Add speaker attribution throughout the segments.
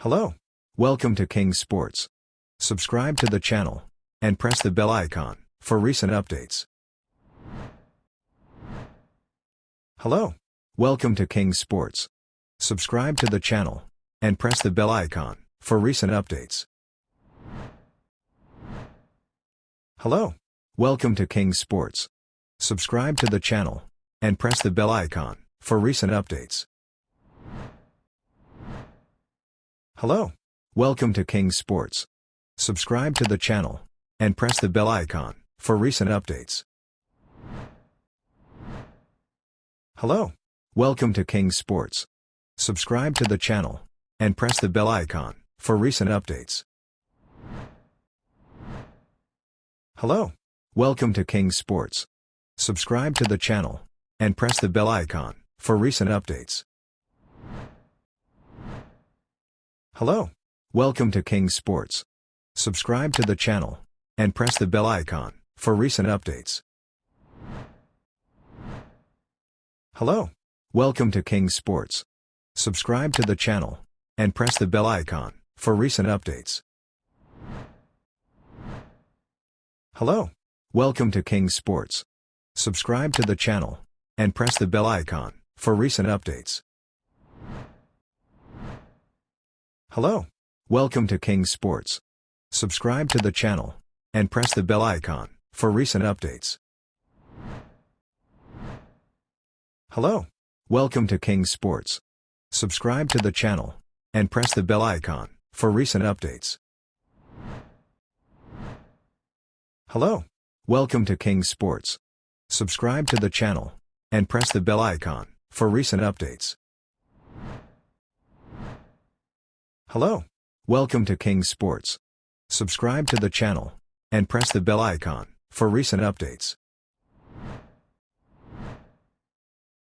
Speaker 1: Hello. Welcome to King Sports. Subscribe to the channel and press the bell icon for recent updates. Hello. Welcome to King Sports. Subscribe to the channel and press the bell icon for recent updates. Hello. Welcome to King Sports. Subscribe to the channel and press the bell icon for recent updates. Hello. Welcome to King Sports. Subscribe to the channel and press the bell icon for recent updates. Hello. Welcome to King Sports. Subscribe to the channel and press the bell icon for recent updates. Hello. Welcome to King Sports. Subscribe to the channel and press the bell icon for recent updates. Hello. Welcome to King Sports. Subscribe to the channel and press the bell icon for recent updates. Hello. Welcome to King Sports. Subscribe to the channel and press the bell icon for recent updates. Hello. Welcome to King Sports. Subscribe to the channel and press the bell icon for recent updates. Hello. Welcome to King Sports. Subscribe to the channel and press the bell icon for recent updates. Hello. Welcome to King Sports. Subscribe to the channel and press the bell icon for recent updates. Hello. Welcome to King Sports. Subscribe to the channel and press the bell icon for recent updates. Hello. Welcome to King Sports. Subscribe to the channel and press the bell icon for recent updates.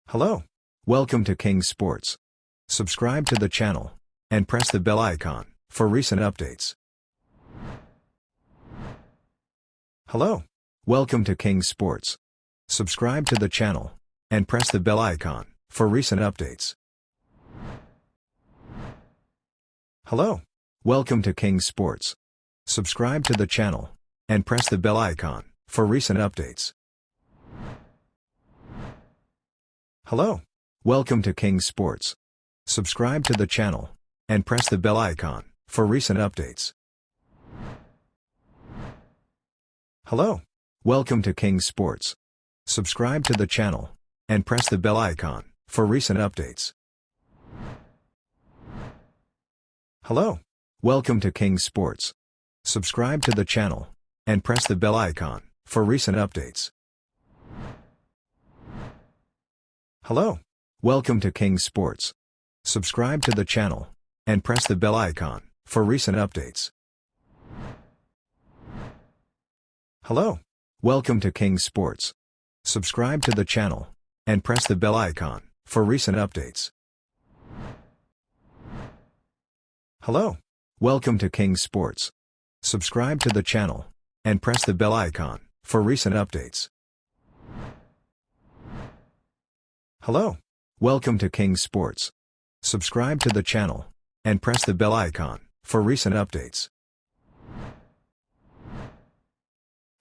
Speaker 1: Hello. Welcome to King Sports. Subscribe to the channel and press the bell icon for recent updates. Hello. Welcome to King Sports. Subscribe to the channel and press the bell icon for recent updates. Hello. Welcome to King Sports. Subscribe to the channel and press the bell icon for recent updates. Hello. Welcome to King Sports. Subscribe to the channel and press the bell icon for recent updates. Hello. Welcome to King Sports. Subscribe to the channel and press the bell icon for recent updates. Hello. Welcome to King Sports. Subscribe to the channel and press the bell icon for recent updates. Hello. Welcome to King Sports. Subscribe to the channel and press the bell icon for recent updates. Hello. Welcome to King Sports. Subscribe to the channel and press the bell icon for recent updates. Hello. Welcome to King Sports. Subscribe to the channel and press the bell icon for recent updates.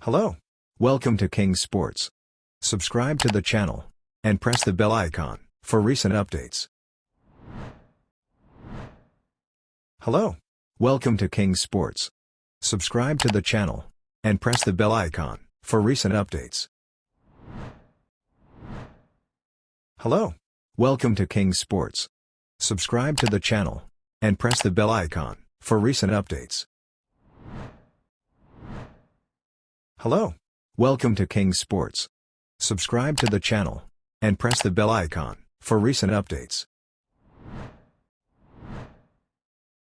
Speaker 1: Hello. Welcome to King Sports. Subscribe to the channel and press the bell icon for recent updates. Hello. Welcome to King Sports. Subscribe to the channel and press the bell icon for recent updates. Hello. Welcome to King Sports. Subscribe to the channel and press the bell icon for recent updates. Hello. Welcome to King Sports. Subscribe to the channel and press the bell icon for recent updates. Hello. Welcome to King Sports. Subscribe to the channel and press the bell icon for recent updates.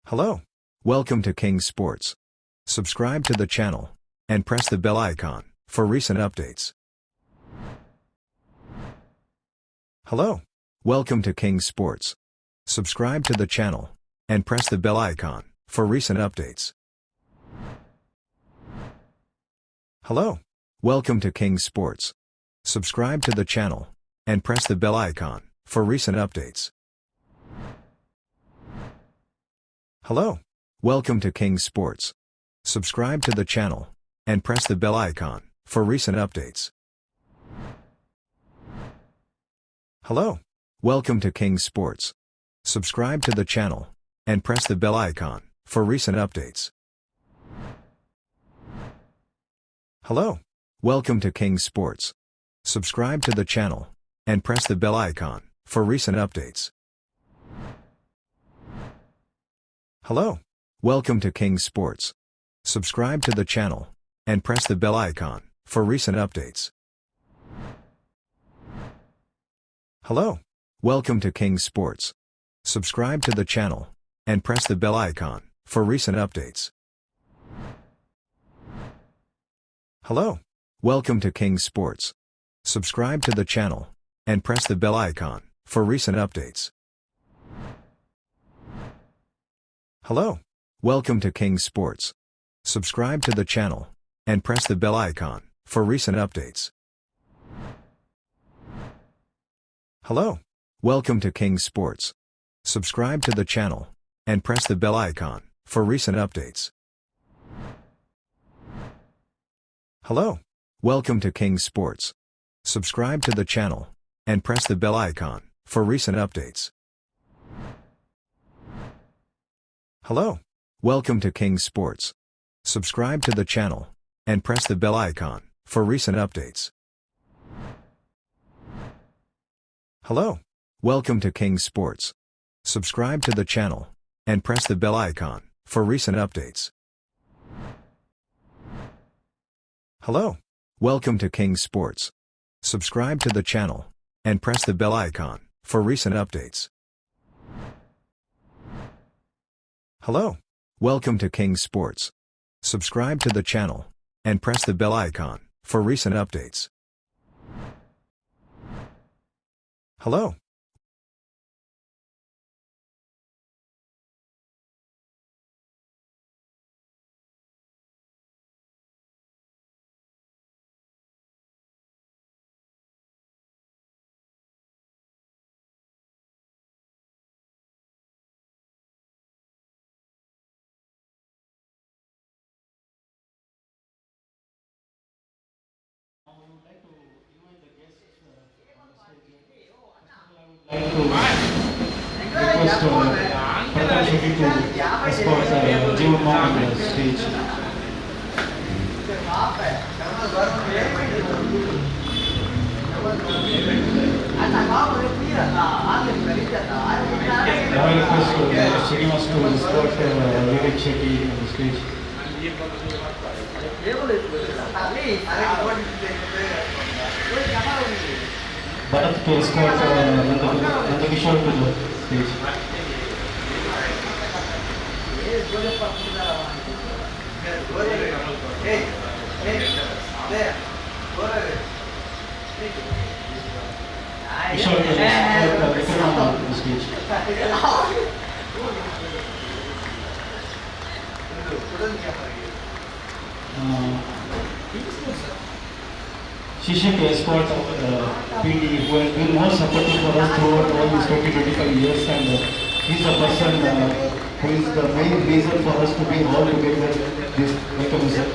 Speaker 1: Hello. Welcome to King Sports. Subscribe to the channel and press the bell icon for recent updates. Hello. Welcome to King Sports. Subscribe to the channel and press the bell icon for recent updates. Hello. Welcome to King Sports. Subscribe to the channel and press the bell icon for recent updates. Hello. Welcome to King Sports. Subscribe to the channel and press the bell icon for recent updates. Hello. Welcome to King Sports. Subscribe to the channel and press the bell icon for recent updates. Hello. Welcome to King Sports. Subscribe to the channel and press the bell icon for recent updates. Hello. Welcome to King Sports. Subscribe to the channel and press the bell icon for recent updates. Hello. Welcome to King Sports. Subscribe to the channel and press the bell icon for recent updates. Hello. Welcome to King Sports. Subscribe to the channel and press the bell icon for recent updates. Hello. Welcome to King Sports. Subscribe to the channel and press the bell icon for recent updates. Hello. Welcome to King Sports. Subscribe to the channel and press the bell icon for recent updates. Hello. Welcome to King Sports. Subscribe to the channel and press the bell icon for recent updates. Hello. Welcome to King Sports. Subscribe to the channel and press the bell icon for recent updates. Hello. Welcome to King Sports. Subscribe to the channel and press the bell icon for recent updates. Hello. Welcome to King Sports. Subscribe to the channel and press the bell icon for recent updates. Hello. Welcome to King Sports. Subscribe to the channel and press the bell icon for recent updates. Hello.
Speaker 2: Like to request Chhatrapati to escort GROUNG on the stage. I request Srinivas to escort Vivek Shetty on the stage. Bharat to escort Nandakishore to the stage. Kishore to escort Vikram on the stage. Shisha to escort PD, who has been more supportive for us throughout all these 20-25 years, and he's the person who is the main reason for us to be all together this mechanism.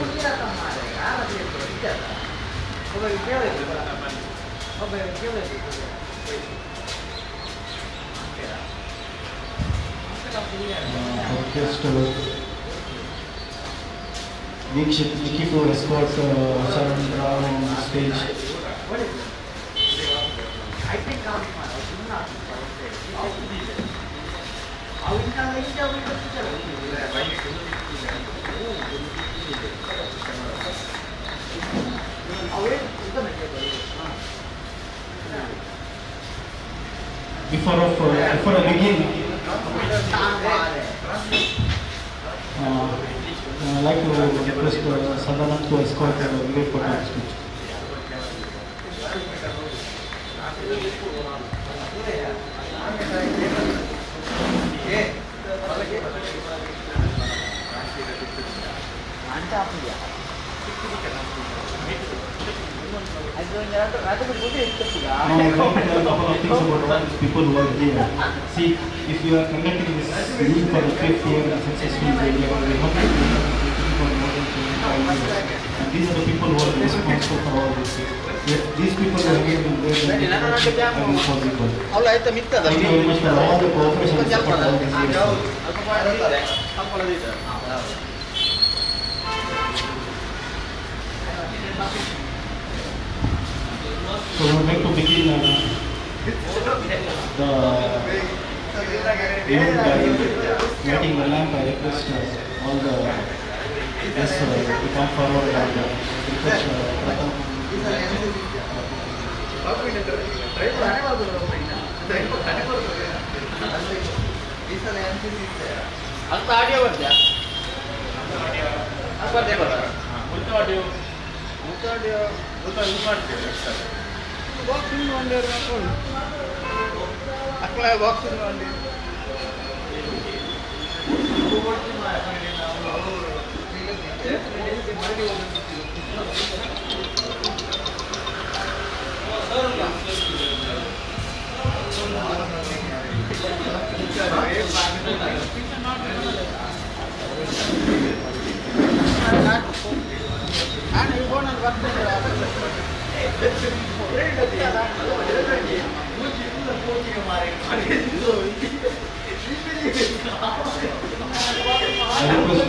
Speaker 2: Nikki to escort Sharon Rao on the stage. Before I begin, I'd like to request Sadhana to escort Vivek for the speech. Now I want to tell a couple of things about all these people who are here. See, if you are conducting this league for the 5th year and successfully, we have been working for more than 25 years. And these are the people who are responsible for all this. If these people who have been there, then it would be possible. Thank you very much for all the cooperation and support all these years. So we would like to begin the event by lighting the lamp. I request all the guests to come forward and request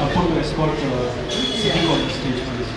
Speaker 2: Apple to escort sitting on the stage, please.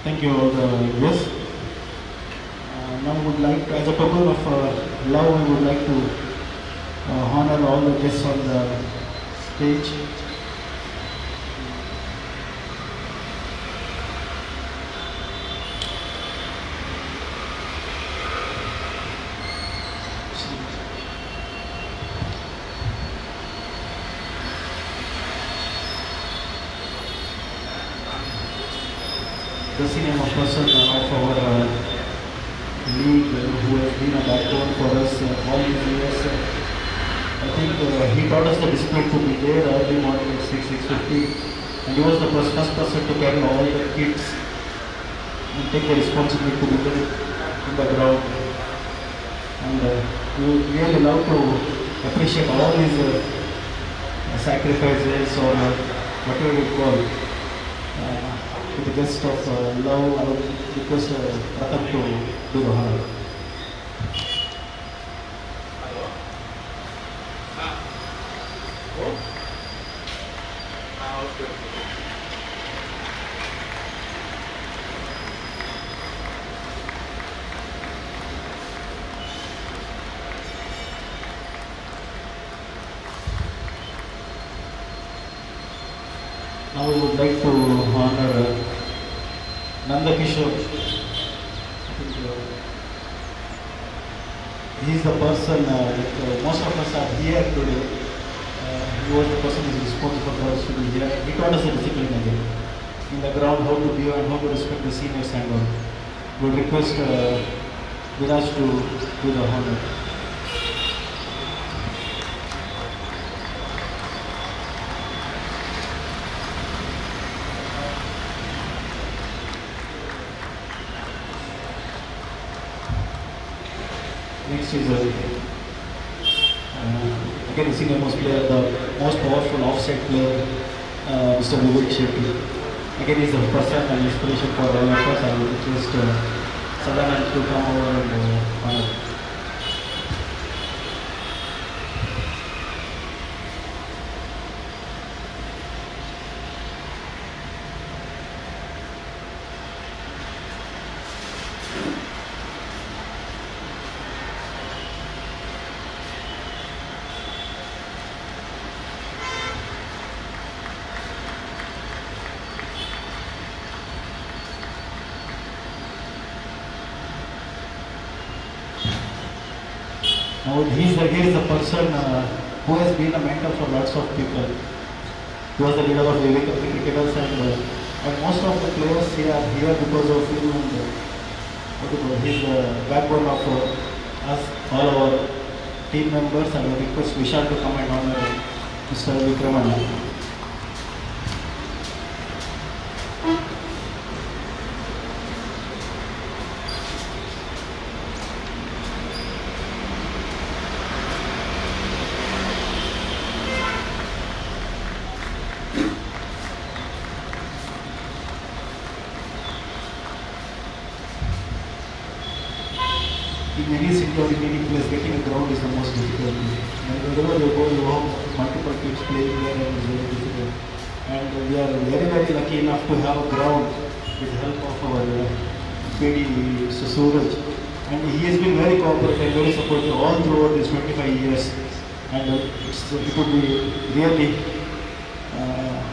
Speaker 2: Thank you all the guests. Now we would like, as a token of love, we would like to honor all the guests on the stage. The senior person of our league who has been a backbone for us all these years. I think he taught us the discipline to be there early morning at 6:50, and he was the first person to carry all the kids and take the responsibility to be there in the ground. And we would really love to appreciate all these sacrifices or whatever you call. With the gest of love, I would request Pratham to do the honor. Now we would like to honor Nanda Kishore. He is the person, most of us are here today. He was the person who is responsible for us to be here. He taught us a discipline again. In the ground, how to behave and how to respect the seniors and all. We would request Viraj to do the honor. Next is again the senior most player, the most powerful offside player, Mr. Vivek Shetty. Again, he's the person and inspiration for all of us. I would request Sadanand to come over and honor. Now he is the person who has been a mentor for lots of people. He was the leader of the cricketers and most of the players here are here because of him and he is the backbone of us, all our team members, and I request Vishal to come and honor Mr. Vikramana. In any city or in any place, getting a ground is the most difficult thing. And wherever you go, you have multiple teams playing there and it's very difficult. And we are very, very lucky enough to have a ground with the help of our PD, Mr. Suraj. And he has been very cooperative, very supportive all throughout these 25 years. And it would be really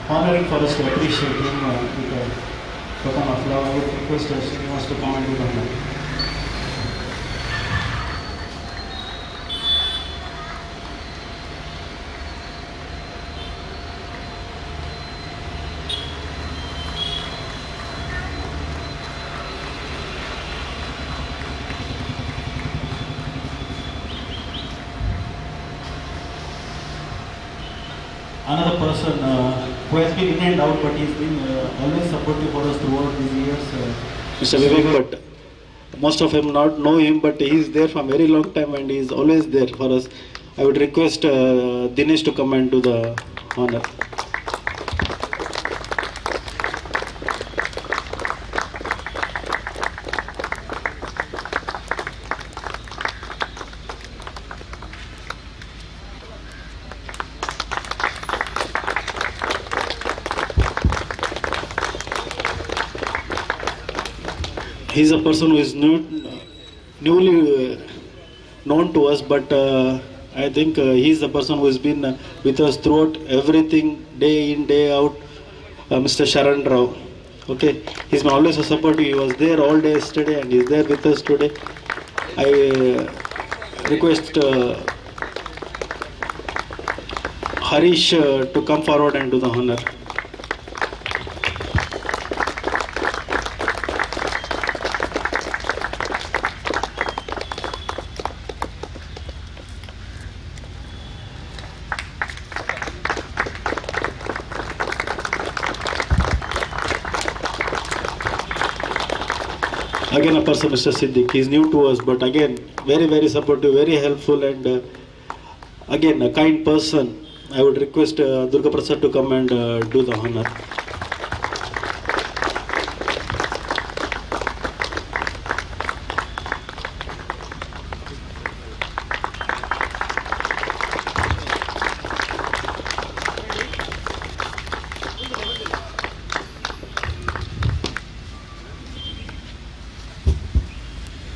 Speaker 2: honoring for us to appreciate him with a token of love. I would request Srinivas to come and do that. Another person who has been in and out, but he's been always supportive for us throughout these years.
Speaker 3: Mr. Vivek, but most of them not know him, but he is there for a very long time and he is always there for us. I would request Dinesh to come and do the honor. He is a person who is newly known to us, but I think he is the person who has been with us throughout everything, day in, day out, Mr. Sharan Rao. Okay, he's been always a supporter. He was there all day yesterday and he's there with us today. I request Harish to come forward and do the honor. Again a person, Mr. Siddiq, he is new to us, but again very, very supportive, very helpful, and again a kind person. I would request Durga Prasad to come and do the honor.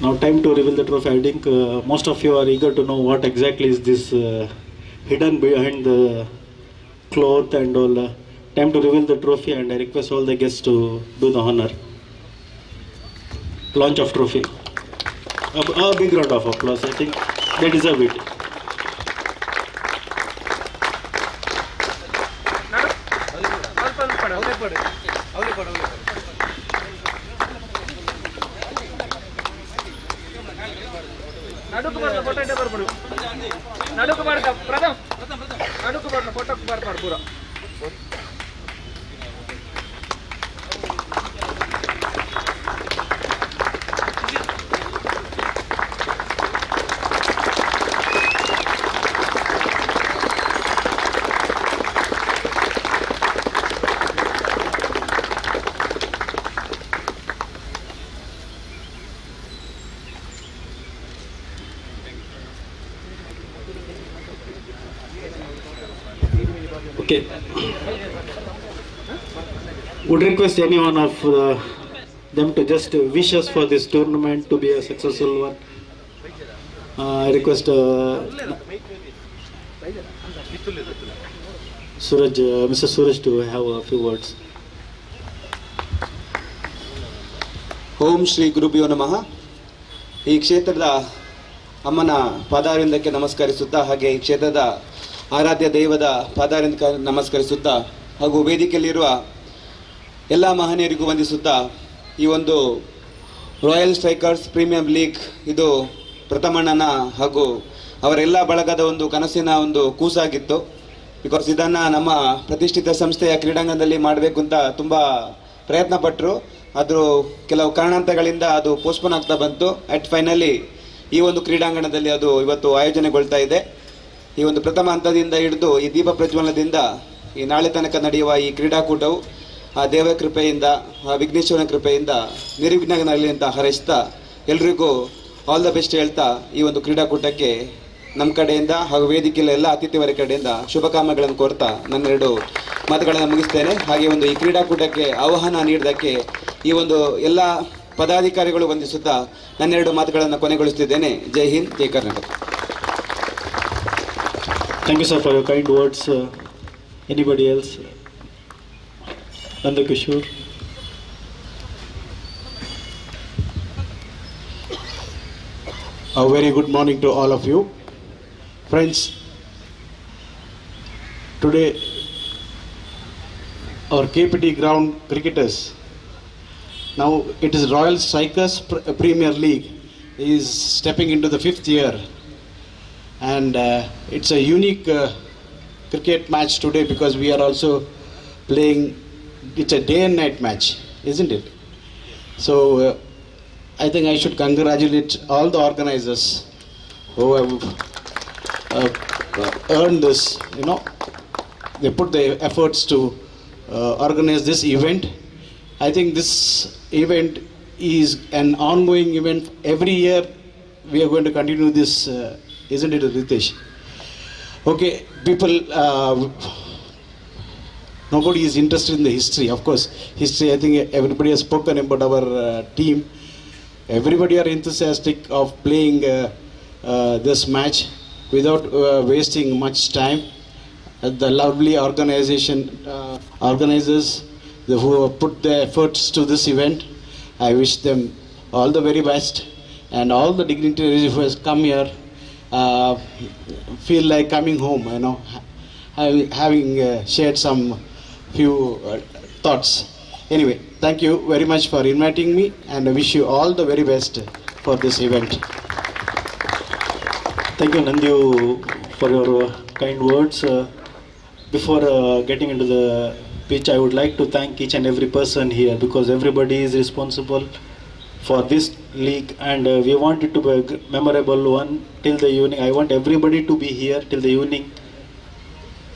Speaker 3: Now time to reveal the trophy. I think most of you are eager to know what exactly is this hidden behind the cloth and all. Time to reveal the trophy, and I request all the guests to do the honor. Launch of trophy. A big round of applause. I think they deserve it. Okay. Would request any one of them to just wish us for this tournament to be a successful one. I request Suraj, Mr. Suraj to have a few words.
Speaker 4: ಓಂ ಶ್ರೀ ಗುರುಭ್ಯೋ ನಮಃ. ಈ ಕ್ಷೇತ್ರದ ಅಮ್ಮನ ಪಾದಾರವಿಂದಕ್ಕೆ ನಮಸ್ಕರಿಸುತ್ತಾ, ಹಾಗೆ ಈ ಕ್ಷೇತ್ರದ ಆರಾಧ್ಯ ದೈವದ ಪಾದಾರವಿಂದಕ್ಕೆ ನಮಸ್ಕರಿಸುತ್ತಾ, ಹಾಗೂ ವೇದಿಕೆಯಲ್ಲಿರುವ ಎಲ್ಲ ಮಹನೀಯರಿಗೂ ವಂದಿಸುತ್ತಾ, ಈ ಒಂದು ರಾಯಲ್ ಸ್ಟ್ರೈಕರ್ಸ್ ಪ್ರೀಮಿಯಂ ಲೀಗ್ ಇದು ಪ್ರಥಮಣ್ಣನ ಹಾಗೂ ಅವರೆಲ್ಲ ಬಳಗದ ಒಂದು ಕನಸಿನ ಒಂದು ಕೂಸಾಗಿತ್ತು. ಬಿಕಾಸ್ ಇದನ್ನು ನಮ್ಮ ಪ್ರತಿಷ್ಠಿತ ಸಂಸ್ಥೆಯ ಕ್ರೀಡಾಂಗಣದಲ್ಲಿ ಮಾಡಬೇಕು ಅಂತ ತುಂಬ ಪ್ರಯತ್ನ ಪಟ್ಟರು. ಆದರೂ ಕೆಲವು ಕಾರಣಾಂತರಗಳಿಂದ ಅದು ಪೋಸ್ಟ್ಪೋನ್ ಆಗ್ತಾ ಬಂತು. ಫೈನಲಿ ಈ ಒಂದು ಕ್ರೀಡಾಂಗಣದಲ್ಲಿ ಅದು ಇವತ್ತು ಆಯೋಜನೆಗೊಳ್ತಾ ಇದೆ. ಈ ಒಂದು ಪ್ರಥಮ ಹಂತದಿಂದ ಹಿಡಿದು ಈ ದೀಪ ಪ್ರಜ್ವಲನದಿಂದ ಈ ನಾಳೆ ತನಕ ನಡೆಯುವ ಈ ಕ್ರೀಡಾಕೂಟವು ಆ ದೇವರ ಕೃಪೆಯಿಂದ, ಆ ವಿಘ್ನೇಶ್ವರನ ಕೃಪೆಯಿಂದ ನಿರ್ವಿಘ್ನನಾಗಲಿ ಅಂತ ಹಾರೈಸ್ತಾ, ಎಲ್ರಿಗೂ ಆಲ್ ದ ಬೆಸ್ಟ್ ಹೇಳ್ತಾ ಈ ಒಂದು ಕ್ರೀಡಾಕೂಟಕ್ಕೆ ನಮ್ಮ ಕಡೆಯಿಂದ ಹಾಗೂ ವೇದಿಕೆಯ ಎಲ್ಲ ಅತಿಥಿವರ ಕಡೆಯಿಂದ ಶುಭಕಾಮಗಳನ್ನು ಕೋರ್ತಾ ನನ್ನೆರಡು ಮಾತುಗಳನ್ನು ಮುಗಿಸ್ತೇನೆ. ಹಾಗೆ ಒಂದು ಈ ಕ್ರೀಡಾಕೂಟಕ್ಕೆ ಆಹ್ವಾನ ನೀಡಿದ್ದಕ್ಕೆ ಈ ಒಂದು ಎಲ್ಲ ಪದಾಧಿಕಾರಿಗಳು ವಂದಿಸುತ್ತಾ ನನ್ನೆರಡು ಮಾತುಗಳನ್ನು ಕೊನೆಗೊಳಿಸುತ್ತಿದ್ದೇನೆ. ಜೈ ಹಿಂದ್, ಜೈ Karnataka.
Speaker 3: Thank you, sir, for your kind words. Anybody else? Nanda Kishore.
Speaker 5: A very good morning to all of you. Friends, today our KPT ground cricketers, now it is Royal Strikers Premier League, is stepping into the 5th year, and it's a unique cricket match today because we are also playing, it's a day and night match, isn't it? So I think I should congratulate all the organizers who have earned this, you know, they put their efforts to organize this event. I think this event is an ongoing event. Every year we are going to continue this, isn't it, Ritesh? Okay, people, nobody is interested in the history. Of course, history, I think everybody has spoken about our team. Everybody are enthusiastic of playing this match without wasting much time. The lovely organizers who have put their efforts to this event, I wish them all the very best, and all the dignitaries who has come here feel like coming home, you know, having shared some few thoughts. Anyway, thank you very much for inviting me, and I wish you all the very best for this event.
Speaker 3: Thank you, Nandu, for your kind words. Before getting into the pitch, I would like to thank each and every person here, because everybody is responsible for this league, and we want it to be a memorable one till the evening. I want everybody to be here till the evening,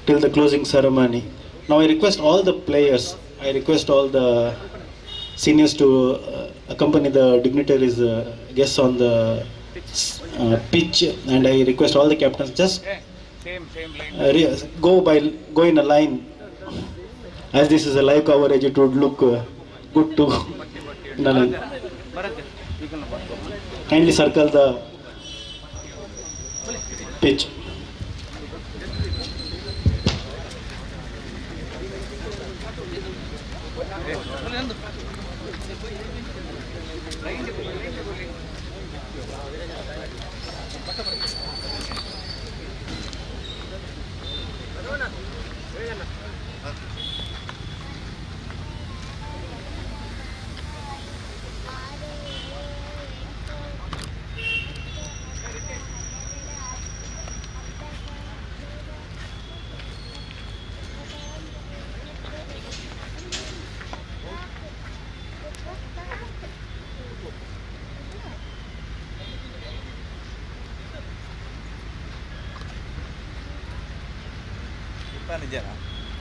Speaker 3: till the closing ceremony. Now I request all the players, I request all the seniors to accompany the dignitaries guests on the pitch, and I request all the captains just go in a line. As this is a live coverage, it would look good to in a line. kindly circle the pitch.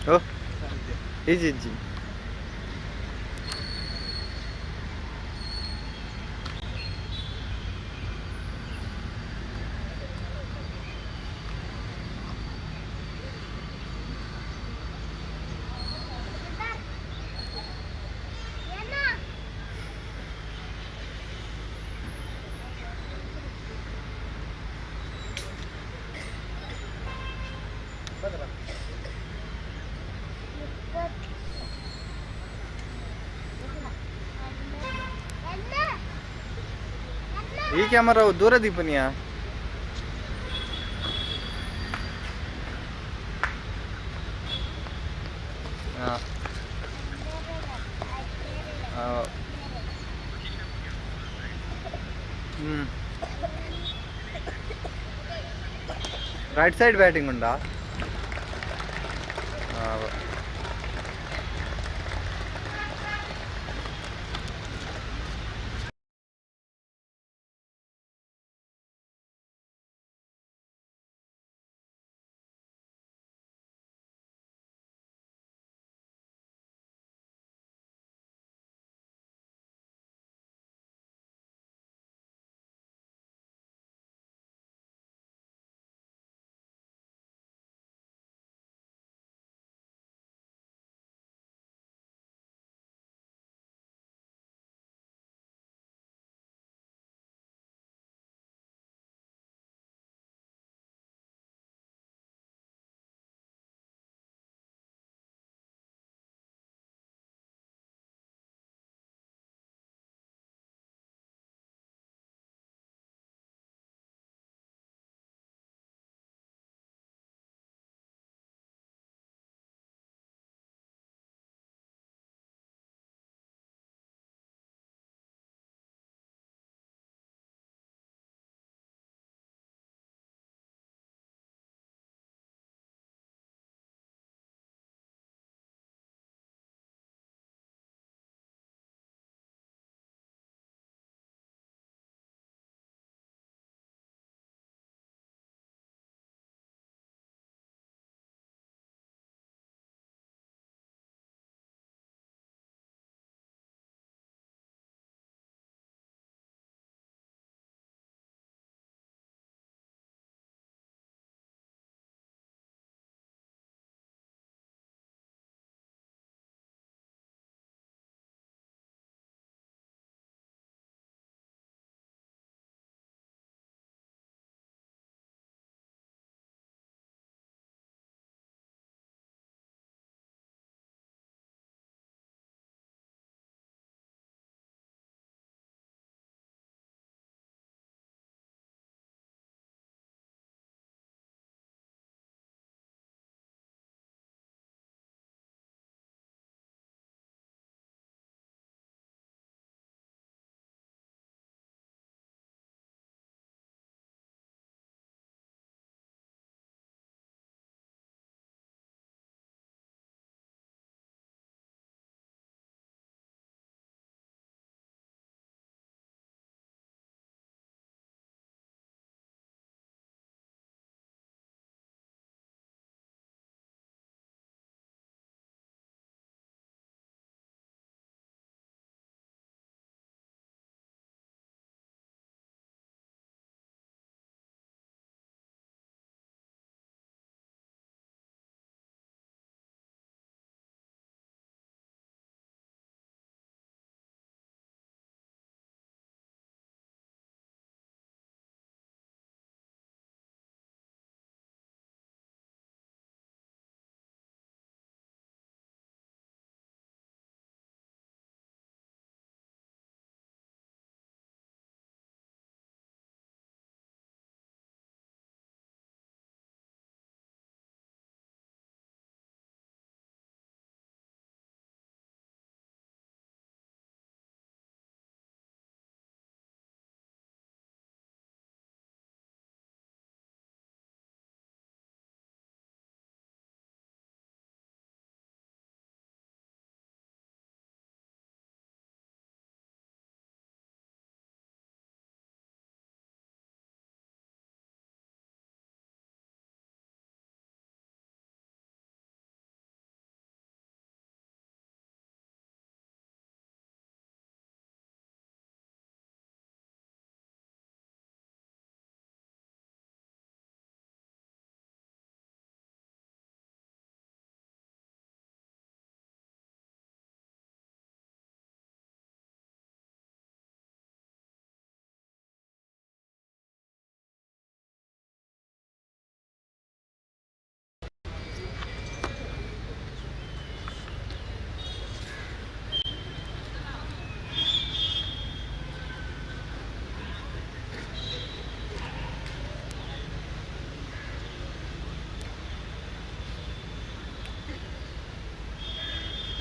Speaker 6: Oh, is. ಈ camera ದೂರ ದೀಪನಿಯಾ right side batting ఉందా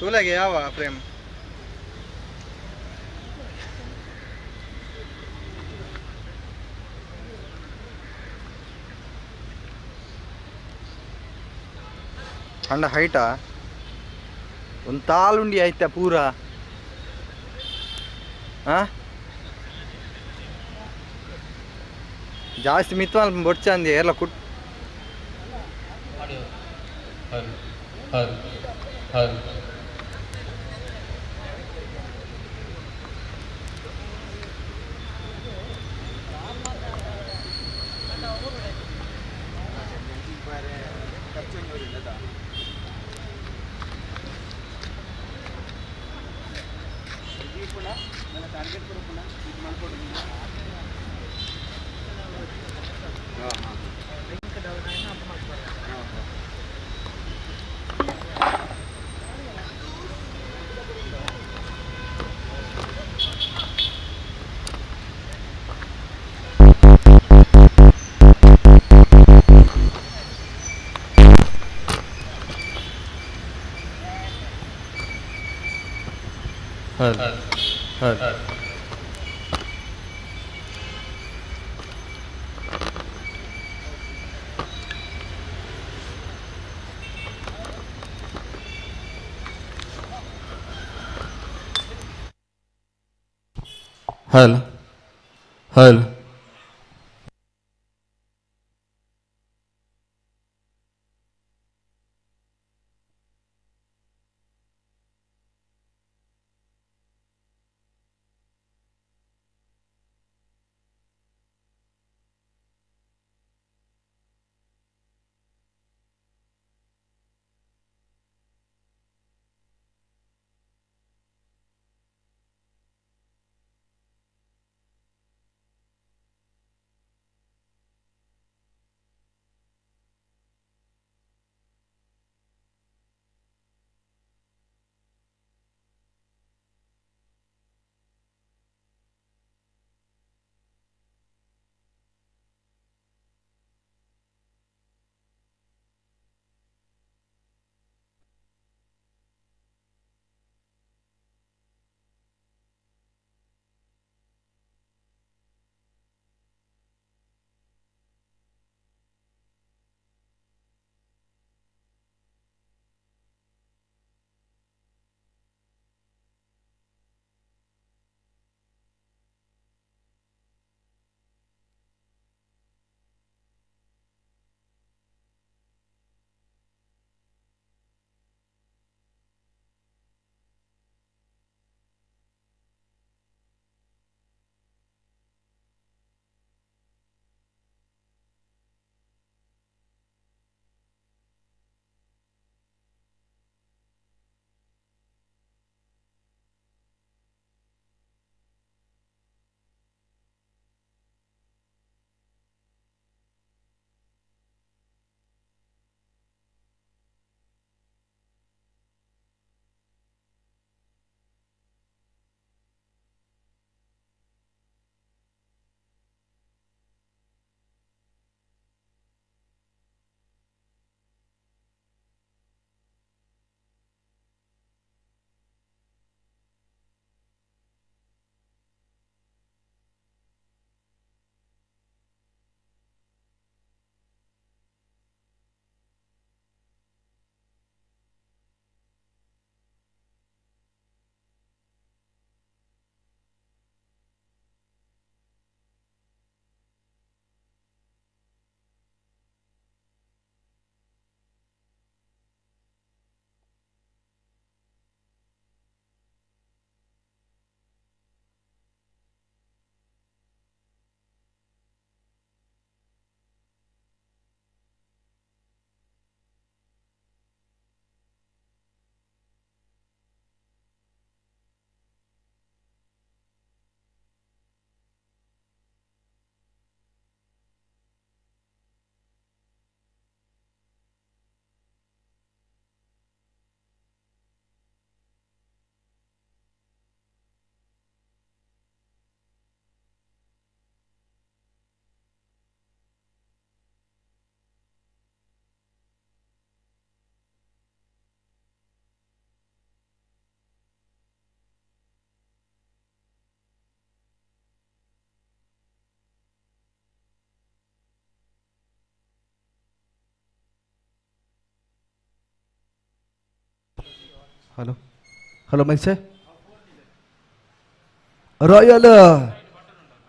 Speaker 6: ತೂಲೆಗೆ ಯಾವ frame? ಅಂಡ ಹೈಟಾ ಒಂದು ತಾಲುಂಡಿ ಆಯ್ತಾ ಪೂರ ಜಾಸ್ತಿ ಮಿತ್ವಾಲ್ ಬೊಡ್ಚ ಅಂದಿ ಎಲ್ಲ ಕುಟ್
Speaker 7: हल हल
Speaker 8: ಹಲೋ ಹಲೋ ಮೈಸೆ ರಾಯಲ್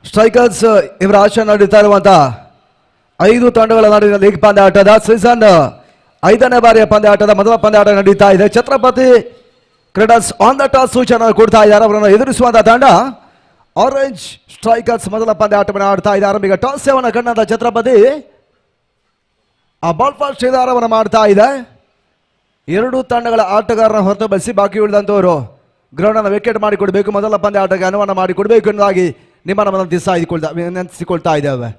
Speaker 8: ಸ್ಟ್ರೈಕರ್ಸ್ ಇವರ ಆಶೆ ನಡೀತಾ ಇರುವಂತ 5 ತಂಡಗಳ ನಡುವಿನ ಲೀಗ್ ಪಂದ್ಯಾಟದ ಸೀಸನ್ 5ನೇ ಬಾರಿಯ ಪಂದ್ಯಾಟದ ಮೊದಲ ಪಂದ್ಯಾಟ ನಡೀತಾ ಇದೆ. ಛತ್ರಪತಿ ಕ್ರೀಡರ್ಸ್ ಆನ್ ದ ಟಾಸ್ ಸೂಚನೆ ಕೊಡ್ತಾ ಇದ್ದಾರೆ. ಅವರನ್ನು ಎದುರಿಸುವಂತಹ ತಂಡ ಆರೆಂಜ್ ಸ್ಟ್ರೈಕರ್ಸ್ ಮೊದಲ ಪಂದ್ಯಾಟವನ್ನು ಆಡ್ತಾ ಇದ್ದಾರೆ. ಈಗ ಟಾಸ್ ಸೇವನ ಕಂಡಂತ ಛತ್ರಪತಿ ಆ ಬಾಲ್ ಫಾಸ್ಟ್ ನಿರ್ಧಾರವನ್ನು ಮಾಡ್ತಾ ಇದೆ. 2 ತಂಡಗಳ ಆಟಗಾರರನ್ನು ಹೊರತುಪಡಿಸಿ ಬಾಕಿ ಉಳಿದಂತವರು ಗ್ರೌಂಡ್ ಅನ್ನು ವಿಕೆಟ್ ಮಾಡಿಕೊಡ್ಬೇಕು, ಮೊದಲ ಪಂದ್ಯಾಟಕ್ಕೆ ಅನುವನ್ನು ಮಾಡಿಕೊಡ್ಬೇಕು ಎನ್ನುವುದಾಗಿ ನಿಮ್ಮನ್ನು ವಿನಂತಿಸಿಕೊಳ್ತಾ ಇದ್ದೇವೆ.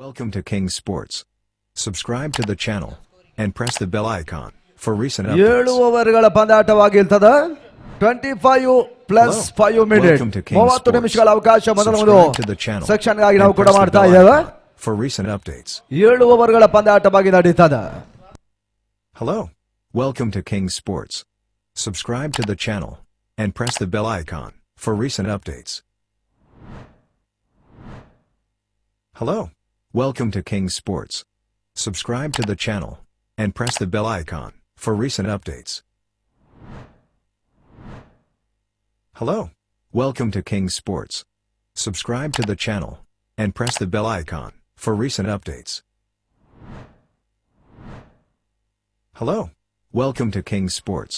Speaker 1: Welcome to King Sports. Subscribe to the channel and press the bell icon for recent updates.
Speaker 8: 7 ಓವರ್ಗಳ ಪಂದ್ಯಾಟವಾಗಿರ್ತದೆ. 25 plus 5 minute 30 ನಿಮಿಷಗಳ ಅವಕಾಶ ಮೊದಲ ಒಂದು ಸೆಕ್ಷನ್ ಗಾಗಿ ನಾವು ಕೂಡ ಮಾಡ್ತಾ ಇದ್ದೇವೆ.
Speaker 1: For recent updates.
Speaker 8: 7 ಓವರ್ಗಳ ಪಂದ್ಯಾಟವಾಗಿ ನಡೀತದೆ.
Speaker 1: Hello. Welcome to King Sports. Subscribe to the channel and press the bell icon for recent updates. Hello. Welcome to King Sports. Subscribe to the channel and press the bell icon for recent updates. Hello. Welcome to King Sports. Subscribe to the channel and press the bell icon for recent updates. Hello. Welcome to King Sports.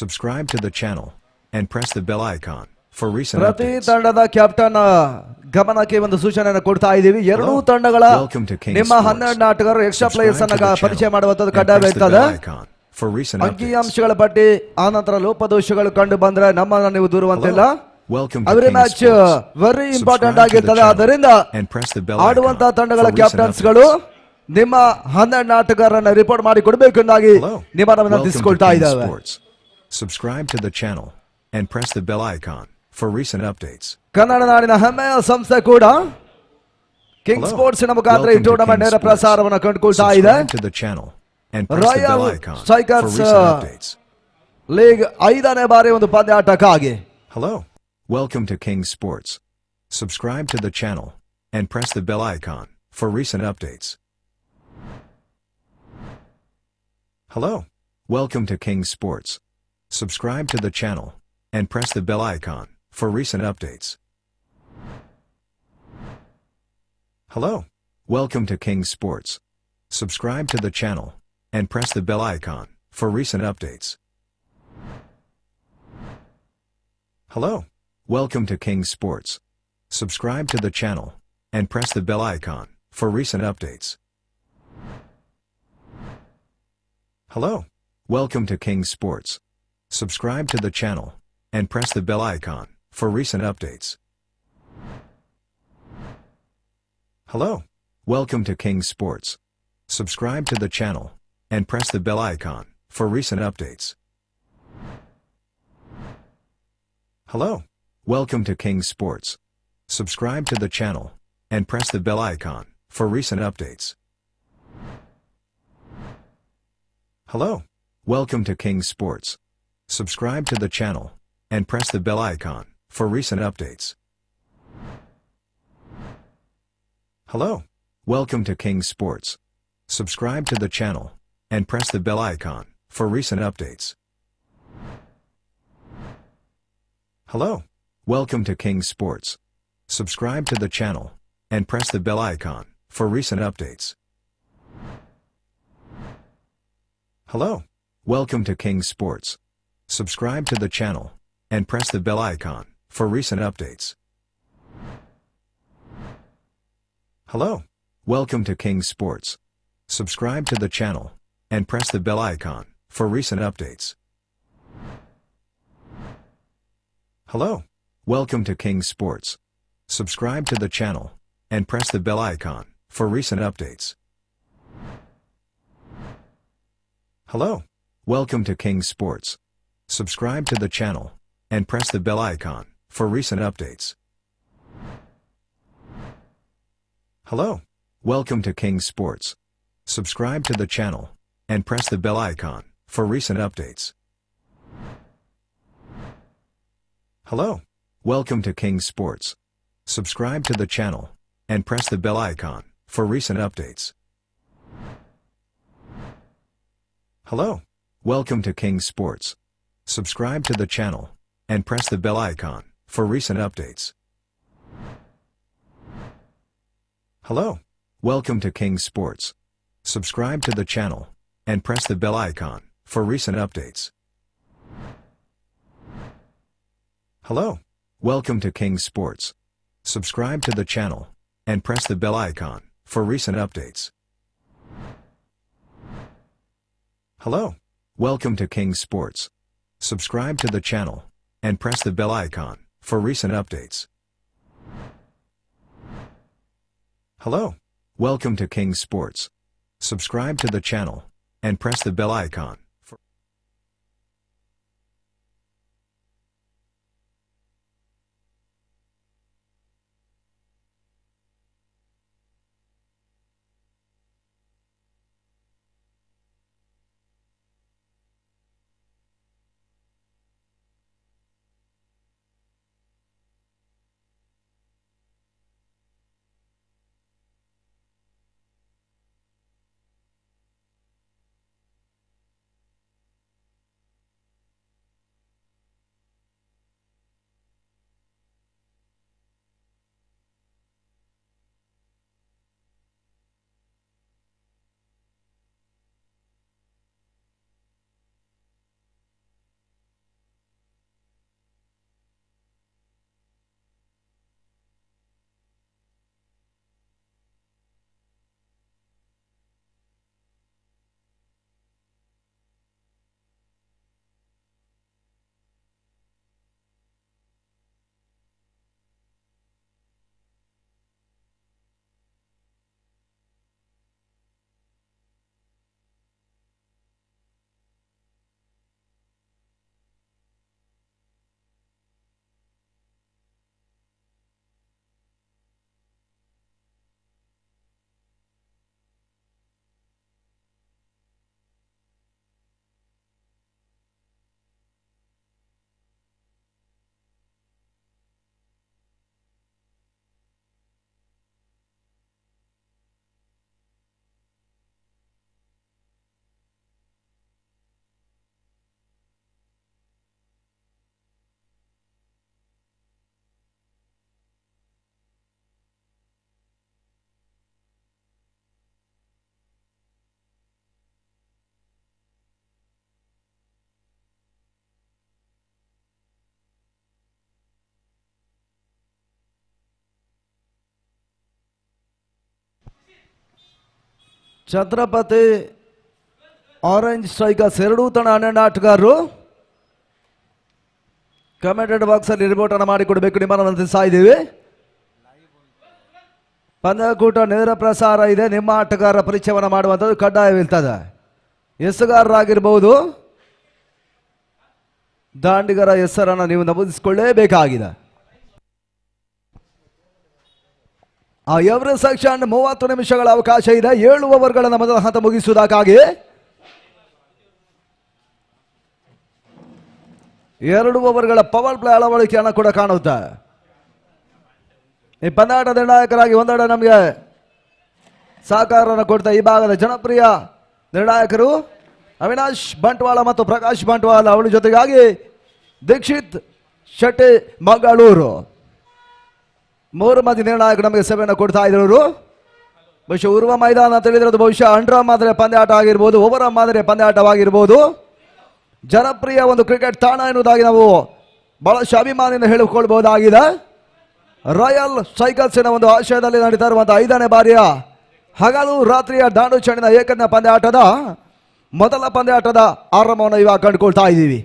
Speaker 1: Subscribe to the channel and press the bell icon for recent
Speaker 8: ಪ್ರತಿ
Speaker 1: updates.
Speaker 8: ತಂಡದ captain ಗಮನಕ್ಕೆ ಒಂದು ಸೂಚನೆಯನ್ನು ಕೊಡ್ತಾ ಇದ್ದೀವಿ. 2 ತಂಡಗಳ ನಿಮ್ಮ 12 ಆಟಗಾರರು ಎಕ್ಸ್ಟ್ರಾ ಪ್ಲೇಯರ್ಸ್ ಅನ್ನ ಪರಿಚಯ ಮಾಡುವಂತದ್ದು ಕಡ್ಡಾಯ ಇರ್ತದೆ. ಅಂಕಿಅಂಶಗಳ ಪಟ್ಟಿ ಆನಂತರ ಲೋಪದೋಷಗಳು ಕಂಡು ಬಂದ್ರೆ ನಮ್ಮನ್ನು ನೀವು ದೂರುವಂತಿಲ್ಲ. ಅವರ ಮ್ಯಾಚ್ ವೆರಿ ಇಂಪಾರ್ಟೆಂಟ್ ಆಗಿರ್ತದೆ. ಆದ್ದರಿಂದ ಆಡುವಂತಹ ತಂಡಗಳ ಕ್ಯಾಪ್ಟನ್ಸ್ಗಳು ನಿಮ್ಮ 12 ಆಟಗಾರರನ್ನ ರಿಪೋರ್ಟ್ ಮಾಡಿ ಕೊಡಬೇಕು ಎಂದಾಗಿ ನಿಮ್ಮನ್ನು ವಿನಂತಿಸಿಕೊಳ್ತಾ ಇದ್ದೇವೆ.
Speaker 1: Subscribe to the channel and press the bell icon for recent updates.
Speaker 8: Kannada ನಾಡಿನ ಹೆಮ್ಮೆಯ ಸಂಸ್ಥೆ ಕೂಡ ಕಿಂಗ್ ಸ್ಪೋರ್ಟ್ಸ್ ಮುಖಾಂತರ ಈ ಟೂರ್ನಮೆಂಟ್ ನೇರ ಪ್ರಸಾರವನ್ನು ಕಂಡುಕೊಳ್ತಾ ಇದೆ. ರಾಯಲ್ ಸ್ಟ್ರೈಕರ್ಸ್ ಲೀಗ್ 5ನೇ ಬಾರಿ ಒಂದು ಪಂದ್ಯಾಟಕ್ಕಾಗಿ.
Speaker 1: Hello. Welcome to King Sports. Subscribe to the channel and press the bell icon for recent updates. Hello. Welcome to King Sports. Subscribe to the channel and press the bell icon for recent updates. Hello. Welcome to King Sports. Subscribe to the channel and press the bell icon for recent updates. Hello. Welcome to King Sports. Subscribe to the channel and press the bell icon for recent updates. Hello. Welcome to King Sports. Subscribe to the channel and press the bell icon for recent updates. Hello. Welcome to King Sports. Subscribe to the channel and press the bell icon for recent updates. Hello. Welcome to King Sports. Subscribe to the channel and press the bell icon for recent updates. Hello. Welcome to King Sports. Subscribe to the channel and press the bell icon for recent updates. Hello. Welcome to King Sports. Subscribe to the channel and press the bell icon for recent updates. Hello. Welcome to King Sports. Subscribe to the channel and press the bell icon for recent updates. Hello. Welcome to King Sports. Subscribe to the channel and press the bell icon for recent updates. Hello. Welcome to King Sports. Subscribe to the channel and press the bell icon for recent updates. Hello. Welcome to King Sports. Subscribe to the channel and press the bell icon for recent updates. Hello. Welcome to King Sports. Subscribe to the channel and press the bell icon for recent updates. Hello. Welcome to King Sports. Subscribe to the channel and press the bell icon for recent updates. Hello. Welcome to King Sports. Subscribe to the channel and press the bell icon for recent updates. Hello. Welcome to King Sports. Subscribe to the channel and press the bell icon for recent updates. Hello. Welcome to King Sports. Subscribe to the channel and press the bell icon for recent updates. Hello. Welcome to King Sports. Subscribe to the channel and press the bell icon for recent updates. Hello. Welcome to King Sports. Subscribe to the channel and press the bell icon for recent updates. Hello. Welcome to King Sports. Subscribe to the channel and press the bell icon for
Speaker 8: Chhatrapati orange strikers ಎರಡೂ ತಣ 12 ಆಟಗಾರರು commented box ಅಲ್ಲಿ report ಅನ್ನು ಮಾಡಿಕೊಡಬೇಕು ನಿಮ್ಮನ್ನು ವಿನಂತಿಸ್ತಾ ಇದ್ದೀವಿ. ಪಂದ್ಯಕೂಟ ನೇರ ಪ್ರಸಾರ ಇದೆ. ನಿಮ್ಮ ಆಟಗಾರರ ಪರಿಚಯವನ್ನು ಮಾಡುವಂಥದ್ದು ಕಡ್ಡಾಯವಿರ್ತದೆ. ಎಸ್ಗಾರರಾಗಿರ್ಬೋದು, ದಾಂಡಿಗರ ಹೆಸರನ್ನು ನೀವು ನಮೂದಿಸಿಕೊಳ್ಳೇಬೇಕಾಗಿದೆ. ಆ ಎವರಿ ಸೆಕ್ಷನ್ 30 ನಿಮಿಷಗಳ ಅವಕಾಶ ಇದೆ. 7 ಓವರ್ಗಳನ್ನು ಮೊದಲ ಹಂತ ಮುಗಿಸುವುದಕ್ಕಾಗಿ 2 ಓವರ್ಗಳ ಪವರ್ ಪ್ಲೇ ಅಳವಡಿಕೆಯನ್ನು ಕೂಡ ಕಾಣುತ್ತೆ. ಈ ಪಂದ್ಯಾಟದ ನಿರ್ಣಾಯಕರಾಗಿ ಒಂದೆಡೆ ನಮಗೆ ಸಹಕಾರವನ್ನು ಕೊಡ್ತಾ ಈ ಭಾಗದ ಜನಪ್ರಿಯ ನಿರ್ಣಾಯಕರು ಅವಿನಾಶ್ ಬಂಟ್ವಾಳ ಮತ್ತು ಪ್ರಕಾಶ್ ಬಂಟ್ವಾಳ, ಅವಳ ಜೊತೆಗಾಗಿ ದೀಕ್ಷಿತ್ ಶೆಟ್ಟಿ ಮಂಗಳೂರು. ಮೂರು ಮಂದಿ ನಿರ್ಣಾಯಕರು ನಮಗೆ ಸೇವೆಯನ್ನು ಕೊಡ್ತಾ ಇದ್ರು. ಬಹುಶಃ ಉರ್ವ ಮೈದಾನ ಅಂತ ಹೇಳಿದ್ರೆ ಅದು ಬಹುಶಃ ಅಂಡ್ರ ಮಾದರಿಯ ಪಂದ್ಯಾಟ ಆಗಿರ್ಬೋದು, ಓವರ ಮಾದರಿಯ ಪಂದ್ಯಾಟವಾಗಿರ್ಬೋದು. ಜನಪ್ರಿಯ ಒಂದು ಕ್ರಿಕೆಟ್ ತಾಣ ಎನ್ನುವುದಾಗಿ ನಾವು ಬಹಳಷ್ಟು ಅಭಿಮಾನಿಯನ್ನು ಹೇಳಿಕೊಳ್ಳಬಹುದಾಗಿದೆ. ರಾಯಲ್ ಸ್ಟ್ರೈಕರ್ಸ್ ಒಂದು ಆಶಯದಲ್ಲಿ ನಡೀತಾ ಇರುವಂತಹ 5ನೇ ಬಾರಿಯ ಹಗಲು ರಾತ್ರಿಯ ದಾಂಡು ಚೆಂಡಿನ ಏಕದಿನ ಪಂದ್ಯಾಟದ ಮೊದಲ ಪಂದ್ಯಾಟದ ಆರಂಭವನ್ನು ಇವಾಗ ಕಂಡುಕೊಳ್ತಾ ಇದ್ದೀವಿ.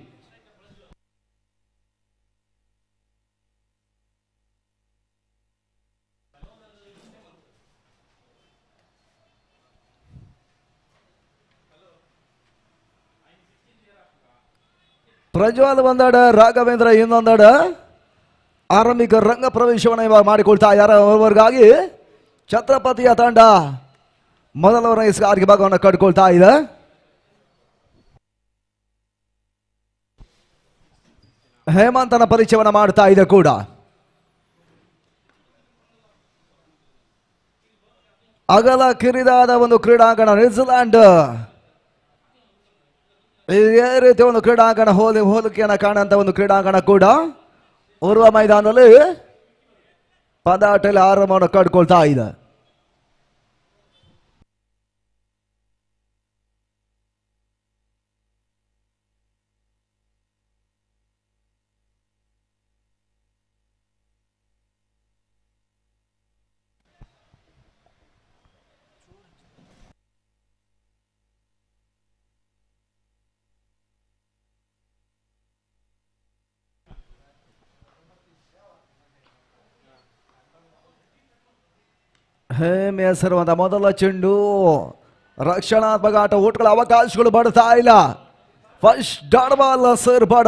Speaker 8: ಪ್ರಜ್ವಲ್ ಒಂದೆಡ, ರಾಘವೇಂದ್ರ ಇನ್ನೊಂದೆಡ ಆರಂಭಿಕ ರಂಗ ಪ್ರವೇಶವನ್ನು ಇವಾಗ ಮಾಡಿಕೊಳ್ತಾ ಇದ್ದಾರೆ. ಅವರಿಗಾಗಿ ಛತ್ರಪತಿಯ ತಂಡ ಮೊದಲವರ ಆರ್ಗೆ ಭಾಗವನ್ನು ಕಟ್ಕೊಳ್ತಾ ಇದೆ. ಹೇಮಂತನ ಪರಿಚಯವನ್ನು ಮಾಡ್ತಾ ಇದೆ ಕೂಡ. ಅಗಲ ಕಿರಿದಾದ ಒಂದು ಕ್ರೀಡಾಂಗಣ, ನ್ಯೂಜಿಲ್ಯಾಂಡ್ ಇದೇ ರೀತಿ ಒಂದು ಕ್ರೀಡಾಂಗಣ ಹೋಲಿಕೆಯನ್ನು ಕಾಣುವಂತ ಒಂದು ಕ್ರೀಡಾಂಗಣ ಕೂಡ ಉರ್ವ ಮೈದಾನದಲ್ಲಿ ಪಂದ್ಯಾಟದಲ್ಲಿ ಆರಂಭವನ್ನು ಕಂಡುಕೊಳ್ತಾ ಇದೆ. ಹೇಮೆ ಹೆಸರುವಂತ ಮೊದಲ ಚೆಂಡು, ರಕ್ಷಣಾತ್ಮಕ ಆಟ ಓಟ್ಗಳ ಅವಕಾಶಗಳು ಬರ್ತಾ ಇಲ್ಲ. ಫಸ್ಟ್ ಡಾಟ್ ಬಾಲ್ ಸೇರ್ಪಾಡ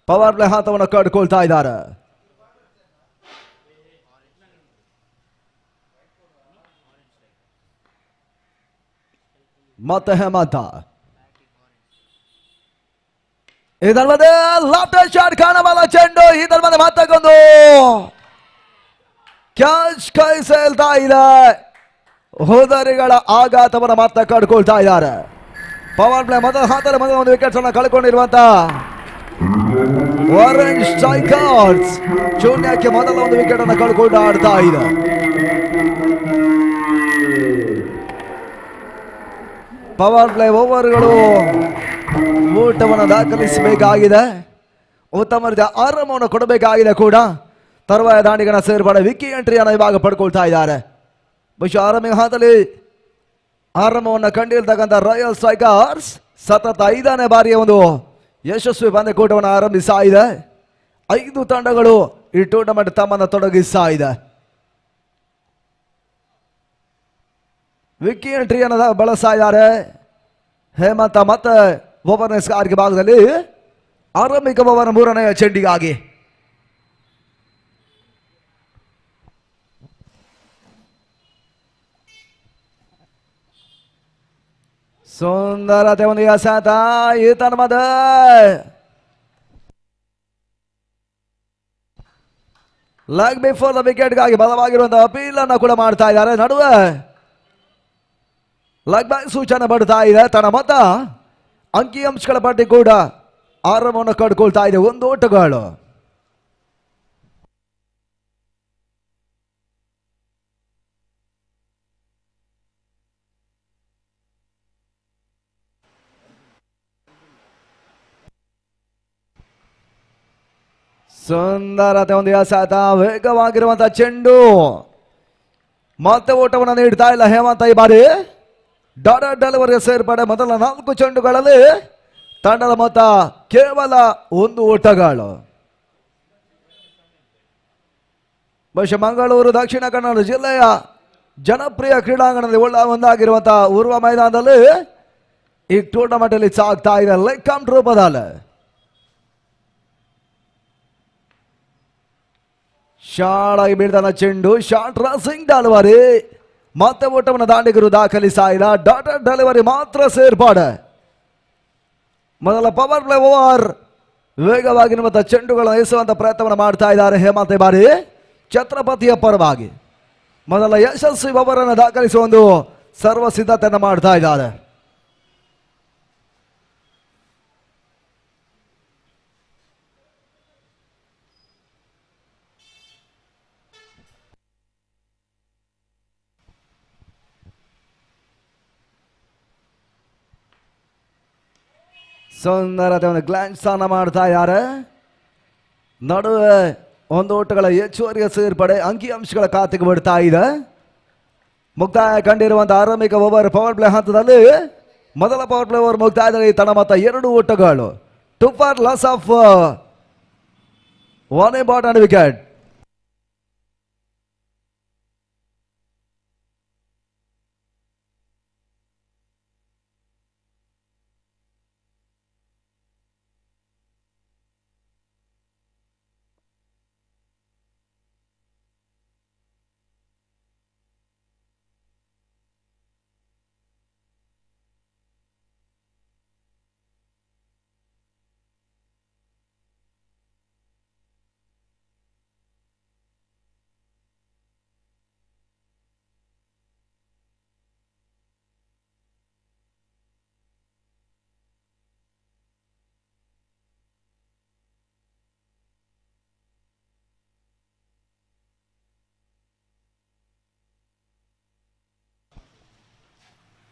Speaker 8: ಪವರ್ ಪ್ಲೇ ಹಂತವನ್ನು ಕಂಡುಕೊಳ್ತಾ ಇದ್ದಾರೆ. ಮತ್ತೆ ಹೇಮಂತ ಇದರ ಮಧ್ಯೆ ಲಾಫ್ಟ್ ಶಾಟ್ ಕಾಣಬಲ್ಲ ಚೆಂಡು, ಇದರ ಮಧ್ಯೆ ಮತ್ತೊಂದು ಕ್ಯಾಚ್ ಕೈ ಸೇಲ್ತಾ ಇದೆ. ಹೋದರಿಗಳ ಆಘಾತವನ್ನು ಮತ್ತೆ ಕಂಡುಕೊಳ್ತಾ ಇದ್ದಾರೆ. ಪವರ್ ಪ್ಲೇ ಮೊದಲ ಹಂತದ ಮೊದಲ ಒಂದು ವಿಕೆಟ್ ಅನ್ನು ಕಳ್ಕೊಂಡಿರುವಂತ ಆರೆಂಜ್ ಸ್ಟ್ರೈಕರ್ಸ್ ಶೂನ್ಯಕ್ಕೆ ಮೊದಲ ಒಂದು ವಿಕೆಟ್ ಅನ್ನು ಕಳ್ಕೊಂಡು ಆಡ್ತಾ ಇದೆ. ಪವರ್ ಪ್ಲೇ ಓವರ್ಗಳು ಊಟವನ್ನು ದಾಖಲಿಸಬೇಕಾಗಿದೆ. ಉತ್ತಮ ರೀತಿಯ ಆರಂಭವನ್ನು ಕೊಡಬೇಕಾಗಿದೆ ಕೂಡ. ತರುವಾಯ ದಾಂಡಿಗನ ಸೇರ್ಪಡೆ ವಿಕ್ಕಿ ಎಂಟ್ರಿಯನ್ನು ಇವಾಗ ಪಡ್ಕೊಳ್ತಾ ಇದ್ದಾರೆ. ಬಹುಶಃ ಆರಂಭಿಕ ಹಂತದಲ್ಲಿ ಆರಂಭವನ್ನು ಕಂಡಿರ್ತಕ್ಕಂಥ ರಾಯಲ್ ಸ್ಟ್ರೈಕರ್ಸ್ ಸತತ 5ನೇ ಬಾರಿಯ ಒಂದು ಯಶಸ್ವಿ ಪಂದ್ಯಕೂಟವನ್ನು ಆರಂಭಿಸ್ತಾ ಇದೆ. 5 ತಂಡಗಳು ಈ ಟೂರ್ನಮೆಂಟ್ ತಮ್ಮನ್ನು ತೊಡಗಿಸ್ತಾ ಇದೆ. ವಿಕ್ಕಿ ಎಂಟ್ರಿಯನ್ನು ಬಳಸ್ತಾ ಇದ್ದಾರೆ. ಹೇಮಂತ ಮತ್ತೆ ಓವರ್ನೆಸ್ ಕಾರ್ಗೆ ಭಾಗದಲ್ಲಿ ಆರಂಭಿಕ ಓವರ್ 3ನೇ ಚೆಂಡಿಗಾಗಿ ಸುಂದರತೆ ಒಂದು ಎಸೆತ. ಈತನ ಮದ ಲೆಗ್ ಬಿಫೋರ್ ದ ವಿಕೆಟ್ಗಾಗಿ ಬಲವಾಗಿರುವಂತಹ ಅಪೀಲ್ ಅನ್ನು ಕೂಡ ಮಾಡ್ತಾ ಇದ್ದಾರೆ. ನಡುವೆ ಲೆಗ್ ಬ್ಯಾಕ್ ಸೂಚನೆ ಬರ್ತಾ ಇದೆ. ತನ್ನ ಮೊತ್ತ ಅಂಕಿಅಂಶಗಳ ಪಟ್ಟಿ ಕೂಡ ಆರಂಭವನ್ನು ಕಂಡುಕೊಳ್ತಾ ಇದೆ. 1 ಓಟಗಳು. ಸುಂದರತೆ ಒಂದು ಎಸೆತ, ವೇಗವಾಗಿರುವಂತಹ ಚೆಂಡು. ಮತ್ತೆ ಓಟವನ್ನು ನೀಡ್ತಾ ಇಲ್ಲ ಹೇಮಂತ ಈ ಬಾರಿ. ಡಾಟ್ ಡೆಲಿವರಿ ಸೇರ್ಪಡೆ ಮೊದಲ 4 ಚೆಂಡುಗಳಲ್ಲಿ ತಂಡದ ಮೊತ್ತ ಕೇವಲ 1 ಓಟಗಳು. ಬಹುಶಃ ಮಂಗಳೂರು ದಕ್ಷಿಣ ಕನ್ನಡ ಜಿಲ್ಲೆಯ ಜನಪ್ರಿಯ ಕ್ರೀಡಾಂಗಣದಲ್ಲಿ ಒಂದಾಗಿರುವಂತಹ ಉರ್ವ ಮೈದಾನದಲ್ಲಿ ಈ ಟೂರ್ನಮೆಂಟ್ ಅಲ್ಲಿ ಸಾಗ್ತಾ ಇದೆ ಲೆಗ್ ಕಮ್ ರೂಪದಲ್ಲಿ. ಶಾಳಾಗಿ ಬೀಳ್ತಾನ ಚೆಂಡು, ಶಾರ್ಟ್ ರಸಿಂಗ್ ಡೆಲಿವರಿ. ಮತ್ತೆ ಓಟವನ್ನು ದಾಂಡಿಗರು ದಾಖಲಿಸ್ತಾ ಇಲ್ಲ. ಡಾಟರ್ ಡೆಲಿವರಿ ಮಾತ್ರ ಸೇರ್ಪಾಡೆ. ಮೊದಲ ಪವರ್ ಪ್ಲೇ ಓವರ್ ವೇಗವಾಗಿರುವಂತಹ ಚೆಂಡುಗಳನ್ನು ಎಸೆಯುವಂತ ಪ್ರಯತ್ನವನ್ನು ಮಾಡ್ತಾ ಇದ್ದಾರೆ ಹೇಮಂತ್ ಬಾರಿ ಛತ್ರಪತಿಯ ಪರವಾಗಿ. ಮೊದಲ ಯಶಸ್ವಿ ಓವರ್ ಅನ್ನು ದಾಖಲಿಸುವ ಒಂದು ಸರ್ವ ಸಿದ್ಧತೆಯನ್ನು ಮಾಡ್ತಾ ಇದ್ದಾರೆ. ಸುಂದರತೆ ಒಂದು ಗ್ಲಾನ್ಸ್ ಅನ್ನ ಮಾಡ್ತಾ ಇದ್ದಾರೆ. ನಡುವೆ ಒಂದು ಓಟಗಳ ಹೆಚ್ಚುವರಿಯ ಸೇರ್ಪಡೆ ಅಂಕಿಅಂಶಗಳ ಖಾತೆಗೆ ಬಿಡ್ತಾ ಇದೆ. ಮುಕ್ತಾಯ ಕಂಡಿರುವಂತಹ ಆರಂಭಿಕ ಓವರ್ ಪವರ್ ಪ್ಲೇ ಹಂತದಲ್ಲಿ ಮೊದಲ ಪವರ್ ಪ್ಲೇ ಓವರ್ ಮುಕ್ತಾಯದಲ್ಲಿ ತನ್ನ ಮೊತ್ತ 2 ಓಟಗಳು. 2 for loss of 1 important wicket.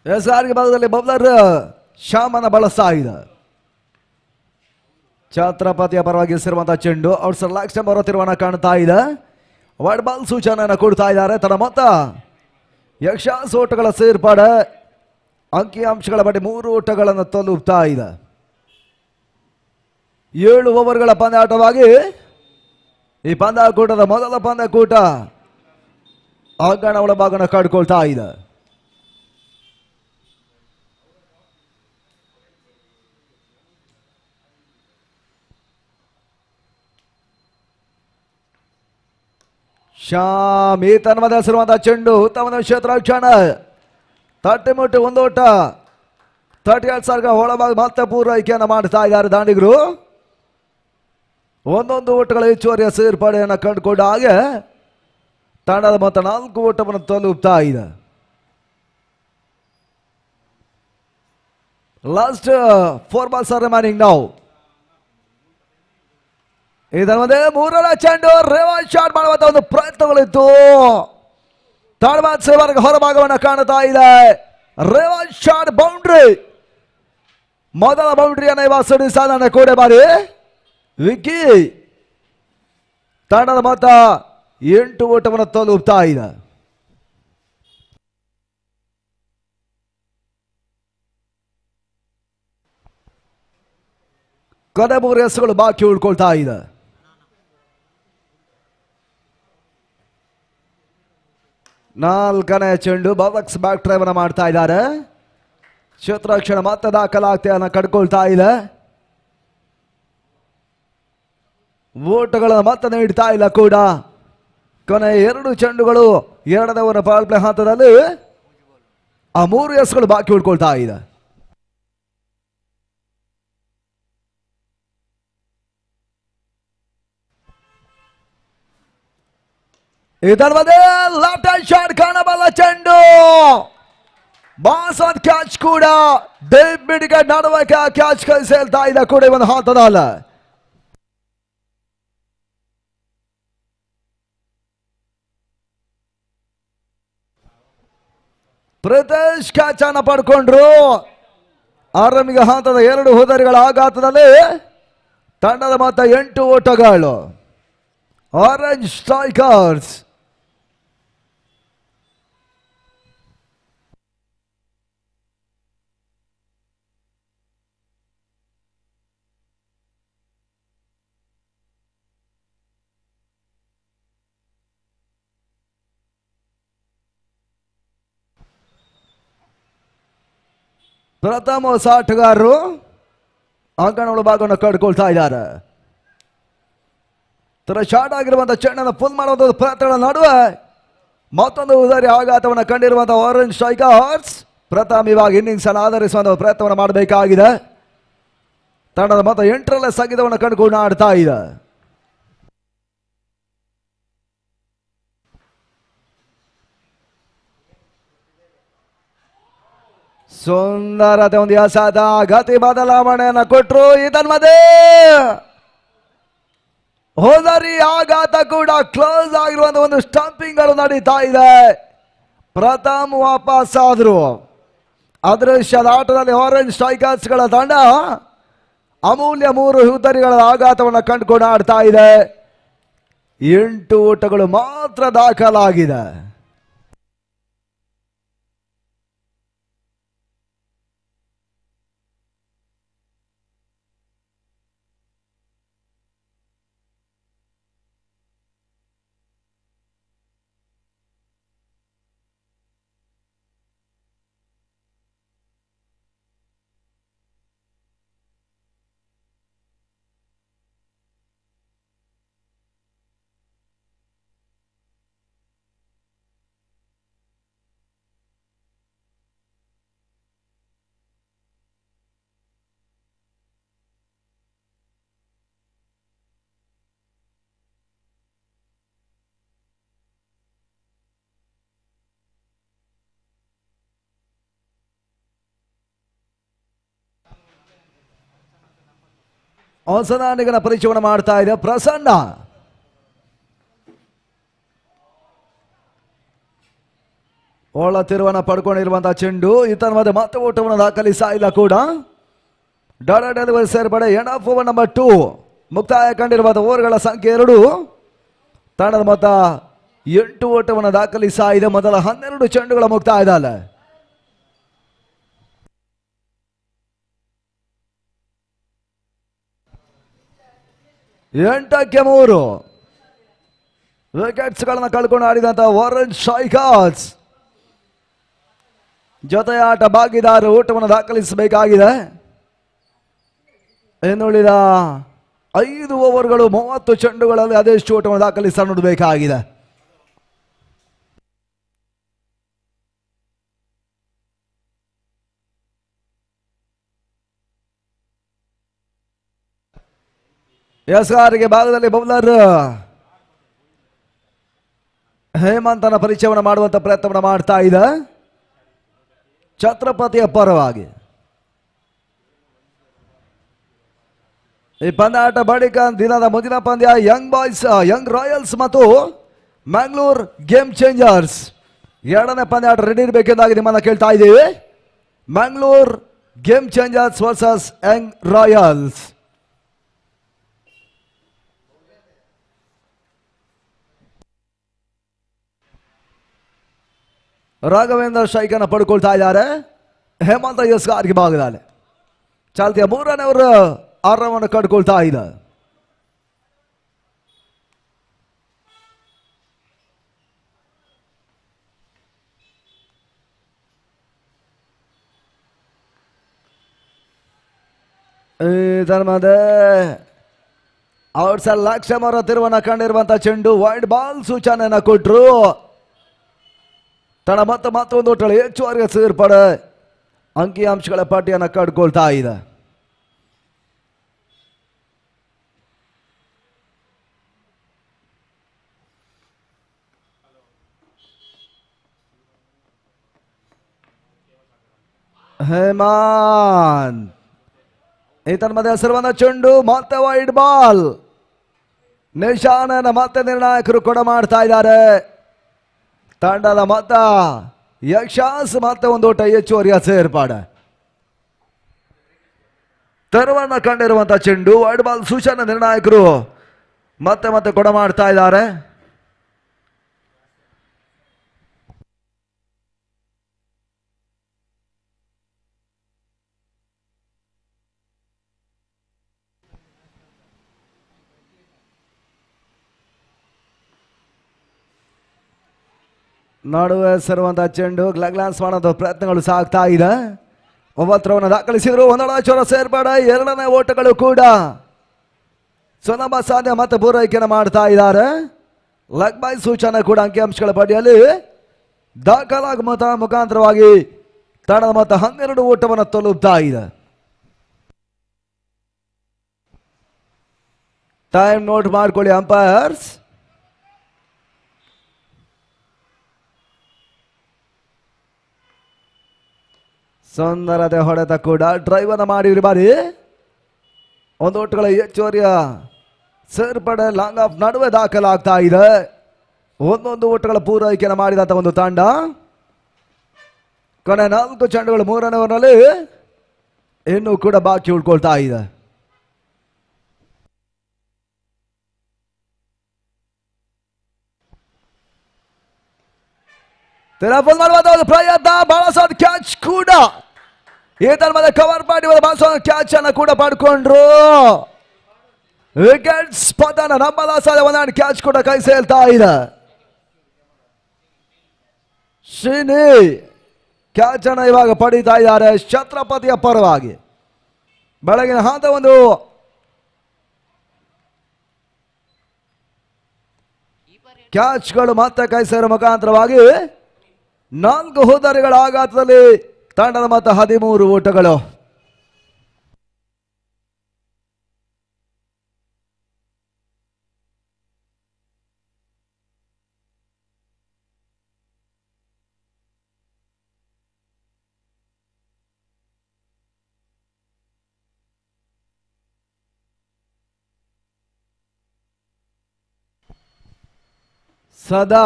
Speaker 8: ಎಸ್ಆರ್ಗೆ ಭಾಗದಲ್ಲಿ ಬೌಲರ್ ಶ್ಯಾಮನ ಬಳಸ್ತಾ ಇದೆ. ಛತ್ರಪತಿಯ ಪರವಾಗಿ ಎಸೆರುವಂತಹ ಚೆಂಡು ಔಟ್ಸೈಡ್ ಲೆಗ್ ಸ್ಟಂಪ್ ಬರೋ ತಿರುವನ್ನ ಕಾಣ್ತಾ ಇದೆ. ವೈಡ್ ಬಾಲ್ ಸೂಚನೆಯನ್ನು ಕೊಡ್ತಾ ಇದ್ದಾರೆ. ತನ್ನ ಮೊತ್ತ ಯಕ್ಷಾಸ್ ಓಟಗಳ ಸೇರ್ಪಡೆ ಅಂಕಿಅಂಶಗಳ ಬಳಿ 3 ಓಟಗಳನ್ನು ತಲುಪ್ತಾ ಇದೆ. 7 ಓವರ್ಗಳ ಪಂದ್ಯಾಟವಾಗಿ ಈ ಪಂದ್ಯಾಕೂಟದ ಮೊದಲ ಪಂದ್ಯಾಕೂಟ ಅಂಗಣ ಒಳಭಾಗನ ಕಾಡ್ಕೊಳ್ತಾ ಇದೆ. ಶ್ಯಾಮ್ ಈ ತನ್ಮದ ಹೆಸರುವಂತಹ ಚೆಂಡು ಉತ್ತಮ ಕ್ಷೇತ್ರ ಕ್ಷಣ ತಟ್ಟೆಮುಟ್ಟು 1 ಓಟ 32 ಸಾವಿರ ಒಳಭಾಗ ಮತ್ತೆ ಪೂರೈಕೆಯನ್ನು ಮಾಡ್ತಾ ಇದ್ದಾರೆ ದಾಂಡಿಗರು. 1 ಓಟಗಳ ಹೆಚ್ಚುವರಿಯ ಸೇರ್ಪಡೆಯನ್ನು ಕಂಡುಕೊಂಡ ಹಾಗೆ ತಂಡದ ಮೊತ್ತ 4 ಓಟವನ್ನು ತಲುಪ್ತಾ ಇದೆ. Last 4 balls are remaining now. ಇದಲ್ಲದೆ 3ರ ಚೆಂಡು ರೇವಾನ್ ಶಾಟ್ ಮಾಡುವಂತ ಒಂದು ಪ್ರಯತ್ನಗಳಿತ್ತು. ತಾಳ್ಮಾತ್ ಸೇವರ್ಗ ಹೊರಭಾಗವನ್ನು ಕಾಣುತ್ತಾ ಇದೆ. ರೇವಾನ್ ಶಾಟ್ ಬೌಂಡ್ರಿ, ಮೊದಲ ಬೌಂಡ್ರಿಯನ್ನು ಇವಾಗ ಸಾಧನೆ ಕೋಡೆ ಬಾರಿ ವಿಕ್ಕಿ ತಂಡದ ಮೊತ್ತ 8 ಓಟವನ್ನು ತಲುಪ್ತಾ ಇದೆ. ಕೊನೆ 3 ಎಸೆಗಳು ಬಾಕಿ ಉಳ್ಕೊಳ್ತಾ ಇದೆ. ನಾಲ್ಕನೇ ಚೆಂಡು ಬಾಕ್ಸ್ ಬ್ಯಾಕ್ ಡ್ರೈವ್ ಅನ್ನು ಮಾಡ್ತಾ ಇದ್ದಾರೆ. ಕ್ಷೇತ್ರಕ್ಷಣ ಮತ್ತೆ ದಾಖಲಾತಿಯನ್ನು ಕಡ್ಕೊಳ್ತಾ ಇದೆ. ಓಟಗಳನ್ನು ಮತ್ತೆ ನೀಡ್ತಾ ಇಲ್ಲ ಕೂಡ. ಕೊನೆ 2 ಚೆಂಡುಗಳು 2ನೇ ಓವರ್ ಪವರ್ ಪ್ಲೇ ಹಂತದಲ್ಲಿ ಆ 3 ಎಸೆಗಳು ಬಾಕಿ ಉಳ್ಕೊಳ್ತಾ ಇದೆ. ಇದರ ಮಧ್ಯೆ ಲೆಫ್ಟ್ ಹ್ಯಾಂಡ್ ಶಾಟ್ ಕಾಣಬಲ್ಲ ಚೆಂಡು ಬಾಸ್ ಆನ್ ಕ್ಯಾಚ್ ಕೂಡ ಡೀಪ್ ಮಿಡ್ಗೆ ನಡುವೆ ಕ್ಯಾಚ್ ಕೈ ಸೇಲ್ತಾ ಇದೆ ಕೂಡ ಒಂದು ಹಂತದಲ್ಲ. ಪ್ರಿತೇಶ್ ಕ್ಯಾಚ್ ಅನ್ನು ಪಡ್ಕೊಂಡ್ರು. ಆರಂಭಿಕ ಹಂತದ 2 ಹೋದರಿಗಳ ಆಘಾತದಲ್ಲಿ ತಂಡದ ಮೊತ್ತ 8 ಓಟಗಳು. ಆರೆಂಜ್ ಸ್ಟ್ರೈಕರ್ಸ್ ಪ್ರಥಮ ಸಾಟಗಾರರು ಅಂಗಣ ಒಳಭಾಗವನ್ನು ಕಡ್ಕೊಳ್ತಾ ಇದ್ದಾರೆ. ತರ ಶಾರ್ಟ್ ಆಗಿರುವಂತಹ ಚೆಂಡನ್ನು ಫುಲ್ ಮಾಡುವಂತಹ ಪ್ರಯತ್ನಗಳ ನಡುವೆ ಮತ್ತೊಂದು ಉದಾರಿ ಆಘಾತವನ್ನು ಕಂಡಿರುವಂತಹ ಆರೆಂಜ್ ಸ್ಟ್ರೈಕರ್ಸ್ ಪ್ರಥಮ ಇವಾಗ ಇನ್ನಿಂಗ್ಸ್ ಅನ್ನು ಆಧರಿಸುವಂತಹ ಪ್ರಯತ್ನವನ್ನು ಮಾಡಬೇಕಾಗಿದೆ. ತಂಡದ ಮೊತ್ತ 8ರಲ್ಲಿ ಸಂಗೀತವನ್ನು ಕಂಡುಕೊಂಡು ಆಡ್ತಾ ಇದೆ. ಸುಂದರತೆ ಒಂದು ಎಸೆತ ಗತಿ ಬದಲಾವಣೆಯನ್ನು ಕೊಟ್ಟರು. ಇದನ್ಮಧ್ಯೆ ಹೋದರಿ ಆಘಾತ ಕೂಡ ಕ್ಲೋಸ್ ಆಗಿರುವಂತಹ ಒಂದು ಸ್ಟಂಪಿಂಗ್ ಗಳು ನಡೀತಾ ಇದೆ. ಪ್ರಥಮ್ ವಾಪಸ್ ಆದ್ರು. ಅದೃಶ್ಯದ ಆಟದಲ್ಲಿ ಆರೆಂಜ್ ಸ್ಟ್ರೈಕರ್ಸ್ ಗಳ ತಂಡ ಅಮೂಲ್ಯ 3 ಹುದ್ದರಿಗಳ ಆಘಾತವನ್ನು ಕಂಡುಕೊಂಡು ಆಡ್ತಾ ಇದೆ. 8 ಓಟಗಳು ಮಾತ್ರ ದಾಖಲಾಗಿದೆ. ಹೊಸದಾನಿಗನ ಪರಿಚಯವನ್ನು ಮಾಡ್ತಾ ಇದೆ ಪ್ರಸನ್ನ. ಒಳ ತಿರುವನ್ನ ಪಡ್ಕೊಂಡಿರುವಂತಹ ಚೆಂಡು ಈತನ ಮತ್ತೆ ಓಟವನ್ನು ದಾಖಲಿಸ್ತಾ ಇಲ್ಲ ಕೂಡ. ಡಾಡಾ ಡೆಲಿವರಿ ಸೇರ್ಪಡೆ ಎಂಡ್ ಆಫ್ ಓವರ್ ನಂಬರ್ 2 ಮುಕ್ತಾಯ ಕಂಡಿರುವಂತಹ ಓವರ್ಗಳ ಸಂಖ್ಯೆ 2. ತಂಡದ ಮೊತ್ತ 8 ಓಟವನ್ನು ದಾಖಲಿಸ್ತಾ ಇದೆ. ಮೊದಲ 12 ಚೆಂಡುಗಳ ಮುಕ್ತಾಯ ಇದೆ. ಎಂಟಕ್ಕೆ 3 ವಿಕೆಟ್ಸ್ ಗಳನ್ನ ಕಳ್ಕೊಂಡು ಆಡಿದಂತಹ ವಾರನ್ ಸ್ಟ್ರೈಕರ್ಸ್ ಜೊತೆ ಆಟ ಭಾಗಿದಾರರು ಓಟವನ್ನು ದಾಖಲಿಸಬೇಕಾಗಿದೆ. ಇನ್ನುಳಿದ 5 ಓವರ್ಗಳು 30 ಚೆಂಡುಗಳಲ್ಲಿ ಅದೆಷ್ಟು ಓಟವನ್ನು ದಾಖಲಿಸ ನೋಡಬೇಕಾಗಿದೆ. ಎಸ್ಆರ್ಗೆ ಭಾಗದಲ್ಲಿ ಬೌಲರ್ ಹೇಮಂತನ ಪರಿಚಯವನ್ನು ಮಾಡುವಂತ ಪ್ರಯತ್ನವನ್ನು ಮಾಡ್ತಾ ಇದೆ ಛತ್ರಪತಿಯ ಪರವಾಗಿ. ಈ ಪಂದ್ಯಾಟ ಬಳಿಕ ದಿನದ ಮುಂದಿನ ಪಂದ್ಯ ಯಂಗ್ ರಾಯಲ್ಸ್ ಮತ್ತು ಮ್ಯಾಂಗ್ಳೂರ್ ಗೇಮ್ ಚೇಂಜರ್ಸ್. ಎರಡನೇ ಪಂದ್ಯಾಟ ರೆಡಿ ಇರಬೇಕೆಂದಾಗಿ ನಿಮ್ಮನ್ನ ಕೇಳ್ತಾ ಇದ್ದೀವಿ. Mangalore game changers versus young royals. Raghavendra ಸ್ಟ್ರೈಕನ್ನು ಪಡ್ಕೊಳ್ತಾ ಇದ್ದಾರೆ. ಹೇಮಂತ ಎಸ್ಆರ್ಗೆ ಭಾಗದಲ್ಲಿ ಚಾಲ್ತಿಯ 3ನೇ ಓವರ್ ಆರವನ್ನು ಕಂಡುಕೊಳ್ತಾ ಇದೆ. ಧರ್ಮದ ಔಟ್ ಸೈಡ್ ಲಕ್ಷ್ಮರ ತಿರುವನ್ನ ಕಂಡಿರುವಂತಹ ಚೆಂಡು ವೈಡ್ ಬಾಲ್ ಸೂಚನೆಯನ್ನ ಕೊಟ್ಟರು. ತನ್ನ ಮತ್ತೊಂದು ಓಟಗಳು ಹೆಚ್ಚುವರಿ ಸೇರ್ಪಡೆ ಅಂಕಿಅಂಶಗಳ ಪಟ್ಟಿಯನ್ನು ಕಂಡುಕೊಳ್ತಾ ಇದೆ. ಹೇಮಂತ್ ಈತನ ಮಧ್ಯೆ ಹೆಸರುವಂತ ಚೆಂಡು ಮತ್ತೆ ವೈಡ್ ಬಾಲ್. ನಿಶಾನನ ಮತ್ತೆ ನಿರ್ಣಾಯಕರು ಕೂಡ ಮಾಡ್ತಾ ಇದ್ದಾರೆ. ತಂಡದ ಮೊತ್ತ ಯಕ್ಷಾಸ್ ಮತ್ತೆ ಒಂದು ಓಟ ಹೆಚ್ಚುವರಿಯ ಸೇರ್ಪಾಡೆ. ತೆರವನ್ನ ಕಂಡಿರುವಂತಹ ಚೆಂಡು ವೈಡ್ ಬಾಲ್ ಸೂಚನೆ ನಿರ್ಣಾಯಕರು ಮತ್ತೆ ಕೊಡ ಮಾಡ್ತಾ ಇದ್ದಾರೆ. ನಡುವೆ ಸರುವಂತಹ ಚೆಂಡು ಗ್ಲಾನ್ಸ್ ಮಾಡುವಂತಹ ಪ್ರಯತ್ನಗಳು ಸಾಗ್ತಾ ಇದೆ. 9 ರನ್ ದಾಖಲಿಸಿದ್ರು. 1 ಸೇರ್ಪಡೆ 2ನೇ ಓಟಗಳು ಕೂಡ ಸುಲಭ ಸಾಧ್ಯ ಮತ್ತೆ ಪೂರೈಕೆಯನ್ನು ಮಾಡ್ತಾ ಇದ್ದಾರೆ. ಲೆಗ್ ಬೈ ಸೂಚನೆ ಕೂಡ ಅಂಕಿಅಂಶಗಳ ಪಟ್ಟಿಯಲ್ಲಿ ದಾಖಲಾಗುವ ಮುಖಾಂತರವಾಗಿ ತಂಡದ ಮೊತ್ತ 12 ಓಟವನ್ನು ತಲುಪ್ತಾ ಇದೆ. ಟೈಮ್ ನೋಟ್ ಮಾಡ್ಕೊಳ್ಳಿ ಅಂಪೈರ್ಸ್. ಸುಂದರತೆ ಹೊಡೆತ ಕೂಡ ಡ್ರೈವ್ ಅನ್ನು ಮಾಡಿರಿ ಬಾರಿ. 1 ಓಟಗಳ ಹೆಚ್ಚುವರಿಯ ಸೇರ್ಪಡೆ ಲಾಂಗ್ ಆಫ್ ನಡುವೆ ದಾಖಲಾಗ್ತಾ ಇದೆ. 1 ಓಟಗಳ ಪೂರೈಕೆಯನ್ನು ಮಾಡಿದಂತ ಒಂದು ತಂಡ. ಕೊನೆ 4 ಚೆಂಡುಗಳು 3ನೇ ಓವರ್ನಲ್ಲಿ ಇನ್ನೂ ಕೂಡ ಬಾಕಿ ಉಳ್ಕೊಳ್ತಾ ಇದೆ. ತೆರಫಲ್ ಮಾಡುವಂತ ಒಂದು ಪ್ರಯತ್ನ, ಬಳಸೋದು ಕ್ಯಾಚ್ ಕೂಡ ಈತನ ಮೇಲೆ ಕವರ್ ಮಾಡಿ ಬಳಸೋ ಕ್ಯಾಚ್ ಅನ್ನ ಕೂಡ ಪಡ್ಕೊಂಡ್ರು. ವಿಕೆಟ್ಸ್ ಪತನ, ನಂಬಲ ಸಾಧ್ಯ ಒಂದೆರಡು ಕ್ಯಾಚ್ ಕೂಡ ಕೈ ಸೇಲ್ತಾ ಇದೆ. ಶ್ರೀನಿ ಕ್ಯಾಚ್ ಅನ್ನ ಇವಾಗ ಪಡೀತಾ ಇದ್ದಾರೆ ಛತ್ರಪತಿಯ ಪರವಾಗಿ. ಬೆಳಗಿನ ಹಂತ ಒಂದು ಕ್ಯಾಚ್ಗಳು ಮತ್ತೆ ಕೈ ಸೇರುವ ಮುಖಾಂತರವಾಗಿ 4 ಹೋದರಿಗಳ ಆಘಾತದಲ್ಲಿ ತಂಡದ ಮೊತ್ತ 13 ಓಟಗಳು. ಸದಾ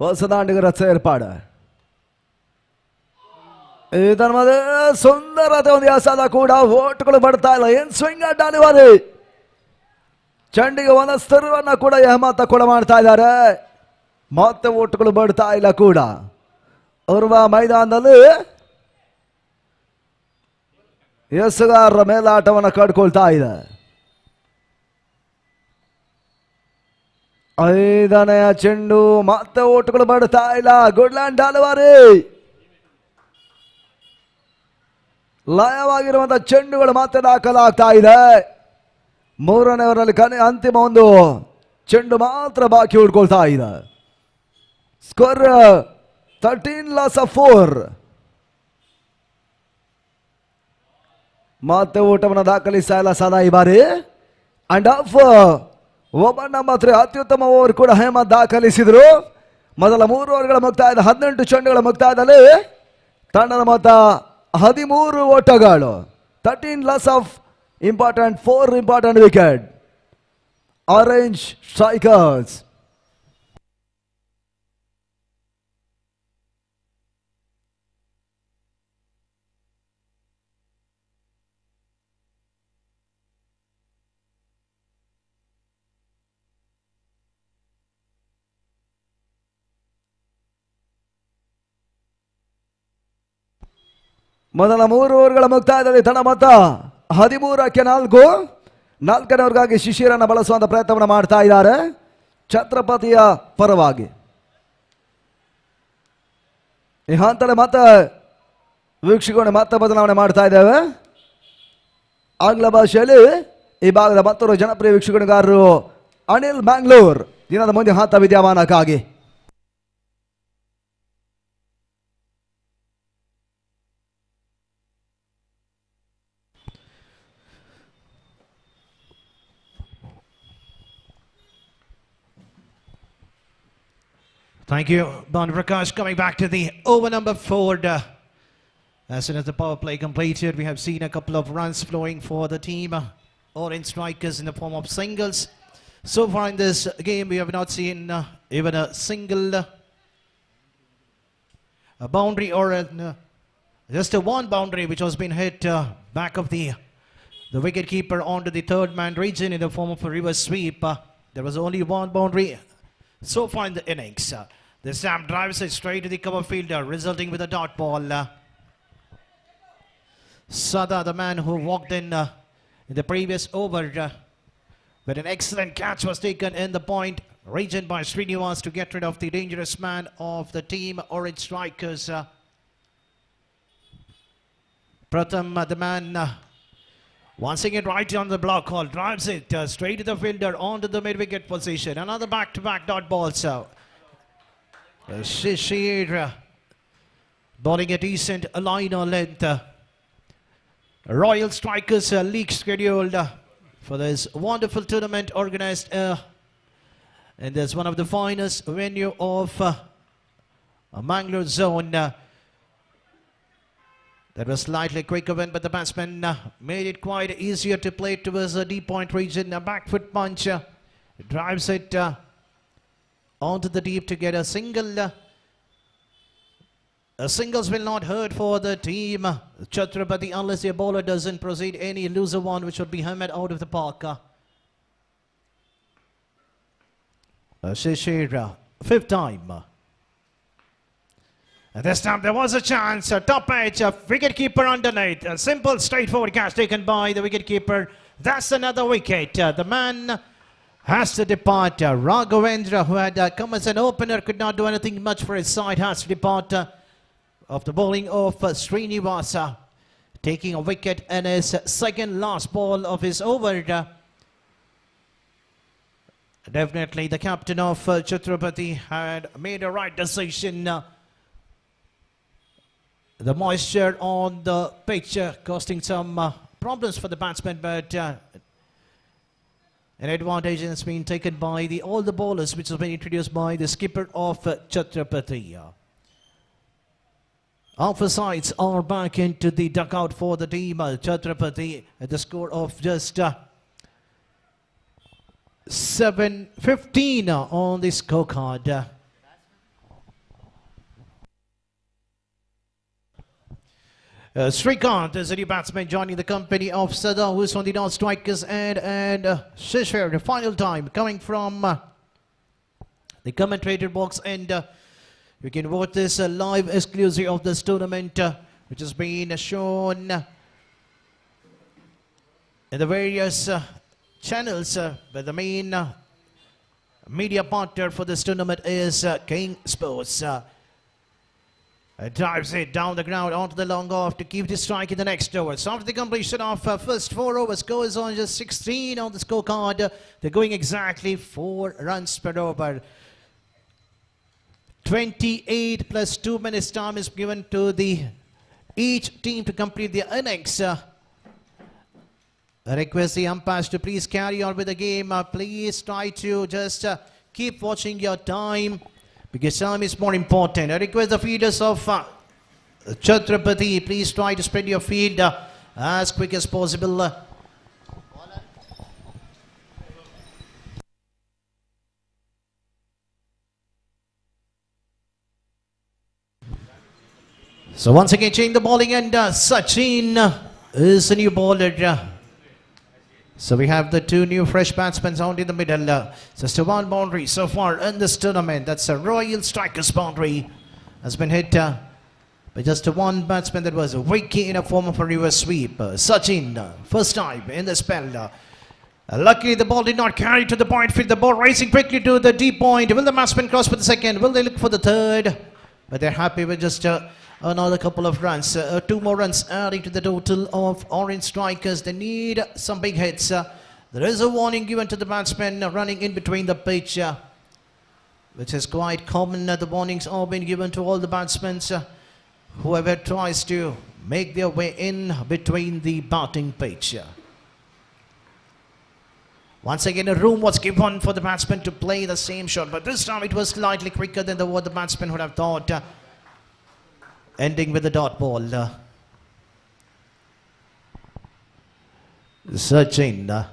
Speaker 8: ಹೊಸದಾಂಡಿಗರ ಸೇರ್ಪಾಡು. ಇದರ ಮಧ್ಯೆ ಸುಂದರತೆ ಒಂದು ಎಸೆತ ಕೂಡ, ಓಟ್ಗಳು ಬರ್ತಾ ಇಲ್ಲ. ಏನ್ ಸ್ವಿಂಗ್ ಅಡ್ಡಾಲಿವಾರಿ ಚಂಡಿಗೆ ಒಂದು ಸ್ಥಿರವನ್ನ ಕೂಡ ಅಹಮತ್ ಕೂಡ ಮಾಡ್ತಾ ಇದ್ದಾರೆ. ಮತ್ತೆ ಓಟ್ಗಳು ಬರ್ತಾ ಇಲ್ಲ ಕೂಡ. ಅವ್ರ ಮೈದಾನದಲ್ಲಿ ಎಸೆಗಾರರ ಮೇಲಾಟವನ್ನು ಕಟ್ಕೊಳ್ತಾ ಇದೆ. 5ನೆಯ ಚೆಂಡು, ಮತ್ತೆ ಓಟುಗಳು ಬರ್ತಾ ಇಲ್ಲ. ಗುಡ್ಲ್ಯಾಂಡ್ ಡೆಲಿವರಿ, ಲಯವಾಗಿರುವಂತಹ ಚೆಂಡುಗಳು ಮತ್ತೆ ದಾಖಲಾಗ್ತಾ ಇದೆ. 3ನೇ ಓವರ್ನಲ್ಲಿ ಅಂತಿಮ ಒಂದು ಚೆಂಡು ಮಾತ್ರ ಬಾಕಿ ಉಳ್ಕೊಳ್ತಾ ಇದೆ. ಸ್ಕೋರ್ 13-4. ಮತ್ತೆ ಓಟವನ್ನು ದಾಖಲಿಸ್ತಾ ಇಲ್ಲ ಸದಾ ಈ ಬಾರಿ. ಅಂಡ್ ಆಫ್ ಓವರ್ ನಂಬರ್ 3 ಅತ್ಯುತ್ತಮ ಓವರ್ ಕೂಡ ಅಹಮದ್ ದಾಖಲಿಸಿದ್ರು. ಮೊದಲ 3 ಓವರ್ಗಳ ಮುಕ್ತಾಯದ 18 ಚೆಂಡುಗಳ ಮುಕ್ತಾಯದಲ್ಲಿ ತಂಡದ ಮೊತ್ತ 13 ಓಟಗಳು. 13 loss of important, 4 important wicket. Orange strikers. ಮೊದಲ 3 ಓವರ್ಗಳ ಮುಕ್ತಾಯದಲ್ಲಿ ತಂಡ ಮೊತ್ತ 13-4. 4ನೇ ಓವರ್ಗಾಗಿ ಶಿಶಿರನ್ನು ಬಳಸುವಂತ ಪ್ರಯತ್ನವನ್ನು ಮಾಡ್ತಾ ಇದ್ದಾರೆ ಛತ್ರಪತಿಯ ಪರವಾಗಿ. ಈ ಹಂತದಲ್ಲಿ ಮತ್ತೆ ವೀಕ್ಷಕರು ಮತ್ತೆ ಬದಲಾವಣೆ ಮಾಡ್ತಾ ಇದ್ದೇವೆ. ಆಂಗ್ಲ ಭಾಷೆಯಲ್ಲಿ ಈ ಭಾಗದ ಮತ್ತೊಂದು ಜನಪ್ರಿಯ ವೀಕ್ಷಕಗಾರರು ಅನಿಲ್ ಮ್ಯಾಂಗ್ಳೂರ್ ದಿನದ ಮುಂದೆ ಹಂತ ವಿದ್ಯಮಾನಕ್ಕಾಗಿ.
Speaker 9: Thank you, Bhan Prakash. Coming back to the over number 4. As soon as the power play completed, we have seen a couple of runs flowing for the team. Orange strikers in the form of singles. So far in this game, we have not seen even a single a boundary or just a one boundary which was being hit back of the wicket keeper onto the third man region in the form of a reverse sweep. There was only one boundary so far in the innings. This time drives it straight to the cover fielder, resulting with a dot ball. Sada, the man who walked in the previous over, but an excellent catch was taken in the point region by Srinivas to get rid of the dangerous man of the team, Orange Strikers. Pratham, the man once again right on the block hole, drives it straight to the fielder onto the mid-wicket position. Another back-to-back dot ball. So Shishir bowling a decent line or length. Royal Strikers league scheduled for this wonderful tournament organized in this one of the finest venue of Mangalore zone. That was slightly quicker win, but the batsman made it quite easier to play towards the deep point region. A back foot punch drives it onto the deep to get a single. Singles will not hurt for the team Chhatrapati unless the bowler doesn't proceed any loser one, which would be hammered out of the park. Shishir fifth time. And this time there was a chance, a top edge, a wicketkeeper underneath. A simple, straightforward catch taken by the wicketkeeper. That's another wicket. The man has to depart. Raghavendra, who had come as an opener, could not do anything much for his side, has to depart of the bowling of Srinivasa, taking a wicket in his second last ball of his over. Definitely the captain of Chhatrapati had made a right decision. The moisture on the pitch costing some problems for the batsmen, but an advantage has been taken by all the bowlers, which has been introduced by the skipper of Chhatrapati. Alpha sides are back into the dugout for the team. Chhatrapati at the score of just 7-15 on the scorecard. Srikanth is a new batsman joining the company of Sada, who is on the non-strikers end, and Shishir, the final time, coming from the commentator box, and you can watch this live exclusive of this tournament, which has been shown in the various channels, but the main media partner for this tournament is King Sports. Drives it down the ground onto the long off to keep the strike in the next over. So after the completion of first 4 overs, goes on just 16 on the scorecard. They're going exactly 4 runs per over. 28 plus 2 minutes time is given to each team to complete their innings. I request the umpires to please carry on with the game. Please try to just keep watching your time, because time is more important. I request the fielders of Chhatrapati, please try to spread your field as quick as possible. So once again change the bowling, and Sachin is a new bowler. So we have the 2 new fresh batsmen out in the middle. Just a 1 boundary so far in this tournament. That's a Royal Strikers boundary. Has been hit by just a 1 batsman that was a wicket in a form of a reverse sweep. Sachin, first time in the spell. Luckily the ball did not carry to the point field. The ball racing quickly to the deep point. Will the batsman cross for the second? Will they look for the third? But they're happy with just another couple of runs. 2 more runs adding to the total of orange strikers. They need some big hits. There is a warning given to the batsmen running in between the pitch, which is quite common. The warnings are being given to all the batsmen, whoever tries to make their way in between the batting pitch. Once again, a room was given for the batsman to play the same shot, but this time it was slightly quicker than what the batsman would have thought. Ending with the dot ball. Sachin.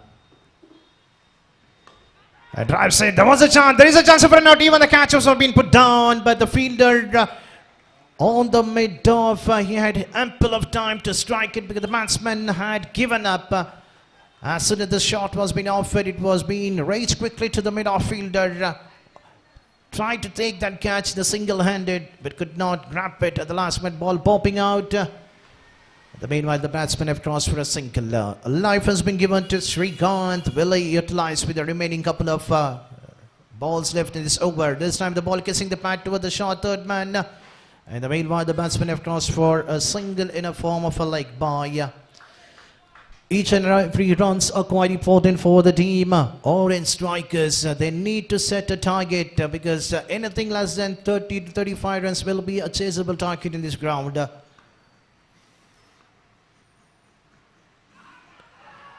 Speaker 9: Drives it. There was a chance. There is a chance of run out. Even the catches have been put down. But the fielder on the mid-off, he had ample of time to strike it because the batsman had given up. As soon as the shot was being offered, it was being raised quickly to the mid-off fielder. Tried to take that catch the single-handed, but could not grab it at the last minute. Ball popping out. Meanwhile, the batsmen have crossed for a single. Life has been given to Srikanth. Will he utilize with the remaining couple of balls left in this over? This time the ball kissing the pad toward the short third man. And meanwhile, the batsmen have crossed for a single in a form of a leg bye. Each and every runs are quite important for the team. Orange strikers, they need to set a target because anything less than 30 to 35 runs will be a chaseable target in this ground.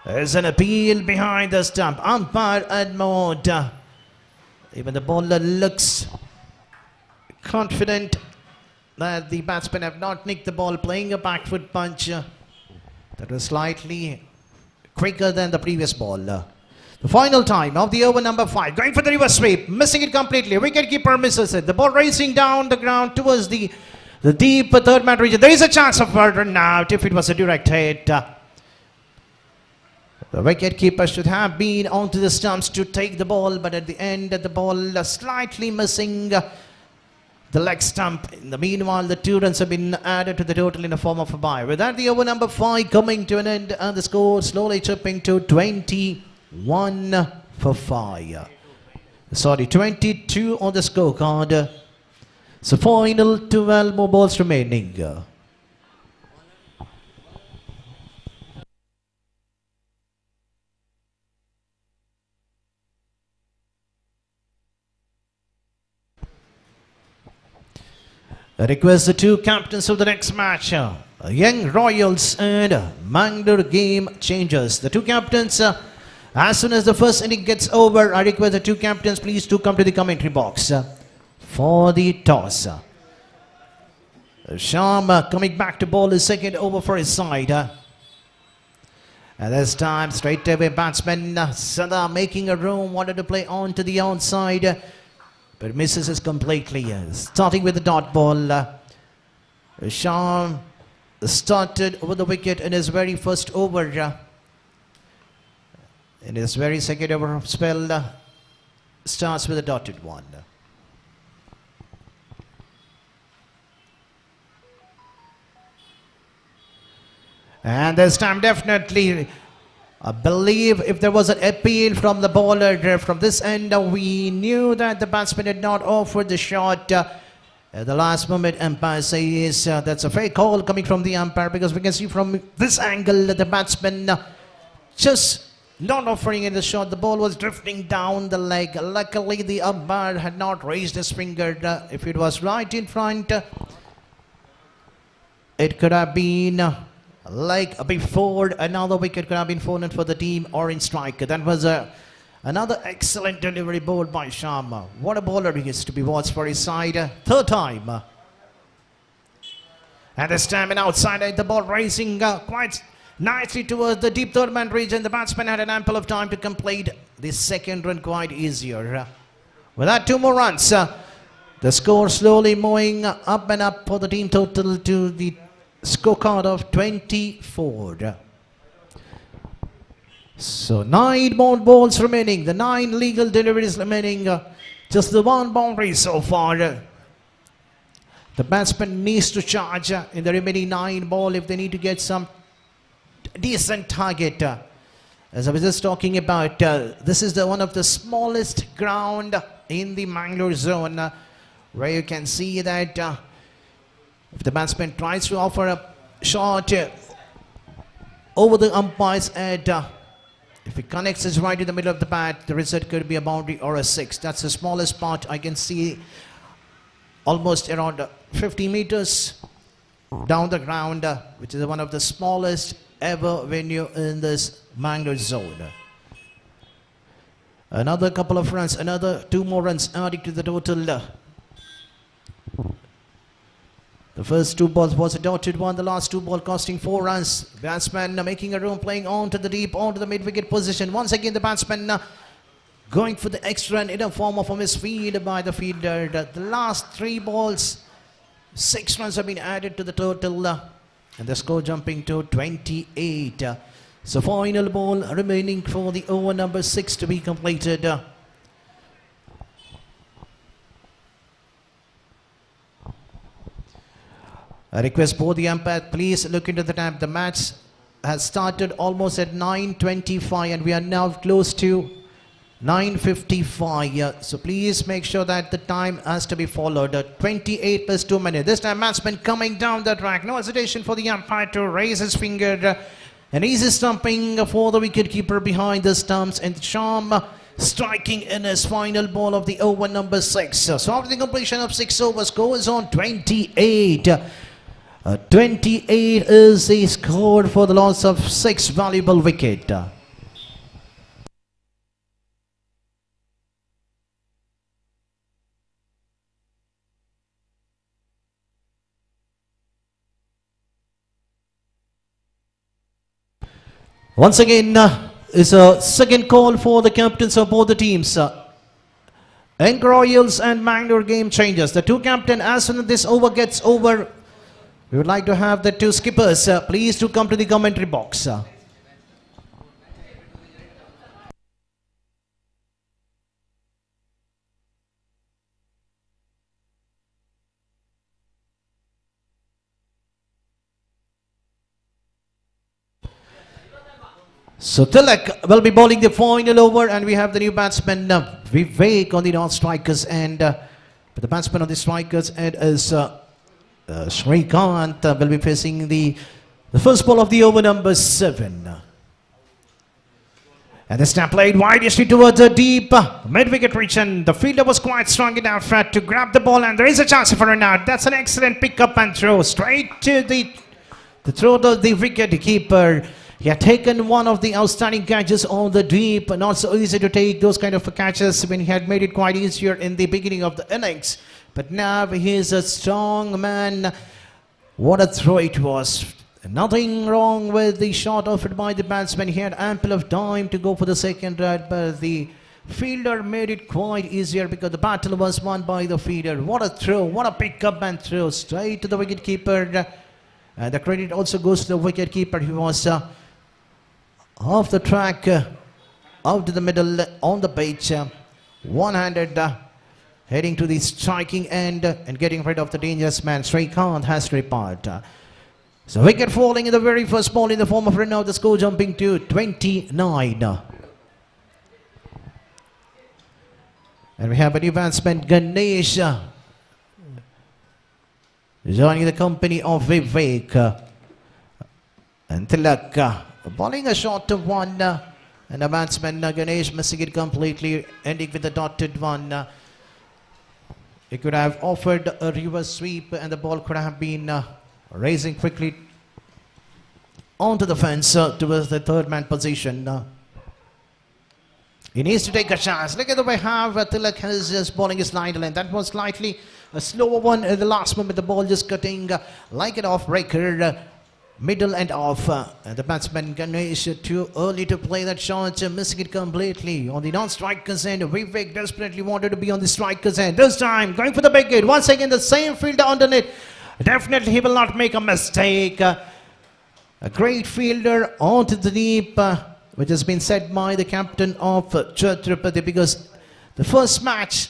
Speaker 9: There's an appeal behind the stump. Umpire Edmond. Even the bowler looks confident that the batsmen have not nicked the ball, playing a back foot punch. That was slightly quicker than the previous ball. The final time of the over number 5. Going for the reverse sweep. Missing it completely. Wicketkeeper misses it. The ball racing down the ground towards the deep third man region. There is a chance of a run out if it was a direct hit. The wicket-keeper should have been onto the stumps to take the ball, but at the end the ball slightly missing the leg stump. In the meanwhile, the 2 runs have been added to the total in the form of a bye. With that, the over number 5 coming to an end, and the score slowly chipping to 21 for 5. Sorry, 22 on the scorecard. So final 12 more balls remaining. I request the 2 captains of the next match, Young Royals and Mangalore Game Changers. The 2 captains, as soon as the first inning gets over, I request the 2 captains please to come to the commentary box for the toss. Sharma coming back to bowl his second over for his side. And this time straight away batsman Sada making a room, wanted to play on to the outside, but misses it completely. Starting with the dot ball. Shah started with the wicket in his very first over. In his very second over spell, starts with a dotted one. And this time definitely, I believe if there was an appeal from the bowler from this end, we knew that the batsman had not offered the shot. At the last moment, umpire says that's a fair call coming from the umpire, because we can see from this angle that the batsman just not offering it a shot. The ball was drifting down the leg. Luckily, the umpire had not raised his finger. If it was right in front, it could have been like before, another wicket could have been fallen for the team orange striker. That was another excellent delivery bowled by Sharma. What a bowler he is to be watched for his side. Third time. And this time an outside, the ball racing quite nicely towards the deep third man region. The batsman had an ample of time to complete the second run quite easier. With that, 2 more runs. The score slowly moving up and up for the team total to the scorecard of 24. So 9 more balls remaining, the 9 legal deliveries remaining, just the 1 boundary so far. The batsman needs to charge in the remaining 9 ball if they need to get some decent target. As I was just talking about, this is one of the smallest ground in the Mangalore zone, where you can see that if the batsman tries to offer a shot over the umpire's head, if it connects it right in the middle of the bat, the result could be a boundary or a 6. That's the smallest part. I can see almost around 50 meters down the ground, which is one of the smallest ever venue in this Mangalore zone. Another couple of runs, another 2 more runs adding to the total. The first 2 balls was a dotted one, the last 2 balls costing 4 runs. Batsman making a room, playing on to the deep, on to the mid-wicket position. Once again the batsman going for the extra run in a form of a misfeed by the fielder. The last 3 balls, 6 runs have been added to the total, and the score jumping to 28. So final ball remaining for the over number 6 to be completed. I request both the umpires, please look into the time. The match has started almost at 9:25 and we are now close to 9:55. So please make sure that the time has to be followed. 28 plus 2 minutes. This time batsman coming down the track. No hesitation for the umpire to raise his finger. An easy stumping for the wicketkeeper behind the stumps, and Sharma striking in his final ball of the over number 6. So after the completion of 6 overs, score is on 28. 28 is the score for the loss of 6 valuable wicket. Once again, is a second call for the captains of both the teams. Young Royals and Mangalore Game Changers. The 2 captains, as soon as this over gets over, we would like to have the 2 skippers please to come to the commentary box. So Tilak will be bowling the final over, and we have the new batsman Vivek on the non-strikers end. But the batsman on the strikers end is Shrikant will be facing the first ball of the over, number 7. And the snap played widely towards the deep mid-wicket region. The fielder was quite strong enough to grab the ball, and there is a chance for an out. That's an excellent pick-up and throw straight to the throat of the wicket keeper. He had taken one of the outstanding catches on the deep. Not so easy to take those kind of catches when he had made it quite easier in the beginning of the innings. But now he is a strong man. What a throw it was. Nothing wrong with the shot offered by the batsman. He had ample of time to go for the second right, but the fielder made it quite easier because the battle was won by the fielder. What a throw, what a pick up and throw straight to the wicket keeper. And the credit also goes to the wicket keeper. He was off the track, out to the middle on the pitch, one-handed, heading to the striking end and getting rid of the dangerous man. Shrikant has to depart. So wicket falling in the very first ball in the form of run out, the score jumping to 29. And we have a new batsman, Ganesh, joining the company of Vivek. And Tilak bowling a short of one, and the batsman Ganesh missing it completely, ending with a dotted one. He could have offered a reverse sweep, and the ball could have been raising quickly onto the fence towards the third man position. He needs to take a chance. Look at the way how Tilak is just bowling his line length. That was slightly a slower one at the last moment. The ball just cutting like an off breaker. Middle and off. The batsman Ganesh too early to play that shot, missing it completely. On the non-strikers end, Vivek desperately wanted to be on the strikers end. This time, going for the big hit. Once again, the same fielder underneath. Definitely he will not make a mistake. A great fielder onto the deep, which has been said by the captain of Chhatrapati, because the first match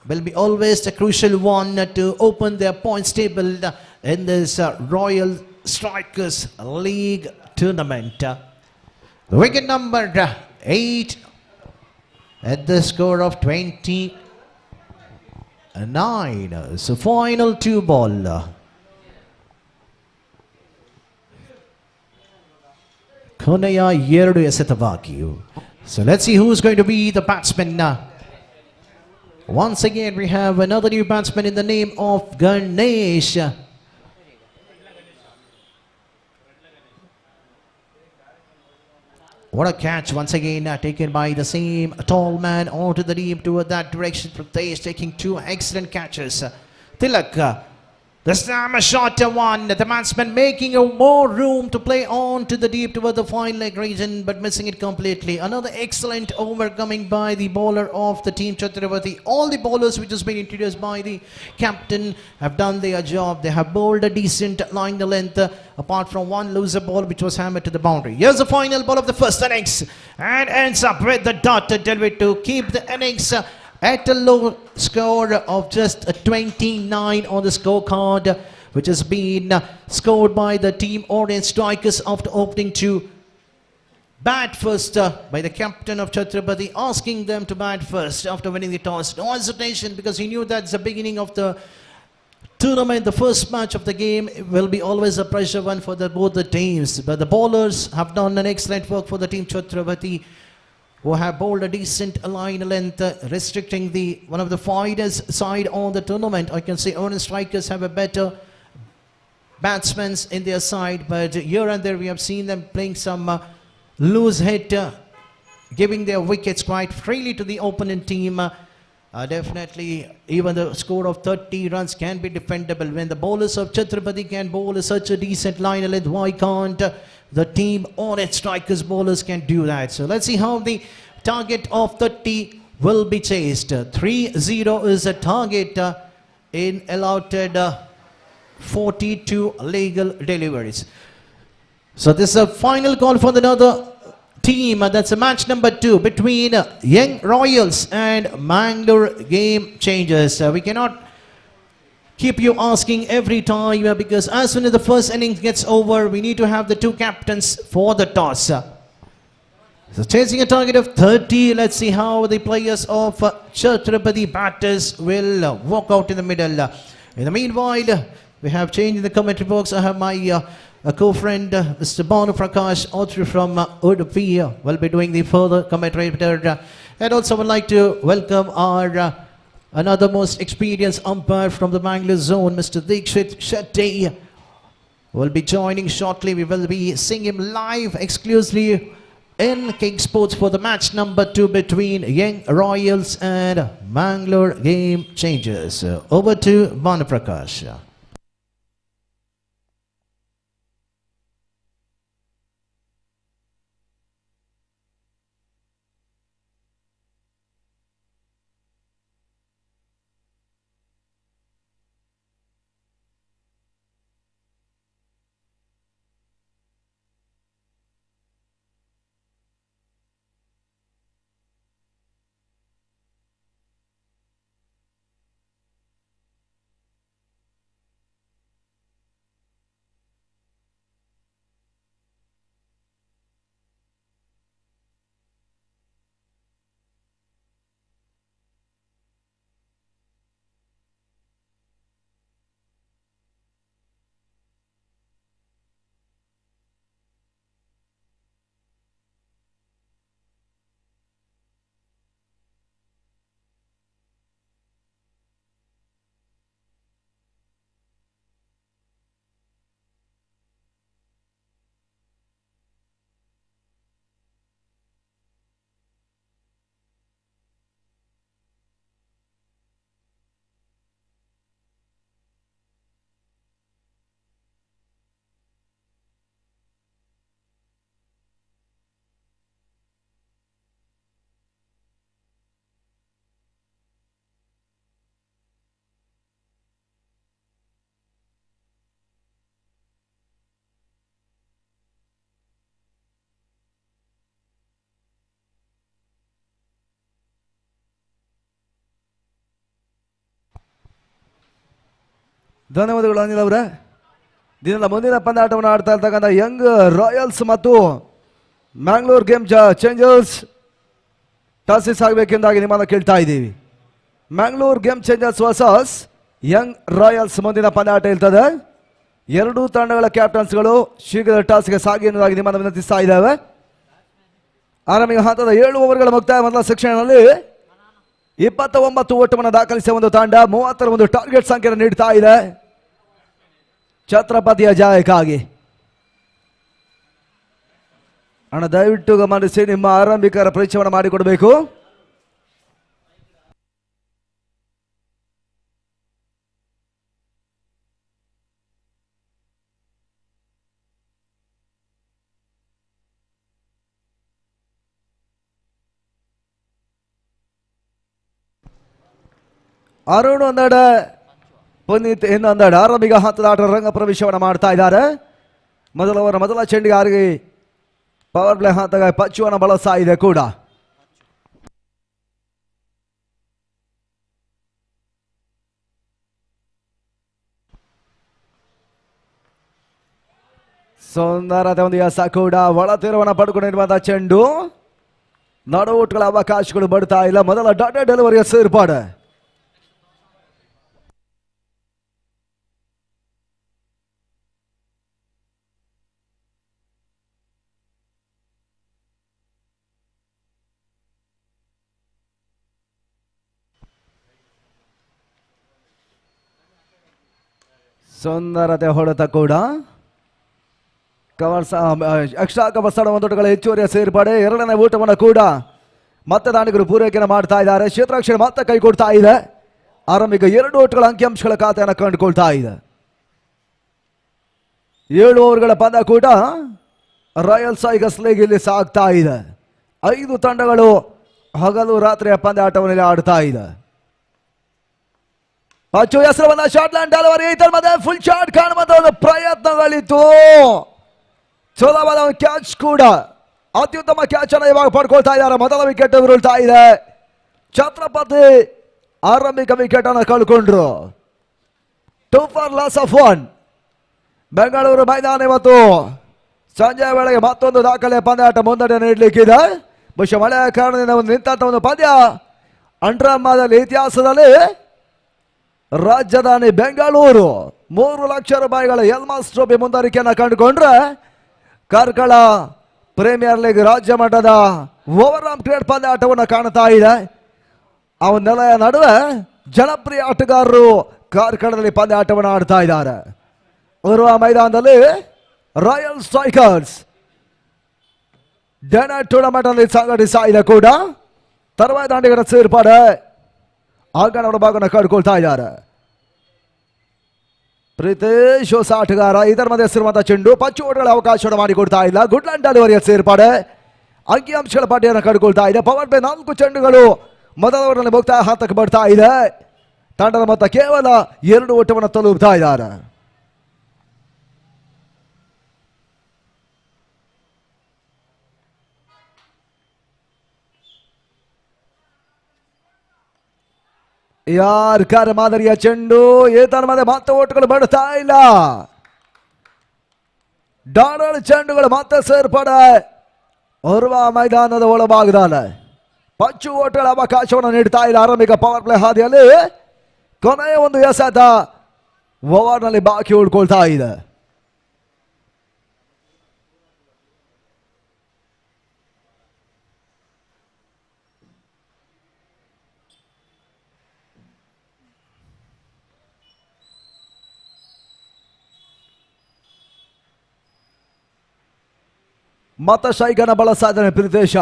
Speaker 9: will be always a crucial one to open their points table in this Royal Strikers League tournament. The wicket number 8 at the score of 29. So final 2 ball. Konaya Yerdu Esetavaki. So let's see who's going to be the batsman. Once again, we have another new batsman in the name of Ganesh. What a catch once again taken by the same tall man onto the deep toward that direction. Pratesh taking 2 excellent catches. Tilak, this time a short one. The batsman making more room to play on to the deep toward the fine leg region, but missing it completely. Another excellent over coming by the bowler of the team Chhatrapati. All the bowlers which has been introduced by the captain have done their job. They have bowled a decent line the length, apart from one loser ball which was hammered to the boundary. Here's the final ball of the first innings, and ends up with the dotted delivery to keep the innings at a low score of just a 29 on the scorecard, which has been scored by the team Orient Strikers after opting to bat first by the captain of Chhatrapati, asking them to bat first after winning the toss. No hesitation, because he knew that's the beginning of the tournament. The first match of the game will be always a pressure one for both the teams. But the bowlers have done an excellent work for the team Chhatrapati, who have bowled a decent line length, restricting one of the finest side on the tournament. I can say Orient Strikers have a better batsmen in their side, but here and there we have seen them playing some loose hit, giving their wickets quite freely to the opponent team. Definitely, even the score of 30 runs can be defendable. When the bowlers of Chhatrapati can bowl such a decent line length, why can't the team Orient Strikers bowlers can do that? So let's see how the target of 30 will be chased. 3-0 is a target in allotted 42 legal deliveries. So this is a final call for another team. That's a match number 2 between Young Royals and Mangalore Game Changers. We cannot keep you asking every time, because as soon as the first innings gets over, we need to have the 2 captains for the toss. So chasing a target of 30. Let's see how the players of Chhatrapati batters will walk out in the middle. In the meanwhile, we have changed in the commentary box. I have my co-friend Mr. Banu Prakash, author from URWA, will be doing the further commentary. And also would like to welcome our another most experienced umpire from the Mangalore zone, Mr. Dignitary, will be joining shortly. We will be seeing him live exclusively in King Sports for the match number 2 between Young Royals and Mangalore Game Changers. Over to Banu Prakash.
Speaker 8: ಧನ್ಯವಾದಗಳು ಅನಿಲ್ ಅವರೇ. ದಿನದ ಮುಂದಿನ ಪಂದ್ಯಾಟವನ್ನು ಆಡ್ತಾ ಇರ್ತಕ್ಕಂಥ Young Royals ಮತ್ತು Mangalore game changers ಟಾಸಿಸ್ ಆಗಬೇಕೆಂದಾಗಿ ನಿಮ್ಮನ್ನು ಕೇಳ್ತಾ ಇದ್ದೀವಿ. Mangalore game changers versus young Royals ಮುಂದಿನ ಪಂದ್ಯಾಟ ಇರ್ತದೆ. ಎರಡೂ ತಂಡಗಳ ಕ್ಯಾಪ್ಟನ್ಸ್ಗಳು ಶೀಘ್ರ ಟಾಸ್ಗೆ ಸಾಗಿ ಎನ್ನುವುದಾಗಿ ನಿಮ್ಮನ್ನು ವಿನಂತಿಸ್ತಾ ಇದ್ದೇವೆ. ಆರಂಭಿಕ ಹಂತದ 7 ಓವರ್ಗಳ ಮುಕ್ತಾಯ ಮೊದಲ ಸೆಕ್ಷನ್ನಲ್ಲಿ 29 ಓಟವನ್ನು ದಾಖಲಿಸಿದ ಒಂದು ತಂಡ 31 ಟಾರ್ಗೆಟ್ ಸಂಖ್ಯೆಯನ್ನು ನೀಡ್ತಾ ಇದೆ ಛತ್ರಪತಿಯ ಜಯಕ್ಕಾಗಿ. ಅಣ್ಣ ದಯವಿಟ್ಟು ಗಮನಿಸಿ, ನಿಮ್ಮ ಆರಂಭಿಕರ ಪರಿಚಯವನ್ನು ಮಾಡಿಕೊಡಬೇಕು. ಅರುಣ್ ಒಂದೆಡೆ, ಪುನೀತ್ ಇನ್ನೊಂದೆಡೆ ಆರಂಭಿಕ ಹಂತದ ಆಟ ರಂಗ ಪ್ರವೇಶವನ್ನು ಮಾಡ್ತಾ ಇದ್ದಾರೆ. ಮೊದಲ ಚೆಂಡಿಗಾರಿಗೆ ಪವರ್ ಪ್ಲೇ ಹಂತಕ್ಕೆ ಪಚ್ಚುವನ್ನು ಬಳಸ್ತಾ ಇದೆ ಕೂಡ. ಸುಂದರತೆ ಒಂದು ಎಸ ಕೂಡ. ಒಳ ತೀರವನ್ನು ಪಡ್ಕೊಂಡಿರುವಂತಹ ಚೆಂಡು, ನಡುವುಟ್ಗಳ ಅವಕಾಶಗಳು ಬರ್ತಾ ಇಲ್ಲ. ಮೊದಲ ಡಾಟಾ ಡೆಲಿವರಿಯ ಸೇರ್ಪಾಡು. ಸುಂದರತೆ ಹೊಡೆತ ಕೂಡ. ಎಕ್ಸ್ಟ್ರಾ ಕವರ್ ಸ್ಥಳ ಒಂದೊಟ್ಟುಗಳ ಹೆಚ್ಚುವರಿಯ ಸೇರ್ಪಡೆ. ಎರಡನೇ ಊಟವನ್ನು ಕೂಡ ಮತ್ತೆ ದಾನಿಗರು ಪೂರೈಕೆಯನ್ನು ಮಾಡ್ತಾ ಇದ್ದಾರೆ. ಕ್ಷೇತ್ರಾಕ್ಷರ ಮತ್ತೆ ಕೈ ಕೊಡ್ತಾ ಇದೆ. ಆರಂಭಿಕ 2 ಓಟುಗಳ ಅಂಕಿಅಂಶಗಳ ಖಾತೆಯನ್ನು ಕಂಡುಕೊಳ್ತಾ ಇದೆ. 7 ಓವರ್ಗಳ ಪಂದ್ಯ ಕೂಡ ರಾಯಲ್ಸ್ ಟೈಗರ್ಸ್ ಲೀಗ್ ಇಲ್ಲಿ ಸಾಗ್ತಾ ಇದೆ. 5 ತಂಡಗಳು ಹಗಲು ರಾತ್ರಿಯ ಪಂದ್ಯಾಟವನ್ನು ಆಡ್ತಾ ಇದೆ. ಪಚ್ಚು ಹೆಸರನ್ನ ಶಾರ್ಟ್ಲ್ಯಾಂಡ್ ಡೆಲಿವರಿ, ಇದರ ಮಧ್ಯೆ ಫುಲ್ ಶಾಟ್ ಕಾಣುವಂತ ಒಂದು ಪ್ರಯತ್ನಗಳಿತ್ತು. ಸುಲಭವಾದ ಒಂದು ಕ್ಯಾಚ್ ಕೂಡ, ಅತ್ಯುತ್ತಮ ಕ್ಯಾಚ್ ಅನ್ನು ಇವಾಗ ಪಡ್ಕೊಳ್ತಾ ಇದ್ದಾರೆ. ಮೊದಲ ವಿಕೆಟ್ ಉರುಳ್ತಾ ಇದೆ. ಛತ್ರಪತಿ ಆರಂಭಿಕ ವಿಕೆಟ್ ಅನ್ನು ಕಳ್ಕೊಂಡ್ರು. 2 for loss of 1. ಬೆಂಗಳೂರು ಮೈದಾನ ಇವತ್ತು ಸಂಜೆ ವೇಳೆಗೆ ಮತ್ತೊಂದು ದಾಖಲೆ ಪಂದ್ಯಾಟ ಮುನ್ನಡೆ ನೀಡಲಿಕ್ಕಿದೆ. ಬಹುಶಃ ಮಳೆಯ ಕಾರಣದಿಂದ ಒಂದು ನಿಂತ ಒಂದು ಪಂದ್ಯ ಅಂಡ್ರಮ್ಮದಲ್ಲಿ ಇತಿಹಾಸದಲ್ಲಿ ರಾಜಧಾನಿ ಬೆಂಗಳೂರು 3 ಲಕ್ಷ ರೂಪಾಯಿಗಳ ಎಲ್ಮಾಸ್ ಟ್ರೋಫಿ ಮುಂದುವರಿಕೆಯನ್ನು ಕಂಡುಕೊಂಡ್ರೆ ಕಾರ್ಕಳ ಪ್ರೀಮಿಯರ್ ಲೀಗ್ ರಾಜ್ಯ ಮಟ್ಟದ ಓವರ್ಆಲ್ ಕ್ರಿಕೆಟ್ ಪಂದ್ಯಾಟವನ್ನು ಕಾಣ್ತಾ ಇದೆ. ಆ ನೆಲೆಯ ನಡುವೆ ಜನಪ್ರಿಯ ಆಟಗಾರರು ಕಾರ್ಕಳದಲ್ಲಿ ಪಂದ್ಯಾಟವನ್ನು ಆಡ್ತಾ ಇದ್ದಾರೆ. ಉರ್ವ ಮೈದಾನದಲ್ಲಿ royal strikers day night tournament ಅಲ್ಲಿ ಸಂಘಟಿಸ್ತಾ ಇದೆ ಕೂಡ ತರುವಾಯ ದಾಂಡಿಗರ ಸೇರ್ಪಡೆ ಆಂಗಣದ ಭಾಗವನ್ನು ಕಳ್ಕೊಳ್ತಾ ಇದ್ದಾರೆ. ಪ್ರೀತೇಶ್ ಹೊಸ ಆಟಗಾರ, ಇದರ ಮಧ್ಯೆ ಹೆಸರುವಂತಹ ಚೆಂಡು ಪಚ್ಚೋಟಗಳ ಅವಕಾಶವನ್ನು ಮಾಡಿಕೊಡ್ತಾ ಇಲ್ಲ. ಗುಡ್ಲ್ಯಾಂಡ್ ಡೆಲಿವರಿಯ ಸೇರ್ಪಡೆ ಅಂಕಿಅಂಶಗಳ ಪಟ್ಟಿಯನ್ನು ಕಳ್ಕೊಳ್ತಾ ಇದೆ. ಪವರ್ ಪ್ಲೇ 4 ಚೆಂಡುಗಳು ಮೊದಲ ಓವರ್ನಲ್ಲಿ ಮುಕ್ತಾಯ ಹಂತಕ್ಕೆ ಬರ್ತಾ ಇದೆ. ತಂಡದ ಮೊತ್ತ ಕೇವಲ 2 ಓಟವನ್ನು ತಲುಪ್ತಾ ಇದ್ದಾರೆ. ಯಾರ್ಕರ್ ಮಾದರಿಯ ಚೆಂಡು ಏತನ ಮಧ್ಯೆ ಮತ್ತೆ ಓಟುಗಳು ಬಡ್ತಾ ಇಲ್ಲ. ಡಾನಲ್ ಚೆಂಡುಗಳು ಮತ್ತೆ ಸೇರ್ಪಡೆ ಉರ್ವ ಮೈದಾನದ ಒಳಭಾಗದಲ್ಲಿ ಪಚ್ಚು ಓಟುಗಳ ಅವಕಾಶವನ್ನು ನೀಡ್ತಾ ಇಲ್ಲ. ಆರಂಭಿಕ ಪವರ್ ಪ್ಲೇ ಹಾದಿಯಲ್ಲಿ ಕೊನೆಯ ಒಂದು ಎಸೆತ ಓವರ್ನಲ್ಲಿ ಬಾಕಿ ಉಳ್ಕೊಳ್ತಾ ಇದೆ. ಮತ ಶೈಗನ ಬಳಸ್ತಾ ಇದ್ದಾನೆ ಪ್ರೀತೇಶ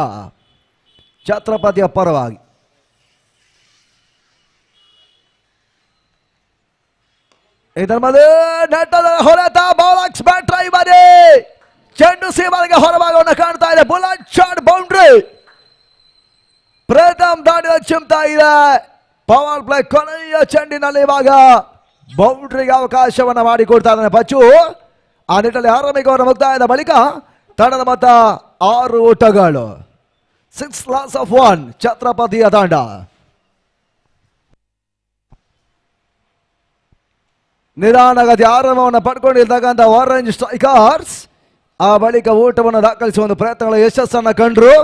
Speaker 8: ಛತ್ರಪತಿಯ ಪರವಾಗಿ. ಇದರ ಮಧ್ಯೆ ನೆಟ್ಟದ ಹೊಡೆತ ಬಾಲಕ್ಸ್ ಬ್ಯಾಟ್ ಟ್ರೈ ಮಾಡಿ ಚೆಂಡು ಸೀಮಾರಿಗೆ ಹೊರಭಾಗವನ್ನು ಕಾಣ್ತಾ ಇದೆ. ಬುಲೆಟ್ ಶಾಟ್ ಬೌಂಡ್ರಿ ಪ್ರಥಮ್ ದಾಂಡಿನ ಚಿಮ್ತಾ ಇದೆ. ಪವರ್ ಪ್ಲೇ ಕೊನೆಯ ಚೆಂಡಿನಲ್ಲಿ ಇವಾಗ ಬೌಂಡ್ರಿಗೆ ಅವಕಾಶವನ್ನು ಮಾಡಿಕೊಡ್ತಾ ಇದ್ದಾನೆ ಪಚ್ಚು. ಆ ನಿಟ್ಟಿನಲ್ಲಿ ಆರಂಭಿಕವನ್ನು ಮುಕ್ತಾಯದ ಬಳಿಕ ತಂಡದ ಮೊತ್ತ 6 ಓಟಗಳು. 6 ಲಾಸ್ ಆಫ್ 1 ಛತ್ರಪತಿಯ ತಂಡ. ನಿಧಾನಗತಿ ಆರಂಭವನ್ನು ಪಡ್ಕೊಂಡಿರ್ತಕ್ಕಂಥ ಆರೆಂಜ್ ಸ್ಟ್ರೈಕರ್ಸ್ ಆ ಬಳಿಕ ಓಟವನ್ನು ದಾಖಲಿಸುವ ಒಂದು ಪ್ರಯತ್ನಗಳ ಯಶಸ್ಸನ್ನು ಕಂಡ್ರು.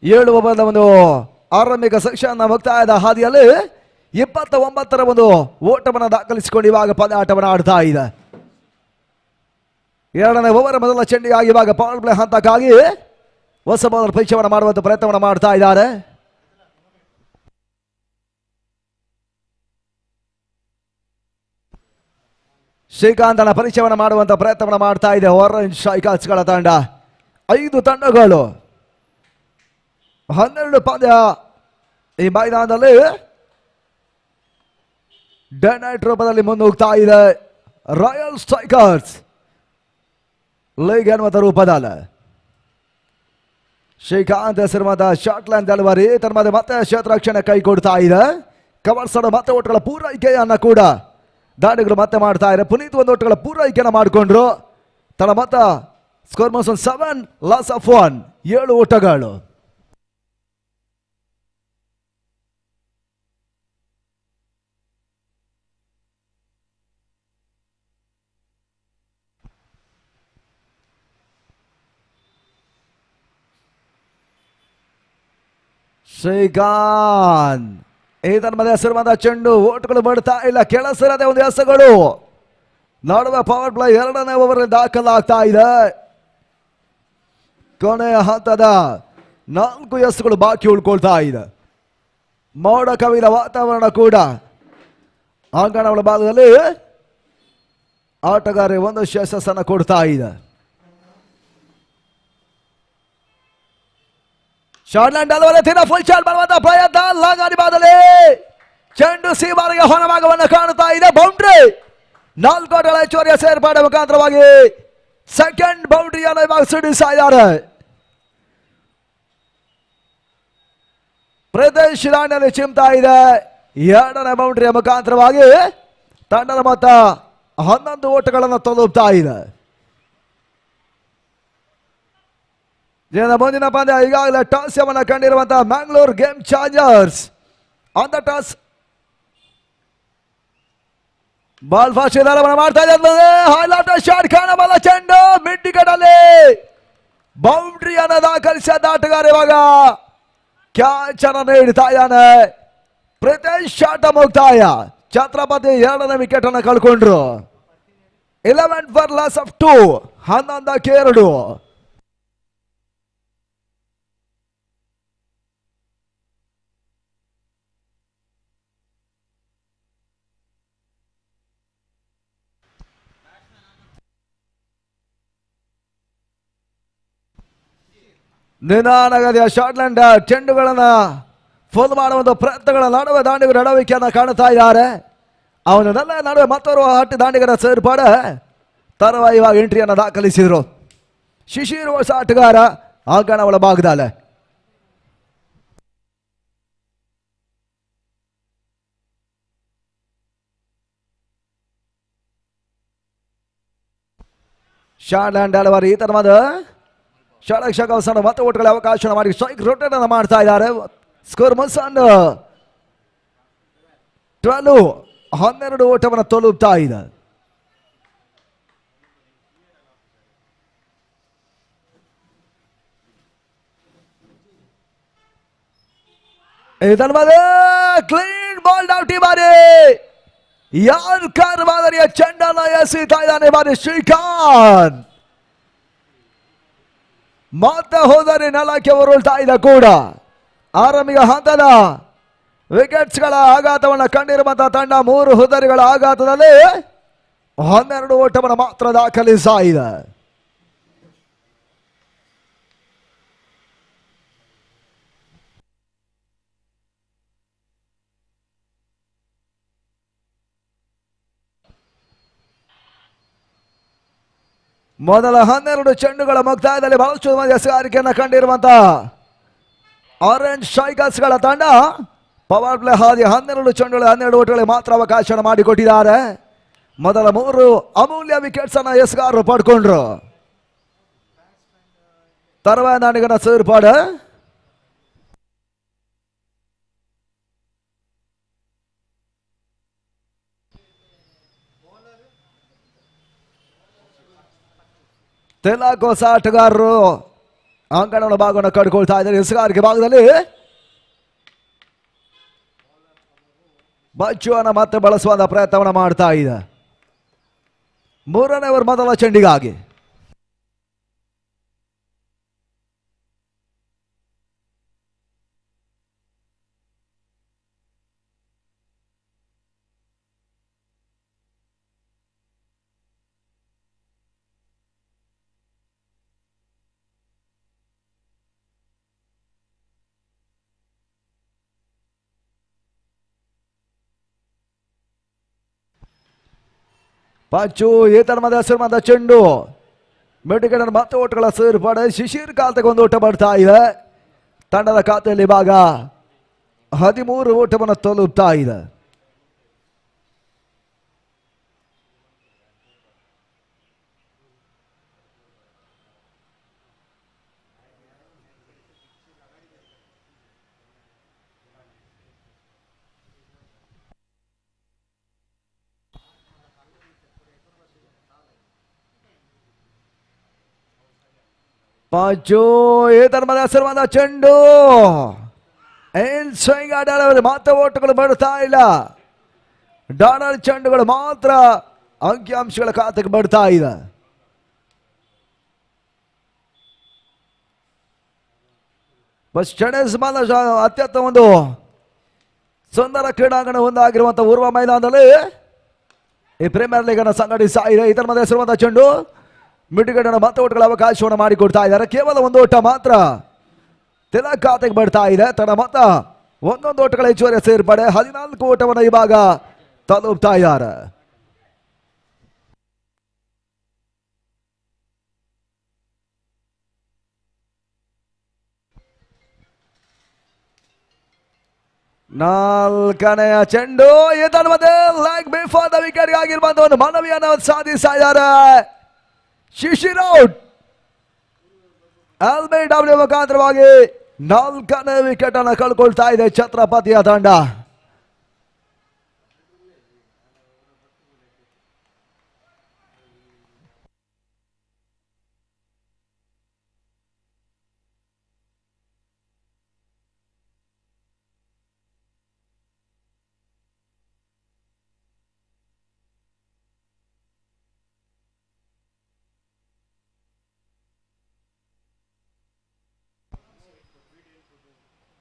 Speaker 8: 7 ಓವರ್ನ ಒಂದು ಆರಂಭಿಕ ಸೆಕ್ಷನ್ ಮುಕ್ತಾಯದ ಹಾದಿಯಲ್ಲಿ 29ರ ಒಂದು ಓಟವನ್ನು ದಾಖಲಿಸಿಕೊಂಡು ಇವಾಗ ಪಂದ್ಯಾಟವನ್ನು ಆಡ್ತಾ ಇದೆ. 2ನೇ ಓವರ್ ಮೊದಲ ಚೆಂಡಿಗಾಗಿ ಇವಾಗ ಪವರ್ ಪ್ಲೇ ಹಂತಕ್ಕಾಗಿ ಹೊಸ ಬೌಲರ್ ಪರೀಕ್ಷೆಯನ್ನು ಮಾಡುವಂತ ಪ್ರಯತ್ನವನ್ನು ಮಾಡ್ತಾ ಇದ್ದಾರೆ. ಶ್ರೀಕಾಂತನ ಪರೀಕ್ಷೆಯನ್ನು ಮಾಡುವಂತ ಪ್ರಯತ್ನವನ್ನು ಮಾಡ್ತಾ ಇದೆ ಆರೆಂಜ್ ಸ್ಟ್ರೈಕರ್ಸ್ಗಳ ತಂಡ. 5 ತಂಡಗಳು 12 ಪಂದ್ಯ ಈ ಮೈದಾನದಲ್ಲಿ ಡೇ ನೈಟ್ ರೂಪದಲ್ಲಿ ಮುನ್ನುಗ್ತಾ ಇದೆ. ರಾಯಲ್ ಸ್ಟ್ರೈಕರ್ಸ್ ಲೀಗ್ ಎನ್ನುವಂತ ರೂಪದಲ್ಲಿ ಶ್ರೀಕಾಂತ್ ಹೆಸರುವಾದ ಶಾರ್ಟ್ ಲೈನ್ ಡೆಲಿವರಿ ತನ್ನ ಮತ್ತೆ ಕ್ಷೇತ್ರರಕ್ಷಣೆ ಕೈ ಕೊಡ್ತಾ ಇದೆ. ಕವರ್ಸ್ ಮತ್ತೆ ಓಟುಗಳ ಪೂರೈಕೆಯನ್ನ ಕೂಡ ದಾಂಡಿಗಳು ಮತ್ತೆ ಮಾಡ್ತಾ ಇದೆ. ಪುನೀತ್ ಒಂದು ಓಟುಗಳ ಪೂರೈಕೆಯನ್ನು ಮಾಡಿಕೊಂಡ್ರು. ತನ್ನ ಮತ ಸ್ಕೋರ್ ಮೋಸ್ 7 ಲಾಸ್ ಆಫ್ 1 7 ಓಟಗಳು. ಶ್ರೀಕಾಂತ್ ಇದರ ಮಧ್ಯೆ ಹೆಸರುವಾದ ಚೆಂಡು ಓಟುಗಳು ಬರ್ತಾ ಇಲ್ಲ. ಕೆಳಸರದೆ ಒಂದು ಎಸೆಗಳು ನಡುವೆ ಪವರ್ ಪ್ಲೇ 2ನೇ ಓವರ್ ದಾಖಲಾಗ್ತಾ ಇದೆ. ಕೊನೆಯ ಹಂತದ 4 ಎಸೆಗಳು ಬಾಕಿ ಉಳ್ಕೊಳ್ತಾ ಇದೆ. ಮೋಡ ಕವಿದ ವಾತಾವರಣ ಕೂಡ ಅಂಗಣಗಳ ಭಾಗದಲ್ಲಿ ಆಟಗಾರರಿಗೆ ಒಂದಷ್ಟು ಯಶಸ್ಸನ್ನು ಕೊಡ್ತಾ ಇದೆ. ಶಾರ್ಟ್ಲ್ಯಾಂಡ್ ಡೆಲಿವರಿ ಫುಲ್ ಶಾಟ್ ಮಾಡುವಂತ ಪ್ರಯತ್ನ ಲಾಂಗಾಡಿ ಬಾದಲ್ಲಿ ಚೆಂಡು ಸೀಮಾರಿಗೆ ಹೊರಭಾಗವನ್ನು ಕಾಣುತ್ತಾ ಇದೆ. ಬೌಂಡ್ರಿ 4 ಓಟಗಳ ಹೆಚ್ಚುವರಿಯ ಸೇರ್ಪಾಡೆ ಮುಖಾಂತರವಾಗಿ ಸೆಕೆಂಡ್ ಬೌಂಡ್ರಿಯನ್ನು ಇವಾಗ ಸಿಡಿಸ್ತಾ ಇದ್ದಾರೆ. ಪ್ರದೇಶ್ ದಾಂಡಿಯಲ್ಲಿ ಚಿಮ್ತಾ ಇದೆ. 2ನೇ ಬೌಂಡ್ರಿಯ ಮುಖಾಂತರವಾಗಿ ತಂಡದ ಮೊತ್ತ 11 ಓಟಗಳನ್ನು ತಲುಪ್ತಾ ಇದೆ. ಮುಂದಿನ ಪಂದ್ಯ ಈಗಾಗಲೇ ಟಾಸ್ ಅನ್ನು ಕಂಡಿರುವಂತಹ Mangalore game chargers on the toss ball fast ಮಾಡ್ತಾ ಇದ್ದಾರೆ. ಹೈಲೈಟ್ ಶಾಟ್ ಕಾಣಬಲ್ಲ ಚೆಂಡು ಮಿಡ್ ವಿಕೆಟಲ್ಲಿ ಬೌಂಡ್ರಿಯನ್ನು ದಾಖಲಿಸಿದ ಆಟಗಾರ ಇವಾಗ ಕ್ಯಾಚ್ ಅನ್ನು ನೀಡ್ತಾ ಇದ್ದಾನೆ. ಪ್ರತಿ ಶಾಟ್ ಮುಕ್ತಾಯ. ಛತ್ರಪತಿ 2ನೇ ವಿಕೆಟ್ ಅನ್ನು ಕಳ್ಕೊಂಡ್ರು. 11 ಫಾರ್ ಲಾಸ್ ಆಫ್ 2. 11ಕ್ಕೆ 2. ನಿಧಾನಗತಿಯ ಶಾಟ್ಲ್ಯಾಂಡ್ ಚೆಂಡುಗಳನ್ನ ಫೋಲ್ ಮಾಡುವಂತ ಪ್ರಯತ್ನಗಳ ನಡುವೆ ದಾಂಡಿಗರ ನಡವಿಕೆಯನ್ನು ಕಾಣುತ್ತಾ ಇದ್ದಾರೆ. ಅವನನ್ನೆಲ್ಲ ನಡುವೆ ಮತ್ತೋರ್ವ ಹಟ್ಟಿ ದಾಂಡಿಗರ ಸೇರ್ಪಡೆ ತರುವ ಇವಾಗ ಎಂಟ್ರಿಯನ್ನು ದಾಖಲಿಸಿದ್ರು. ಶಿಶಿರ್ ಹೊಸ ಆಟಗಾರ ಅಂಗಣ ಒಳಭಾಗದಲ್ಲೇ. ಶಾಟ್ಲ್ಯಾಂಡ್ ಹಲವಾರು ಈ ತರವಾದ ಷಡಕ್ಷಕ ಅವಸರ ಮತ್ತೆ ಓಟ್ಗಳ ಅವಕಾಶ ಮಾಡಿ ಸ್ಟ್ರೈಕ್ ರೊಟೇಟ್ ಅನ್ನು ಮಾಡ್ತಾ ಇದ್ದಾರೆ. ಸ್ಕೋರ್ ಮಸನ್ 12 ಓಟವನ್ನು ತಲುಪ್ತಾ ಇದೆ. ಕ್ಲೀನ್ ಬಾಲ್ ಔಟಿ ಬಾರಿ ಯಾರ್ಕರ್ ಮಾದರಿಯ ಚೆಂಡನ್ನು ಎಸೆತಾ ಇದ್ದಾನೆ ಬಾರಿ ಶ್ರೀಕಾಂತ್. ಮತ್ತೆ ಹೋದರೆ ನೆಲಕ್ಕೆ ಉರುಳ್ತಾ ಇದೆ ಕೂಡ. ಆರಂಭಿಕ ಹಂತದ ವಿಕೆಟ್ಸ್ ಗಳ ಆಘಾತವನ್ನು ಕಂಡಿರುವಂತಹ ತಂಡ 3 ಹುದ್ದರಿಗಳ ಆಘಾತದಲ್ಲಿ 12 ಓಟವನ್ನು ಮಾತ್ರ ದಾಖಲಿಸ್ತಾ ಇದೆ. ಮೊದಲ 12 ಚೆಂಡುಗಳ ಮುಕ್ತಾಯದಲ್ಲಿ ಬಹಳಷ್ಟು ಮಂದಿ ಎಸೆಗಾರಿಕೆಯನ್ನು ಕಂಡಿರುವಂತಹ ಆರೆಂಜ್ ಸ್ಟ್ರೈಕರ್ಸ್ ಗಳ ತಂಡ ಪವರ್ ಪ್ಲೇ ಹಾದಿ 12 ಚೆಂಡುಗಳು 12 ಓಟಗಳಿಗೆ ಮಾತ್ರ ಅವಕಾಶ ಮಾಡಿಕೊಟ್ಟಿದ್ದಾರೆ. ಮೊದಲ 3 ಅಮೂಲ್ಯ ವಿಕೆಟ್ಸ್ ಅನ್ನ ಎಸೆಗಾರರು ಪಡ್ಕೊಂಡ್ರು. ತರುವಾಯ ದಾಂಡಿಗರ ಸೇರ್ಪಾಡು ತೆಲಕ್ ಹೊಸ ಆಟಗಾರರು ಅಂಗಣದ ಭಾಗವನ್ನು ಕಡ್ಕೊಳ್ತಾ ಇದ್ದಾರೆ. ಎಸೆಗಾರಿಕೆ ಭಾಗದಲ್ಲಿ ಬಚ್ಚುವನ್ನ ಮತ್ತೆ ಬಳಸುವಂತ ಪ್ರಯತ್ನವನ್ನು ಮಾಡ್ತಾ ಇದೆ. 3ನೇ ಓವರ್ ಮೊದಲ ಚೆಂಡಿಗಾಗಿ ಪಚ್ಚು ಈತನ ಮಧ್ಯ ಹೆಸರು ಚೆಂಡು ಮೆಡಿಕಲ್ ಮತ್ತೆ ಓಟಗಳ ಸೇರ್ಪಡೆ. ಶಿಶಿರ್ ಖಾತೆಗೆ 1 ಓಟ ಬರ್ತಾ ಇದೆ. ತಂಡದ ಖಾತೆಯಲ್ಲಿ ಭಾಗ 13 ಓಟವನ್ನು ತಲುಪ್ತಾ ಇದೆ. ಪಾಚು ಈತನ ಮಧ್ಯ ಹೆಸರು ಚೆಂಡು ಸ್ವಿಂಗ್ ಆಡಲು ಮಾತ್ರ ಓಟಗಳು ಬರ್ತಾ ಇಲ್ಲ. ಡಾನರ್ ಚೆಂಡುಗಳು ಮಾತ್ರ ಅಂಕಿಅಂಶಗಳ ಖಾತೆಗೆ ಬರ್ತಾ ಇದೆ. ಬಸ್ ಟೆನ್ನಿಸ್ ಅತ್ಯಂತ ಒಂದು ಸುಂದರ ಕ್ರೀಡಾಂಗಣ ಒಂದಾಗಿರುವಂತಹ ಉರ್ವ ಮೈದಾನದಲ್ಲಿ ಈ ಪ್ರೀಮಿಯರ್ ಲೀಗ್ ಅನ್ನು ಸಂಘಟಿಸ್ತಾ ಇದೆ. ಇದರ ಮಧ್ಯೆ ಹೆಸರುವಂತಹ ಚೆಂಡು ಮಿಡ್ಗಡನ ಮತ್ತೆ ಓಟಗಳ ಅವಕಾಶವನ್ನು ಮಾಡಿಕೊಡ್ತಾ ಇದ್ದಾರೆ. ಕೇವಲ 1 ಓಟ ಮಾತ್ರ ತಿಲಕ್ ಖಾತೆಗೆ ಬರ್ತಾ ಇದೆ. ತನ್ನ ಮತ 11 ಓಟಗಳ ಹೆಚ್ಚುವರಿ ಸೇರ್ಪಡೆ 14 ಓಟವನ್ನು ಇವಾಗ ತಲುಪ್ತಾ ಇದ್ದಾರೆ. ನಾಲ್ಕನೆಯ ಚೆಂಡು ಇದರ ಮಧ್ಯೆ ಲೆಗ್ ಬಿಫೋರ್ ದ ವಿಕೆಟ್ ಆಗಿರುವಂತಹ ಒಂದು ಮನವಿಯನ್ನು ಸಾಧಿಸ್ತಾ ಇದ್ದಾರೆ. ಶಿಶಿರ್ ಔಟ್. LBW ಮುಖಾಂತರವಾಗಿ 4ನೇ ವಿಕೆಟ್ ಅನ್ನು ಕಳ್ಕೊಳ್ತಾ ಇದೆ ಛತ್ರಪತಿಯ ತಂಡ.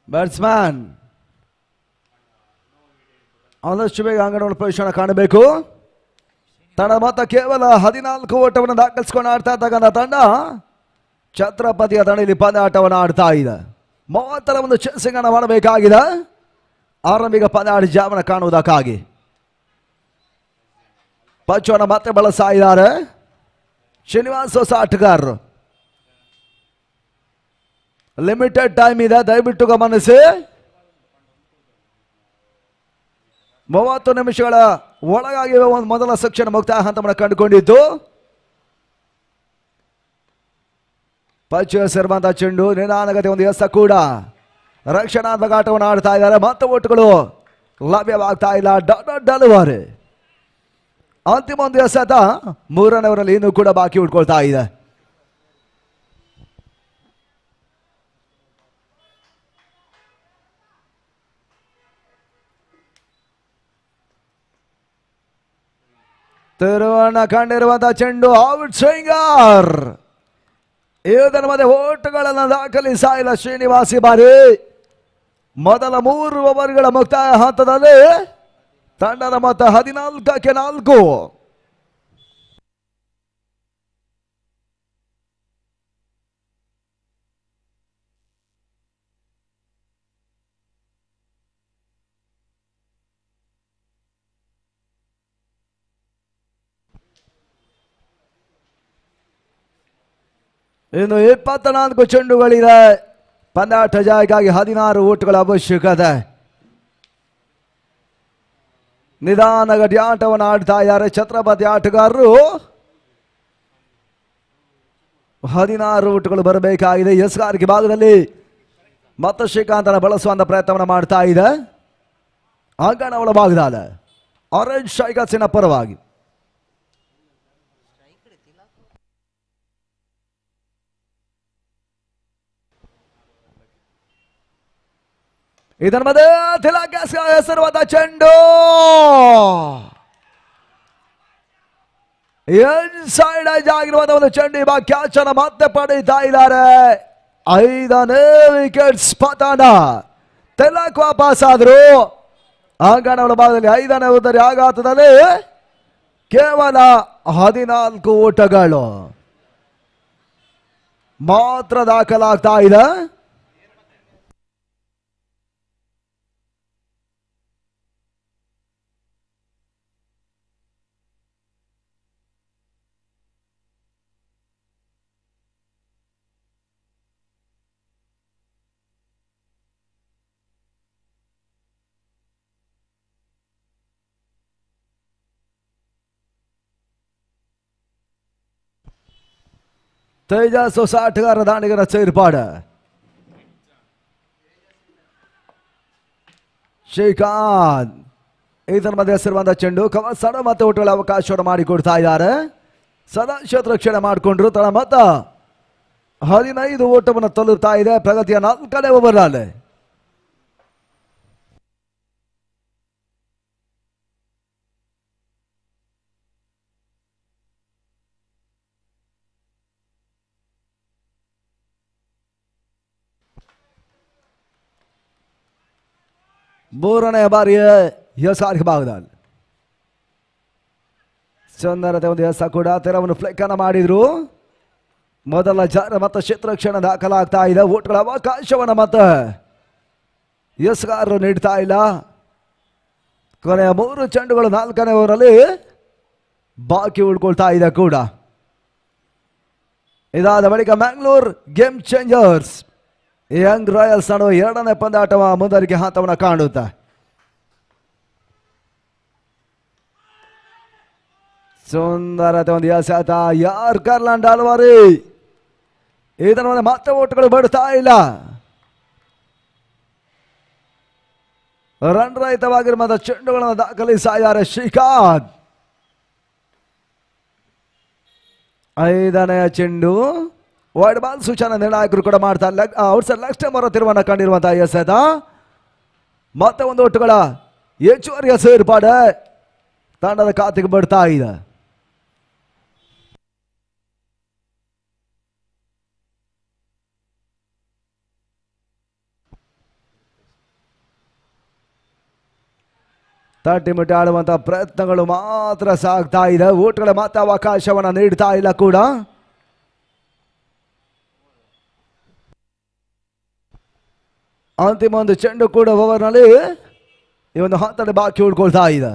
Speaker 8: ಬ್ಯಾಟ್ಸ್ಮನ್ ಆದಷ್ಟು ಬೇಗ ಅಂಗಣವನ್ನು ಪ್ರವೇಶನ ಕಾಣಬೇಕು. ತಂಡ ಮೊತ್ತ ಕೇವಲ 14 ಓಟವನ್ನು ದಾಖಲಿಸಿಕೊಂಡು ಆಡ್ತಾ ಇರ್ತಕ್ಕಂಥ ತಂಡ ಛತ್ರಪತಿಯ ತಂಡ ಇಲ್ಲಿ ಪಂದ್ಯಾಟವನ್ನು ಆಡ್ತಾ ಇದೆ. 30ರ ಒಂದು ಚೇಸಿಂಗ್ ಅನ್ನು ಮಾಡಬೇಕಾಗಿದೆ ಆರಂಭಿಕ ಪಂದ್ಯಾಟ ಜಾವನ ಕಾಣುವುದಕ್ಕಾಗಿ. ಪಂಚವನ್ನು ಮತ್ತೆ ಬಳಸ್ತಾ ಇದ್ದಾರೆ ಶ್ರೀನಿವಾಸ್ ಹೊಸ ಆಟಗಾರರು. ಲಿಮಿಟೆಡ್ ಟೈಮ್ ಇದೆ, ದಯವಿಟ್ಟು ಗಮನಿಸಿ. 30 ನಿಮಿಷಗಳ ಒಳಗಾಗಿ ಒಂದು ಮೊದಲ ಸೆಕ್ಷನ್ ಮುಕ್ತಾಯ ಹಂತವನ್ನು ಕಂಡುಕೊಂಡಿದ್ದು. ಪಂಚ ಸೇರುವಂತಹ ಚೆಂಡು ನಿಧಾನಗತಿ ಒಂದು ಎಸ ಕೂಡ ರಕ್ಷಣಾತ್ಮಕ ಆಟವನ್ನು ಆಡ್ತಾ ಇದ್ದಾರೆ. ಮತ್ತೆ ಓಟುಗಳು ಲಭ್ಯವಾಗ್ತಾ ಇಲ್ಲ. ಡೆಲಿವರಿ ಅಂತಿಮ ಒಂದು ಎಸೆತ 3ನೇ ಓವರಲ್ಲಿ ಇನ್ನೂ ಕೂಡ ಬಾಕಿ ಉಳ್ಕೊಳ್ತಾ ಇದೆ. ತಿರುವನ್ನ ಕಂಡಿರುವಂತಹ ಚೆಂಡು ಔಟ್ ಸ್ವಿಂಗರ್. ಇದರ ಮಧ್ಯೆ ಓಟುಗಳನ್ನು ದಾಖಲಿಸ್ತಾ ಇಲ್ಲ ಶ್ರೀನಿವಾಸಿ ಬಾರಿ. ಮೊದಲ 3 ಓವರ್ಗಳ ಮುಕ್ತಾಯ ಹಂತದಲ್ಲಿ ತಂಡದ ಮೊತ್ತ 14ಕ್ಕೆ 4. ಇನ್ನು 24 ಚೆಂಡುಗಳಿದೆ. ಪಂದ್ಯಾಟ ಜಯಕ್ಕಾಗಿ 16 ಓಟುಗಳ ಅವಶ್ಯಕತೆ. ನಿಧಾನಗತಿ ಆಟವನ್ನು ಆಡ್ತಾ ಇದ್ದಾರೆ ಛತ್ರಪತಿ ಆಟಗಾರರು. 16 ಓಟುಗಳು ಬರಬೇಕಾಗಿದೆ. ಎಸ್ಗಾರಿಕೆ ಭಾಗದಲ್ಲಿ ಮತ್ತೆ ಶ್ರೀಕಾಂತನ ಬಳಸುವಂತ ಪ್ರಯತ್ನವನ್ನು ಮಾಡ್ತಾ ಇದೆ ಅಂಗಣ ಒಳಭಾಗದ ಆರೆಂಜ್ ಸ್ಟ್ರೈಕರ್ಸಿನ ಪರವಾಗಿ. ಇದರ ಮಧ್ಯೆ ತಿಲಕ ಹೆಸರುವಾದ ಚೆಂಡು ಇನ್ಸೈಡ್ ಏಜ್ ಆಗಿರುವಂತಹ ಒಂದು ಚೆಂಡು ಇವಾಗ ಕ್ಯಾಚ್ ಅನ್ನು ಮತ್ತೆ ಪಡೀತಾ ಇದ್ದಾರೆ. 5ನೇ ವಿಕೆಟ್ಸ್ ಪತನ. ತಿಲಕ್ ವಾಪಸ್ ಆದ್ರು ಅಂಗಣ ಭಾಗದಲ್ಲಿ 5ನೇ ಉದರಿ ಆಘಾತದಲ್ಲಿ ಕೇವಲ 14 ಓಟಗಳು ಮಾತ್ರ ದಾಖಲಾಗ್ತಾ ಇದೆ. ತೇಜಸ್ ಹೊಸ ಆಟಗಾರ ದಾಂಡಿಗರ ಸೇರ್ಪಾಡು. ಶ್ರೀಕಾಂತ್ ಇದರ ಮಧ್ಯೆ ಹೆಸರುವಂತಹ ಚೆಂಡು ಕವಸಡ ಮತ್ತೆ ಓಟುಗಳ ಅವಕಾಶವನ್ನು ಮಾಡಿಕೊಡ್ತಾ ಇದ್ದಾರೆ. ಸದಾ ಕ್ಷೇತ್ರಕ್ಷಣೆ ಮಾಡಿಕೊಂಡ್ರು. ತನ್ನ ಮೊತ್ತ 15 ಓಟವನ್ನು ತಲುಪ್ತಾ ಇದೆ ಪ್ರಗತಿಯ 4ನೇ ಓವರ್ನಲ್ಲಿ. ಮೂರನೇ ಬಾರಿಯ ಎಸ್ಆರ್ಗೆ ಭಾಗದಲ್ಲಿ ಸುಂದರತೆ ಒಂದು ಎಸ ಕೂಡ ತೆರವನ್ನು ಫ್ಲೆಕ್ ಅನ್ನು ಮಾಡಿದ್ರು. ಮೊದಲ ಜಾರ ಮತ್ತು ಕ್ಷೇತ್ರಕ್ಷಣ ದಾಖಲಾಗ್ತಾ ಇದೆ. ಓಟ್ಗಳ ಅವಕಾಶವನ್ನು ಮತ್ತೆ ಎಸ್ಗಾರರು ನೀಡ್ತಾ ಇಲ್ಲ. ಕೊನೆಯ 3 ಚೆಂಡುಗಳು 4ನೇ ಓವರಲ್ಲಿ ಬಾಕಿ ಉಳ್ಕೊಳ್ತಾ ಇದೆ ಕೂಡ. ಇದಾದ ಬಳಿಕ Mangalore game changers Young Royals ನಡುವೆ 2ನೇ ಪಂದ್ಯಾಟವ ಮುಂದುವರಿಕೆ ಹಂತವನ್ನು ಕಾಣುತ್ತೆ. ಸುಂದರತೆ ಒಂದು ಎಸೆತ ಯಾರ್ ಕರ್ಲಾಂಡ್ ಅಲ್ವಾರಿ. ಇದರ ಮತ್ತೆ ಓಟುಗಳು ಬಡ್ತಾ ಇಲ್ಲ. ರನ್ ರಹಿತವಾಗಿರುವಂತಹ ಚೆಂಡುಗಳನ್ನು ದಾಖಲಿಸ್ತಾ ಇದ್ದಾರೆ ಶ್ರೀಕಾಂತ್. 5ನೇ ಚೆಂಡು ವೈಡ್ ಬಾಲ್ ಸೂಚನೆ ನಿರ್ಣಾಯಕರು ಕೂಡ ಮಾಡ್ತಾರೆ. ಔಟ್ ಸೈಡ್ ಲೆಗ್ ಸ್ಟಂಪ್ ತಿರುವನ್ನ ಕಂಡಿರುವಂತಹ ಎಸೆತ ಮತ್ತೆ ಒಂದು ಓಟುಗಳ ಹೆಚ್ಚುವರಿಯ ಸೇರ್ಪಾಡು ತಂಡದ ಖಾತೆಗೆ ಬರ್ತಾ ಇದೆ. ತಟ್ಟಿ ಮುಟ್ಟಿ ಆಡುವಂತ ಪ್ರಯತ್ನಗಳು ಮಾತ್ರ ಸಾಗ್ತಾ ಇದೆ. ಓಟ್ಗಳ ಮಾತ್ರ ಅವಕಾಶವನ್ನ ನೀಡ್ತಾ ಇಲ್ಲ ಕೂಡ. ಅಂತಿಮ ಒಂದು ಚೆಂಡು ಕೂಡ ಓವರ್ನಲ್ಲಿ ಈ ಒಂದು ಹಂತದ ಬಾಕಿ ಉಳ್ಕೊಳ್ತಾ ಇದೆ.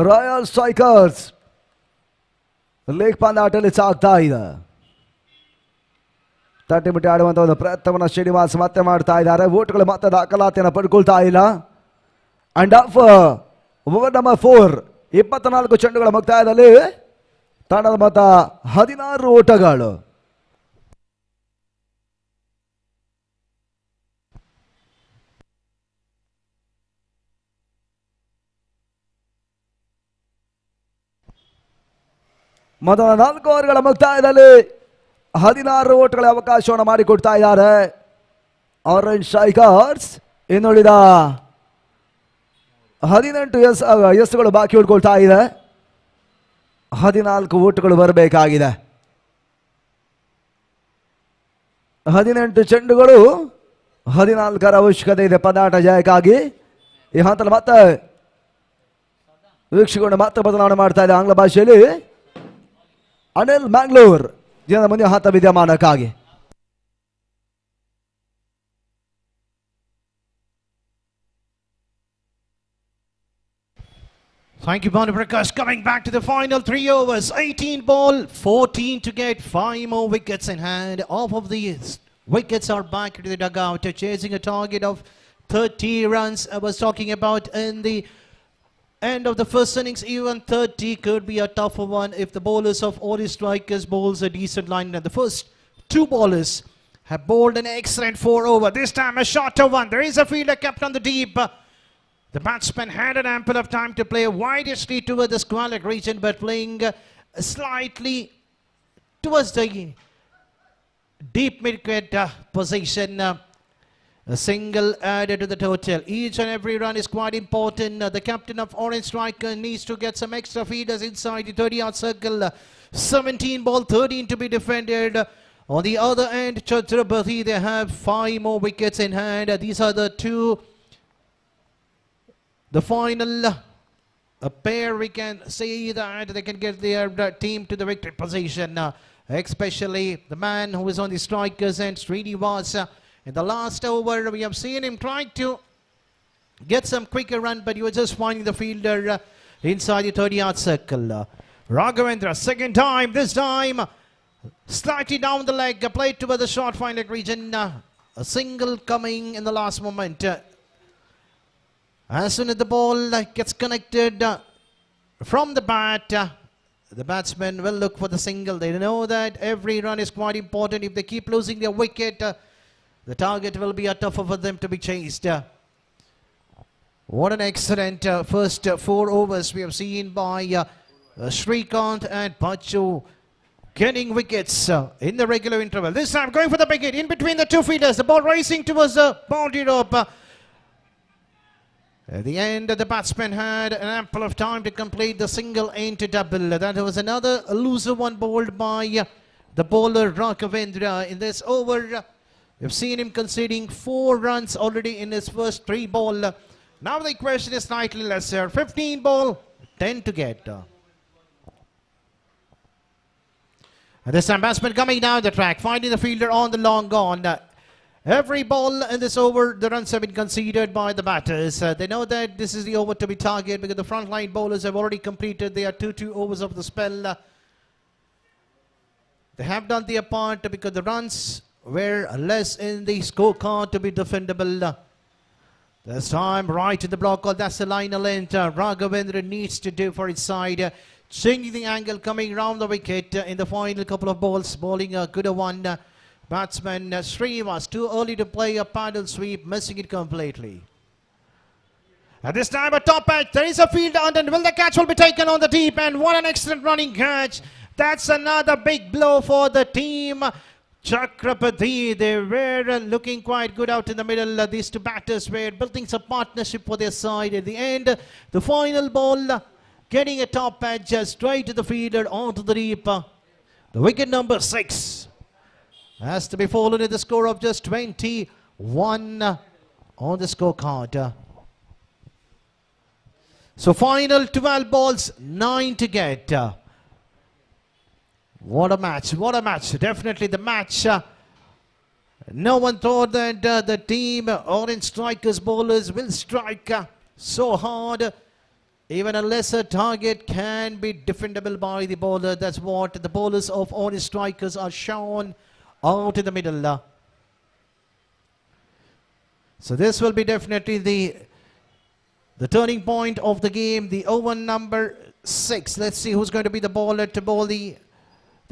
Speaker 8: ರಾಯಲ್ ಸ್ಟ್ರೈಕರ್ಸ್ ಲೇಗ್ ಪಂದ್ಯಾಟದಲ್ಲಿ ಸಾಗ್ತಾ ಇದೆ. ತಟ್ಟಿ ಮುಟ್ಟಿ ಆಡುವಂತ ಒಂದು ಪ್ರಯತ್ನವನ್ನು ಶ್ರೀನಿವಾಸ್ ಮತ್ತೆ ಮಾಡ್ತಾ ಇದ್ದಾರೆ. ಓಟ್ಗಳು ಮತ್ತೆ ದಾಖಲಾತಿಯನ್ನು ಪಡ್ಕೊಳ್ತಾ ಇಲ್ಲ. ಅಂಡ್ ಆಫ್ ಓವರ್ ನಂಬರ್ 4 24 ಚೆಂಡುಗಳ ಮುಕ್ತಾಯದಲ್ಲಿ ತಂಡದ ಮೊತ್ತ 16 ಓಟಗಳು. ಮೊದಲ 4 ಓವರ್ಗಳ ಮುಕ್ತಾಯದಲ್ಲಿ 16 ಓಟ್ಗಳ ಅವಕಾಶವನ್ನು ಮಾಡಿಕೊಡ್ತಾ ಇದ್ದಾರೆ ಆರೆಂಜ್ ಸ್ಟ್ರೈಕರ್ಸ್. ಇನ್ನುಳಿದ 18 ಎಸ್ಗಳು ಬಾಕಿ ಉಳ್ಕೊಳ್ತಾ ಇದೆ. 14 ಓಟ್ಗಳು ಬರಬೇಕಾಗಿದೆ. 18 ಚೆಂಡುಗಳು 14ರ ಅವಶ್ಯಕತೆ ಇದೆ ಪಂದ್ಯಾಟ ಜಯಕ್ಕಾಗಿ. ಈ ಹಂತದಲ್ಲಿ ಮತ್ತೆ ವೀಕ್ಷಕರು ಮತ್ತೆ ಬದಲಾವಣೆ ಮಾಡ್ತಾ ಇದೆ ಆಂಗ್ಲ ಭಾಷೆಯಲ್ಲಿ. ಅನಿಲ್ ಮ್ಯಾಂಗ್ಳೂರ್ ದಿನದ ಮುಂದೆ ಹಂತ ವಿದ್ಯಮಾನಕ್ಕಾಗಿ.
Speaker 9: Thank you, Banu Prakash. Coming back to the final 3 overs. 18 ball, 14 to get, 5 more wickets in hand. Half of these wickets are back to the dugout, chasing a target of 30 runs. I was talking about in the end of the first innings. Even 30 could be a tougher one if the bowlers of all the strikers bowls a decent line. And the first 2 bowlers have bowled an excellent 4 over. This time a shorter one. There is a fielder kept on the deep. The batsman had an ample of time to play widely toward the squalid region, but playing slightly towards the deep mid-wicket position. A single added to the total. Each and every run is quite important. The captain of Orange Striker needs to get some extra feeders inside the 30-yard circle. 17 ball, 13 to be defended. On the other end, Chhatrapati, they have 5 more wickets in hand. These are the two. The final pair, we can say that they can get their team to the victory position. Especially the man who is on the strikers end, Srinivas. In the last over, we have seen him trying to get some quicker run, but he was just finding the fielder inside the 30-yard circle. Raghavendra, second time, this time slightly down the leg, played toward the short final region. A single coming in the last moment. As soon as the ball gets connected from the bat, the batsmen will look for the single. They know that every run is quite important. If they keep losing their wicket, the target will be a tougher for them to be chased. What an excellent first 4 overs we have seen by Shrikant and Pachu getting wickets in the regular interval. This time going for the wicket in between the 2 fielders. The ball racing towards the boundary rope. At the end, the batsman had an ample of time to complete the single into double. That was another loser one bowled by the bowler Raghavendra. In this over, we've seen him conceding 4 runs already in his first 3 ball. Now the question is slightly lesser. 15 ball, 10 to get. And this time batsman coming down the track, finding the fielder on the long gone. Every ball in this over, the runs have been conceded by the batters. They know that this is the over to be target because the front line bowlers have already completed their 2 overs of the spell. They have done their part because the runs were less in the scorecard to be defendable. This time right in the block call, that's the line of length. Raghavendra needs to do for his side. Changing the angle, coming round the wicket in the final couple of balls, bowling a good one. Batsman Srinivas too early to play a paddle sweep, missing it completely. At this time a top edge, there is a fielder under, will the catch will be taken on the deep end? What an excellent running catch. That's another big blow for the team. Chhatrapati, they were looking quite good out in the middle. These 2 batters were building some partnership for their side. At the end, the final ball getting a top edge straight to the fielder onto the deep. The wicket number 6. has to be followed with the score of just 21 on the scorecard. So final 12 balls, 9 to get. What a match, what a match. Definitely the match. No one thought that the team Orange Strikers bowlers will strike so hard. Even a lesser target can be defendable by the bowler. That's what the bowlers of Orange Strikers are shown out in the middle. So this will be definitely the turning point of the game. The over number 6. Let's see who's going to be the bowler to bowl the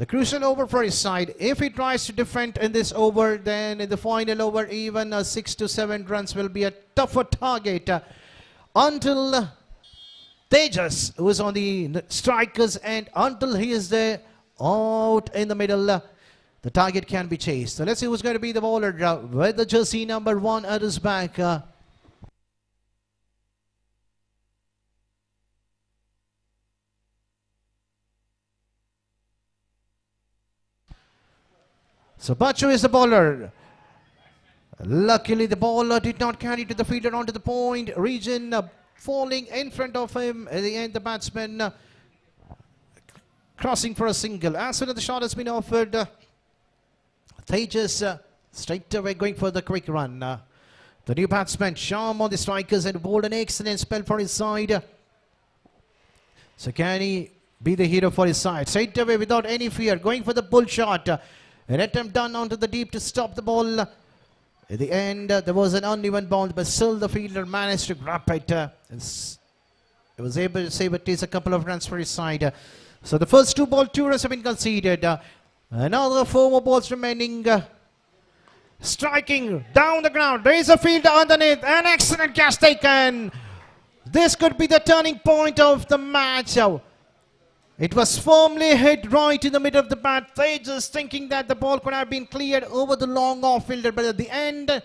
Speaker 9: crucial over for his side. If he tries to defend in this over, then in the final over, even 6 to 7 runs will be a tougher target until Tejas, who is on the strikers end, until he is there out in the middle, the target can be chased. So let's see who's going to be the bowler with the jersey number 1 at his back. So Bachu is the bowler. Luckily the bowler did not carry to the fielder onto the point region, falling in front of him. At the end the batsman crossing for a single. As soon as the shot has been offered, Tejas straight away going for the quick run. The new batsman Sham on the strikers and bowled an excellent spell for his side. So can he be the hero for his side? Straight away without any fear, going for the pull shot. An attempt done onto the deep to stop the ball. At the end, there was an uneven bounce, but still the fielder managed to grab it. He was able to save at least a couple of runs for his side. So the first 2 balls, 2 runs have been conceded. Another 4 more balls remaining. Striking down the ground. There is a fielder underneath. An excellent catch taken. This could be the turning point of the match. It was firmly hit right in the middle of the bat. Tejas thinking that the ball could have been cleared over the long off fielder, but at the end,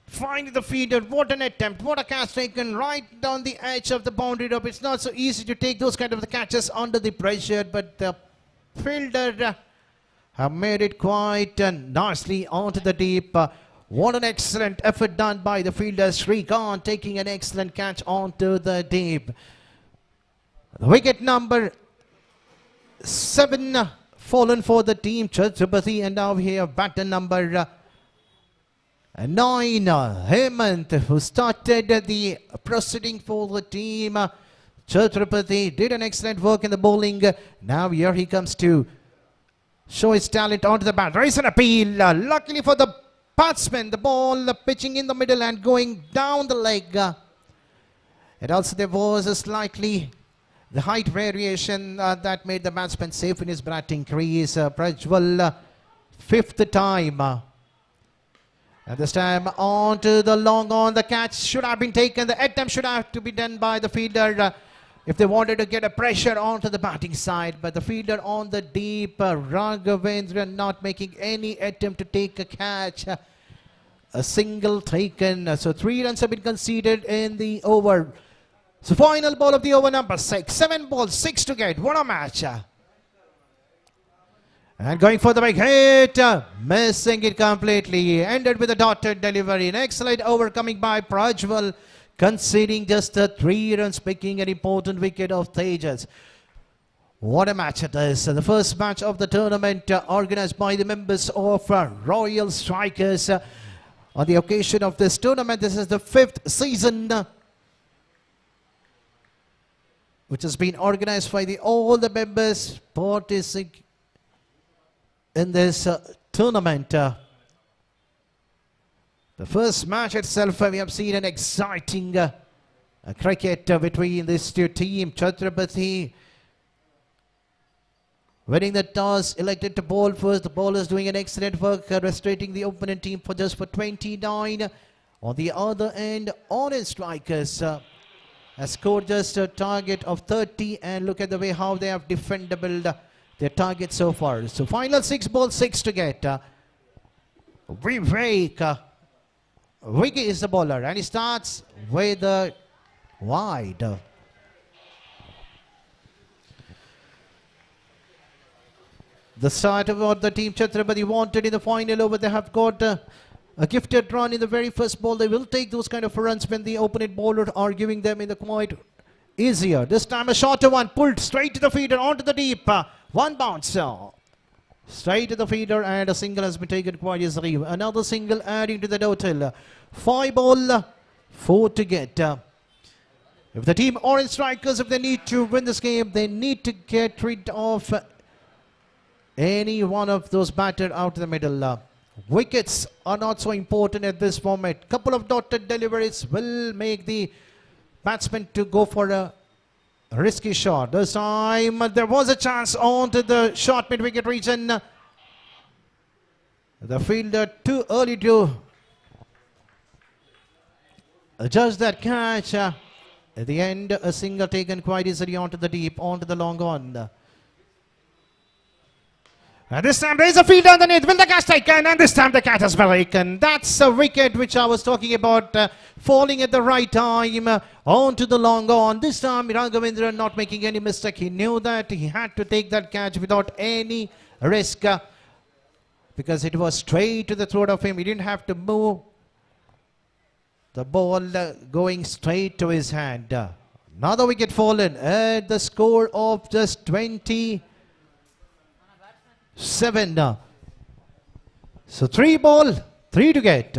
Speaker 9: finding the fielder. What an attempt, what a catch taken right down the edge of the boundary rope. It's not so easy to take those kind of the catches under the pressure, but the fielder have made it quite nicely onto the deep. What an excellent effort done by the fielder Srikanth, taking an excellent catch onto the deep. The wicket number 7 fallen for the team Chhatrapati, and now we have batter number 9 Hemant, who started the proceeding for the team Chhatrapati. Did an excellent work in the bowling. Now here he comes to show his talent onto the bat. There is an appeal. Luckily for the batsman, the ball pitching in the middle and going down the leg. And also there was a slightly the height variation that made the batsman safe in his batting crease. Prajwal, 5th time. And this time on to the long on. The catch should have been taken. The attempt should have to be done by the fielder if they wanted to get a pressure onto the batting side. But the fielder on the deep, Raghavendra, not making any attempt to take a catch. A single taken. So 3 runs have been conceded in the over. So final ball of the over number 6. 7 balls, 6 to get. What a match. And going for the big hit. Missing it completely. Ended with a dotted delivery. An excellent over coming by Prajwal. Conceding just 3 runs, picking an important wicket of Tejas. What a match it is. The first match of the tournament organized by the members of Royal Strikers. On the occasion of this tournament, this is the 5th season which has been organized by all the members participating in this tournament. The first match itself, we have seen an exciting cricket between these 2 teams. Chhatrapati winning the toss, elected to bowl first. The bowlers doing an excellent work, restraining the opponent team for just 29. On the other end, Orange Strikers has scored just a target of 30, and look at the way how they have defendable their target so far. So final 6 balls, 6 to get. Vivek Vicky is the bowler, and he starts with the wide. the start of what the team Chhatrapati wanted in the final over. They have got a gifted run in the very first ball. They will take those kind of runs when the opponent bowlers are giving them in the quite easier. This time a shorter one pulled straight to the feeder onto the deep. One bounce. Straight to the feeder and a single has been taken quite easily. Another single adding to the total. 5 ball, 4 to get. If the team Orange Strikers, if they need to win this game, they need to get rid of any one of those battered out in the middle. Wickets are not so important at this moment. Couple of dotted deliveries will make the batsman to go for a risky shot. This time there was a chance onto the short mid-wicket region. The fielder too early to judge that catch. At the end, a single taken quite easily onto the deep, onto the long on. And this time there is a field underneath. Will the catch taken? And this time the catch has been taken. That's a wicket which I was talking about, falling at the right time onto the long on. This time Raghavendra not making any mistake. He knew that he had to take that catch without any risk because it was straight to the throat of him. He didn't have to move. The ball going straight to his hand. Another wicket fallen at the score of just 27. So 3 ball, 3 to get.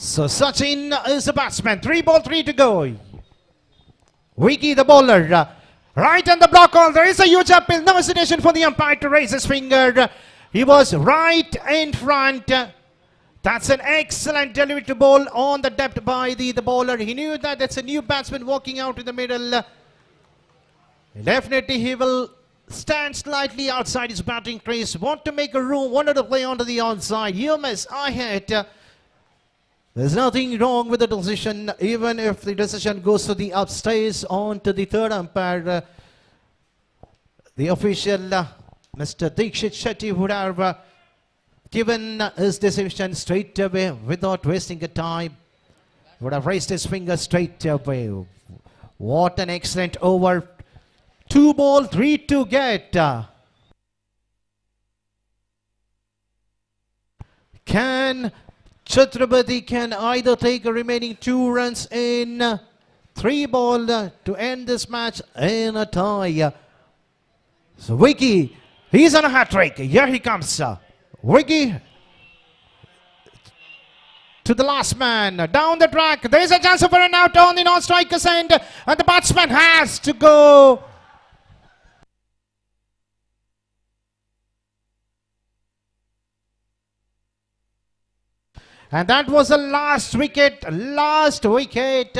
Speaker 9: So Sachin is the batsman. 3 ball, 3 to go. Vicky the bowler. Right on the block on. There is a huge uphill. No hesitation for the umpire to raise his finger. He was right in front. That's an excellent delivery to bowl on the depth by the bowler. He knew that that's a new batsman walking out in the middle. Definitely he will stand slightly outside his batting crease. Want to make a room. Wanted to play onto the onside. You miss. I hit. There's nothing wrong with the decision, even if the decision goes to the upstairs on to the third umpire. The official, Mr. Dikshit Shetty, would have given his decision straight away without wasting a time. Would have raised his finger straight away. What an excellent over. 2 ball, 3 to get. Can Chhatrapati can either take a remaining 2 runs in 3 ball to end this match in a tie. So Vicky, he's on a hat trick. Here he comes. Vicky to the last man. Down the track. There is a chance for an out on the non-striker's end. And the batsman has to go. And that was the last wicket. Last wicket.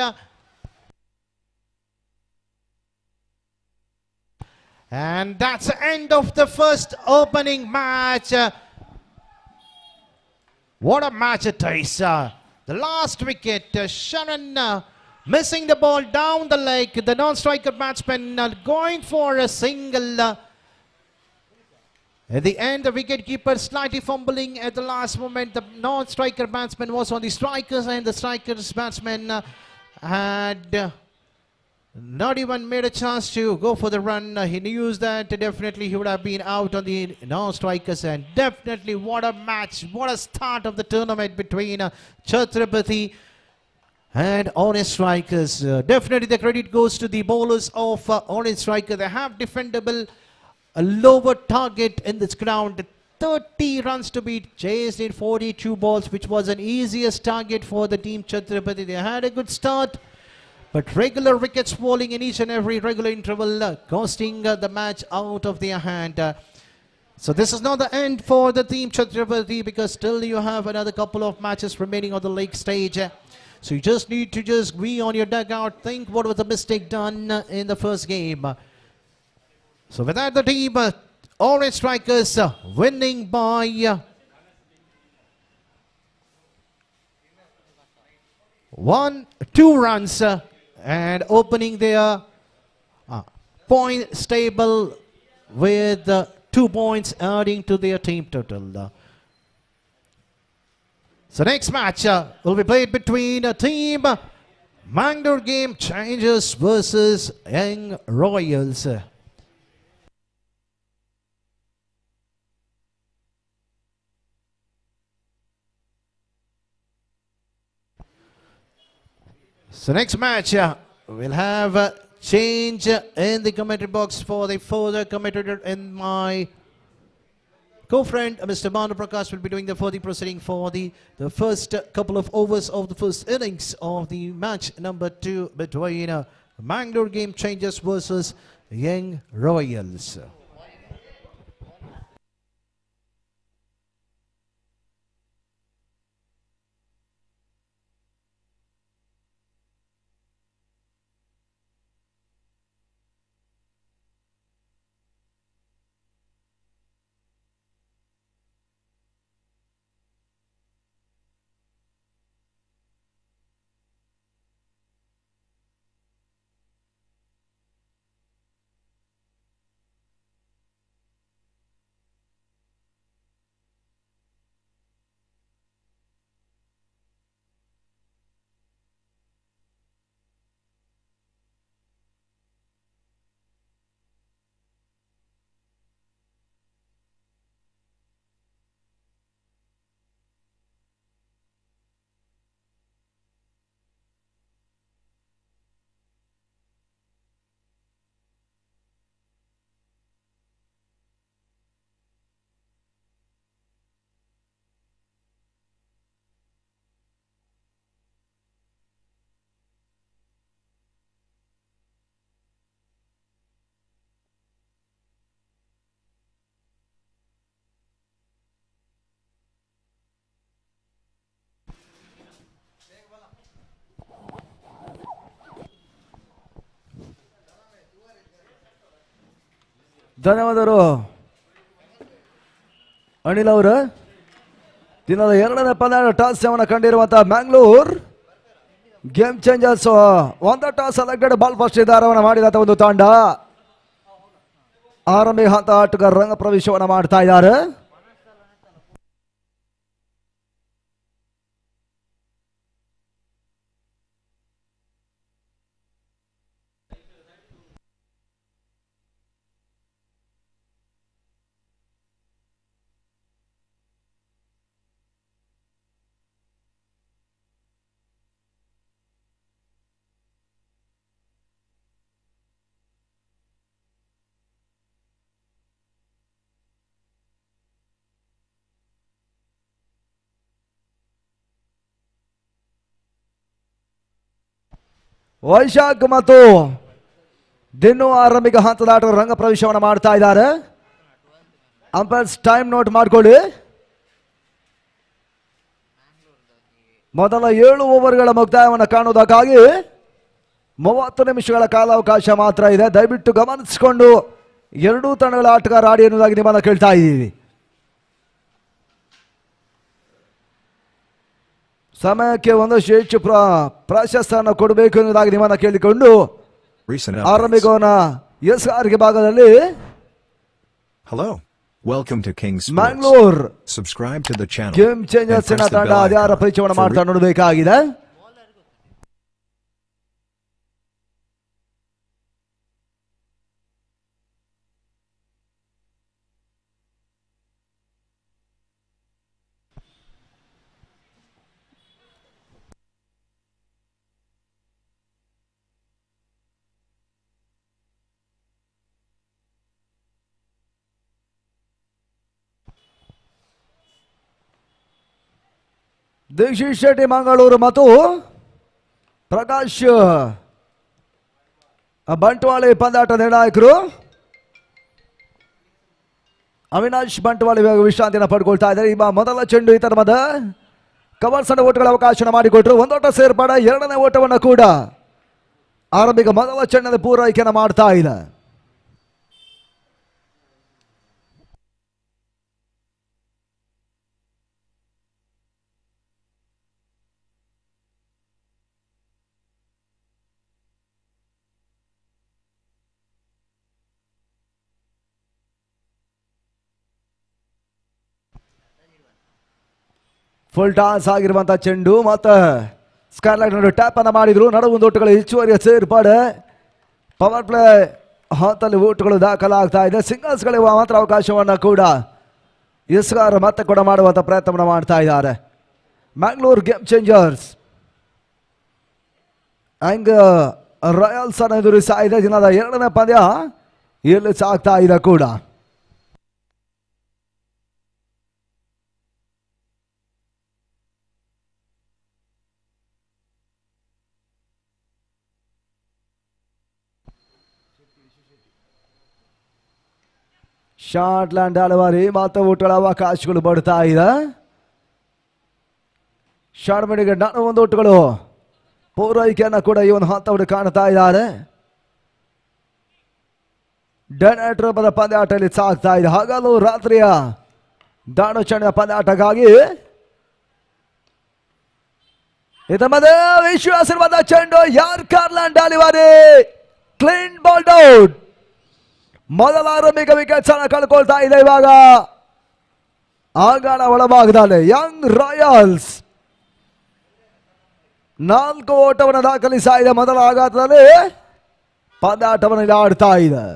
Speaker 9: And that's the end of the first opening match. What a match it is. The last wicket. Sharan missing the ball down the leg. The non-striker batsman going for a single. At the end, the wicketkeeper slightly fumbling at the last moment. The non-striker batsman was on the strikers, and the strikers batsman had not even made a chance to go for the run. He knew that definitely he would have been out on the non-strikers, and definitely what a match, what a start of the tournament between Chhatrapati and Orange Strikers. Definitely the credit goes to the bowlers of Orange Striker. They have defendable a lower target in this ground. 30 runs to be chased in 42 balls, which was an easiest target for the team Chhatrapati. They had a good start, but regular wickets falling in each and every regular interval, costing the match out of their hand. So this is not the end for the team Chhatrapati, because still you have another couple of matches remaining on the league stage. So you just need to just be on your dugout, think what was the mistake done in the first game. So with that, the team Orange Strikers winning by 2 runs and opening their point stable with 2 points adding to their team total. So next match will be played between team Mangalore Game Changers versus Young Royals. So next match we'll have a change in the commentary box for the further commentator, and my co-friend Mr. Manu Prakash will be doing the further proceeding for the first couple of overs of the first innings of the match number 2 between Mangalore Game Changers versus Young Royals.
Speaker 8: ಧನ್ಯವಾದಗಳು ಅನಿಲ್ ಅವರು. ದಿನದ 2ನೇ ಪಂದ್ಯ toss ಸೇವನ ಕಂಡಿರುವಂತಹ Mangalore game changers ಒಂದು toss selected ball first ನಿರ್ಧಾರವನ್ನು ಮಾಡಿದಂತ ಒಂದು ತಂಡ. ಆರಂಭಿಕ ಹಂತ ಆಟಗಾರ ರಂಗ ಪ್ರವೇಶವನ್ನು ಮಾಡ್ತಾ ಇದ್ದಾರೆ. ವೈಶಾಖ್ ಮತ್ತು ದಿನ್ನು ಆರಂಭಿಕ ಹಂತದ ಆಟ ರಂಗ ಪ್ರವೇಶವನ್ನು ಮಾಡ್ತಾ ಇದ್ದಾರೆ. ಅಂಪೈರ್ಸ್ ಟೈಮ್ ನೋಟ್ ಮಾಡ್ಕೊಳ್ಳಿ. ಮೊದಲ 7 ಓವರ್ಗಳ ಮುಕ್ತಾಯವನ್ನು ಕಾಣುವುದಕ್ಕಾಗಿ 30 ನಿಮಿಷಗಳ ಕಾಲಾವಕಾಶ ಮಾತ್ರ ಇದೆ. ದಯವಿಟ್ಟು ಗಮನಿಸಿಕೊಂಡು ಎರಡೂ ತಂಡಗಳ ಆಟಗಾರ ಆಡಿ ಎನ್ನುವುದಾಗಿ ನಿಮ್ಮನ್ನು ಕೇಳ್ತಾ ಇದ್ದೀವಿ. ಸಮಯಕ್ಕೆ ಒಂದಷ್ಟು ಹೆಚ್ಚು ಪ್ರಾಶಸ್ತ್ಯವನ್ನು ಕೊಡಬೇಕು ಎನ್ನುವುದಾಗಿ ನಿಮ್ಮನ್ನು ಕೇಳಿಕೊಂಡು ಆರಂಭಿಕವನ್ನ ಎಸ್ಆರ್ಗೆ ಭಾಗದಲ್ಲಿ
Speaker 1: Welcome to King Sports.
Speaker 8: Mangalore
Speaker 1: Subscribe to the channel.
Speaker 8: Game changers ತಂಡ ಅದ್ಯಾರ ಪರಿಚಯವನ್ನು ಮಾಡ್ತಾ ನೋಡಬೇಕಾಗಿದೆ. ದೀಕ್ಷಿತ್ ಶೆಟ್ಟಿ ಮಂಗಳೂರು ಮತ್ತು ಪ್ರಕಾಶ್ ಬಂಟ್ವಾಳಿ ಪಂದ್ಯಾಟ ನಿರ್ಣಾಯಕರು. ಅವಿನಾಶ್ ಬಂಟ್ವಾಳಿ ವಿಶ್ರಾಂತಿಯನ್ನು ಪಡ್ಕೊಳ್ತಾ ಇದ್ದಾರೆ. ಈಗ ಮೊದಲ ಚೆಂಡು ಈ ತರಹದ ಕವರ್ ಸಣ್ಣ ಓಟಗಳ ಅವಕಾಶ ಮಾಡಿಕೊಟ್ರು. ಒಂದೋಟ ಸೇರ್ಪಡೆ, 2ನೇ ಓಟವನ್ನು ಕೂಡ ಆರಂಭಿಕ ಮೊದಲ ಚೆಂಡಿನ ಪೂರೈಕೆಯನ್ನು ಮಾಡ್ತಾ ಇದೆ. ಫುಲ್ ಟಾಸ್ ಆಗಿರುವಂತಹ ಚೆಂಡು ಮತ್ತೆ ಸ್ಕಾರ್ಲೈಟ್ ನಡು ಟ್ಯಾಪ್ ಅನ್ನ ಮಾಡಿದ್ರು. ನಡುವೊಂದು ಓಟುಗಳ ಹೆಚ್ಚುವರಿಯ ಸೇರ್ಪಾಡೆ. ಪವರ್ ಪ್ಲೇ ಹತ್ತಲ್ಲಿ ಓಟುಗಳು ದಾಖಲಾಗ್ತಾ ಇದೆ. ಸಿಂಗಲ್ಸ್ಗಳಿಗೆ ಮಾತ್ರ ಅವಕಾಶವನ್ನ ಕೂಡ ಇಸ್ಗಾರ್ ಮತ್ತೆ ಕೂಡ ಮಾಡುವಂತ ಪ್ರಯತ್ನವನ್ನು ಮಾಡ್ತಾ ಇದ್ದಾರೆ. ಮ್ಯಾಂಗ್ಳೂರ್ ಗೇಮ್ ಚೇಂಜರ್ಸ್ ಹಂಗ ರಾಯಲ್ಸ್ ಅನ್ನು ಎದುರಿಸ್ತಾ ಇದೆ. ದಿನದ 2ನೇ ಪಂದ್ಯ ಇಲ್ಲಿ ಸಾಗ್ತಾ ಇದೆ ಕೂಡ. ಶಾರ್ಟ್ ಲ್ಯಾಂಡ್ ಹಲವಾರಿ ಮಾತ್ರ ಓಟುಗಳ ಅವಕಾಶಗಳು ಬರ್ತಾ ಇದೆ. ಶಾರ್ಟ್ ಮೀಡಿಗೆ 4 ಓಟುಗಳು ಪೂರೈಕೆಯನ್ನು ಕೂಡ ಈ ಒಂದು ಹಂತವನ್ನು ಕಾಣ್ತಾ ಇದ್ದಾರೆ. ಡೈನೈಟ್ ರೂಪದ ಪಂದ್ಯಾಟ ಇಲ್ಲಿ ಸಾಗ್ತಾ ಇದೆ. ಹಗಲು ರಾತ್ರಿಯ ದಾಣು ಚಂಡಿನ ಪಂದ್ಯಾಟಕ್ಕಾಗಿ ಇದರ ಮಧ್ಯೆ ವಿಶ್ವಾಸಿರುವಂತಹ ಚೆಂಡು ಯಾರ್ಕರ್ಲ್ಯಾಂಡ್ ಡೆಲಿವರಿ ಕ್ಲೀನ್ ಬಾಲ್ಡ್ ಔಟ್. ಮೊದಲ ಆರಂಭಿಕ ವಿಕೆಟ್ಸ್ ಅನ್ನು ಕಳ್ಕೊಳ್ತಾ ಇದೆ. ಇವಾಗ ಆಗಾಣ ಒಳಭಾಗದಲ್ಲಿ ಯಂಗ್ ರಾಯಲ್ಸ್ 4 ಓಟವನ್ನು ದಾಖಲಿಸ್ತಾ ಇದೆ. ಮೊದಲ ಆಘಾತದಲ್ಲಿ ಪಂದ್ಯಾಟವನ್ನು ಇಲ್ಲಿ ಆಡ್ತಾ ಇದೆ.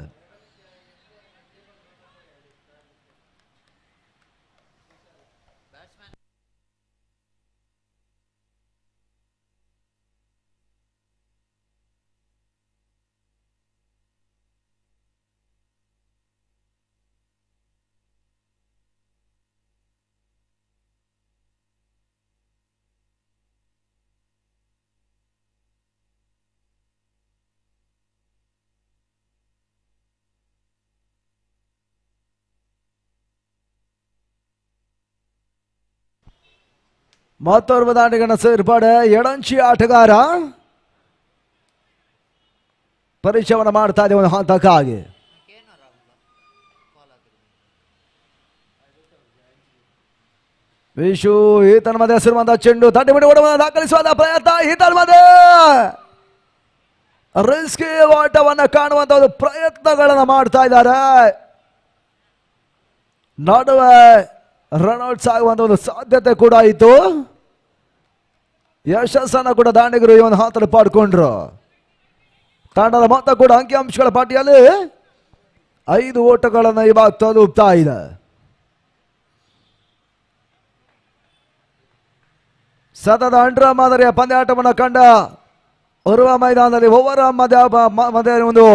Speaker 8: ಮತ್ತೋರ್ವ ದಾಂಡಿಗನ ಸೇರ್ಪಡೆ ಎಡಂಚಿ ಆಟಗಾರ ಪರಿಚಯವನ್ನು ಮಾಡ್ತಾ ಇದೆ ಒಂದು ಹಂತಕ್ಕಾಗಿ. ವಿಶು ಈತನ ಮಧ್ಯೆ ಹೆಸರುವಂತಹ ಚೆಂಡು ತಟ್ಟಿ ಬಿಡಿ ಓಟವನ್ನು ದಾಖಲಿಸುವಂತಹ ಪ್ರಯತ್ನ. ಈತನ ಮಧ್ಯೆ ರಿಸ್ಕಿ ಓಟವನ್ನು ಕಾಣುವಂತಹ ಒಂದು ಪ್ರಯತ್ನಗಳನ್ನು ಮಾಡ್ತಾ ಇದ್ದಾರೆ. ನಡುವೆ ರನ್ಔಟ್ಸ್ ಆಗುವಂತ ಒಂದು ಸಾಧ್ಯತೆ ಕೂಡ ಇತ್ತು. ಯಶಸ್ಸನ್ನು ಕೂಡ ದಾಂಡಿಗರು ಈ ಒಂದು ಹಂತದಲ್ಲಿ ಪಡ್ಕೊಂಡ್ರು. ತಂಡದ ಮೊತ್ತ ಕೂಡ ಅಂಕಿಅಂಶಗಳ ಪಟ್ಟಿಯಲ್ಲಿ 5 ಓಟಗಳನ್ನು ಇವಾಗ ತಲುಪ್ತಾ ಇದೆ. ಸತತ ಅಂಡ್ರ ಮಾದರಿಯ ಪಂದ್ಯಾಟವನ್ನು ಕಂಡ ಉರ್ವ ಮೈದಾನದಲ್ಲಿ ಓವರ್ ಮಧ್ಯ ಒಂದು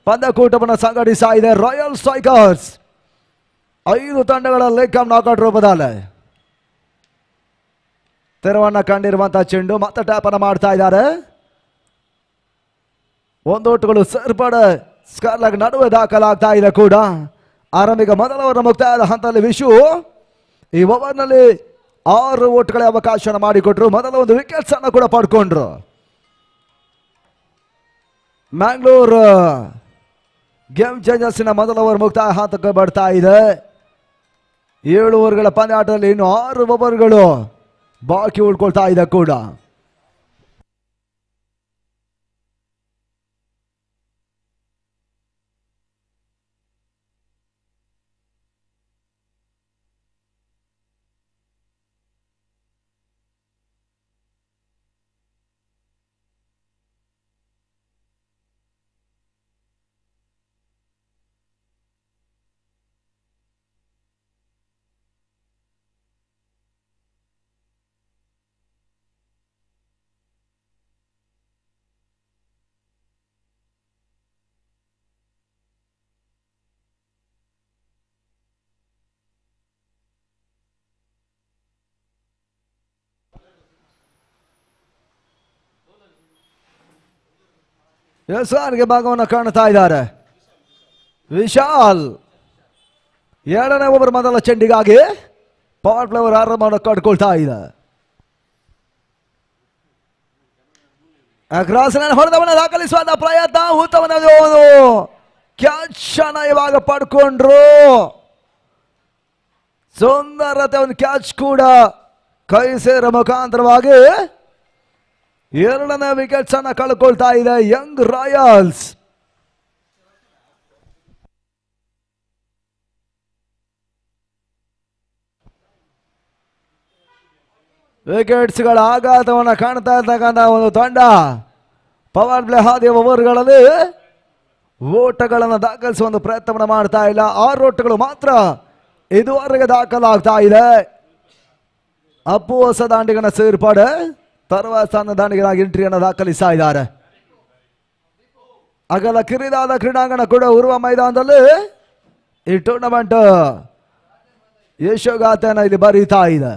Speaker 8: ಪಂದ್ಯಕೂಟವನ್ನು ಸಂಘಟಿಸ್ತಾ ಇದೆ. ರಾಯಲ್ ಸ್ಟ್ರೈಕರ್ಸ್ 5 ತಂಡಗಳ ಲೇಕಮ್ ನಾಕೌಟ್ ರೂಪದಲ್ಲಿ ತೆರವನ್ನ ಕಂಡಿರುವಂತಹ ಚೆಂಡು ಮತ್ತೆ ಟ್ಯಾಪ್ ಅನ್ನು ಮಾಡ್ತಾ ಇದ್ದಾರೆ. 1 ಓಟುಗಳು ಸೇರ್ಪಡೆ ಸ್ಕಾರ್ಲಾಗ್ ನಡುವೆ ದಾಖಲಾಗ್ತಾ ಇದೆ ಕೂಡ. ಆರಂಭಿಕ ಮೊದಲ ಓವರ್ ಮುಕ್ತಾಯದ ಹಂತದಲ್ಲಿ ವಿಶು ಈ ಓವರ್ನಲ್ಲಿ 6 ಓಟುಗಳ ಅವಕಾಶವನ್ನು ಮಾಡಿಕೊಟ್ರು. ಮೊದಲ ಒಂದು ವಿಕೆಟ್ಸ್ ಅನ್ನು ಕೂಡ ಪಡ್ಕೊಂಡ್ರು. ಮ್ಯಾಂಗ್ಳೂರ್ ಗೇಮ್ ಚೇಂಜರ್ಸಿನ ಮೊದಲ ಓವರ್ ಮುಕ್ತಾಯ ಹಂತಕ್ಕೆ ಬರ್ತಾ ಇದೆ. 7 ಓವರ್ಗಳ ಪಂದ್ಯಾಟದಲ್ಲಿ ಇನ್ನು 6 ಓವರ್ಗಳು ಬಾಕಿ ಉಳ್ಕೊಳ್ತಾ ಇದೆ ಕೂಡ. ಎಸ್ಆರ್ಗೆ ಭಾಗವನ್ನು ಕಾಣ್ತಾ ಇದ್ದಾರೆ. ವಿಶಾಲ್ 2ನೇ ಓವರ್ ಮೊದಲ ಚೆಂಡಿಗಾಗಿ ಪವರ್ ಪ್ಲೇವರ್ ಆರಂಭವನ್ನು ಕಟ್ಕೊಳ್ತಾ ಇದೆ. ಕ್ರಾಸ್ ಹೊಡೆದವನ್ನ ದಾಖಲಿಸುವಂತ ಪ್ರಯತ್ನ. ಉತ್ತಮವಾದ ಕ್ಯಾಚ್ ಅನ್ನ ಇವಾಗ ಪಡ್ಕೊಂಡ್ರು. ಸುಂದರತೆ ಒಂದು ಕ್ಯಾಚ್ ಕೂಡ ಕೈ ಸೇರ ಮುಖಾಂತರವಾಗಿ 2ನೇ ವಿಕೆಟ್ಸ್ ಅನ್ನ ಕಳ್ಕೊಳ್ತಾ ಇದೆ ಯಂಗ್ ರಾಯಲ್ಸ್. ವಿಕೆಟ್ಸ್ಗಳ ಆಘಾತವನ್ನು ಕಾಣ್ತಾ ಇರ್ತಕ್ಕಂಥ ಒಂದು ತಂಡ. ಪವರ್ ಪ್ಲೇ ಹಾದಿ ಓವರ್ಗಳಲ್ಲಿ ಓಟಗಳನ್ನು ದಾಖಲಿಸುವ ಒಂದು ಪ್ರಯತ್ನವನ್ನು ಮಾಡ್ತಾ ಇಲ್ಲ. 6 ಓಟಗಳು ಮಾತ್ರ ಇದುವರೆಗೆ ದಾಖಲಾಗ್ತಾ ಇದೆ. ಅಪ್ಪು ಹೊಸ ದಾಂಡಿಗನ ಸೇರ್ಪಡೆ ತರುವ ಸ್ಥಾನ ದಾಂಡಿಗನಾಗಿ ಎಂಟ್ರಿಯನ್ನು ದಾಖಲಿಸ್ತಾ ಇದ್ದಾರೆ. ಅಗಲ ಕಿರಿದಾದ ಕ್ರೀಡಾಂಗಣ ಕೂಡ ಉರುವ ಮೈದಾನದಲ್ಲಿ ಈ ಟೂರ್ನಮೆಂಟ್ ಯಶೋಗಾಥೆಯನ್ನು ಇಲ್ಲಿ ಬರೀತಾ ಇದೆ.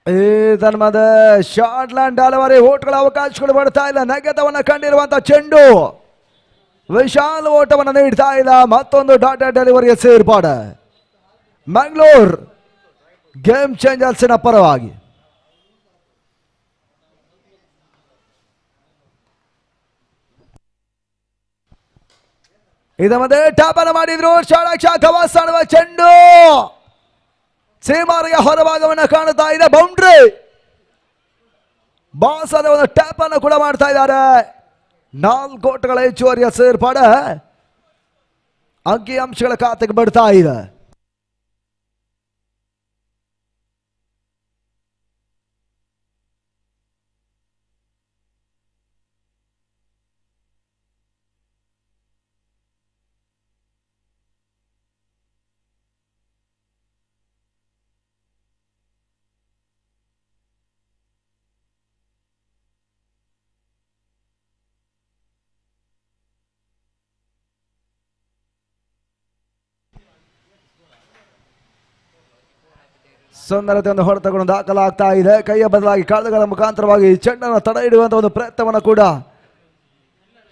Speaker 8: ಈ ಧರ್ಮದ ಶಾರ್ಟ್ಲ್ಯಾಂಡ್ ಹಲವಾರು ಓಟ್ಗಳ ಅವಕಾಶಗಳು ಬರ್ತಾ ಇಲ್ಲ. ನೆಗೆತವನ್ನು ಕಂಡಿರುವಂತಹ ಚೆಂಡು ವಿಶಾಲ ಓಟವನ್ನು ನೀಡ್ತಾ ಇಲ್ಲ. ಮತ್ತೊಂದು ಡಾಟಾ ಡೆಲಿವರಿಯ ಸೇರ್ಪಾಡು ಮ್ಯಾಂಗ್ಳೂರ್ ಗೇಮ್ ಚೇಂಜರ್ಸ್ನ ಪರವಾಗಿ. ಇದ ಮಧ್ಯೆ ಟ್ಯಾಪ್ ಅನ್ನು ಮಾಡಿದ್ರು. ಕವಾಸ್ ಆಡುವ ಚೆಂಡು ಸೀಮಾರಿಯ ಹೊರಭಾಗವನ್ನು ಕಾಣುತ್ತಾ ಇದೆ. ಬೌಂಡ್ರಿ ಬಾಸ್ ಅದ ಒಂದು ಟ್ಯಾಪ್ ಅನ್ನು ಕೂಡ ಮಾಡ್ತಾ ಇದ್ದಾರೆ. 4 ಓಟಗಳ ಹೆಚ್ಚುವರಿಯ ಸೇರ್ಪಾಡು ಅಂಕಿ ಅಂಶಗಳ ಖಾತೆಗೆ ಬಿಡ್ತಾ ಇದೆ. ಸುಂದರತೆ ಒಂದು ಹೊಡೆತಗಳನ್ನು ದಾಖಲಾಗ್ತಾ ಇದೆ. ಕೈಯ ಬದಲಾಗಿ ಕಾಳುಗಳ ಮುಖಾಂತರವಾಗಿ ಚೆಂಡನ್ನು ತಡೆ ಹಿಡಿಯುವಂತ ಒಂದು ಪ್ರಯತ್ನವನ್ನು ಕೂಡ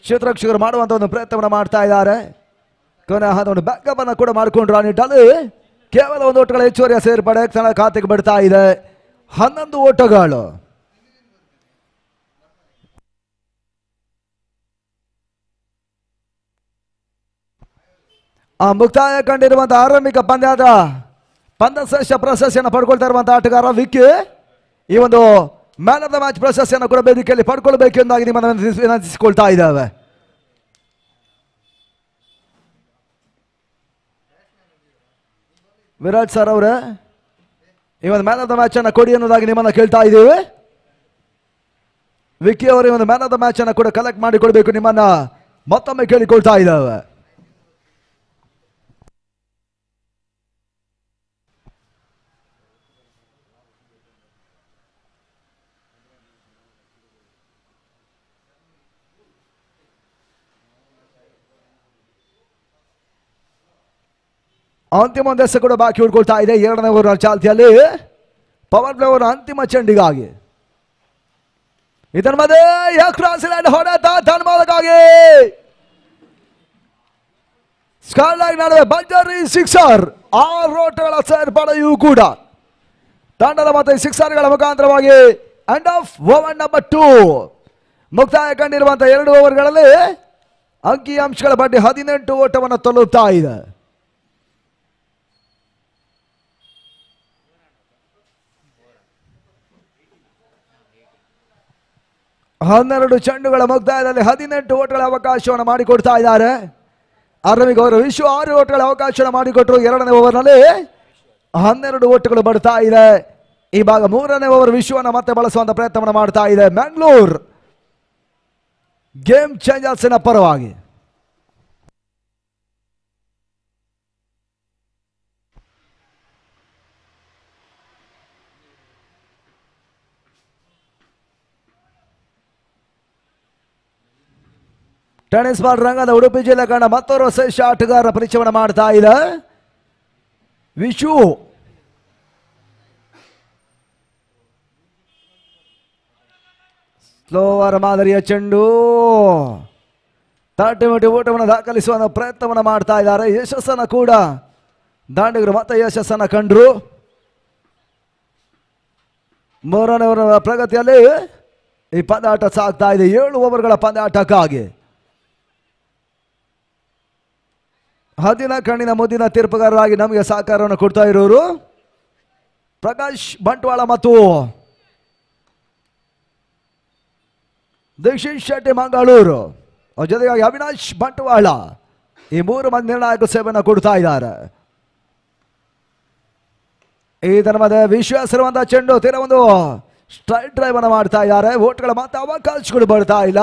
Speaker 8: ಕ್ಷೇತ್ರಕ್ಷಕರು ಮಾಡುವಂತ ಒಂದು ಪ್ರಯತ್ನವನ್ನು ಮಾಡ್ತಾ ಇದ್ದಾರೆ. ಕೊನೆ ಒಂದು ಬ್ಯಾಕಪ್ ಅನ್ನು ಕೂಡ ಮಾಡಿಕೊಂಡ್ರು. ಆ ನಿಟ್ಟಲ್ಲಿ ಕೇವಲ 1 ಓಟಗಳ ಹೆಚ್ಚುವರಿಯ ಸೇರ್ಪಡೆ ತನ್ನ ಖಾತೆಗೆ ಬಿಡ್ತಾ ಇದೆ. 11 ಓಟಗಳು. ಆ ಮುಕ್ತಾಯ ಕಂಡಿರುವಂತಹ ಆರಂಭಿಕ ಪಂದ್ಯದ ಪಂದ್ಯಶ್ರೇಷ್ಠ ಪ್ರಶಸ್ತಿಯನ್ನು ಪಡ್ಕೊಳ್ತಾ ಇರುವಂತಹ ಆಟಗಾರ ವಿಕ್ಕಿ ಈ ಒಂದು ಮ್ಯಾನ್ ಆಫ್ ದ ಮ್ಯಾಚ್ ಪ್ರಶಸ್ತಿಯನ್ನು ಕೂಡ ವೇದಿಕೆಯಲ್ಲಿ ಪಡ್ಕೊಳ್ಬೇಕು ಎಂದಾಗಿ ನಿಮ್ಮನ್ನು ವಿನಂತಿಸಿಕೊಳ್ತಾ ಇದ್ದಾವೆ. ವಿರಾಟ್ ಸರ್ ಅವರೇ, ಈ ಒಂದು ಮ್ಯಾನ್ ಆಫ್ ದ ಮ್ಯಾಚ್ ಅನ್ನು ಕೊಡಿ ಅನ್ನೋದಾಗಿ ನಿಮ್ಮನ್ನು ಕೇಳ್ತಾ ಇದ್ದೀವಿ. ವಿಕ್ಕಿ ಅವರು ಈ ಒಂದು ಮ್ಯಾನ್ ಆಫ್ ದ ಮ್ಯಾಚ್ ಅನ್ನು ಕೂಡ ಕಲೆಕ್ಟ್ ಮಾಡಿಕೊಳ್ಬೇಕು ನಿಮ್ಮನ್ನ ಮತ್ತೊಮ್ಮೆ ಕೇಳಿಕೊಳ್ತಾ ಇದ್ದಾವೆ. ಅಂತಿಮ ಒಂದು ಎಸೆ ಕೂಡ ಬಾಕಿ ಉಳ್ಕೊಳ್ತಾ ಇದೆ. 2ನೇ ಓವರ್ ಚಾಲ್ತಿಯಲ್ಲಿ ಪವರ್ ಪ್ಲೇ ಓವರ್ ಅಂತಿಮ ಚೆಂಡಿಗಾಗಿ. ಇದರ ಮಧ್ಯೆ ಹೊಡೆತ ಧನ್ಮೋದಕ್ಕಾಗಿ ಸ್ಕಾರ್ಲೈನ್ ನಡುವೆ ಭರ್ಜರಿ ಸಿಕ್ಸರ್. 6 ಓಟಗಳ ಸೇರ್ಪಡೆಯೂ ಕೂಡ ತಂಡದ ಮತ್ತೆ ಸಿಕ್ಸರ್ಗಳ ಮುಖಾಂತರವಾಗಿ ಎಂಡ್ ಆಫ್ ಓವರ್ ನಂಬರ್ 2 ಮುಕ್ತಾಯ ಕಂಡಿರುವಂತಹ 2 ಓವರ್ಗಳಲ್ಲಿ ಅಂಕಿ ಅಂಶಗಳ ಬಡ್ಡಿ 18 ಓಟವನ್ನು ತಲುಪ್ತಾ ಇದೆ. ಹನ್ನೆರಡು ಚೆಂಡುಗಳ ಮುಕ್ತಾಯದಲ್ಲಿ 18 ಓಟಗಳ ಅವಕಾಶವನ್ನು ಮಾಡಿಕೊಡ್ತಾ ಇದ್ದಾರೆ. ಆರಂಭಿಕ ಓವರ್ ವಿಶ್ವ 6 ಓಟಗಳ ಅವಕಾಶವನ್ನು ಮಾಡಿಕೊಟ್ಟರು. 2ನೇ ಓವರ್ನಲ್ಲಿ 12 ಓಟಗಳು ಬರ್ತಾ ಇದೆ. ಈ ಭಾಗ 3ನೇ ಓವರ್ ವಿಶ್ವವನ್ನು ಮತ್ತೆ ಬಳಸುವಂತ ಪ್ರಯತ್ನವನ್ನು ಮಾಡ್ತಾ ಇದೆ ಮ್ಯಾಂಗ್ಳೂರ್ ಗೇಮ್ ಚೇಂಜರ್ಸ್ನ ಪರವಾಗಿ. ಟೆನಿಸ್ ಬಾಲ್ ರಂಗದ ಉಡುಪಿ ಜಿಲ್ಲೆ ಕಂಡ ಮತ್ತೋರ್ವ ಶ್ರೇಷ್ಠ ಆಟಗಾರರ ಪರಿಚಯವನ್ನು ಮಾಡ್ತಾ ಇದೆ ವಿಶು. ಸ್ಲೋವರ್ ಮಾದರಿಯ ಚೆಂಡು 30 ಮೀಟರ್ ಓಟವನ್ನು ದಾಖಲಿಸುವ ಪ್ರಯತ್ನವನ್ನು ಮಾಡ್ತಾ ಇದ್ದಾರೆ. ಯಶಸ್ಸನ್ನು ಕೂಡ ದಾಂಡಿಗರು ಮತ್ತೆ ಯಶಸ್ಸನ್ನು ಕಂಡ್ರು. 3ನೇ ಓವರ್ ಪ್ರಗತಿಯಲ್ಲಿ ಈ ಪಂದ್ಯಾಟ ಸಾಗ್ತಾ ಇದೆ. 7 ಓವರ್ಗಳ ಪಂದ್ಯಾಟಕ್ಕಾಗಿ 10 ಕಣ್ಣಿನ ಮುದ್ದಿನ ತೀರ್ಪುಗಾರರಾಗಿ ನಮಗೆ ಸಹಕಾರವನ್ನು ಕೊಡ್ತಾ ಇರೋರು ಪ್ರಕಾಶ್ ಬಂಟ್ವಾಳ ಮತ್ತು ದೀಕ್ಷಿತ್ ಶೆಟ್ಟಿ ಮಂಗಳೂರು ಜೊತೆಗಾಗಿ ಅವಿನಾಶ್ ಬಂಟ್ವಾಳ ಈ 3 ಮಂದಿ ನಿರ್ಣಾಯಕ ಸೇವೆಯನ್ನು ಕೊಡ್ತಾ ಇದ್ದಾರೆ. ಇದರ ಮಧ್ಯೆ ವಿಶ್ವಾಸರುವಂತಹ ಚೆಂಡು ತೀರ ಒಂದು ಸ್ಟ್ರೈಟ್ ಡ್ರೈವ್ ಅನ್ನು ಮಾಡ್ತಾ ಇದ್ದಾರೆ. ಓಟ್ಗಳ ಮತ್ತೆ ಅವಕಾಶಗಳು ಬರ್ತಾ ಇಲ್ಲ.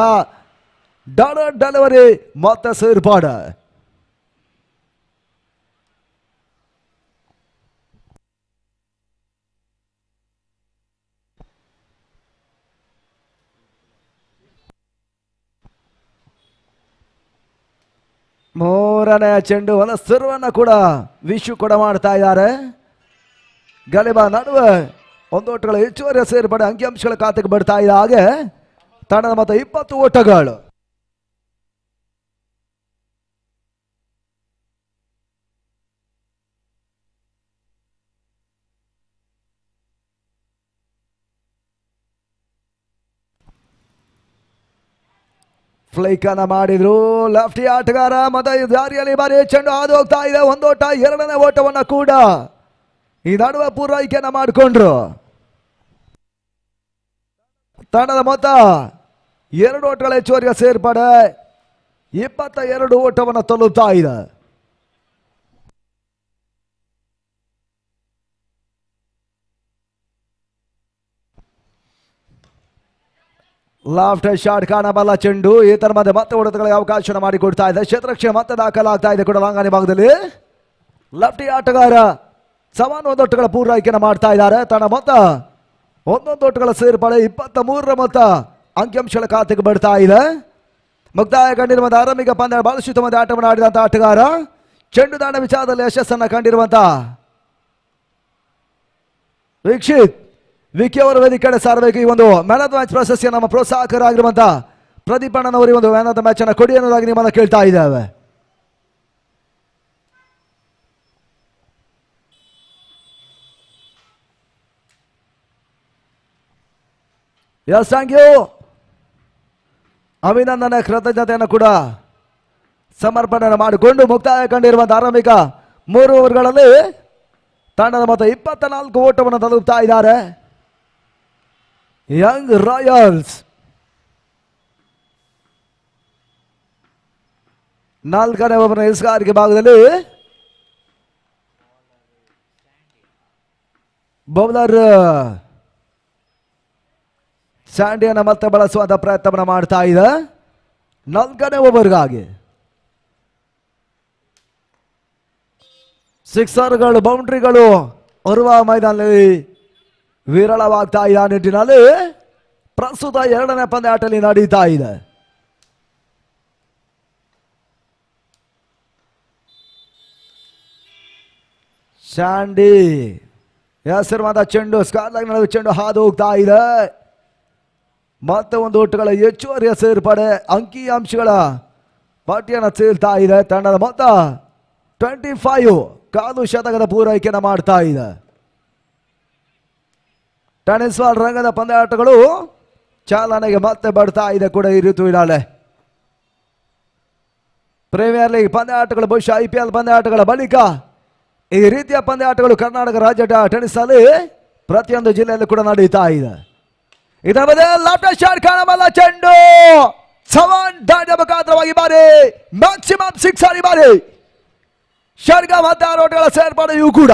Speaker 8: ಡೆಲಿವರಿ ಮತ್ತೆ ಸೇರ್ಪಾಡು. ಮೂರನೆಯ ಚೆಂಡು ಒಂದು ಸರ್ವನ್ನ ಕೂಡ ವಿಶ್ವ ಕೂಡ ಮಾಡ್ತಾ ಇದ್ದಾರೆ. ಗಲಿಬ ನಡುವೆ ಒಂದೋಟಗಳ ಹೆಚ್ಚುವರಿ ಸೇರ್ಪಡೆ ಅಂಕಿಅಂಶಗಳ ಖಾತೆಗೆ ಬರ್ತಾ ಇದೆ. ಹಾಗೆ ತಂಡದ ಮೊತ್ತ 20 ಓಟಗಳು. ಫ್ಲೈಕ್ ಅನ್ನ ಮಾಡಿದ್ರು ಲೆಫ್ಟಿ ಆಟಗಾರ. ಮತ್ತೆ ದಾರಿಯಲ್ಲಿ ಬಾರಿ ಚೆಂಡು ಹಾದು ಹೋಗ್ತಾ ಇದೆ. ಒಂದೋಟ, ಎರಡನೇ ಓಟವನ್ನ ಕೂಡ ಈ ನಡುವೆ ಪೂರೈಕೆಯನ್ನ ಮಾಡಿಕೊಂಡ್ರು. ತಂಡದ ಮೊತ್ತ 2 ಓಟಗಳ ಹೆಚ್ಚುವರಿಯ ಸೇರ್ಪಡೆ 22 ಓಟವನ್ನು ತಲುಪ್ತಾ ಇದೆ. ಲಾಫ್ಟ್ ಶಾಟ್ ಕಾಣಬಲ್ಲ ಚೆಂಡು. ಈ ತರ ಮತ್ತೆ ಹೊಡೆತಗಳಿಗೆ ಅವಕಾಶ ಮಾಡಿಕೊಡ್ತಾ ಇದೆ. ಕ್ಷೇತ್ರಕ್ಷೆ ಮತ್ತೆ ದಾಖಲಾಗ್ತಾ ಇದೆ ಕೂಡ ಲಾಂಗಾನಿ ಭಾಗದಲ್ಲಿ. ಲೆಫ್ಟಿ ಆಟಗಾರ ಸಮಾನ ಒಂದೊಟ್ಟುಗಳ ಪೂರೈಕೆಯನ್ನು ಮಾಡ್ತಾ ಇದ್ದಾರೆ. ತನ್ನ ಮೊತ್ತ 11 ಓಟಗಳ ಸೇರ್ಪಡೆ 23ರ ಮೊತ್ತ ಅಂಕಿಅಂಶಗಳ ಖಾತೆಗೆ ಬರ್ತಾ ಇದೆ. ಮುಕ್ತಾಯ ಕಂಡಿರುವಂತಹ ಆರಂಭಿಕ ಪಂದ್ಯ ಬಾಲಶುತವಾದ ಆಟವನ್ನು ಆಡಿದಂತಹ ಆಟಗಾರ ಚೆಂಡು ದಾಂಡ ವಿಚಾರದಲ್ಲಿ ಯಶಸ್ಸನ್ನು ಕಂಡಿರುವಂತಹ ವೀಕ್ಷಿತ್ ವಿಕಿ ಅವರ ವೇದಿಕೆ ಸಾರಬೇಕು. ಈ ಒಂದು ಮ್ಯಾನ್ ಆಫ್ ದ ಮ್ಯಾಚ್ ಪ್ರಶಸ್ತಿಯ ನಮ್ಮ ಪ್ರೋತ್ಸಾಹಕರಾಗಿರುವಂತಹ ಪ್ರದೀಪ್ ಅಣ್ಣನವರು ಈ ಒಂದು ಮ್ಯಾನ್ ಆಫ್ ದ ಮ್ಯಾಚ್ ಅನ್ನು ಕೊಡಿ ಅನ್ನೋದಾಗಿ ನಿಮ್ಮನ್ನು ಕೇಳ್ತಾ ಇದ್ದೇವೆ. Yes, thank you. ಅಭಿನಂದನೆ, ಕೃತಜ್ಞತೆಯನ್ನು ಕೂಡ ಸಮರ್ಪಣೆ ಮಾಡಿಕೊಂಡು ಮುಕ್ತಾಯ ಕಂಡಿರುವಂತಹ ಆರಂಭಿಕ 3 ಓವರ್ಗಳಲ್ಲಿ ತಂಡದ ಮೊತ್ತ 24 ಓಟವನ್ನು ತಲುಪ್ತಾ ಇದ್ದಾರೆ. ಯಂಗ್ ರಾಯಲ್ಸ್ 4ನೇ ಓವರ್ನ ಇಸ್ಗಾರಿಕೆ ಭಾಗದಲ್ಲಿ ಬೌಲರ್ ಸ್ಯಾಂಡಿಯನ್ನು ಮತ್ತೆ ಬಳಸುವಂತ ಪ್ರಯತ್ನವನ್ನು ಮಾಡ್ತಾ ಇದೆ 4ನೇ ಓವರ್ಗಾಗಿ. ಸಿಕ್ಸರ್ಗಳು, ಬೌಂಡ್ರಿಗಳು ಉರ್ವ ಮೈದಾನದಲ್ಲಿ ವಿರಳವಾಗ್ತಾ ಇದೆ. ಆ ನಿಟ್ಟಿನಲ್ಲಿ ಪ್ರಸ್ತುತ 2ನೇ ಪಂದ್ಯಾಟದಲ್ಲಿ ನಡೀತಾ ಇದೆ. ಸ್ಯಾಂಡಿ ಹೆಸರುವಾದ ಚೆಂಡು ಸ್ಕಾರ್ಲಾಗ್ ನಡುವೆ ಚೆಂಡು ಹಾದು ಹೋಗ್ತಾ ಇದೆ. ಮತ್ತೆ ಒಂದು ಓಟಗಳ ಹೆಚ್ಚುವರಿಯ ಸೇರ್ಪಡೆ ಅಂಕಿಅಂಶಗಳ ಪಟ್ಟಿಯನ್ನು ಸೇರ್ತಾ ಇದೆ. ತಂಡದ ಮೊತ್ತ 25 ಕಾಲು ಶತಕದ ಪೂರೈಕೆಯನ್ನು ಮಾಡ್ತಾ ಇದೆ. ಟೆನಿಸ್ ಬಾಲ್ ರಂಗದ ಪಂದ್ಯಾಟಗಳು ಚಾಲನೆಗೆ ಮತ್ತೆ ಬರ್ತಾ ಇದೆ ಕೂಡ ಈ ಋತುವಿನಲ್ಲಿ. ಪ್ರೀಮಿಯರ್ ಲೀಗ್ ಪಂದ್ಯಾಟಗಳು ಬಹುಶಃ IPL ಪಂದ್ಯಾಟಗಳ ಬಳಿಕ ಈ ರೀತಿಯ ಪಂದ್ಯಾಟಗಳು ಕರ್ನಾಟಕ ರಾಜ್ಯ ಟೆನಿಸ್ ನಲ್ಲಿ ಪ್ರತಿಯೊಂದು ಜಿಲ್ಲೆಯಲ್ಲೂ ಕೂಡ ನಡೀತಾ ಇದೆ. ಇದರ ಮಧ್ಯೆ ಲೆಫ್ಟ್ ಶಾಟ್ ಕಾಣಬಲ್ಲ ಚೆಂಡು ಸವಾನ್ ದಾಂಡಿಯ ಮುಖಾಂತರವಾಗಿ ಬಾರಿ ಮ್ಯಾಕ್ಸಿಮಮ್ 6 ಆಡಿ ಬಾರಿ ಷಡ್ಗ ಮತ್ತೆ 6 ಓಟಗಳ ಸೇರ್ಪಡೆಯೂ ಕೂಡ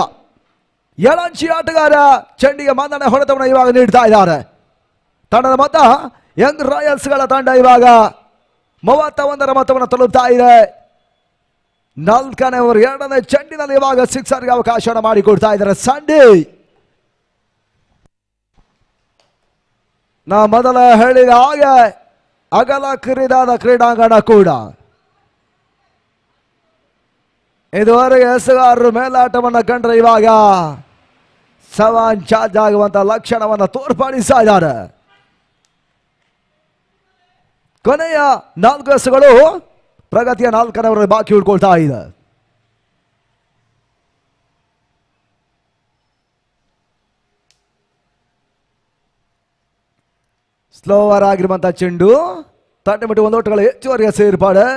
Speaker 8: ಯಳಂಚಿ ಆಟಗಾರ ಚೆಂಡಿಗೆ ಮನ್ನಣೆ ಹೊಡೆತವನ್ನು ಇವಾಗ ನೀಡ್ತಾ ಇದ್ದಾರೆ. ತಂಡದ ಮೊತ್ತ ಯಂಗ್ ರಾಯಲ್ಸ್ಗಳ ತಂಡ ಇವಾಗ 31ರ ಮೊತ್ತವನ್ನು ತಲುಪ್ತಾ ಇದೆ. 4ನೇ ಓವರ್ 2ನೇ ಚೆಂಡಿನಲ್ಲಿ ಇವಾಗ ಸಿಕ್ಸರ್ಗೆ ಅವಕಾಶವನ್ನು ಮಾಡಿಕೊಡ್ತಾ ಇದ್ದಾರೆ ಸಂಡೇ. ನಾ ಮೊದಲ ಹೇಳಿದ ಹಾಗೆ ಅಗಲ ಕಿರಿದಾದ ಕ್ರೀಡಾಂಗಣ ಕೂಡ ಇದುವರೆಗೆ ಎಸೆಗಾರರು ಮೇಲಾಟವನ್ನು ಕಂಡ್ರೆ ಇವಾಗ ಸವಾನ್ ಚಾರ್ಜ್ ಆಗುವಂತ ಲಕ್ಷಣವನ್ನು ತೋರ್ಪಡಿಸ್ತಾ ಇದ್ದಾರೆ. ಕೊನೆಯ 4 ಎಸೆಗಳು ಪ್ರಗತಿಯ 4ನೇ ಓವರ್ ಬಾಕಿ ಉಳ್ಕೊಳ್ತಾ ಇದೆ. ಸ್ಲೋವರ್ ಆಗಿರುವಂತಹ ಚೆಂಡು ತಟ್ಟೆಬಿಟ್ಟು 1 ಓಟಗಳ ಹೆಚ್ಚುವರಿಯ ಸೇರ್ಪಾಡೆ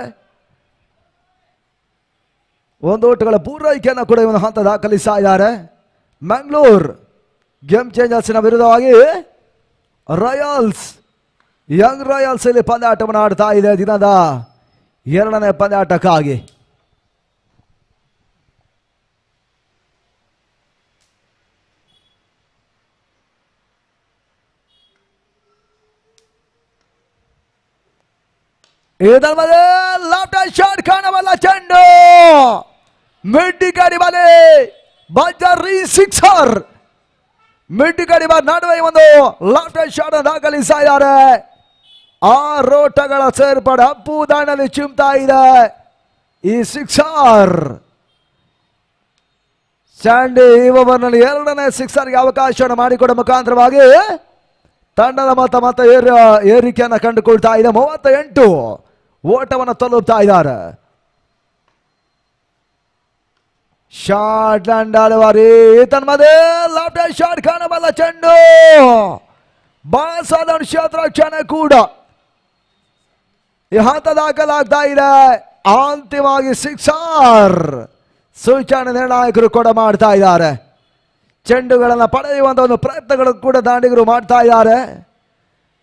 Speaker 8: 1 ಓಟಗಳ ಪೂರೈಕೆಯನ್ನು ಕೂಡ ಇವನು ಹಂತ ದಾಖಲಿಸ್ತಾ ಇದ್ದಾರೆ. ಮ್ಯಾಂಗ್ಳೂರ್ ಗೇಮ್ ಚೇಂಜರ್ಸ್ನ ವಿರುದ್ಧವಾಗಿ ರಾಯಲ್ಸ್ ಯಂಗ್ ರಾಯಲ್ಸ್ ಇಲ್ಲಿ ಪಂದ್ಯಾಟವನ್ನು ಆಡ್ತಾ ಇದೆ ದಿನದ ಎರಡನೇ ಪಂದ್ಯಾಟಕ್ಕಾಗಿ. ಇದರ ಲೆಫ್ಟ್ ಶಾಟ್ ಕಾಣಬಲ್ಲ ಚೆಂಡು ಮಿಡ್ಡಿ ಗಾಡಿ ಬಲೆ ಬಜಾರಿ ಸಿಕ್ಸರ್. ಮಿಡ್ಡಿ ಗಾಡಿ ನಡುವೆ ಒಂದು ಲೆಫ್ಟ್ ಶಾಟ್ ದಾಖಲಿಸ್ತಾ ಇದ್ದಾರೆ. ಆ ರೋಟಗಳ ಸೇರ್ಪಡೆ ಅಪ್ಪು ದಾಂಡಲ್ಲಿ ಚಿಮ್ತಾ ಇದೆ ಈ ಸಿಕ್ಸರ್. ಸ್ಯಾಂಡಿ ಈ ಓವರ್ನಲ್ಲಿ ಎರಡನೇ ಸಿಕ್ಸರ್ಗೆ ಅವಕಾಶವನ್ನು ಮಾಡಿಕೊಡುವ ಮುಖಾಂತರವಾಗಿ ತಂಡದ ಮತ್ತೆ ಏರಿಕೆಯನ್ನು ಕಂಡುಕೊಳ್ತಾ ಇದೆ. 38 ಓಟವನ್ನು ತಲುಪ್ತಾ ಇದ್ದಾರೆ. ಶಾಟ್ ಲ್ಯಾಂಡಾಳುವಾರಿ ತನ್ಮದೆ ಲೆಫ್ಟ್ ಶಾಟ್ ಕಾಣಬಲ್ಲ ಚೆಂಡು ಬಹಳ ಸಾಧಾರಣ ಕ್ಷೇತ್ರ ಕೂಡ ಈ ಹಂತ ದಾಖಲಾಗ್ತಾ ಇದೆ. ಅಂತಿಮವಾಗಿ ಸಿಕ್ಸರ್ ಸೂಚನೆ ನಿರ್ಣಾಯಕರು ಕೂಡ ಮಾಡ್ತಾ ಇದ್ದಾರೆ. ಚೆಂಡುಗಳನ್ನು ಪಡೆಯುವಂತ ಒಂದು ಪ್ರಯತ್ನಗಳು ಕೂಡ ದಾಂಡಿಗರು ಮಾಡ್ತಾ ಇದ್ದಾರೆ.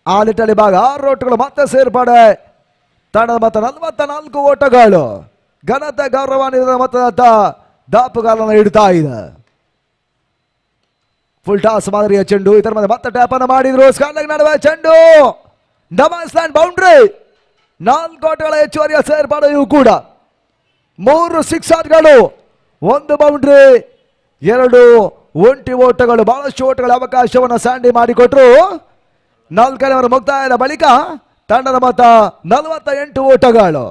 Speaker 8: ಆ ನಿಟ್ಟಲ್ಲಿ ಭಾಗ 6 ಓಟಗಳು ಮತ್ತೆ ಸೇರ್ಪಡೆ. ತಂಡದ ಮೊತ್ತ 44 ಓಟಗಳು. ಘನತೆ ಗೌರವಾನ್ವಿತ ಮೊತ್ತದತ್ತ ದಾಪುಗಾಲನ್ನು ಇಡ್ತಾ ಇದೆ. ಫುಲ್ ಟಾಸ್ ಮಾದರಿಯ ಚೆಂಡು. ಇದರ ಮೇಲೆ ಮತ್ತೆ ಟ್ಯಾಪ್ ಅನ್ನು ಮಾಡಿದ್ರು. ಸ್ಕಾರ್ಲೆಗ್ ನಡುವೆ ಚೆಂಡು ಡಬಲ್ ಸ್ಟ್ಯಾಂಡ್ ಬೌಂಡ್ರಿ. 4 ಓಟಗಳ ಹೆಚ್ಚುವರಿಯ ಸೇರ್ಪಡೆಯೂ ಕೂಡ. 3 ಸಿಕ್ಸರ್ಗಳು, 1 ಬೌಂಡ್ರಿ, 2 ಒಂಟಿ ಓಟಗಳು. ಬಹಳಷ್ಟು ಓಟಗಳ ಅವಕಾಶವನ್ನು ಸ್ಯಾಂಡಿ ಮಾಡಿಕೊಟ್ರು. 4ನೇ ಓವರ್ ಮುಕ್ತಾಯದ ಬಳಿಕ ತಂಡದ ಮೊತ್ತ 48 ಓಟಗಳು.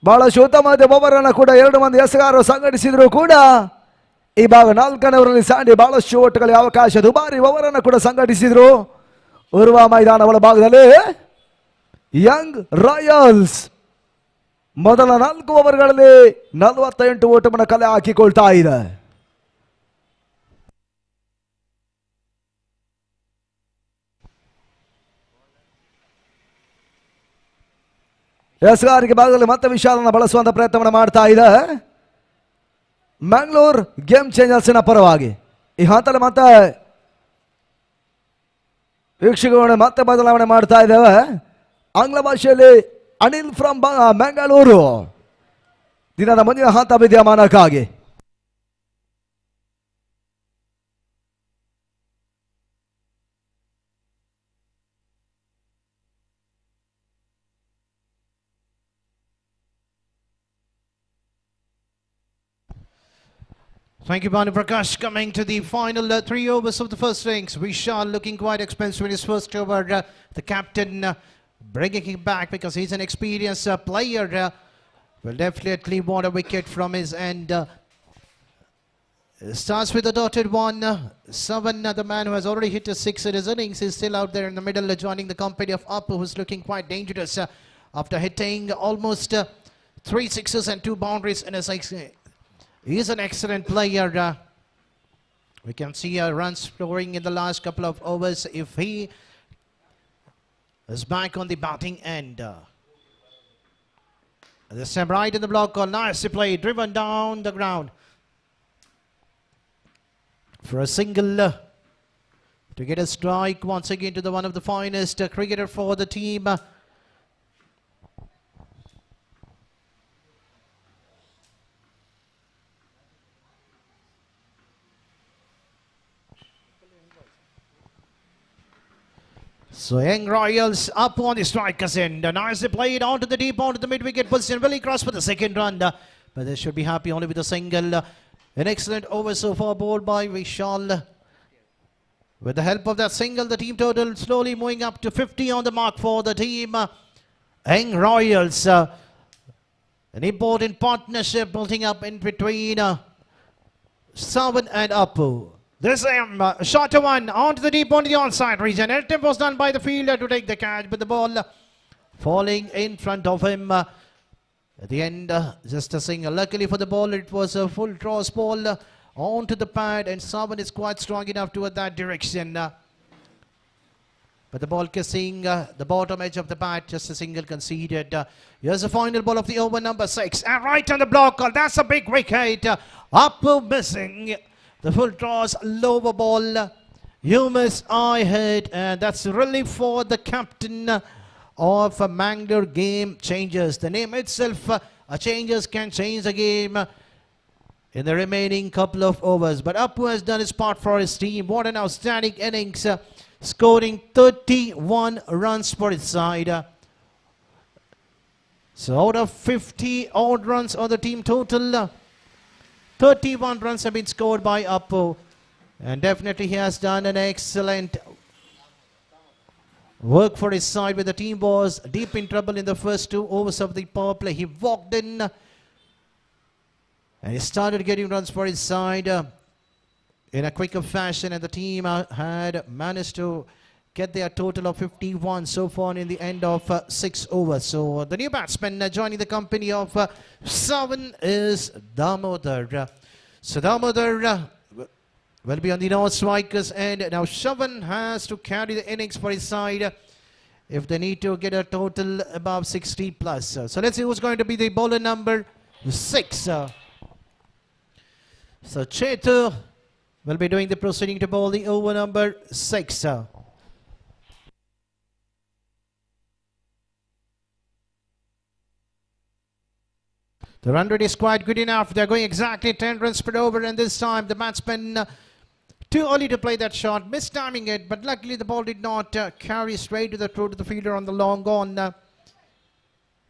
Speaker 8: ಬಹಳಷ್ಟು ಉತ್ತಮವಾದ ಓವರ್ ಅನ್ನು ಕೂಡ 2 ಮಂದಿ ಎಸೆಗಾರರು ಸಂಘಟಿಸಿದ್ರು ಕೂಡ ಈ ಭಾಗ 4ನೇ ಓವರ್ನಲ್ಲಿ ಸ್ಯಾಂಡಿ ಬಹಳಷ್ಟು ಓಟಗಳ ಅವಕಾಶ ದುಬಾರಿ ಓವರ್ ಅನ್ನು ಕೂಡ ಸಂಘಟಿಸಿದ್ರು. ಉರ್ವಾ ಮೈದಾನ ಒಳಭಾಗದಲ್ಲಿ ಯಂಗ್ ರಾಯಲ್ಸ್ ಮೊದಲ 4 ಓವರ್ಗಳಲ್ಲಿ 48 ಓಟವನ್ನು ಕಲೆ ಹಾಕಿಕೊಳ್ತಾ ಇದೆ. ಎಸ್ಗಾರಿಕೆ ಭಾಗದಲ್ಲಿ ಮತ್ತೆ ವಿಶಾಲನ ಬಳಸುವಂತ ಪ್ರಯತ್ನವನ್ನು ಮಾಡ್ತಾ ಇದೆ ಮ್ಯಾಂಗ್ಳೂರ್ ಗೇಮ್ ಚೇಂಜರ್ಸ್ನ ಪರವಾಗಿ. ಈ ಹಂತದಲ್ಲಿ ಮತ್ತೆ ವೀಕ್ಷಕರು ಮತ್ತೆ ಬದಲಾವಣೆ ಮಾಡ್ತಾ ಇದ್ದೇವೆ. ಆಂಗ್ಲ ಭಾಷೆಯಲ್ಲಿ ಅನಿಲ್ ಫ್ರಮ್ ಮ್ಯಾಂಗಳೂರು ದಿನದ ಮುಂದಿನ ಹಂತ ವಿದ್ಯಮಾನಕ್ಕಾಗಿ.
Speaker 9: Thank you, Banu Prakash. Coming to the final 3 overs of the first innings. Vishal looking quite expensive in his first over. The captain bringing him back because he's an experienced player. Will definitely want a wicket from his end. Starts with a dotted one. Savan, the man who has already hit a 6 in his innings, is still out there in the middle, joining the company of Appu, who's looking quite dangerous after hitting almost 3 sixes and 2 boundaries in his innings. He's an excellent player. We can see runs scoring in the last couple of overs if he is back on the batting end. This time right in the block call. Nicely played, driven down the ground for a single to get a strike once again to the one of the finest cricketer for the team. So Young Royals up on the striker's end. Nicely played onto the deep, onto the mid-wicket position. Will he cross for the second run? But they should be happy only with a single. An excellent over so far bowled by Vishal. With the help of that single, the team total slowly moving up to 50 on the mark for the team. Young Royals. An important partnership building up in between Savan and Appu. This shorter one onto the deep, onto the onside region. Attempt was done by the fielder to take the catch, but the ball falling in front of him. At the end, just a single. Luckily for the ball, it was a full toss ball onto the pad, and Savan is quite strong enough toward that direction. But the ball kissing the bottom edge of the bat, just a single conceded. Here's the final ball of the over, number 6. And right on the block call. That's a big wicket. Appu missing. The full toss, lower ball. You miss, I hit, and that's really for the captain of Mangalore Game Changers. The name itself, changes can change the game in the remaining couple of overs. But Appu has done his part for his team. What an outstanding innings, scoring 31 runs for his side. So out of 50 odd runs on the team total, 31 runs have been scored by Appu. And definitely he has done an excellent work for his side when the team was deep in trouble in the first 2 overs of the power play. He walked in and he started getting runs for his side in a quicker fashion, and the team had managed to get their total of 51 so far in the end of 6 overs. So the new batsman joining the company of Savan is Damodar. So Damodar will be on the non-strikers end. Now Shavan has to carry the innings for his side if they need to get a total above 60 plus. So let's see who's going to be the bowler number 6. So Chetu will be doing the proceeding to bowl the over number 6. The run rate is quite good enough. They're going exactly 10 runs per over, and this time the batsman too early to play that shot, mistiming it, but luckily the ball did not carry straight to the throat of the fielder on the long on.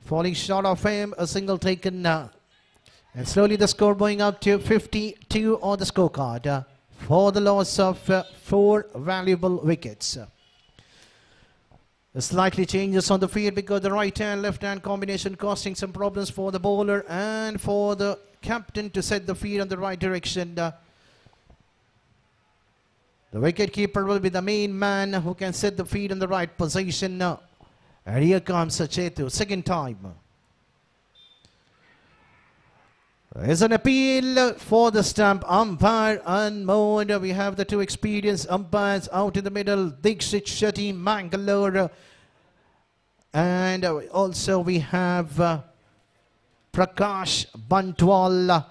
Speaker 9: Falling short of him, a single taken. And slowly the score going up to 52 on the scorecard for the loss of 4 valuable wickets. Slightly changes on the field because the right hand left hand combination causing some problems for the bowler and for the captain to set the field in the right direction. The wicket keeper will be the main man who can set the field in the right position. And here comes Chetu, second time. There's an appeal for the stump. Umpire unmowed. We have the 2 experienced umpires out in the middle. Dixit Shetty, Mangalore. And also we have Prakash Bantwal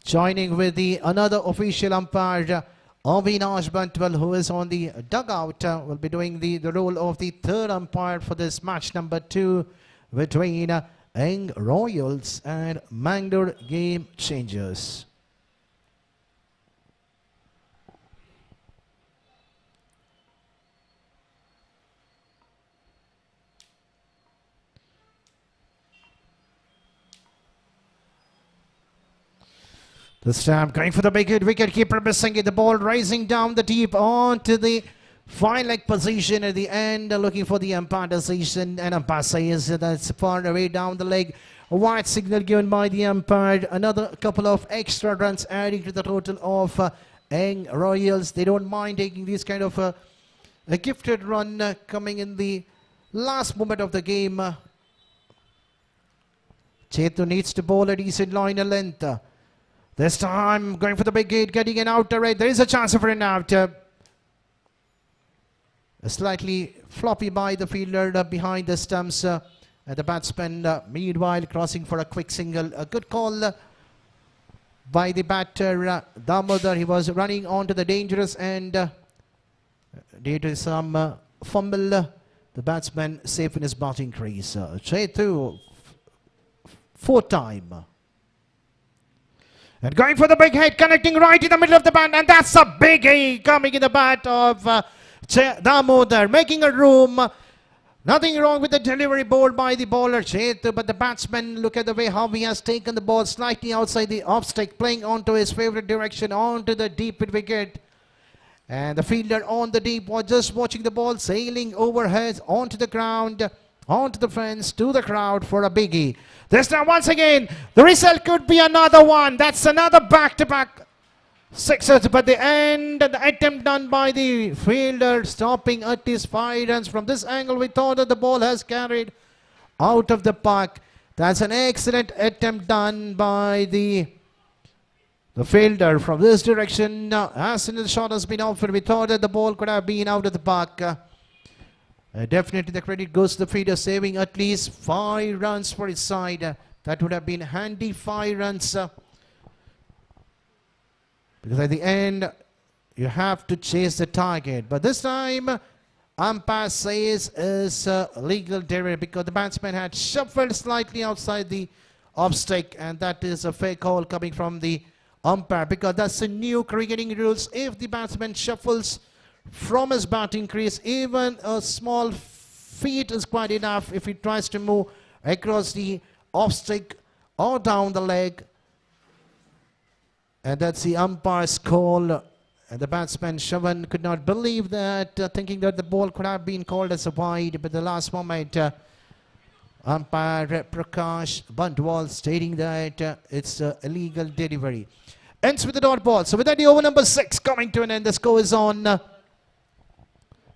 Speaker 9: joining with the another official umpire, Avinash Bantwal, who is on the dugout. Will be doing the role of the 3rd umpire for this match number 2 between Young Royals and Mangalore Game Changers. This time going for the big hit, wicket keeper missing it. The ball rising down the deep onto the 5-leg position at the end, looking for the umpire decision, and umpire says that's far away down the leg. A white signal given by the umpire. Another couple of extra runs adding to the total of Young Royals. They don't mind taking this kind of a gifted run coming in the last moment of the game. Chetu needs to bowl a decent line of length. This time going for the big hit, getting an out right. There is a chance for an out. Slightly floppy by the fielder behind the stumps. And the batsman meanwhile crossing for a quick single. A good call by the batter Damodar. He was running onto the dangerous end due to some fumble. The batsman safe in his batting crease. Chetu, 4th time. And going for the big hit, connecting right in the middle of the bat, and that's a big hit coming in the bat of Damodar, making a room. Nothing wrong with the delivery bowled by the bowler Chetu, but the batsman, look at the way how he has taken the ball slightly outside the off stick, playing onto his favorite direction, onto the deep wicket. And the fielder on the deep was just watching the ball sailing overhead onto the ground, onto the fence, to the crowd for a biggie. This time once again, the result could be another one. That's another back-to-back sixes, but the end, the attempt done by the fielder, stopping at his 5 runs. From this angle, we thought that the ball has carried out of the park. That's an excellent attempt done by the fielder from this direction. As soon as the shot has been offered, we thought that the ball could have been out of the park. Definitely the credit goes to the fielder, saving at least 5 runs for his side. That would have been handy 5 runs. Because at the end, you have to chase the target. But this time, umpire says is legal delivery because the batsman had shuffled slightly outside the off stick, and that is a fair call coming from the umpire because that's the new cricketing rules. If the batsman shuffles from his batting crease, even a small feet is quite enough. If he tries to move across the off stick or down the leg, and that's the umpire's call. And the batsman Shavan could not believe that, thinking that the ball could have been called as a wide, but the last moment umpire Prakash Bandwal stating that it's illegal delivery. Ends with the dot ball. So with that, the over number 6 coming to an end. The score is on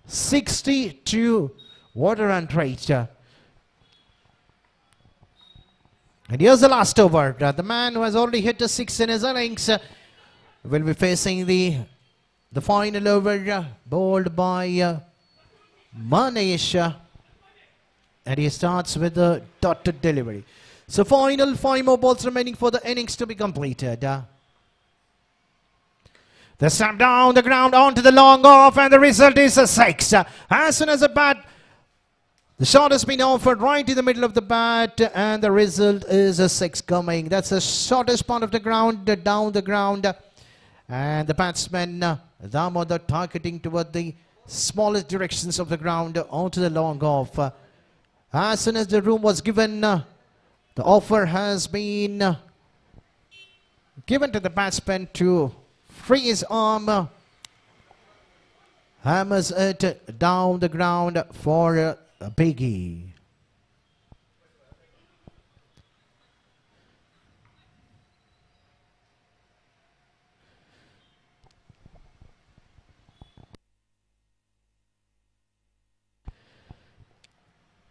Speaker 9: 62 water run rate. And here's the last over. The man who has already hit a 6 in his innings will be facing the final over bowled by Manish. And he starts with the dotted delivery. So final 5 more balls remaining for the innings to be completed. They snap down the ground onto the long off, and the result is a 6. As soon as the shot has been offered right in the middle of the bat, and the result is a 6 coming. That's the shortest part of the ground, down the ground. And the batsman, Damodar, targeting toward the smallest directions of the ground onto the long off. As soon as the room was given, the offer has been given to the batsman to free his arm. Hammers it down the ground for a biggie.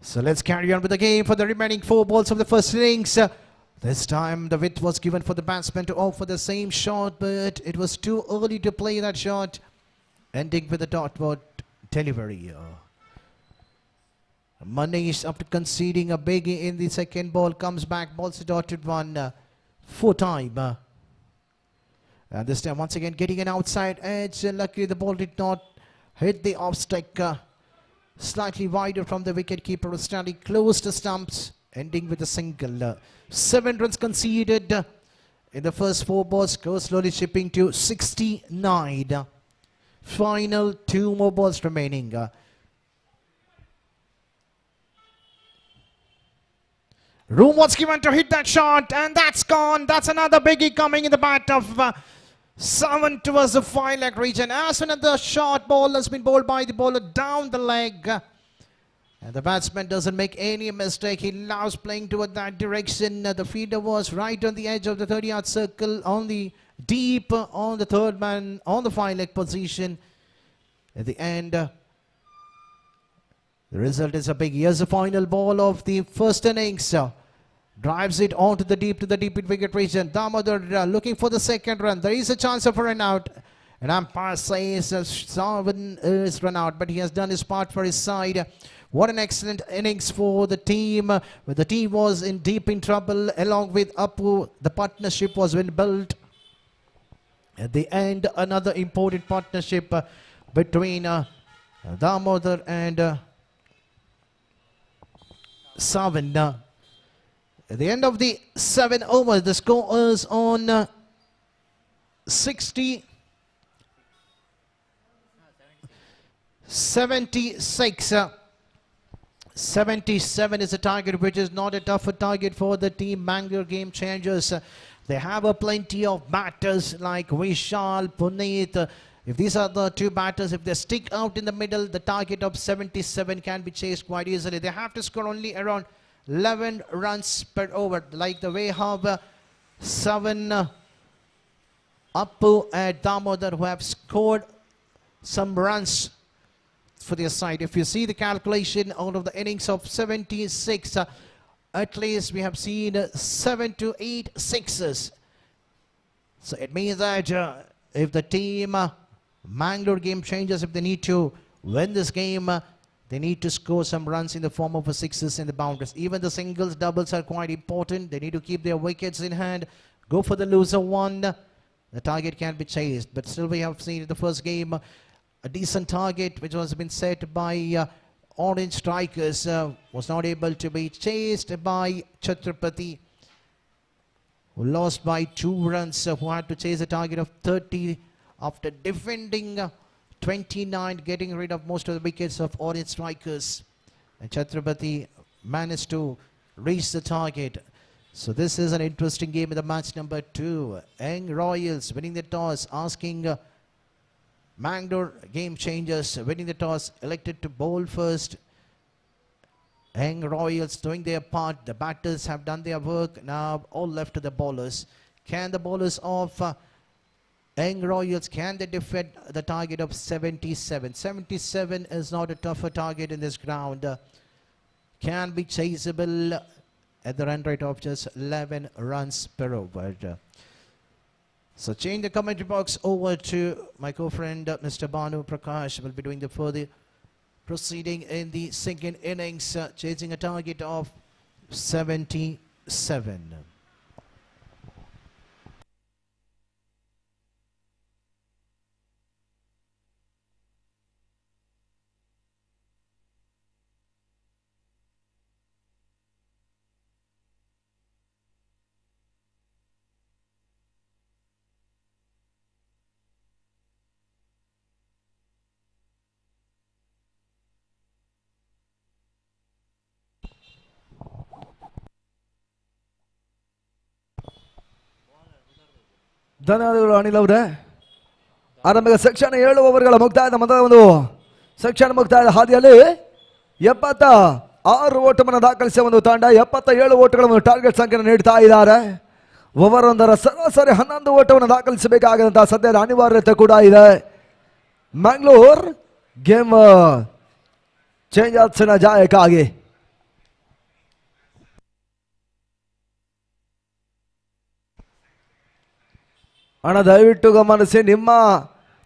Speaker 9: So let's carry on with the game for the remaining 4 balls of the first innings. This time the width was given for the batsman to offer the same shot, but it was too early to play that shot, ending with the dot ball delivery. Manish, after conceding a biggie in the second ball, comes back, balls the dotted one 4 times. And this time once again getting an outside edge. Luckily the ball did not hit the off stick. Slightly wider from the wicket keeper, was standing close to stumps, ending with a single. 7 runs conceded in the first 4 balls, goes slowly chipping to 69. Final 2 more balls remaining. Room was given to hit that shot, and that's gone. That's another biggie coming in the bat of 7 towards the 5 leg region. As soon as the short ball has been bowled by the bowler down the leg, and the batsman doesn't make any mistake. He loves playing toward that direction. The fielder was right on the edge of the 30-yard circle, on the deep, on the third man, on the 5 leg position. At the end, the result is a big. Here's the final ball of the first innings. Drives it onto the deep to the deep wicket region. Damodar looking for the second run. There is a chance of a run out. And umpire says Sarvan is run out, but he has done his part for his side. What an excellent innings for the team. But the team was in deep in trouble along with Apu. The partnership was been built. At the end, another important partnership between Damodar and Sarvan. At the end of the 7 overs, the score is on 76. 77 is a target, which is not a tougher target for the team Mangalore Game Changers. They have a plenty of batters like Vishal, Puneet. If these are the 2 batters, if they stick out in the middle, the target of 77 can be chased quite easily. They have to score only around 11 runs per over, like the way how 7 Appu and Damodar who have scored some runs for their side. If you see the calculation out of the innings of 76, at least we have seen 7 to 8 sixes. So it means that if the team Mangalore Game Changers, if they need to win this game, they need to score some runs in the form of sixes in the boundaries. Even the singles, doubles are quite important. They need to keep their wickets in hand. Go for the loser one. the target can be chased. But still we have seen in the first game a decent target which was been set by Orange Strikers, was not able to be chased by Chhatrapati, who lost by 2 runs, who had to chase a target of 30 after defending 29, getting rid of most of the wickets of Orange Strikers. And Chhatrapati managed to reach the target. So this is an interesting game in the match number 2. Young Royals winning the toss, asking Mangalore game changers winning the toss, elected to bowl first. Young Royals doing their part. The batters have done their work. Now all left to the bowlers. Can the bowlers of Young Royals, can they defend the target of 77? 77 is not a tougher target in this ground. Can be chaseable at the run rate of just 11 runs per over. So change the commentary box over to my co-friend Mr. Banu Prakash. Will be doing the further proceeding in the second innings, chasing a target of 77.
Speaker 8: ಧನ್ಯವಾದಗಳು ಅನಿಲ್ ಅವರೇ. ಆರಂಭಿಕ section 7 ಓವರ್ಗಳ ಮುಕ್ತಾಯದ ಮೊದಲ ಒಂದು section ಮುಕ್ತಾಯದ ಹಾದಿಯಲ್ಲಿ 76 ಓಟವನ್ನು ದಾಖಲಿಸಿದ ಒಂದು ತಂಡ 77 ಓಟಗಳನ್ನು ಟಾರ್ಗೆಟ್ ಸಂಖ್ಯೆಯನ್ನು ನೀಡ್ತಾ ಇದ್ದಾರೆ. ಓವರ್ ಒಂದರ ಸರಾಸರಿ 11 ಓಟವನ್ನು ದಾಖಲಿಸಬೇಕಾದಂತಹ ಸದ್ಯದ ಅನಿವಾರ್ಯತೆ ಕೂಡ ಇದೆ. ಮ್ಯಾಂಗ್ಳೂರ್ ಗೇಮ್ ಚೇಂಜರ್ಸ್ನ ಜಾಯಕ್ಕಾಗಿ ಅಣ್ಣ ದಯವಿಟ್ಟು ಗಮನಿಸಿ, ನಿಮ್ಮ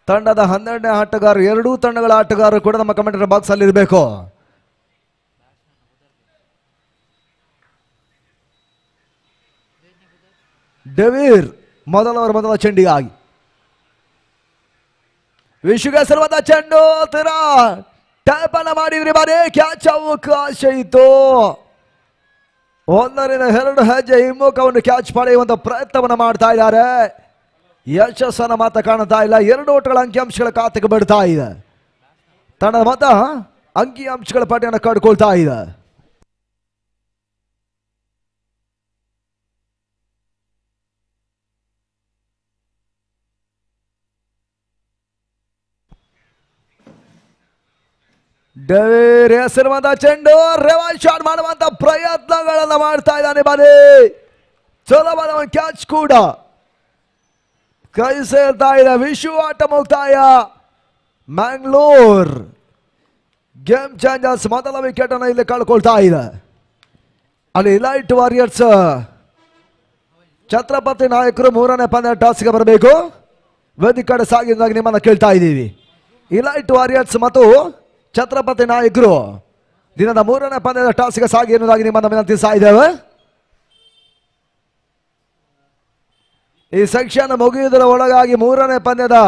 Speaker 8: ತಂಡದ 12ನೇ ಆಟಗಾರರು, ಎರಡೂ ತಂಡಗಳ ಆಟಗಾರರು ಕೂಡ ನಮ್ಮ ಕಮೆಂಟರಿ ಬಾಕ್ಸ್ ಅಲ್ಲಿ ಇರಬೇಕು. ಡೆವೀರ್ ಮೊದಲ ಚೆಂಡಿಗಾಗಿ ವಿಶ್ವಗೆ ಸರ್ವದ ಚೆಂಡು ತೀರ ಟ್ಯಾಪ್ ಅನ್ನ ಮಾಡಿದ್ರಿ, ಬಾರಿ ಕ್ಯಾಚ್ ಅವಕಾಶ ಇತ್ತು. 1 ಹೆಜ್ಜೆ ಹಿಮ್ಮುಖವನ್ನು ಕ್ಯಾಚ್ ಪಡೆಯುವಂತ ಪ್ರಯತ್ನವನ್ನು ಮಾಡ್ತಾ ಇದ್ದಾರೆ. ಯಶಸ್ಸನ್ನ ಮಾತ್ರ ಕಾಣ್ತಾ ಇಲ್ಲ. 2 ಓಟಗಳ ಅಂಕಿಅಂಶಗಳ ಖಾತೆಗೆ ಬಿಡ್ತಾ ಇದೆ. ತಂಡದ ಮತ ಅಂಕಿಅಂಶಗಳ ಪಟ್ಟಿಯನ್ನು ಕಡ್ಕೊಳ್ತಾ ಇದೆ. ಡೆವೀರ್ ಹೆಸರುವಂತ ಚೆಂಡು ರಿವರ್ಸ್ ಶಾಟ್ ಮಾಡುವಂತ ಪ್ರಯತ್ನಗಳನ್ನ ಮಾಡ್ತಾ ಇದ್ದಾನೆ. ಬಾರಿ ಸುಲಭದ ಒಂದು ಕ್ಯಾಚ್ ಕೂಡ ಕೈ ಸೇರ್ತಾ ಇದೆ. ವಿಶ್ವ ಆಟ ಮುಕ್ತಾಯ. ಮ್ಯಾಂಗ್ಳೂರ್ ಗೇಮ್ ಚೇಂಜರ್ಸ್ ಮೊದಲ ವಿಕೆಟ್ ಅನ್ನು ಇಲ್ಲಿ ಕಳ್ಕೊಳ್ತಾ ಇದೆ. ಅಲ್ಲಿ ಇಲೈಟ್ ವಾರಿಯರ್ಸ್ ಛತ್ರಪತಿ ನಾಯಕರು 3ನೇ ಪಂದ್ಯ ಟಾಸ್ಗೆ ಬರಬೇಕು. ವೇದಿಕೆ ಕಡೆ ಸಾಗಿದಾಗ ನಿಮ್ಮನ್ನ ಕೇಳ್ತಾ ಇದ್ದೀವಿ. ಇಲೈಟ್ ವಾರಿಯರ್ಸ್ ಮತ್ತು ಛತ್ರಪತಿ ನಾಯಕರು ದಿನದ 3ನೇ ಪಂದ್ಯದ ಟಾಸ್ಗೆ ಸಾಗಿ ಎನ್ನುವುದಾಗಿ ನಿಮ್ಮನ್ನ ವಿನಂತಿಸ್ತಾ ಇದ್ದೇವೆ. ಈ ಸೆಕ್ಷನ್ ಮುಗಿಯುವುದರ ಒಳಗಾಗಿ 3ನೇ ಪಂದ್ಯದ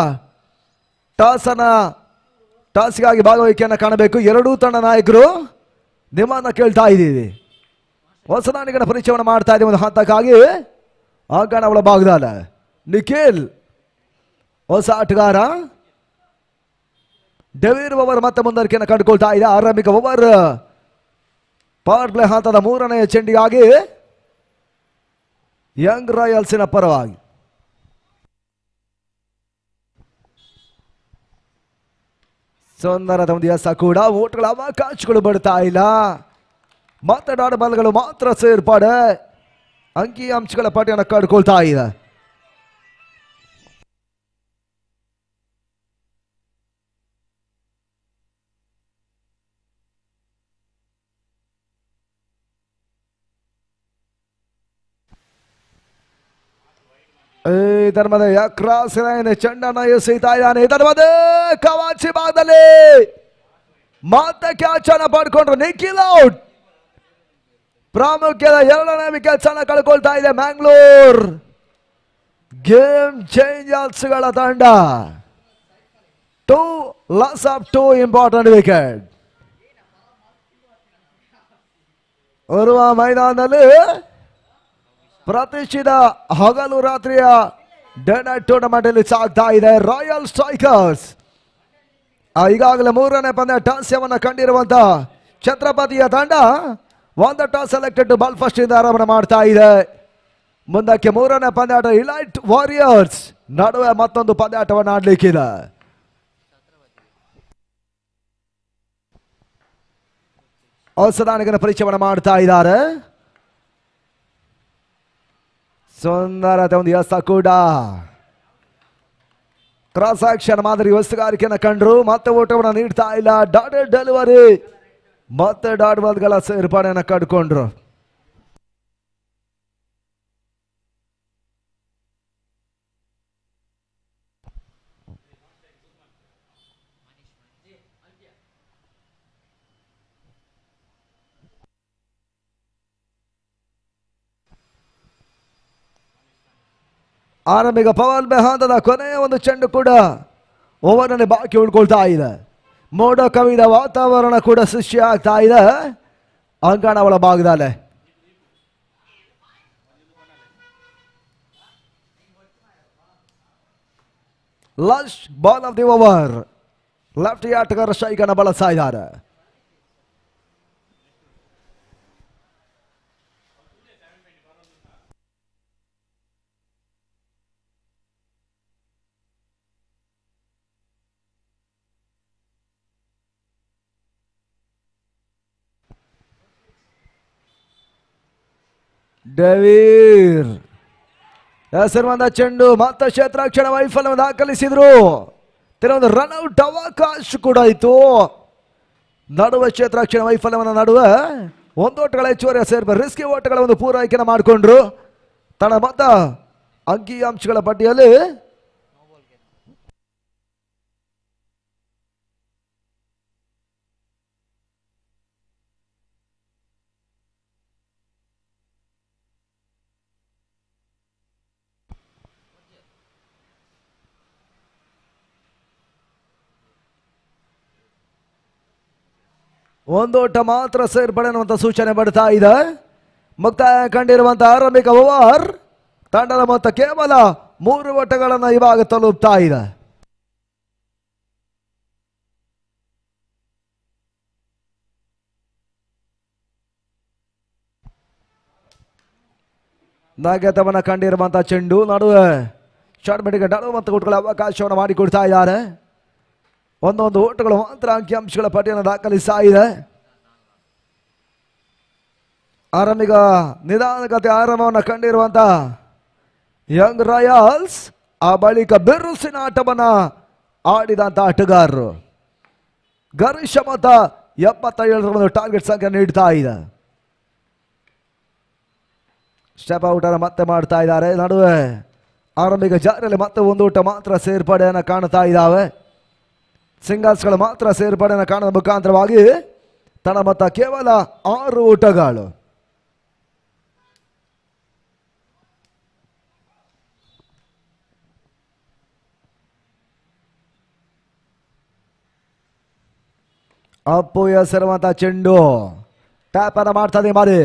Speaker 8: ಟಾಸ್ಗಾಗಿ ಭಾಗವಹಿಕೆಯನ್ನು ಕಾಣಬೇಕು. ಎರಡೂ ತಂಡ ನಾಯಕರು ನಿಮ್ಮನ್ನ ಕೇಳ್ತಾ ಇದ್ದೀವಿ. ಹೊಸದಾನಿಗಳ ಪರಿಚಯವನ್ನು ಮಾಡ್ತಾ ಇದ್ದೀವಿ ಒಂದು ಹಂತಕ್ಕಾಗಿ. ಆಗಣ ಅವಳ ಭಾಗದಾಲ ನಿಖಿಲ್ ಹೊಸ ಆಟಗಾರ. ಡೆವೀರ್ ಓವರ್ ಮತ್ತೆ ಮುಂದುವರಿಕೆಯನ್ನು ಕಂಡುಕೊಳ್ತಾ ಇದೆ. ಆರಂಭಿಕ ಓವರ್ ಪವರ್ ಪ್ಲೇ ಹಂತದ 3ನೇ ಚೆಂಡಿಗಾಗಿ ಯಂಗ್ ರಾಯಲ್ಸಿನ ಪರವಾಗಿ ಸುಂದರದ ಒಂದು ಎಸ ಕೂಡ. ಓಟ್ಗಳ ಅವಕಾಶಗಳು ಬರ್ತಾ ಇಲ್ಲ. ಮಾತನಾಡ ಬಾಲ್ಗಳು ಮಾತ್ರ ಸೇರ್ಪಾಡೆ. ಅಂಕಿ ಅಂಶಗಳ ಪಟ್ಟಿಯನ್ನು ಕಂಡುಕೊಳ್ತಾ ಇದೆ. ಇದರ ಮಧ್ಯೆ ಕ್ರಾಸ್ ಲೈನ್ ಚೆಂಡನ್ನು ಎಸೆಯುತ್ತಾ ಇದ್ದಾನೆ. ಇದರ ಮಧ್ಯೆ ಕವಾಚಿ ಭಾಗದಲ್ಲಿ ಮತ್ತೆ ಕ್ಯಾಚ್ ಅನ್ನು ಪಡ್ಕೊಂಡ್ರು. ನಿಖಿಲ್ ಔಟ್. ಪ್ರಾಮುಖ್ಯದ 2ನೇ ವಿಕೆಟ್ ಅನ್ನು ಕಳ್ಕೊಳ್ತಾ ಇದೆ ಮ್ಯಾಂಗ್ಳೂರ್. ಗೇಮ್ ಚೇಂಜರ್ಸ್ಗಳ ತಂಡ 2 loss of 2 important wicket. ಓರ್ವ ಮೈದಾನದಲ್ಲಿ ಪ್ರತಿಷ್ಠಿತ ಹಗಲು ರಾತ್ರಿಯ ಡೇ ನೈಟ್ ಟೂರ್ನಮೆಂಟ್ ಅಲ್ಲಿ ಸಾಗ್ತಾ ಇದೆ. ರಾಯಲ್ ಸ್ಟ್ರೈಕರ್ಸ್ ಈಗಾಗಲೇ 3ನೇ ಪಂದ್ಯ ಟಾಸ್ಯವನ್ನ ಕಂಡಿರುವಂತ ಛತ್ರಪತಿಯ ತಂಡ ಒಂದು ಟಾಸ್ ಸೆಲೆಕ್ಟೆಡ್ ಬಾಲ್ ಫಸ್ಟ್ ಇಂದ ಆರಂಭ ಮಾಡ್ತಾ ಇದೆ. ಮುಂದಕ್ಕೆ 3ನೇ ಪಂದ್ಯಾಟ ಇಲೈಟ್ ವಾರಿಯರ್ಸ್ ನಡುವೆ ಮತ್ತೊಂದು ಪಂದ್ಯಾಟವನ್ನು ಆಡ್ಲಿಕ್ಕಿದೆ. ಹೊಸದಾನಿಗನ ಪರಿಚಯವನ್ನು ಮಾಡ್ತಾ ಇದ್ದಾರೆ. ಸುಂದರತೆ ಒಂದು ಎಸ ಕೂಡ ಕ್ರಾಸ್ ಆಕ್ಷನ್ ಮಾದರಿ ಹೊಸಗಾರಿಕೆಯನ್ನು ಕಂಡ್ರು. ಮತ್ತೆ ಓಟವನ್ನು ನೀಡ್ತಾ ಇಲ್ಲ. ಡಾಟೆಡ್ ಡೆಲಿವರಿ ಮತ್ತೆ ಡಾಟ್ ಬಾಲ್ಗಳ ಸೇರ್ಪಡೆಯನ್ನು ಕಂಡುಕೊಂಡ್ರು. ಆರಂಭಿಕ ಪವನ್ ಬೆಹಾಂತದ ಕೊನೆಯ ಒಂದು ಚೆಂಡು ಕೂಡ ಓವರ್ನಲ್ಲಿ ಬಾಕಿ ಉಳ್ಕೊಳ್ತಾ ಇದೆ. ಮೋಡ ಕವಿದ ವಾತಾವರಣ ಕೂಡ ಸೃಷ್ಟಿ ಆಗ್ತಾ ಇದೆ ಅಂಗಣ ಒಳ ಭಾಗದಲ್ಲೇ. Last ball of the over. Left ಆಟಗಾರ ಸ್ಟ್ರೈಕ್ ಅನ್ನು ಬಳಸ್ತಾ ಇದ್ದಾರೆ. ಡೇವೀರ್ ಹೆಸರುವಂತ ಚೆಂಡು ಮತ್ತೆ ಕ್ಷೇತ್ರಾಕ್ಷಣ ವೈಫಲ್ಯವನ್ನು ದಾಖಲಿಸಿದ್ರು. ಕೆಲವೊಂದು ರನ್ಔಟ್ ಅವಕಾಶ ಕೂಡ ಇತ್ತು. ನಡುವೆ ಕ್ಷೇತ್ರಾಕ್ಷಣ ವೈಫಲ್ಯವನ್ನು ನಡುವೆ ಒಂದೋಟಗಳ ಹೆಚ್ಚುವರಿ ಸೇರ್ಪ ರಿಸ್ಕಿ ಓಟಗಳ ಒಂದು ಪೂರೈಕೆಯನ್ನು ಮಾಡಿಕೊಂಡ್ರು. ತನ್ನ ಮತ ಅಂಕಿಅಂಶಗಳ ಪಟ್ಟಿಯಲ್ಲಿ ಒಂದೋಟ ಮಾತ್ರ ಸೇರ್ಪಡೆ ಅನ್ನುವಂಥ ಸೂಚನೆ ಬರ್ತಾ ಇದೆ. ಮುಕ್ತಾಯ ಕಂಡಿರುವಂತಹ ಆರಂಭಿಕ ಓವರ್ ತಂಡದ ಮೊತ್ತ ಕೇವಲ 3 ಓಟಗಳನ್ನು ಇವಾಗ ತಲುಪ್ತಾ ಇದೆ. ನಾಗತವನ್ನ ಕಂಡಿರುವಂತಹ ಚೆಂಡು ನಡುವೆ ಶಾರ್ಟ್ ಮಿಡ್ಗೆ ನಡುವೆ ಮತ್ತು ಗುಟ್ಗಳ ಅವಕಾಶವನ್ನು ಮಾಡಿಕೊಡ್ತಾ ಇದ್ದಾರೆ. ಒಂದೊಂದು ಓಟಗಳು ಮಾತ್ರ ಅಂಕಿಅಂಶಗಳ ಪಟ್ಟಿಯನ್ನು ದಾಖಲಿಸ್ತಾ ಇದೆ. ಆರಂಭಿಕ ನಿಧಾನಗತಿ ಆರಂಭವನ್ನು ಕಂಡಿರುವಂತ ಯಂಗ್ ರಾಯಲ್ಸ್ ಆ ಬಳಿಕ ಬಿರುಸಿನ ಆಟವನ್ನ ಆಡಿದಂತ ಆಟಗಾರರು ಗರಿಷ್ಠ ಮೊತ್ತ 77 ಟಾರ್ಗೆಟ್ ಸಂಖ್ಯೆ ನೀಡ್ತಾ ಇದೆ. ಸ್ಟೆಪ್ ಔಟ್ ಅನ್ನು ಮತ್ತೆ ಮಾಡ್ತಾ ಇದ್ದಾರೆ. ನಡುವೆ ಆರಂಭಿಕ ಜಾರಿಯಲ್ಲಿ ಮತ್ತೆ ಒಂದು ಓಟ ಮಾತ್ರ ಸೇರ್ಪಡೆಯನ್ನು ಕಾಣ್ತಾ ಇದ್ದಾವೆ. ಸಿಂಗಲ್ಸ್ಗಳು ಮಾತ್ರ ಸೇರ್ಪಡೆಯನ್ನು ಕಾಣುವ ಮುಖಾಂತರವಾಗಿ ತನ್ನ ಮೊತ್ತ ಕೇವಲ 6 ಓಟಗಳು. ಅಪ್ಪು ಹೆಸರುವಂತ ಚೆಂಡು ಟ್ಯಾಪ್ ಅನ್ನು ಮಾಡ್ತದೆ ಮಾರಿ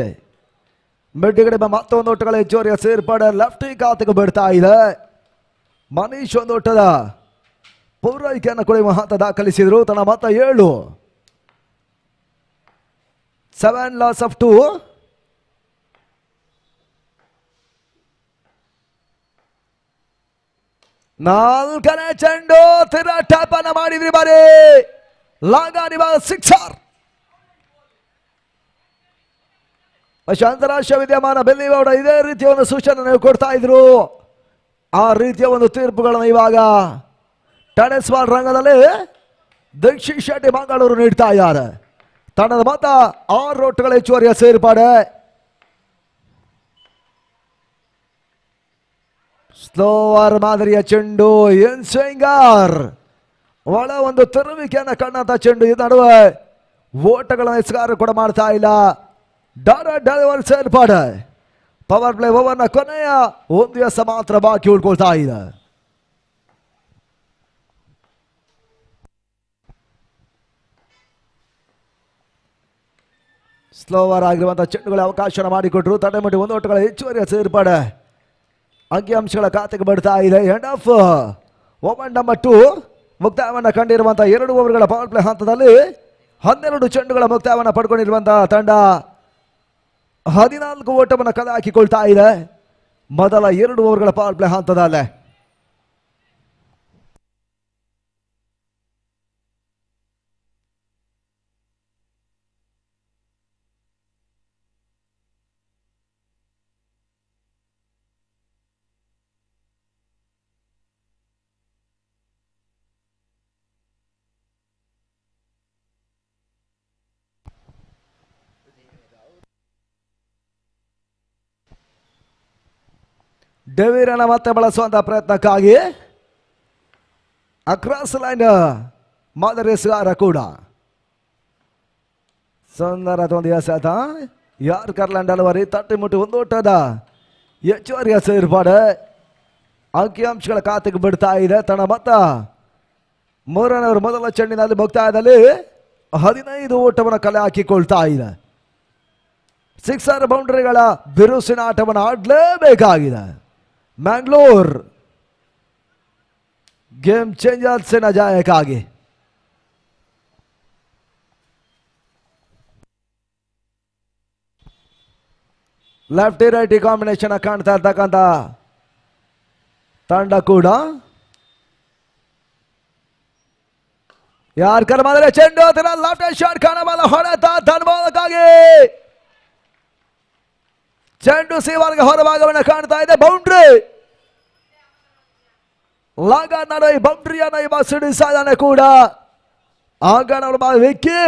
Speaker 8: ಮಿಡ್ಗಡೆ ಮತ್ತೊಂದು ಓಟಗಳ ಹೆಚ್ಚುವರಿಯ ಸೇರ್ಪಡೆ ಲೆಫ್ಟಿ ಖಾತೆಗೆ ಬಿಡ್ತಾ ಇದೆ. ಮನೀಶ್ ಒಂದು ಓಟದ ಪೂರೈಕೆಯನ್ನು ಕೂಡ ಮಹತ್ವ ದಾಖಲಿಸಿದ್ರು. ತನ್ನ ಮೊತ್ತ 7. 7 ಲಾಸ್ ಆಫ್ 2. ನಾಲ್ಕನೇ ಚೆಂಡು ತೀರ ಟ್ಯಾಪ್ ಅನ್ನ ಮಾಡಿದ್ರಿ ಬಾರಿ ಲಾಗಾನಿ ಸಿಕ್ಸರ್. ಅಂತಾರಾಷ್ಟ್ರೀಯ ವಿದ್ಯಮಾನ ಬೆಲ್ಲಿಗೌಡ ಇದೇ ರೀತಿಯ ಒಂದು ಸೂಚನೆ ಕೊಡ್ತಾ ಇದ್ರು. ಆ ರೀತಿಯ ಒಂದು ತೀರ್ಪುಗಳನ್ನು ಇವಾಗ ಟೆನಿಸ್ ಬಾಲ್ ರಂಗದಲ್ಲಿ ದಕ್ಷಿಣ್ ಶೆಟ್ಟಿ ಮಂಗಳೂರು ನೀಡ್ತಾ ಇದ್ದಾರೆ. ತಂಡದ ಮೊತ್ತ 6 ಓಟಗಳ ಹೆಚ್ಚುವರಿಯ ಸೇರ್ಪಡೆ. ಸ್ಲೋವರ್ ಮಾದರಿಯ ಚೆಂಡು ಎನ್ ಸ್ವಿಂಗರ್ ಒಳ ಒಂದು ತಿರುವಿಕೆಯನ್ನು ಕಂಡಂತ ಚೆಂಡು. ಈ ನಡುವೆ ಓಟಗಳ ಹೆಸರು ಕೂಡ ಮಾಡ್ತಾ ಇಲ್ಲ. ಡಾರ ಡೆಲಿವರ್ ಸೇರ್ಪಡೆ ಪವರ್ ಪ್ಲೇ ಓವರ್ನ ಕೊನೆಯ ಒಂದು ಎಸ ಮಾತ್ರ ಬಾಕಿ ಉಳ್ಕೊಳ್ತಾ ಇದೆ. ಸ್ಲೋವರ್ ಆಗಿರುವಂತಹ ಚೆಂಡುಗಳ ಅವಕಾಶ ಮಾಡಿಕೊಟ್ರು. ತಡೆಮುಟ್ಟಿ ಒಂದು ಓಟಗಳ ಹೆಚ್ಚುವರಿ ಸೇರ್ಪಡೆ ಅಂಕಿಅಂಶಗಳ ಖಾತೆಗೆ ಬರ್ತಾ ಇದೆ. ಎಂಡ್ ಆಫ್ ಓವರ್ ನಂಬರ್ 2 ಮುಕ್ತಾಯವನ್ನು ಕಂಡಿರುವಂತಹ 2 ಓವರ್ಗಳ ಪವರ್ ಪ್ಲೇ ಹಂತದಲ್ಲಿ 12 ಚೆಂಡುಗಳ ಮುಕ್ತಾಯವನ್ನು ಪಡ್ಕೊಂಡಿರುವಂತಹ ತಂಡ 14 ಓಟವನ್ನು ಕಲೆ ಹಾಕಿಕೊಳ್ತಾ ಇದೆ ಮೊದಲ 2 ಓವರ್ಗಳ ಪವರ್ ಪ್ಲೇ ಹಂತದಲ್ಲೇ. ಡೆವಿರನ್ನ ಮತ್ತೆ ಬಳಸುವಂತಹ ಪ್ರಯತ್ನಕ್ಕಾಗಿ ಅಕ್ರಾಸ್ ಲೈನ್ ಮಾದರಿಸುಗಾರ ಕೂಡ ಸುಂದರ ಒಂದು ಎಸೆತ. ಯಾರ್ ಕರ್ಲೆಂಡ್ ಅಲವರಿ ತಟ್ಟಿ ಮುಟ್ಟಿ ಒಂದು ಓಟದ ಹೆಚ್ಚುವರಿಯ ಸೇರ್ಪಾಡೆ ಅಂಕಿಅಂಶಗಳ ಖಾತೆಗೆ ಬಿಡ್ತಾ ಇದೆ. ತನ್ನ ಮತ್ತ 3ನೇ ಓವರ್ ಮೊದಲ ಚೆಂಡಿನಲ್ಲಿ ಮುಕ್ತಾಯದಲ್ಲಿ 15 ಓಟವನ್ನು ಕಲೆ ಹಾಕಿಕೊಳ್ತಾ ಇದೆ. 6 ಬೌಂಡರಿಗಳ ಬಿರುಸಿನ ಆಟವನ್ನು ಆಡಲೇಬೇಕಾಗಿದೆ. ಮ್ಯಾಂಗ್ಳೂರ್ ಗೇಮ್ ಚೇಂಜರ್ಸ್ನ ಜಯಕ್ಕಾಗಿ ಲೆಫ್ಟಿ ರೈಟಿ ಕಾಂಬಿನೇಷನ್ ಕಾಣ್ತಾ ಇರ್ತಕ್ಕಂಥ ತಂಡ ಕೂಡ ಯಾರ ಕರ್ ಮಾಡಿದ್ರೆ ಚೆಂಡು ಲೆಫ್ಟ್ ಶಾಟ್ ಕಾಣಬಲ್ಲ ಹೊಡೆತ ತನ್ಬೋದಕ್ಕಾಗಿ ಚೆಂಡು ಸೀವಾರ್ಗೆ ಹೊರಭಾಗವನ್ನು ಕಾಣ್ತಾ ಇದೆ. ಬೌಂಡ್ರಿ ಲಾಗ ನಡುವೆ ಈ ಬೌಂಡ್ರಿಯನ್ನು ಇವ ಸಿಡಿಸಿದ್ದಾನೆ ಕೂಡ. ಆಂಗಣ ವಿಕ್ಕಿ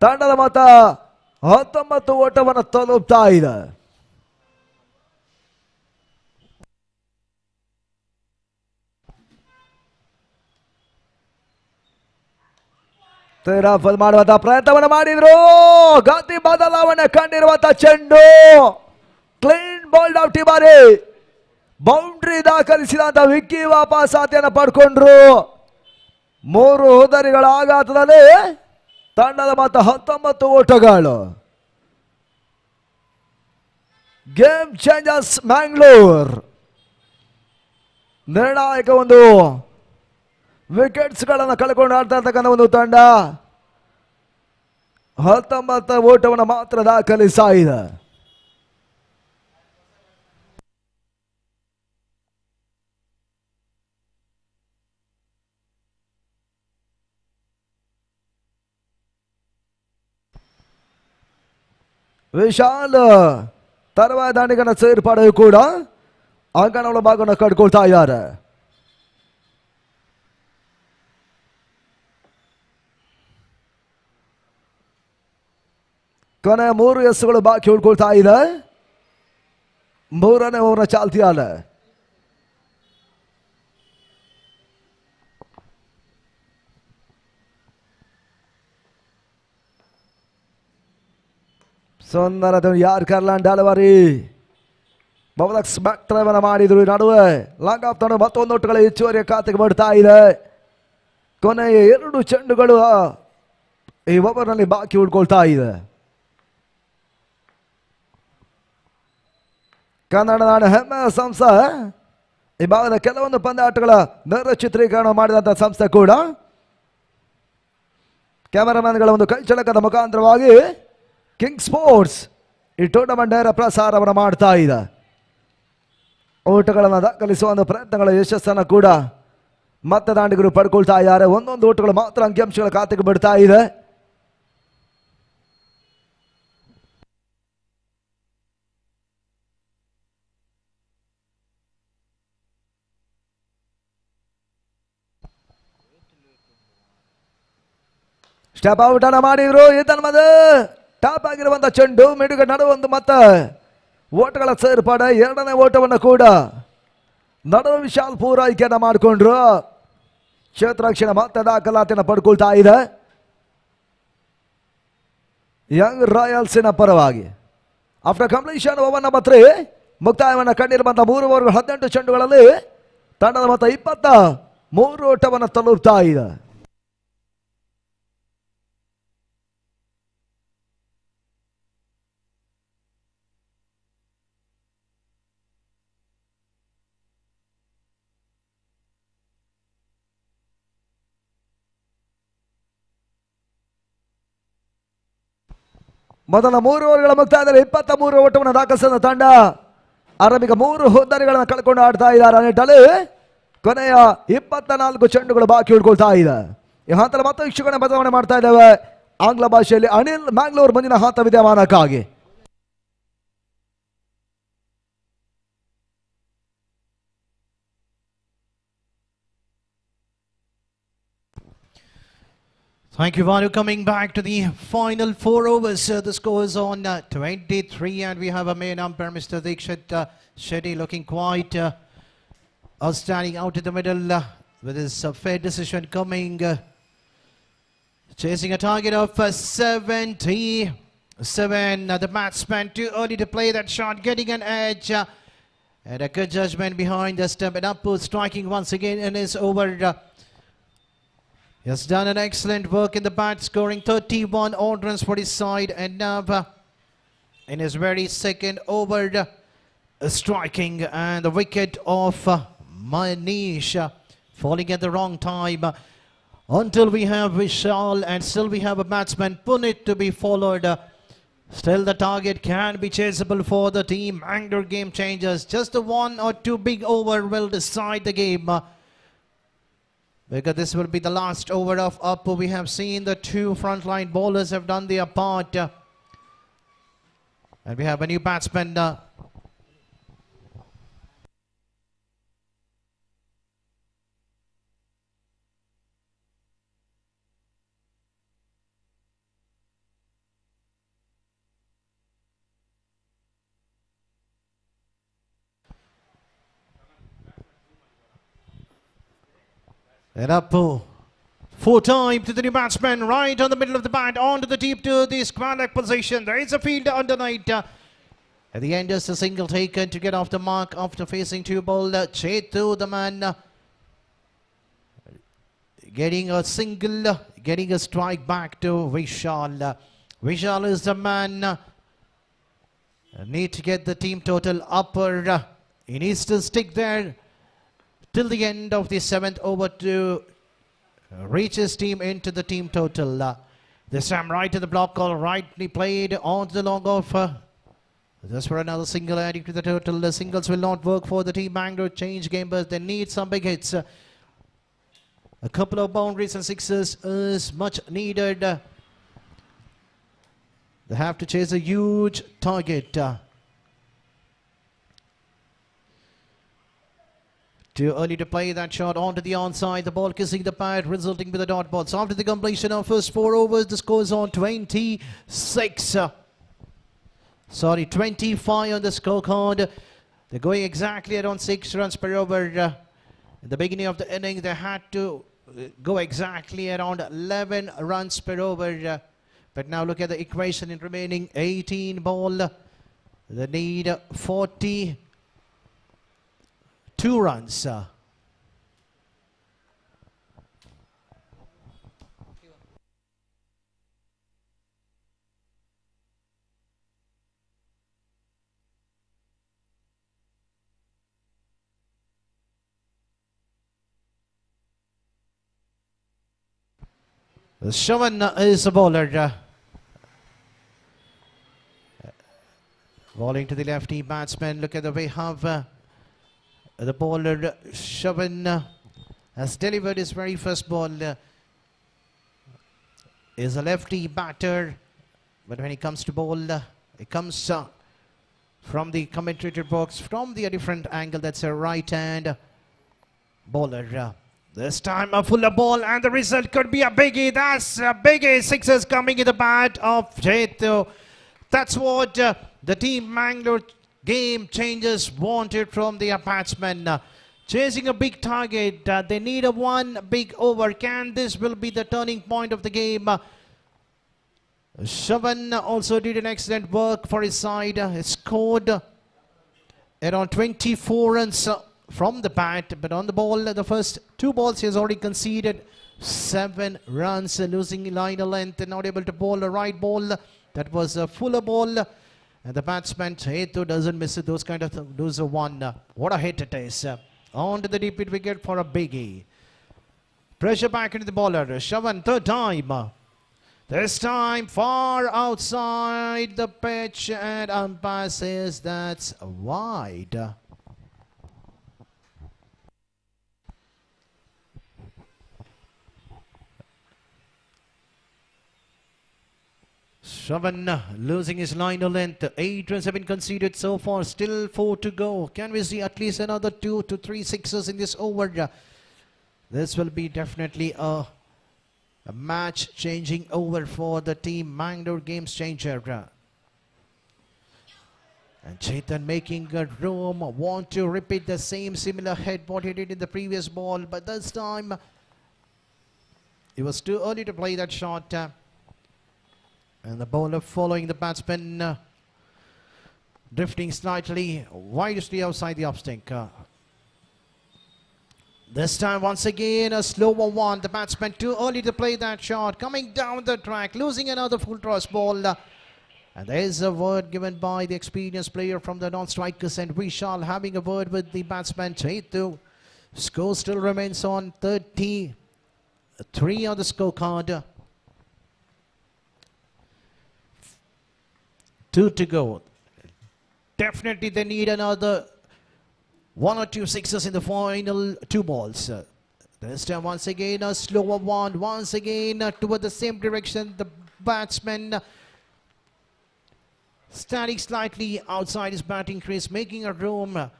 Speaker 8: ತಂಡದ ಮೊತ್ತ 19 ಓಟವನ್ನು ತಲುಪ್ತಾ ಇದೆ. ತೇರಾಫಲ್ ಮಾಡುವಂತಹ ಪ್ರಯತ್ನವನ್ನು ಮಾಡಿದ್ರು. ಗತಿ ಬದಲಾವಣೆ ಕಂಡಿರುವಂತಹ ಚೆಂಡು ಕ್ಲೀನ್ ಬೌಲ್ಡ್ ಔಟ್. ಈ ಬಾರಿ ಬೌಂಡ್ರಿ ದಾಖಲಿಸಿದಂತ ವಿಕ್ಕಿ ವಾಪಸ್ ಆತಿಯನ್ನು ಪಡ್ಕೊಂಡ್ರು. 3 ಹೋದರಿಗಳ ಆಘಾತದಲ್ಲಿ ತಂಡದ ಮೊತ್ತ 19 ಓಟಗಳು. ಗೇಮ್ ಚೇಂಜರ್ಸ್ ಮ್ಯಾಂಗ್ಳೂರ್ ನಿರ್ಣಾಯಕ ಒಂದು ವಿಕೆಟ್ಸ್ ಗಳನ್ನು ಕಳ್ಕೊಂಡು ಆಡ್ತಾ ಇರ್ತಕ್ಕಂಥ ಒಂದು ತಂಡ 19 ಓಟವನ್ನು ಮಾತ್ರ ದಾಖಲಿಸ್ತಾ ಇದೆ. ವಿಶಾಲ್ ತರುವಾಯ ದಾಂಡಿಗನ ಸೇರ್ಪಡೆ ಕೂಡ ಅಂಕಣಗಳ ಭಾಗವನ್ನು ಕಟ್ಕೊಳ್ತಾ ಇದ್ದಾರೆ. ಕೊನೆ 3 ಎಸ್ಸುಗಳು ಬಾಕಿ ಉಳ್ಕೊಳ್ತಾ ಇದೆ. 3ನೇ ಓವರ್ನ ಚಾಲ್ತಿಯಾಲ ಸುಂದರ ಯಾರ್ ಕರ್ಲಾಂಡ್ ಡೆಲಿವರಿ ಬೌಲಕ್ಸ್ ಬ್ಯಾಕ್ ಡ್ರೈವ್ ಅನ್ನು ಮಾಡಿದ್ರು. ನಡುವೆ ಲಾಂಗ್ ಆಫ್ ತಂಡ ಮತ್ತೊಂದು ಒಟ್ಟುಗಳ ಹೆಚ್ಚುವರಿಯ ಖಾತೆಗೆ ಬರ್ತಾ ಇದೆ. ಕೊನೆಯ 2 ಚೆಂಡುಗಳು ಈ ಓವರ್ನಲ್ಲಿ ಬಾಕಿ ಉಳ್ಕೊಳ್ತಾ ಇದೆ. ಕನ್ನಡ ನಾಡು ಹೆಮ್ಮೆಯ ಸಂಸ್ಥೆ ಈ ಭಾಗದ ಕೆಲವೊಂದು ಪಂದ್ಯಾಟಗಳ ನೇರ ಚಿತ್ರೀಕರಣ ಮಾಡಿದಂತಹ ಸಂಸ್ಥೆ ಕೂಡ ಕ್ಯಾಮರಾಮನ್ಗಳ ಒಂದು ಕೈಚಳಕದ ಮುಖಾಂತರವಾಗಿ ಕಿಂಗ್ ಸ್ಪೋರ್ಟ್ಸ್ ಈ ಟೂರ್ನಮೆಂಟ್ ನೇರ ಪ್ರಸಾರವನ್ನು ಮಾಡ್ತಾ ಇದೆ. ಓಟಗಳನ್ನು ದಾಖಲಿಸುವ ಒಂದು ಪ್ರಯತ್ನಗಳ ಯಶಸ್ಸನ್ನು ಕೂಡ ಮತ್ತೆ ದಾಂಡಿಗರು ಪಡ್ಕೊಳ್ತಾ ಇದ್ದಾರೆ. ಒಂದೊಂದು ಓಟಗಳು ಮಾತ್ರ ಅಂಕಿಅಂಶಗಳ ಖಾತೆಗೆ ಬಿಡ್ತಾ ಇದೆ. ಸ್ಟೆಪ್ ಔಟ್ ಅನ್ನ ಮಾಡಿದ್ರು. ಇದನ್ನ ಟಾಪ್ ಆಗಿರುವಂತಹ ಚೆಂಡು ಮಿಡುಗ ನಡುವೊಂದು ಮತ್ತೆ ಓಟಗಳ ಸೇರ್ಪಡೆ. 2ನೇ ಓಟವನ್ನು ಕೂಡ ನಡುವೆ ವಿಶಾಲ್ ಪೂರೈಕೆಯನ್ನು ಮಾಡಿಕೊಂಡ್ರು. ಕ್ಷೇತ್ರರಕ್ಷಣೆ ಮತ್ತೆ ದಾಖಲಾತಿಯನ್ನು ಪಡ್ಕೊಳ್ತಾ ಇದೆ ಯಂಗ್ ರಾಯಲ್ಸಿನ ಪರವಾಗಿ. ಆಫ್ಟರ್ ಕಂಪ್ಲೀಷನ್ ಓವರ್ ನಂಬರ್ 3 ಮುಕ್ತಾಯವನ್ನು ಕಂಡಿರುವಂತಹ 3 ಓವರ್ಗಳು 18 ಚೆಂಡುಗಳಲ್ಲಿ ತಂಡದ ಮೊತ್ತ 23 ಓಟವನ್ನು ತಲುಪ್ತಾ ಇದೆ. ಮೊದಲ 3 ಓವರ್ಗಳ ಮುಕ್ತಾಯದಲ್ಲಿ 23 ಓಟವನ್ನು ದಾಖಲಿಸಿದ ತಂಡ ಆರಂಭಿಕ 3 ಹೋದಾರಿಗಳನ್ನು ಕಳ್ಕೊಂಡು ಆಡ್ತಾ ಇದ್ದಾರೆ. ನಿಟ್ಟಲ್ಲಿ ಕೊನೆಯ 24 ಚೆಂಡುಗಳು ಬಾಕಿ ಉಳ್ಕೊಳ್ತಾ ಇದೆ. ಈ ಹಂತದಲ್ಲಿ ಮತ್ತೆ ವೀಕ್ಷಕರನ್ನ ಬದಲಾವಣೆ ಮಾಡ್ತಾ ಇದ್ದೇವೆ. ಆಂಗ್ಲ ಭಾಷೆಯಲ್ಲಿ ಅನಿಲ್ ಮ್ಯಾಂಗ್ಳೂರ್ ಮುಂದಿನ ಹಂತ ವಿದ್ಯಮಾನಕ್ಕಾಗಿ.
Speaker 9: Thank you, Vanu. Coming back to the final 4 overs. The score is on 23 and we have a main umpire, Mr. Dignitary, looking quite outstanding out in the middle with his fair decision coming. Chasing a target of 77. The batsman too early to play that shot, getting an edge. And a good judgment behind the stump. And Appu striking once again in his over. He has done an excellent work in the bat, scoring 31 odd runs for his side. And now in his very second over, striking. And the wicket of Manish falling at the wrong time. Until we have Vishal and still we have a batsman, Punit, to be followed. Still the target can be chaseable for the team. Mangalore game changers. Just a 1 or 2 big over will decide the game. Because this will be the last over of Appu. We have seen the 2 frontline bowlers have done their part. And we have a new batsman. And Appu, 4 time to the new batsman, right on the middle of the bat, onto the deep to the square leg position. There is a fielder underneath. At the end, just a single taken to get off the mark after facing 2 bowler. Chetu, the man, getting a single, getting a strike back to Vishal. Vishal is the man. Need to get the team total upper. He needs to stick there till the end of the 7th over to reach his team into the team total. This time right to the block call, rightly played on to the long off. Just for another single adding to the total. The singles will not work for the team. Mangalore change game, but they need some big hits. A couple of boundaries and sixes is much needed. They have to chase a huge target. Too early to play that shot onto the onside. The ball kissing the pad, resulting with a dot ball. So after the completion of first 4 overs, the score is on 26. 25 on the scorecard. They're going exactly around 6 runs per over. In the beginning of the inning, they had to go exactly around 11 runs per over. But now look at the equation in remaining 18 ball. They need 42 runs. Shavan is a bowler. Bowling to the lefty batsman. Look at the way how the bowler Shavan has delivered his very first ball. Is a lefty batter, but when he comes to bowl, it comes from the commentator box from the different angle. That's a right hand bowler. This time a fuller ball and the result could be a biggie. That's a biggie. Sixes coming in the bat of Chetu. That's what the team Mangalore game changers wanted from their batsmen. Chasing a big target. They need a 1 big over. Can this will be the turning point of the game? Shavan also did an excellent work for his side. He scored around 24 runs from the bat, but on the ball, the first 2 balls he has already conceded 7 runs, losing line of length and not able to bowl the right ball. That was a fuller ball, and the batsman Hetu doesn't miss it. Those are one. What a hit it is. On to the deep mid wicket for a biggie. Pressure back into the bowler. Shavan, third time. This time far outside the pitch, and umpire says that's wide. Shavan losing his line of length. 8 runs have been conceded so far. Still 4 to go. Can we see at least another 2 to 3 sixes in this over? This will be definitely a match-changing over for the team. Mangalore games changer. And Chetan making a room. Want to repeat the similar head what he did in the previous ball. But this time, it was too early to play that shot. And the bowler following the batsman, drifting slightly widely outside the off-stink. This time once again a slower one. The batsman too early to play that shot. Coming down the track, losing another full toss ball. And there is a word given by the experienced player from the non-strikers, and Vishal having a word with the batsman Chetu. Score still remains on 33 on the scorecard. 2 to go. Definitely they need another 1 or 2 sixes in the final 2 balls. This time once again a slower one. Once again toward the same direction. The batsman standing slightly outside his batting crease, making a room.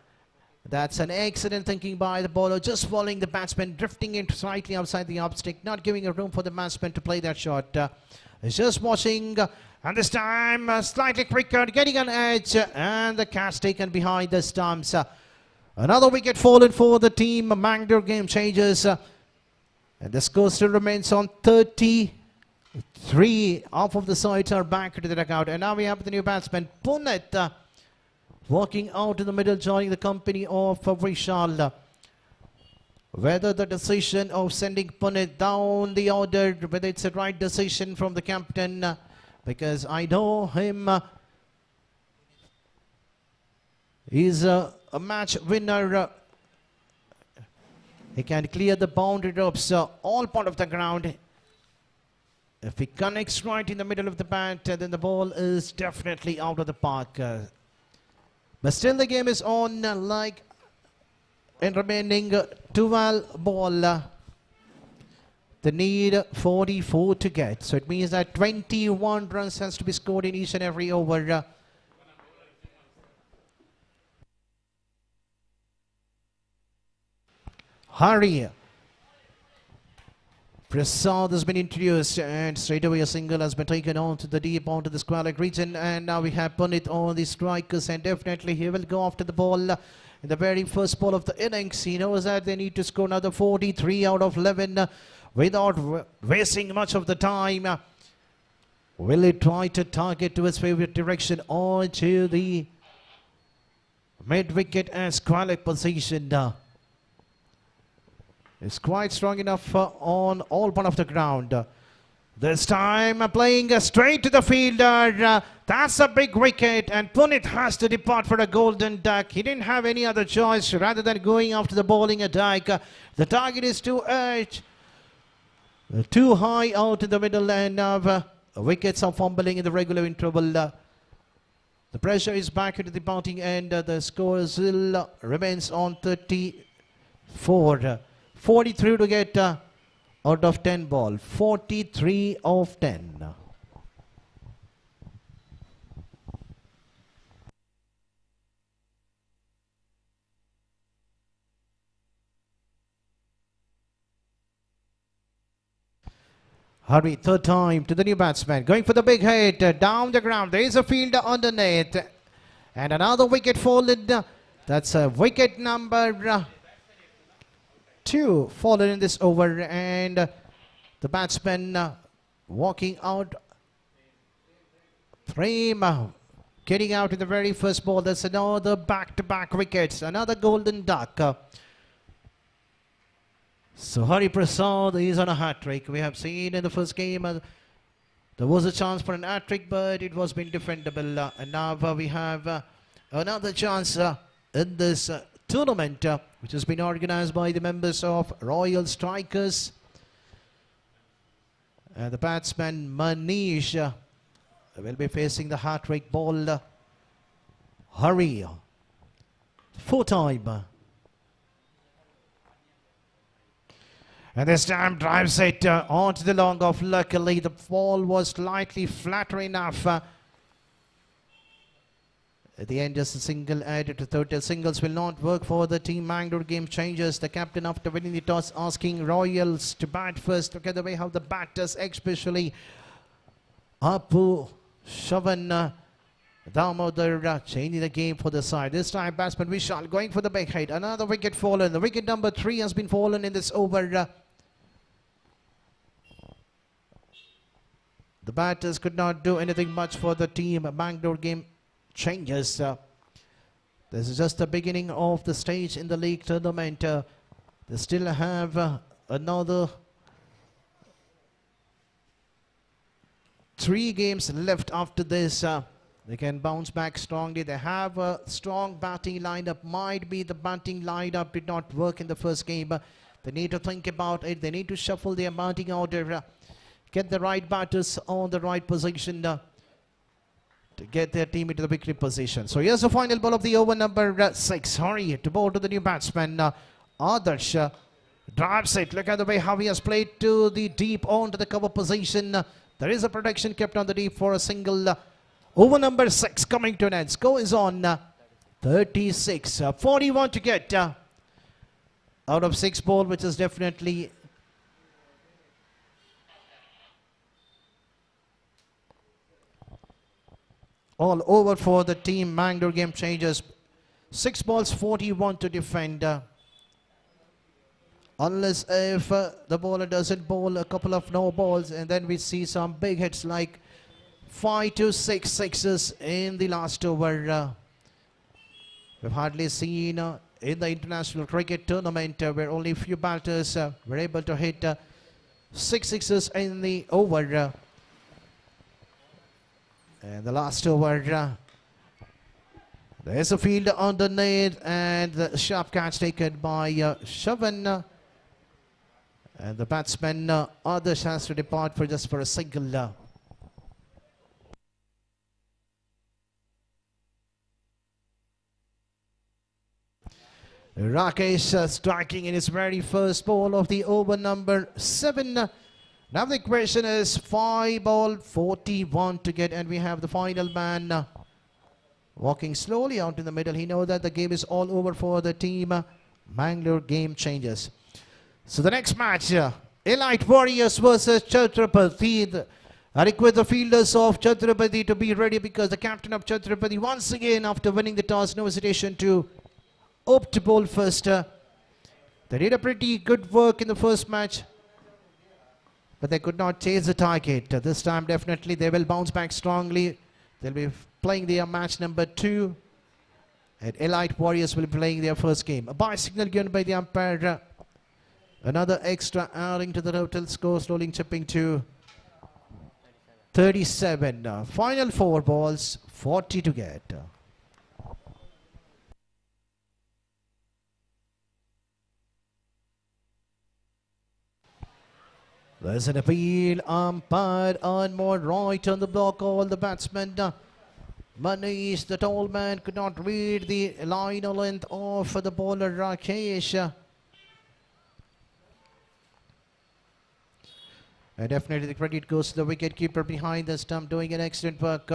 Speaker 9: That's an excellent thinking by the bowler. Just following the batsman, drifting in slightly outside the off-stick, not giving a room for the batsman to play that shot. He's just watching. And this time, slightly quicker, getting an edge, and the catch taken behind the stumps. Another wicket fallen for the team. Mangalore game changes. And the score still remains on 33. Half of the sides are back to the dugout. And now we have the new batsman, Punit, walking out in the middle, joining the company of Vishal. Whether the decision of sending Punit down the order, whether it's the right decision from the captain, because I know him, he's a match winner. He can clear the boundary ropes, all part of the ground. If he connects right in the middle of the bat, then the ball is definitely out of the park. But still the game is on, like in remaining 12 ball. They need 44 to get. So it means that 21 runs has to be scored in each and every over. Hari. Prasad has been introduced, and straight away a single has been taken on to the deep onto the square leg region. And now we have Punit on the strikers, and definitely he will go after the ball. In the very first ball of the innings, he knows that they need to score another 43 out of 11. Without wasting much of the time. Will he try to target to his favorite direction or to the mid-wicket and square leg position? It's quite strong enough on all part of the ground. This time playing straight to the fielder. That's a big wicket, and Punit has to depart for a golden duck. He didn't have any other choice rather than going after the bowling attack. The target is too edge. Too high out in the middle, and wickets are fumbling in the regular interval. The pressure is back into the batting end. The score still remains on 34. 43 to get out of 10 ball. 43 of 10. Hari, third time to the new batsman. Going for the big hit. Down the ground. There is a fielder underneath. And another wicket fallen. That's a wicket number 2 fallen in this over. And the batsman walking out Frame getting out in the very first ball. There's another back-to-back wickets, another golden duck. So Hari Prasad is on a hat-trick. We have seen in the first game there was a chance for an hat-trick, but it was been defendable. And now we have another chance in this tournament, which has been organized by the members of Royal Strikers. And the batsman Manish will be facing the hat-trick ball. Hari, 4-time. And this time drives it onto the long off. Luckily, the ball was slightly flatter enough. At the end, just a single added to total. Singles will not work for the team. Mangalore game changes. The captain, after winning the toss, asking Royals to bat first. Look at the way how the batters, especially Apu, Shavan, Damodar, changing the game for the side. This time, batsman Vishal going for the big hit. Another wicket fallen. The wicket number 3 has been fallen in this over. The batters could not do anything much for the team. Bangalore game changes. This is just the beginning of the stage in the league tournament. They still have another 3 games left after this. They can bounce back strongly. They have a strong batting lineup. Might be the batting lineup did not work in the first game. They need to think about it. They need to shuffle their batting order. Get the right batters on the right position to get their team into the victory position. So here's the final ball of the over number 6. Hurry to bowl to the new batsman. Adarsh drives it. Look at the way how he has played to the deep onto the cover position. There is a protection kept on the deep for a single. Over number 6 coming to an end. Score is on 36. 41 to get out of 6 ball, which is definitely all over for the team. Mangalore game changes. 6 balls, 41 to defend. Unless if the bowler doesn't bowl a couple of no balls, and then we see some big hits like 5 to 6 sixes in the last over. We've hardly seen in the international cricket tournament where only a few batters were able to hit 6 sixes in the over. And the last over, there's a field underneath, and the sharp catch taken by Shavan. And the batsman Adarsh has to depart for just for a single. Rakesh striking in his very first ball of the over number 7. Now the question is 5 ball 41 to get, and we have the final man walking slowly out in the middle. He knows that the game is all over for the team. Mangalore game changes. So the next match, Elite Warriors versus Chhatrapati. I request the fielders of Chhatrapati to be ready, because the captain of Chhatrapati once again, after winning the toss, no hesitation to opt to bowl first. They did a pretty good work in the first match, but they could not chase the target. This time definitely they will bounce back strongly. They'll be playing their match number 2, and Elite Warriors will be playing their first game. A bye signal given by the umpire. Another extra adding to the total score, slowly chipping to 37. Final 4 balls, 40 to get. There's an appeal. Umpire on more right on the block. All the batsmen. Manish, the tall man, could not read the line or length of the bowler Rakesh. And definitely the credit goes to the wicketkeeper behind the stump, doing an excellent work.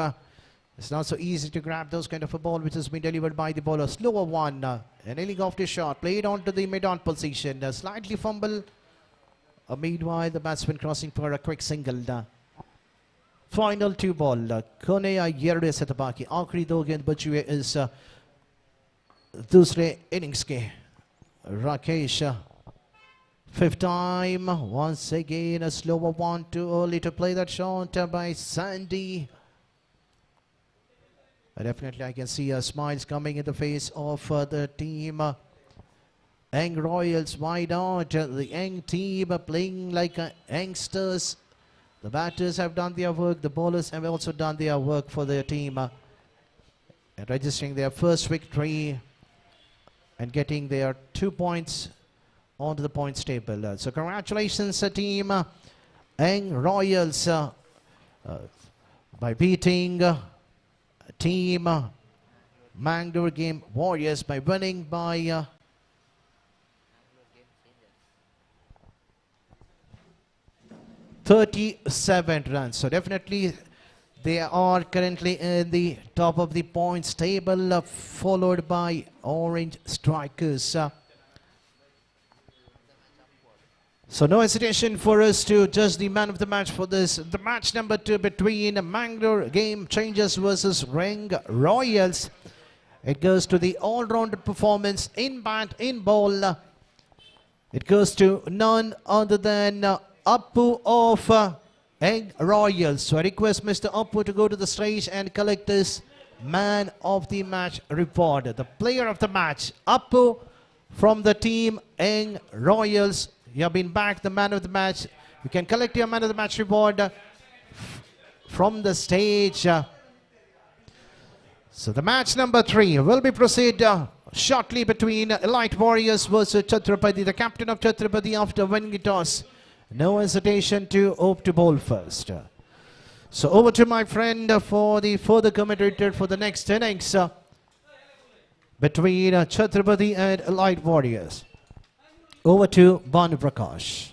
Speaker 9: It's not so easy to grab those kind of a ball which has been delivered by the bowler. Slower one. And nailing off the shot. Played on to the mid-on position. Slightly fumble. Meanwhile, the batsman crossing for a quick single. Final 2 ball. Koneya Yerde se baki. आखिरी 2 गेंद बची हुई इस दूसरे innings के. Rakesh, 5th time. Once again, a slower one. Too early to play that shot by Sandy. Definitely, I can see smiles coming in the face of the team. Young Royals, why not? The young team playing like youngsters. The batters have done their work. The bowlers have also done their work for their team. And registering their first victory and getting their 2 points onto the points table. So congratulations, team Young Royals, by beating team Mangalore Game Warriors by winning by 37 runs. So definitely they are currently in the top of the points table, followed by Orange Strikers. So no hesitation for us to judge the man of the match for this. The match number 2 between Mangalore Game Changers versus Young Royals. It goes to the all-rounded performance in bat, in ball. It goes to none other than Appu of Young Royals. So I request Mr. Appu to go to the stage and collect this man of the match reward. The player of the match, Appu from the team Young Royals. You have been back the man of the match. You can collect your man of the match reward from the stage. So the match number 3 will be proceed shortly between Elite Warriors versus Chhatrapati, the captain of Chhatrapati after winning the toss. No hesitation to opt to bowl first. So over to my friend for the further commentator for the next innings between Chhatrapati and Elite Warriors. Over to Banu Prakash.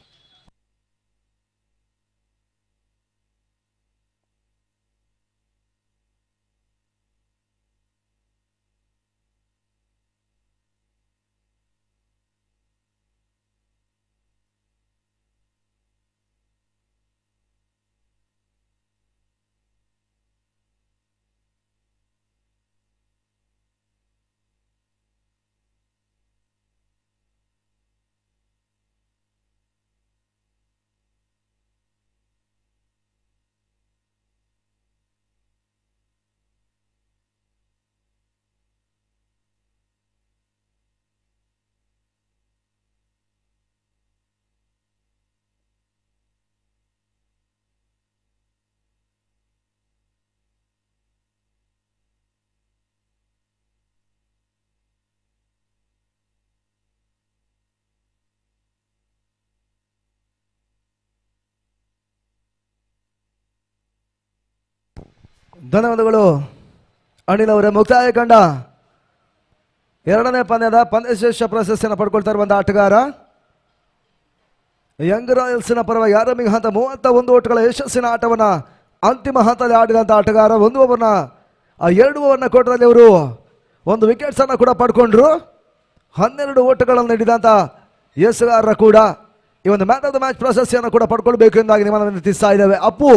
Speaker 8: ಧನ್ಯವಾದಗಳು ಅನಿಲ್ ಅವರೇ. ಮುಕ್ತಾಯ ಕಂಡ ಎರಡನೇ ಪಂದ್ಯದ ಪಂದ್ಯಶ್ರೇಷ್ಠ ಪ್ರಶಸ್ತಿಯನ್ನು ಪಡ್ಕೊಳ್ತಾ ಇರುವಂತಹ ಆಟಗಾರ ಯಂಗ್ ರಾಯಲ್ಸ್ನ ಪರವಾಗಿ ಆರಂಭಿಕ ಹಂತ 31 ಓಟಗಳ ಯಶಸ್ಸಿನ ಆಟವನ್ನು ಅಂತಿಮ ಹಂತದಲ್ಲಿ ಆಡಿದಂಥ ಆಟಗಾರ. 1 ಓವರ್ನ 2 ಓವರ್ನ ಕೋಟದಲ್ಲಿ ಅವರು 1 ವಿಕೆಟ್ಸ್ ಅನ್ನು ಕೂಡ ಪಡ್ಕೊಂಡ್ರು. 12 ಓಟಗಳನ್ನು ನೀಡಿದಂಥ ಎಸ್ಗಾರರ ಕೂಡ ಈ ಒಂದು ಮ್ಯಾನ್ ಆಫ್ ದ ಮ್ಯಾಚ್ ಪ್ರಶಸ್ತಿಯನ್ನು ಕೂಡ ಪಡ್ಕೊಳ್ಬೇಕು ಎಂದಾಗಿ ನಿಮ್ಮನ್ನು ವಿನಂತಿಸ್ತಾ ಇದ್ದೇವೆ. ಅಪ್ಪು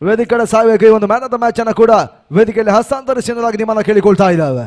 Speaker 8: ವೇದಿಕೆ ಸಾಯಬೇಕು. ಈ ಒಂದು ಮ್ಯಾನ್ ಆಫ್ ದ ಮ್ಯಾಚ್ ಅನ್ನು ಕೂಡ ವೇದಿಕೆಯಲ್ಲಿ ಹಸ್ತಾಂತರಿಸಿದಾಗ ನಿಮ್ಮನ್ನು ಕೇಳಿಕೊಳ್ತಾ ಇದ್ದಾವೆ.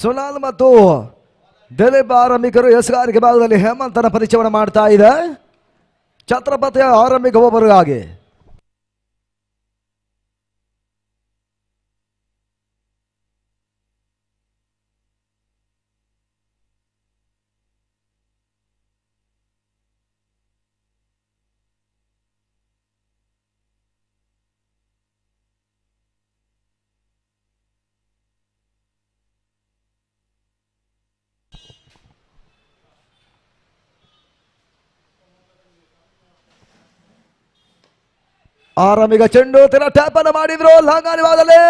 Speaker 8: ಸುನಾಲ್ ಮತ್ತು ದಿಲೀಪ್ ಆರಂಭಿಕರು ಎಸ್ಗಾರಿಕೆ ಭಾಗದಲ್ಲಿ ಹೇಮಂತನ ಪರಿಚಯವನ್ನು ಮಾಡ್ತಾ ಇದೆ. ಛತ್ರಪತಿಯ ಆರಂಭಿಕ ಓವರ್ಗಾಗಿ ಆರಂಭಿಕ ಚೆಂಡು ತೀರ ಟ್ಯಾಪ್ ಅನ್ನು ಮಾಡಿದ್ರು ಲಾಂಗಾನಿವಾದಲ್ಲಿ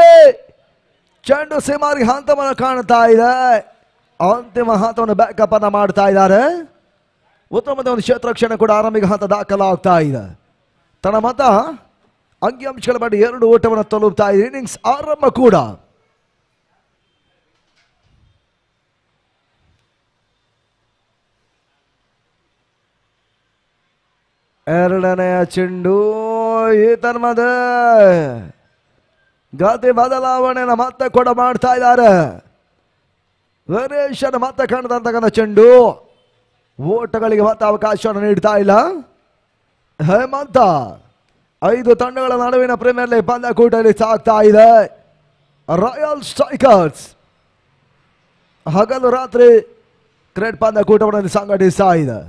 Speaker 8: ಚೆಂಡು ಸೀಮಾರಿಗೆ ಹಂತವನ್ನು ಕಾಣ್ತಾ ಇದೆ. ಅಂತಿಮ ಹಂತವನ್ನು ಬ್ಯಾಕಪ್ ಅನ್ನ ಮಾಡ್ತಾ ಇದ್ದಾರೆ. ಉತ್ತಮದ ಒಂದು ಕ್ಷೇತ್ರಕ್ಷಣೆ ಕೂಡ ಆರಂಭಿಕ ಹಂತ ದಾಖಲಾಗ್ತಾ ಇದೆ. ತನ್ನ ಮತ ಅಂಕಿಅಂಶಗಳ ಮಾಡಿ 2 ಓಟವನ್ನು ತಲುಪ್ತಾ ಇದೆ. ಇನ್ನಿಂಗ್ಸ್ ಆರಂಭ ಕೂಡ ಎರಡನೆಯ ಚೆಂಡು ಈ ತನ್ಮದ ಗತಿ ಬದಲಾವಣೆಯನ್ನು ಮತ್ತೆ ಕೂಡ ಮಾಡ್ತಾ ಇದ್ದಾರೆ. ವೇರಿಯೇಷನ್ ಮತ್ತೆ ಕಾಣದಂತಕ್ಕಂಥ ಚೆಂಡು ಓಟಗಳಿಗೆ ಮತ್ತೆ ಅವಕಾಶವನ್ನು ನೀಡ್ತಾ ಇಲ್ಲ. ಹೇಮಂತ 5 ತಂಡಗಳ ನಡುವಿನ ಪ್ರೀಮಿಯರ್ ಲೀಗ್ ಪಂದ್ಯಕೂಟದಲ್ಲಿ ಸಾಗ್ತಾ ಇದೆ. ರಾಯಲ್ ಸ್ಟ್ರೈಕರ್ಸ್ ಹಗಲು ರಾತ್ರಿ ಕ್ರಿಕೆಟ್ ಪಂದ್ಯಕೂಟವನ್ನು ಸಂಘಟಿಸ್ತಾ ಇದೆ.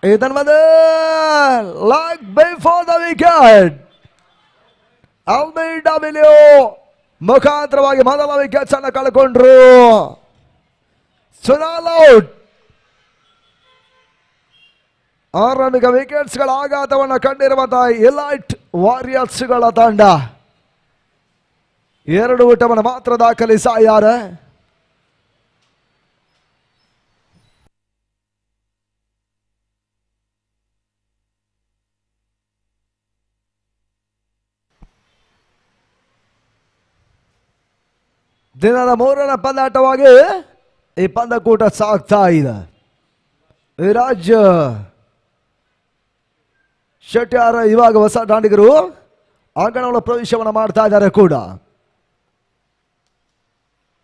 Speaker 8: ಇದನ್ lock before the wicket LBW ಮುಖಾಂತರವಾಗಿ ಮೊದಲ ವಿಕೆಟ್ಸ್ ಅನ್ನು ಕಳ್ಕೊಂಡ್ರು. ಸುನಾಲ್ ಔಟ್. ಆರಂಭಿಕ ವಿಕೆಟ್ಸ್ ಗಳ ಆಘಾತವನ್ನು ಕಂಡಿರುವಂತಹ ಎಲೈಟ್ ವಾರಿಯರ್ಸ್ ಗಳ ತಂಡ 2 ಓಟವನ್ನು ಮಾತ್ರ ದಾಖಲಿಸಿದ್ದಾರೆ. ದಿನದ 3ನೇ ಪಂದ್ಯಾಟವಾಗಿ ಈ ಪಂದ್ಯಕೂಟ ಸಾಗ್ತಾ ಇದೆ. ವಿರಾಜ್ ಶೆಟ್ಯಾರ್ ಇವಾಗ ಹೊಸ ದಾಂಡಿಗರು ಅಂಗಣಗಳ ಪ್ರವೇಶವನ್ನು ಮಾಡ್ತಾ ಇದ್ದಾರೆ. ಕೂಡ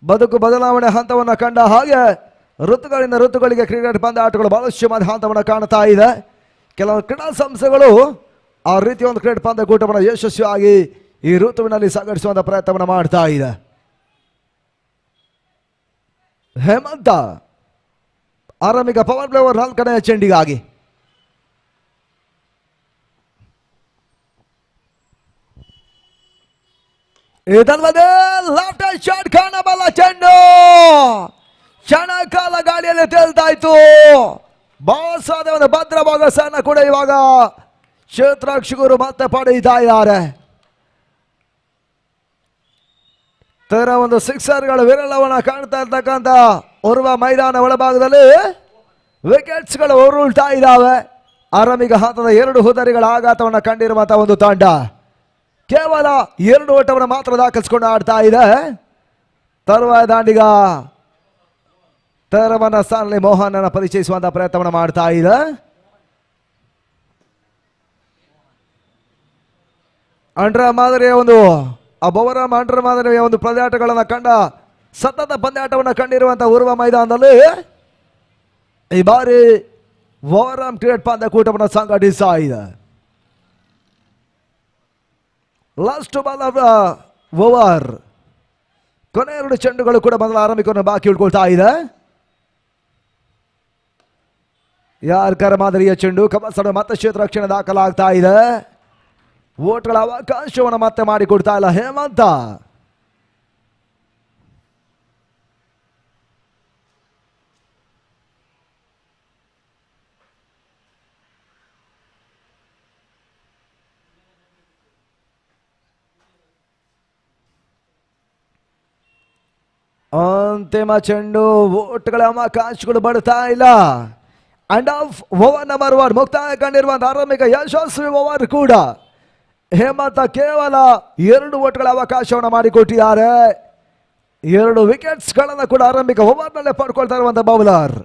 Speaker 8: ಬದುಕು ಬದಲಾವಣೆ ಹಂತವನ್ನು ಕಂಡ ಹಾಗೆ ಋತುಗಳಿಂದ ಋತುಗಳಿಗೆ ಕ್ರಿಕೆಟ್ ಪಂದ್ಯಾಟಗಳು ಬಹಳಷ್ಟು ಹಂತವನ್ನು ಕಾಣ್ತಾ ಇದೆ. ಕೆಲವು ಕ್ರೀಡಾ ಸಂಸ್ಥೆಗಳು ಆ ರೀತಿಯ ಒಂದು ಕ್ರಿಕೆಟ್ ಪಂದ್ಯಕೂಟವನ್ನು ಯಶಸ್ವಿಯಾಗಿ ಈ ಋತುವಿನಲ್ಲಿ ಸಂಘಟಿಸುವಂತ ಪ್ರಯತ್ನವನ್ನು ಮಾಡ್ತಾ ಇದೆ. ಹೇಮಂತ ಆರಂಭಿಕ ಪವರ್ ಪ್ಲೇ ಓವರ್ 4ನೇ ಚೆಂಡಿಗಾಗಿ ಇದಲ್ಲದೆ ಲೆಫ್ಟ್ ಶಾಟ್ ಕಾಣಬಲ್ಲ ಚೆಂಡು ಕ್ಷಣ ಕಾಲ ಗಾಳಿಯಲ್ಲಿ ತೇಲ್ತಾ ಇತ್ತು. ಬಾಸಾದ ಒಂದು ಭದ್ರ ಭಾಗಸನ್ನ ಕೂಡ ಇವಾಗ ಕ್ಷೇತ್ರಕ್ಷಕರು ಮತ್ತೆ ಪಡೆಯುತ್ತಾ ಇದ್ದಾರೆ. ತರ ಒಂದು ಸಿಕ್ಸರ್ಗಳ ವಿರಳವನ್ನ ಕಾಣ್ತಾ ಇರ್ತಕ್ಕಂಥ ಉರ್ವ ಮೈದಾನ ಒಳಭಾಗದಲ್ಲಿ ವಿಕೆಟ್ಸ್ ಗಳು ಉರುಳ್ತಾ ಇದ್ದಾವೆ. ಆರಂಭಿಕ ಹಂತದ 2 ಹುದರಿಗಳ ಆಘಾತವನ್ನು ಕಂಡಿರುವಂತಹ ಒಂದು ತಂಡ ಕೇವಲ 2 ಓಟವನ್ನು ಮಾತ್ರ ದಾಖಲಿಸಿಕೊಂಡು ಆಡ್ತಾ ಇದೆ. ತರುವಾಯ ದಾಂಡಿಗ ತರವನ್ನ ಸ್ಥಾನದಲ್ಲಿ ಮೋಹನ್ ಅನ್ನ ಪರಿಚಯಿಸುವಂತಹ ಪ್ರಯತ್ನವನ್ನು ಮಾಡ್ತಾ ಇದೆ. ಅಂಡ್ರ ಮಾದರಿಯ ಒಂದು ಬೊವರಾಮ್ ಅಂಡರ್ ಮಾದರಿಯ ಒಂದು ಪಂದ್ಯಾಟಗಳನ್ನು ಕಂಡ ಸತತ ಪಂದ್ಯಾಟವನ್ನು ಕಂಡಿರುವಂತಹ ಉರ್ವ ಮೈದಾನದಲ್ಲಿ ಈ ಬಾರಿ ಬೊವರಾಮ್ ಕ್ರಿಕೆಟ್ ಪಂದ್ಯಕೂಟವನ್ನು ಸಂಘಟಿಸ್ತಾ ಇದೆ. ಲಾಸ್ಟ್ ಬಾಲ್ ಆಫ್ ಓವರ್ ಕೊನೆ 2 ಚೆಂಡುಗಳು ಕೂಡ ಮೊದಲ ಆರಂಭಿಕವನ್ನು ಬಾಕಿ ಉಳ್ಕೊಳ್ತಾ ಇದೆ. ಯಾರ್ಕರ್ ಮಾದರಿಯ ಚೆಂಡು ಕಮಲ್ಸಡ ಮತ್ತೆ ಕ್ಷೇತ್ರ ರಕ್ಷಣೆ ದಾಖಲಾಗ್ತಾ ಇದೆ. ಓಟ್ಗಳ ಅವಕಾಶವನ್ನು ಮತ್ತೆ ಮಾಡಿಕೊಡ್ತಾ ಇಲ್ಲ ಹೇಮಂತ. ಅಂತಿಮ ಚೆಂಡು ಓಟ್ಗಳ ಅವಕಾಶಗಳು ಬಡ್ತಾ ಇಲ್ಲ. ಅಂಡ್ ಆಫ್ ಓವರ್ ನಂಬರ್ 1 ಮುಕ್ತಾಯ ಕಂಡಿರುವಂತಹ ಆರಂಭಿಕ ಯಶಸ್ವಿ ಓವರ್ ಕೂಡ ಹೇಮಂತ ಕೇವಲ 2 ಓಟ್ಗಳ ಅವಕಾಶವನ್ನು ಮಾಡಿಕೊಟ್ಟಿದ್ದಾರೆ. 2 ವಿಕೆಟ್ಸ್ ಗಳನ್ನು ಕೂಡ ಆರಂಭಿಕ ಓವರ್ನಲ್ಲೇ ಪಡ್ಕೊಳ್ತಾ ಇರುವಂತಹ ಬೌಲರ್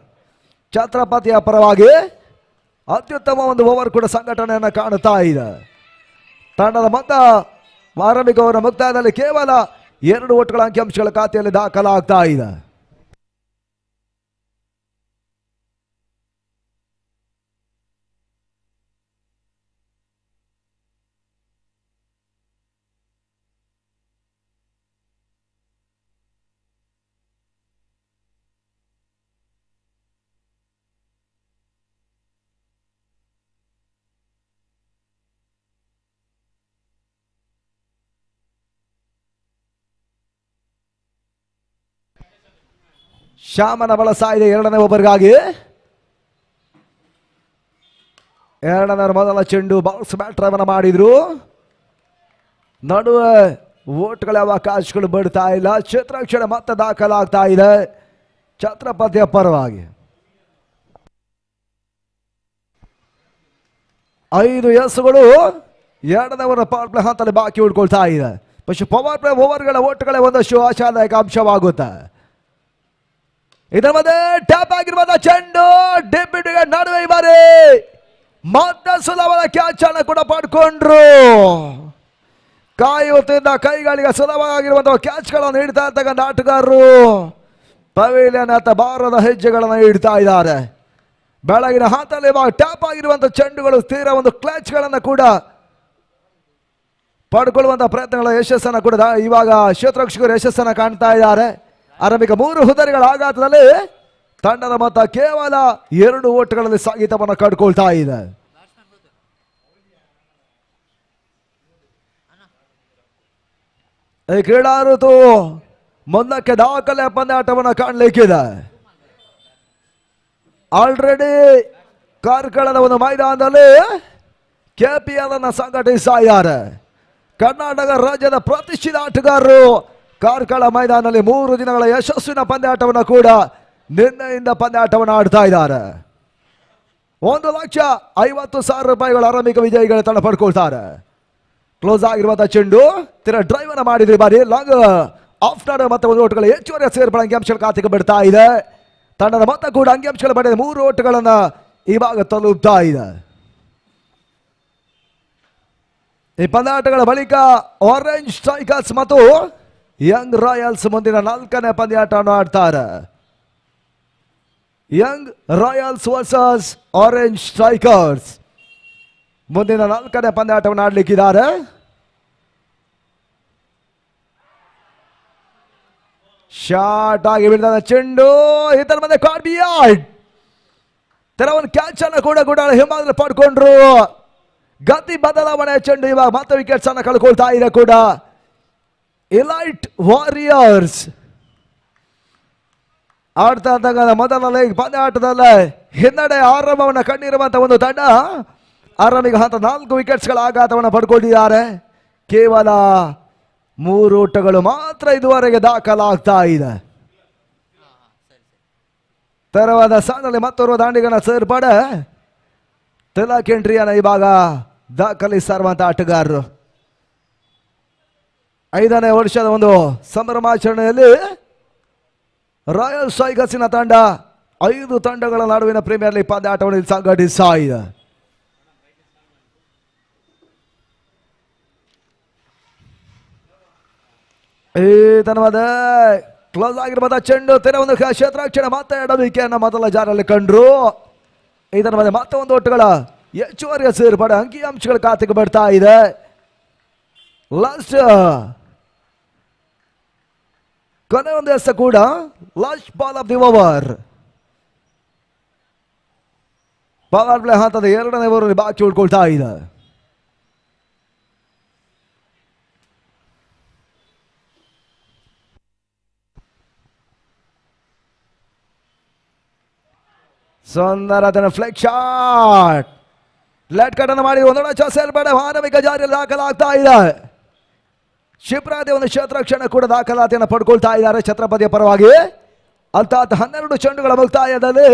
Speaker 8: ಛತ್ರಪತಿಯ ಪರವಾಗಿ ಅತ್ಯುತ್ತಮ ಒಂದು ಓವರ್ ಕೂಡ ಸಂಘಟನೆಯನ್ನು ಕಾಣುತ್ತಾ ಇದೆ. ತಂಡದ ಮೊತ್ತ ಆರಂಭಿಕ ಓವರ್ ಮುಕ್ತಾಯದಲ್ಲಿ ಕೇವಲ 2 ಓಟ್ಗಳ ಅಂಕಿಅಂಶಗಳ ಖಾತೆಯಲ್ಲಿ ದಾಖಲಾಗ್ತಾ ಇದೆ. ಶ್ಯಾಮನ ಬಳಸ್ತಾ ಇದೆ 2ನೇ ಓವರ್ಗಾಗಿ. ಎರಡನೇ ಮೊದಲ ಚೆಂಡು ಬೌನ್ಸ್ ಬ್ಯಾಟ್ರವನ್ನು ಮಾಡಿದ್ರು. ನಡುವೆ ಓಟ್ಗಳ ಅವಕಾಶಗಳು ಬಿಡ್ತಾ ಇಲ್ಲ. ಕ್ಷೇತ್ರಕ್ಷಣೆ ಮತ್ತೆ ದಾಖಲಾಗ್ತಾ ಇದೆ ಛತ್ರಪತಿಯ ಪರವಾಗಿ. 5 ಎಸ್ಗಳು ಎರಡನೇ ಪವರ್ ಪ್ಲೇ ಹಂತದಲ್ಲಿ ಬಾಕಿ ಉಳ್ಕೊಳ್ತಾ ಇದೆ. പക്ഷെ ಪವರ್ ಪ್ಲೇ ಓವರ್ಗಳ ಓಟ್ಗಳೇ ಒಂದಷ್ಟು ಆಶಾದಾಯಕ ಅಂಶವಾಗುತ್ತೆ. ಇದರ ಮಧ್ಯೆ ಟ್ಯಾಪ್ ಆಗಿರುವಂತಹ ಚೆಂಡು ಡೆಬ್ಯೂಟಿಗೆ ನಡುವೆ ಈ ಬಾರಿ ಮತ್ತೆ ಸುಲಭದ ಕ್ಯಾಚ್ ಅನ್ನು ಕೂಡ ಪಡ್ಕೊಂಡ್ರು. ಕಾಯುತ್ತಿದ್ದ ಕೈಗಳಿಗೆ ಸುಲಭವಾಗಿರುವಂತಹ ಕ್ಯಾಚ್ ಗಳನ್ನು ನೀಡ್ತಾ ಇರ್ತಕ್ಕಂಥ ಆಟಗಾರರು ಪವೇಲಿಯನ್ ಅತ್ತ ಬಾರದ ಹೆಜ್ಜೆಗಳನ್ನು ಇಡ್ತಾ ಇದ್ದಾರೆ. ಬೆಳಗಿನ ಹಂತದಲ್ಲಿ ಟ್ಯಾಪ್ ಆಗಿರುವಂತಹ ಚೆಂಡುಗಳು ತೀರ ಒಂದು ಕ್ಲಾಚ್ ಗಳನ್ನು ಕೂಡ ಪಡ್ಕೊಳ್ಳುವಂತಹ ಪ್ರಯತ್ನಗಳ ಯಶಸ್ಸನ್ನು ಕೂಡ ಇವಾಗ ಕ್ಷೇತ್ರರಕ್ಷಕರು ಯಶಸ್ಸನ್ನು ಕಾಣ್ತಾ ಇದ್ದಾರೆ. ಆರಂಭಿಕ 3 ಹುದ್ದರಿಗಳ ಆಘಾತದಲ್ಲಿ ತಂಡದ ಮೊತ್ತ ಕೇವಲ 2 ಓಟ್ಗಳಲ್ಲಿ ಸಾಗಿತವನ್ನು ಕಡ್ಕೊಳ್ತಾ ಇದೆ. ಈ ಕ್ರೀಡಾ ಋತು ಮುಂದಕ್ಕೆ ದಾಖಲೆ ಪಂದ್ಯಾಟವನ್ನು ಕಾಣಲಿಕ್ಕಿದೆ. ಆಲ್ರೆಡಿ ಕಾರ್ಕಳದ ಒಂದು ಮೈದಾನದಲ್ಲಿ ಕೆಪಿಎಲ್ ಅನ್ನು ಸಂಘಟಿಸ್ತಾ ಇದ್ದಾರೆ. ಕರ್ನಾಟಕ ರಾಜ್ಯದ ಪ್ರತಿಷ್ಠಿತ ಆಟಗಾರರು ಕಾರ್ಕಳ ಮೈದಾನದಲ್ಲಿ 3 ದಿನಗಳ ಯಶಸ್ವಿನ ಪಂದ್ಯಾಟವನ್ನು ಕೂಡ ನಿನ್ನೆಯಿಂದ ಪಂದ್ಯಾಟವನ್ನು ಆಡ್ತಾ ಇದ್ದಾರೆ. 1,50,000 ರೂಪಾಯಿಗಳ ಆರಂಭಿಕ ವಿಜಯಿಗಳ ತಂಡ ಪಡ್ಕೊಳ್ತಾರೆ. ಕ್ಲೋಸ್ ಆಗಿರುವಂತಹ ಚೆಂಡು ತೀರ ಡ್ರೈವ್ ಅನ್ನು ಮಾಡಿದ್ರಿ ಬಾರಿ ಲಾಂಗ್ ಆಫ್ಟರ್ ಮತ್ತೆ 1 ಓಟ್ಗಳ ಹೆಚ್ಚುವರಿ ಸೇರ್ಪಡೆ ಅಂಕಿಅಂಶಗಳ ಖಾತೆಗೆ ಬಿಡ್ತಾ ಇದೆ. ತಂಡದ ಮೊತ್ತ ಕೂಡ ಅಂಕಿಅಂಶಗಳ ಪಡೆದ 3 ಓಟ್ಗಳನ್ನ ಇವಾಗ ತಲುಪ್ತಾ ಇದೆ. ಈ ಪಂದ್ಯಾಟಗಳ ಬಳಿಕ ಆರೆಂಜ್ ಸ್ಟ್ರೈಕರ್ಸ್ ಮತ್ತು ಯಂಗ್ ರಾಯಲ್ಸ್ ಮುಂದಿನ 4ನೇ ಪಂದ್ಯಾಟವನ್ನು ಆಡ್ತಾರೆ. Young royals versus orange strikers ಮುಂದಿನ 4ನೇ ಪಂದ್ಯಾಟವನ್ನು ಆಡಲಿಕ್ಕಿದ್ದಾರೆ. ಶಾರ್ಟ್ ಆಗಿ ಬಿಡ್ತಾನೆ ಚೆಂಡು ಇದರ ಮಧ್ಯೆ ಕಾರ್ಬಿಯಾರ್ಡ್ ತರ ಒಂದು ಕ್ಯಾಚ್ ಅನ್ನು ಕೂಡ ಹಿಮಾಲಯ ಪಡ್ಕೊಂಡ್ರು. ಗತಿ ಬದಲಾವಣೆ ಚೆಂಡು ಇವಾಗ ಮತ್ತೆ ವಿಕೆಟ್ಸ್ ಅನ್ನು ಕಳ್ಕೊಳ್ತಾ ಇದೆ ಕೂಡ. ಎಲೈಟ್ ವಾರಿಯರ್ಸ್ ಆಡ್ತಾ ಇದ್ದಾಗ ಮೊದಲ ಲೆಗ್ ಪಂದ್ಯಾಟದಲ್ಲೇ ಹಿನ್ನಡೆ ಆರಂಭವನ್ನು ಕಂಡಿರುವಂತಹ ಒಂದು ತಂಡ ಆರಂಭಿಕ ಹಂತ 4 ವಿಕೆಟ್ಸ್ಗಳ ಆಘಾತವನ್ನು ಪಡ್ಕೊಂಡಿದ್ದಾರೆ. ಕೇವಲ 3 ಓಟಗಳು ಮಾತ್ರ ಇದುವರೆಗೆ ದಾಖಲಾಗ್ತಾ ಇದೆ. ತೆರವಾದ ಸಾಲಿನಲ್ಲಿ ಮತ್ತೋರ್ವ ದಾಂಡಿಗನ ಸೇರ್ಪಡೆ ತಿಲಕ್ ಎಂಟ್ರಿಯನ್ನು ಇವಾಗ ದಾಖಲಿಸಿರುವಂತಹ ಆಟಗಾರರು 5ನೇ ವರ್ಷದ ಒಂದು ಸಂಭ್ರಮಾಚರಣೆಯಲ್ಲಿ ರಾಯಲ್ ಸ್ಟ್ರೈಕರ್ಸಿನ ತಂಡ 5 ತಂಡಗಳ ನಡುವಿನ ಪ್ರೀಮಿಯರ್ ಲೀಗ್ ಪಂದ್ಯಾಟವನ್ನು ಸಂಘಟಿಸ್ತಾ ಇದೆ. ಕ್ಲೋಸ್ ಆಗಿರ್ಬೋದ ಚೆಂಡು ತೀರ ಒಂದು ಕ್ಷೇತ್ರಕ್ಷಣೆ ಮತ್ತೆ ಎಡವಿಕೆಯನ್ನು ಮೊದಲ ಜಾರಲ್ಲಿ ಕಂಡ್ರು. ಇದರ ಮಧ್ಯೆ ಮತ್ತೆ 1 ಓಟಗಳ ಹೆಚ್ಚುವರಿಯ ಸೇರ್ಪಡೆ ಅಂಕಿಅಂಶಗಳ ಖಾತೆಗೆ ಬಿಡ್ತಾ ಇದೆ. ಲಾಸ್ಟ್ ಕೊನೆ ಒಂದು ಎಸ್ ಕೂಡ last ball of the over. Power play ಹಂತದ 2ನೇ ಓವರ್ ಬಾಕಿ ಉಳ್ಕೊಳ್ತಾ ಇದೆ. ಸುಂದರ ಫ್ಲೆಕ್ ಶಾಟ್ ಲೆಟ್ ಕಟ್ ಅನ್ನು ಮಾಡಿ 1 ಸೇರ್ಪಡೆ ಆರಂಭಿಕ ಜಾರಿಯಲ್ಲಿ ದಾಖಲಾಗ್ತಾ ಇದೆ. ಶಿಪ್ರಾದಿ ಒಂದು ಕ್ಷೇತ್ರಕ್ಷಣೆ ಕೂಡ ದಾಖಲಾತಿಯನ್ನು ಪಡ್ಕೊಳ್ತಾ ಇದ್ದಾರೆ ಛತ್ರಪತಿಯ ಪರವಾಗಿ. ಅರ್ಥಾತ್ 12 ಚೆಂಡುಗಳ ಮುಕ್ತಾಯದಲ್ಲಿ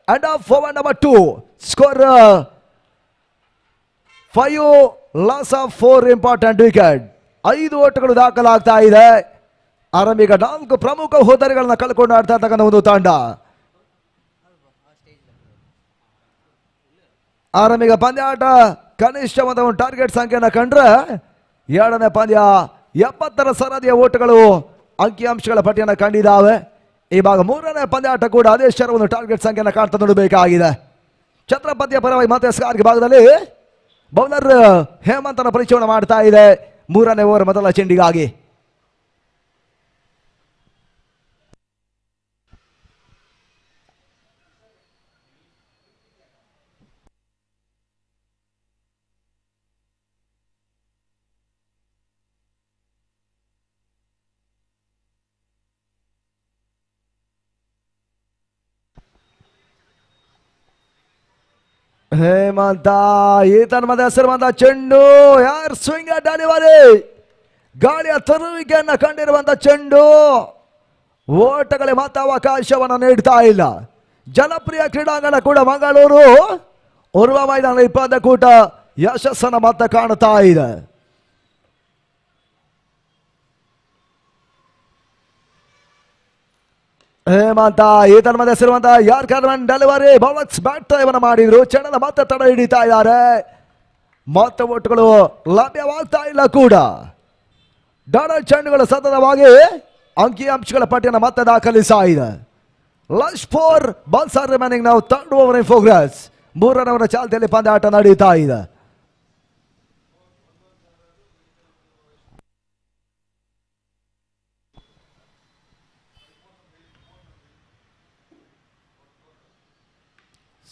Speaker 8: end of over number 2 score 5 loss of 4 important wicket. 5 ಓಟಗಳು ದಾಖಲಾಗ್ತಾ ಇದೆ. ಆರಂಭಿಕ 4 ಪ್ರಮುಖ ಹೋದರಿಗಳನ್ನ ಕಳ್ಕೊಂಡು ಆಡ್ತಾ ಇರ್ತಕ್ಕಂಥ ಒಂದು ತಂಡ. ಆರಂಭಿಕ ಪಂದ್ಯಾಟ ಕನಿಷ್ಠ ಒಂದು ಟಾರ್ಗೆಟ್ ಸಂಖ್ಯೆಯನ್ನು ಕಂಡ್ರೆ 2ನೇ ಪಂದ್ಯ 70ರ ಸರದಿಯ ಓಟಗಳು ಅಂಕಿಅಂಶಗಳ ಪಟ್ಟಿಯನ್ನು ಕಂಡಿದ್ದಾವೆ. ಇವಾಗ 3ನೇ ಪಂದ್ಯಾಟ ಕೂಡ ಅದೇ ಒಂದು ಟಾರ್ಗೆಟ್ ಸಂಖ್ಯೆಯನ್ನು ಕಾಣ್ತಾ ನೋಡಬೇಕಾಗಿದೆ. ಛತ್ರಪತಿಯ ಪರವಾಗಿ ಮತ್ತೆ ಸ್ಕಾರ್ಗೆ ಭಾಗದಲ್ಲಿ ಬೌಲರ್ ಹೇಮಂತನ ಪರಿಚಯವನ್ನು ಮಾಡ್ತಾ ಇದೆ 3ನೇ ಓವರ್ ಮೊದಲ ಚೆಂಡಿಗಾಗಿ. ಹೇಮಂತ ಈತನ ಮಧ್ಯೆ ಹೆಸರುವಂತ ಚೆಂಡು ಯಾರ್ ಸ್ವಿಂಗ್ ಡೆಲಿವರಿ ಗಾಳಿಯ ತರುವಿಕೆಯನ್ನ ಕಂಡಿರುವಂತ ಚೆಂಡು ಓಟಗಳಿಗೆ ಮಾತ್ರ ಅವಕಾಶವನ್ನು ನೀಡ್ತಾ ಇಲ್ಲ. ಜನಪ್ರಿಯ ಕ್ರೀಡಾಂಗಣ ಕೂಡ ಮಂಗಳೂರು ಉರ್ವ ಮೈದಾನ ಈ ಪಂದ್ಯಕೂಟ ಯಶಸ್ಸನ್ನು ಮತ್ತೆ ಕಾಣುತ್ತಾ ಇದೆ. ಹೇಮಂತ ಈತನ ಮಧ್ಯೆ ಹೆಸರುವಂತ ಯಾರ್ ಕಾರ್ಮನ್ ಡೆಲಿವರಿ ಬೌಲರ್ಸ್ ಬ್ಯಾಟ್ ಇವನ್ನ ಮಾಡಿದ್ರು. ಚೆಂಡನ ಮತ್ತೆ ತಡ ಹಿಡಿತಾ ಇದ್ದಾರೆ. ಮತ್ತೆ ಒಟ್ಟುಗಳು ಲಭ್ಯವಾಗ್ತಾ ಇಲ್ಲ ಕೂಡ. ಡಾಡಲ್ ಚೆಂಡುಗಳು ಸತತವಾಗಿ ಅಂಕಿಅಂಶಗಳ ಪಟ್ಟಿಯನ್ನು ಮತ್ತೆ ದಾಖಲಿಸ್ತಾ ಇದೆ. ಲಶ್ ಫೋರ್ ಬಾಲ್ಸ್ ಆರ್ ರಿಮೈನಿಂಗ್ ನಾವು third over in progress. 3 run ಚಾಲ್ತಿಯಲ್ಲಿ ಪಂದ್ಯಾಟ ನಡೀತಾ ಇದೆ.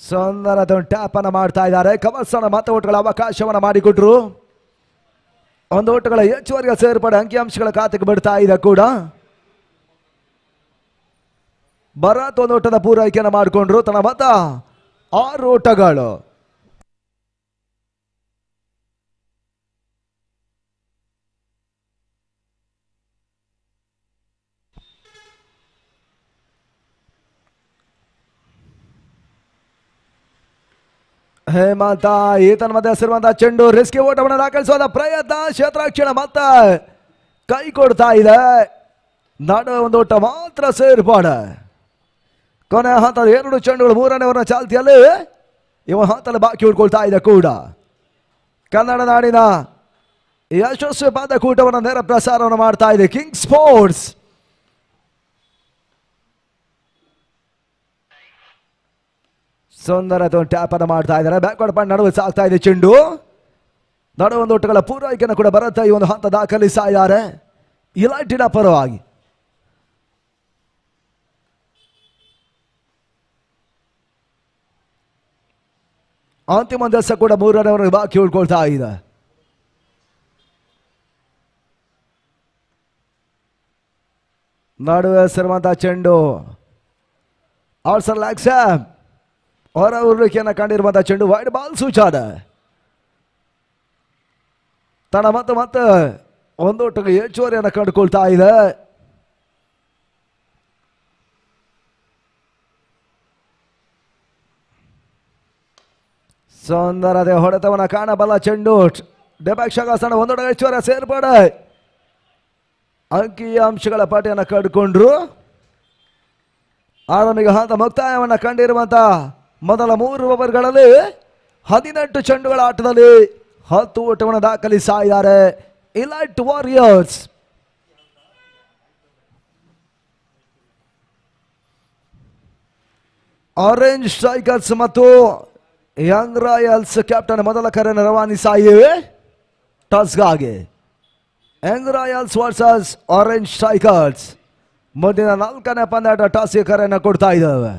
Speaker 8: ಸುಂದರ ಟ್ಯಾಪ್ ಅನ್ನು ಮಾಡ್ತಾ ಇದ್ದಾರೆ. ಕವರ್ಸನ ಮತ್ತೆ ಓಟಗಳ ಅವಕಾಶವನ್ನು ಮಾಡಿಕೊಟ್ರು. ಒಂದು ಓಟಗಳ ಹೆಚ್ಚುವರಿಯ ಸೇರ್ಪಡೆ ಅಂಕಿಅಂಶಗಳ ಖಾತೆಗೆ ಬಿಡ್ತಾ ಇದೆ ಕೂಡ. ಭರತ್ ಒಂದು ಓಟದ ಪೂರೈಕೆಯನ್ನು ಮಾಡಿಕೊಂಡ್ರು. ತನ್ನ ಮತ 6 ಓಟಗಳು. ಹೇಮಂತ ಈತನ ಮಧ್ಯೆ ಹೆಸರುವಂತಹ ಚೆಂಡು ರಿಸ್ಕಿ ಓಟವನ್ನು ದಾಖಲಿಸುವ ಪ್ರಯತ್ನ. ಕ್ಷೇತ್ರಾಕ್ಷಣ ಮತ್ತೆ ಕೈ ಕೊಡ್ತಾ ಇದೆ. ನಡುವೆ ಒಂದು ಓಟ ಮಾತ್ರ ಸೇರ್ಪಾಡೆ. ಕೊನೆ ಹಂತದ 2 ಚೆಂಡುಗಳು 3ನೇ ಓವರ್ನ ಚಾಲ್ತಿಯಲ್ಲಿ ಇವ ಹಂತದಲ್ಲಿ ಬಾಕಿ ಉಳ್ಕೊಳ್ತಾ ಇದೆ ಕೂಡ. ಕನ್ನಡ ನಾಡಿನ ಯಶಸ್ವಿ ಪಂದ್ಯಕೂಟವನ್ನು ನೇರ ಪ್ರಸಾರವನ್ನು ಮಾಡ್ತಾ ಇದೆ ಕಿಂಗ್ ಸ್ಪೋರ್ಟ್ಸ್. ಸುಂದರ ಟ್ಯಾಪ್ ಅನ್ನು ಮಾಡ್ತಾ ಇದ್ದಾರೆ. ಬ್ಯಾಕ್ವರ್ಡ್ ಪಾಯಿಂಟ್ ನಡುವೆ ಸಾಗ್ತಾ ಇದೆ ಚೆಂಡು. ನಡುವೆ ಒಂದು ಓಟಗಳ ಪೂರೈಕೆಯನ್ನು ಕೂಡ ಬರುತ್ತೆ. ಈ ಒಂದು ಹಂತ ದಾಖಲಿಸ್ತಾ ಇದ್ದಾರೆ ಇಲಾಟಿನ ಪರವಾಗಿ. ಅಂತಿಮ ದಸ ಕೂಡ 3ನೇ ಓವರ್ ಬಾಕಿ ಉಳ್ಕೊಳ್ತಾ ಇದೆ. ನಡುವೆ ಸೇರುವಂತಹ ಚೆಂಡು ಆಲ್ಸನ್ ಲ್ಯಾಕ್ಸಮ್ ಹೊರ ಉರುಳಿಕೆಯನ್ನು ಕಂಡಿರುವಂತಹ ಚೆಂಡು ವೈಡ್ ಬಾಲ್ ಸೂಚನೆ. ತನ್ನ ಮತ್ತೆ ಒಂದೊಟ್ಟಿಗೆ ಹೆಚ್ಚುವರಿಯನ್ನು ಕಂಡುಕೊಳ್ತಾ ಇದೆ. ಸುಂದರತೆ ಹೊಡೆತವನ್ನು ಕಾಣಬಲ್ಲ ಚೆಂಡು. ಡೆಬಾಕ್ಷಾಸನ ಒಂದೊಡೆ ಹೆಚ್ಚುವರಿ ಸೇರ್ಪಡೆ. ಅಂಕಿಅಂಶಗಳ ಪಟ್ಟಿಯನ್ನು ಕಂಡುಕೊಂಡ್ರು. ಆರಂಭಿಕ ಹಂತ ಮುಕ್ತಾಯವನ್ನು ಕಂಡಿರುವಂತಹ ಮೊದಲ 3 ಓವರ್ಗಳಲ್ಲಿ 18 ಚೆಂಡುಗಳ ಆಟದಲ್ಲಿ 10 ಓಟವನ್ನು ದಾಖಲಿಸ್ತಾ ಇದ್ದಾರೆ ಇಲೈಟ್ ವಾರಿಯರ್ಸ್. ಆರೆಂಜ್ ಸ್ಟ್ರೈಕರ್ಸ್ ಮತ್ತು ಯಂಗ್ ರಾಯಲ್ಸ್ ಕ್ಯಾಪ್ಟನ್ ಮೊದಲ ಕರೆಯನ್ನು ರವಾನಿಸ್ತಾ ಇವೆ ಟಾಸ್ಗಾಗಿ. Young royals versus orange strikers ಮುಂದಿನ 4ನೇ ಪಂದ್ಯಾಟ ಟಾಸ್ಗೆ ಕರೆಯನ್ನು ಕೊಡ್ತಾ ಇದ್ದಾವೆ.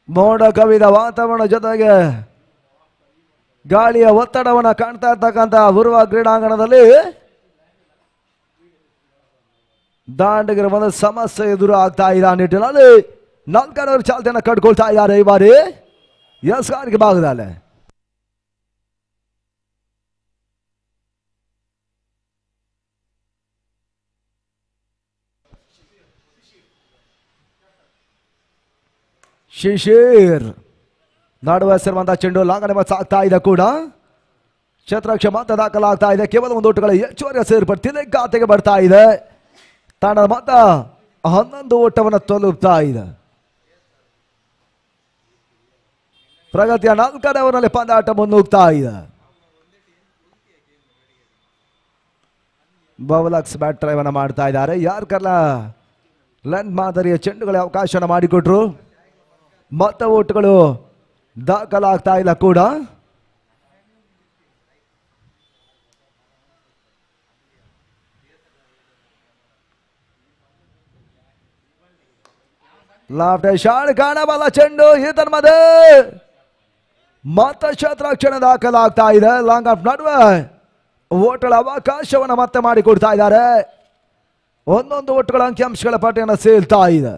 Speaker 8: ಮೋಡ ಕವಿದ ವಾತಾವರಣ ಜೊತೆಗೆ ಗಾಳಿಯ ಒತ್ತಡವನ್ನು ಕಾಣ್ತಾ ಇರ್ತಕ್ಕಂಥ ಉರ್ವ ಕ್ರೀಡಾಂಗಣದಲ್ಲಿ ದಾಂಡಗಿರ ಒಂದು ಸಮಸ್ಯೆ ಎದುರು ಆಗ್ತಾ ಇದೆ. ಆ ನಿಟ್ಟಿನಲ್ಲಿ 4ನೇ ಓವರ್ ಚಾಲ್ತಿಯನ್ನು ಕಟ್ಕೊಳ್ತಾ ಇದ್ದಾರೆ ಈ ಬಾರಿ ಯಸ್ಗಾರಿಗೆ ಭಾಗದಲ್ಲಿ. ಶಿಶಿರ್ ನಡುವೆ ಸೇರುವಂತಹ ಚೆಂಡು ಲಾಂಗನೆ ಸಾಗ್ತಾ ಇದೆ ಕೂಡ. ಕ್ಷೇತ್ರಕ್ಷ ಮಾತ್ರ ದಾಖಲಾಗ್ತಾ ಇದೆ. ಕೇವಲ ಒಂದು ಓಟಗಳ ಹೆಚ್ಚುವರಿ ಸೇರ್ಪಡೆ ಖಾತೆಗೆ ಬರ್ತಾ ಇದೆ. ತಂಡದ ಮಾತ್ರ 11 ಓಟವನ್ನು ತಲುಪ್ತಾ ಇದೆ. ಪ್ರಗತಿಯ 4ನೇ ಓವರ್ನಲ್ಲಿ ಪಂದ್ಯಾಟ ಮುನ್ನುಗ್ತಾ ಇದೆ. ಬೌಲರ್ಸ್ ಬ್ಯಾಟ್ ಡ್ರೈವ್ ಅನ್ನು ಮಾಡ್ತಾ ಇದ್ದಾರೆ. ಯಾರ್ಕರ್ಲ ಲೆಂತ್ ಮಾದರಿಯ ಚೆಂಡುಗಳ ಅವಕಾಶ ಮಾಡಿಕೊಟ್ರು. ಮತ್ತೆ ಓಟುಗಳು ದಾಖಲಾಗ್ತಾ ಇಲ್ಲ ಕೂಡ. ಲಾಫ್ಟ್ ಶಾಟ್ ಕಾಣಬಲ್ಲ ಚೆಂಡು ಈತನ ಮಧ್ಯೆ ಮತಕ್ಷೇತ್ರ ಕ್ಷಣ ದಾಖಲಾಗ್ತಾ ಇದೆ. ಲಾಂಗ್ ಆಫ್ ನಡುವೆ ಓಟುಗಳ ಅವಕಾಶವನ್ನು ಮತ್ತೆ ಮಾಡಿಕೊಡ್ತಾ ಇದ್ದಾರೆ. ಒಂದೊಂದು ಓಟುಗಳ ಅಂಕಿಅಂಶಗಳ ಪಟ್ಟಿಯನ್ನು ಸೇಲ್ತಾ ಇದೆ.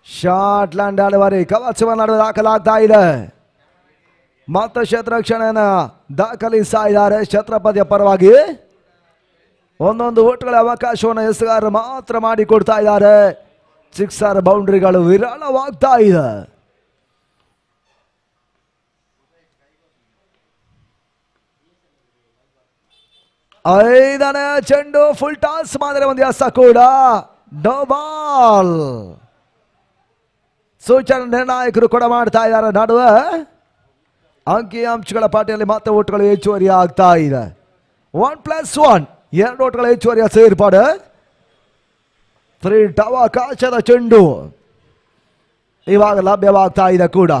Speaker 8: ಶಾರ್ಟ್ ಲ್ಯಾಂಡ್ ಡೆಲಿವರಿ ಕವಚವ ನಡುವೆ ದಾಖಲಾಗ್ತಾ ಇದೆ. ಮತಕ್ಷೇತ್ರ ಕ್ಷಣನ ದಾಖಲಿಸ್ತಾ ಇದ್ದಾರೆ ಛತ್ರಪತಿಯ ಪರವಾಗಿ. ಒಂದೊಂದು ಓಟುಗಳ ಅವಕಾಶವನ್ನು ಎಸ್ಗಾರರು ಮಾತ್ರ ಮಾಡಿಕೊಡ್ತಾ ಇದ್ದಾರೆ. ಸಿಕ್ಸರ್ ಬೌಂಡ್ರಿಗಳು ವಿರಳವಾಗ್ತಾ ಇದೆ. ಐದನೇ ಚೆಂಡು ಫುಲ್ ಟಾಸ್ ಮಾಡಿದ್ರೆ ಒಂದು ಎಸ ಕೂಡ ನೋ ಬಾಲ್. ಸೂಚನೆ ನಿರ್ಣಾಯಕರು ಕೂಡ ಮಾಡ್ತಾ ಇದ್ದಾರೆ. ನಡುವೆ ಅಂಕಿಅಂಶಗಳ ಪಾಟಿಯಲ್ಲಿ ಮತ್ತೆ ಓಟುಗಳು ಹೆಚ್ಚುವರಿ ಆಗ್ತಾ ಇದೆ. 1+1 2 ಓಟುಗಳ ಹೆಚ್ಚುವರಿಯ ಸೇರ್ಪಾಡು. 3 ಅವಕಾಶದ ಚೆಂಡು ಇವಾಗ ಲಭ್ಯವಾಗ್ತಾ ಇದೆ ಕೂಡ.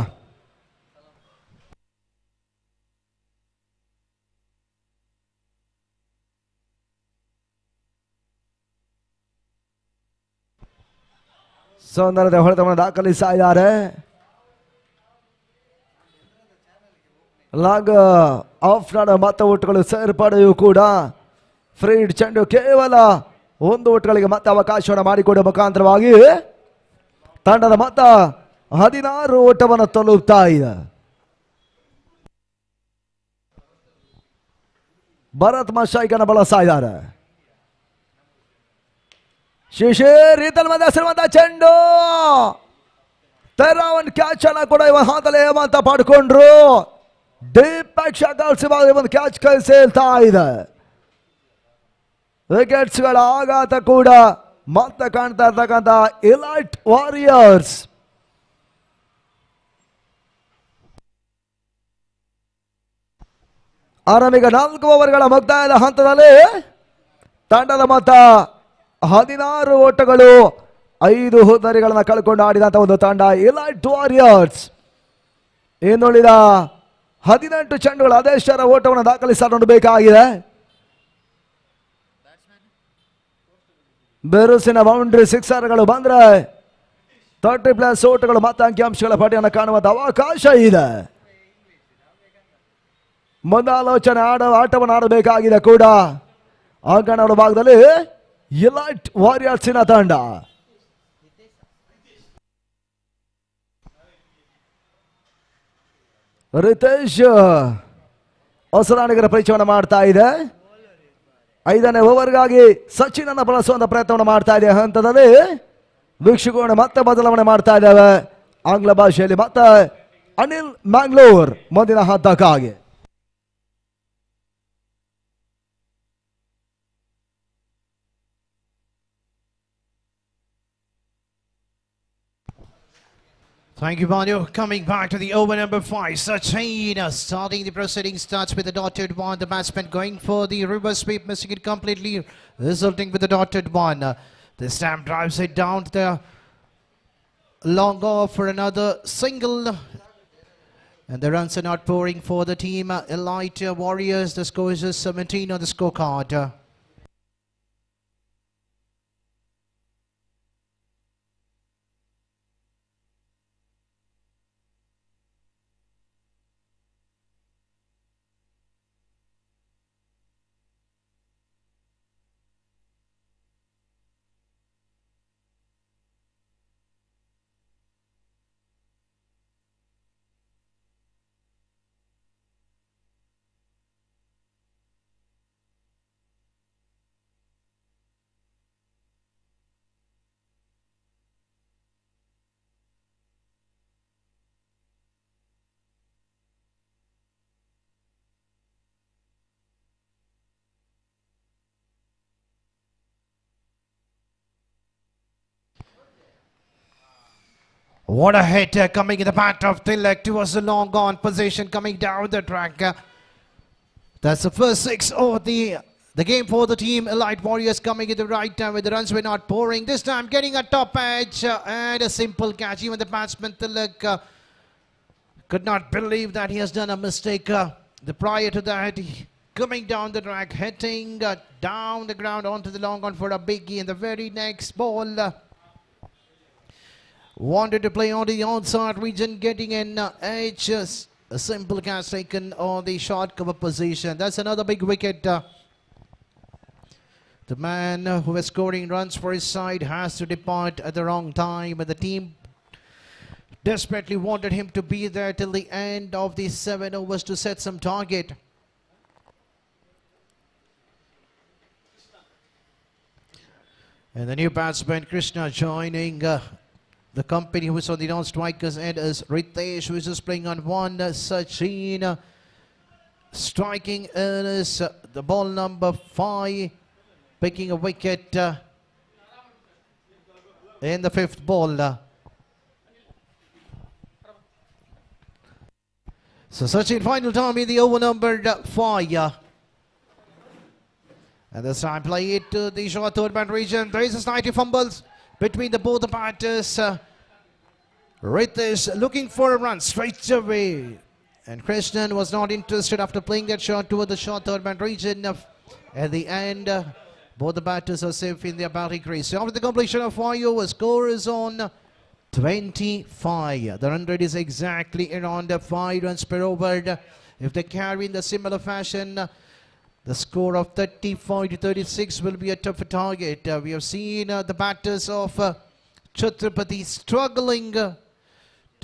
Speaker 8: ಸೌಂದರ್ಯದ ಹೊಡೆತವನ್ನು ದಾಖಲಿಸ್ತಾ ಇದ್ದಾರೆ. ಲಾಗ್ ಆಫ್ ಮತ್ತೆ ಓಟುಗಳು ಸೇರ್ಪಡೆಯೂ ಕೂಡ. ಫ್ರೀಡ್ ಚೆಂಡು ಕೇವಲ ಒಂದು ಓಟುಗಳಿಗೆ ಮತ್ತೆ ಅವಕಾಶವನ್ನು ಮಾಡಿಕೊಡುವ ಮುಖಾಂತರವಾಗಿ ತಂಡದ ಮೊತ್ತ 16 ಓಟವನ್ನು ತಲುಪ್ತಾ ಇದೆ. ಭರತ್ ಮಶಾಯಿಕನ್ನು ಬಳಸ್ತಾ ಇದ್ದಾರೆ. ಶಿಶಿರ್ ಈತನ ಮಧ್ಯೆ ಹೆಸರುವಂತ ಚೆಂಡು ತರ ಒಂದು ಕ್ಯಾಚ್ ಅನ್ನ ಕೂಡ ಇವ ಹಾದಲೆ ಹೇಮಂತ ಪಡ್ಕೊಂಡ್ರು. ಡೀಪ್ ಒಂದು ಕ್ಯಾಚ್ ಕೈ ಸೇಲ್ತಾ ಇದೆ. ವಿಕೆಟ್ಸ್ ಗಳ ಆಘಾತ ಕೂಡ ಮತ್ತೆ ಕಾಣ್ತಾ ಇರ್ತಕ್ಕಂಥ ಎಲೈಟ್ ವಾರಿಯರ್ಸ್. ಆರಂಭಿಕ 4 ಓವರ್ಗಳ ಮುಕ್ತಾಯದ ಹಂತದಲ್ಲಿ ತಂಡದ ಮೊತ್ತ 16 ಓಟಗಳು 5 ಹುದ್ದರಿಗಳನ್ನು ಕಳ್ಕೊಂಡು ಆಡಿದಂತ ಒಂದು ತಂಡ ಎಲೈಟ್ ವಾರಿಯರ್ಸ್. ಇನ್ನುಳಿದ 18 ಚೆಂಡುಗಳು ಅದೆಷ್ಟರ ಓಟವನ್ನು ದಾಖಲಿಸಬೇಕಾಗಿದೆ. ಬೆರುಸಿನ ಬೌಂಡ್ರಿ ಸಿಕ್ಸರ್ಗಳು ಬಂದ್ರೆ 30+ ಓಟಗಳು ಮತ್ತೆ ಅಂಕಿಅಂಶಗಳ ಪಟ್ಟಿಯನ್ನು ಕಾಣುವಂತ ಅವಕಾಶ ಇದೆ. ಮುಂದಾಲೋಚನೆ ಆಟವನ್ನು ಆಡಬೇಕಾಗಿದೆ ಕೂಡ ಅಂಕಣದ ಭಾಗದಲ್ಲಿ ಎಲೈಟ್ ವಾರಿಯರ್ಸಿನ ತಂಡ. ರಿತೇಶ್ ಹೊಸದಾಣಿಗರ ಪರಿಚಯವನ್ನು ಮಾಡ್ತಾ ಇದೆ. 5ನೇ ಓವರ್ಗಾಗಿ ಸಚಿನ್ ಅನ್ನು ಬಳಸುವಂತ ಪ್ರಯತ್ನವನ್ನು ಮಾಡ್ತಾ ಇದೆ. ಹಂತದಲ್ಲಿ ವೀಕ್ಷಕರನ್ನು ಮತ್ತೆ ಬದಲಾವಣೆ ಮಾಡ್ತಾ ಇದ್ದೇವೆ. ಆಂಗ್ಲ ಭಾಷೆಯಲ್ಲಿ ಮತ್ತೆ ಅನಿಲ್ ಮ್ಯಾಂಗ್ಲೋರ್ ಮುಂದಿನ ಹಂತಕ್ಕಾಗಿ.
Speaker 9: Thank you, Manu. Coming back to the over number 5, Sachin starting the proceedings, starts with the dotted one. The batsman going for the reverse sweep, missing it completely, resulting with the dotted one. This time drives it down to the long off for another single. And the runs are not pouring for the team. Elite Warriors, the score is just 17 on the scorecard. What a hit coming in the bat of Tilak towards the long on position coming down the track. That's the first 6 of the game for the team. Elite Warriors coming in the right time where the runs were not pouring. This time getting a top edge and a simple catch. Even the batsman Tilak could not believe that he has done a mistake. The prior to that, coming down the track, hitting down the ground onto the long on for a biggie. And the very next ball wanted to play on the outside region, getting an edge. Just a simple catch taken on the short cover position. That's another big wicket. The man who was scoring runs for his side has to depart at the wrong time, and the team desperately wanted him to be there till the end of the 7 overs to set some target. And the new batsman Krishna joining the company who is on the non-strikers end as Ritesh, who is just playing on one. Sachin striking is the ball number 5, picking a wicket in the 5th ball. So Sachin final time in the over number 5. And this time play it to the short third man region. There is a slight fumbles between the both the batters. Ritesh looking for a run straight away. And Krishnan was not interested after playing that shot toward the short third man region. At the end, both the batters are safe in their batting crease. So after the completion of 5 overs, score is on 25. The run rate is exactly around 5 runs per over. If they carry in the similar fashion, the score of 35 to 36 will be a tougher target. We have seen the batters of Chhatrapati struggling to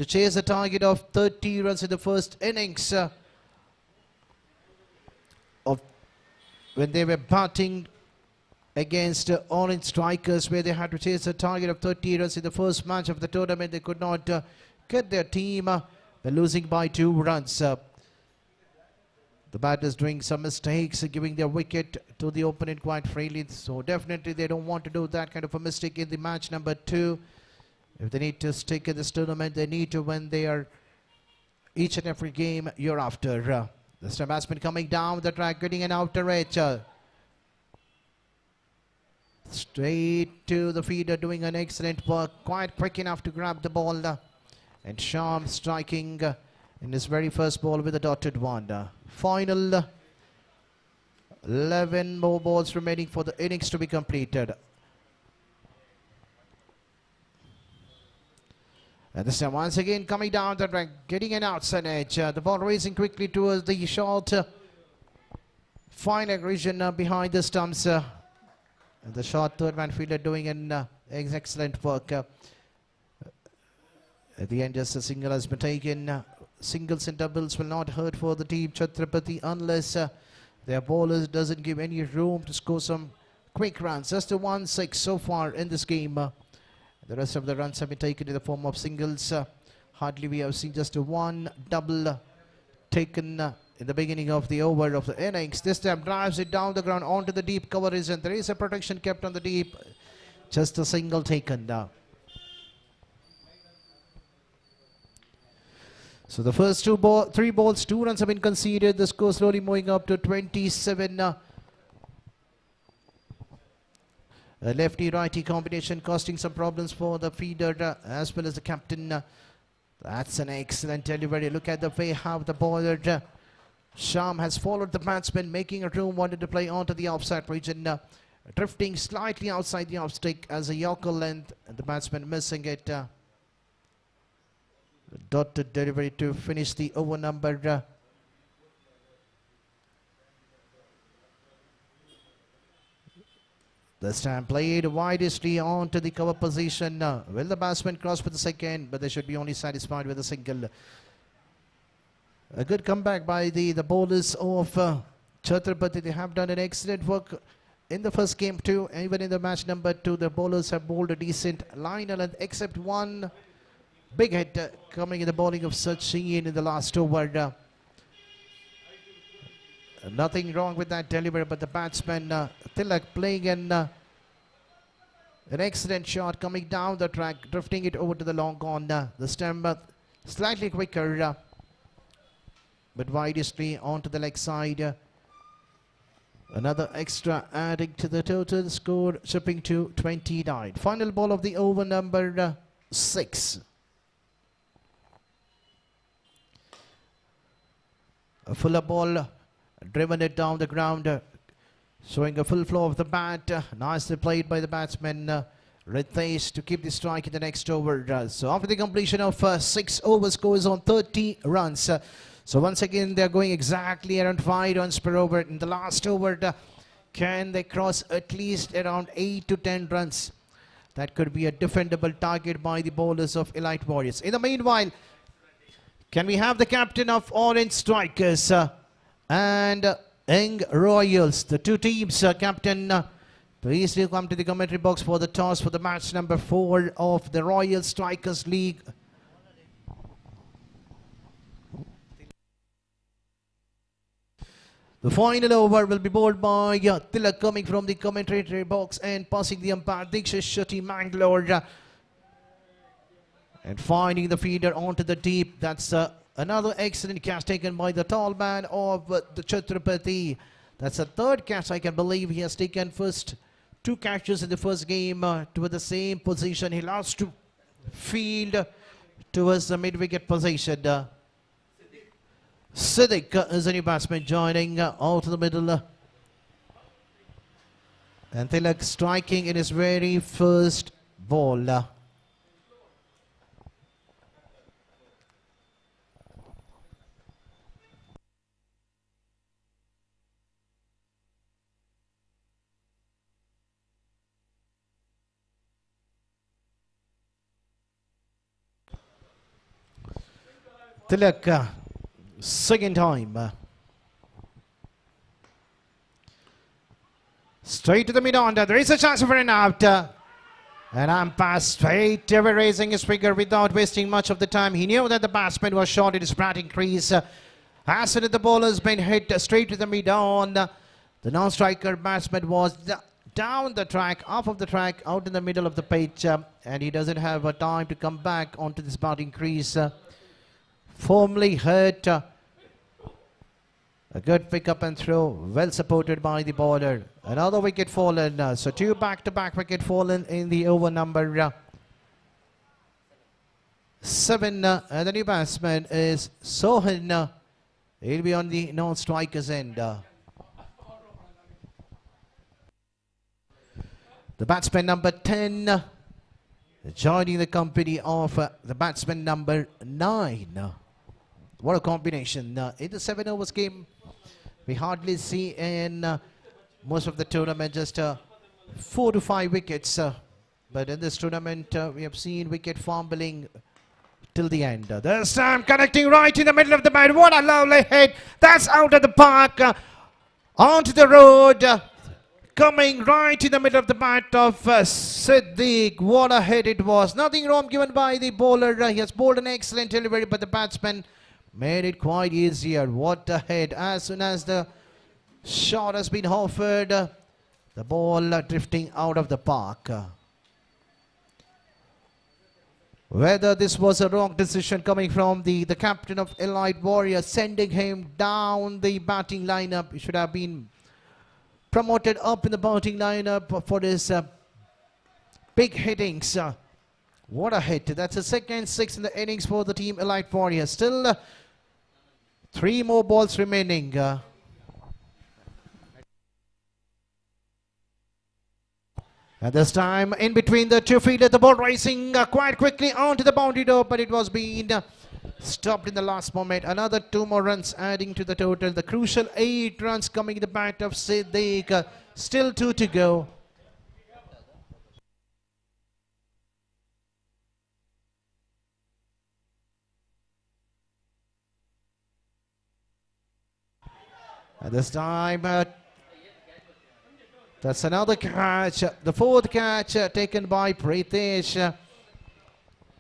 Speaker 9: chase a target of 30 runs in the first innings of when they were batting against orange strikers, where they had to chase a target of 30 runs in the first match of the tournament. They could not get their team losing by 2 runs. The batters doing some mistakes, giving their wicket to the opponent quite freely. So definitely they don't want to do that kind of a mistake in the match number 2. If they need to stick in this tournament, they need to win their each and every game year after. This time batsman coming down the track, getting an outer edge. Straight to the feeder, doing an excellent work. Quite quick enough to grab the ball. And Sham striking in his very first ball with a dotted one. Final 11 more balls remaining for the innings to be completed. And this time once again coming down the track, getting an outside edge. The ball racing quickly towards the short final region behind the stumps. And the short third man fielder doing an excellent work. At the end, just a single has been taken. Singles and doubles will not hurt for the team Chhatrapati unless their bowlers doesn't give any room to score some quick runs. Just a 1-6 so far in this game. The rest of the runs have been taken in the form of singles. Hardly we have seen just a 1 double taken in the beginning of the over of the innings. This time drives it down the ground onto the deep coverage, and there is a protection kept on the deep. Just a single taken. So the first 3 balls, 2 runs have been conceded. The score slowly moving up to 27. A lefty-righty combination costing some problems for the feeder as well as the captain. That's an excellent delivery. Look at the way how the bowler Sham has followed the batsman, making a room, wanted to play onto the offside region. Drifting slightly outside the off stick as a Yorker length, and the batsman missing it. Dotted delivery to finish the over number. This time played widely onto the cover position. Will the batsman cross with the second, but they should be only satisfied with a single. A good comeback by the bowlers of Chhatrapati. They have done an excellent work in the first game too. Even in the match number 2, the bowlers have bowled a decent line length, except one big hit coming in the bowling of Sachin in the last over. Nothing wrong with that delivery, but the batsman Tilak playing an excellent shot coming down the track, drifting it over to the long on. The stem slightly quicker, but widely onto the leg side. Another extra adding to the total score, chipping to 29. Final ball of the over number 6. A fuller ball driven it down the ground, showing a full flow of the bat. Nicely played by the batsman Ritesh to keep the strike in the next over. So after the completion of 6 overs, scores on 30 runs. So once again, they're going exactly around 5 runs per over. In the last over, can they cross at least around 8 to 10 runs? That could be a defendable target by the bowlers of Elite Warriors. In the meanwhile, can we have the captain of Orange Strikers and Young Royals, the two teams, captain, please do come to the commentary box for the toss for the match number 4 of the Royal Strikers League. The final over will be bowled by Tilak, coming from the commentary box and passing the umpire Dignitary Mangalore and finding the feeder onto the deep. That's another excellent catch taken by the tall man of the Chhatrapati. That's a third catch, I can believe. He has taken first 2 catches in the first game toward the same position. He lost to field towards the mid-wicket position. Siddiq is a new batsman joining out of the middle. And Tilak striking in his very first ball. Tilak, second time. Straight to the mid-order. There is a chance for an out. And umpire straight away raising his finger without wasting much of the time. He knew that the batsman was short in his batting crease. As soon as the ball has been hit straight to the mid-on, the non-striker batsman was down the track, off of the track, out in the middle of the pitch. And he doesn't have a time to come back onto this batting crease. Firmly hurt. A good pick up and throw, well supported by the bowler. Another wicket fallen. So 2 back-to-back wicket fallen in the over number 7. And the new batsman is Sohan. He'll be on the non-striker's end. The batsman number 10 joining the company of the batsman number 9. What a combination. In the 7 overs game, we hardly see in most of the tournament just 4 to 5 wickets. But in this tournament, we have seen wicket fumbling till the end. This time connecting right in the middle of the bat. What a lovely hit. That's out of the park. Onto the road. Coming right in the middle of the bat of Siddiq. What a hit it was. Nothing wrong given by the bowler. He has bowled an excellent delivery, but the batsman made it quite easier. What a hit. As soon as the shot has been offered, the ball drifting out of the park. Whether this was a wrong decision coming from the captain of Elite Warriors, sending him down the batting lineup. He should have been promoted up in the batting lineup for his big hittings. What a hit. That's the second 6 in the innings for the team Elite Warriors. Still 3 more balls remaining. And this time in between the 2 fielders, the ball racing quite quickly onto the boundary door, but it was being stopped in the last moment. Another 2 more runs adding to the total. The crucial 8 runs coming in the bat of Siddiq. Still 2 to go. And this time, that's another catch. The 4th catch taken by Pritesh.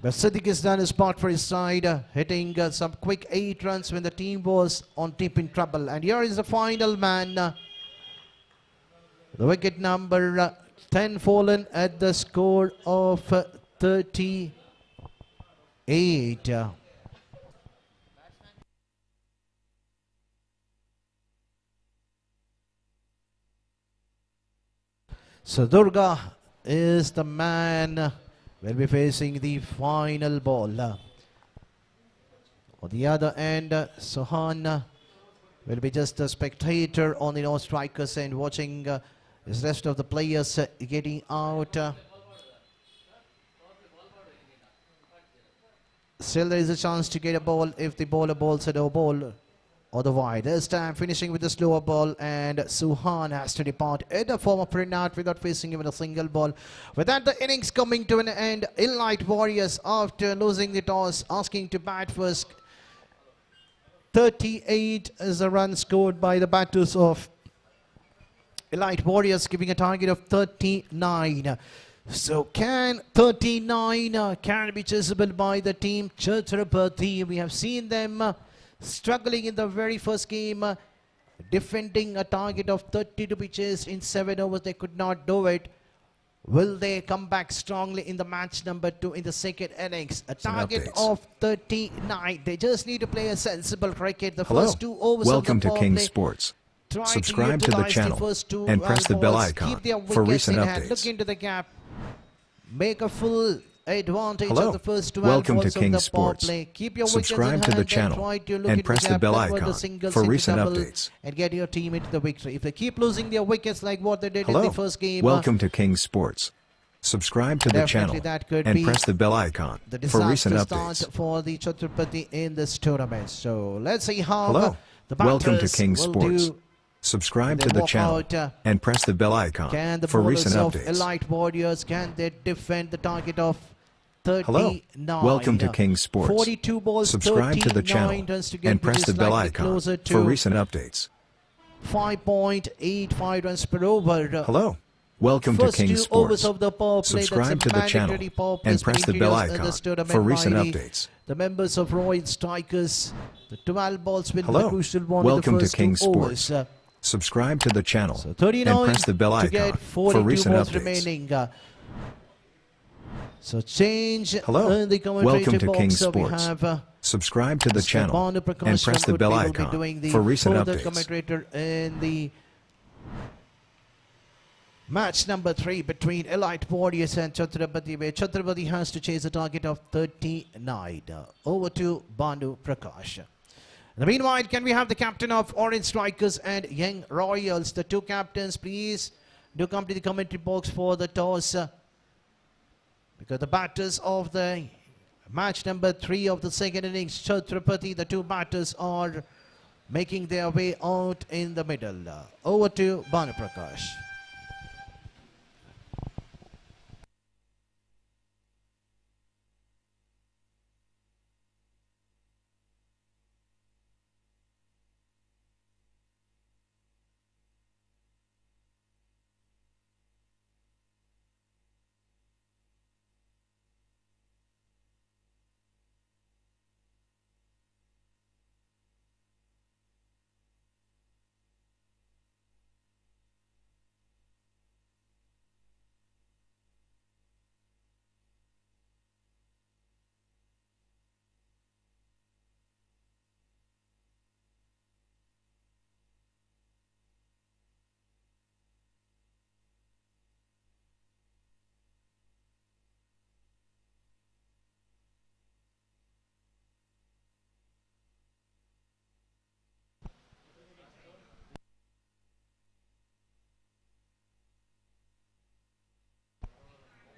Speaker 9: But Siddiq has done his part for his side, hitting some quick 8 runs when the team was on deep in trouble. And here is the final man. The wicket number 10 fallen at the score of 38. So Durga is the man will be facing the final ball. On the other end, Sohan will be just a spectator on the no strikers and watching the rest of the players getting out. Still there is a chance to get a ball if the bowler bowls a no ball or the wide. This time finishing with the slower ball, and Suhan has to depart in the form of Prinat without facing even a single ball. With that, the innings coming to an end. Elite Warriors, after losing the toss, asking to bat first. 38 is the run scored by the batters of Elite Warriors, giving a target of 39. So can 39 can be chasable by the team Chhatrapati? We have seen them struggling in the very first game, defending a target of 30 to be chased in 7 overs. They could not do it. Will they come back strongly in the match number 2 in the second innings? A target of 39. They just need to play a sensible cricket. The first 2 overs
Speaker 1: Welcome
Speaker 9: of the
Speaker 1: to King Sports. Subscribe to the channel and press the bell icon for recent updates.
Speaker 9: Look into the gap. Make a full advantage of the first 12
Speaker 1: Welcome to
Speaker 9: balls
Speaker 1: King
Speaker 9: of the power
Speaker 1: Sports.
Speaker 9: play. Keep your
Speaker 1: Subscribe
Speaker 9: wickets
Speaker 1: to
Speaker 9: in
Speaker 1: the
Speaker 9: hand
Speaker 1: channel
Speaker 9: try to look
Speaker 1: and
Speaker 9: into
Speaker 1: press the
Speaker 9: gap,
Speaker 1: bell
Speaker 9: convert the
Speaker 1: icon
Speaker 9: singles
Speaker 1: for
Speaker 9: into
Speaker 1: recent
Speaker 9: double
Speaker 1: updates.
Speaker 9: and get your team into the victory. If they keep losing their wickets like what they did in the first game,
Speaker 1: Welcome to King Sports. Subscribe to the channel
Speaker 9: that could
Speaker 1: and
Speaker 9: be
Speaker 1: press the bell icon
Speaker 9: the
Speaker 1: for recent
Speaker 9: disaster
Speaker 1: updates.
Speaker 9: start for the Chhatrapati in this tournament. So let's see how the
Speaker 1: Welcome to
Speaker 9: batters
Speaker 1: King
Speaker 9: will
Speaker 1: Sports.
Speaker 9: do.
Speaker 1: Subscribe
Speaker 9: They
Speaker 1: to the
Speaker 9: walk
Speaker 1: channel
Speaker 9: out,
Speaker 1: and press the bell icon
Speaker 9: Can the
Speaker 1: for
Speaker 9: bowlers
Speaker 1: recent
Speaker 9: of
Speaker 1: updates.
Speaker 9: Elite Warriors, can they defend the target of 39?
Speaker 1: Welcome to King Sports.
Speaker 9: 42 balls,
Speaker 1: Subscribe to the
Speaker 9: 39
Speaker 1: channel
Speaker 9: runs to get,
Speaker 1: and press
Speaker 9: which
Speaker 1: the
Speaker 9: is
Speaker 1: bell
Speaker 9: slightly
Speaker 1: icon
Speaker 9: closer
Speaker 1: for
Speaker 9: to
Speaker 1: recent updates.
Speaker 9: 5.85 runs per over.
Speaker 1: Welcome to
Speaker 9: First
Speaker 1: King
Speaker 9: 2
Speaker 1: Sports.
Speaker 9: overs of the power play.
Speaker 1: Subscribe
Speaker 9: that's a
Speaker 1: to the channel
Speaker 9: mandatory power play
Speaker 1: and press the bell
Speaker 9: introduced in
Speaker 1: icon
Speaker 9: this tournament
Speaker 1: for recent
Speaker 9: by
Speaker 1: updates.
Speaker 9: the members of Royal Strikers. The 12 balls will be the crucial one
Speaker 1: Welcome
Speaker 9: in the
Speaker 1: to
Speaker 9: first
Speaker 1: King
Speaker 9: 2 overs.
Speaker 1: Sports. Subscribe to the channel
Speaker 9: So
Speaker 1: and
Speaker 9: 39
Speaker 1: press the bell
Speaker 9: to
Speaker 1: icon
Speaker 9: get
Speaker 1: for
Speaker 9: 42
Speaker 1: recent
Speaker 9: balls
Speaker 1: updates.
Speaker 9: remaining. So change in the
Speaker 1: Welcome
Speaker 9: commentator
Speaker 1: to
Speaker 9: box.
Speaker 1: King
Speaker 9: So we
Speaker 1: Sports.
Speaker 9: have
Speaker 1: Subscribe to the
Speaker 9: Mr.
Speaker 1: channel
Speaker 9: Banu
Speaker 1: and
Speaker 9: Prakash
Speaker 1: press
Speaker 9: from
Speaker 1: the bell
Speaker 9: Woodley will be
Speaker 1: icon
Speaker 9: doing the
Speaker 1: for recent
Speaker 9: further
Speaker 1: updates.
Speaker 9: commentator in the match number 3 between Elite Warriors and Chhatrapati, where Chhatrapati has to chase a target of 39. Over to Banu Prakash. In the meanwhile, can we have the captain of Orange Strikers and Young Royals? The 2 captains, please do come to the commentary box for the toss. Because the batters of the match number 3 of the second innings, Chhatrapati, the 2 batters are making their way out in the middle. Over to Banu Prakash.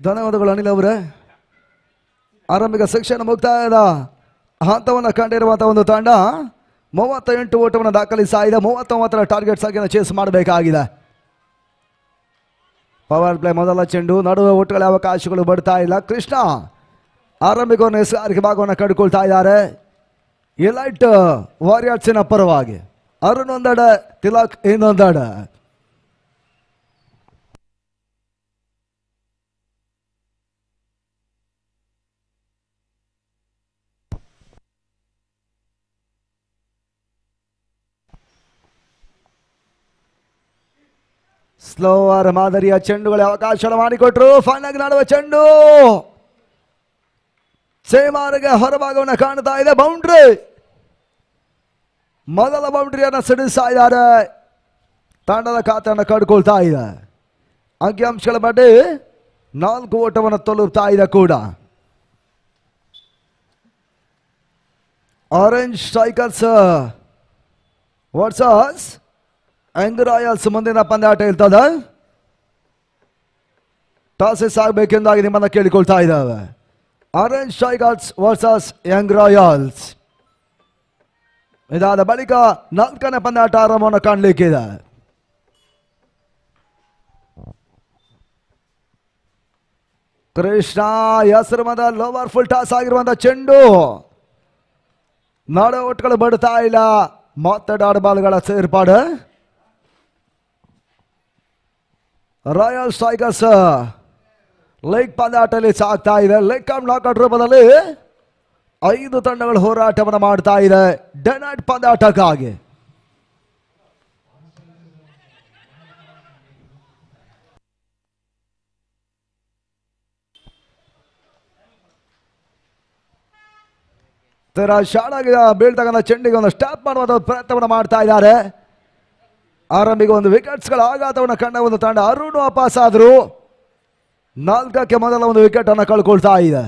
Speaker 8: ಧನ್ಯವಾದಗಳು ಅನಿಲ್ ಅವರೇ. ಆರಂಭಿಕ section ಮುಕ್ತಾಯದ ಹಂತವನ್ನು ಕಂಡಿರುವಂತಹ ಒಂದು ತಂಡ 38 ಓಟವನ್ನು ದಾಖಲಿಸಿದೆ. 39 targets ಆಗಿ ಚೇಸ್ ಮಾಡಬೇಕಾಗಿದೆ. ಪವರ್ ಪ್ಲೇ ಮೊದಲ ಚೆಂಡು, ನಡುವೆ ಓಟಗಳ ಅವಕಾಶಗಳು ಬರ್ತಾ ಇಲ್ಲ. ಕೃಷ್ಣ ಆರಂಭಿಕವನ್ನು ಎಸ್ಆರ್ಗೆ ಭಾಗವನ್ನು ಕಂಡುಕೊಳ್ತಾ ಇದ್ದಾರೆ. ಎಲೈಟ್ ವಾರಿಯರ್ಸಿನ ಪರವಾಗಿ ಅರುಣ್ ಒಂದೆಡೆ, ತಿಲಕ್ ಇನ್ನೊಂದೆಡೆ. ಸ್ಲೋವರ್ ಮಾದರಿಯ ಚೆಂಡುಗಳ ಅವಕಾಶ ಮಾಡಿಕೊಟ್ರು. ಫೈನಲ್ ನಡುವ ಚೆಂಡು ಸೇಮಾರಿಗೆ ಹೊರಭಾಗವನ್ನು ಕಾಣ್ತಾ ಇದೆ. ಬೌಂಡ್ರಿ, ಮೊದಲ ಬೌಂಡ್ರಿಯನ್ನು ಸಿಡಿಸ್ತಾ ಇದ್ದಾರೆ. ತಂಡದ ಖಾತೆಯನ್ನು ಕಡ್ಕೊಳ್ತಾ ಇದೆ. ಅಂಕಿಅಂಶಗಳ ಬಗ್ಗೆ 4 ಓಟವನ್ನು ತಲುಪ್ತಾ ಇದೆ ಕೂಡ. Orange strikers versus young Royals ಮುಂದಿನ ಪಂದ್ಯಾಟ ಇರ್ತದ. ಟಾಸಸ್ ಆಗಬೇಕೆಂದಾಗಿ ನಿಮ್ಮನ್ನ ಕೇಳಿಕೊಳ್ತಾ ಇದ್ದಾವೆ. Orange tigers versus young Royals. ಇದಾದ ಬಳಿಕ 4ನೇ ಪಂದ್ಯಾಟ ಆರಂಭವನ್ನು ಕಾಣಲಿಕ್ಕಿದೆ. ಕೃಷ್ಣ ಹೆಸರುಮದ ಲೋವರ್ ಫುಲ್ ಟಾಸ್ ಆಗಿರುವಂತಹ ಚೆಂಡು ನಾಡ ಒಟ್ಟುಗಳು ಬಡ್ತಾ ಇಲ್ಲ. ಮತ್ತೆ ಡಾಟ್ ಬಾಲ್ಗಳ ಸೇರ್ಪಾಡು. ರಾಯಲ್ ಟೈಗರ್ಸ್ ಲೀಗ್ ಪಂದ್ಯಾಟದಲ್ಲಿ ಸಾಗ್ತಾ ಇದೆ. ಲೆಗ್ ಕಮ್ ನಾಕೌಟ್ ರೂಪದಲ್ಲಿ 5 ತಂಡಗಳು ಹೋರಾಟವನ್ನು ಮಾಡ್ತಾ ಇದೆ ಡೇ ನೈಟ್ ಪಂದ್ಯಾಟಕ್ಕಾಗಿ. ಶಾಲಾಗಿ ಬೀಳ್ತಕ್ಕಂಥ ಚೆಂಡಿಗೆ ಒಂದು ಸ್ಟಾಪ್ ಮಾಡುವಂಥ ಪ್ರಯತ್ನವನ್ನು ಮಾಡ್ತಾ ಇದ್ದಾರೆ. ಆರಂಭಿಕ ಒಂದು ವಿಕೆಟ್ಸ್ಗಳ ಆಘಾತವನ್ನು ಕಂಡ ಒಂದು ತಂಡ ಅರುಣ್ ವಾಪಸ್ ಆದರು. 4ಕ್ಕೆ ಮೊದಲ ಒಂದು ವಿಕೆಟ್ ಅನ್ನು ಕಳ್ಕೊಳ್ತಾ ಇದೆ.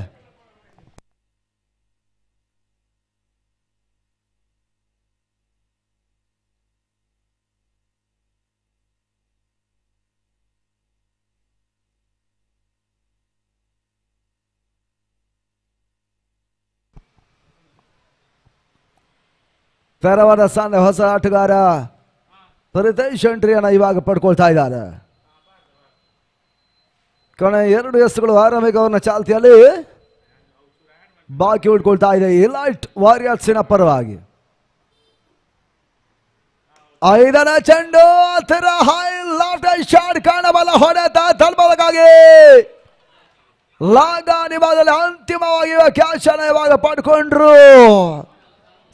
Speaker 8: ತೆರವಾದ ಸಾಂದ್ರೆ ಹೊಸ ಆಟಗಾರ ಪ್ರಿತೇಶ್ ಎಂಟ್ರಿಯನ್ನು ಇವಾಗ ಪಡ್ಕೊಳ್ತಾ ಇದ್ದಾರೆ. ಕೊನೆ 2 ಎಸ್ಗಳು ಆರಂಭಿಕವನ್ನ ಚಾಲ್ತಿಯಲ್ಲಿ ಬಾಕಿ ಉಳ್ಕೊಳ್ತಾ ಇದೆ ಎಲೈಟ್ ವಾರಿಯರ್ಸ್ನ ಪರವಾಗಿ. 5ನೇ ಚೆಂಡು ಹತ್ತಿರ ಹೈ ಲಾಫ್ಟ್ ಶಾಟ್ ಕಾಣಬಲ್ಲ ಹೊಡೆತ ತಲುಪಬೇಕಾಗಿ ಲಾಗಾನಿ ಭಾಗದಲ್ಲಿ ಅಂತಿಮವಾಗಿ ಕ್ಯಾಚ್ ಅನ್ನು ಇವಾಗ ಪಡ್ಕೊಂಡ್ರು.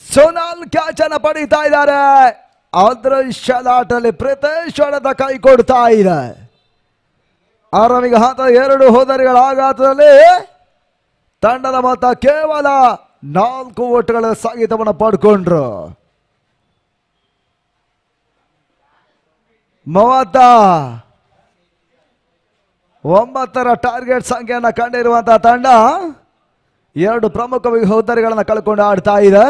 Speaker 8: ಸೋನಾಲ್ ಕ್ಯಾಚ್ ಅನ್ನು ಪಡೀತಾ ಇದ್ದಾರೆ. ಅದೃಶ್ಯದ ಆಟದಲ್ಲಿ ಪ್ರಿತೇಶ್ ಹೊಡೆತ ಕೈ ಕೊಡ್ತಾ ಇದೆ. ಆರಂಭಿಕ ಹಂತ 2 ಹೋದರಿಗಳ ಆಘಾತದಲ್ಲಿ ತಂಡದ ಮೊತ್ತ ಕೇವಲ 4 ಓಟುಗಳ ಸಾಗಿತವನ್ನು ಪಡ್ಕೊಂಡ್ರು. 39ರ ಟಾರ್ಗೆಟ್ ಸಂಖ್ಯೆಯನ್ನು ಕಂಡಿರುವಂತಹ ತಂಡ 2 ಪ್ರಮುಖ ಹೋದರಿಗಳನ್ನು ಕಳ್ಕೊಂಡು ಆಡ್ತಾ ಇದೆ.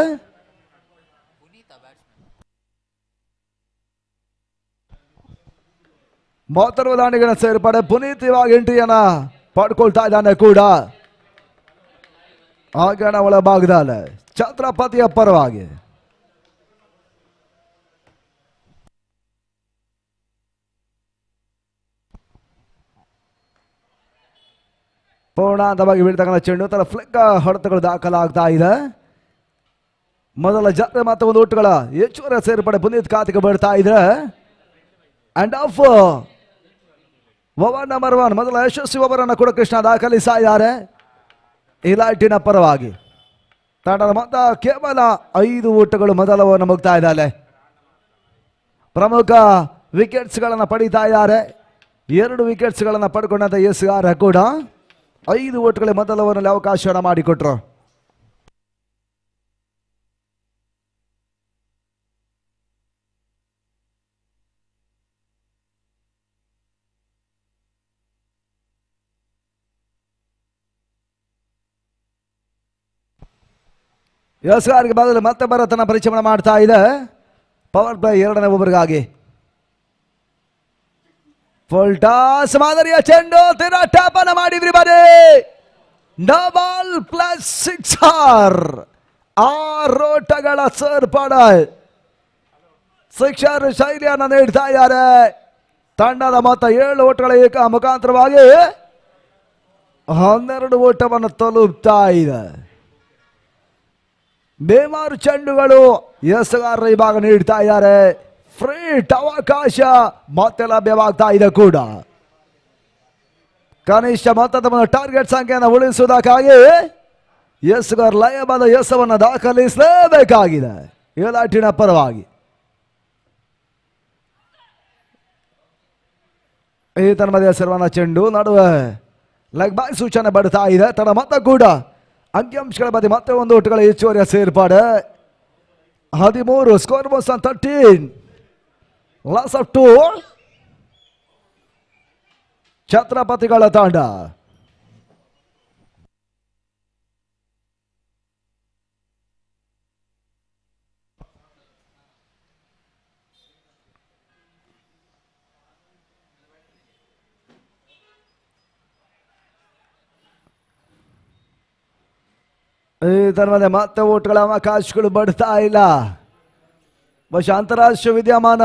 Speaker 8: ಮೊದಲ ದಾಂಡಿಗಳ ಸೇರ್ಪಡೆ ಪುನೀತ್ ಇವಾಗ ಎಂಟ್ರಿಯನ್ನ ಪಡ್ಕೊಳ್ತಾ ಇದ್ದಾನೆ ಕೂಡ. ಆಗಣ ಒಳಭಾಗದಲ್ಲಿ ಛತ್ರಪತಿಯ ಪರವಾಗಿ ಪೂರ್ಣಾಂತವಾಗಿ ಬೀಳ್ತಕ್ಕಂಥ ಚೆಂಡು ತರ ಫ್ಲೆಕ್ ಹೊಡೆತಗಳು ದಾಖಲಾಗ್ತಾ ಇದೆ. ಮೊದಲ ಜಾತ್ರೆ ಮತ್ತು ಒಂದು ಓಟುಗಳ ಹೆಚ್ಚುವರಿ ಸೇರ್ಪಡೆ ಪುನೀತ್ ಖಾತೆಗೆ ಬರ್ತಾ ಇದೆ. ಅಂಡ್ ಆಫ್ ಓವರ್ ನಂಬರ್ 1 ಮೊದಲ ಯಶಸ್ವಿ ಓವರನ್ನು ಕೂಡ ಕೃಷ್ಣ ದಾಖಲಿಸ್ತಾ ಇದ್ದಾರೆ ಇಲಾಟಿನ ಪರವಾಗಿ. ತಂಡದ ಮೊತ್ತ ಕೇವಲ 5 ಓಟಗಳು ಮೊದಲ ಓವರ್ ಮುಗ್ತಾ ಇದ್ದಾರೆ. ಪ್ರಮುಖ ವಿಕೆಟ್ಸ್ಗಳನ್ನು ಪಡೀತಾ ಇದ್ದಾರೆ. 2 ವಿಕೆಟ್ಸ್ಗಳನ್ನು ಪಡ್ಕೊಂಡಂತ ಎಸ್ಆರ್ ಕೂಡ 5 ಓಟಗಳ ಮೊದಲ ಓವರ್ನಲ್ಲಿ ಅವಕಾಶವನ್ನು ಮಾಡಿಕೊಟ್ರು. ಎಸ್ಆರ್ಗೆ ಬದಲು ಮತ್ತೆ ಭರತನ ಪರಿಚಯ ಮಾಡ್ತಾ ಇದೆ. ಪವರ್ ಪ್ಲೇ 2ನೇ ಓವರ್ಗಾಗಿ ಫುಲ್ ಟಾಸ್ ಮಾದರಿಯ ಚೆಂಡು ತೀರಾ ಟ್ಯಾಪ್ ಅನ್ನು ಮಾಡಿದ್ರಿ ಬರೀ ಡಬಲ್ ಪ್ಲಸ್ 6 6 ಓಟಗಳ ಸೇರ್ಪಡ ಶಿಕ್ಷರ್ ಶೈಲಿಯನ್ನು ನೀಡ್ತಾ ಇದ್ದಾರೆ. ತಂಡದ ಮೊತ್ತ 7 ಓಟಗಳ ಏಕ ಮುಖಾಂತರವಾಗಿ 12 ಓಟವನ್ನು ತಲುಪ್ತಾ ಇದೆ. ಬೇಮಾರು ಚೆಂಡುಗಳು ಎಸ್ಗಾರ ವಿಭಾಗ ನೀಡ್ತಾ ಇದ್ದಾರೆ. ಫ್ರೀಟ್ ಅವಕಾಶ ಮತ್ತೆ ಲಭ್ಯವಾಗ್ತಾ ಇದೆ ಕೂಡ. ಕನಿಷ್ಠ ಮೊತ್ತದ ಟಾರ್ಗೆಟ್ ಸಂಖ್ಯೆಯನ್ನು ಉಳಿಸುವುದಕ್ಕಾಗಿ ಎಸ್ಗಾರ್ ಲಯಬಾದ ಎಸವನ್ನು ದಾಖಲಿಸಲೇಬೇಕಾಗಿದೆ ಎಲಾಟಿನ ಪರವಾಗಿ. ಈ ತನ್ಮಧ್ಯ ಸರ್ವನ ಚೆಂಡು ನಡುವೆ ಲೆಗ್ ಬಾಯ್ ಸೂಚನೆ ಬರ್ತಾ ಇದೆ. ತಡ ಮೊತ್ತ ಕೂಡ ಅಂಕಿಅಂಶಗಳ ಬಗ್ಗೆ ಮತ್ತೆ ಒಂದು ಓಟುಗಳ ಹೆಚ್ಚುವರಿಯ ಸೇರ್ಪಾಡು 13 ಸ್ಕೋರ್ ಮೋಸ್ 13 ಲಾಸ್ ಆಫ್ 2 ಛತ್ರಪತಿಗಳ ತಂಡ. ಇದರ ಮೇಲೆ ಮತ್ತೆ ಓಟ್ಗಳ ಅವಕಾಶಗಳು ಬರ್ತಾ ಇಲ್ಲ. ಬಹುಶಃ ಅಂತಾರಾಷ್ಟ್ರೀಯ ವಿದ್ಯಮಾನ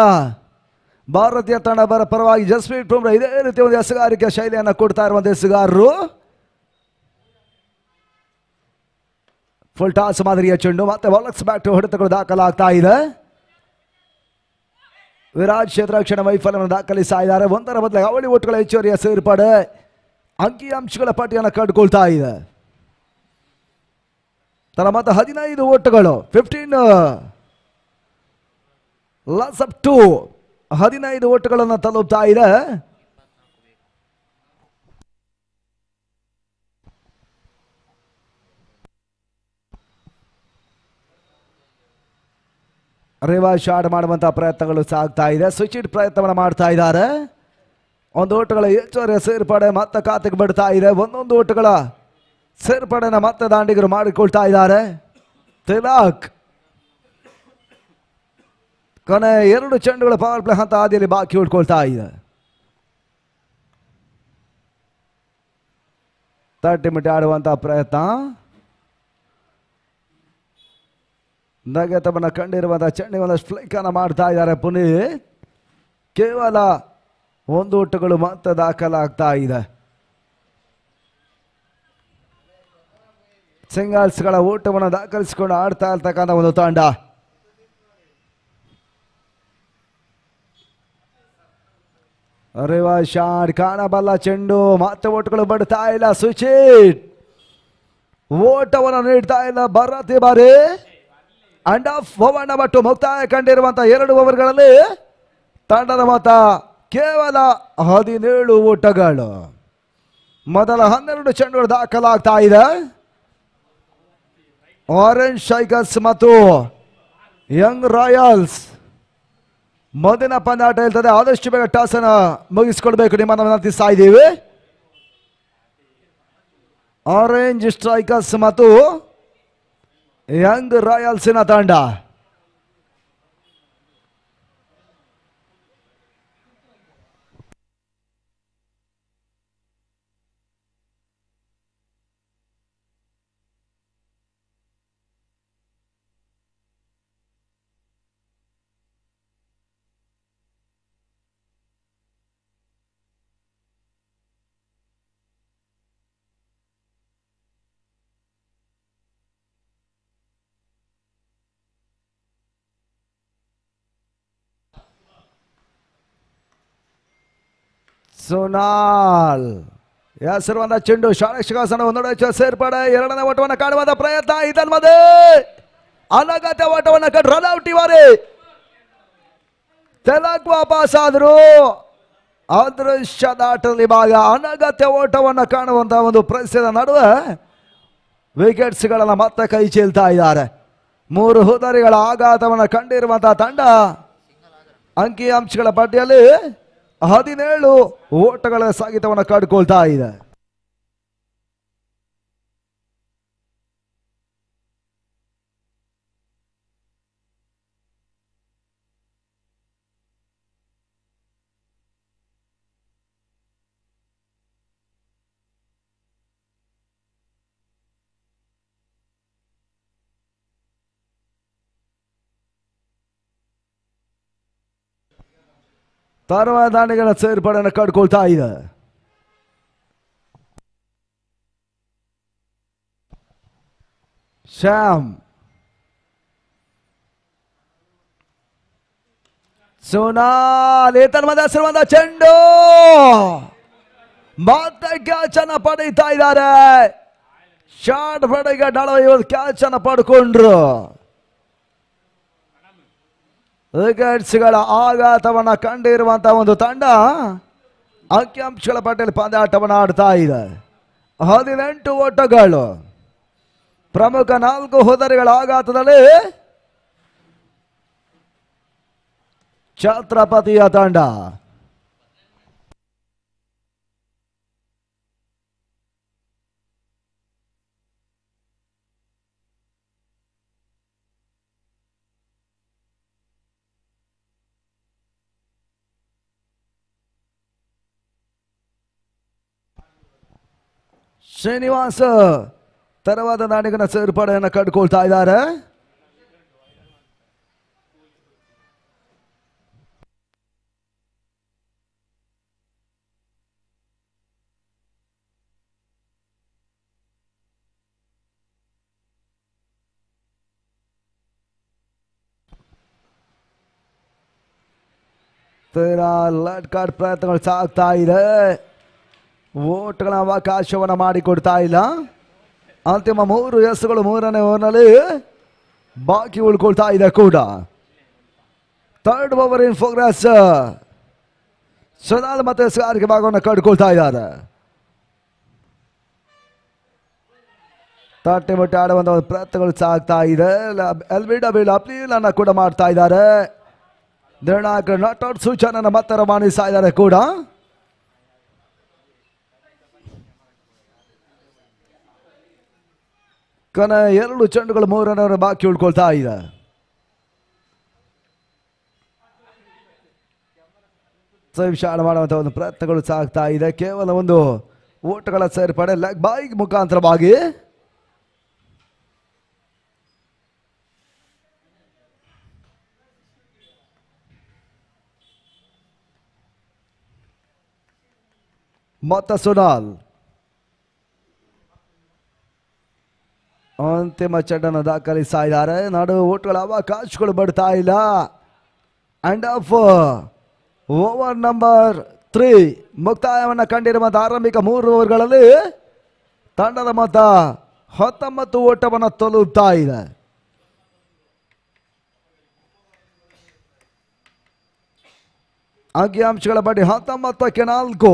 Speaker 8: ಭಾರತೀಯ ತಂಡ ಪರವಾಗಿ ಜಸ್ಪ್ರೀತ್ ಬುಮ್ರಾ ಇದೇ ರೀತಿ ಒಂದು ಎಸೆಗಾರಿಕೆ ಶೈಲಿಯನ್ನು ಕೊಡ್ತಾ ಇರುವಂತಹ ಎಸೆಗಾರರು. ಫುಲ್ ಟಾಸ್ ಮಾದರಿಯ ಚೆಂಡು ಮತ್ತೆ ಬಾಲಕ್ಸ್ ಬ್ಯಾಟ್ ಹೊಡೆತಗಳು ದಾಖಲಾಗ್ತಾ ಇದೆ. ವಿರಾಟ್ ಕ್ಷೇತ್ರಕ್ಷಣ ವೈಫಲ್ಯವನ್ನು ದಾಖಲಿಸ್ತಾ ಇದ್ದಾರೆ. ಒಂದರ ಬದಲಾಗಿ ಅವಳಿ ಓಟ್ಗಳ ಹೆಚ್ಚುವರಿಯ ಸೇರ್ಪಡೆ ಅಂಕಿಅಂಶಗಳ ಪಟ್ಟಿಯನ್ನು ಕಂಡುಕೊಳ್ತಾ ಇದೆ. ತನ್ನ ಮತ್ತೆ 15 ಓಟಗಳು 15 ಓಟಗಳನ್ನು ತಲುಪ್ತಾ ಇದೆ. ರಿವರ್ಸ್ ಶಾಟ್ ಮಾಡುವಂತಹ ಪ್ರಯತ್ನಗಳು ಸಾಗ್ತಾ ಇದೆ. ಸ್ವಿಚ್ ಇಟ್ ಪ್ರಯತ್ನವನ್ನು ಮಾಡ್ತಾ ಇದ್ದಾರೆ. ಒಂದು ಓಟಗಳ ಹೆಚ್ಚುವರಿಯ ಸೇರ್ಪಡೆ ಮತ್ತೆ ಖಾತೆಗೆ ಬಿಡ್ತಾ ಇದೆ. ಒಂದೊಂದು ಓಟಗಳ ಸೇರ್ಪಡೆನ ಮತ್ತೆ ದಾಂಡಿಗರು ಮಾಡಿಕೊಳ್ತಾ ಇದ್ದಾರೆ. ತಿಲಕ್ ಕೊನೆ 2 ಚೆಂಡುಗಳ ಪವರ್ ಪ್ಲೇ ಹಂತ ಹಾದಿಯಲ್ಲಿ ಬಾಕಿ ಉಳ್ಕೊಳ್ತಾ ಇದೆ. 30 ಮಿನಿಟ್ ಆಡುವಂತಹ ಪ್ರಯತ್ನ. ನಗೆತವನ್ನು ಕಂಡಿರುವಂತಹ ಚೆಂಡಿಗೆ ಒಂದಷ್ಟು ಫ್ಲೈಕ್ ಅನ್ನು ಮಾಡ್ತಾ ಇದ್ದಾರೆ ಪುನೀತ್. ಕೇವಲ 1 ಓಟಗಳು ಮತ್ತೆ ದಾಖಲಾಗ್ತಾ ಇದೆ. ಸಿಂಗಲ್ಸ್ಗಳ ಓಟವನ್ನು ದಾಖಲಿಸಿಕೊಂಡು ಆಡ್ತಾ ಇರ್ತಕ್ಕಂಥ ಒಂದು ತಂಡ. ರಿವರ್ಸ್ ಶಾಟ್ ಕಾಣಬಲ್ಲ ಚೆಂಡು ಮತ್ತೆ ಓಟಗಳು ಬಿಡ್ತಾ ಇಲ್ಲ. ಸುಚಿತ್ ಓಟವನ್ನು ನೀಡ್ತಾ ಇಲ್ಲ. ಭರತಿ ಬಾರಿ ಅಂಡ್ ಆಫ್ ಓವರ್ ನಂಬರ್ 2 ಮುಕ್ತಾಯ ಕಂಡಿರುವಂತಹ 2 ಓವರ್ಗಳಲ್ಲಿ ತಂಡದ ಮೊತ್ತ ಕೇವಲ 17 ಓಟಗಳು. ಮೊದಲ 12 ಚೆಂಡುಗಳು ದಾಖಲಾಗ್ತಾ ಇದೆ. ಆರೆಂಜ್ ಸ್ಟ್ರೈಕರ್ಸ್ ಮತ್ತು ಯಂಗ್ ರಾಯಲ್ಸ್ ಮೊದಲಿನ ಪಂದ್ಯಾಟ ಇರ್ತದೆ. ಆದಷ್ಟು ಬೇಗ ಟಾಸ್ ಅನ್ನು ಮುಗಿಸ್ಕೊಳ್ಬೇಕು ನಿಮ್ಮನ್ನು ವಿನಂತಿಸ್ತಾ ಇದ್ದೀವಿ. ಆರೆಂಜ್ ಸ್ಟ್ರೈಕರ್ಸ್ ಮತ್ತು ಯಂಗ್ ರಾಯಲ್ಸಿನ ತಂಡ. ಸೋನಾಲ್ ಹೆಸರುವಂತ ಚೆಂಡು ಶಾಣಕ್ಷಗಾಸನ ಒಂದೊಡೆ ಸೇರ್ಪಡೆ. 2ನೇ ಓಟವನ್ನು ಕಾಣುವಂತ ಪ್ರಯತ್ನ. ಇದನ್ಮದೆ ಅನಗತ್ಯ ಓಟವನ್ನು ಕಟ್ಟು ರನ್ ಔಟ್. ಇವಾರೆ ತೆಲಕ್ ವಾಪಸ್ ಆದ್ರು. ಅದೃಶ್ಯದ ಆಟದಲ್ಲಿ ಭಾಗ ಅನಗತ್ಯ ಓಟವನ್ನು ಕಾಣುವಂತಹ ಒಂದು ಪರಿಸ್ಥಿತಿಯ ನಡುವೆ ವಿಕೆಟ್ಸ್ಗಳನ್ನ ಮತ್ತೆ ಕೈ ಚೆಲ್ತಾ ಇದ್ದಾರೆ. 3 ಹುದರಿಗಳ ಆಘಾತವನ್ನು ಕಂಡಿರುವಂತಹ ತಂಡ ಅಂಕಿ ಅಂಶಗಳ ಪಟ್ಟಿಯಲ್ಲಿ 17 ಓಟಗಳ ಸಾಗಿತವನ್ನು ಕಂಡುಕೊಳ್ತಾ ಇದೆ. ತರುವ ದಾಂಡಿಗಳ ಸೇರ್ಪಡೆಯನ್ನು ಕಂಡುಕೊಳ್ತಾ ಇದೆ. ಶ್ಯಾಮ್ ಸೋನಾಲ್ ಏತನ್ಮದ ಹೆಸರುವಂತ ಚೆಂಡು ಮತ್ತೆ ಕ್ಯಾಚ್ ಅನ್ನ ಪಡೀತಾ ಇದ್ದಾರೆ. ಶಾರ್ಟ್ ಬಡಿಗೆ ಡಳ ಇವತ್ತು ಕ್ಯಾಚ್ ಅನ್ನ ಪಡ್ಕೊಂಡ್ರು. ವಿಕೆಟ್ಸ್ಗಳ ಆಘಾತವನ್ನು ಕಂಡಿರುವಂತಹ ಒಂದು ತಂಡ ಅಂಕಿಅಂಶಗಳ ಪಟ್ಟಿಯಲ್ಲಿ ಪಂದ್ಯಾಟವನ್ನು ಆಡ್ತಾ ಇದೆ. 18 ಓಟಗಳು. ಪ್ರಮುಖ 4 ಹೋದರಿಗಳ ಆಘಾತದಲ್ಲಿ ಛತ್ರಪತಿಯ ತಂಡ. ಶ್ರೀನಿವಾಸ್ ತರವಾದ ದಾಂಡಿಗನ ಸೇರ್ಪಡೆಯನ್ನು ಕಂಡುಕೊಳ್ತಾ ಇದ್ದಾರೆ. ಲೆಟ್ ಕಾರ್ಡ್ ಪ್ರಯತ್ನಗಳು ಸಾಗ್ತಾ ಇದೆ. ಓಟ್ಗಳ ಅವಕಾಶವನ್ನು ಮಾಡಿಕೊಡ್ತಾ ಇಲ್ಲ. ಅಂತಿಮ 3 ಎಸ್ಗಳು 3ನೇ ಓವರ್ನಲ್ಲಿ ಬಾಕಿ ಉಳ್ಕೊಳ್ತಾ ಇದೆ ಕೂಡ. Third over in progress. ಸದಾಲ್ ಮತ್ತೆ ಸ್ಕಾರ್ಗೆ ಭಾಗವನ್ನು ಕಂಡುಕೊಳ್ತಾ ಇದ್ದಾರೆ. ತಟ್ಟೆ ಮುಟ್ಟಿ ಆಡುವಂತ ಒಂದು ಪ್ರಯತ್ನಗಳು ಸಾಗ್ತಾ ಇದೆ. ಎಲ್ಬಿಡಬ್ಲ್ಯೂ ಅಪೀಲ್ ಅನ್ನ ಕೂಡ ಮಾಡ್ತಾ ಇದ್ದಾರೆ. ನಿರ್ಣಾಯಕ ನಾಟ್ಔಟ್ ಸೂಚನೆಯನ್ನು ಮತ್ತೆ ರವಾನಿಸ್ತಾ ಇದ್ದಾರೆ ಕೂಡ. ಕೊನೆ 2 ಚೆಂಡುಗಳು 3 ಬಾಕಿ ಉಳ್ಕೊಳ್ತಾ ಇದೆ. ವಿಶಾಲ ಮಾಡುವಂತ ಒಂದು ಪ್ರಯತ್ನಗಳು ಸಾಗ್ತಾ ಇದೆ. ಕೇವಲ ಒಂದು ಓಟಗಳ ಸೇರ್ಪಡೆ ಲೆಗ್ ಬಾಯ್ ಮುಖಾಂತರವಾಗಿ. ಮತ್ತ ಸುನಾಲ್ ಅಂತಿಮ ಚೆಂಡನ್ನು ದಾಖಲಿಸ್ತಾ ಇದ್ದಾರೆ. ನಾಡು ಓಟ್ಗಳ ಅವಕಾಶಗಳು ಬರ್ತಾ ಇಲ್ಲ. ಅಂಡ್ ಆಫ್ ಓವರ್ ನಂಬರ್ 3 ಮುಕ್ತಾಯವನ್ನು ಕಂಡಿರುವಂತಹ ಆರಂಭಿಕ 3 ಓವರ್ಗಳಲ್ಲಿ ತಂಡದ ಮೊತ್ತ 19 ಓಟವನ್ನು ತಲುಪ್ತಾ ಇದೆ. ಅಂಕಿಅಂಶಗಳ ಬಡ್ಡಿ 19ಕ್ಕೆ 4.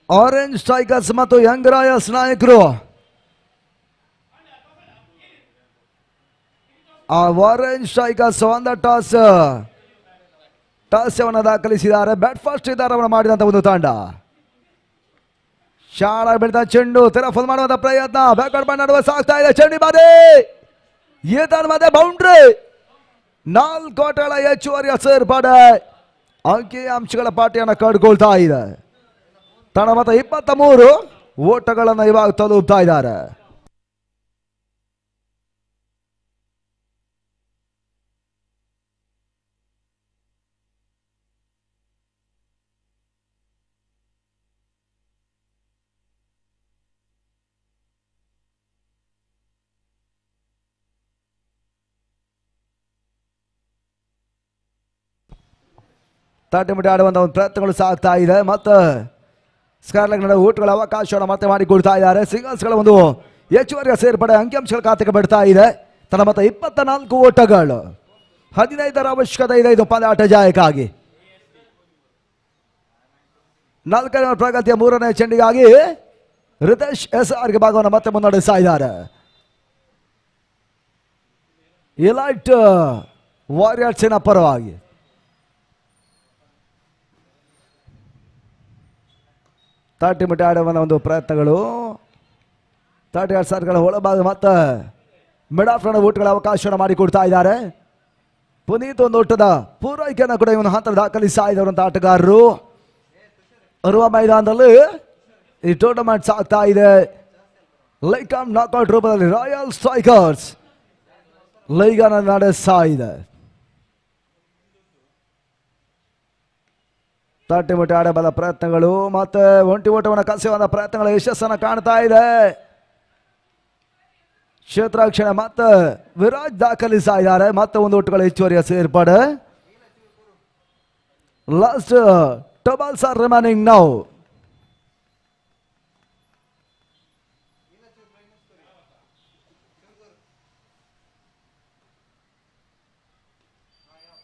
Speaker 8: ಆರೆಂಜ್ ಸ್ಟ್ರೈಕರ್ಸ್ ಮತ್ತು ಯಂಗ್ ರಾಯಲ್ಸ್ ನಾಯಕರು ಆರೆಂಜ್ ಸ್ಟ್ರೈಕರ್ಸ್ ಒಂದು ಟಾಸ್ಯವನ್ನು ದಾಖಲಿಸಿದ್ದಾರೆ. ಬ್ಯಾಟ್ ಫಸ್ಟ್ ನಿರ್ಧಾರವನ್ನು ಮಾಡಿದಂತ ಒಂದು ತಂಡ. ಶಾಳ ಬೆಳೆದ ಚೆಂಡು ತೆರಫಲ್ ಮಾಡುವಂತ ಪ್ರಯತ್ನ. ಬ್ಯಾಕ್ವರ್ಡ್ ಬ್ಯಾಂಡ್ ನಡುವೆ ಸಾಗ್ತಾ ಇದೆ. ಚೆಂಡಿ ಬಾರಿ ಮತ್ತೆ ಬೌಂಡ್ರಿ. 4 ಓಟಗಳ ಹೆಚ್ಚುವರಿಯ ಸೇರ್ಪಡೆ ಅಂಕಿ ಅಂಶಗಳ ಪಾಠಿಯನ್ನು ಕಂಡುಕೊಳ್ತಾ ಇದೆ. ತನ್ನ ಮತ 23 ಓಟಗಳನ್ನು ಇವಾಗ ತಲುಪ್ತಾ ಇದ್ದಾರೆ. ತಟ್ಟೆ ಮುಟ್ಟಿ ಆಡುವಂತ ಒಂದು ಪ್ರಯತ್ನಗಳು ಸಾಗ್ತಾ ಇದೆ. ಮತ್ತು ಸ್ಕಾರ್ಲೆಗ್ ನಡುವೆ ಓಟ್ಗಳ ಅವಕಾಶವನ್ನು ಮತ್ತೆ ಮಾಡಿಕೊಡ್ತಾ ಇದ್ದಾರೆ. ಸಿಂಗಲ್ಸ್ಗಳ ಒಂದು ಹೆಚ್ಚುವರಿಯ ಸೇರ್ಪಡೆ ಅಂಕಿಅಂಶಗಳ ಖಾತೆಗೆ ಬಿಡ್ತಾ ಇದೆ. ತನ್ನ ಮತ 24 ಓಟಗಳು. 15ರ ಅವಶ್ಯಕತೆ ಇದೆ ಇದು ಪಂದ್ಯಾಟ ಜಯಕ್ಕಾಗಿ. 4ನೇ ಪ್ರಗತಿಯ 3ನೇ ಚೆಂಡಿಗಾಗಿ ರಿತೇಶ್ SRಗೆ ಭಾಗವನ್ನು ಮತ್ತೆ ಮುನ್ನಡೆಸ್ತಾ ಇದ್ದಾರೆ. ಎಲೈಟ್ ವಾರಿಯರ್ಸಿನ ಪರವಾಗಿ ತಟ್ಟಿ ಮುಟ್ಟಿ ಆಡುವ ಒಂದು ಪ್ರಯತ್ನಗಳು. 32 ಸರ್ಗಳ ಒಳಭಾಗ ಮತ್ತು ಮಿಡ್ ಆಫ್ ರನ್ ಓಟ್ಗಳ ಅವಕಾಶವನ್ನು ಮಾಡಿಕೊಡ್ತಾ ಇದ್ದಾರೆ. ಪುನೀತ್ ಒಂದು ಓಟದ ಪೂರೈಕೆಯನ್ನು ಕೂಡ ಇವನು ಹಂತ ದಾಖಲಿಸ್ತಾ ಇದ್ದವಂತ ಆಟಗಾರರು. ಅರುವ ಮೈದಾನದಲ್ಲಿ ಈ ಟೂರ್ನಮೆಂಟ್ ಸಾಗ್ತಾ ಇದೆ. ಲೈಕಮ್ ನಾಕ್ಔಟ್ ರೂಪದಲ್ಲಿ ರಾಯಲ್ ಸ್ಟ್ರೈಕರ್ಸ್ ಲೈಗನ್ನು ನಡೆಸ್ತಾ ಇದೆ. ತಟ್ಟಿ ಮುಟ್ಟಿ ಆಡಬಲ್ಲ ಪ್ರಯತ್ನಗಳು ಮತ್ತೆ ಒಂಟಿ ಓಟವನ್ನು ಕಸಿಯುವಂತ ಪ್ರಯತ್ನಗಳ ಯಶಸ್ಸನ್ನು ಕಾಣ್ತಾ ಇದೆ. ಕ್ಷೇತ್ರಾಕ್ಷಣೆ ಮತ್ತೆ ವಿರಾಜ್ ದಾಖಲಿಸ್ತಾ ಇದ್ದಾರೆ. ಮತ್ತೆ ಒಂದು ಓಟಗಳ ಹೆಚ್ಚುವರಿಯ ಸೇರ್ಪಡೆ. Last two balls are remaining now.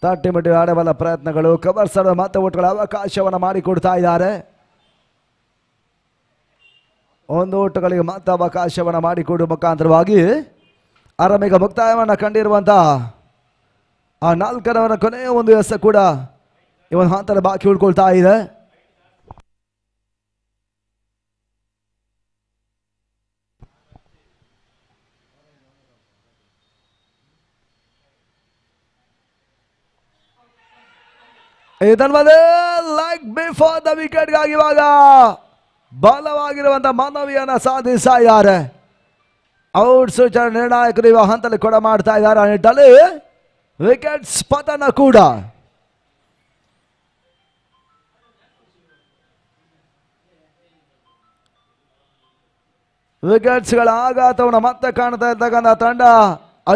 Speaker 8: ತಟ್ಟಿ ಮುಟ್ಟಿ ಆಡಬಲ್ಲ ಪ್ರಯತ್ನಗಳು ಕವರ್ಸ್ ಮತ್ತೆ ಓಟ್ಗಳ ಅವಕಾಶವನ್ನು ಮಾಡಿಕೊಡ್ತಾ ಇದ್ದಾರೆ. ಒಂದು ಓಟಗಳಿಗೆ ಮಾತ್ರ ಅವಕಾಶವನ್ನು ಮಾಡಿಕೊಡುವ ಮುಖಾಂತರವಾಗಿ ಆರಂಭಿಕ ಮುಕ್ತಾಯವನ್ನು ಕಂಡಿರುವಂತಹ ಆ 4 ರವರ ಕೊನೆಯ ಒಂದು ಎಸ್ ಕೂಡ ಈ ಒಂದು ಹಂತದ ಬಾಕಿ ಉಳ್ಕೊಳ್ತಾ ಇದೆ. ಇದನ್ನೇ ಲೈಕ್ ಬಿಫೋರ್ ದ ವಿಕೆಟ್ ಗಾಗಿ ಇವಾಗ ಬಲವಾಗಿರುವಂತಹ ಮನವಿಯನ್ನ ಸಾಧಿಸ್ತಾ ಇದ್ದಾರೆ. ಔಟ್ ಸೂಚನೆ ನಿರ್ಣಾಯಕರು ಇವಾಗ ಹಂತದಲ್ಲಿ ಕೂಡ ಮಾಡ್ತಾ ಇದ್ದಾರೆ. ಆ ನಿಟ್ಟಲ್ಲಿ ವಿಕೆಟ್ಸ್ ಪತನ ಕೂಡ. ವಿಕೆಟ್ಸ್ಗಳ ಆಘಾತವನ್ನು ಮತ್ತೆ ಕಾಣ್ತಾ ಇರ್ತಕ್ಕಂಥ ತಂಡ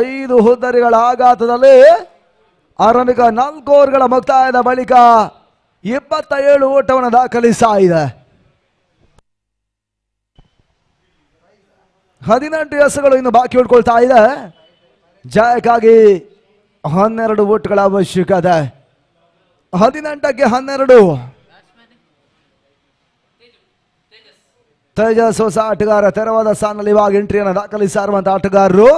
Speaker 8: 5 ಹುದ್ದರಿಗಳ ಆಘಾತದಲ್ಲಿ ಆರಂಭಿಕ 4 ಓವರ್ಗಳ ಮುಕ್ತಾಯದ ಬಳಿಕ 27 ಓಟವನ್ನು ದಾಖಲಿಸ್ತಾ ಇದೆ. 18 ಎಸ್ಗಳು ಇನ್ನು ಬಾಕಿ ಉಳ್ಕೊಳ್ತಾ ಇದೆ. ಜಯಕ್ಕಾಗಿ 12 ಓಟ್ಗಳ ಅವಶ್ಯಕತೆ. 18ಕ್ಕೆ 12. ತೇಜಸ್ ಹೊಸ ಆಟಗಾರ ತೆರವಾದ ಸ್ಥಾನದಲ್ಲಿ ಇವಾಗ ಎಂಟ್ರಿಯನ್ನು ದಾಖಲಿಸ್ತಾ ಇರುವಂತಹ ಆಟಗಾರರು.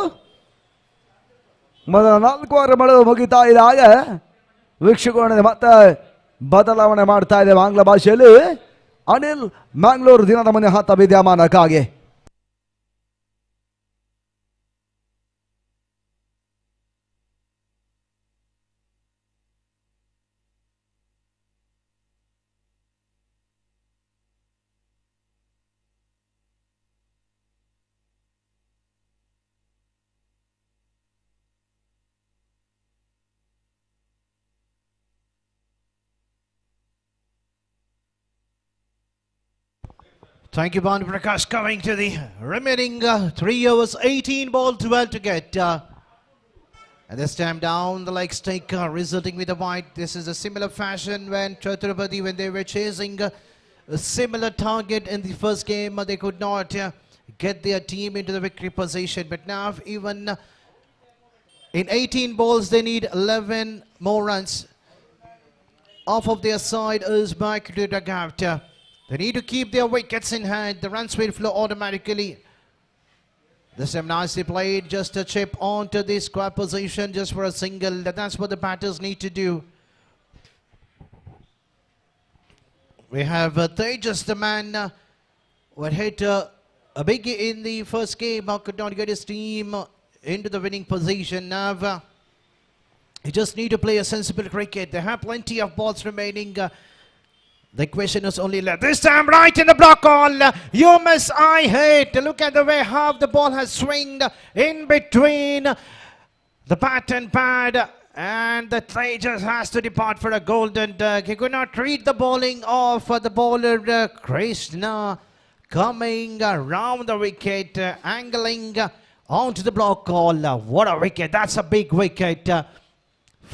Speaker 8: ಮೊದಲ 4 ಓವರ್ ಮುಗಿತಾ ಇದೆ. ಹಾಗೆ ವೀಕ್ಷಕರೇ ಮತ್ತೆ ಬದಲಾವಣೆ ಮಾಡ್ತಾ ಇದೆ ಆಂಗ್ಲ ಭಾಷೆಯಲ್ಲಿ. ಅನಿಲ್ ಮ್ಯಾಂಗ್ಳೂರು ದಿನದ ಮನೆ ಹತ್ತ ವಿದ್ಯಮಾನಕ್ಕಾಗಿ.
Speaker 9: Thank you, Bhan Prakash. Coming to the remaining 3 overs, 18 ball, 12 to get. And this time down the leg stake, resulting with a wide. This is a similar fashion when Chhatrapati, when they were chasing a similar target in the first game, they could not get their team into the victory position. But now, even in 18 balls, they need 11 more runs. Half of their side is back to the gap. They need to keep their wickets in hand. The runs will flow automatically. This time nicely played. Just a chip onto the square position just for a single. That's what the batters need to do. We have Tejas, the man who had hit a biggie in the first game. Could not get his team into the winning position. Now, he just need to play a sensible cricket. They have plenty of balls remaining. The question is only left. This time right in the block all. You miss, I hit. Look at the way how the ball has swinged in between the bat and pad. And the Tejas has to depart for a golden duck. He could not read the bowling of the bowler Krishna. Coming around the wicket. Angling onto the block all. What a wicket. That's a big wicket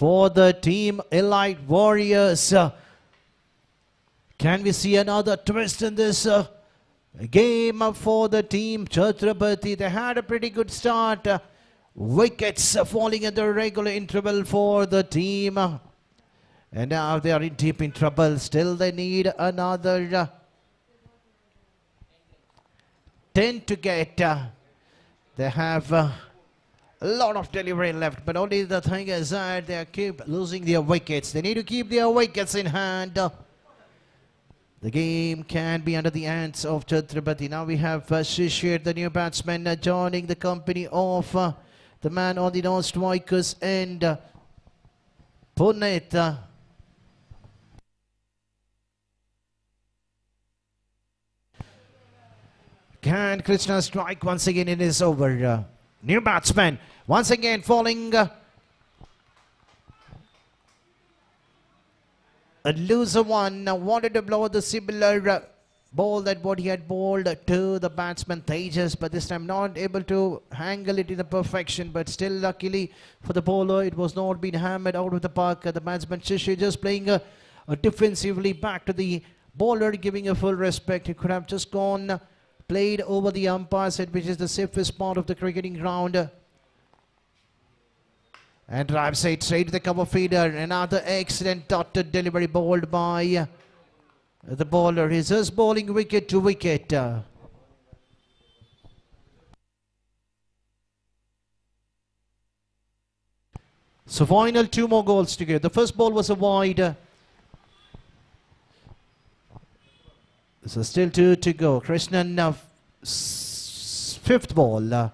Speaker 9: for the team Elite Warriors. Can we see another twist in this game for the team Chhatrapati? They had a pretty good start. Wickets falling at the regular interval for the team. And now they are in deep in trouble. Still they need another 10 to get. They have a lot of delivery left. But only the thing is that they keep losing their wickets. They need to keep their wickets in hand. The game can be under the hands of Chhatrapati. Now we have Shishir, the new batsman, joining the company of the man on the non-strikers end, Puneet. Can Krishna strike once again in his over? New batsman, once again falling. A loser one wanted to blow the similar ball that what he had bowled to the batsman Tejas, but this time not able to angle it in the perfection. But still, luckily for the bowler, it was not being hammered out of the park. The batsman Shishi just playing defensively back to the bowler, giving a full respect. He could have just gone, played over the umpire's head, which is the safest part of the cricketing ground. And drives it straight to the cover feeder. Another excellent dotted delivery bowled by the bowler. He's just bowling wicket to wicket. So final 2 more goals to go. The first ball was a wide. So still 2 to go. Krishnan, 5th ball.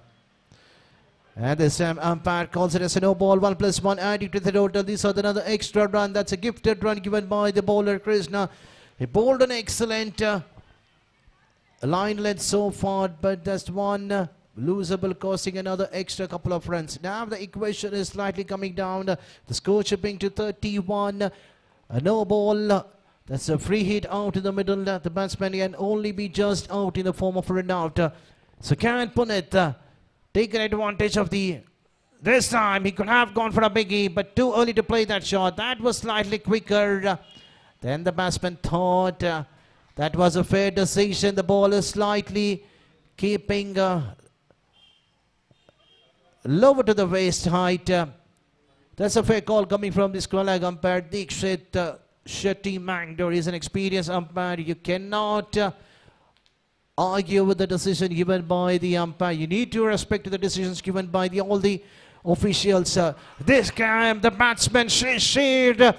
Speaker 9: And this time umpire calls it as a no ball. 1+1 adding to the total. This is another extra run. That's a gifted run given by the bowler Krishna. He bowled an excellent line length so far, but just one losable, costing another extra couple of runs. Now the equation is slightly coming down. The score chipping to 31. A no ball. That's a free hit out in the middle. The batsman can only be just out in the form of a run out. So can Punit take advantage of this time? He could have gone for a biggie, but too early to play that shot. That was slightly quicker than the batsman thought. That was a fair decision. The ball is slightly keeping lower to the waist height. That's a fair call coming from the square leg umpire Dikshit Shetty Mangdor. Is an experienced umpire. You cannot argue with the decision given by the umpire. You need to respect the decisions given by all the officials. This time the batsman Shishir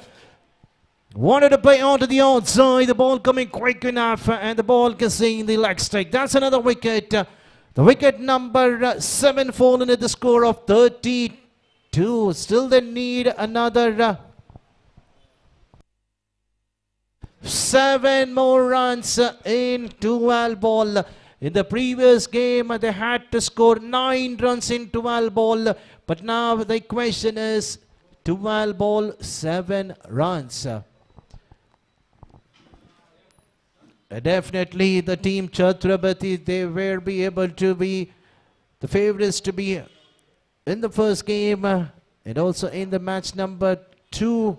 Speaker 9: wanted to play onto the outside. The ball coming quick enough and the ball kissing the leg stick. That's another wicket. The wicket number 7 fallen at the score of 32. Still they need another 7 more runs in 12 ball. In the previous game they had to score 9 runs in 12 ball, but now the question is 12 ball 7 runs. Definitely the team Chhatrapati, they will be able to be the favorites to be in the first game and also in the match number 2.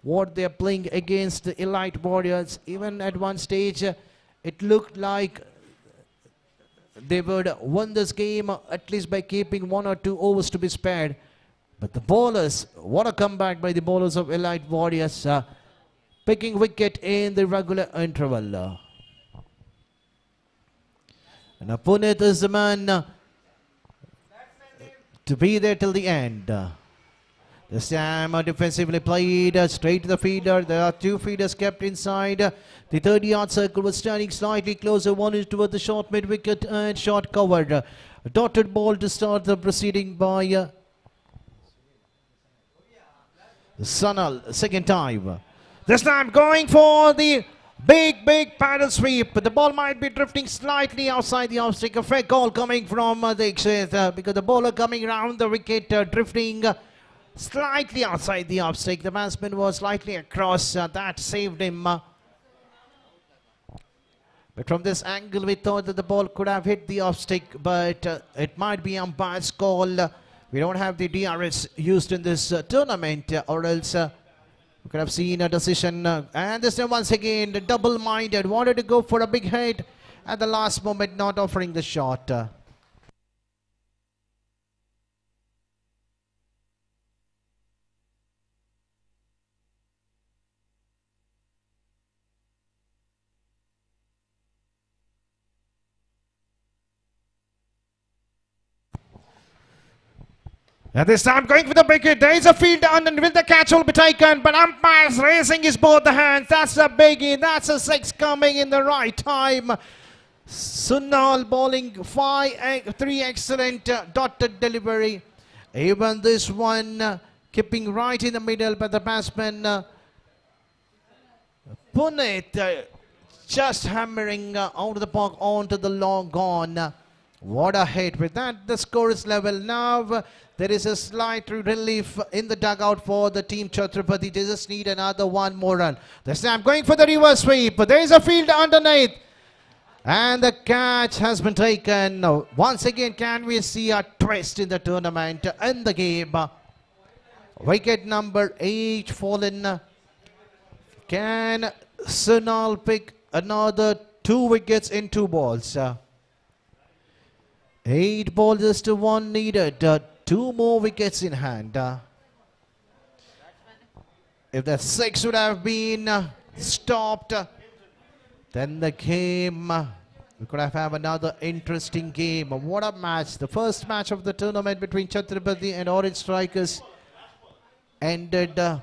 Speaker 9: What they are playing against the Elite Warriors. Even at one stage it looked like they would win this game at least by keeping 1 or 2 overs to be spared. But the bowlers, what a comeback by the bowlers of Elite Warriors, picking wicket in the regular interval. And Punit is the man to be there till the end. This time defensively played straight to the feeder. There are 2 feeders kept inside. The 30-yard circle was standing slightly closer. One is toward the short mid-wicket and short covered. A dotted ball to start the proceeding by Sanal, second time. This time going for the big paddle sweep. The ball might be drifting slightly outside the off-stick. A fair call coming from Dikshit because the bowler coming round the wicket drifting slightly outside the off-stick. The batsman was slightly across. That saved him. But from this angle we thought that the ball could have hit the off-stick, but it might be umpire's call. We don't have the DRS used in this tournament, or else we could have seen a decision. And this time once again, the double-minded wanted to go for a big hit at the last moment, not offering the shot. And this time going for the wicket. There is a field and will the catch will be taken, but umpire's raising his both the hands. That's a biggie. That's a 6 coming in the right time. Sunal bowling 3 excellent dotted delivery. Even this one keeping right in the middle, but the batsman Punit just hammering out of the park onto the long gone. What a hit. With that, the score is level. Now there is a slight relief in the dugout for the team Chhatrapati. They just need another 1 more run. This time going for the reverse sweep. There is a field underneath. And the catch has been taken. Once again, can we see a twist in the tournament, in the game? Wicket number 8 fallen. Can Sunal pick another 2 wickets in 2 balls? 8 balls to 1 needed. 2 more wickets in hand. If the 6 would have been stopped, then the game, we could have another interesting game. What a match. The first match of the tournament between Chhatrapati and Orange Strikers ended at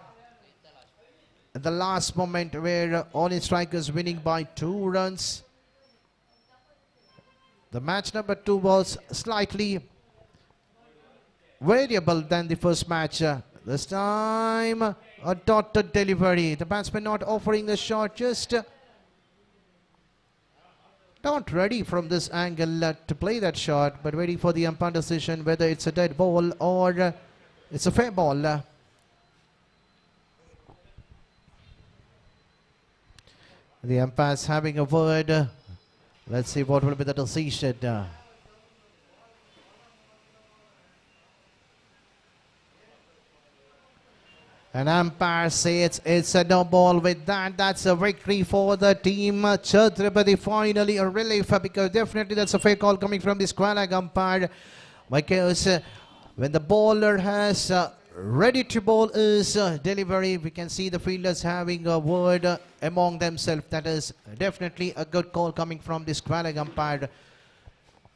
Speaker 9: the last moment where Orange Strikers winning by 2 runs. The match number 2 was slightly variable than the first match. This time a dotted delivery. The batsman not offering the shot, just not ready from this angle to play that shot, but waiting for the umpire decision whether it's a dead ball or it's a fair ball. The umpire's having a word. Let's see what will be the decision. An umpire says it's a no ball. With that, that's a victory for the team. Chhatrapati finally a relief, because definitely that's a fair call coming from the square leg umpire. Because when the bowler has ready to bowl his delivery, we can see the fielders having a word among themselves. That is definitely a good call coming from the square leg umpire.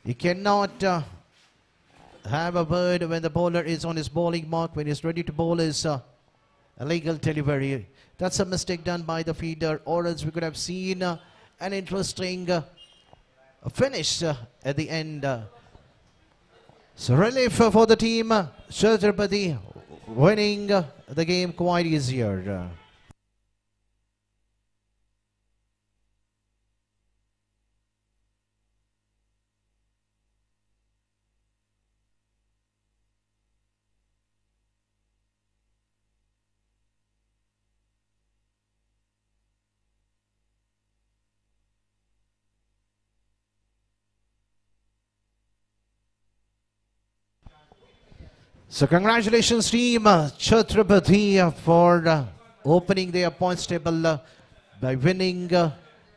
Speaker 9: You cannot have a word when the bowler is on his bowling mark, when he's ready to bowl his illegal delivery. That's a mistake done by the fielder, or else we could have seen an interesting finish at the end. So relief for the team. Chhatrapati winning the game quite easier. So congratulations team Chhatrapati for opening their points table by winning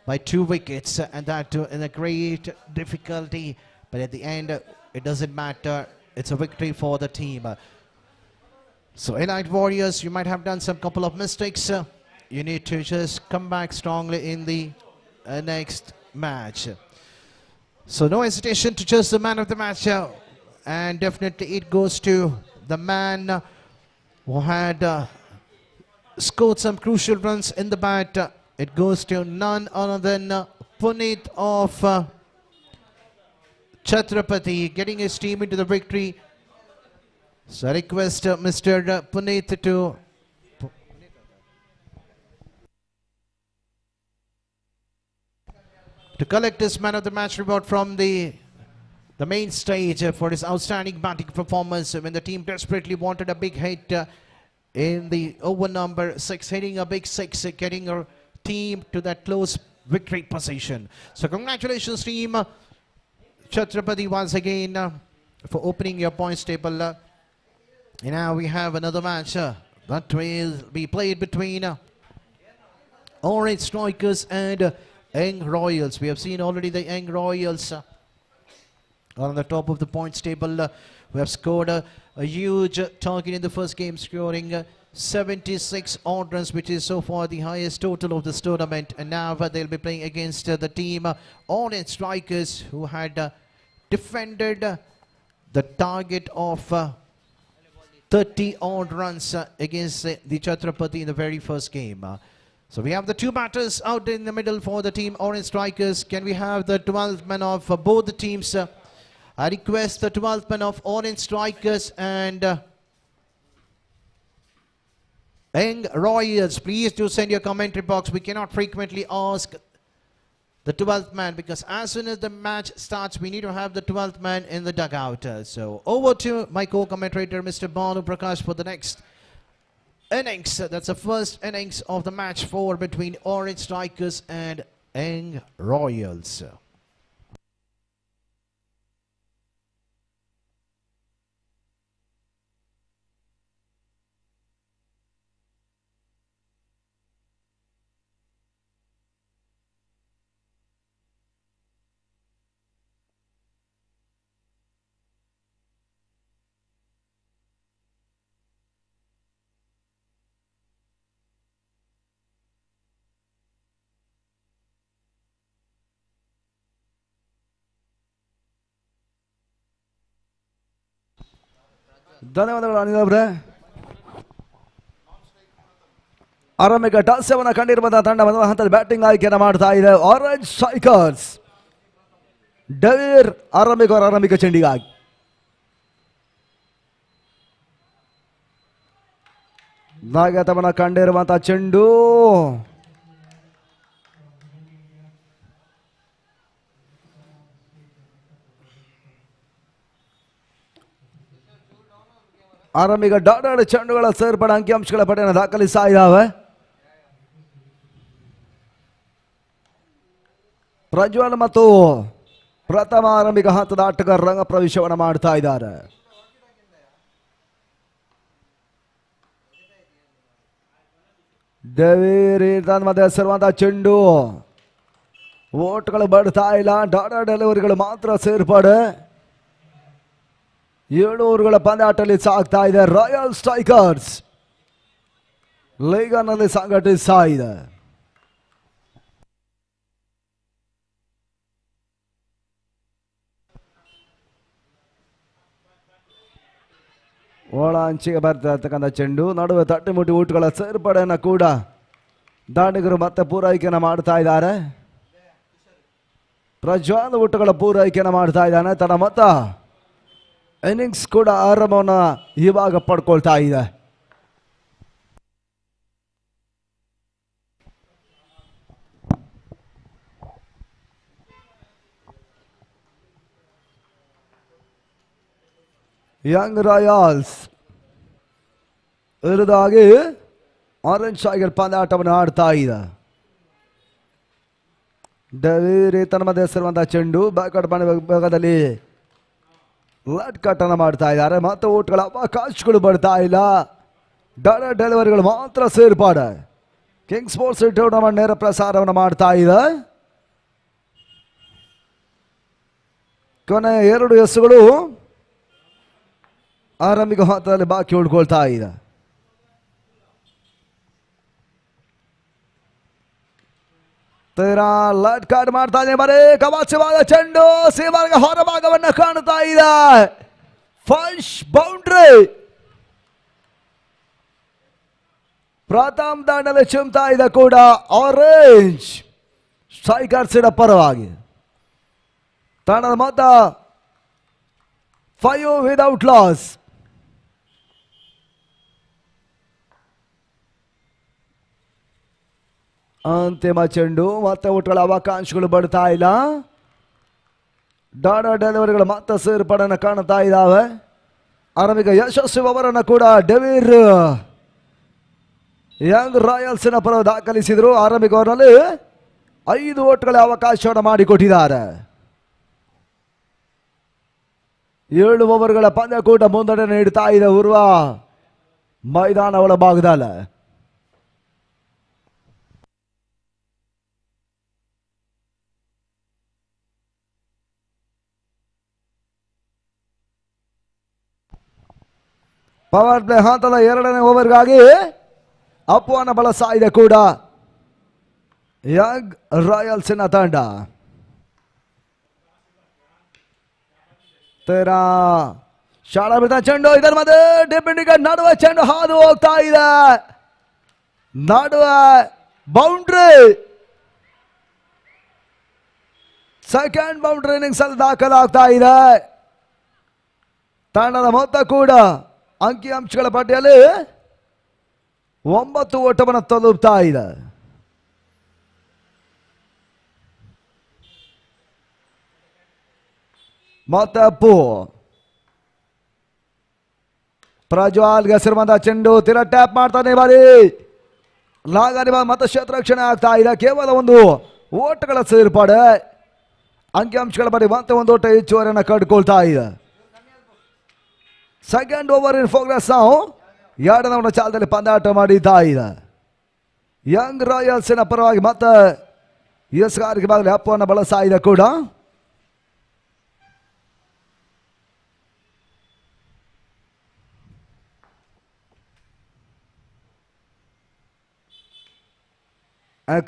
Speaker 9: by 2 wickets, and that in a great difficulty. But at the end, it doesn't matter. It's a victory for the team. So Elite Warriors, you might have done some couple of mistakes. You need to just come back strongly in the next match. So no hesitation to choose the man of the match. And definitely it goes to the man who had scored some crucial runs in the bat. It goes to none other than Puneet of Chhatrapati, getting his team into the victory. So I request Mr. Puneet to collect his man of the match reward from the main stage for his outstanding batting performance when the team desperately wanted a big hit in the over number 6, hitting a big 6, getting our team to that close victory position. So congratulations team Chhatrapati once again for opening your points table. And now we have another match that will be played between Orange Strikers and Young Royals. We have seen already the Young Royals on the top of the points table. We have scored a huge target in the first game, scoring 76 odd runs, which is so far the highest total of this tournament. And now they'll be playing against the team Orange Strikers, who had defended the target of 30 odd runs against the Chhatrapati in the very first game. So we have the 2 batters out in the middle for the team Orange Strikers. Can we have the 12th man of both the teams? I request the 12th man of Orange Strikers and Young Royals. Please do send your commentary box. We cannot frequently ask the 12th man, because as soon as the match starts, we need to have the 12th man in the dugout. So over to my co-commentator, Mr. Banu Prakash, for the next innings. That's the first innings of the match 4 between Orange Strikers and Young Royals.
Speaker 8: ಧನ್ಯವಾದಗಳು ಅನಿಲ್ ಅವರೇ. ಆರಂಭಿಕ ಟಾಸ್ಯವನ್ನು ಕಂಡಿರುವಂತಹ ತಂಡ ಮೊದಲ ಹಂತದ batting ಆಯ್ಕೆಯನ್ನು ಮಾಡ್ತಾ ಇದೆ. Orange strikers Deere ಆರಂಭಿಕ ಚೆಂಡಿಗಾಗಿ ನಾಗತವನ ಕಂಡಿರುವಂತಹ ಚೆಂಡು ಆರಂಭಿಕ ಡಾಟ್ ಚೆಂಡುಗಳ ಸೇರ್ಪಡೆ ಅಂಕಿಅಂಶಗಳ ಪಟ್ಟಿಯನ್ನು ದಾಖಲಿಸ್ತಾ ಇದ್ದಾವೆ. ಪ್ರಜ್ವಲ್ ಮತ್ತು ಪ್ರಥಮ ಆರಂಭಿಕ ಹಂತದ ಆಟಗಾರ ರಂಗ ಪ್ರವೇಶವನ್ನು ಮಾಡ್ತಾ ಇದ್ದಾರೆ. ಮಧ್ಯೆ ಹೆಸರುವಂತಹ ಚೆಂಡು ಓಟ್ಗಳು ಬರ್ತಾ ಇಲ್ಲ. ಡಾಟಾ ಡೆಲಿವರಿಗಳು ಮಾತ್ರ ಸೇರ್ಪಡೆ. 7 ಓವರ್ಗಳ ಪಂದ್ಯಾಟದಲ್ಲಿ ಸಾಗ್ತಾ ಇದೆ. ರಾಯಲ್ ಸ್ಟ್ರೈಕರ್ಸ್ ಲೀಗನಲ್ಲಿ ಸಂಘಟಿಸ್ತಾ ಇದೆ. ಒಳ ಅಂಚಿಗೆ ಬರ್ತಾ ಇರ್ತಕ್ಕಂಥ ಚೆಂಡು ನಡುವೆ ತಟ್ಟಿಮುಟ್ಟಿ ಊಟಗಳ ಸೇರ್ಪಡೆಯನ್ನು ಕೂಡ ದಾಂಡಿಗರು ಮತ್ತೆ ಪೂರೈಕೆಯನ್ನು ಮಾಡ್ತಾ ಇದ್ದಾರೆ. ಪ್ರಜ್ವಲ್ ಊಟಗಳ ಪೂರೈಕೆಯನ್ನು ಮಾಡ್ತಾ ಇದ್ದಾನೆ. ತನ್ನ ಮೊತ್ತ ಇನ್ನಿಂಗ್ಸ್ ಕೂಡ ಆರಂಭವನ್ನು ಇವಾಗ ಪಡ್ಕೊಳ್ತಾ ಇದೆ. ಯಂಗ್ ರಾಯಲ್ಸ್ ವಿರುದ್ಧವಾಗಿ ಆರೆಂಜ್ ಸ್ಟ್ರೈಕರ್ ಪಂದ್ಯಾಟವನ್ನು ಆಡ್ತಾ ಇದೆ. ಡೇರಿ ತನ್ನ ಮಧ್ಯೆ ಹೆಸರುವಂತಹ ಚೆಂಡು ಬ್ಯಾಕ್ವರ್ಡ್ ಭಾಗದಲ್ಲಿ ಲೆಟ್ ಕಟ್ ಅನ್ನು ಮಾಡ್ತಾ ಇದ್ದಾರೆ. ಮತ್ತೆ ಓಟ್ಗಳ ಅವಕಾಶಗಳು ಬರ್ತಾ ಇಲ್ಲ. ಡಾಟಾ ಡೆಲಿವರಿಗಳು ಮಾತ್ರ ಸೇರ್ಪಾಡೆ. ಕಿಂಗ್ ಸ್ಪೋರ್ಟ್ಸ್ ಟೂರ್ನಮೆಂಟ್ ನೇರ ಪ್ರಸಾರವನ್ನು ಮಾಡ್ತಾ ಇದೆ. ಕೊನೆ 2 ಎಸ್ಸುಗಳು ಆರಂಭಿಕ ಹಂತದಲ್ಲಿ ಬಾಕಿ ಉಳ್ಕೊಳ್ತಾ ಇದೆ. ಲೆಟ್ ಕಾರ್ಡ್ ಮಾಡ್ತಾ ಇದೆ. ಬರೀ ಕವಾಚವಾದ ಚೆಂಡು ಸೀಮಾರ್ಗ ಹೊರಭಾಗವನ್ನು ಕಾಣ್ತಾ ಇದೆ. First boundary. ಪ್ರಥಮ ದಾಂಡಲ್ಲಿ ಚಿಮ್ತಾ ಇದೆ ಕೂಡ ಆರೆಂಜ್ ಸ್ಟ್ರೈಕರ್ಸ್ ಪರವಾಗಿ. ತಂಡದ ಮೊತ್ತ 5 ವಿದೌಟ್ ಲಾಸ್. ಅಂತಿಮ ಚೆಂಡು ಮತ್ತೆ ಒಟ್ಟುಗಳ ಅವಕಾಶಗಳು ಬರ್ತಾ ಇಲ್ಲ. ಡಾಟಾ ಡೆಲಿವರಿಗಳು ಮತ್ತೆ ಸೇರ್ಪಡೆಯನ್ನು ಕಾಣ್ತಾ ಇದ್ದಾವೆ. ಆರಂಭಿಕ ಯಶಸ್ವಿ ಅವರನ್ನು ಕೂಡ ಡೆವಿರ್ ಯಂಗ್ ರಾಯಲ್ಸ್ನ ಪರ ದಾಖಲಿಸಿದರು. ಆರಂಭಿಕ ಓವರ್ನಲ್ಲಿ 5 ಓಟ್ಗಳ ಅವಕಾಶವನ್ನು ಮಾಡಿಕೊಟ್ಟಿದ್ದಾರೆ. 7 ಓವರ್ಗಳ ಪಂದ್ಯಕೂಟ ಮುನ್ನಡೆ ನೀಡ್ತಾ ಇದೆ ಉರ್ವ ಮೈದಾನ ಒಳಭಾಗದಲ್ಲಿ. ಪವರ್ ಪ್ಲೇ ಹಂತದ 2ನೇ ಓವರ್ಗಾಗಿ ಅಪ್ಪುವನ್ನು ಬಳಸ್ತಾ ಇದೆ ಕೂಡ ಯಂಗ್ ರಾಯಲ್ಸ್ನ ತಂಡ. ಶಾಲಾ ಬಿದ್ದ ಚೆಂಡು ಇದರ ಮಧ್ಯೆ ಡಿಪೆಂಡಿಂಗ್ ನಡುವೆ ಚೆಂಡು ಹಾದು ಹೋಗ್ತಾ ಇದೆ. ನಡುವೆ ಬೌಂಡ್ರಿ. ಸೆಕೆಂಡ್ ಬೌಂಡ್ರಿ ಇನ್ನಿಂಗ್ಸ್ ಅಲ್ಲಿ ದಾಖಲಾಗ್ತಾ ಇದೆ. ತಂಡದ ಮೊತ್ತ ಕೂಡ ಅಂಕಿಅಂಶಗಳ ಪಟ್ಟಿಯಲ್ಲಿ 9 ಓಟವನ್ನು ತಲುಪ್ತಾ ಇದೆ. ಮತ್ತೆ ಅಪ್ಪು ಪ್ರಜ್ವಲ್ಗೆ ಹೆಸರುವಂತಹ ಚೆಂಡು ತೀರ ಟ್ಯಾಪ್ ಮಾಡ್ತಾನೆ. ಬಾರಿ ಲಾಗಾನಿ ಮತ್ತೆ ಕ್ಷೇತ್ರರಕ್ಷಣೆ ಆಗ್ತಾ ಇದೆ. ಕೇವಲ 1 ಓಟಗಳ ಸೇರ್ಪಡೆ. ಅಂಕಿಅಂಶಗಳ ಬರೀ ಮತ್ತೆ 1 ಓಟ ಹೆಚ್ಚುವರಿಯನ್ನು ಕಟ್ಕೊಳ್ತಾ ಇದೆ. Second over in progress. ನಾವು 2ನೇ ಚಾಲದಲ್ಲಿ ಪಂದ್ಯಾಟ ಮಾಡಿತಾ ಇದೆ. ಯಂಗ್ ರಾಯಲ್ಸ್ನ ಪರವಾಗಿ ಮತ್ತೆ ಎಸ್ಗಾರಿಕೆ ಬಾಗಲಿ ಅಪ್ಪವನ್ನು ಬಳಸ್ತಾ ಇದೆ ಕೂಡ.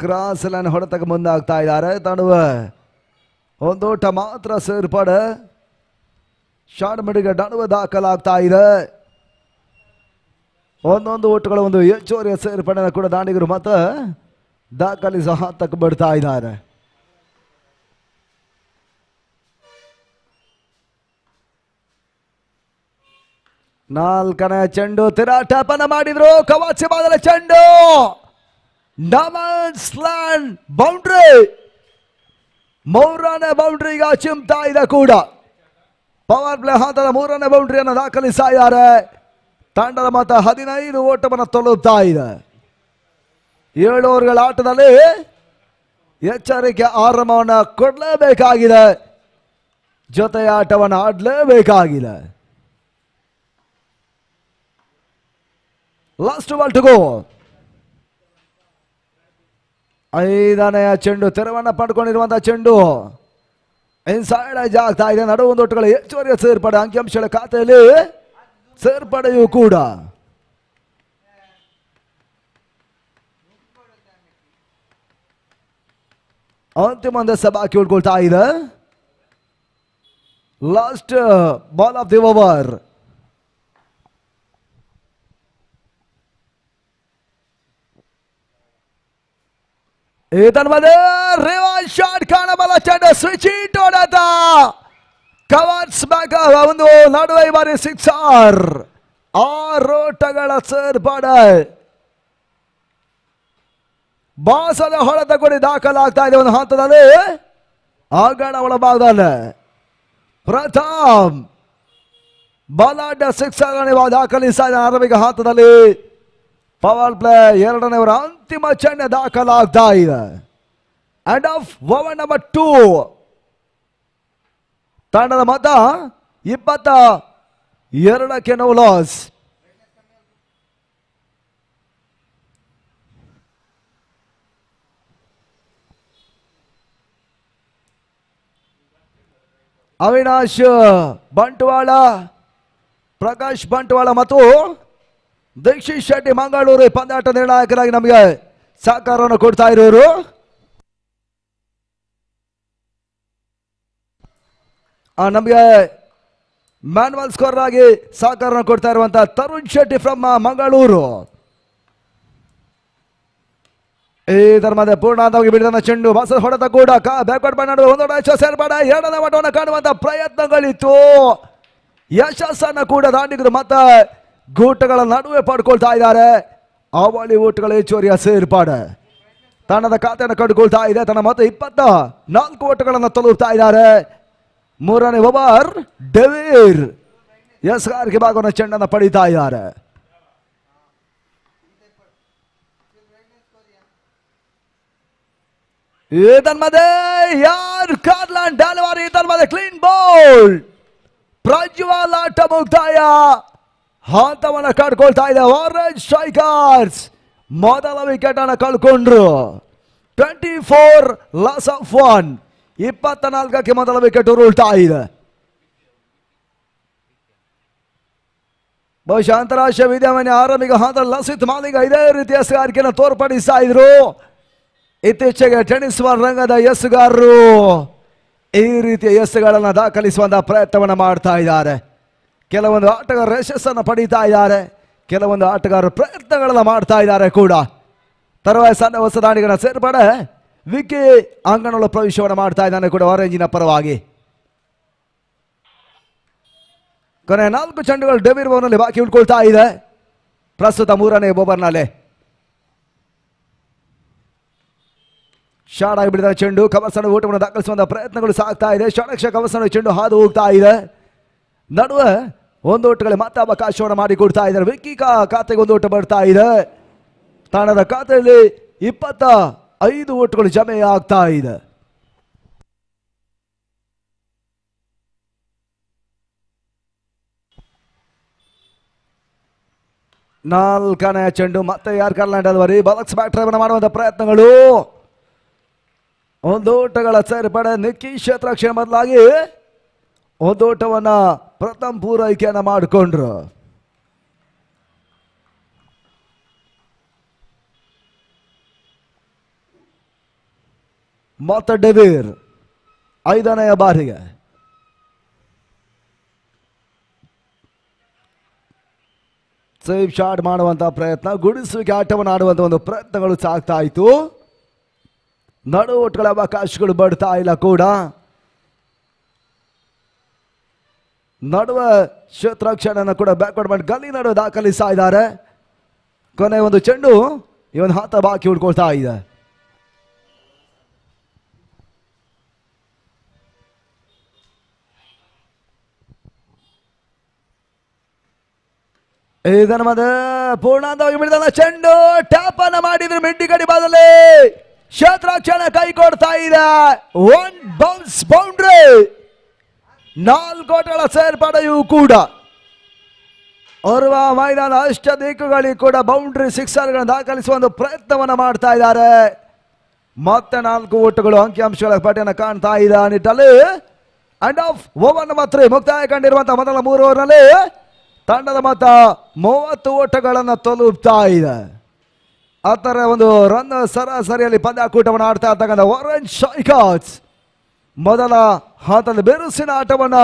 Speaker 8: ಕ್ರಾಸ್ ಲೈನ್ ಹೊಡೆತಕ್ಕೆ ಮುಂದಾಗ್ತಾ ಇದ್ದಾರೆ. ತಡುವೆ 1 ಓಟ ಮಾತ್ರ ಸೇರ್ಪಡೆ. ಶಾರ್ಟ್ ಮಿಡಿಗೆ ನಡುವೆ ದಾಖಲಾಗ್ತಾ ಇದೆ. ಒಂದೊಂದು ಓಟುಗಳ ಒಂದು ಹೆಚ್ಚುವರಿಯ ಸೇರ್ಪಡೆಯನ್ನು ಕೂಡ ದಾಂಡಿಗರು ಮತ್ತೆ ದಾಖಲಿಸಿ ಹತ್ತಕ್ಕೆ ಬಿಡ್ತಾ ಇದ್ದಾರೆ. ನಾಲ್ಕನೇ ಚೆಂಡು ತಿರಾಟಪನ ಮಾಡಿದ್ರು. ಕವಾಚಿ ಮೊದಲ ಚೆಂಡು ನಮನ್ ಬೌಂಡ್ರಿ. ಮೂರನೇ ಬೌಂಡ್ರಿಗೆ ಚಿಮ್ತಾ ಇದೆ ಕೂಡ. ಪವರ್ ಪ್ಲೇ ಹಂತದ ಮೂರನೇ ಬೌಂಡ್ರಿಯನ್ನು ದಾಖಲಿಸ್ತಾ ಇದ್ದಾರೆ. ತಂಡದ ಮತ 15 ಓಟವನ್ನು ತಲುಪ್ತಾ ಇದೆ. 7 ಓವರ್ಗಳ ಆಟದಲ್ಲಿ ಎಚ್ಚರಿಕೆ ಆರಂಭವನ್ನು ಕೊಡಲೇಬೇಕಾಗಿದೆ. ಜೊತೆ ಆಟವನ್ನು ಆಡಲೇಬೇಕಾಗಿದೆ. Last ball to go. 5ನೇ ಚೆಂಡು ತೆರವನ್ನು ಪಡ್ಕೊಂಡಿರುವಂತಹ ಚೆಂಡು ಇನ್ಸೈಡ್ ಐಜ್ ಆಗ್ತಾ ಇದೆ. ನಡುವೊಂದು ಒಟ್ಟುಗಳ ಹೆಚ್ಚುವರಿಯ ಸೇರ್ಪಡೆ ಅಂಕಿಅಂಶಗಳ ಖಾತೆಯಲ್ಲಿ ಸೇರ್ಪಡೆಯೂ ಕೂಡ. ಅಂತಿಮ ಒಂದು ಬಾಕಿ ಉಳ್ಕೊಳ್ತಾ ಇದೆ. Last ball of the over. Reverse shot ಕಾಣಬಲ್ಲ ಚೆಂಡು ಸ್ವಿಚ್ ಹಿಟ್ ಹೊಡೆದ ಕವರ್ಸ್ ಬ್ಯಾಕ್ ಒಂದು ನಡುವೆ ಬಾರಿ 6 ಓಟಗಳ ಸೇರ್ಪಡೆ. ಬಾಸದ ಹೊಡೆತ ಕೊಡಿ ದಾಖಲಾಗ್ತಾ ಇದೆ. ಒಂದು ಹಂತದಲ್ಲಿ ಆಗಣ ಒಳಭಾಗದಲ್ಲಿ ಪ್ರಥಮ್ ಬಲಾಢ್ಯ 6 ನೀವು ದಾಖಲಿಸ್ತಾ ಇದೆ. ಆರಂಭಿಕ ಹಂತದಲ್ಲಿ ಪವರ್ ಪ್ಲೇ 2ನೇವರ ಅಂತಿಮ ಚೆಂಡು ದಾಖಲಾಗ್ತಾ ಇದೆ. And of over number 2. ತಂಡದ ಮತ 22ಕ್ಕೆ ನೋ ಲಾಸ್. ಅವಿನಾಶ್ ಬಂಟ್ವಾಳ, ಪ್ರಕಾಶ್ ಬಂಟ್ವಾಳ ಮತ್ತು ದೀಕ್ಷಿತ್ ಶೆಟ್ಟಿ ಮಂಗಳೂರು ಪಂದ್ಯಾಟ ನಿರ್ಣಾಯಕರಾಗಿ ನಮಗೆ ಸಹಕಾರವನ್ನು ಕೊಡ್ತಾ ಇರೋರು. ನಮಗೆ ಮ್ಯಾನ್ವಲ್ ಸ್ಕೋರ್ ಆಗಿ ಸಹಕಾರವನ್ನು ಕೊಡ್ತಾ ಇರುವಂತಹ ತರುಣ್ ಶೆಟ್ಟಿ ಫ್ರಮ್ ಮಂಗಳೂರು. ಇದರ ಮಧ್ಯೆ ಪೂರ್ಣವಾಗಿ ಬಿಡಿದ ಚೆಂಡು ಬಾಸದ ಹೊಡೆತ ಕೂಡ ಬ್ಯಾಕ್ವರ್ಡ್ ಬ್ಯಾಕ್ ನಡುವೆ ಒಂದು ಸೇರ್ಪಡೆ. 2ನೇ ಮಟ್ಟವನ್ನು ಕಾಣುವಂತಹ ಪ್ರಯತ್ನಗಳಿತ್ತು. ಯಶಸ್ಸನ್ನು ಕೂಡ ದಾಂಡಿಗರು ಮತ್ತೆ ಗೂಟಗಳ ನಡುವೆ ಪಡ್ಕೊಳ್ತಾ ಇದ್ದಾರೆ. ಅವಳಿ ಓಟುಗಳ ಹೆಚ್ಚುವರಿಯ ಸೇರ್ಪಾಡೆ ತಂಡದ ಖಾತೆಯನ್ನು ಕಂಡುಕೊಳ್ತಾ ಇದೆ. ತನ್ನ ಮತ 24 ಓಟುಗಳನ್ನು ತಲುಪ್ತಾ ಇದ್ದಾರೆ. 3ನೇ ಓವರ್ ಡೆವೀರ್ ಎಸ್ಗಾರ್ಗೆ ಭಾಗವನ್ನು ಚೆಂಡನ್ನು ಪಡೀತಾ ಇದ್ದಾರೆ. ಇದನ್ಮದೆ ಯಾರ್ ಕಾರ್ಲಾಂಡ್ ಡೆಲಿವರಿ. ಇದನ್ಮದೆ ಕ್ಲೀನ್ ಬೌಲ್. ಪ್ರಜ್ವಲ್ ಆಟ ಮುಕ್ತಾಯ ಹಂತವನ್ನು ಕಳ್ಕೊಳ್ತಾ ಇದೆ. ಆರೆಂಜ್ ಸ್ಟ್ರೈಕರ್ಸ್ ಮೊದಲ ವಿಕೆಟ್ ಅನ್ನು ಕಳ್ಕೊಂಡ್ರು. 24 ಲಾಸ್ ಆಫ್ 1. 24ಕ್ಕೆ ಮೊದಲ ವಿಕೆಟ್ ಉರುಳ್ತಾ ಇದೆ. ಬಹುಶಃ ಅಂತಾರಾಷ್ಟ್ರೀಯ ವಿದ್ಯಮಾನ್ಯ ಆರಂಭಿಕ ಹಂತದಲ್ಲಿ ಲಸಿತ್ ಮಾಲಿಂಗ ಇದೇ ರೀತಿಯ ಎಸ್ಗಾರಿಕೆಯನ್ನು ತೋರ್ಪಡಿಸ್ತಾ ಇದ್ರು. ಇತ್ತೀಚೆಗೆ ಟೆನಿಸ್ ರಂಗದ ಎಸ್ಗಾರರು ಈ ರೀತಿಯ ಎಸ್ಗಳನ್ನು ದಾಖಲಿಸುವಂತಹ ಪ್ರಯತ್ನವನ್ನು ಮಾಡ್ತಾ ಇದ್ದಾರೆ. ಕೆಲವೊಂದು ಆಟಗಾರರು ಯಶಸ್ಸನ್ನು ಪಡೀತಾ ಇದ್ದಾರೆ. ಕೆಲವೊಂದು ಆಟಗಾರರು ಪ್ರಯತ್ನಗಳನ್ನು ಮಾಡ್ತಾ ಇದ್ದಾರೆ ಕೂಡ. ತರುವಾಯ ಸಣ್ಣ ಹೊಸ ದಾಂಡಿಗರ ಸೇರ್ಪಡೆ ವಿಕಿ ಅಂಗಣಗಳ ಪ್ರವೇಶವನ್ನು ಮಾಡ್ತಾ ಇದ್ದಾನೆ ಕೂಡ ಆರೆಂಜಿನ ಪರವಾಗಿ. ಕೊನೆ 4 ಚೆಂಡುಗಳು ಡೆವಿರ್ ಓವರ್ನಲ್ಲಿ ಬಾಕಿ ಉಳ್ಕೊಳ್ತಾ ಇದೆ. ಪ್ರಸ್ತುತ 3ನೇ ಓವರ್ನಲ್ಲಿ ಶಾರ್ಟ್ ಆಗಿ ಬಿಡಿದ ಚೆಂಡು ಕವಸನ ಓಟವನ್ನು ದಾಖಲಿಸುವಂತಹ ಪ್ರಯತ್ನಗಳು ಸಾಗ್ತಾ ಇದೆ. ಷಡಕ್ಷ ಕವಸನ ಚೆಂಡು ಹಾದು ಹೋಗ್ತಾ ಇದೆ. ನಡುವೆ ಒಂದು ಓಟಗಳಿಗೆ ಮತ್ತೆ ಅವಕಾಶವನ್ನು ಮಾಡಿಕೊಡ್ತಾ ಇದ್ದಾರೆ. ವಿಕ್ಕಿ ಖಾತೆಗೆ ಒಂದು ಓಟ ಬರ್ತಾ ಇದೆ. ತಂಡದ ಖಾತೆಯಲ್ಲಿ 25 ಓಟಗಳು ಜಮೆ ಆಗ್ತಾ ಇದೆ. ನಾಲ್ಕನೇ ಚೆಂಡು ಮತ್ತೆ ಯಾರ್ ಕಾರ್ಲ್ಯಾಂಡ್ ಅಲ್ವರಿ ಬಾಲಕ್ಸ್ ಬ್ಯಾಕ್ ಡ್ರೈವ್ ಮಾಡುವಂತಹ ಪ್ರಯತ್ನಗಳು. ಒಂದು ಓಟಗಳ ಸೇರ್ಪಡೆ ನಿಕ್ಕಿ ಕ್ಷೇತ್ರ ಬದಲಾಗಿ ಒಂದು ಓಟವನ್ನ ಪ್ರಥಮ್ ಪೂರೈಕೆಯನ್ನ ಮಾಡಿಕೊಂಡ್ರು. ಮತ್ತೆ ಡೆವೀರ್ 5ನೇ ಬಾರಿಗೆ ಸೇಫ್ ಶಾಟ್ ಮಾಡುವಂತಹ ಪ್ರಯತ್ನ, ಗುಡಿಸುವಿಕೆ ಆಟವನ್ನು ಆಡುವಂತ ಒಂದು ಪ್ರಯತ್ನಗಳು ಸಾಗ್ತಾ ಇತ್ತು. ನಡುವೊಟ್ಟುಗಳ ಅವಕಾಶಗಳು ಬರ್ತಾ ಇಲ್ಲ ಕೂಡ. ನಡುವೆ ಕ್ಷೇತ್ರಕ್ಷಣನ ಕೂಡ ಬ್ಯಾಕ್ವರ್ಡ್ ಮಾಡಿ ಗಲ್ಲಿ ನಡುವೆ ದಾಖಲಿಸ್ತಾ ಇದ್ದಾರೆ. ಕೊನೆ ಒಂದು ಚೆಂಡು ಈ ಒಂದು ಹಾತ ಬಾಕಿ ಉಳ್ಕೊಳ್ತಾ ಇದೆ. ಇದನ್ನು ಮತ್ತೆ ಪೂರ್ಣಾಂತವಾಗಿ ಬಿಡಿದ ಚೆಂಡು ಟ್ಯಾಪ್ ಅನ್ನ ಮಾಡಿದ್ರು ಮಿಡ್ಡಿ ಗಡಿ ಬಾದಲ್ಲಿ ಕ್ಷೇತ್ರಕ್ಷಣ ಕೈ ಕೊಡ್ತಾ ಇದೆ. ಒನ್ ಬೌನ್ಸ್ ಬೌಂಡ್ರಿ, 4 ಓಟಗಳ ಸೇರ್ಪಡೆಯೂ ಕೂಡ. ಓರ್ವ ಮೈದಾನ ಅಷ್ಟ ದಿಕ್ಕುಗಳಿಗೆ ಕೂಡ ಬೌಂಡ್ರಿ ಸಿಕ್ಸರ್ಗಳನ್ನು ದಾಖಲಿಸುವ ಒಂದು ಪ್ರಯತ್ನವನ್ನು ಮಾಡ್ತಾ ಇದ್ದಾರೆ. ಮತ್ತೆ 4 ಓಟಗಳು ಅಂಕಿಅಂಶಗಳ ಪಟ್ಟಿಯನ್ನು ಕಾಣ್ತಾ ಇದೆ. ಆ ನಿಟ್ಟಲ್ಲಿ ಅಂಡ್ ಆಫ್ ಓವರ್ ನಂಬರ್ 3 ಮುಕ್ತಾಯ ಕಂಡಿರುವಂತಹ ಮೊದಲ 3 ಓವರ್ನಲ್ಲಿ ತಂಡದ ಮೊತ್ತ 30 ಓಟಗಳನ್ನು ತಲುಪ್ತಾ ಇದೆ. ಆತರ ಒಂದು ರನ್ ಸರಾಸರಿಯಲ್ಲಿ ಪಂದ್ಯಾಕೂಟವನ್ನು ಆಡ್ತಾ ಇರ್ತಕ್ಕಂಥ ಆರೆಂಜ್ ಸ್ಟ್ರೈಕರ್ಸ್ ಮೊದಲ ಹಂತದ ಬಿರುಸಿನ ಆಟವನ್ನು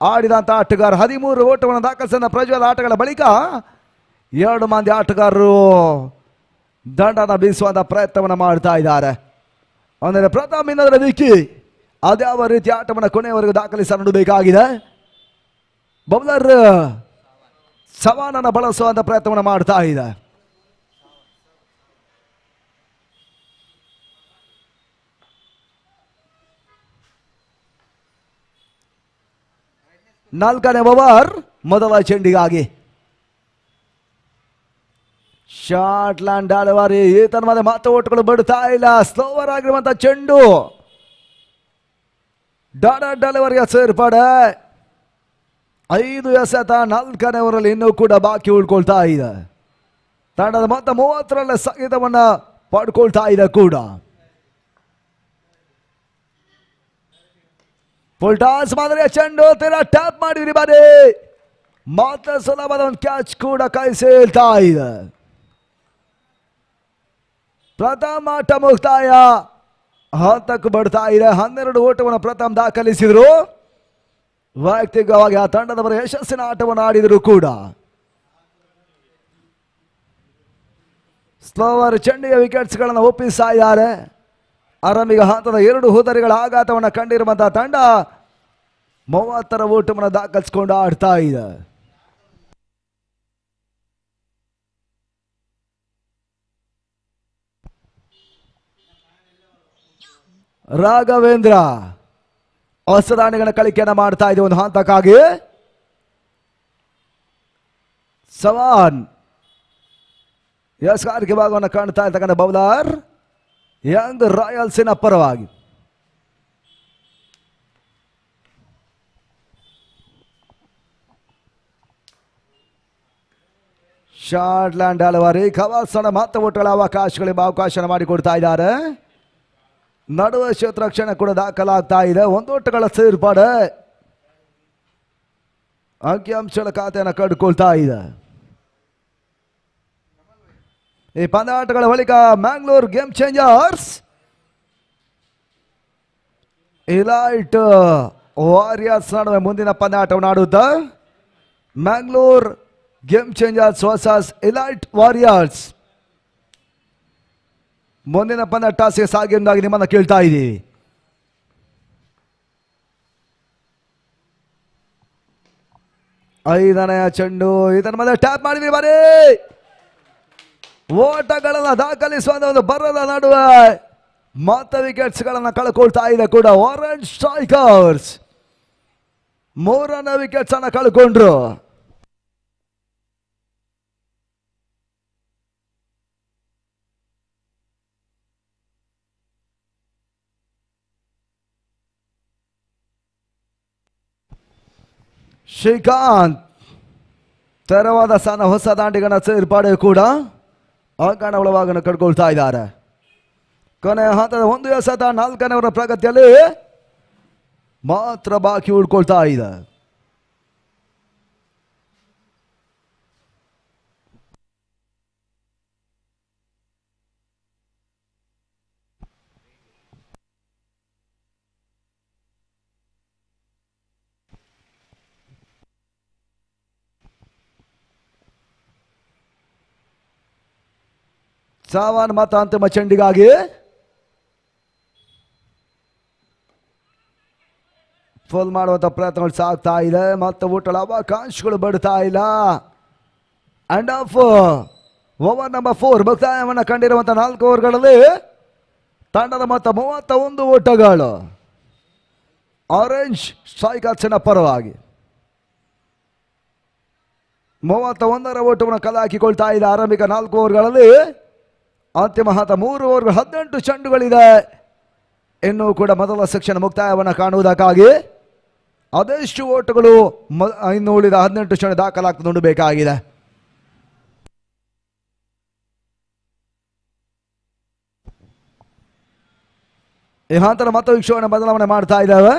Speaker 8: ಆಡಿದಂಥ ಆಟಗಾರ 13 ಓಟವನ್ನು ದಾಖಲಿಸಿದ ಪ್ರಜ್ವಲ್ ಆಟಗಳ ಬಳಿಕ 2 ಮಂದಿ ಆಟಗಾರರು ದಂಡನ ಬೀಸುವಂತ ಪ್ರಯತ್ನವನ್ನು ಮಾಡ್ತಾ ಇದ್ದಾರೆ. ಅಂದರೆ ಪ್ರಥಮ್ ಇನ್ನೊಂದರ ವಿಕ್ಕಿ ಅದ್ಯಾವ ರೀತಿ ಆಟವನ್ನು ಕೊನೆಯವರೆಗೂ ದಾಖಲಿಸಬೇಕಾಗಿದೆ. ಬೌಲರ್ ಸವಾನನ್ನು ಬಳಸುವಂತ ಪ್ರಯತ್ನವನ್ನು ಮಾಡ್ತಾ ಇದೆ. ನಾಲ್ಕನೇ ಓವರ್ ಮೊದಲ ಚೆಂಡಿಗಾಗಿ ಶಾರ್ಟ್ಲ್ಯಾಂಡ್ ಡೆಲಿವರಿ. ಈತನ ಮೇಲೆ ಮತ್ತೆ ಓಟಗಳು ಬಿಡ್ತಾ ಇಲ್ಲ. ಸ್ಲೋವರ್ ಆಗಿರುವಂತಹ ಚೆಂಡು ಡಾಟ್ ಡೆಲಿವರಿಯ ಸೇರ್ಪಡೆ. 5 ಎಸೆತ 4ನೇ ಓವರಲ್ಲಿ ಇನ್ನೂ ಕೂಡ ಬಾಕಿ ಉಳ್ಕೊಳ್ತಾ ಇದೆ. ತಂಡದ ಮೊತ್ತ 30ರಲ್ಲೇ ಸಂಗೀತವನ್ನ ಪಡ್ಕೊಳ್ತಾ ಇದೆ ಕೂಡ. ಫುಲ್ ಟಾಸ್ ಮಾದರಿಯ ಚೆಂಡು ತೀರಾ ಟ್ಯಾಪ್ ಮಾಡಿದ್ರಿ ಬಾರಿ. ಮತ್ತೆ ಸುಲಭದ ಒಂದು ಕ್ಯಾಚ್ ಕೂಡ ಕೈ ಸೇಳ್ತಾ ಇದೆ. ಪ್ರಥಮ ಆಟ ಮುಕ್ತಾಯ ಹಂತಕ್ಕೆ ಬರ್ತಾ ಇದೆ. 12 ಓಟವನ್ನು ಪ್ರಥಮ ದಾಖಲಿಸಿದ್ರು. ವೈಯಕ್ತಿಕವಾಗಿ ಆ ತಂಡದವರ ಯಶಸ್ಸಿನ ಆಟವನ್ನು ಆಡಿದರು ಕೂಡ. ಸ್ಲೋವರ್ ಚೆಂಡಿಗೆ ವಿಕೆಟ್ಸ್ಗಳನ್ನು ಒಪ್ಪಿಸ್ತಾ ಇದ್ದಾರೆ. ಆರಂಭಿಕ ಹಂತದ 2 ಹೋದರಿಗಳ ಆಘಾತವನ್ನು ಕಂಡಿರುವಂತಹ ತಂಡ 30ರ ಓಟವನ್ನು ದಾಖಲಿಸಿಕೊಂಡು ಆಡ್ತಾ ಇದೆ. ರಾಘವೇಂದ್ರ ಹೊಸದಾಣಿಗಳ ಕಳಿಕೆಯನ್ನು ಮಾಡ್ತಾ ಇದೆ ಒಂದು ಹಂತಕ್ಕಾಗಿ. ಸವಾನ್ ಯಸ್ಕಾರಿಕೆ ಭಾಗವನ್ನು ಕಾಣ್ತಾ ಇರ್ತಕ್ಕಂಥ ಬೌಲರ್ ಯಂಗ್ ರಾಯಲ್ಸಿನ ಪರವಾಗಿ. ಶಾರ್ಟ್ಲ್ಯಾಂಡ್ ಡೆಲಿವರಿ ಖವಾಸನ ಮತ್ತೆ ಓಟಗಳ ಅವಕಾಶಗಳಿಗೆ ಅವಕಾಶ ಮಾಡಿಕೊಡ್ತಾ ಇದ್ದಾರೆ. ನಡುವೆ ಕ್ಷೇತ್ರಕ್ಷಣ ಕೂಡ ದಾಖಲಾಗ್ತಾ ಇದೆ. 1 ಓಟಗಳ ಸೇರ್ಪಡೆ ಅಂಕಿಅಂಶಗಳ ಖಾತೆಯನ್ನು ಕಡ್ಕೊಳ್ತಾ ಇದೆ. ಈ ಪಂದ್ಯಾಟಗಳ ಬಳಿಕ Mangalore game changers elite warriors ನಡುವೆ ಮುಂದಿನ ಪಂದ್ಯಾಟವನ್ನು ಆಡುತ್ತಾ. Mangalore game changers versus elite warriors ಮುಂದಿನ ಪಂದ್ಯ ಟಾಸ್ಗೆ ಸಾಗಿರುವುದಾಗಿ ನಿಮ್ಮನ್ನು ಕೇಳ್ತಾ ಇದ್ದೀವಿ. ಐದನೆಯ ಚೆಂಡು ಇದರ ಮೇಲೆ ಟ್ಯಾಪ್ ಮಾಡಿದ್ವಿ ಬಾರಿ. ಓಟಗಳನ್ನು ದಾಖಲಿಸುವಂತ ಒಂದು ಬರದ ನಡುವೆ ಮತ್ತೆ ವಿಕೆಟ್ಸ್ ಗಳನ್ನ ಕಳ್ಕೊಳ್ತಾ ಇದೆ ಕೂಡ ಆರೆಂಜ್ ಸ್ಟ್ರೈಕರ್ಸ್. 3ನೇ ವಿಕೆಟ್ಸ್ ಅನ್ನ ಕಳ್ಕೊಂಡ್ರು. ಶ್ರೀಕಾಂತ್ ತೆರವಾದ ಸಣ್ಣ ಹೊಸ ದಾಂಡಿಗನ ಸೇರ್ಪಡೆ ಕೂಡ ಅಂಕಣ ಒಳಭಾಗನ ಕಡ್ಕೊಳ್ತಾ ಇದ್ದಾರೆ. ಕೊನೆ ಹಂತದ 1 ಎಸೆತ 4ನೇ ಓವರ್ ಪ್ರಗತಿಯಲ್ಲಿ ಮಾತ್ರ ಬಾಕಿ ಉಳ್ಕೊಳ್ತಾ ಇದೆ. ಸಾವನ್ ಮತ ಅಂತಿಮ ಚೆಂಡಿಗಾಗಿ ಫುಲ್ ಮಾಡುವಂತ ಪ್ರಯತ್ನಗಳು ಸಾಗ್ತಾ ಇದೆ. ಮತ್ತೆ ಊಟದ ಅವಕಾಶಗಳು ಬಿಡ್ತಾ ಇಲ್ಲ. ಅಂಡ್ ಆಫ್ ಓವರ್ ನಂಬರ್ 4 ಮುಕ್ತಾಯವನ್ನು ಕಂಡಿರುವಂತ 4 ಓವರ್ಗಳಲ್ಲಿ ತಂಡದ ಮೊತ್ತ 31 ಓಟಗಳು. ಆರೆಂಜ್ ಸ್ಟ್ರೈಕರ್ಸ್ನ ಪರವಾಗಿ 31ರ ಓಟವನ್ನು ಕಲೆ ಹಾಕಿಕೊಳ್ತಾ ಇದೆ. ಆರಂಭಿಕ 4 ಓವರ್ಗಳಲ್ಲಿ ಅಂತಿಮ ಹಂತ 3 ಓವರ್ಗಳು 18 ಚೆಂಡುಗಳಿದೆ. ಇನ್ನೂ ಕೂಡ ಮೊದಲ ಸೆಕ್ಷನ್ ಮುಕ್ತಾಯವನ್ನು ಕಾಣುವುದಕ್ಕಾಗಿ ಅದೆಷ್ಟು ಓಟಗಳು ಇನ್ನು ಉಳಿದ 18 ಚೆಂಡು ದಾಖಲಾಗ್ತದೆ ನೋಡಬೇಕಾಗಿದೆ. ಈ ಹಂತದ ಮತ ವೀಕ್ಷಣೆ ಬದಲಾವಣೆ ಮಾಡ್ತಾ ಇದ್ದಾವೆ.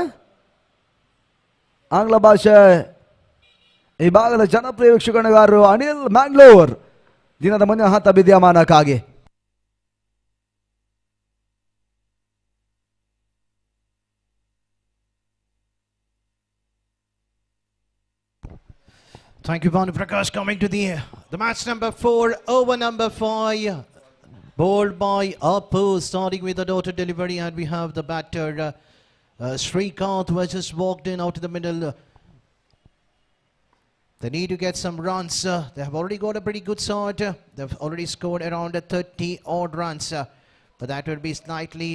Speaker 8: ಆಂಗ್ಲ ಭಾಷೆ ಈ ಭಾಗದ ಜನಪ್ರಿಯ ವೀಕ್ಷಕಗಾರರು ಅನಿಲ್ ಮ್ಯಾಂಗ್ಲೋರ್ ದಿನದ ಮುಂದಿನ ಹಂತ ವಿದ್ಯಮಾನಕ್ಕಾಗಿ.
Speaker 9: Thank you, Banu Prakash. Coming to the match number 4, over number 5. Bowled by Apu, starting with the daughter delivery, and we have the batter Srikanth, who has just walked in out of the middle. They need to get some runs. They have already got a pretty good start. They've already scored around 30 odd runs, but that would be slightly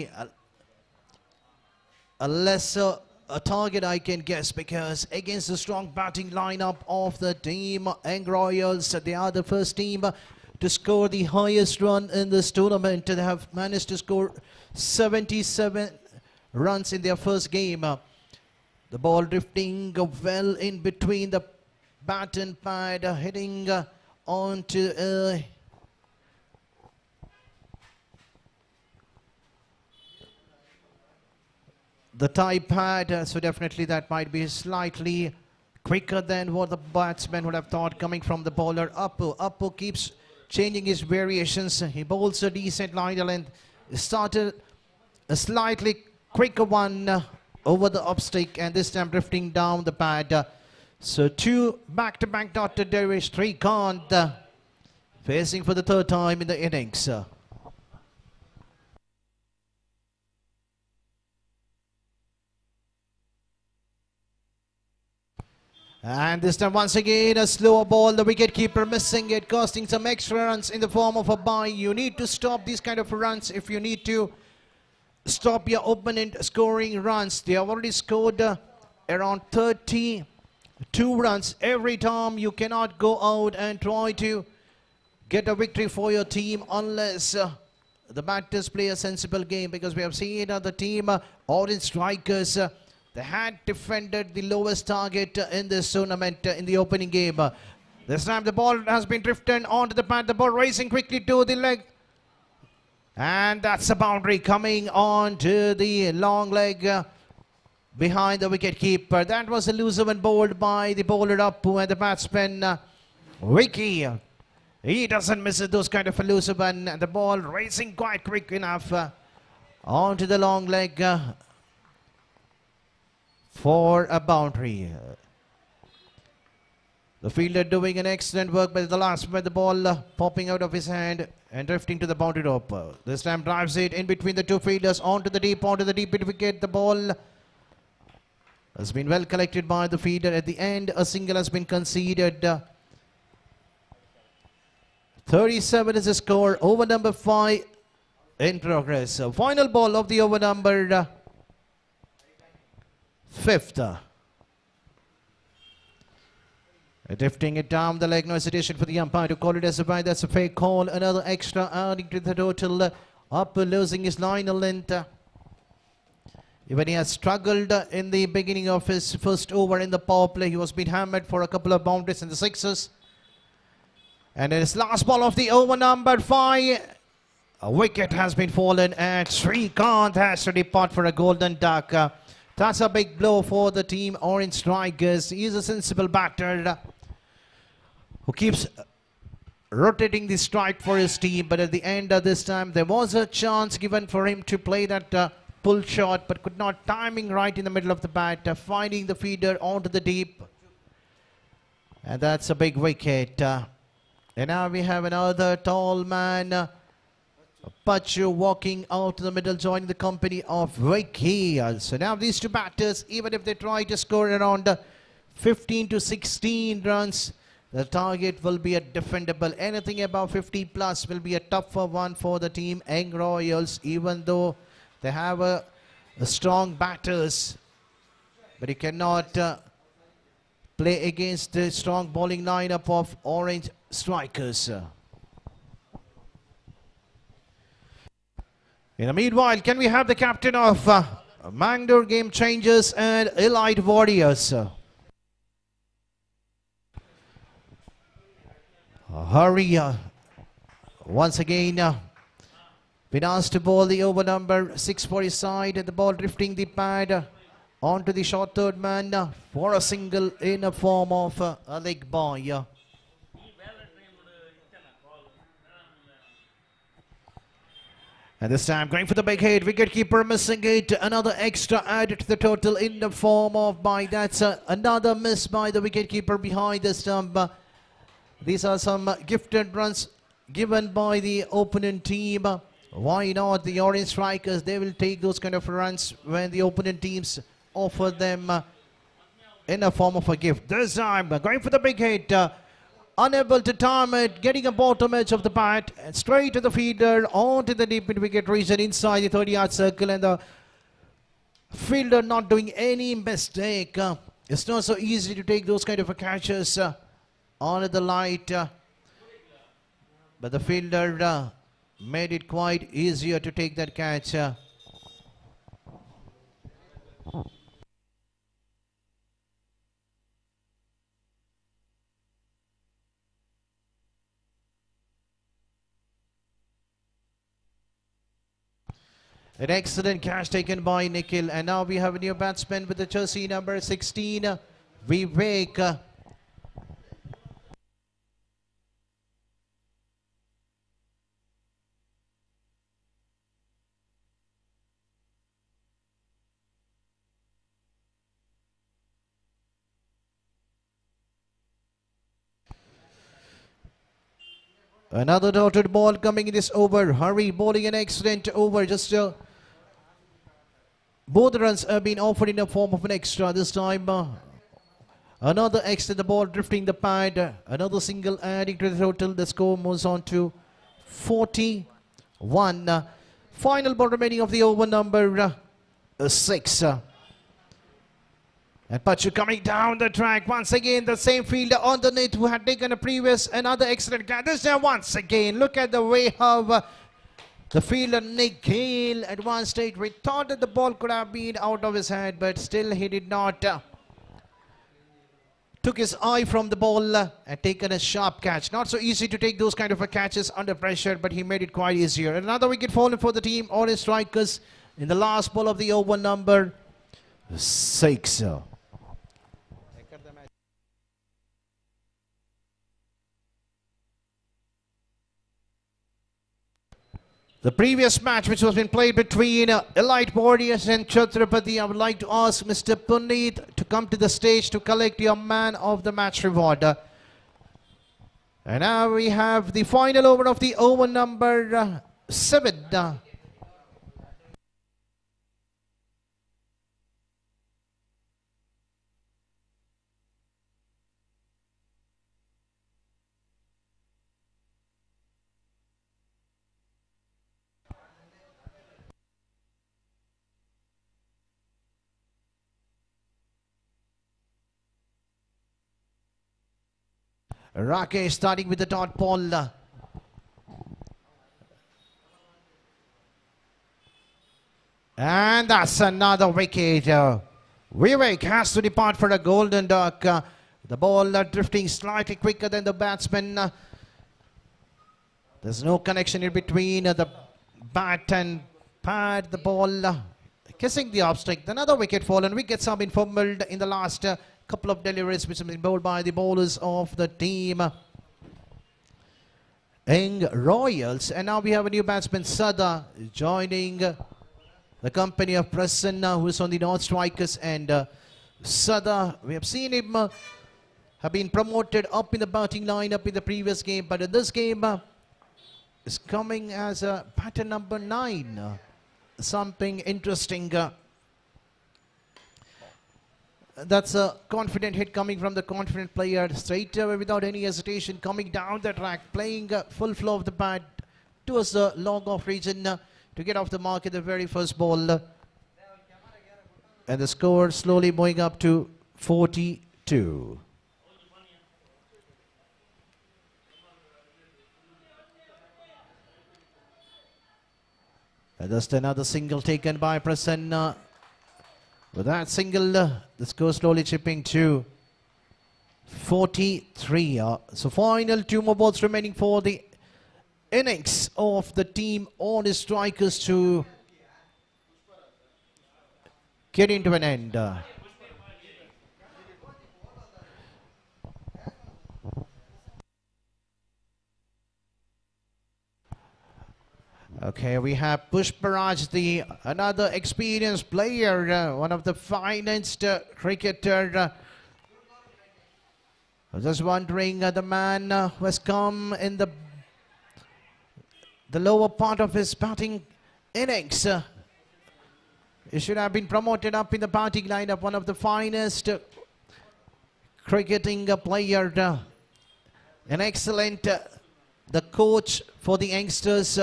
Speaker 9: a lesser a target, I can guess, because against the strong batting lineup of the team Young Royals, they are the first team to score the highest run in this tournament. They have managed to score 77 runs in their first game. The ball drifting well in between the bat and pad, hitting onto the tie pad, so definitely that might be slightly quicker than what the batsman would have thought coming from the bowler Apu. Apu keeps changing his variations. He bowls a decent line length. Started a slightly quicker one over the up stick, and this time drifting down the pad. So 2 back-to-back dotted deliveries. Srikanth facing for the 3rd time in the innings. And this time once again a slower ball, the wicketkeeper missing it, costing some extra runs in the form of a bye. You need to stop these kind of runs if you need to stop your opponent scoring runs. They have already scored around 32 runs. Every time you cannot go out and try to get a victory for your team unless the batters play a sensible game, because we have seen the team Orange Strikers, they had defended the lowest target in this tournament in the opening game. This time the ball has been drifted onto the pad. The ball racing quickly to the leg. And that's a boundary coming on to the long leg behind the wicket-keeper. That was a loser when bowled by the bowler Apu, and the batsman Vicky. He doesn't miss those kind of a loser one. And the ball racing quite quick enough onto the long leg for a boundary. The fielder doing an excellent work, but the last with the ball popping out of his hand and drifting to the boundary rope. This time drives it in between the 2 fielders onto the deep wicket. The ball has been well collected by the fielder. At the end, a single has been conceded. 37 is the score. Over number 5 in progress. Final ball of the over number 5th. Drifting it down the leg, no hesitation for the umpire to call it as a bye. That's a fair call. Another extra adding to the total. Up losing his line length. Even he has struggled in the beginning of his first over in the power play. He was being hammered for a couple of boundaries in the sixes. And in his last ball of the over number 5, a wicket has been fallen and Srikanth has to depart for a golden duck. That's a big blow for the team Orange Strikers. He is a sensible batter who keeps rotating the strike for his team, but at the end of this time there was a chance given for him to play that pull shot, but could not timing right in the middle of the bat, finding the feeder onto the deep, and that's a big wicket. And now we have another tall man Pachu walking out to the middle, joining the company of Vicky. So now these two batters, even if they try to score around 15 to 16 runs, the target will be a defendable. Anything above 50 plus will be a tougher one for the team Young Royals, even though they have a strong batters. But you cannot play against the strong bowling lineup of Orange Strikers. In the meanwhile, can we have the captain of Mangalore Game Changers and Elite Warriors? Hurry. Once again, been asked to bowl the over number 6 for his side, and the ball drifting the pad onto the short third man for a single in a form of a leg bye. And this time going for the big hit, wicketkeeper missing it, another extra added to the total in the form of bye. That's another miss by the wicketkeeper behind the stump. These are some gifted runs given by the opponent team. Why not? The Orange Strikers, they will take those kind of runs when the opponent teams offer them in a form of a gift. This time going for the big hit, unable to time it, getting a bottom edge of the bat and straight to the fielder onto the deep mid-wicket region inside the 30-yard circle, and the fielder not doing any mistake. It's not so easy to take those kind of catches on the light, but the fielder made it quite easier to take that catch. An excellent catch taken by Nikhil, and now we have a new batsman with the jersey number 16, Vivek. Another dotted ball coming in this over. Hurry bowling an excellent over. Just both runs have been offered in the form of an extra. This time another extra, the ball drifting the pad. Another single adding to the total. The score moves on to 41. Final ball remaining of the over number 6. And Pachu coming down the track once again. The same fielder on the net who had taken a previous another excellent catch. This time once again, look at the way how the fielder Nikhil at one stage, we thought that the ball could have been out of his head, but still he did not. Took his eye from the ball and taken a sharp catch. Not so easy to take those kind of catches under pressure, but he made it quite easier. Another wicket fallen for the team Orange Strikers in the last ball of the over number 6. The previous match, which was been played between Elite Warriors and Chhatrapati, I would like to ask Mr. Puneet to come to the stage to collect your man of the match reward. And now we have the final over of the over number 7. Rakesh starting with the dot ball. And that's another wicket. Vivek has to depart for a golden duck. The ball drifting slightly quicker than the batsman. There's no connection in between the bat and pad. The ball kissing the off stick. Another wicket fallen. Wickets have been fumbled in the last couple of deliveries which have been bowled by the bowlers of the team Young Royals. And now we have a new batsman, Sada, joining the company of Prasanna, who is on the North Strikers. And Sada, we have seen him have been promoted up in the batting lineup in the previous game, but in this game is coming as a pattern number 9. Something interesting. That's a confident hit coming from the confident player. Straight away without any hesitation, coming down the track, playing full flow of the bat towards the long off region to get off the mark at the very first ball. And the score slowly moving up to 42. And just another single taken by Prasanna. With that single, the score slowly chipping to 43. So final 2 more balls remaining for the innings of the team on the strikers to get into an end. Okay, we have Pushparaj, another experienced player, one of the finest cricketer. I was just wondering, the man who has come in the lower part of his batting innings. He should have been promoted up in the batting lineup, one of the finest cricketing player. An excellent the coach for the youngsters.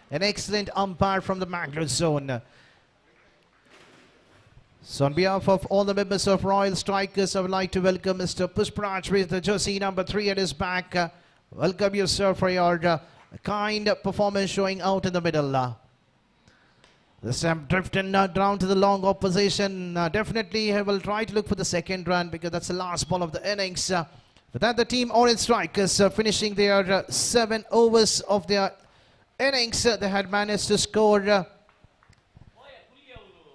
Speaker 9: An excellent umpire from the Mangalore zone. So on behalf of all the members of Royal Strikers, I would like to welcome Mr. Pushparaj with the jersey number 3 at his back. Welcome you, sir, for your kind performance showing out in the middle. This time drifting down to the long opposition. Definitely he will try to look for the second run because that's the last ball of the innings. But that the team Orange Strikers finishing their 7 overs of their innings, they had managed to score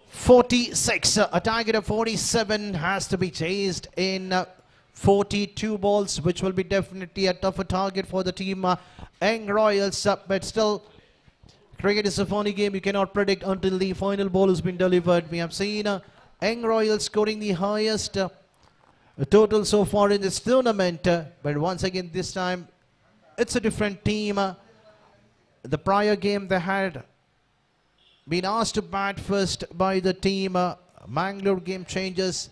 Speaker 9: 46. A target of 47 has to be chased in 42 balls, which will be definitely a tougher target for the team Young Royals. But still, cricket is a funny game. You cannot predict until the final ball has been delivered. We have seen Young Royals scoring the highest total so far in this tournament. But once again, this time, it's a different team. The prior game they had been asked to bat first by the team Mangalore Game Changers,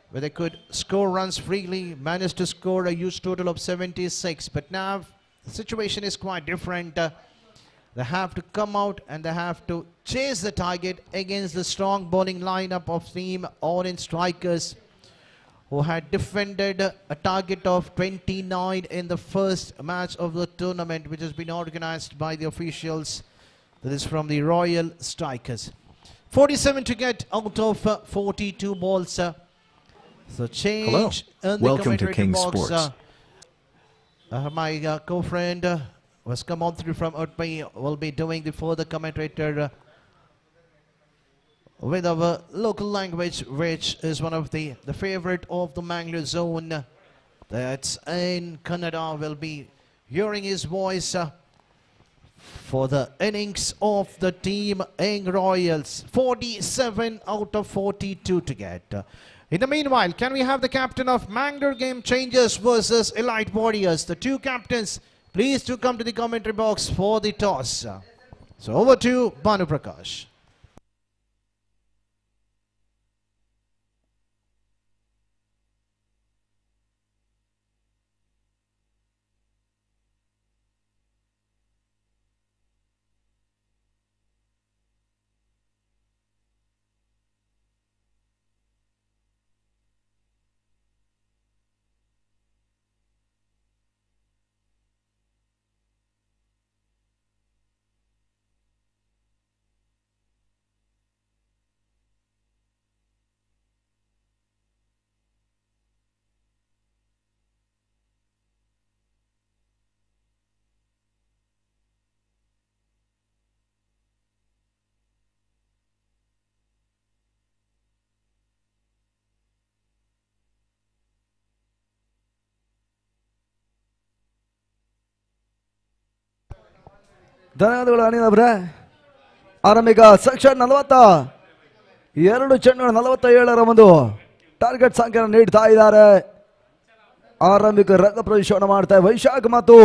Speaker 9: where they could score runs freely, managed to score a huge total of 76. But now the situation is quite different. They have to come out and they have to chase the target against the strong bowling lineup of team Orange Strikers, who had defended a target of 29 in the first match of the tournament, which has been organized by the officials. That is from the Royal Strikers. 47 to get out of 42 balls. So change.
Speaker 1: Hello.
Speaker 9: In the
Speaker 1: Welcome to
Speaker 9: commentary
Speaker 1: King
Speaker 9: box.
Speaker 1: Sports.
Speaker 9: My co-friend who has come on through from Utpay will be doing the further commentator with our local language, which is one of the favorite of the Mangalore zone. That's in Kannada. Will be hearing his voice for the innings of the team Young Royals. 47 out of 42 to get. In the meanwhile, can we have the captain of Mangalore Game Changers versus Elite Warriors? The two captains, please to come to the commentary box for the toss. So over to Banu Prakash.
Speaker 8: ಧನ್ಯವಾದಗಳು ಅನಿಲ್ ಅವರೇ. ಆರಂಭಿಕ section 42 ಚೆಂಡು 47 ಒಂದು target ಸಂಖ್ಯೆಯನ್ನು ನೀಡ್ತಾ ಇದ್ದಾರೆ. ಆರಂಭಿಕ ರಂಗ ಪ್ರವೇಶವನ್ನು ಮಾಡ್ತಾ ವೈಶಾಖ್ ಮತ್ತು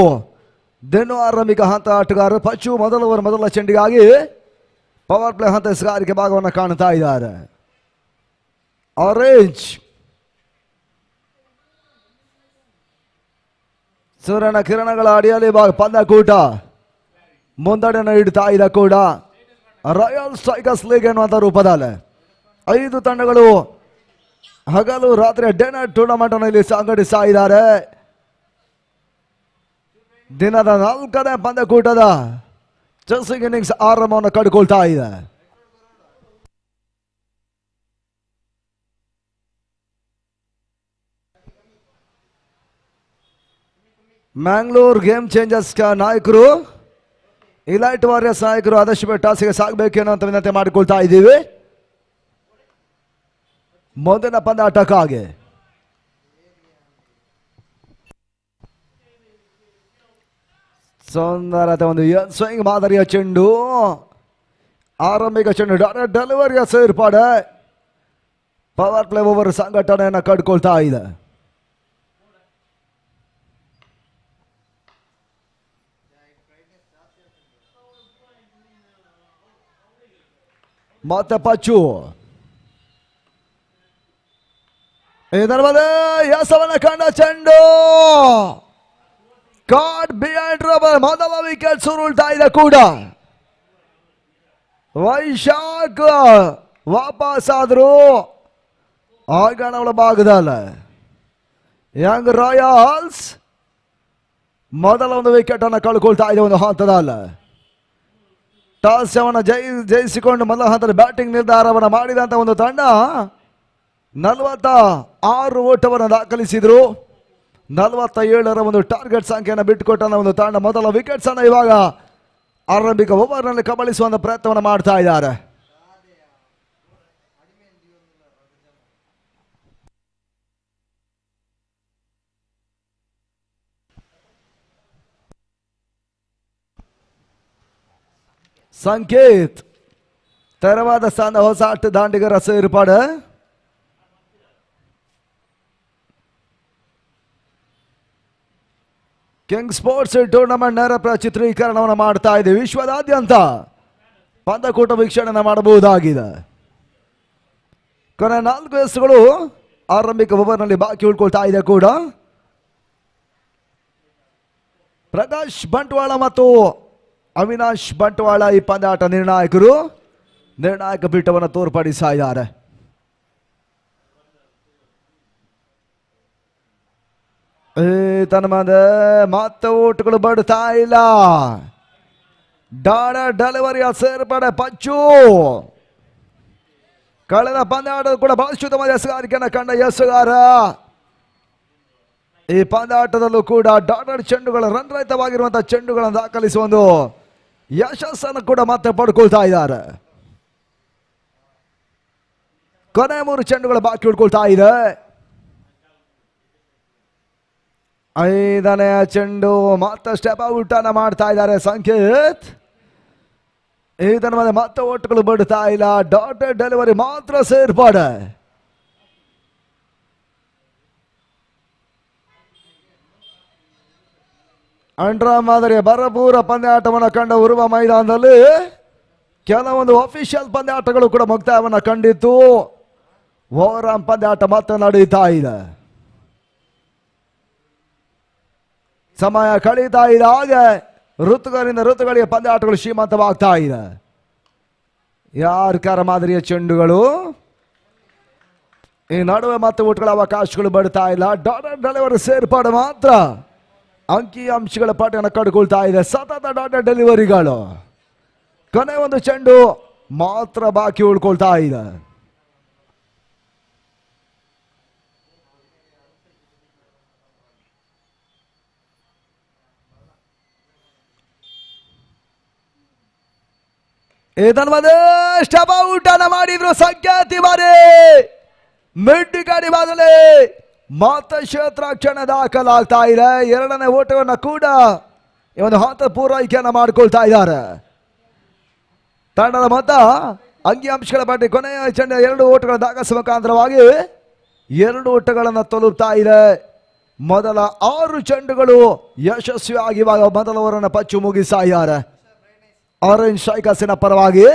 Speaker 8: ದಿನ ಆರಂಭಿಕ ಹಂತ ಆಟಗಾರರು ಪಚ್ಚು ಮೊದಲ ಚೆಂಡಿಗಾಗಿ ಪವರ್ ಪ್ಲೇ ಹಂತ ಎಸಗಾರಿಕೆ ಭಾಗವನ್ನು ಕಾಣ್ತಾ ಇದ್ದಾರೆ. ಆರೆಂಜ್ ಸೂರ್ಯನ ಕಿರಣಗಳ ಅಡಿಯಲ್ಲಿ ಪಂದ್ಯಕೂಟ ಮುಂದಡೆಯನ್ನು ಇಡ್ತಾ ಇದೆ ಕೂಡ ರಾಯಲ್ ಸ್ಟ್ರೈಕರ್ಸ್ ಲೀಗ್ ಎನ್ನುವಂಥ ರೂಪದಲ್ಲಿ 5 ತಂಡಗಳು ಹಗಲು ರಾತ್ರಿ ಡೇ ನೈಟ್ ಟೂರ್ನಮೆಂಟ್ ಅನ್ನು ಇಲ್ಲಿ ಸಂಘಟಿಸ್ತಾ ಇದ್ದಾರೆ. ದಿನದ 4ನೇ ಪಂದ್ಯಕೂಟದ ಚೆಸಿಂಗ್ ಇನ್ನಿಂಗ್ಸ್ ಆರಂಭವನ್ನು ಕಂಡುಕೊಳ್ತಾ ಇದೆ. ಮ್ಯಾಂಗ್ಳೂರ್ ಗೇಮ್ ಚೇಂಜರ್ಸ್ ನಾಯಕರು ಇಲೈಟ್ ವಾರಿಯರ್ಸ್ ನಾಯಕರು ಆದಷ್ಟು ಬೇಗ ಟಾಸ್ಗೆ ಸಾಗಬೇಕು ಅನ್ನೋ ವಿನಂತಿ ಮಾಡಿಕೊಳ್ತಾ ಇದ್ದೀವಿ. ಮೊದಲ ಪಂದ್ಯಾಟಕ್ಕಾಗಿ ಸುಂದರತೆ ಒಂದು ಸ್ವಿಂಗ್ ಮಾದರಿಯ ಚೆಂಡು, ಆರಂಭಿಕ ಚೆಂಡು ಡೆಲಿವರಿಯ ಸೇರ್ಪಾಡೆ ಪವರ್ ಪ್ಲೇ ಓವರ್ ಸಂಘಟನೆಯನ್ನು ಕಂಡುಕೊಳ್ತಾ ಇದೆ. ಮತ್ತೆ ಪಚ್ಚು ಇದರ ಯಸವನ್ನ ಕಂಡ ಚೆಂಡು ಕಾರ್ಡ್ ಬಿಹೈಂಡ್ ರಬರ್ ಮೊದಲ ವಿಕೆಟ್ ಸುರುಳ್ತಾ ಇದೆ ಕೂಡ. ವೈಶಾಖ್ ವಾಪಸ್ ಆದ್ರು ಆಂಗಣಗಳ ಭಾಗದಲ್ಲ. ಯಂಗ್ ರಾಯಲ್ಸ್ ಮೊದಲ ಒಂದು ವಿಕೆಟ್ ಅನ್ನು ಕಳ್ಕೊಳ್ತಾ ಇದೆ ಒಂದು ಹಂತದಲ್ಲ. ಟಾಸ್ ಜಯಿಸಿಕೊಂಡು ಮೊದಲ ಹಂತದ ಬ್ಯಾಟಿಂಗ್ ನಿರ್ಧಾರವನ್ನು ಮಾಡಿದಂತ ಒಂದು ತಂಡ 46 ಓಟವನ್ನು ದಾಖಲಿಸಿದ್ರು. 47ರ ಒಂದು ಟಾರ್ಗೆಟ್ ಸಂಖ್ಯೆಯನ್ನು ಬಿಟ್ಟುಕೊಟ್ಟ ಒಂದು ತಂಡ ಮೊದಲ ವಿಕೆಟ್ಸ್ ಅನ್ನು ಇವಾಗ ಆರಂಭಿಕ ಓವರ್ನಲ್ಲಿ ಕಬಳಿಸುವಂತ ಪ್ರಯತ್ನವನ್ನು ಮಾಡ್ತಾ ಇದ್ದಾರೆ. ಸಂಕೇತ್ ತೆರವಾದ ಸ್ಥಾನ ಹೊಸ ಆಟ ದಾಂಡಿಗರ ಸೇರ್ಪಾಡು. ಕಿಂಗ್ ಸ್ಪೋರ್ಟ್ಸ್ ಟೂರ್ನಮೆಂಟ್ ನೇರ ಚಿತ್ರೀಕರಣವನ್ನು ಮಾಡ್ತಾ ಇದೆ. ವಿಶ್ವದಾದ್ಯಂತ ಪಂದ್ಯಕೂಟ ವೀಕ್ಷಣೆ ಮಾಡಬಹುದಾಗಿದೆ. ಕೊನೆ 4 ಎಸೆಗಳು ಆರಂಭಿಕ ಓವರ್ನಲ್ಲಿ ಬಾಕಿ ಉಳ್ಕೊಳ್ತಾ ಇದೆ ಕೂಡ. ಪ್ರಕಾಶ್ ಬಂಟ್ವಾಳ ಮತ್ತು ಅವಿನಾಶ್ ಬಂಟ್ವಾಳ ಈ ಪಂದ್ಯಾಟ ನಿರ್ಣಾಯಕರು ನಿರ್ಣಾಯಕ ಪೀಠವನ್ನು ತೋರ್ಪಡಿಸ್ತಾ ಇದ್ದಾರೆ. ಮತ್ತೆ ಓಟುಗಳು ಬಡ್ತಾ ಇಲ್ಲ. ಡೆಲಿವರಿಯ ಸೇರ್ಪಡೆ ಪಚ್ಚು ಕಳೆದ ಪಂದ್ಯಾಟದ ಕೂಡ ಬಹಳ ಉತ್ತಮವಾದ ಎಸಗಾರಿಕೆಯನ್ನು ಕಂಡ ಎಸಗಾರ ಈ ಪಂದ್ಯಾಟದಲ್ಲೂ ಕೂಡ ಡಾಟೆಡ್ ಚೆಂಡುಗಳ ರನ್ ರಹಿತವಾಗಿರುವಂತಹ ಚೆಂಡುಗಳನ್ನು ದಾಖಲಿಸುವ ಒಂದು ಯಶಸ್ಸನ್ನು ಕೂಡ ಮತ್ತೆ ಪಡ್ಕೊಳ್ತಾ ಇದ್ದಾರೆ. ಕೊನೆ 3 ಚೆಂಡುಗಳು ಬಾಕಿ ಉಳ್ಕೊಳ್ತಾ ಇದೆ. 5ನೇ ಚೆಂಡು ಮತ್ತೆ ಸ್ಟೆಪ್ ಔಟ್ ಅನ್ನ ಮಾಡ್ತಾ ಇದ್ದಾರೆ ಸಂಕೇತ್. ಇದನ್ನ ಮತ್ತೆ ಓಟುಗಳು ಬಿಡ್ತಾ ಇಲ್ಲ. ಡಾಟೆಡ್ ಡೆಲಿವರಿ ಮಾತ್ರ ಸೇರ್ಪಾಡೆ. ಅಂಡ್ರಾ ಮಾದರಿಯ ಭರಪೂರ ಪಂದ್ಯಾಟವನ್ನು ಕಂಡ ಉರುವ ಮೈದಾನದಲ್ಲಿ ಕೆಲವೊಂದು ಅಫಿಷಿಯಲ್ ಪಂದ್ಯಾಟಗಳು ಕೂಡ ಮುಕ್ತಾಯವನ್ನು ಕಂಡಿತ್ತು. ಓವರಾಮ್ ಪಂದ್ಯಾಟ ಮತ್ತೆ ನಡೆಯುತ್ತಾ ಇದೆ. ಸಮಯ ಕಳೀತಾ ಇದೆ. ಹಾಗೆ ಋತುಗಳಿಂದ ಋತುಗಳಿಗೆ ಪಂದ್ಯಾಟಗಳು ಶ್ರೀಮಂತವಾಗ್ತಾ ಇದೆ. ಯಾರ್ಕಾರ ಮಾದರಿಯ ಚೆಂಡುಗಳು ಈ ನಡುವೆ ಮತ್ತೆ ಓಟುಗಳ ಅವಕಾಶಗಳು ಬಡ್ತಾ ಇಲ್ಲ. ಡಾಟೆಡ್ ಡೆಲಿವರಿ ಸೇರ್ಪಾಡು ಮಾತ್ರ ಅಂಕಿ ಅಂಶಗಳ ಪಾಠವನ್ನು ಕಂಡುಕೊಳ್ತಾ ಇದೆ. ಸತತ ಡಾಟೆಡ್ ಡೆಲಿವರಿಗಳು. ಕೊನೆ ಒಂದು ಚೆಂಡು ಮಾತ್ರ ಬಾಕಿ ಉಳ್ಕೊಳ್ತಾ ಇದೆ. ಇದನ್ನ ಸ್ಟೆಪ್ ಔಟ್ ಅನ್ನ ಮಾಡಿದ್ರು ಸಂಖ್ಯಾತಿ ಬಾರಿ ಮಿಡ್ ಗಾಡಿ ಬಾದಲೆ ಮತ್ತೆ ಕ್ಷೇತ್ರಾಕ್ಷಣ ದಾಖಲಾಗ್ತಾ ಇದೆ. 2ನೇ ಓಟವನ್ನು ಕೂಡ ಈ ಒಂದು ಹಂತ ಪೂರೈಕೆಯನ್ನು ಮಾಡಿಕೊಳ್ತಾ ಇದ್ದಾರೆ. ತಂಡದ ಮೊತ್ತ ಅಂಕಿಅಂಶಗಳ ಪಟ್ಟಿ ಕೊನೆಯ ಚೆಂಡ 2 ಓಟಗಳ ದಾಖಲಿಸುವ ಮುಖಾಂತರವಾಗಿ 2 ಓಟಗಳನ್ನು ತಲುಪ್ತಾ ಇದೆ. ಮೊದಲ 6 ಚೆಂಡುಗಳು ಯಶಸ್ವಿಯಾಗಿ ಇವಾಗ ಮೊದಲ ಓವರನ್ನು ಪಚ್ಚು ಮುಗಿಸ್ತಾ ಇದ್ದಾರೆ ಆರೆಂಜ್ ಸ್ಟ್ರೈಕರ್ಸಿನ ಪರವಾಗಿ.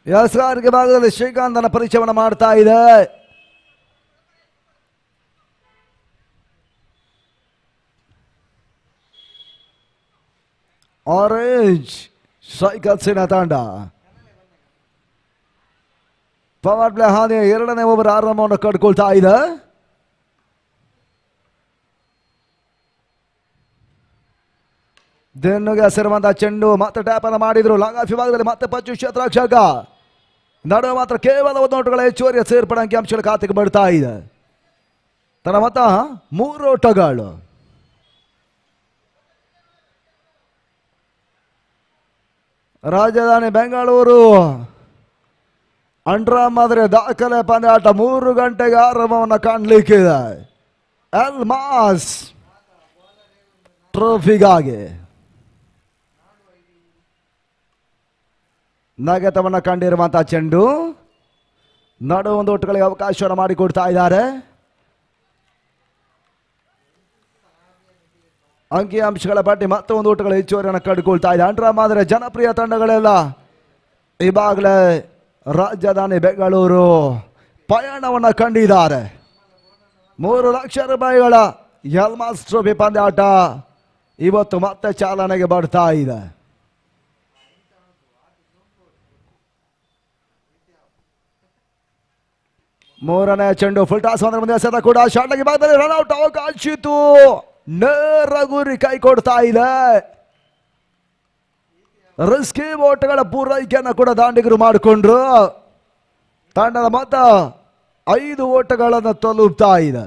Speaker 8: ಯಸ್ಗಾರ್ಗೆ ಭಾಗದಲ್ಲಿ ಶ್ರೀಕಾಂತನ ಪರಿಚಯವನ್ನು ಮಾಡ್ತಾ ಇದೆ. ಆರೆಂಜ್ ಸ್ಟ್ರೈಕರ್ಸಿನ ತಂಡ ಪವರ್ ಪ್ಲೇ ಹಾನಿ 2ನೇ ಓವರ್ ಆರಂಭವನ್ನು ಕಟ್ಕೊಳ್ತಾ ಇದೆ. ದೆನ್ನುಗೆ ಹಸಿರುವಂತಹ ಚೆಂಡು ಮತ್ತೆ ಟ್ಯಾಪ್ ಅನ್ನು ಮಾಡಿದ್ರು. ಲಾಂಗ್ ಆಫ್ ವಿಭಾಗದಲ್ಲಿ ಮತ್ತೆ ಪಚ್ಚು ಕ್ಷೇತ್ರರಕ್ಷಕ ನಡುವೆ ಮಾತ್ರ ಕೇವಲ 1 ಓಟಗಳ ಹೆಚ್ಚುವರಿಯ ಸೇರ್ಪಡೆ ಅಂಕಿಅಂಶಗಳ ಖಾತೆಗೆ ಬರ್ತಾ ಇದೆ. ತನ್ನ ಮತ 3 ಓಟಗಳು. ರಾಜಧಾನಿ ಬೆಂಗಳೂರು ಅಂಡ್ರಾ ಮಾದರಿ ದಾಖಲೆ ಪಂದ್ಯಾಟ 3 ಗಂಟೆಗೆ ಆರಂಭವನ್ನು ಕಾಣಲಿಕ್ಕಿದೆ. ಎಲ್ ಮಾಸ್ ಟ್ರೋಫಿಗಾಗಿ ನಗತವನ್ನು ಕಂಡಿರುವಂತಹ ಚೆಂಡು ನಡು 1 ಓಟಗಳಿಗೆ ಅವಕಾಶವನ್ನು ಮಾಡಿಕೊಡ್ತಾ ಇದ್ದಾರೆ. ಅಂಕಿಅಂಶಗಳ ಪಟ್ಟಿ ಮತ್ತೆ 1 ಓಟಗಳ ಹೆಚ್ಚುವರಿಯನ್ನು ಕಂಡುಕೊಳ್ತಾ ಇದೆ. ಅಂಡ್ರಾ ಮಾದರಿ ಜನಪ್ರಿಯ ತಂಡಗಳೆಲ್ಲ ಈಗಾಗಲೇ ರಾಜಧಾನಿ ಬೆಂಗಳೂರು ಪಯಣವನ್ನು ಕಂಡಿದ್ದಾರೆ. 3 ಲಕ್ಷ ರೂಪಾಯಿಗಳ ಎಲ್ಮಾಸ್ ಟ್ರೋಫಿ ಪಂದ್ಯಾಟ ಇವತ್ತು ಮತ್ತೆ ಚಾಲನೆಗೆ ಬರ್ತಾ ಇದೆ. ಮೂರನೇ ಚೆಂಡು ಫುಲ್ ಟಾಸ್ ಮುಂದೆ ಎಸೆತ ಕೂಡ ಶಾರ್ಟ್ ಆಗಿ ಭಾಗದಲ್ಲಿ ರನ್ಔಟ್ ಅವಕಾಶ ಇತ್ತು. ನೇರ ಗುರಿ ಕೈ ಕೊಡ್ತಾ ಇದೆ. ರಿಸ್ಕಿ ಓಟಗಳ ಪೂರೈಕೆಯನ್ನು ಕೂಡ ದಾಂಡಿಗರು ಮಾಡಿಕೊಂಡ್ರು. ತಂಡದ ಮೊತ್ತ 5 ಓಟಗಳನ್ನು ತಲುಪ್ತಾ ಇದೆ.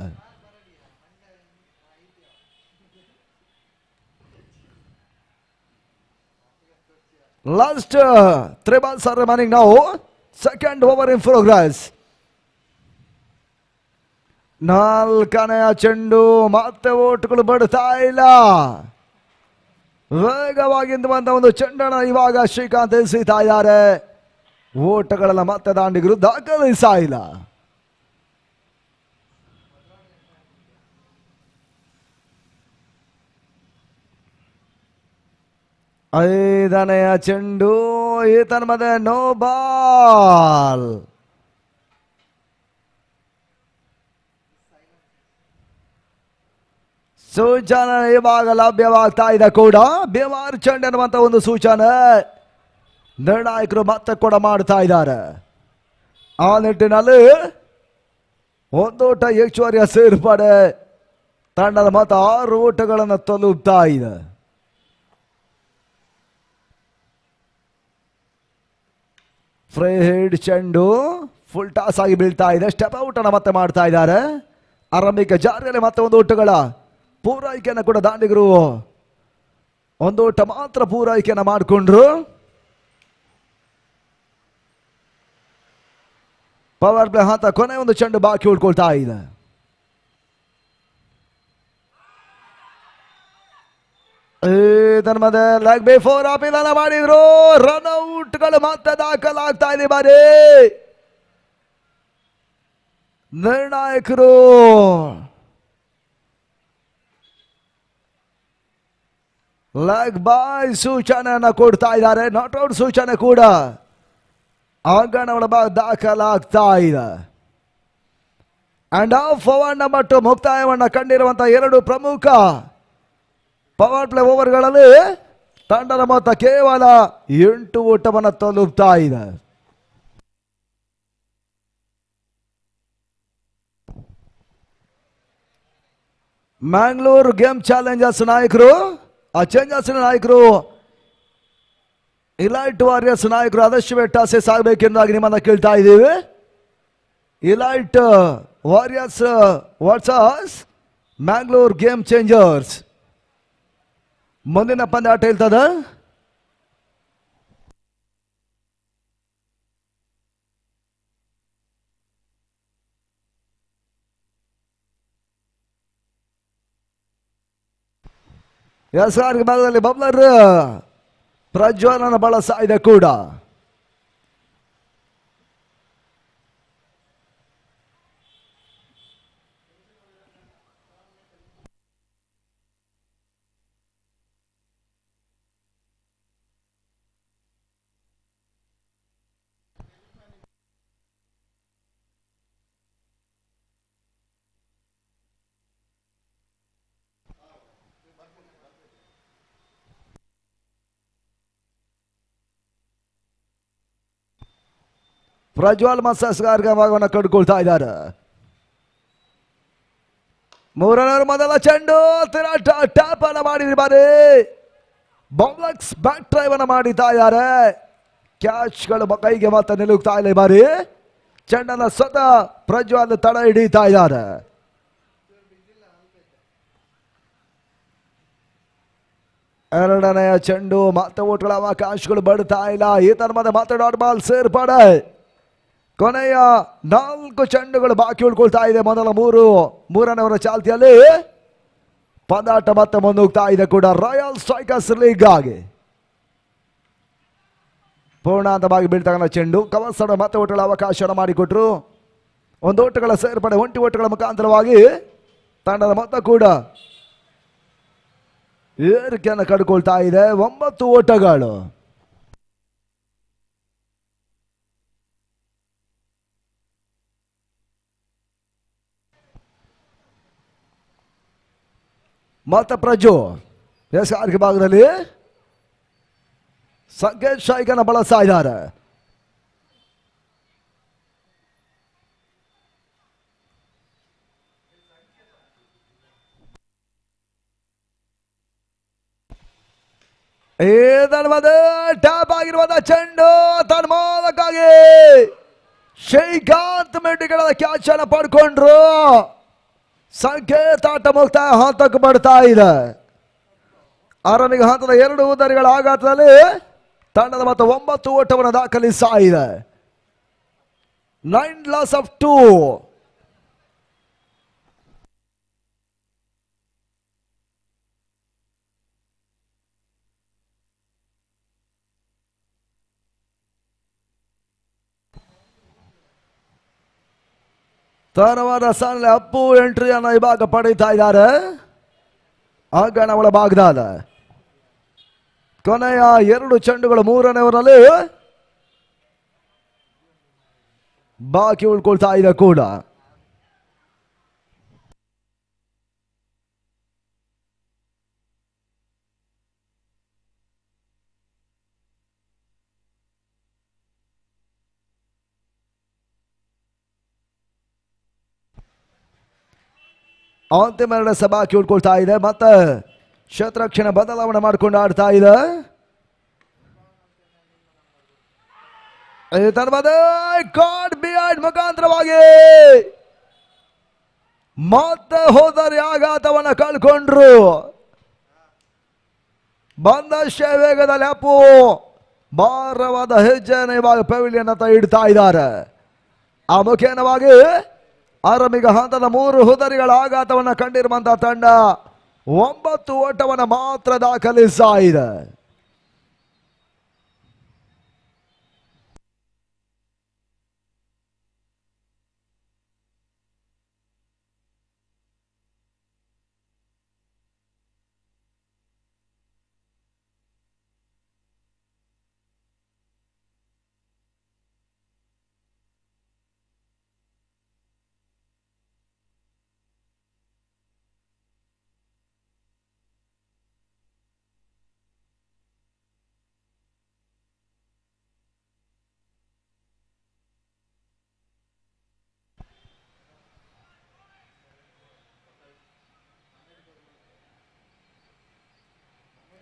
Speaker 8: Last 3 balls are remaining now. Second over in progress. 4ನೇ ಚೆಂಡು ಮತ್ತೆ ಓಟುಗಳು ಬಿಡ್ತಾ ಇಲ್ಲ. ವೇಗವಾಗಿರುವಂತ ಒಂದು ಚೆಂಡನ್ನು ಇವಾಗ ಶ್ರೀಕಾಂತ್ ಎಸೆತಾ ಇದ್ದಾರೆ. ಓಟಗಳೆಲ್ಲ ಮತ್ತೆ ದಾಂಡಿಗರು ದಾಖಲಿಸ್ತಾ ಇಲ್ಲ. ಐದನೆಯ ಚೆಂಡು ಈತನ ಮಧ್ಯೆ ನೋ ಬಾಲ್. ಸೂಚನೆ ಇವಾಗ ಲಭ್ಯವಾಗ್ತಾ ಇದೆ ಕೂಡ. ಬೇವಾರ್ ಚೆಂಡು ಅನ್ನುವಂತ ಒಂದು ಸೂಚನೆ ನಿರ್ಣಾಯಕರು ಮತ್ತೆ ಕೂಡ ಮಾಡ್ತಾ ಇದ್ದಾರೆ. ಆ ನಿಟ್ಟಿನಲ್ಲಿ 1 ಓಟ ಹೆಚ್ಚುವರಿಯ ಸೇರ್ಪಡೆ ತಂಡದ ಮೊತ್ತ 6 ಓಟಗಳನ್ನು ತಲುಪ್ತಾ ಇದೆ. ಫ್ರೈ ಹೆಡ್ ಚೆಂಡು ಫುಲ್ ಟಾಸ್ ಆಗಿ ಬೀಳ್ತಾ ಇದೆ. ಸ್ಟೆಪ್ ಔಟ್ ಅನ್ನು ಮತ್ತೆ ಮಾಡ್ತಾ ಇದ್ದಾರೆ. ಆರಂಭಿಕ ಜಾರಿಯಲ್ಲಿ ಮತ್ತೆ 1 ಓಟಗಳ ಪೂರೈಕೆಯನ್ನು ಕೂಡ ದಾಂಡಿಗರು 1 ಓಟ ಮಾತ್ರ ಪೂರೈಕೆಯನ್ನು ಮಾಡಿಕೊಂಡ್ರು. ಪವರ್ ಪ್ಲೇ ಹಂತ ಕೊನೆ 1 ಚೆಂಡು ಬಾಕಿ ಉಳ್ಕೊಳ್ತಾ ಇದೆ. ಇದರ ಮಧ್ಯೆ ಲೆಗ್ ಬಿಫೋರ್ ಅಪೀಲ್ ಮಾಡಿದ್ರು. ರನ್ಔಟ್ಗಳು ಮತ್ತೆ ದಾಖಲಾಗ್ತಾ ಇದೆ. ಬಾರಿ ನಿರ್ಣಾಯಕರು ಲೆಗ್ ಬಾಯ್ ಸೂಚನೆಯನ್ನು ಕೊಡ್ತಾ ಇದ್ದಾರೆ. ನಾಟ್ ಔಟ್ ಸೂಚನೆ ಕೂಡ ಅಂಗಣ ಒಳಭಾಗ ದಾಖಲಾಗ್ತಾ ಇದೆ. ಅಂಡ್ ಆಫ್ ಓವರ್ ನಂಬರ್ 2 ಮುಕ್ತಾಯವನ್ನು ಕಂಡಿರುವಂತಹ 2 ಪ್ರಮುಖ ಪವರ್ ಪ್ಲೇ ಓವರ್ಗಳಲ್ಲಿ ತಂಡದ ಮೊತ್ತ ಕೇವಲ 8 ಓಟವನ್ನು ತಲುಪ್ತಾ ಇದೆ. ಮ್ಯಾಂಗ್ಳೂರ್ ಗೇಮ್ ಚಾಲೆಂಜರ್ಸ್ ನಾಯಕರು, ಆ ಚೇಂಜರ್ಸ್ ನಾಯಕರು ಇಲೈಟ್ ವಾರಿಯರ್ಸ್ ನಾಯಕರು ಆದಷ್ಟು ಬೇಗ ಟಾಸ್ ಸಾಗಬೇಕೆಂದಾಗಿ ನಿಮ್ಮನ್ನ ಕೇಳ್ತಾ ಇದ್ದೀವಿ. Elite warriors versus Mangalore game changers. ಮುಂದಿನ ಪಂದ್ಯಾಟ ಹೇಳ್ತದ. ಎಸ್ಆರ್ ಭಾಗದಲ್ಲಿ ಬಬ್ಲರ್ ಪ್ರಜ್ವಲನ ಬಳಸ್ತಾ ಇದೆ ಕೂಡ. ಪ್ರಜ್ವಲ್ ಮಸ್ಸಸ್ಗಾರ್ಗ ಭಾಗವನ್ನು ಕಂಡುಕೊಳ್ತಾ ಇದ್ದಾರೆ. ಮೂರನೇ ಮೊದಲ ಚೆಂಡು ಟ್ಯಾಪ್ ಅನ್ನ ಮಾಡಿದ್ರಿ ಬಾರಿ ಬಾಕ್ಸ್ ಬ್ಯಾಕ್ ಡ್ರೈವ್ ಅನ್ನ ಮಾಡಿತಾ ಇದ್ದಾರೆ. ಕ್ಯಾಚ್ಗಳು ಕೈಗೆ ಮಾತ್ರ ನಿಲುಕ್ತಾ ಇಲ್ಲ ಬಾರಿ. ಚೆಂಡನ್ನ ಸ್ವತಃ ಪ್ರಜ್ವಲ್ ತಡ ಹಿಡಿತಾ ಇದ್ದಾರೆ. ಎರಡನೆಯ ಚೆಂಡು ಮತ್ತೆ ಓಟ್ಗಳ ಅವಕಾಶಗಳು ಬಡ್ತಾ ಇಲ್ಲ. ಈ ತರ ಮಾತಾಡೋ ಬಾಲ್ ಸೇರ್ಪಡೆ. ಕೊನೆಯ 4 ಚೆಂಡುಗಳು ಬಾಕಿ ಉಳ್ಕೊಳ್ತಾ ಇದೆ. ಮೊದಲ ಮೂರನೇವರ ಚಾಲ್ತಿಯಲ್ಲಿ ಪಂದಾಟ ಮತ್ತೆ ಮುಂದೋಗ್ತಾ ಇದೆ ಕೂಡ ರಾಯಲ್ ಸ್ಟ್ರೈಕರ್ಸ್ ಲೀಗ್ ಆಗಿ. ಪೂರ್ಣಾಂತವಾಗಿ ಬೀಳ್ತಕ್ಕಂಥ ಚೆಂಡು ಕವರ್ಸಡ ಮತ್ತೆ ಓಟಗಳ ಅವಕಾಶ ಮಾಡಿಕೊಟ್ರು. ಒಂದು ಓಟಗಳ ಸೇರ್ಪಡೆ, ಒಂಟಿ ಓಟಗಳ ಮುಖಾಂತರವಾಗಿ ತಂಡದ ಮೊತ್ತ ಕೂಡ ಏರಿಕೆಯನ್ನು ಕಂಡುಕೊಳ್ತಾ ಇದೆ. 9 ಓಟಗಳು. ಮತ್ತೆ ಪ್ರಜು ಎಸ್ಆರ್ಗೆ ಭಾಗದಲ್ಲಿ ಸಂಕೇತ್ ಶಾಯಿಕನ ಬಳಸ್ತಾ ಇದ್ದಾರೆ. ಟ್ಯಾಪ್ ಆಗಿರುವಂತಹ ಚೆಂಡು ತನ್ನ ಮೂಲಕ್ಕಾಗಿ ಶ್ರೀಕಾಂತ್ ಮೆಡ್ಡಿಗಳ ಕ್ಯಾಚ್ ಅನ್ನು ಪಡ್ಕೊಂಡ್ರು. ಸಂಕೇತ ಆಟ ಮುಕ್ತಾಯ ಹಂತಕ್ಕೆ ಬರ್ತಾ ಇದೆ. ಆರಂಭಿಕ ಹಂತದ 2 ಉದರಿಗಳ ಆಘಾತದಲ್ಲಿ ತಂಡದ ಮತ್ತು 9 ಓಟವನ್ನು ದಾಖಲಿಸ್ತಾ ಇದೆ. 9 loss of 2. ತರವಾದ ಸಾಲಿನಲ್ಲಿ ಅಪ್ಪು ಎಂಟ್ರಿಯನ್ನು ಈ ಭಾಗ ಪಡೀತಾ ಇದ್ದಾರೆ. ಆಗಣ ಒಳ ಭಾಗದಾದ ಕೊನೆಯ 2 ಚೆಂಡುಗಳು ಮೂರನೇವರಲ್ಲಿ ಬಾಕಿ ಉಳ್ಕೊಳ್ತಾ ಇದೆ ಕೂಡ. ಅಂತಿಮ 2 ಬಾಕಿ ಉಳ್ಕೊಳ್ತಾ ಇದೆ. ಮತ್ತೆ ಕ್ಷೇತ್ರಕ್ಷಣ ಬದಲಾವಣೆ ಮಾಡಿಕೊಂಡು ಆಡ್ತಾ ಇದೆ. ಮುಖಾಂತರವಾಗಿ ಮತ್ತೆ ಹೋದರೆ ಆಘಾತವನ್ನು ಕಳ್ಕೊಂಡ್ರು. ಬಂದಷ್ಟೇ ವೇಗದಲ್ಲಿ ಅಪ್ಪು ಭಾರವಾದ ಹೆಜ್ಜೆಯನ್ನು ಇವಾಗ ಪೆವಿಲಿಯನ್ ಅಂತ ಇಡ್ತಾ ಇದ್ದಾರೆ. ಆ ಮುಖೇನವಾಗಿ ಆರಂಭಿಕ ಹಂತದ 3 ಹುದರಿಗಳ ಆಘಾತವನ್ನು ಕಂಡಿರುವಂತಹ ತಂಡ 9 ಓಟವನ್ನು ಮಾತ್ರ ದಾಖಲಿಸ್ತಾ ಇದೆ.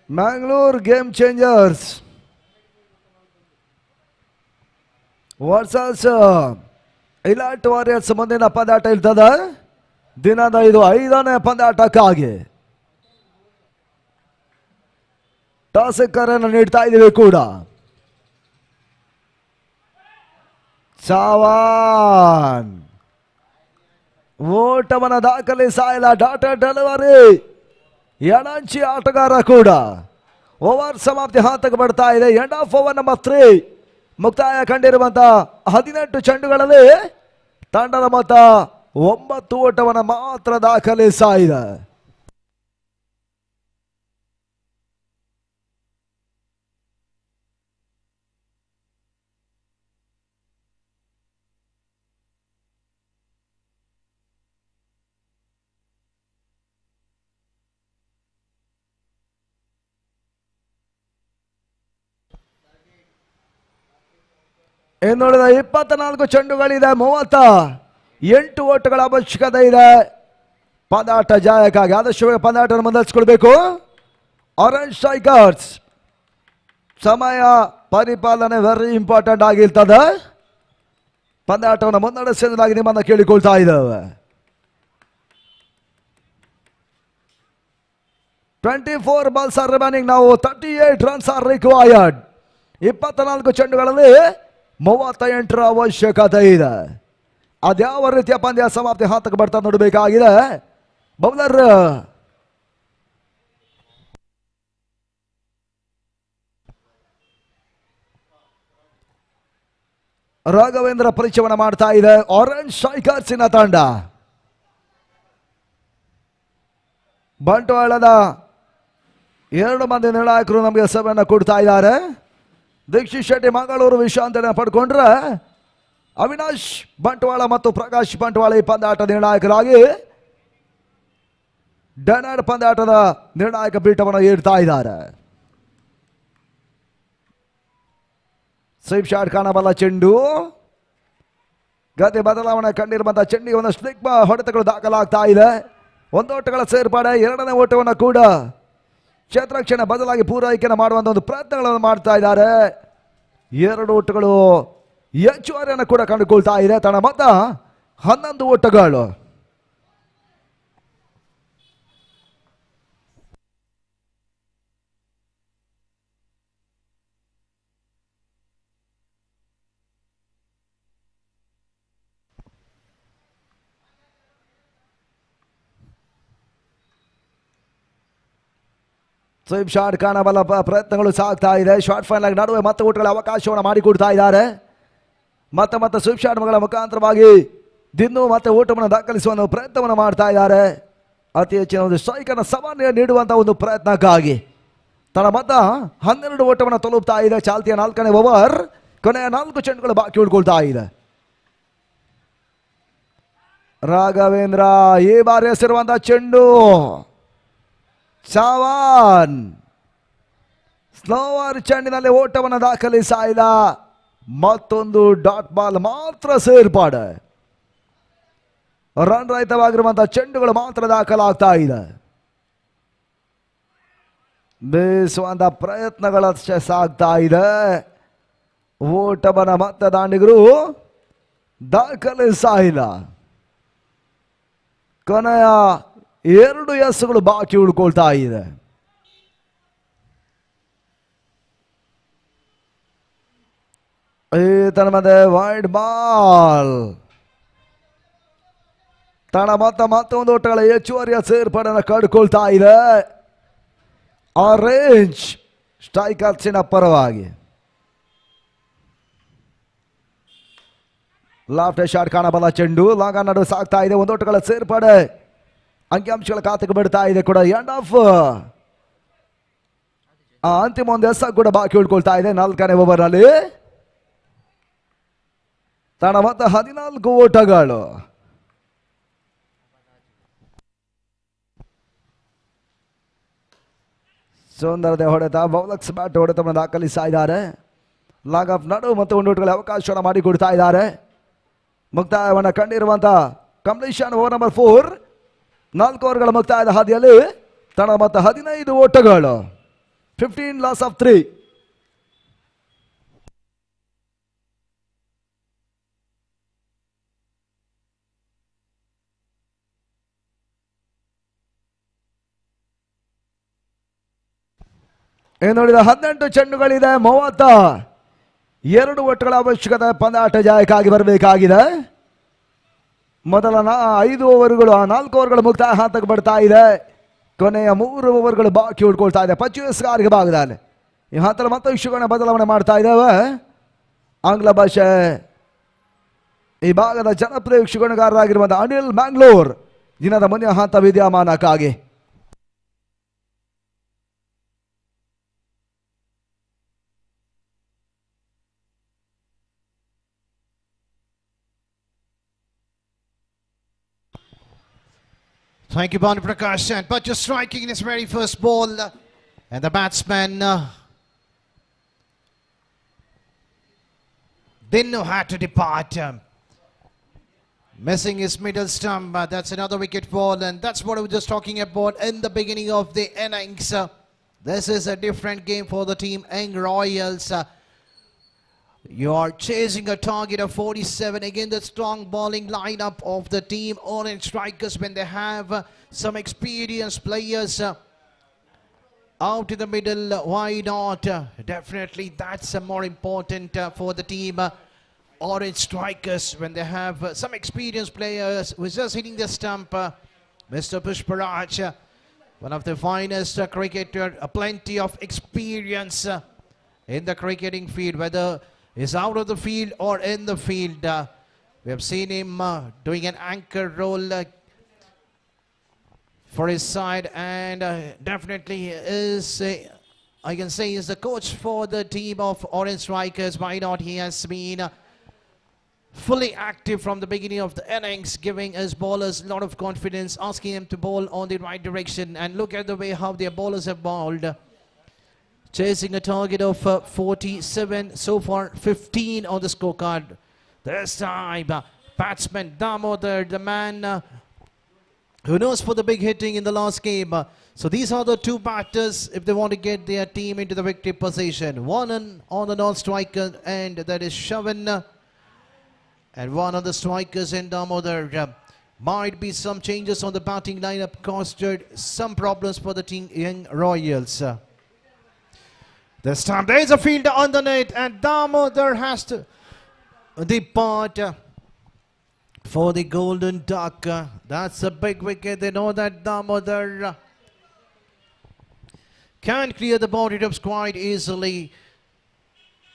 Speaker 8: Mangalore Game Changers versus elite warriors ಮುಂದಿನ ಪಂದ್ಯಾಟ ಇರ್ತದ. ದಿನದ ಇದು 5ನೇ ಪಂದ್ಯಾಟಕ್ಕಾಗಿ ಟಾಸ್ ಕರೆಯನ್ನು ನೀಡ್ತಾ ಇದ್ದೀವಿ ಕೂಡ. ಚಾವಾನ್ ಓಟವನ್ನು ದಾಖಲಿಸಾಯಿಲ್ಲ. ಡಾಟರ್ ಡೆಲಿವರಿ ಎಡಂಚಿ ಆಟಗಾರ ಕೂಡ. ಓವರ್ ಸಮಾಪ್ತಿ ಹಂತಕ್ಕೆ ಬರ್ತಾ ಇದೆ. ಎಂಡ್ ಆಫ್ ಓವರ್ ನಂಬರ್ 3 ಮುಕ್ತಾಯ ಕಂಡಿರುವಂತಹ 18 ಚೆಂಡುಗಳಲ್ಲಿ ತಂಡದ ಮೊತ್ತ 9 ಓಟವನ್ನು ಮಾತ್ರ ದಾಖಲಿಸಾಯಿದೆ. ಇನ್ನುಳಿದ 24 ಚೆಂಡುಗಳಿದೆ. 38 ಓಟಗಳ ಅವಶ್ಯಕತೆ ಇದೆ ಪಂದ್ಯಾಟ ಜಯಕ್ಕಾಗಿ. ಆದಷ್ಟು ಪಂದ್ಯಾಟ ಮುಂದುವರಿಸಿಕೊಳ್ಬೇಕು ಆರೆಂಜ್ ಸ್ಟ್ರೈಕರ್ಸ್. ಸಮಯ ಪರಿಪಾಲನೆ ವೆರಿ ಇಂಪಾರ್ಟೆಂಟ್ ಆಗಿರ್ತದೆ. ಪಂದ್ಯಾಟವನ್ನು ಮುನ್ನಡೆಸುವುದಾಗಿ ನಿಮ್ಮನ್ನು ಕೇಳಿಕೊಳ್ತಾ ಇದ್ದೇವೆ. 24 ಬಾಲ್ಸ್ ಆರ್ ರಿಮೈನಿಂಗ್. ನಾವು 38 ರನ್ಸ್ ಆರ್ ರಿಕ್ವೈರ್ಡ್. 24 ಚೆಂಡುಗಳಲ್ಲಿ 38 ಅವಶ್ಯಕತೆ ಇದೆ. ಅದ್ಯಾವ ರೀತಿಯ ಪಂದ್ಯ ಸಮಾಪ್ತಿ ಹಂತಕ್ಕೆ ಬರ್ತಾ ನೋಡಬೇಕಾಗಿದೆ. ಬೌಲರ್ ರಾಘವೇಂದ್ರ ಪರಿಚಯವನ್ನು ಮಾಡ್ತಾ ಇದೆ ಆರೆಂಜ್ ಸ್ಟ್ರೈಕರ್ಸಿನ ತಂಡ. ಬಂಟ್ವಾಳದ 2 ಮಂದಿ ನಿರ್ಣಾಯಕರು ನಮಗೆ ಸಭೆಯನ್ನು ಕೊಡ್ತಾ ಇದ್ದಾರೆ. ದೀಕ್ಷಿತ್ ಶೆಟ್ಟಿ ಮಂಗಳೂರು ವಿಶ್ರಾಂತಿಯನ್ನು ಪಡ್ಕೊಂಡ್ರೆ ಅವಿನಾಶ್ ಬಂಟ್ವಾಳ ಮತ್ತು ಪ್ರಕಾಶ್ ಬಂಟ್ವಾಳ ಈ ಪಂದ್ಯಾಟ ನಿರ್ಣಾಯಕರಾಗಿ ಡೆನರ್ ಪಂದ್ಯಾಟದ ನಿರ್ಣಾಯಕ ಪೀಠವನ್ನು ಏರ್ತಾ ಇದ್ದಾರೆ. ಸ್ವೀಪ್ ಶಾಟ್ ಕಾಣಬಲ್ಲ ಚೆಂಡು. ಗತಿ ಬದಲಾವಣೆ ಕಂಡಿರುವಂತಹ ಚೆಂಡಿಗೆ ಒಂದು ಸ್ಲಿಕ್ ಹೊಡೆತಗಳು ದಾಖಲಾಗ್ತಾ ಇದೆ. 1 ಓಟಗಳ ಸೇರ್ಪಡೆ. 2ನೇ ಓಟವನ್ನು ಕೂಡ ಕ್ಷೇತ್ರಕ್ಷಣ ಬದಲಾಗಿ ಪೂರೈಕೆಯನ್ನು ಮಾಡುವಂಥ ಒಂದು ಪ್ರಯತ್ನಗಳನ್ನು ಮಾಡ್ತಾ ಇದ್ದಾರೆ. 2 ಓಟಗಳು ಹೆಚ್ಚುವರಿಯನ್ನು ಕೂಡ ಕಂಡುಕೊಳ್ತಾ ಇದೆ. ತನ್ನ ಮೊತ್ತ 11 ಓಟಗಳು. ಸ್ವೀಪ್ ಶಾಟ್ ಕಾಣಬಲ್ಲ ಪ್ರಯತ್ನಗಳು ಸಾಗ್ತಾ ಇದೆ. ಶಾರ್ಟ್ ಫೈನಲ್ ನಡುವೆ ಮತ್ತೆ ಓಟಗಳ ಅವಕಾಶವನ್ನು ಮಾಡಿಕೊಡ್ತಾ ಇದ್ದಾರೆ. ಮತ್ತೆ ಸ್ವೀಪ್ ಶಾಟ್ಗಳ ಮುಖಾಂತರವಾಗಿ ದಿನೂ ಮತ್ತೆ ಓಟವನ್ನು ದಾಖಲಿಸುವ ಪ್ರಯತ್ನವನ್ನು ಮಾಡ್ತಾ ಇದ್ದಾರೆ. ಅತಿ ಹೆಚ್ಚಿನ ಒಂದು ಸ್ಟ್ರೈಕ್ ಅನ್ನು ಸಾಮಾನ್ಯ ನೀಡುವಂತಹ ಒಂದು ಪ್ರಯತ್ನಕ್ಕಾಗಿ ತನ್ನ ಮೊತ್ತ 12 ಓಟವನ್ನು ತಲುಪ್ತಾ ಇದೆ. ಚಾಲ್ತಿಯ 4ನೇ ಓವರ್. ಕೊನೆಯ 4 ಚೆಂಡುಗಳು ಬಾಕಿ ಉಳ್ಕೊಳ್ತಾ ಇದೆ. ರಾಘವೇಂದ್ರ ಈ ಬಾರಿ ಎಸೆರುವಂತಹ ಚೆಂಡು. ಚಾವಾನ್ ಸ್ಲೋವರ್ ಚೆಂಡಿನಲ್ಲಿ ಓಟವನ್ನು ದಾಖಲಿಸಿದ. ಮತ್ತೊಂದು ಡಾಟ್ ಬಾಲ್ ಮಾತ್ರ ಸೇರ್ಪಾಡೆ. ರನ್ ರಹಿತವಾಗಿರುವಂತಹ ಚೆಂಡುಗಳು ಮಾತ್ರ ದಾಖಲಾಗ್ತಾ ಇದೆ. ಬೇಯಿಸುವಂತ ಪ್ರಯತ್ನಗಳಷ್ಟೇ ಸಾಗ್ತಾ ಇದೆ. ಓಟವನ್ನು ಮತ್ತೆ ದಾಂಡಿಗರು ದಾಖಲಿಸಿಲ್ಲ. ಕೊನೆಯ 2 ಎಸ್ಗಳು ಬಾಕಿ ಉಳ್ಕೊಳ್ತಾ ಇದೆ. ತನ್ನ ಮತ್ತೆ ವೈಡ್ ಬಾಲ್. ತನ್ನ ಮತ್ತೊಂದು ಓಟಗಳ ಹೆಚ್ಚುವರಿಯ ಸೇರ್ಪಡೆಯನ್ನು ಕಂಡುಕೊಳ್ತಾ ಇದೆ ಆರೆಂಜ್ ಸ್ಟ್ರೈಕರ್ಸಿನ ಪರವಾಗಿ. ಲಾಫ್ಟ್ ಶಾಟ್ ಕಾಣಬಲ್ಲ ಚೆಂಡು. ಲಾಂಗ ನಡುವೆ ಸಾಗ್ತಾ ಇದೆ. 1 ಓಟಗಳ ಸೇರ್ಪಡೆ ಅಂಕಿಅಂಶಗಳ ಖಾತೆಗೆ ಬಿಡ್ತಾ ಇದೆ ಕೂಡ. ಎಂಡ್ ಆಫ್ ಅಂತಿಮ ಒಂದು ಎಸ್ ಕೂಡ ಬಾಕಿ ಉಳ್ಕೊಳ್ತಾ ಇದೆ 4ನೇ ಓವರ್ನಲ್ಲಿ. ತನ್ನ ಮೊತ್ತ 14 ಓಟಗಳು. ಸುಂದರತೆ ಹೊಡೆತ. ಬೌಲಕ್ಸ್ ಬ್ಯಾಟ್ ಹೊಡೆತವನ್ನು ದಾಖಲಿಸ್ತಾ ಇದ್ದಾರೆ. ಲಾಂಗ್ ಆಫ್ ನಡುವೆ ಮತ್ತೆ 1 ಓಟಗಳ ಅವಕಾಶವನ್ನು ಮಾಡಿಕೊಡ್ತಾ ಇದ್ದಾರೆ. ಮುಕ್ತಾಯವನ್ನು ಕಂಡಿರುವಂತಹ ಕಂಪ್ಲೀಷನ್ ಓವರ್ ನಂಬರ್ 4. 4 ಓವರ್ಗಳ ಮುಕ್ತಾಯದ ಹಾದಿಯಲ್ಲಿ ತನ್ನ ಮೊತ್ತ 15 ಓಟಗಳು. 15 ಲಾಸ್ ಆಫ್ 3. ಏನು ನೋಡಿದ 18 ಚೆಂಡುಗಳಿದೆ 32 ಒಟ್ಟುಗಳ ಅವಶ್ಯಕತೆ ಪಂದ್ಯಾಟ ಜಯಕ್ಕಾಗಿ ಬರಬೇಕಾಗಿದೆ. ಮೊದಲ 5 ಓವರ್ಗಳು 4 ಓವರ್ಗಳು ಮುಕ್ತಾಯ ಹಂತಕ್ಕೆ ಬರ್ತಾ ಇದೆ. ಕೊನೆಯ 3 ಓವರ್ಗಳು ಬಾಕಿ ಉಳ್ಕೊಳ್ತಾ ಇದೆ 25 ಭಾಗದಲ್ಲಿ. ಈ ಹಂತದಲ್ಲಿ ಮತ್ತೆ ಇಶ್ಯೂಗಳನ್ನ ಬದಲಾವಣೆ ಮಾಡ್ತಾ ಇದ್ದೇವೆ. ಆಂಗ್ಲ ಭಾಷೆ ಈ ಭಾಗದ ಜನಪ್ರಿಯ ಯಕ್ಷಗಾನಗಾರರಾಗಿರುವಂಥ ಅನಿಲ್ ಮ್ಯಾಂಗ್ಲೋರ್ ದಿನದ ಮುಂದಿನ ಹಂತ ವಿದ್ಯಮಾನಕ್ಕಾಗಿ.
Speaker 9: Thank you, Banu Prakash. And but just striking in his very first ball, and the batsman didn't know how to depart. Missing his middle stump. That's another wicket fall, and that's what I was just talking about in the beginning of the innings. This is a different game for the team Young Royals. You are chasing a target of 47. Again, the strong bowling lineup of the team Orange Strikers, when they have some experienced players out in the middle. Why not? Definitely that's more important for the team Orange Strikers, when they have some experienced players who's just hitting the stump. Mr. Pushparaj, one of the finest cricketer, plenty of experience in the cricketing field, whether is out of the field or in the field. We have seen him doing an anchor role for his side, and definitely is, I can say, is the coach for the team of Orange Strikers. Why not? He has been fully active from the beginning of the innings, giving his bowlers a lot of confidence, asking them to bowl on the right direction. And look at the way how their bowlers have bowled. Chasing a target of 47, so far 15 on the scorecard. This time, batsman Damodar, the man who knows for the big hitting in the last game. So these are the two batters if they want to get their team into the victory position. One on the non-striker end, that is Shavan, and one of the strikers in Damodar. Might be some changes on the batting lineup, caused some problems for the team Young Royals. This time there is a fielder on the net, and Damodar has to depart for the Golden Duck. That's a big wicket. They know that Damodar can clear the boundaries quite easily.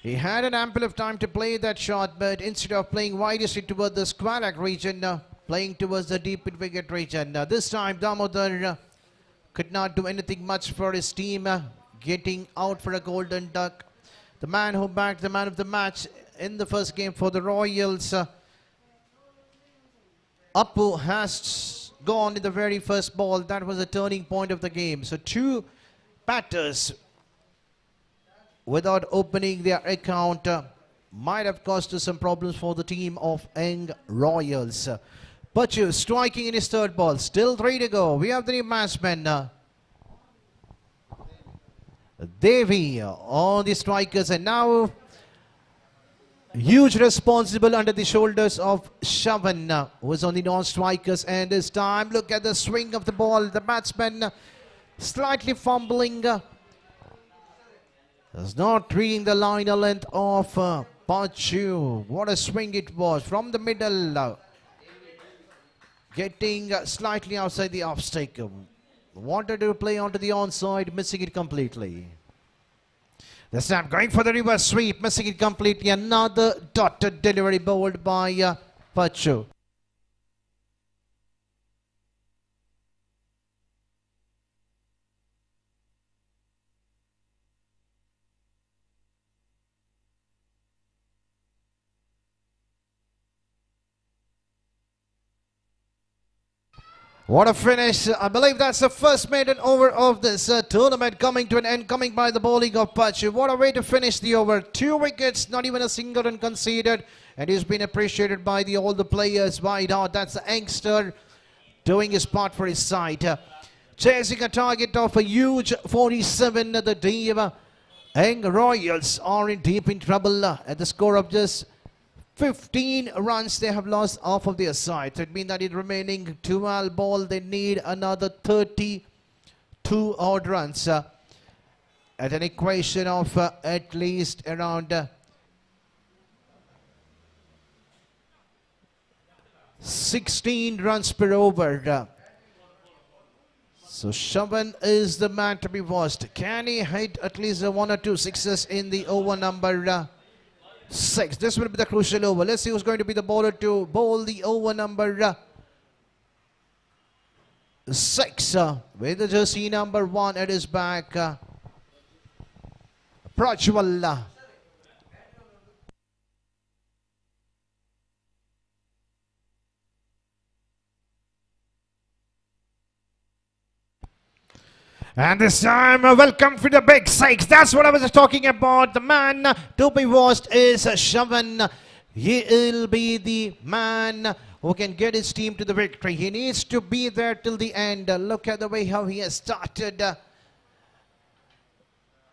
Speaker 9: He had an ample of time to play that shot, but instead of playing widely towards the square leg region, playing towards the deep mid wicket region. This time Damodar could not do anything much for his team, getting out for a Golden Duck. The man who backed the man of the match in the first game for the Royals, Appu, has gone in the very first ball. That was a turning point of the game. So two batters without opening their account might have caused some problems for the team of Young Royals. Pachu striking in his third ball. Still 3 to go. We have the new batsman Devi on the strikers, and now huge responsible under the shoulders of Shavan, who is on the non-strikers. And this time, look at the swing of the ball. The batsman slightly fumbling, is not reading the liner length of Pachu. What a swing it was from the middle, getting slightly outside the off stick. Wanted to play onto the onside, missing it completely. This time going for the reverse sweep, missing it completely. Another dotted delivery bowled by Pachu. What a finish. I believe that's the first maiden over of this tournament coming to an end, coming by the bowling of Pachu. What a way to finish the over. 2 wickets, not even a single run conceded, and he's been appreciated by all the players. Why not? That's the youngster doing his part for his side. Chasing a target of a huge 47, the team Young Royals are in deep in trouble at the score of just 15 runs. They have lost half of their side. So it means that in remaining 12 ball, they need another 32 odd runs. at an equation of at least around 16 runs per over. So Shavan is the man to be watched. Can he hit at least 1 or 2 sixes in the over number 6? This will be the crucial over. Let's see who's going to be the bowler to bowl the over number 6. With the jersey number 1 at his back, Prajwal. And this time, welcome for the big 6. That's what I was talking about. The man to be watched is Shavan. He'll be the man who can get his team to the victory. He needs to be there till the end. Look at the way how he has started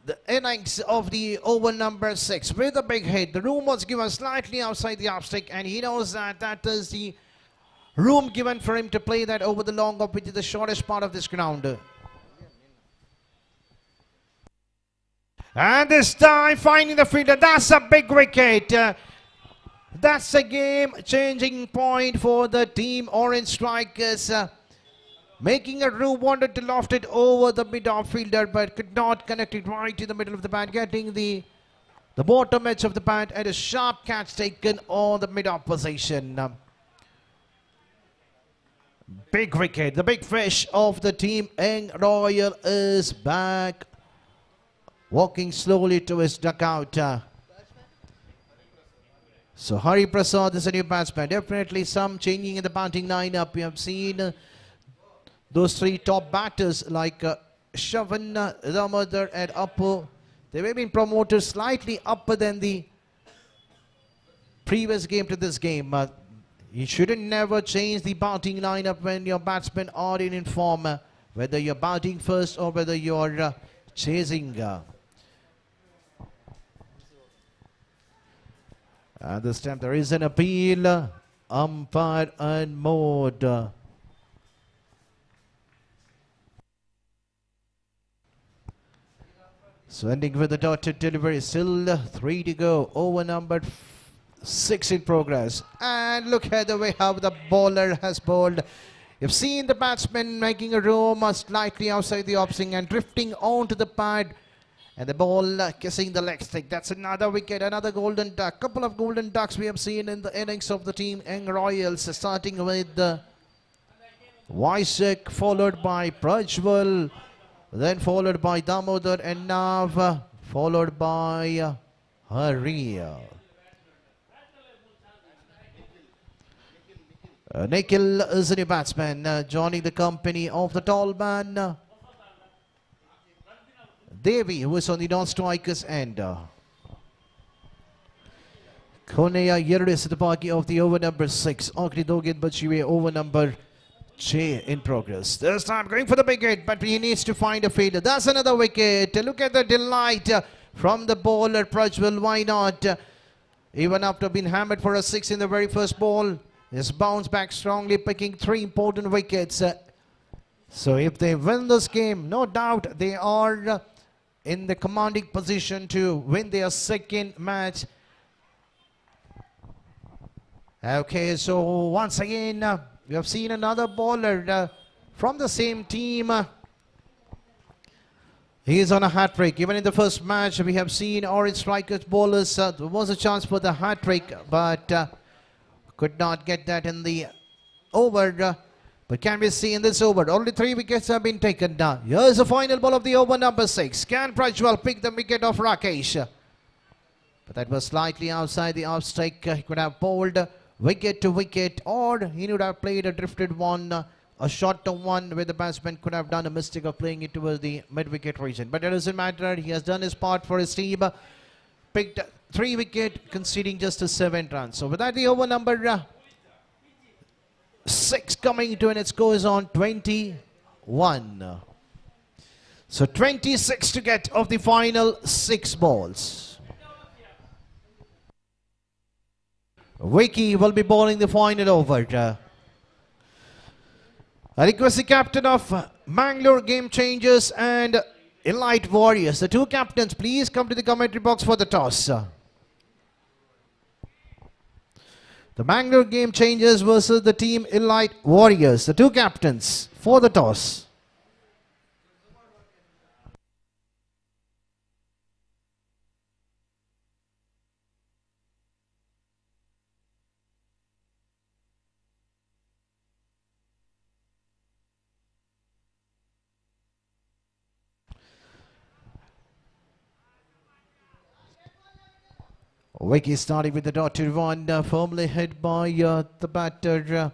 Speaker 9: the innings of the over number 6 with a big hit. The room was given slightly outside the off stick, and he knows that that is the room given for him to play that over the long off, which is the shortest part of this ground. And this time finding the fielder. That's a big wicket. That's a game-changing point for the team Orange Strikers. Making a room, wanted to loft it over the mid-off fielder, but could not connect it right to the middle of the bat, getting the bottom edge of the bat and a sharp catch taken on the mid-off position. Big wicket. The big fish of the team, Young Royal, is back, walking slowly to his dugout. So Hari Prasad is a new batsman. Definitely some changing in the batting lineup. We have seen those 3 top batters like Shavan, Damodar and Appu. They have been promoted slightly upper than the previous game to this game. You shouldn't never change the batting lineup when your batsmen are in form, whether you're batting first or whether you're chasing. And this time there is an appeal. Umpire and mode. So ending with the dotted delivery. Still 3 to go. Over number 6 in progress. And look at the way how the bowler has bowled. You've seen the batsman making a roam slightly outside the off-swing and drifting onto the pad. And the ball kissing the leg stick. That's another wicket, another golden duck. Couple of golden ducks we have seen in the innings of the team Young Royals, starting with Vaisak, followed by Prajwal, then followed by Damodar, and now followed by Hari. Nikhil is a new batsman, joining the company of the tall man Devi, who is on the non-strikers end. Koneya Yeris at the party of the over number 6. Akri Dogin Bachiwe over number 6 in progress. This time going for the big hit, but he needs to find a fielder. That's another wicket. Look at the delight from the bowler Prajwal. Why not? Even after being hammered for a 6 in the very first ball, he's bounced back strongly, picking 3 important wickets. So if they win this game, no doubt they are in the commanding position to win their second match. Okay, so once again, we have seen another bowler from the same team. He is on a hat-trick. Even in the first match, we have seen Orange Strikers bowlers. There was a chance for the hat-trick, but could not get that in the over. But can we see in this over, only 3 wickets have been taken down. Here's the final ball of the over number 6. Can Prajwal pick the wicket of Rakesh? But that was slightly outside the off strike. He could have bowled wicket to wicket, or he would have played a drifted one, a short to one, where the batsman could have done a mistake of playing it towards the mid-wicket region. But it doesn't matter. He has done his part for his team. Picked 3 wicket, conceding just a 7 runs. So with that, the over number 6 coming to, and it scores on 21. So 26 to get of the final 6 balls. Vicky will be bowling the final over. I request the captain of Mangalore Game Changers and Elite Warriors. The two captains, please come to the commentary box for the toss. The Bangalore Game Changers versus the team Elite Warriors. The two captains for the toss. Vicky starting with the dot to run, firmly hit by the batter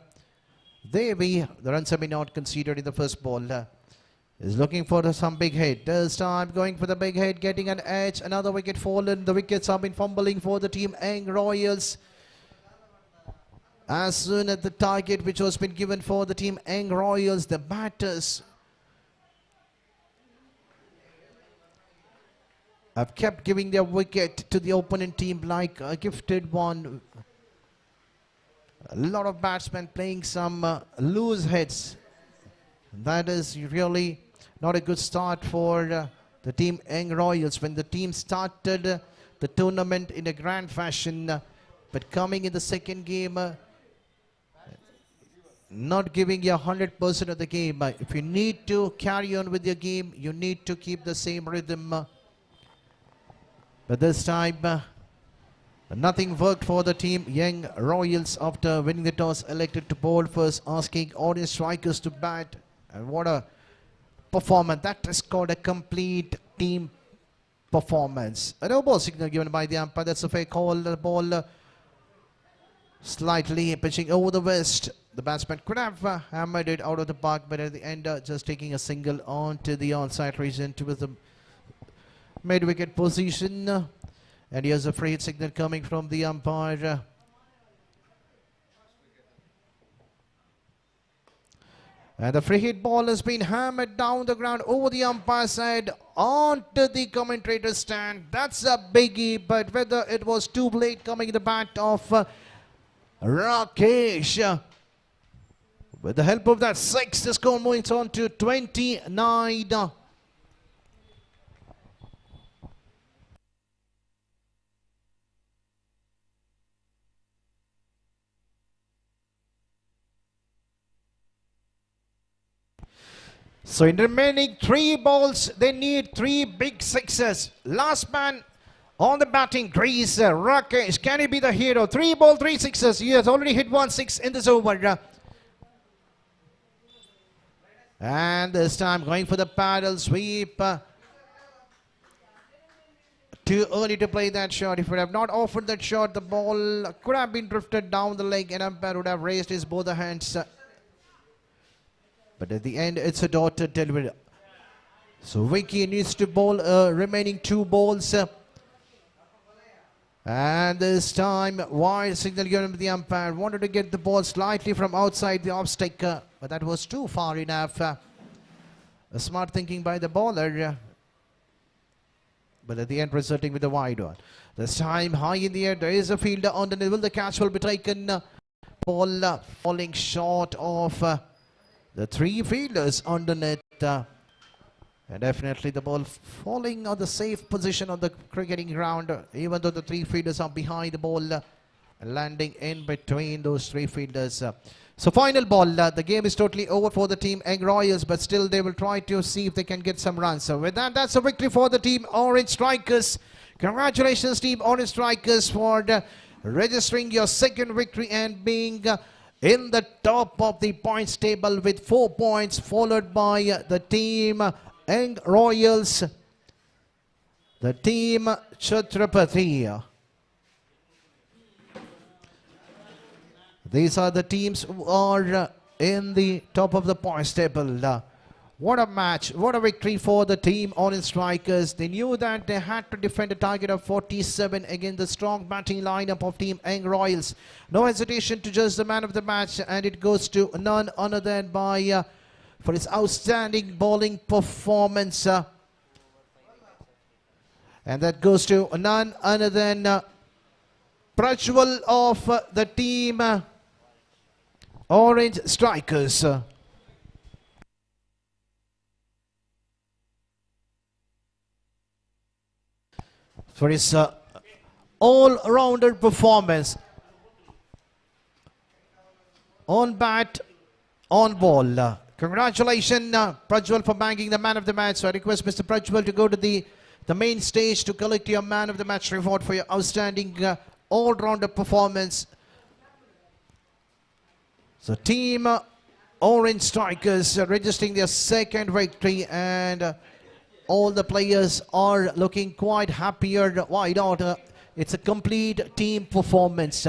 Speaker 9: Devi. The runs have been not conceded in the first ball. Is looking for some big hit. This time going for the big hit, getting an edge. Another wicket fallen. The wickets have been fumbling for the team Young Royals. As soon as the target which was been given for the team Young Royals, the batters have kept giving their wicket to the opponent team like a gifted one. A lot of batsmen playing some loose hits. That is really not a good start for the team Young Royals when the team started the tournament in a grand fashion, but coming in the second game, not giving you 100% of the game. If you need to carry on with your game, you need to keep the same rhythm. But this time, nothing worked for the team Young Royals after winning the toss, elected to bowl first, asking audience strikers to bat. And what a performance. That is called a complete team performance. A no ball signal given by the umpire. That's a fair call. The ball slightly pitching over the west. The batsman could have hammered it out of the park, but at the end, just taking a single onto the onside region towards the mid-wicket position. And here's a free hit signal coming from the umpire. And the free hit ball has been hammered down the ground over the umpire's head onto the commentator's stand. That's a biggie, but whether it was too late coming in the bat of Rakesh. With the help of that 6, the score moves on to 29. So in the remaining 3 balls, they need 3 big sixes. Last man on the batting crease, Rakesh. Can he be the hero? 3 balls, 3 sixes. He has already hit 1 6 in this over. And this time going for the paddle sweep. Too early to play that shot. If it have not offered that shot, the ball could have been drifted down the leg and umpire would have raised his both hands. But at the end, it's a dotted delivery. So Vicky needs to bowl remaining 2 balls. And this time, wide signal given to the umpire. Wanted to get the ball slightly from outside the off stick, but that was too far enough. A smart thinking by the bowler. But at the end, resulting with the wide one. This time, high in the air, there is a fielder underneath. Will the catch will be taken? Ball falling short of the 3 fielders underneath. And definitely the ball falling on the safe position on the cricketing ground, even though the 3 fielders are behind the ball, landing in between those 3 fielders. So final ball, the game is totally over for the team Young Royals, but still they will try to see if they can get some runs. So with that, that's a victory for the team Orange Strikers. Congratulations team Orange Strikers for registering your 2nd victory and being in the top of the points table with 4 points, followed by the team Young Royals, the team Chhatrapati. These are the teams who are in the top of the points table. What a match, what a victory for the team Orange Strikers. They knew that they had to defend a target of 47 against the strong batting lineup of team Young Royals. No hesitation to judge the man of the match, and it goes to none other than by for his outstanding bowling performance. And that goes to none other than Prajwal of the team Orange Strikers. for his all-rounder performance. On bat, on ball. Congratulations, Prajwal, for bagging the man of the match. So I request Mr. Prajwal to go to the main stage to collect your man of the match reward for your outstanding all-rounder performance. So Team Orange Strikers registering their second victory, and all the players are looking quite happier. Why not? It's a complete team performance.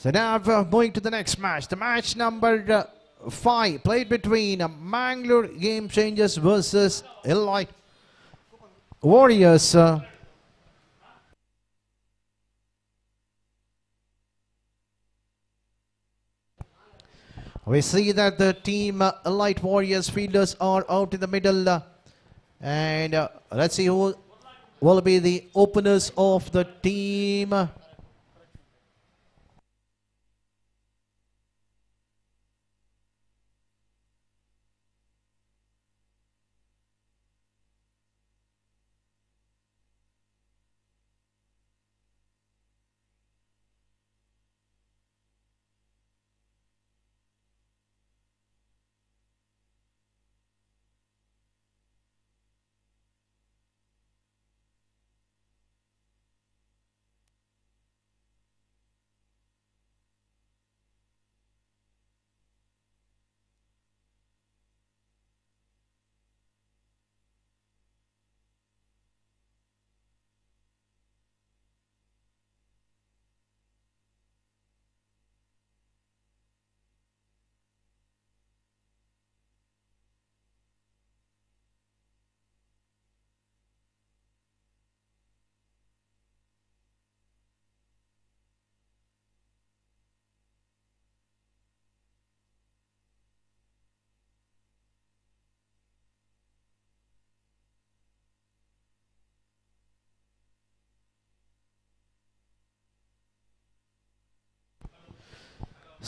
Speaker 9: So now moving to the next match. The match number 5 played between Mangalore Game Changers versus Elite Warriors. We see that the team Elite Warriors fielders are out in the middle, and let's see who will be the openers of the team.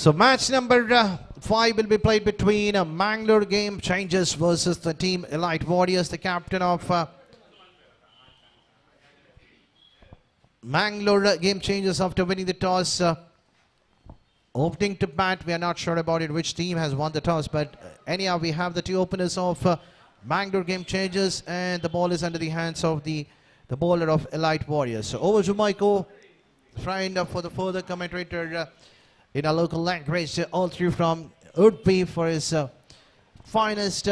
Speaker 9: So match number 5 will be played between Mangalore Game Changers versus the team Elite Warriors. The captain of Mangalore Game Changers, after winning the toss, opening to bat. We are not sure about it, which team has won the toss, but anyhow, we have the two openers of Mangalore Game Changers, and the ball is under the hands of the bowler of Elite Warriors. So over to Michael, friend, for the further commentator in our local language, all through from Udpi, for his finest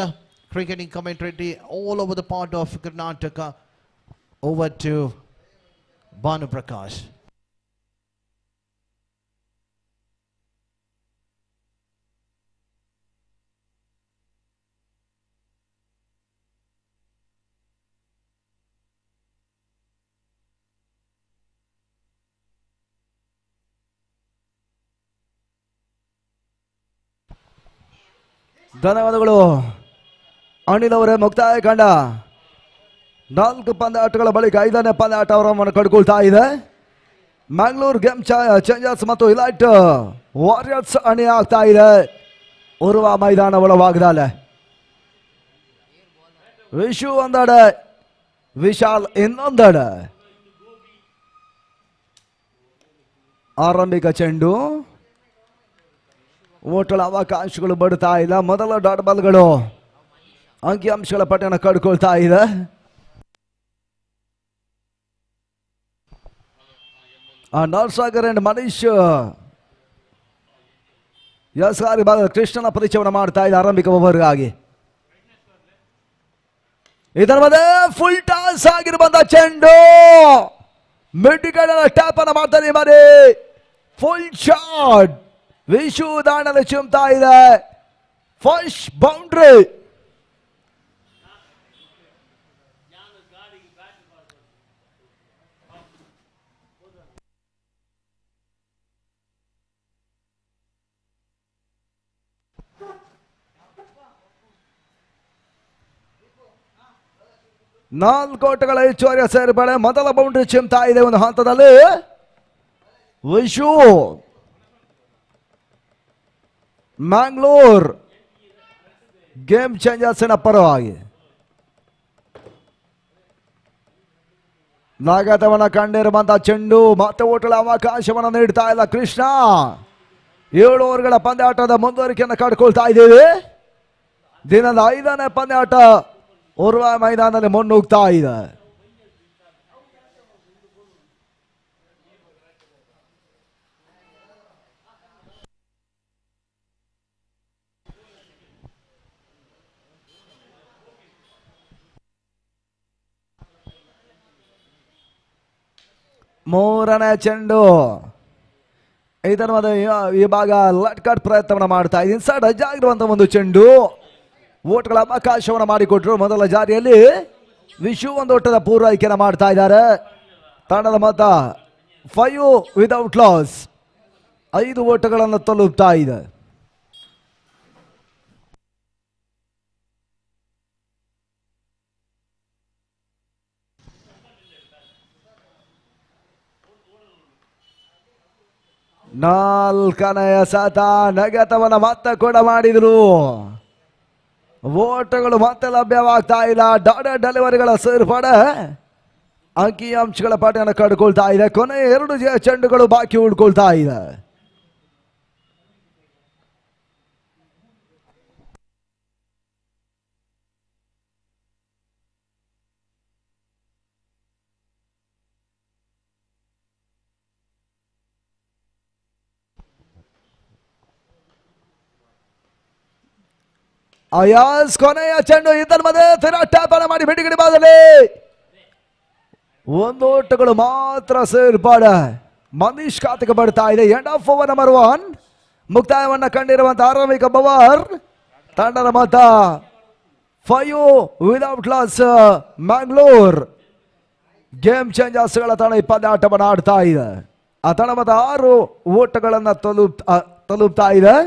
Speaker 9: cricketing commentary all over the part of Karnataka. Over to Banu Prakash.
Speaker 8: ಧನ್ಯವಾದಗಳು ಅನಿಲ್ ಅವರೇ. ಮುಕ್ತಾಯ ಕಂಡ 4 ಪಂದ್ಯಾಟಗಳ ಬಳಿಕ 5ನೇ ಪಂದ್ಯಾಟ ಅವರನ್ನು ಕಡ್ಕೊಳ್ತಾ ಇದೆ. Mangalore game changers ಮತ್ತು elite warriors ಅಣಿ ಆಗ್ತಾ ಇದೆ ಉರ್ವಾ ಮೈದಾನ ಒಳಭಾಗದಲ್ಲಿ. ವಿಶು ಒಂದೆಡೆ, ವಿಶಾಲ್ ಇನ್ನೊಂದೆಡೆ. ಆರಂಭಿಕ ಚೆಂಡು, ಓಟಳ ಅವಕಾಶಗಳು ಬಡ್ತಾ ಇಲ್ಲ. ಮೊದಲ ಡಾಟ್ ಬಾಲ್ಗಳು ಅಂಕಿಅಂಶಗಳ ಪಟ್ಟಿಯನ್ನು ಕಡ್ಕೊಳ್ತಾ ಇದೆ. ನರ್ಸಾಗರ್ ಅಂಡ್ ಮನೀಶ್ ಯಸ್ಕಾರಿ ಭಾಗದ ಕೃಷ್ಣನ ಪರಿಚಯವನ್ನು ಮಾಡ್ತಾ ಇದೆ ಆರಂಭಿಕ ಓವರ್ಗಾಗಿ. ಇದರ ಮಧ್ಯೆ ಫುಲ್ ಟಾಸ್ ಆಗಿರುವಂತ ಚೆಂಡು, ಮಿಡ್ ಕಡೆಯ ಟ್ಯಾಪ್ ಅನ್ನು ಮಾಡ್ತಾನೆ ಮರಿ. ಫುಲ್ ಶಾಟ್, ವಿಶು ದಾಂಡಲ್ಲಿ ಚಿಮ್ತಾ ಇದೆ. First boundary. ನಾಲ್ಕು ಓಟಗಳ ಹೆಚ್ಚುವರಿ ಸೇರ್ಪಡೆ. ಮೊದಲ ಬೌಂಡ್ರಿ ಚಿಮ್ತಾ ಇದೆ ಒಂದು ಹಂತದಲ್ಲಿ. ವಿಶು ಮ್ಯಾಂಗ್ಳೂರ್ ಗೇಮ್ ಚೇಂಜರ್ಸ್ನ ಪರವಾಗಿ. ನಗತವನ್ನ ಕಂಡಿರುವಂತಹ ಚೆಂಡು ಮತ್ತೆ ಓಟಗಳ ಅವಕಾಶವನ್ನು ನೀಡ್ತಾ ಇಲ್ಲ ಕೃಷ್ಣ. 7 ಓವರ್ಗಳ ಪಂದ್ಯಾಟದ ಮುಂದುವರಿಕೆಯನ್ನು ಕಡ್ಕೊಳ್ತಾ ಇದ್ದೇವೆ. ದಿನದ 5ನೇ ಪಂದ್ಯಾಟ ಉರ್ವಾ ಮೈದಾನದಲ್ಲಿ ಮುನ್ನುಗ್ತಾ ಇದೆ. ಮೂರನೇ ಚೆಂಡು ಇದರ ಈ ಭಾಗ ಲಟ್ ಕಟ್ ಪ್ರಯತ್ನವನ್ನು ಮಾಡ್ತಾ ಇದೆ. ಇನ್ಸೈಡ್ ಅಜ್ಜ ಆಗಿರುವಂತಹ ಒಂದು ಚೆಂಡು ಓಟ್ಗಳ ಅವಕಾಶವನ್ನು ಮಾಡಿಕೊಟ್ರು. ಮೊದಲ ಜಾರಿಯಲ್ಲಿ ವಿಶು ಒಂದು ಓಟದ ಪೂರೈಕೆಯನ್ನು ಮಾಡ್ತಾ ಇದ್ದಾರೆ. ತಂಡದ ಮೊತ್ತ 5 ವಿದೌಟ್ ಲಾಸ್, 5 ಓಟಗಳನ್ನು ತಲುಪ್ತಾ ಇದೆ. ನಾಲ್ಕನೆಯ ಸತ ನಗತವನ್ನ ಮತ್ತೆ ಕೂಡ ಮಾಡಿದ್ರು. ಓಟಗಳು ಮತ್ತೆ ಲಭ್ಯವಾಗ್ತಾ ಇಲ್ಲ. ಡಾಟರ್ ಡೆಲಿವರಿಗಳ ಸೇರ್ಪಡೆ ಅಂಕಿಅಂಶಗಳ ಪಾಠವನ್ನು ಕಡ್ಕೊಳ್ತಾ ಇದೆ. ಕೊನೆ 2 ಚೆಂಡುಗಳು ಬಾಕಿ ಉಳ್ಕೊಳ್ತಾ ಇದೆ. ಅಯಾಸ್ ಕೊನೆಯ ಚೆಂಡು ಇದರ ಮಧ್ಯೆ ಟ್ಯಾಪ್ ಅನ್ನು ಮಾಡಿ ಬಿಡುಗಡೆ ಬಾದಲ್ಲಿ 1 ಓಟಗಳು ಮಾತ್ರ ಸೇರ್ಪಾಡೆ ಮನೀಶ್ ಖಾತೆಗೆ ಬರ್ತಾ ಇದೆ. ಎಂಡ್ ಆಫ್ ಓವರ್ ನಂಬರ್ 1 ಮುಕ್ತಾಯವನ್ನ ಕಂಡಿರುವಂತಹ ಆರಂಭಿಕ ಬವರ್ ತಂಡದ ಮೊತ್ತ 5 ವಿದೌಟ್ ಲಾಸ್. ಮ್ಯಾಂಗ್ಳೂರ್ ಗೇಮ್ ಚೇಂಜರ್ಸ್ಗಳ ತಂಡ ಈ ಪಂದ್ಯಾಟವನ್ನು ಆಡ್ತಾ ಇದೆ. ಆ ತಂಡ ಮೊತ್ತ 6 ಓಟಗಳನ್ನು ತಲುಪ್ತಾ ಇದೆ.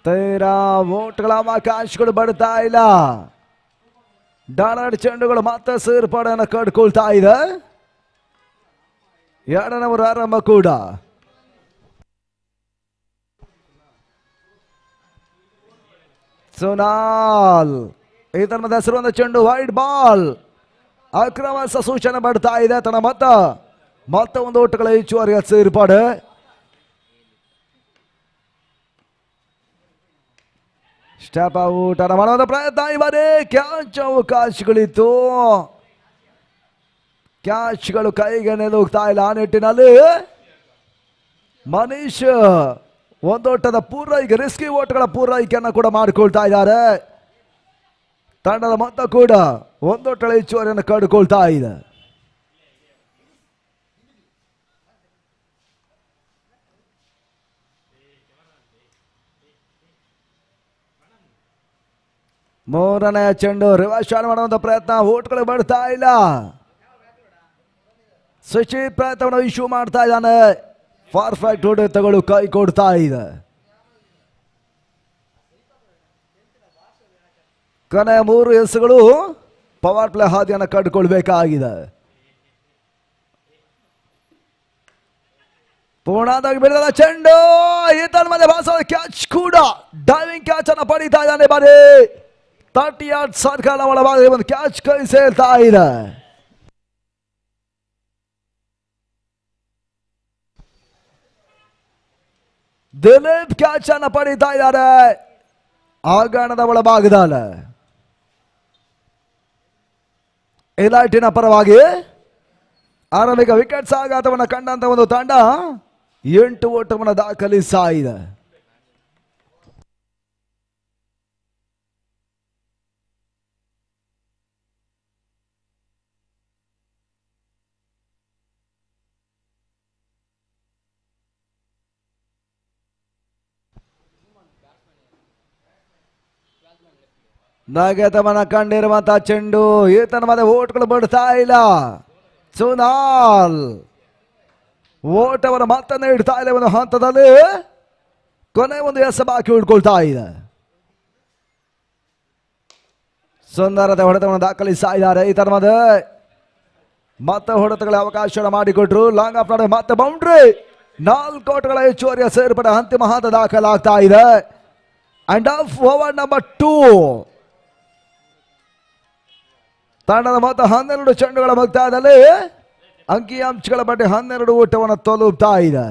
Speaker 8: ತೀರಾ ಓಟ್ಗಳ ಅವಕಾಶಗಳು ಬರ್ತಾ ಇಲ್ಲ. ಡಾಲರ್ ಚೆಂಡುಗಳು ಮತ್ತೆ ಸೇರ್ಪಡೆಯನ್ನು ಕಡ್ಕೊಳ್ತಾ ಇದೆ. 2ನೇ ಓವರ್ ಆರಂಭ ಕೂಡ ಸುನಾಲ್ ಇದರ ಮಧ್ಯೆ ಹೆಸರುವಂತ ಚೆಂಡು ವೈಡ್ ಬಾಲ್. ಅಕ್ರಮ ಸೂಚನೆ ಬರ್ತಾ ಇದೆ. ತನ್ನ ಮತ್ತೆ 1 ಓಟಗಳ ಹೆಚ್ಚುವರಿಯ ಸೇರ್ಪಡೆ. ಸ್ಟಾಪ್ ಔಟ್ ಅನ್ನ ಮಾಡುವಂತ ಪ್ರಯತ್ನ. ಇವರೇ ಕ್ಯಾಚ್ ಅವಕಾಶಗಳಿತ್ತು. ಕ್ಯಾಚ್ಗಳು ಕೈಗೆ ನೆಲುಗ್ತಾ ಇಲ್ಲ. ಆ ನಿಟ್ಟಿನಲ್ಲಿ ಮನೀಶ್ 1 ಓಟದ ಪೂರೈಕೆ, ರಿಸ್ಕಿ ಓಟ್ಗಳ ಪೂರೈಕೆಯನ್ನು ಕೂಡ ಮಾಡಿಕೊಳ್ತಾ ಇದ್ದಾರೆ. ತಂಡದ ಮೊತ್ತ ಕೂಡ 1 ಓಟಗಳ ಹೆಚ್ಚುವರಿಯನ್ನು ಕಡ್ಕೊಳ್ತಾ ಇದೆ. ಮೂರನೇ ಚೆಂಡು ರಿವರ್ಸ್ ಶಾಟ್ ಮಾಡುವಂತ ಪ್ರಯತ್ನ. ಓಟ್ಗಳು ಬರ್ತಾ ಇಲ್ಲ. ಸಚಿ ಪ್ರಯತ್ನವನ್ನು ಇಶ್ಯೂ ಮಾಡ್ತಾ ಇದ್ದಾನೆ. ಪರ್ಫೆಕ್ಟ್ ಹೊಡೆತಗಳು ಕೈ ಕೊಡ್ತಾ ಇದೆ. ಕೊನೆಯ 3 ಎಸ್ಗಳು ಪವರ್ ಪ್ಲೇ ಹಾದಿಯನ್ನು ಕಡ್ಕೊಳ್ಬೇಕಾಗಿದೆ. ಪೂರ್ಣಾದಾಗಿ ಬೆಳೆದ ಚೆಂಡು ಈತನ ಮಧ್ಯೆ ಭಾಸೋ ಕ್ಯಾಚ್ ಕೂಡ ಡೈವಿಂಗ್ ಕ್ಯಾಚ್ ಅನ್ನು ಪಡಿತಾ ಇದ್ದಾನೆ. ಬಾರಿ 30 ಯಾರ್ಡ್ ಸರ್ಕಲ್ ಒಳಭಾಗದಲ್ಲಿ ಒಂದು ಕ್ಯಾಚ್ ಕೈ ಸೇರ್ತಾ ಇದೆ. ದಿಲೀಪ್ ಕ್ಯಾಚ್ ಅನ್ನು ಪಡಿತಾ ಇದ್ದಾರೆ ಆಗಾಣದ ಒಳಭಾಗದಲ್ಲಿ. ಇಲಾಟಿನ ಪರವಾಗಿ ಆರಂಭಿಕ ವಿಕೆಟ್ ಸಾಗಾಟವನ್ನು ಕಂಡಂತ ಒಂದು ತಂಡ 8 ಓಟವನ್ನು ದಾಖಲಿಸ್ತಾ ಇದೆ. ನಗೆತವನ್ನ ಕಂಡಿರುವಂತಹ ಚೆಂಡು ಈತನ ಮಧ್ಯೆ ಓಟ್ಗಳು ಬಿಡ್ತಾ ಇಲ್ಲ. ಸುನಾಲ್ ಓಟವನ್ನು ಮತ್ತೆ ನೀಡ್ತಾ ಇಲ್ಲ ಒಂದು ಹಂತದಲ್ಲಿ. ಕೊನೆ ಒಂದು ಎಸ ಬಾಕಿ ಉಳ್ಕೊಳ್ತಾ ಇದೆ. ಸುಂದರತೆ ಹೊಡೆತವನ್ನು ದಾಖಲಿಸ್ತಾ ಇದ್ದಾರೆ ಈತನ ಮಧ್ಯೆ. ಮತ್ತೆ ಹೊಡೆತಗಳ ಅವಕಾಶ ಮಾಡಿಕೊಟ್ರು. ಲಾಂಗ್ ಆಫ್ ಮಾಡಿ ಮತ್ತೆ ಬೌಂಡ್ರಿ. 4 ಓಟಗಳ ಹೆಚ್ಚುವರಿಯ ಸೇರ್ಪಡೆ ಅಂತಿಮ ಹಂತ ದಾಖಲಾಗ್ತಾ ಇದೆ. And of over number 2. ತಂಡದ ಮೊತ್ತ 12 ಚೆಂಡುಗಳ ಮುಕ್ತಾಯದಲ್ಲಿ ಅಂಕಿಅಂಶಗಳ ಬಗ್ಗೆ 12 ಓಟವನ್ನು ತಲುಪ್ತಾ ಇದೆ.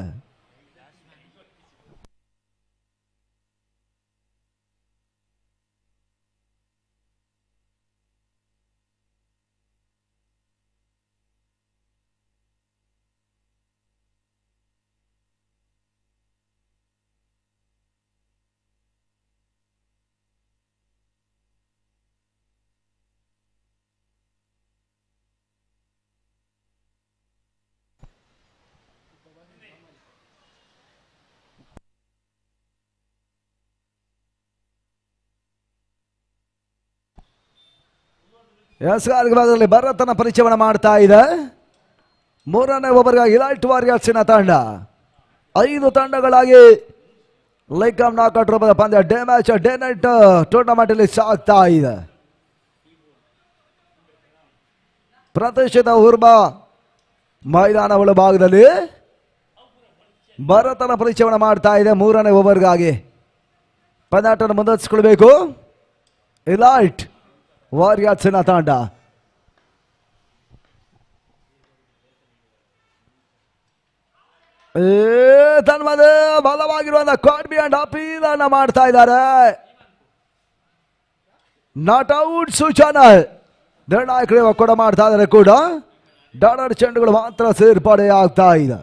Speaker 8: ಎಸ್ಗಾರ್ಗ ಭಾಗದಲ್ಲಿ ಭರತನ ಪರಿಚಯವನ್ನು ಮಾಡ್ತಾ ಇದೆ. 3ನೇ ಓವರ್ಗಾಗಿ ಇಲೈಟ್ ವಾರಿಯರ್ಸಿನ ತಂಡ. 5 ತಂಡಗಳಾಗಿ ಲೈಕ್ ಆಫ್ ನಾಕೌಟ್ ರೂಪದ ಪಂದ್ಯ day match day night tournament ಅಲ್ಲಿ ಸಾಗ್ತಾ ಇದೆ. ಪ್ರತಿಷ್ಠಿತ ಉರ್ಬಾ ಮೈದಾನ ಒಳಭಾಗದಲ್ಲಿ ಭರತನ ಪರಿಚಯವನ್ನು ಮಾಡ್ತಾ ಇದೆ. 3ನೇ ಓವರ್ಗಾಗಿ ಪಂದ್ಯಾಟವನ್ನು ಮುಂದುವರಿಸಿಕೊಳ್ಬೇಕು ಇಲೈಟ್ ವಾರಿಯರ್ಸಿನ ತಂಡ. ತನ್ಮದ ಬಲವಾಗಿರುವಂತಹ ಕಾರ್ಬಿ ಅಂಡ್ ಅಪೀಲ್ ಅನ್ನ ಮಾಡ್ತಾ ಇದ್ದಾರೆ. ನಾಟ್ ಔಟ್ ಸೂಚನಾ ನಿರ್ಣಾಯಕರು ಕೂಡ ಮಾಡ್ತಾ ಇದ್ದಾರೆ. ಕೂಡ ಡಾಲರ್ ಚೆಂಡುಗಳು ಮಾತ್ರ ಸೇರ್ಪಡೆ ಆಗ್ತಾ ಇದೆ.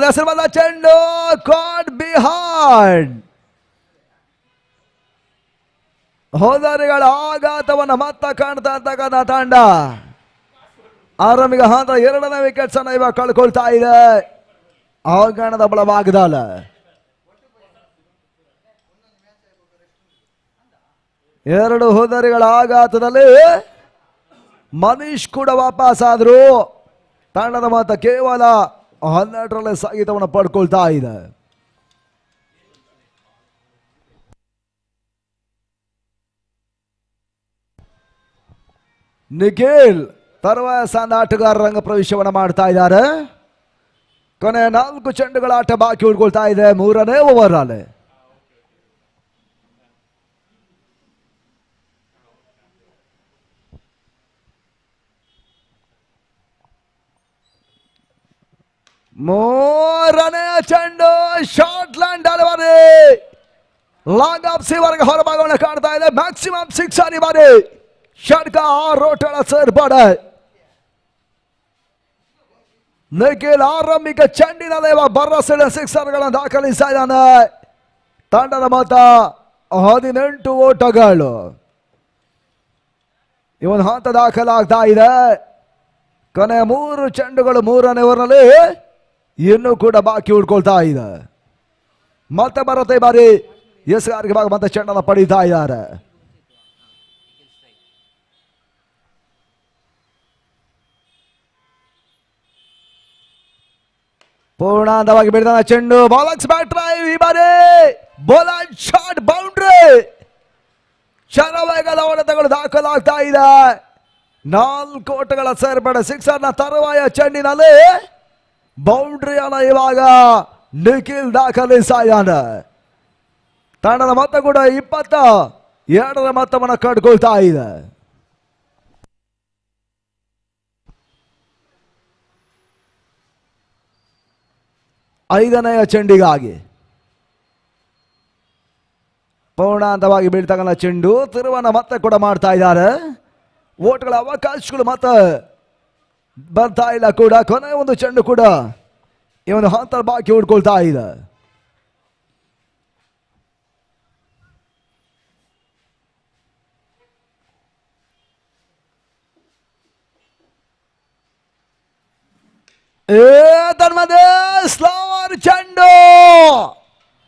Speaker 8: ಹೆಸರು ಚೆಂಡು ಕಾಟ್ ಬಿಹೈಂಡ್. ಹೋದರಿಗಳ ಆಘಾತವನ್ನು ಮತ್ತ ಕಾಣ್ತಾ ಇರ್ತಕ್ಕಂಥ ತಂಡ ಆರಂಭಿಕ ಹಂತ 2ನೇ ವಿಕೆಟ್ಸ್ ಅನ್ನು ಇವಾಗ ಕಳ್ಕೊಳ್ತಾ ಇದೆ. ಆವರಣದ ಬಲಭಾಗದಲ್ಲ 2 ಹೋದರಿಗಳ ಆಘಾತದಲ್ಲಿ ಮನೀಶ್ ಕೂಡ ವಾಪಸ್ ಆದ್ರು. ತಂಡದ ಮಾತ್ರ ಕೇವಲ 12ರಲ್ಲಿ ಸಾಗಿತವನ್ನು ಪಡ್ಕೊಳ್ತಾ ಇದೆ. ನಿಖಿಲ್ ತರುವಾಯ ಸಾಂದ ಆಟಗಾರ ರಂಗ ಪ್ರವೇಶವನ್ನು ಮಾಡ್ತಾ ಇದ್ದಾರೆ. ಕೊನೆಯ 4 ಚೆಂಡುಗಳ ಆಟ ಬಾಕಿ ಉಳ್ಕೊಳ್ತಾ ಇದೆ 3ನೇ ಓವರ್ ಅಲ್ಲಿ. ಮೂರನೇ ಚೆಂಡು short length delivery. Long off ಸಿವರ್ಗೆ ಹೊರಭಾಗವನ್ನು ಕಾಣ್ತಾ ಇದೆ. ಮ್ಯಾಕ್ಸಿಮಮ್ 6 ಆಗಿ ಬಾರಿ ಷಟ್ಕ 6 ಓಟಗಳ ಸೇರ್ಪಡೆ. ನಿಖಿಲ್ ಆರಂಭಿಕ ಚೆಂಡಿನಲ್ಲಿ ಭರವಸೆಯ 6ಗಳನ್ನು ದಾಖಲಿಸ್ತಾ ಇದ್ದಾನೆ. ತಂಡದ ಮೊತ್ತ 18 ಓಟಗಳು. ಇವನ್ ಹಂತ ದಾಖಲಾಗ್ತಾ ಇದೆ. ಕೊನೆಯ 3 ಚೆಂಡುಗಳು 3ನೇ ಓವರ್ನಲ್ಲಿ ಇನ್ನೂ ಕೂಡ ಬಾಕಿ ಉಳ್ಕೊಳ್ತಾ ಇದೆ. ಮತ್ತೆ ಬರುತ್ತೆ ಬಾರಿ ಎಸ್ಗಾರ್ಗೆ ಭಾಗ ಮತ್ತೆ ಚೆಂಡನ್ನು ಪಡೀತಾ ಇದ್ದಾರೆ. ಪೂರ್ಣಾಂತವಾಗಿ ಬಿಡ್ತಾನೆ ಚೆಂಡು. ಬಾಲಕ್ಸ್ ಬ್ಯಾಟ್ ಡ್ರೈವ್. ಈ ಬಾರಿ ಬೋಲರ್ ಶಾಟ್ ಬೌಂಡ್ರಿ. ಶರವೇಗದ ಹೊಡೆತಗಳು ದಾಖಲಾಗ್ತಾ ಇದೆ. 4 ಓಟಗಳ ಸೇರ್ಪಡೆ 6 ತರುವಾಯ ಚೆಂಡಿನಲ್ಲಿ ಬೌಂಡ್ರಿಯನ್ನ ಇವಾಗ ನಿಖಿಲ್ ದಾಖಲಿಸ್ತಾ ಇದ್ದಾನೆ. ತಂಡದ ಮೊತ್ತ ಕೂಡ 22ರ ಮೊತ್ತವನ್ನು ಕಟ್ಕೊಳ್ತಾ ಇದೆ. ಐದನೆಯ ಚೆಂಡಿಗಾಗಿ ಪೂರ್ಣಾಂತವಾಗಿ ಬೀಳ್ತಕ್ಕಂಥ ಚೆಂಡು ತಿರುವನ್ನ ಮತ್ತೆ ಕೂಡ ಮಾಡ್ತಾ ಇದ್ದಾರೆ. ಓಟ್ಗಳ ಅವಕಾಶಗಳು ಮತ್ತೆ ಬರ್ತಾ ಇಲ್ಲ ಕೂಡ. ಕೊನೆ ಒಂದು ಚೆಂಡು ಕೂಡ ಇವನು ಹಂತ ಬಾಕಿ ಉಡ್ಕೊಳ್ತಾ ಇದೆ. ಧರ್ಮದೇ ಸ್ಲೋವರ್ ಚೆಂಡು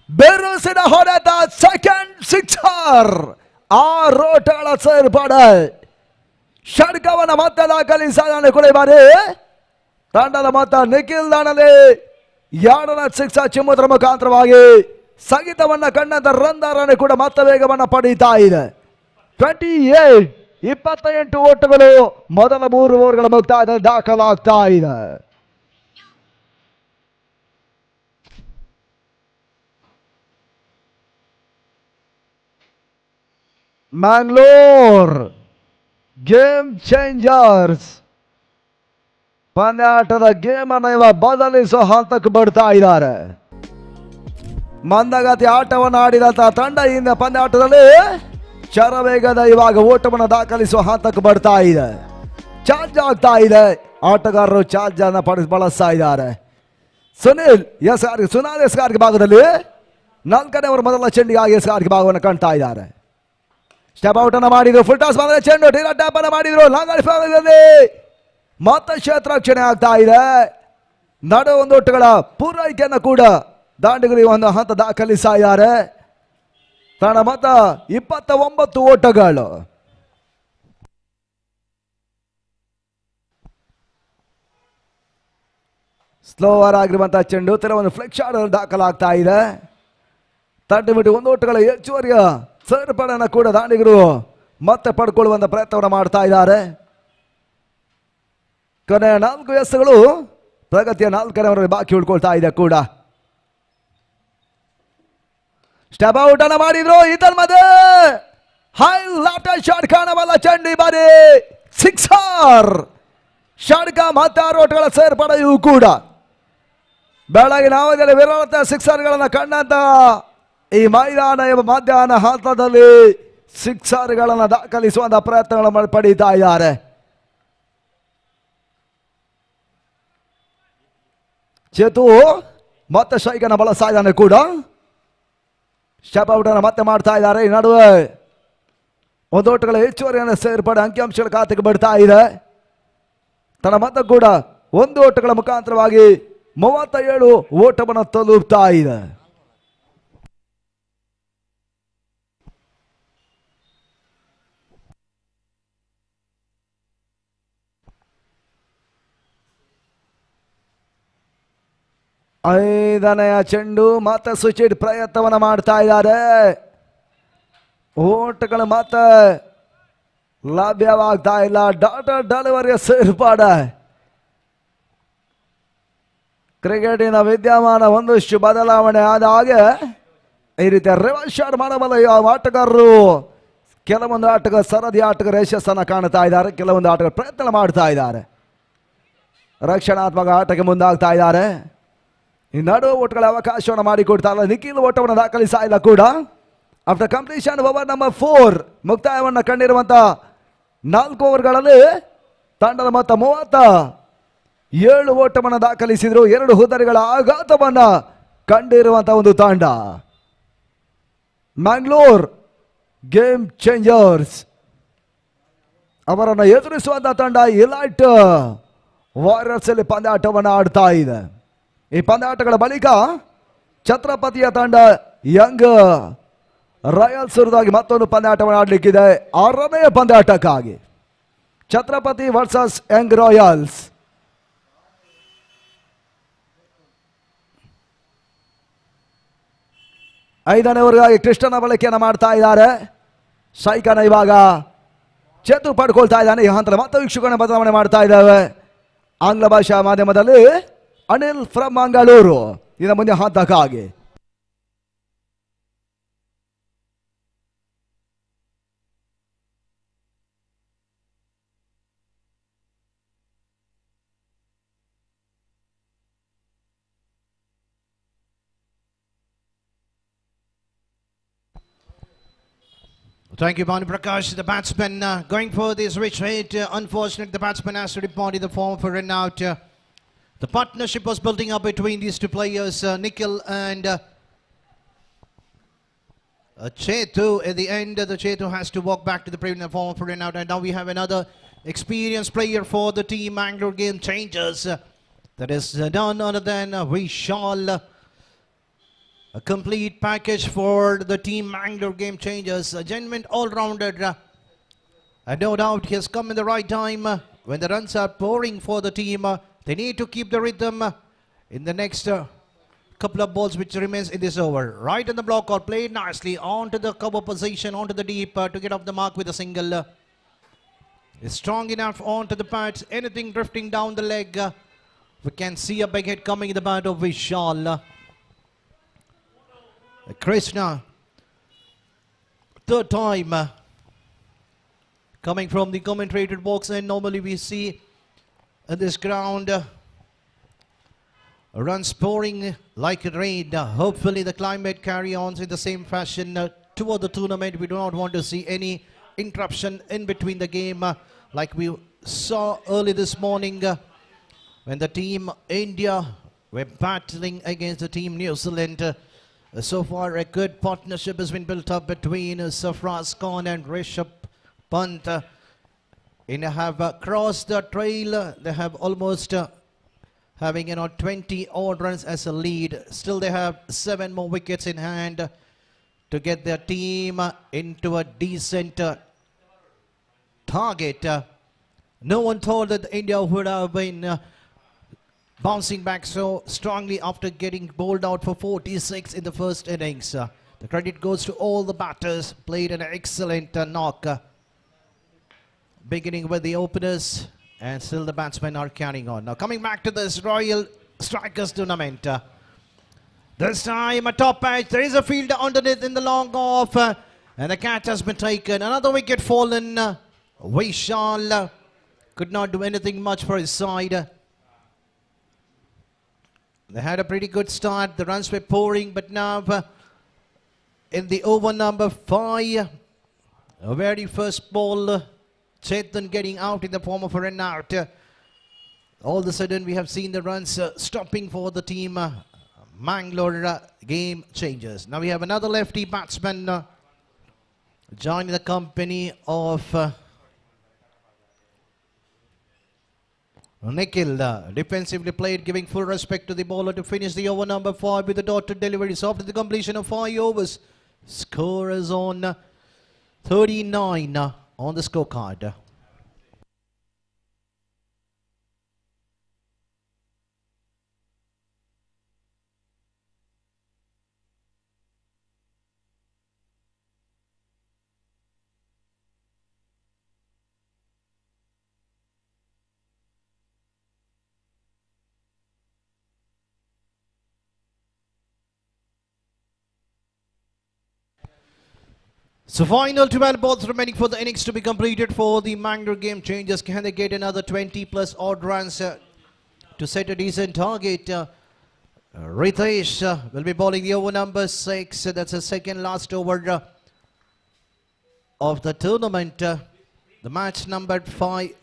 Speaker 8: ಬೆರುಸಿನ ಹೊಡೆತ ಸೆಕೆಂಡ್ ಸಿಕ್ಸರ್. 6 ಓಟಗಳ ಸೇರ್ಪಡೆ. ಷಡ್ಕವನ್ನ ಮತ್ತೆ ದಾಖಲಿಸಿದ ಕುಳಿಬಾರಿ ತಂಡದ ಮೊತ್ತ ನಿಖಿಲ್ ದಾಣಲ್ಲಿ 2ರ ಸಿಕ್ಸರ್ ಚಿಮ್ಮುದ್ರ ಮುಖಾಂತರವಾಗಿ ಸಂಗೀತವನ್ನ ಕಂಡಂತ ರನ್ ಕೂಡ ಮತ್ತೆ ವೇಗವನ್ನ ಪಡೀತಾ ಇದೆ. 28 ಓಟಗಳು ಮೊದಲ 3 ಓವರ್ಗಳ ಮುಕ್ತಾಯದಲ್ಲಿ ದಾಖಲಾಗ್ತಾ ಇದೆ. ಮ್ಯಾಂಗ್ಳೂರ್ ಗೇಮ್ ಚೇಂಜರ್ಸ್ ಪಂದ್ಯಾಟದ ಗೇಮ್ ಅನ್ನು ಇವಾಗ ಬದಲಿಸುವ ಹಂತಕ್ಕೆ ಬರ್ತಾ ಇದ್ದಾರೆ. ಮಂದಗತಿ ಆಟವನ್ನು ಆಡಿದಂತಹ ತಂಡ ಇಂದ ಪಂದ್ಯಾಟದಲ್ಲಿ ಶರವೇಗದ ಇವಾಗ ಓಟವನ್ನು ದಾಖಲಿಸುವ ಹಂತಕ್ಕೆ ಬರ್ತಾ ಇದೆ. ಚಾರ್ಜ್ ಆಗ್ತಾ ಇದೆ. ಆಟಗಾರರು ಚಾರ್ಜ್ ಅನ್ನ ಬಳಸ್ತಾ ಇದ್ದಾರೆ. ಸುನಾಲ್ ಎಸ್ಗಾರ್ಗೆ ಭಾಗದಲ್ಲಿ 4ನೇ ಓವರ್ ಮೊದಲ ಚೆಂಡಿಗಾಗಿ ಎಸ್ಗಾರ್ಗೆ ಭಾಗವನ್ನು ಕಾಣ್ತಾ ಇದ್ದಾರೆ. ಸ್ಟೆಪ್ ಔಟ್ ಅನ್ನ ಮಾಡಿದ್ರು. ಫುಲ್ ಟಾಸ್ ಮಾಡಿದ್ರೆ ಚೆಂಡು ಡೀಲರ್ ಟ್ಯಾಪ್ ಅನ್ನ ಮಾಡಿದ್ರು. ಲಾಂಗ್ ಭಾಗದಲ್ಲಿ ಮತ್ತೆ ಕ್ಷೇತ್ರರಕ್ಷಣೆ ಆಗ್ತಾ ಇದೆ. ನಡು ಒಂದು ಓಟಗಳ ಪೂರೈಕೆಯನ್ನು ಕೂಡ ದಾಂಡಿಗರು ಒಂದು ಹಂತ ದಾಖಲಿಸ್ತಾ ಇದ್ದಾರೆ. ತನ್ನ ಮೊತ್ತ 29 ಓಟಗಳು. ಸ್ಲೋವರ್ ಆಗಿರುವಂತಹ ಚೆಂಡು ಒಂದು ಫ್ಲೆಕ್ಸ್ ಶಾಟ್ ದಾಖಲಾಗ್ತಾ ಇದೆ. 30 ಮೀಟರ್ 1 ಓಟಗಳ ಹೆಚ್ಚುವರಿಯ ಸೇರ್ಪಡೆಯನ್ನು ಕೂಡ ದಾಂಡಿಗರು ಮತ್ತೆ ಪಡ್ಕೊಳ್ಳುವಂತ ಪ್ರಯತ್ನವನ್ನು ಮಾಡ್ತಾ ಇದ್ದಾರೆ. ಕೊನೆಯ 4 ಎಸೆಗಳು ಪ್ರಗತಿಯ 4ನೇ ಓವರ್ ಬಾಕಿ ಉಳ್ಕೊಳ್ತಾ ಇದೆ ಕೂಡ. ಸ್ಟೆಪ್ ಔಟ್ ಅನ್ನ ಮಾಡಿದ್ರು. ಇದರ ಮಧ್ಯೆ ಹೈ ಲಾಟರ್ ಶಾಟ್ ಕಾಣಬಲ್ಲ ಚೆಂಡಿ ಬಾರಿ ಸಿಕ್ಸರ್. ಷಡ್ಕ ಮತ್ತೆ 6 ಓಟಗಳ ಸೇರ್ಪಡೆಯೂ ಕೂಡ ಬೆಳಗಿನ ಅವಧಿಯಲ್ಲಿ ವಿರಳತೆ ಸಿಕ್ಸರ್ಗಳನ್ನು ಕಂಡಂತ ಈ ಮೈದಾನ ಮಧ್ಯಾಹ್ನ ಹಂತದಲ್ಲಿ ಸಿಕ್ಸರ್ಗಳನ್ನು ದಾಖಲಿಸುವಂತ ಪ್ರಯತ್ನಗಳನ್ನು ಪಡೀತಾ ಇದ್ದಾರೆ. ಚೇತು ಮತ್ತೆ ಶೈಕನ ಬಳಸ್ತಾ ಇದ್ದಾನೆ ಕೂಡ. ಸ್ಟೆಪ್ ಔಟ್ ಅನ್ನು ಮತ್ತೆ ಮಾಡ್ತಾ ಇದ್ದಾರೆ. ಈ ನಡುವೆ 1 ಓಟಗಳ ಹೆಚ್ಚುವರಿಯನ್ನು ಸೇರ್ಪಡೆ ಅಂಕಿಅಂಶಗಳ ಖಾತೆಗೆ ಬರ್ತಾ ಇದೆ. ತನ್ನ ಮೊತ್ತ ಕೂಡ 1 ಓಟಗಳ ಮುಖಾಂತರವಾಗಿ 37 ಓಟವನ್ನು ತಲುಪ್ತಾ ಇದೆ. ಐದನೆಯ ಚೆಂಡು ಮತ್ತೆ ಸ್ವಿಚ್ ಪ್ರಯತ್ನವನ್ನು ಮಾಡ್ತಾ ಇದ್ದಾರೆ. ಓಟಗಳು ಮತ್ತೆ ಲಭ್ಯವಾಗ್ತಾ ಇಲ್ಲ. ಡಾಟರ್ ಡೆಲಿವರಿಯ ಸೇರ್ಪಾಡೆ. ಕ್ರಿಕೆಟಿನ ವಿದ್ಯಮಾನ ಒಂದಷ್ಟು ಬದಲಾವಣೆ ಆದ ಹಾಗೆ ಈ ರೀತಿಯ ರಿವರ್ಸ್ ಶಾಟ್ ಮಾಡಬಲ್ಲ ಯಾವ ಆಟಗಾರರು ಕೆಲವೊಂದು ಆಟಗಾರ ಸರದಿ ಆಟಗಾರ ಯಶಸ್ಸನ್ನು ಕಾಣ್ತಾ ಇದ್ದಾರೆ. ಕೆಲವೊಂದು ಆಟಗಾರ ಪ್ರಯತ್ನ ಮಾಡ್ತಾ ಇದ್ದಾರೆ. ರಕ್ಷಣಾತ್ಮಕ ಆಟಕ್ಕೆ ಮುಂದಾಗ್ತಾ ಇದ್ದಾರೆ. ಈ ನಡುವೆ ಓಟಗಳ ಅವಕಾಶವನ್ನು ಮಾಡಿಕೊಡ್ತಾ ಇಲ್ಲ. ನಿಖಿಲ್ ಓಟವನ್ನು ದಾಖಲಿಸ್ತಾ ಇಲ್ಲ ಕೂಡ. ಆಫ್ಟರ್ ಕಂಪ್ಲೀಷನ್ ಓವರ್ ನಂಬರ್ 4 ಮುಕ್ತಾಯವನ್ನು ಕಂಡಿರುವಂತಹ 4 ಓವರ್ಗಳಲ್ಲಿ ತಂಡದ ಮೊತ್ತ 37 ಓಟವನ್ನು ದಾಖಲಿಸಿದ್ರು. 2 ಹುದ್ದರಿಗಳ ಆಘಾತವನ್ನು ಕಂಡಿರುವಂತಹ ಒಂದು ತಂಡ ಮ್ಯಾಂಗ್ಳೂರ್ ಗೇಮ್ ಚೇಂಜರ್ಸ್. ಅವರನ್ನು ಎದುರಿಸುವಂತಹ ತಂಡ ಎಲೈಟ್ ವಾರಿಯರ್ಸ್ ಅಲ್ಲಿ ಪಂದ್ಯಾಟವನ್ನು ಆಡ್ತಾ ಇದೆ. ಈ ಪಂದ್ಯಾಟಗಳ ಬಳಿಕ ಛತ್ರಪತಿಯ ತಂಡ ಯಂಗ್ ರಾಯಲ್ಸ್ ವಿರುದ್ಧವಾಗಿ ಮತ್ತೊಂದು ಪಂದ್ಯಾಟವನ್ನು ಆಡಲಿಕ್ಕಿದೆ. 6ನೇ ಪಂದ್ಯಾಟಕ್ಕಾಗಿ ಛತ್ರಪತಿ ವರ್ಸಸ್ ಯಂಗ್ ರಾಯಲ್ಸ್. ಐದನೇ ಓವರ್ಗಾಗಿ ಕೃಷ್ಣನ ಬಳಕೆಯನ್ನು ಮಾಡ್ತಾ ಇದ್ದಾರೆ. ಶೈಕನ ಇವಾಗ ಚೇತು ಪಡ್ಕೊಳ್ತಾ ಇದ್ದಾನೆ. ಈ ಹಂತದಲ್ಲಿ ಮತ್ತೆ ವೀಕ್ಷಕರನ್ನ ಬದಲಾವಣೆ ಮಾಡ್ತಾ ಇದ್ದಾವೆ. ಆಂಗ್ಲ ಭಾಷಾ ಮಾಧ್ಯಮದಲ್ಲಿ ಅನಿಲ್ ಫ್ರಮ್ ಮಂಗಳೂರು ಇನ್ನು ಮುಂದೆ ಹಂತಕ್ಕಾಗಿ.
Speaker 9: Thank you, Banu Prakash. The batsman going for this rich hit. Unfortunately, the batsman has to depart in the form of a run out. The partnership was building up between these two players, Nikhil and Chetu. At the end, the Chetu has to walk back to the previous form of a run out. And now we have another experienced player for the team, Mangalore Game Changers. That is none other than Vishal. A complete package for the team Mangalore Game Changers. A genuine all-rounder. And no doubt he has come in the right time. When the runs are pouring for the team, they need to keep the rhythm in the next couple of balls which remains in this over. Right in the block out, played nicely onto the cover position, onto the deep to get off the mark with a single. Is strong enough onto the pads. Anything drifting down the leg. We can see a big hit coming in the bat of Vishal. Krishna, third time coming from the commentator box, and normally we see in this ground runs pouring like rain. Hopefully the climate carry on in the same fashion toward the tournament. We do not want to see any interruption in between the game like we saw early this morning when the team India were battling against the team New Zealand. So far a good partnership has been built up between Safraz Khan and Rishabh Pant. India have crossed the trail. They have almost having 20 odd runs as a lead. Still they have 7 more wickets in hand to get their team into a decent target. No one thought that India would have been bouncing back so strongly after getting bowled out for 46 in the first innings. The credit goes to all the batters. Played an excellent knock. Beginning with the openers, and still the batsmen are carrying on. Now coming back to this Royal Strikers tournament. This time a top edge. There is a fielder underneath in the long off, and the catch has been taken. Another wicket fallen. Vishal could not do anything much for his side. They had a pretty good start. The runs were pouring, but now in the over number 5, a very first ball, Chetan getting out in the form of a run out. All of a sudden we have seen the runs stopping for the team Mangalore Game Changers. Now we have another lefty batsman joining the company of Nikhil. Defensively played, giving full respect to the bowler to finish the over number 5 with the dotted deliveries. After the completion of 5 overs, score is on 39 on the scorecard. So final 12 balls remaining for the innings to be completed for the Mangalore Game Changers. Can they get another 20 plus odd runs to set a decent target? Ritesh will be bowling the over number 6. That's the second last over of the tournament. The match number 5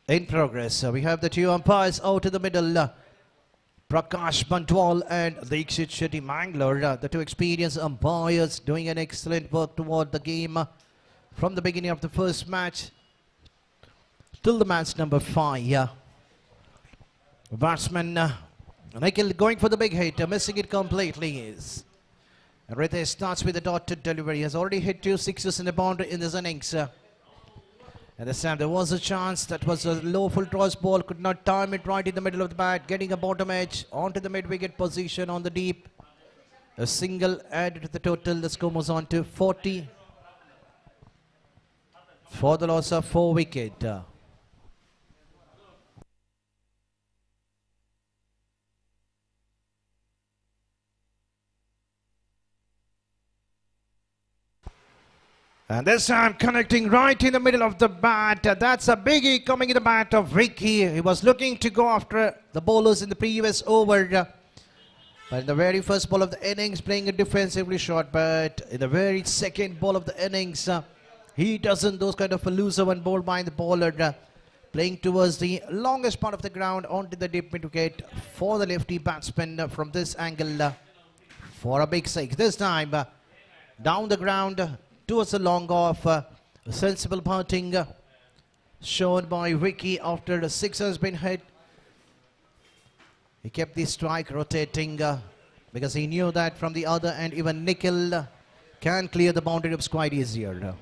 Speaker 9: in progress. We have the 2 umpires out in the middle. Prakash Bantwal and Dikshit Shetty Mangalore, the 2 experienced umpires doing an excellent work toward the game from the beginning of the first match till the match number 5. Batsman Nikhil going for the big hit, missing it completely. Ritesh starts with a dotted delivery. He has already hit 2 sixes in the boundary in this innings. And this time there was a chance. That was a low full toss ball. Could not time it right in the middle of the bat. Getting a bottom edge onto the mid-wicket position on the deep. A single added to the total. The score moves on to 40 for the loss of 4 wicket. And this time connecting right in the middle of the bat. That's a biggie coming in the bat of Vicky. He was looking to go after the bowlers in the previous over. But in the very first ball of the innings, playing a defensively short. But in the very second ball of the innings, he doesn't those kind of a loser one ball by the bowler. Playing towards the longest part of the ground onto the deep mid-wicket for the lefty batsman from this angle for a big 6. This time down the ground towards the long off. Sensible punting shown by Vicky after the 6 has been hit. He kept the strike rotating because he knew that from the other end, even Nikhil can clear the boundary ropes quite easier.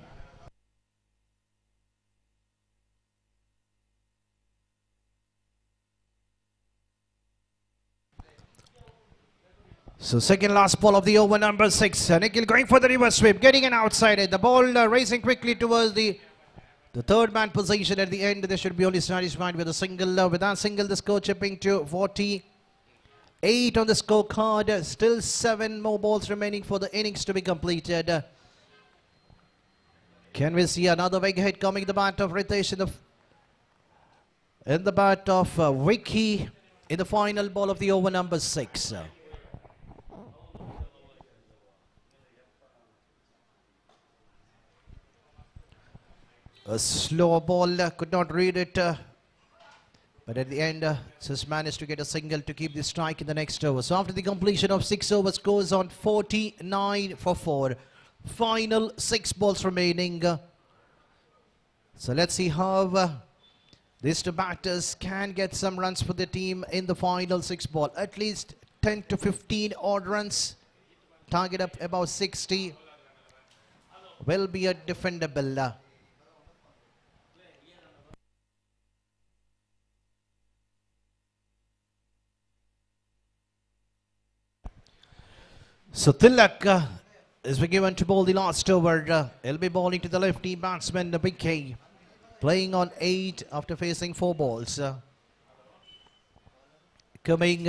Speaker 9: So second last ball of the over, number 6. Nikhil going for the reverse sweep, getting an outside edge. The ball racing quickly towards the third man position at the end. They should be only satisfied with a single. With that single, the score chipping to 48 on the scorecard. Still 7 more balls remaining for the innings to be completed. Can we see another big hit coming in the bat of Ritesh in the bat of Vicky in the final ball of the over, number 6. A slow ball, could not read it, but at the end, just managed to get a single to keep the strike in the next over. So after the completion of 6 overs, scores on 49 for 4. Final 6 balls remaining. So let's see how these two batters can get some runs for the team in the final 6 ball. At least 10 to 15 odd runs. Target up about 60. Will be a defendable. So Tilak is given to bowl the last over. He'll be bowling to the lefty batsman, the Big K, playing on 8 after facing 4 balls. Coming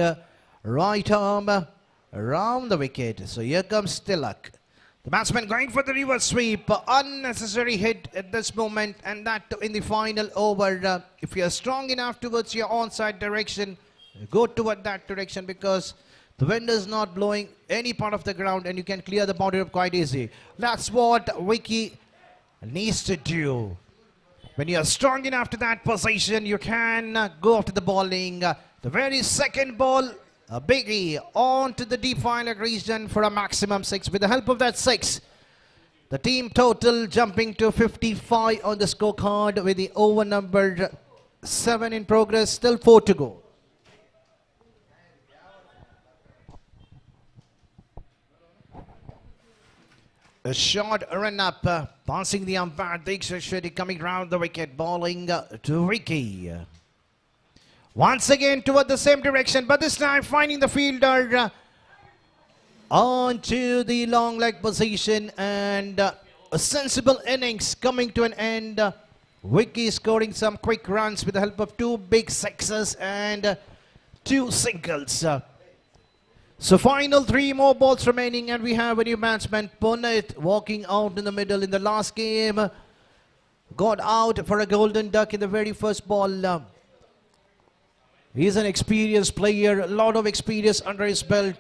Speaker 9: right arm around the wicket. So here comes Tilak. The batsman going for the reverse sweep. Unnecessary hit at this moment, and that in the final over. If you're strong enough towards your onside direction, go toward that direction, because the wind is not blowing any part of the ground and you can clear the boundary up quite easy. That's what Vicky needs to do. When you are strong enough to that position, you can go after the bowling. The very second ball, a biggie onto the deep field region for a maximum 6. With the help of that 6, the team total jumping to 55 on the scorecard with the over number 7 in progress. Still 4 to go. A short run up, passing the umpire. Diksha Shetty coming round the wicket, bowling to Ricky. Once again toward the same direction, but this time finding the fielder onto the long leg position, and a sensible innings coming to an end. Vicky scoring some quick runs with the help of 2 big 6s and 2 singles. So final 3 more balls remaining, and we have a new batsman, Puneet, walking out in the middle. In the last game, got out for a golden duck in the very first ball. He's an experienced player, a lot of experience under his belt.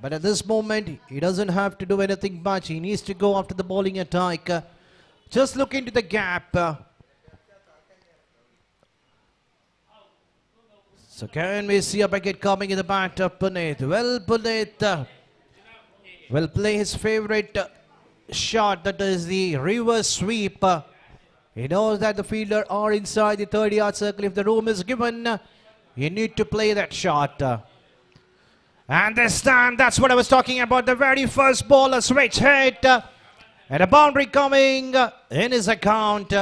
Speaker 9: But at this moment, he doesn't have to do anything much. He needs to go after the bowling attack. Just look into the gap. So can we see a wicket coming in the bat of Puneet? Well, Puneet will play his favorite shot, that is the reverse sweep. He knows that the fielder are inside the 30-yard circle. If the room is given, you need to play that shot. And this time, that's what I was talking about. The very first ball, a switch hit, and a boundary coming in his account.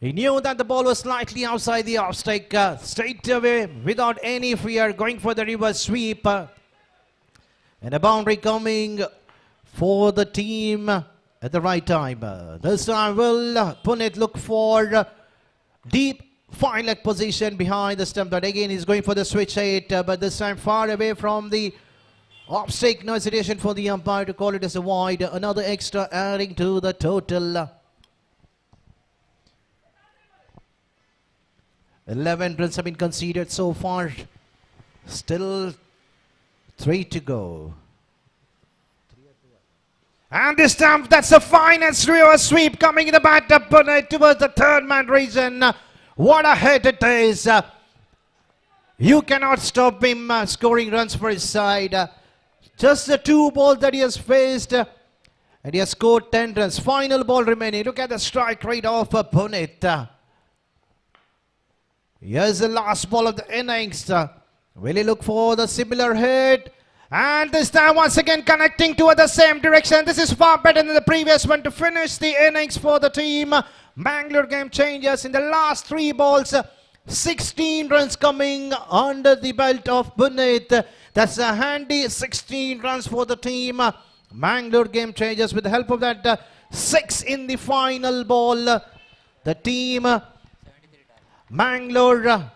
Speaker 9: He knew that the ball was slightly outside the off stick. Straight away, without any fear, going for the reverse sweep. And a boundary coming for the team at the right time. This time will Puneet look for deep fine leg position behind the stump. But again, he's going for the switch hit, but this time far away from the off stick. No hesitation for the umpire to call it as a wide. Another extra adding to the total. 11 runs have been conceded so far. Still 3 to go. And this time, that's the finest reverse sweep coming in the bat towards the third man region. What a hit it is. You cannot stop him scoring runs for his side. Just the 2 balls that he has faced, and he has scored 10 runs. Final ball remaining. Look at the strike rate of Puneet. Here's the last ball of the innings. Will he look for the similar hit? And this time once again connecting toward the same direction. This is far better than the previous one to finish the innings for the team. Bangalore Game Changers in the last 3 balls. 16 runs coming under the belt of Puneet. That's a handy 16 runs for the team. Bangalore Game Changers with the help of that 6 in the final ball. The team Bangalore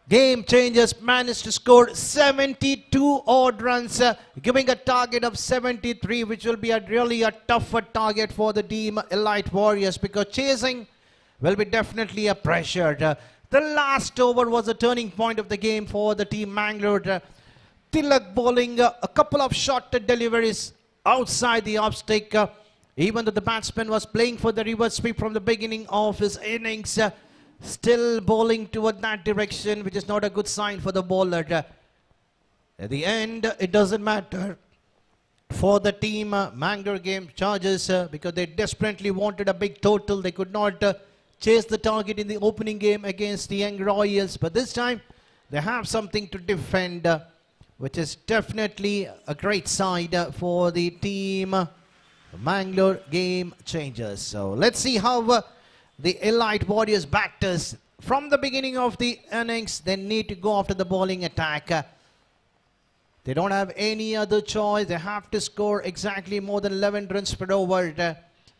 Speaker 9: Game Changers managed to score 72 odd runs, giving a target of 73, which will be really a tougher target for the team Elite Warriors, because chasing will be definitely a pressure. The last over was a turning point of the game for the team Bangalore. Tilak bowling a couple of short deliveries outside the off stick. Even though the batsman was playing for the reverse sweep from the beginning of his innings, still bowling toward that direction, which is not a good sign for the bowler. At the end, it doesn't matter for the team Bangalore Game Chargers, because they desperately wanted a big total. They could not chase the target in the opening game against the Young Royals, but this time they have something to defend, which is definitely a great side for the team Bangalore Game Changers. So let's see how the Elite Warriors batters, from the beginning of the innings, they need to go after the bowling attack. They don't have any other choice. They have to score exactly more than 11 runs per over.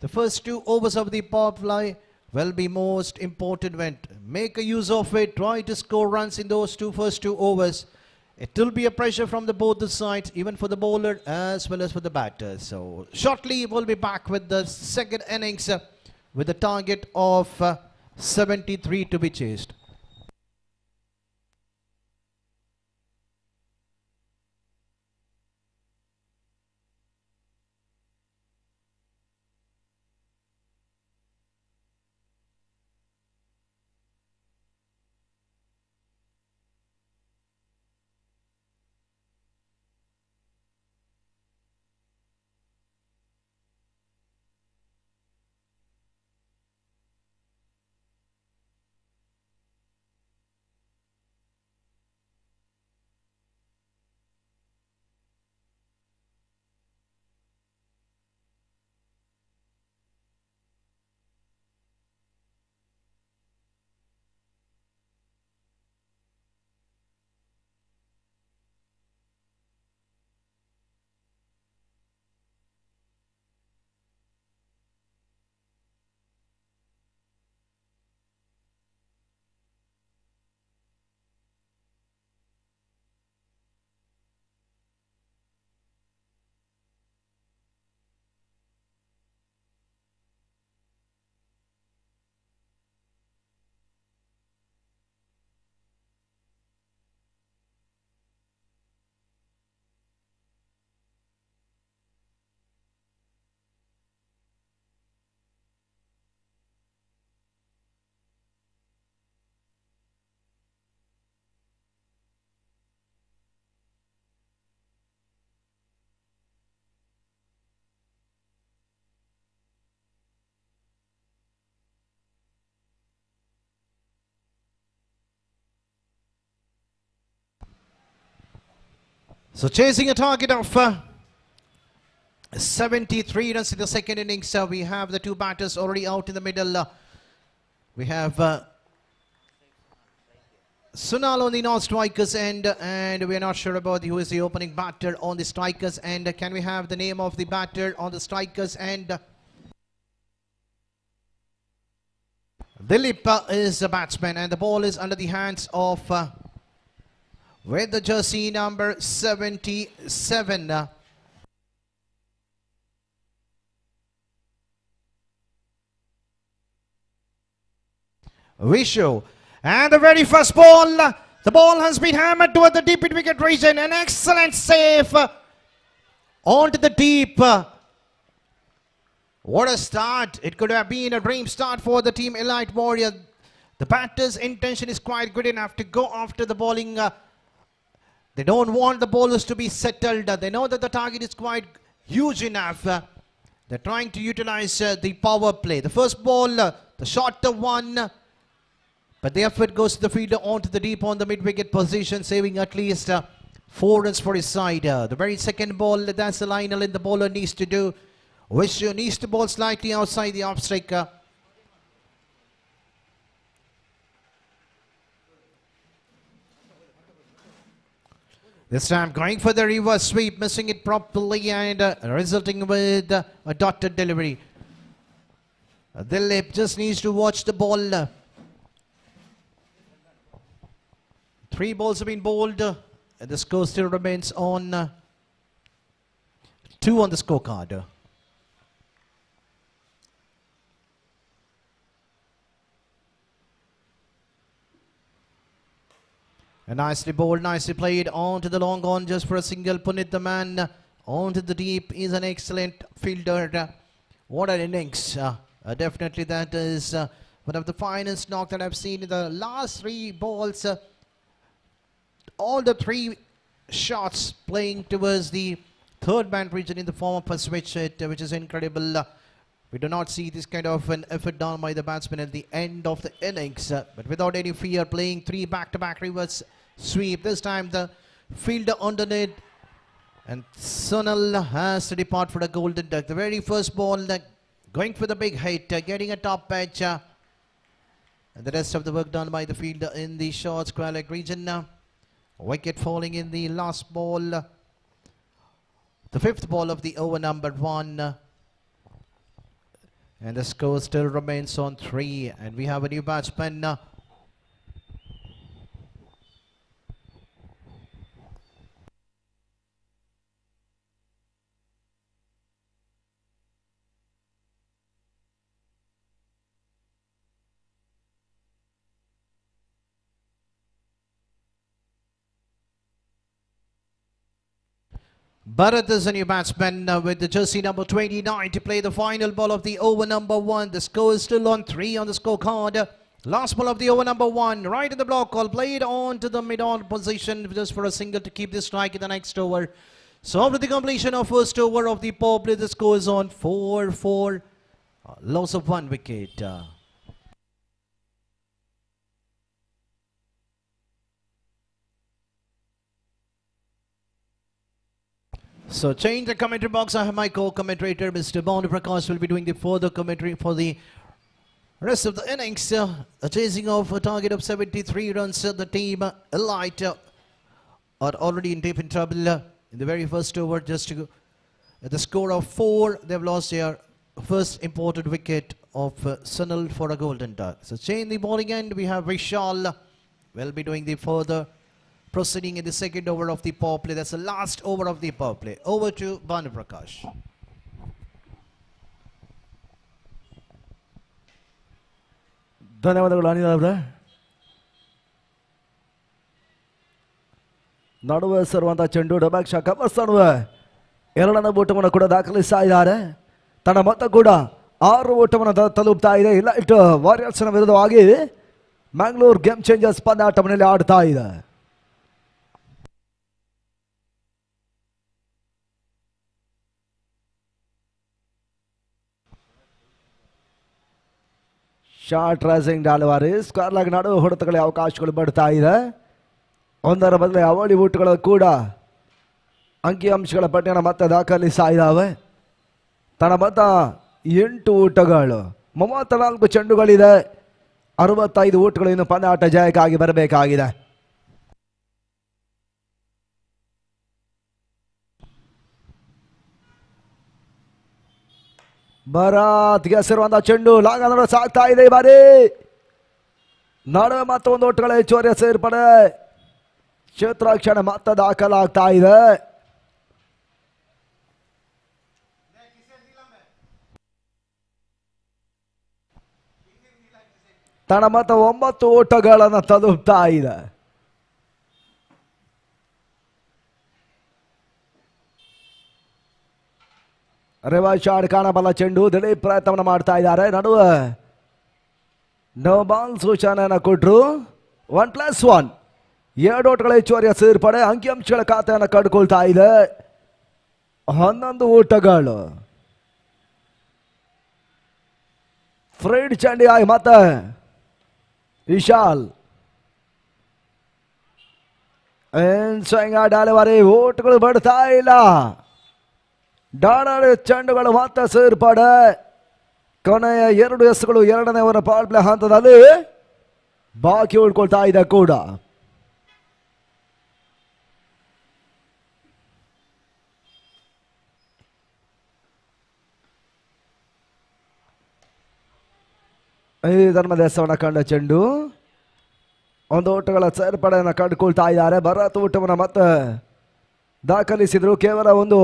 Speaker 9: The first 2 overs of the power play will be most important when make a use of it. Try to score runs in those first two overs. It will be a pressure from both the sides, even for the bowler as well as for the batters. So shortly we'll be back with the second innings, with a target of 73 to be chased. So chasing a target of 73 runs in the second innings. We have the 2 batters already out in the middle. We have Sunal on the non-strikers end, and we are not sure about who is the opening batter on the strikers end. Can we have the name of the batter on the strikers end? Dilip is the batsman, and the ball is under the hands of with the jersey number 77. Vishu. And the very first ball, the ball has been hammered toward the deep wicket region. An excellent save onto the deep. What a start. It could have been a dream start for the team Elite Warrior. The batter's intention is quite good enough to go after the bowling. They don't want the bowlers to be settled. They know that the target is quite huge enough. They're trying to utilize the power play. The first ball, the shorter one, But the effort goes to the fielder onto the deep on the mid-wicket position, saving at least 4 runs for his side. The very second ball, that's the Lionel and the bowler needs to do. Which needs to bowl slightly outside the off striker. This time going for the reverse sweep, missing it properly and resulting with a dotted delivery. Dilip just needs to watch the ball. 3 balls have been bowled and the score still remains on 2 on the scorecard. And nicely bowled, nicely played onto the long on just for a single. Punit, the man onto the deep, is an excellent fielder. What an innings. Definitely that is one of the finest knock that I've seen in the last 3 balls. All the 3 shots playing towards the third man region in the form of a switch hit, which is incredible. We do not see this kind of an effort done by the batsman at the end of the innings, but without any fear, playing 3 back-to-back reverse sweep. This time the fielder underneath, and Sunil has to depart for the golden duck. The very first ball, going for the big hit, getting a top edge, and the rest of the work done by the fielder in the short square leg region. Wicket falling in the last ball, the 5th ball of the over number 1. And the score still remains on 3. And we have a new batsman. Bharat is a new batsman with the jersey number 29 to play the final ball of the over number 1. The score is still on 3 on the scorecard. Last ball of the over number 1, right in the block call, played on to the mid-on position just for a single to keep the strike in the next over. So after the completion of first over of the power play, the score is on 4-4, loss of 1 wicket. So change the commentary box. I have my co-commentator Mr. Bond Prakash will be doing the further commentary for the rest of the innings. Chasing off a target of 73 runs. The team Elite are already in deep in trouble in the very first over. Just to at the score of 4, they've lost their first imported wicket of Sunil for a golden duck. So change the bowling end. We have Vishal will be doing the further proceeding in the second over of the power play. That's the last over of the power play. Over to Banu Prakash.
Speaker 8: ಧನ್ಯವಾದಗಳು ಅನಿಲ್ ಅವರೇ. ನಡುವೆ ಸರುವಂಥ ಚೆಂಡು ಡಬಾಕ್ಷ comers ನಡುವೆ 2ನೇ ಓಟವನ್ನು ಕೂಡ ದಾಖಲಿಸ್ತಾ ಇದ್ದಾರೆ. ತನ್ನ ಮೊತ್ತ ಕೂಡ 6 ಓಟವನ್ನು ತಲುಪ್ತಾ ಇದೆ. ಇಲ್ಲ ಇಟ್ಟು ವಾರಿಯರ್ಸ್ನ ವಿರುದ್ಧವಾಗಿ ಮ್ಯಾಂಗ್ಳೂರ್ ಗೇಮ್ ಚೇಂಜರ್ಸ್ ಪಂದ್ಯಾಟದಲ್ಲಿ ಆಡ್ತಾ ಇದೆ. ಶಾರ್ಟ್ ರೈಸಿಂಗ್ ಡೆಲಿವರಿ ಸ್ಕ್ವೇರ್ ನಡುವೆ ಹೊಡೆತಗಳಿಗೆ ಅವಕಾಶಗಳು ಬರ್ತಾ ಇದೆ. 1ರ ಬದಲು ಅವಳಿ ಊಟಗಳು ಕೂಡ ಅಂಕಿಅಂಶಗಳ ಪಟ್ಟಿಯನ್ನು ಮತ್ತೆ ದಾಖಲಿಸ್ತಾ ಇದ್ದಾವೆ. ತನ್ನ ಮೊತ್ತ 8 ಊಟಗಳು, 34 ಚೆಂಡುಗಳಿದೆ, 65 ಊಟಗಳು ಇನ್ನು ಪಂದ್ಯಾಟ ಜಯಕ್ಕಾಗಿ ಬರಬೇಕಾಗಿದೆ. ಭರತ್ಗೆ ಹೆಸರುವಂತ ಚೆಂಡು ಲಾಂಗ್ ನಡುವೆ ಸಾಗ್ತಾ ಇದೆ. ಈ ಬಾರಿ ನಡುವೆ ಮತ್ತೊಂದು ಓಟಗಳ ಹೆಚ್ಚುವರಿ ಸೇರ್ಪಡೆ. ಕ್ಷೇತ್ರಾಕ್ಷಣೆ ಮತ್ತೆ ದಾಖಲಾಗ್ತಾ ಇದೆ. ತನ್ನ ಮೊತ್ತ 9 ಓಟಗಳನ್ನು ತಲುಪ್ತಾ ಇದೆ. ರಿವರ್ಸ್ ಶಾಟ್ ಕಾಣಬಲ್ಲ ಚೆಂಡು. ದಿಲೀಪ್ ಪ್ರಯತ್ನವನ್ನು ಮಾಡ್ತಾ ಇದ್ದಾರೆ. ನಡುವೆ ನೋ ಬಾಲ್ ಸೂಚನೆಯನ್ನು ಕೊಟ್ಟರು. 1+1 2 ಓಟಗಳ ಹೆಚ್ಚುವರಿಯ ಸೇರ್ಪಡೆ ಅಂಕಿಅಂಶಗಳ ಖಾತೆಯನ್ನು ಕಡ್ಕೊಳ್ತಾ ಇದೆ. 11 ಓಟಗಳು. ಫ್ರೀಡ್ ಚಂಡಿಯಾಗಿ ಮತ್ತೆ ವಿಶಾಲ್ ಆಡಾಡುವರೆ ಓಟ್ಗಳು ಬರ್ತಾ ಇಲ್ಲ. ಡಾಣಾಡು ಚೆಂಡುಗಳು ಮಾತ್ರ ಸೇರ್ಪಡೆ. ಕೊನೆಯ 2 ಎಸ್ಗಳು ಎರಡನೇ ಓವರ್ ಪವರ್ ಪ್ಲೇ ಹಂತದಲ್ಲಿ ಬಾಕಿ ಉಳ್ಕೊಳ್ತಾ ಇದೆ ಕೂಡ. ಈ ಧರ್ಮದ ಹೆಸರನ್ನ ಕಂಡ ಚೆಂಡು ಒಂದು ಓಟಗಳ ಸೇರ್ಪಡೆಯನ್ನು ಕಂಡುಕೊಳ್ತಾ ಇದ್ದಾರೆ. ಭರತ್ ಓಟವನ್ನು ಮತ್ತೆ ದಾಖಲಿಸಿದ್ರು. ಕೇವಲ ಒಂದು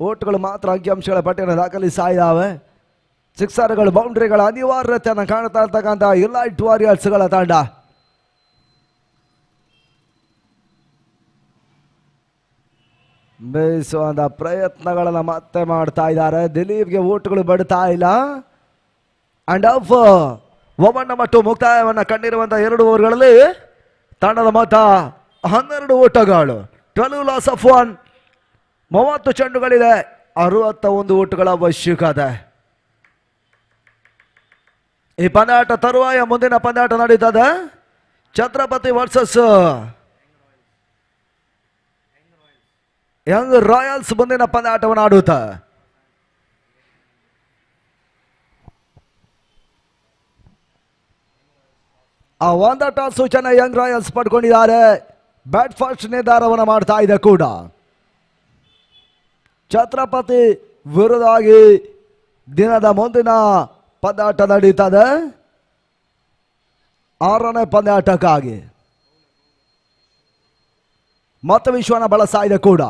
Speaker 8: ಓಟಗಳು ಮಾತ್ರ ಅಂಕಿಅಂಶಗಳ ಪಟ್ಟಿಯನ್ನು ದಾಖಲಿಸ್ತಾ ಇದ್ದಾವೆ. ಸಿಕ್ಸರ್ಗಳು ಬೌಂಡ್ರಿಗಳ ಅನಿವಾರ್ಯತೆಯನ್ನು ಕಾಣ್ತಾ ಇರ್ತಕ್ಕಂಥ ಎಲೈಟ್ ವಾರಿಯರ್ಸ್ಗಳ ತಂಡ. ಬೇಯಿಸುವಂತ ಪ್ರಯತ್ನಗಳನ್ನು ಮತ್ತೆ ಮಾಡ್ತಾ ಇದ್ದಾರೆ. ದಿಲೀಪ್ಗೆ ಓಟಗಳು ಬಡ್ತಾ ಇಲ್ಲ. ಅಂಡ್ ಆಫ್ ಒಮ್ಮಣ್ಣ ಮತ್ತು ಮುಕ್ತಾಯವನ್ನು ಕಂಡಿರುವಂತಹ 2 ಓವರ್ಗಳಲ್ಲಿ ತಂಡದ ಮೊತ್ತ 12 ಓಟಗಳು. 12 ಲಾಸ್ ಆಫ್ 1. 30 ಚೆಂಡುಗಳಿದೆ. 61 ಓಟಗಳ ಅವಶ್ಯಕತೆ. ಈ ಪಂದ್ಯಾಟ ತರುವಾಯ ಮುಂದಿನ ಪಂದ್ಯಾಟ ನಡೀತದೆ. ಛತ್ರಪತಿ ವರ್ಸಸ್ ಯಂಗ್ ರಾಯಲ್ಸ್ ಮುಂದಿನ ಪಂದ್ಯಾಟವನ್ನು ಆಡುತ್ತೆ. ಆ ಒಂದು ಟಾಸ್ ಸೂಚನೆ ಯಂಗ್ ರಾಯಲ್ಸ್ ಪಡ್ಕೊಂಡಿದ್ದಾರೆ. ಬ್ಯಾಟ್ ಫಸ್ಟ್ ನಿರ್ಧಾರವನ್ನು ಮಾಡ್ತಾ ಇದೆ ಕೂಡ. ಛತ್ರಪತಿ ವಿರುದ್ಧವಾಗಿ ದಿನದ ಮುಂದಿನ ಪಂದ್ಯಾಟ ನಡೀತದೆ. 6ನೇ ಪಂದ್ಯಾಟಕ್ಕಾಗಿ ಮತ್ತೆ ವಿಶ್ವನ ಬಳಸ್ತಾ ಇದೆ ಕೂಡ.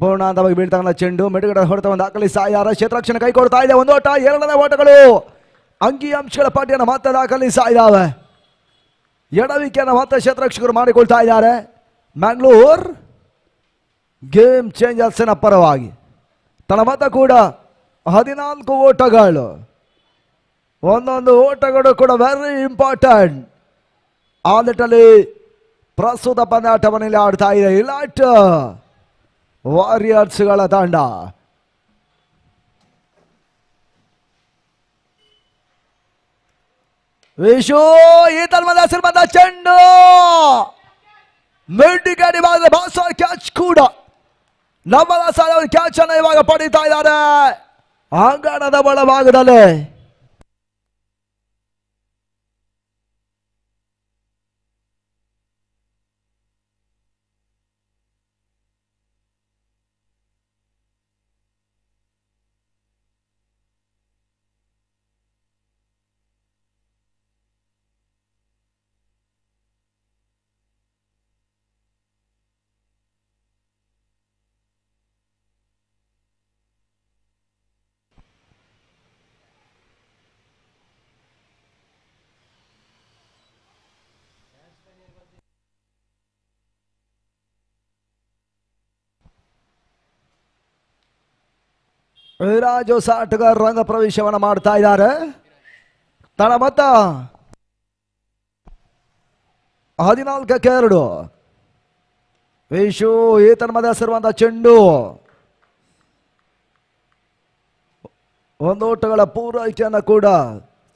Speaker 8: ಪೂರ್ಣಾಂತವಾಗಿ ಬೀಳ್ತಾಗಲ್ಲ ಚೆಂಡು. ಮೆಡುಗಡೆ ಹೊಡೆತವನ್ನು ದಾಖಲಿಸ್ತಾ ಇದ್ದಾರೆ. ಕ್ಷೇತ್ರಕ್ಷಣೆ ಕೈ ಕೊಡ್ತಾ ಇದೆ. 1 ಓಟ. 2ನೇ ಓಟಗಳು ಅಂಕಿಅಂಶಗಳ ಪಟ್ಟಿಯನ್ನು ಮತ್ತೆ ದಾಖಲಿಸ್ತಾ ಇದ್ದಾವೆ. ಎಡವಿಕೆಯನ್ನು ಮತ್ತೆ ಕ್ಷೇತ್ರಕ್ಷಕರು ಮಾಡಿಕೊಳ್ತಾ ಇದ್ದಾರೆ. ಮ್ಯಾಂಗ್ಳೂರ್ ಗೇಮ್ ಚೇಂಜರ್ಸ್ನ ಪರವಾಗಿ ತನ್ನ ಮತ ಕೂಡ 14 ಓಟಗಳು. ಒಂದೊಂದು ಓಟಗಳು ಕೂಡ ವೆರಿ ಇಂಪಾರ್ಟೆಂಟ್. ಆ ನಿಟ್ಟಲ್ಲಿ ಪ್ರಸ್ತುತ ಪಂದ್ಯಾಟವನ್ನು ಇಲ್ಲಿ ಆಡ್ತಾ ಇದೆ ಇಲಾಟ್ ವಾರಿಯರ್ಸ್ಗಳ ತಂಡ. ವಿಶು ಈ ತಲ್ಮದ ಹೆಸರು ಬಂದ ಚೆಂಡು ಮಿಡ್ಡಿಗಡಿ ಭಾಗದ ಬಾಸ ಕ್ಯಾಚ್ ಕೂಡ ನಮ್ಮದ ಸಾಲ ಕ್ಯಾಚ್ ಅನ್ನು ಇವಾಗ ಪಡೀತಾ ಇದ್ದಾರೆ ಅಂಗಣದ ಒಳಭಾಗದಲ್ಲಿ. ರಾಜು ಸಾಟಗಾರ್ ರಂಗ ಪ್ರವೇಶವನ್ನು ಮಾಡ್ತಾ ಇದ್ದಾರೆ. ತನ್ನ ಮೊತ್ತ 14-2. ವಿಶು ಈತನ ಮದ ಹೆಸರುವಂತ ಚೆಂಡು ಒಂದು ಓಟಗಳ ಪೂರೈಕೆಯನ್ನು ಕೂಡ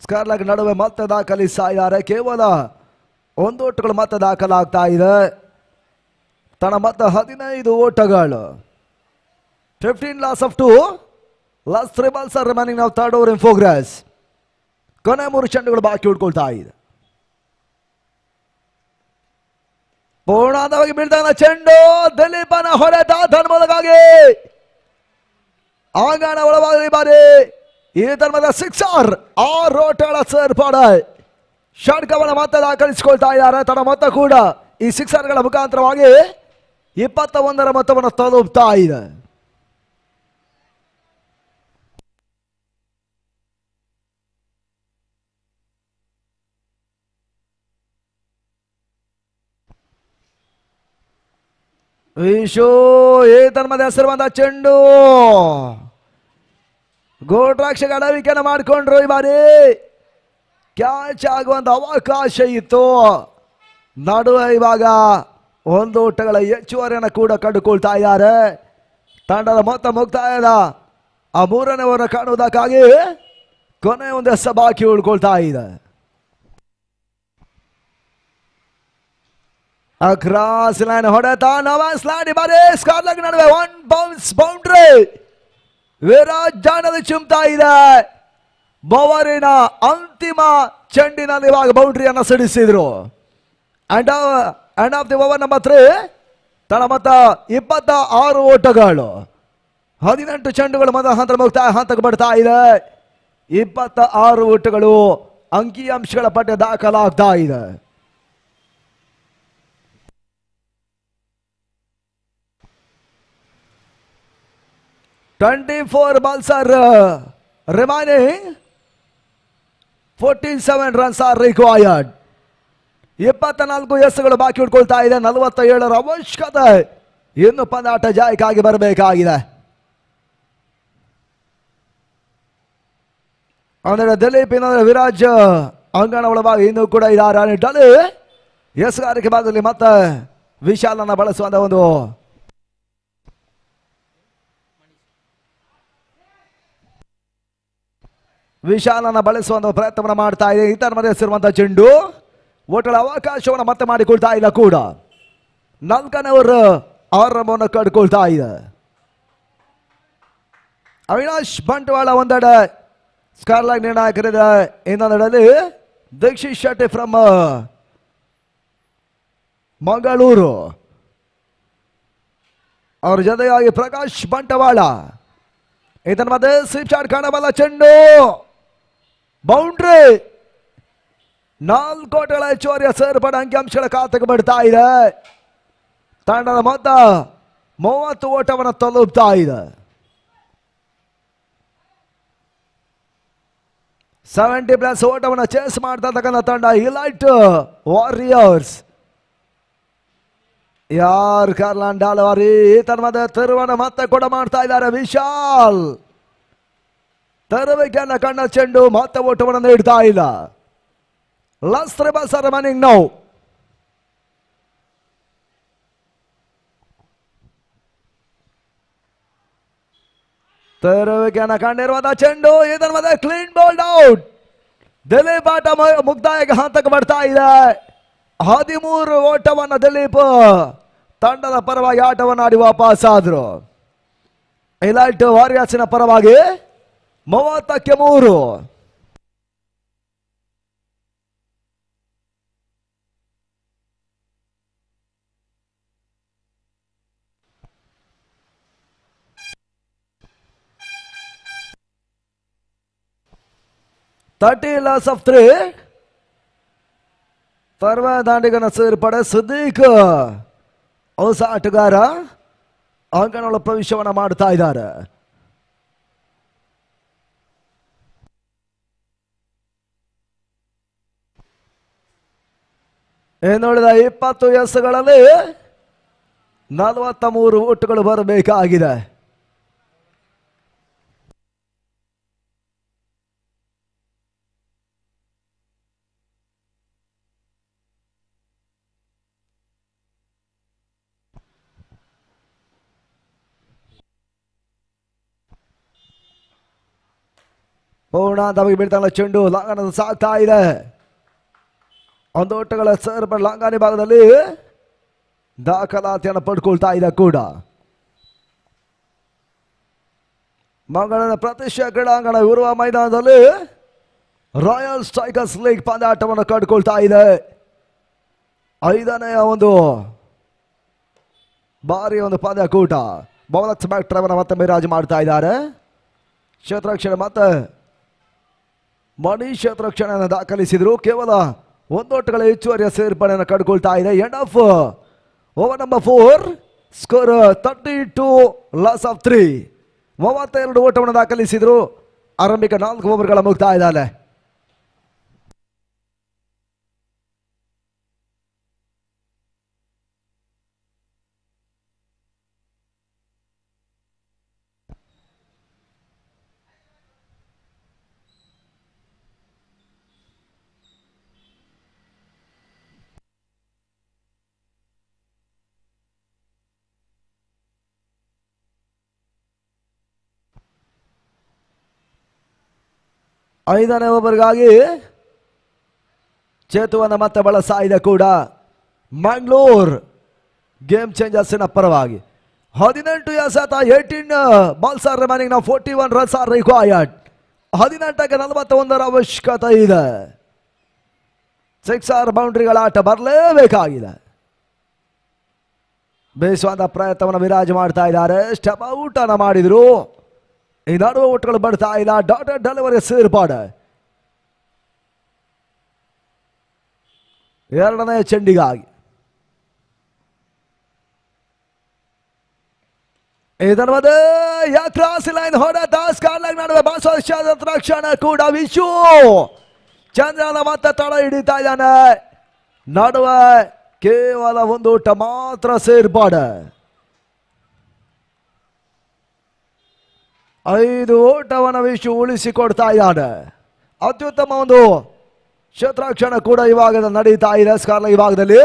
Speaker 8: ಸ್ಕಾರ್ಲಾಗ್ ನಡುವೆ ಮತ್ತೆ ದಾಖಲಿಸ್ತಾ ಇದ್ದಾರೆ. ಕೇವಲ 1 ಓಟಗಳು ಮತ್ತೆ ದಾಖಲಾಗ್ತಾ ಇದೆ. ತನ್ನ ಮೊತ್ತ 15 ಓಟಗಳು. 15 loss of 2. Last 3 balls are remaining now. 3rd over in progress. ಕೊನೆ 3 ಚೆಂಡುಗಳು ಬಾಕಿ ಉಳ್ಕೊಳ್ತಾ ಇದೆ. ಪೂರ್ಣಾಂತವಾಗಿ ಬೀಳ್ತಾಗ ಚೆಂಡು ದಿಲೀಪನ ಹೊಡೆತ ಧರ್ಮದಗಾಗಿ ಆಂಗಣ ಒಳಭಾಗದಲ್ಲಿ ಬಾರಿ ಈ ಧರ್ಮದ 6 6 ಓಟಗಳ ಸೇರ್ಪಡೆ. ಷಡ್ಕವನ್ನು ಮತ್ತೆ ದಾಖಲಿಸಿಕೊಳ್ತಾ ಇದ್ದಾರೆ. ತನ್ನ ಮೊತ್ತ ಕೂಡ ಈ 6ಗಳ ಮುಖಾಂತರವಾಗಿ 21ರ ಮೊತ್ತವನ್ನು ತಲುಪ್ತಾ ಇದೆ. ವಿಶು ಈ ಧರ್ಮದ ಹೆಸರುವಂತ ಚೆಂಡು ಗೋಟ್ರಾಕ್ಷಕ ಅಡವಿಕೆಯನ್ನು ಮಾಡಿಕೊಂಡ್ರು. ಈ ಬಾರಿ ಕ್ಯಾಚ್ ಆಗುವಂತ ಅವಕಾಶ ಇತ್ತು. ನಡುವೆ ಇವಾಗ 1 ಓಟಗಳ ಹೆಚ್ಚುವರಿಯನ್ನು ಕೂಡ ಕಂಡುಕೊಳ್ತಾ ಇದ್ದಾರೆ. ತಂಡದ ಮೊತ್ತ ಮುಕ್ತಾಯದ ಆ 3ನೇ ಓವರ್ ಕಾಣುವುದಕ್ಕಾಗಿ ಕೊನೆ ಒಂದು ಎಸ ಬಾಕಿ ಉಳ್ಕೊಳ್ತಾ ಇದೆ. ಅಕ್ರಾಸ್ ಲೈನ್ ಹೊಡೆತ ನವಾಸ್ ಲಾಡಿ ಬಾರಿ ಸ್ಕಾರ್ಲಗ್ ನಡುವೆ ಒನ್ ಬೌನ್ಸ್ ಬೌಂಡ್ರಿ. ವಿರಾಜ್ ಜಾಣಲ್ಲಿ ಚಿಮ್ತಾ ಇದೆ. ಬವರಿನ ಅಂತಿಮ ಚೆಂಡಿನಲ್ಲಿ ಇವಾಗ ಬೌಂಡ್ರಿಯನ್ನು ಸಿಡಿಸಿದ್ರು. End of the over number 3 ತನ್ನ ಮೊತ್ತ 26 ಓಟಗಳು, 18 ಚೆಂಡುಗಳು ಮೊದಲ ಹಂತ ಮುಕ್ತಾಯ ಹಂತಕ್ಕೆ ಬರ್ತಾ ಇದೆ. 26 ಓಟಗಳು ಅಂಕಿಅಂಶಗಳ ಪಟ್ಟಿ ದಾಖಲಾಗ್ತಾ ಇದೆ. "24 balls are remaining, 47 runs are required." 24 ಎಸ್ಸುಗಳು ಬಾಕಿ ಉಳ್ಕೊಳ್ತಾ ಇದೆ. 47 ಅವಶ್ಯಕತೆ ಇನ್ನು ಪಂದ್ಯಾಟ ಜಾಯಕ್ಕಾಗಿ ಬರಬೇಕಾಗಿದೆ. ಅಂದರೆ ದಿಲೀಪ್ ಇನ್ನೊಂದು ವಿರಾಜ್ ಅಂಗಣ ಒಳಭಾಗ ಇನ್ನೂ ಕೂಡ ಇದ್ದಾರೆ. ನಿಟ್ಟಲ್ಲಿ ಎಸ್ಗಾರಿಕೆ ಭಾಗದಲ್ಲಿ ಮತ್ತೆ ವಿಶಾಲನ ಬಳಸುವಂತ ಒಂದು ಪ್ರಯತ್ನವನ್ನು ಮಾಡ್ತಾ ಇದೆ. ಇತರ ಮಧ್ಯೆ ಹೆಸರುವಂತಹ ಚೆಂಡು ಓಟಗಳ ಅವಕಾಶವನ್ನು ಮತ್ತೆ ಮಾಡಿಕೊಳ್ತಾ ಇಲ್ಲ ಕೂಡ. 4ನೇ ಓವರ್ ಆರಂಭವನ್ನು ಕಡ್ಕೊಳ್ತಾ ಇದೆ. ಅವಿನಾಶ್ ಬಂಟ್ವಾಳ ಒಂದೆಡೆ ಸ್ಕಾರ್ಲಾಗ್ ನಿರ್ಣಾಯಕರಿದೆ. ಇನ್ನೊಂದೆಡೆಯಲ್ಲಿ ದೀಕ್ಷಿತ್ ಶೆಟ್ಟಿ ಫ್ರಮ್ ಮಂಗಳೂರು, ಅವ್ರ ಜೊತೆಯಾಗಿ ಪ್ರಕಾಶ್ ಬಂಟ್ವಾಳ. ಇದರ ಮಧ್ಯೆ ಸ್ವಿಪ್ ಶಾಟ್ ಕಾಣಬಲ್ಲ ಚೆಂಡು ಬೌಂಡ್ರಿ. 4 ಓಟಗಳ ಹೆಚ್ಚುವರಿಯ ಸೇರ್ಪಡೆ ಅಂಕಿಅಂಶಗಳ ಖಾತೆಗೆ ಬಿಡ್ತಾ ಇದೆ. ತಂಡದ ಮೊತ್ತ 30 ಓಟವನ್ನು ತಲುಪ್ತಾ ಇದೆ. 70+ ಓಟವನ್ನು ಚೇಸ್ ಮಾಡ್ತಾ ಇರ್ತಕ್ಕಂಥ ತಂಡ ಇಲೈಟ್ ವಾರಿಯರ್ಸ್. ಯಾರ್ ಕಾರ್ಲಾನ್ ಡಾಲವಾರಿ ತನ್ನ ಮಧ್ಯೆ ತಿರುವನ್ನು ಮತ್ತೆ ಕೂಡ ಮಾಡ್ತಾ ಇದ್ದಾರೆ. ವಿಶಾಲ್ ತರುವಿಕೆಯನ್ನು ಕಂಡ ಚೆಂಡು ಮತ್ತೆ ಓಟವನ್ನು ನೀಡ್ತಾ ಇಲ್ಲ. Last 3 balls are remaining now. ತರುವಿಕೆಯನ್ನು ಕಂಡಿರುವಂತಹ ಚೆಂಡು ಇದರ ಮಧ್ಯೆ ಕ್ಲೀನ್ ಬೌಲ್ಡ್ ಔಟ್. ದಿಲೀಪ್ ಆಟ ಮುಕ್ತಾಯಕ್ಕೆ ಹಂತಕ್ಕೆ ಬರ್ತಾ ಇದೆ. 13 ಓಟವನ್ನು ದಿಲೀಪ್ ತಂಡದ ಪರವಾಗಿ ಆಟವನ್ನು ಆಡಿ ವಾಪಸ್ ಆದ್ರು. ಇಲೈಟ್ ವಾರಿಯರ್ಸ್ನ ಪರವಾಗಿ 30ಕ್ಕೆ 3. loss of 3. ಸರ್ವ ದಾಂಡಿಗನ ಸೇರ್ಪಡೆ ಸಿದ್ದೀಕ್ ಹೊಸ ಆಟಗಾರ ಅಂಕಣಗಳ ಪ್ರವೇಶವನ್ನು ಮಾಡ್ತಾ ಇದ್ದಾರೆ. ಇನ್ನುಳಿದ 20 ಎಸ್ಗಳಲ್ಲಿ 43 ಓಟುಗಳು ಬರಬೇಕಾಗಿದೆ. ಪೂರ್ಣ ದಮಗೆ ಬೀಳ್ತಾನೆ ಚೆಂಡು ಲಾಂಗನ ಸಾಗ್ತಾ ಇದೆ. 1 ಓಟಗಳ ಸೇರ್ಪಡೆ ಲಾಂಗಾನಿ ಭಾಗದಲ್ಲಿ ದಾಖಲಾತಿಯನ್ನು ಪಡ್ಕೊಳ್ತಾ ಇದೆ ಕೂಡ. ಮಂಗಳೂರಿನ ಪ್ರತಿಷ್ಠೆ ಕ್ರೀಡಾಂಗಣ URWA ಮೈದಾನದಲ್ಲಿ ರಾಯಲ್ ಸ್ಟ್ರೈಕರ್ಸ್ ಲೀಗ್ ಪಂದ್ಯಾಟವನ್ನು ಕಡ್ಕೊಳ್ತಾ ಇದೆ. 5ನೇ ಒಂದು ಬಾರಿ ಒಂದು ಪಂದ್ಯಕೂಟ. ಬೌಲಕ್ಸ್ ಬ್ಯಾಕ್ ಡ್ರೈವರ್ ಮತ್ತೆ ಮಿರಾಜ್ ಮಾಡ್ತಾ ಇದ್ದಾರೆ. ಕ್ಷೇತ್ರಕ್ಷಣೆ ಮತ್ತೆ ಮಣಿ ಕ್ಷೇತ್ರಕ್ಷಣೆಯನ್ನು ದಾಖಲಿಸಿದ್ರು. ಕೇವಲ 1 ಓಟಗಳ ಹೆಚ್ಚುವರಿಯ ಸೇರ್ಪಡೆಯನ್ನು ಕಡ್ಕೊಳ್ತಾ ಇದೆ. End of over number 4. Score 32 loss of 3. 32 ಓಟವನ್ನು ದಾಖಲಿಸಿದ್ರು. ಆರಂಭಿಕ 4 ಓವರ್ಗಳ ಮುಕ್ತಾಯ ಇದ್ದಾರೆ. 5ನೇ ಓವರ್ಗಾಗಿ ಚೇತುವನ್ನು ಮತ್ತೆ ಬಳಸ್ತಾ ಇದೆ ಕೂಡ ಮ್ಯಾಂಗ್ಳೂರ್ ಗೇಮ್ ಚೇಂಜರ್ಸ್ನ ಪರವಾಗಿ. 18 ಎಸೆತ, 18 ಬಾಲ್ಸ್ ಆರ್ ರಿಮೈನಿಂಗ್ ನಾವು, 41 ರನ್ಸ್ ಆರ್ ರಿಕ್ವೈರ್ಡ್. 18ಕ್ಕೆ 41 ಅವಶ್ಯಕತೆ ಇದೆ. 6 ಬೌಂಡ್ರಿಗಳ ಆಟ ಬರಲೇಬೇಕಾಗಿದೆ. ಬೇಯಿಸುವಂತ ಪ್ರಯತ್ನವನ್ನು ವಿರಾಜ್ ಮಾಡ್ತಾ ಇದ್ದಾರೆ. ಸ್ಟೆಪ್ ಔಟ್ ಅನ್ನ ಮಾಡಿದ್ರು. ಈ ನಡುವೆ ಔಟ್ಗಳು ಬರ್ತಾ ಇಲ್ಲ. ಡಾಟರ್ ಡೆಲಿವರಿ ಸೇರ್ಪಾಡು. 2ನೇ ಚೆಂಡಿಗಾಗಿ ಇದರ ಮಧ್ಯೆ ಕ್ರಾಸ್ ಲೈನ್ ಹೊಡೆತ ಸ್ಕಾರ್ಲೈನ್ ನಡುವೆ ರಕ್ಷಣೆ ಕೂಡ ವಿಶು ಚಂದ್ರನ ಮತ್ತೆ ತಡ ಹಿಡಿತಾ ಇದ್ದಾನೆ. ನಡುವೆ ಕೇವಲ ಒಂದು ಊಟ ಮಾತ್ರ ಸೇರ್ಪಾಡು. 5 ಓಟವನ್ನು ವಿಶು ಉಳಿಸಿಕೊಡ್ತಾ ಇದ್ದಾನೆ. ಅತ್ಯುತ್ತಮ ಒಂದು ಕ್ಷೇತ್ರಾಕ್ಷಣ ಕೂಡ ಇವಾಗ ನಡೀತಾ ಇದೆ ಸ್ಕಾರ್ಲ ಈ ಭಾಗದಲ್ಲಿ.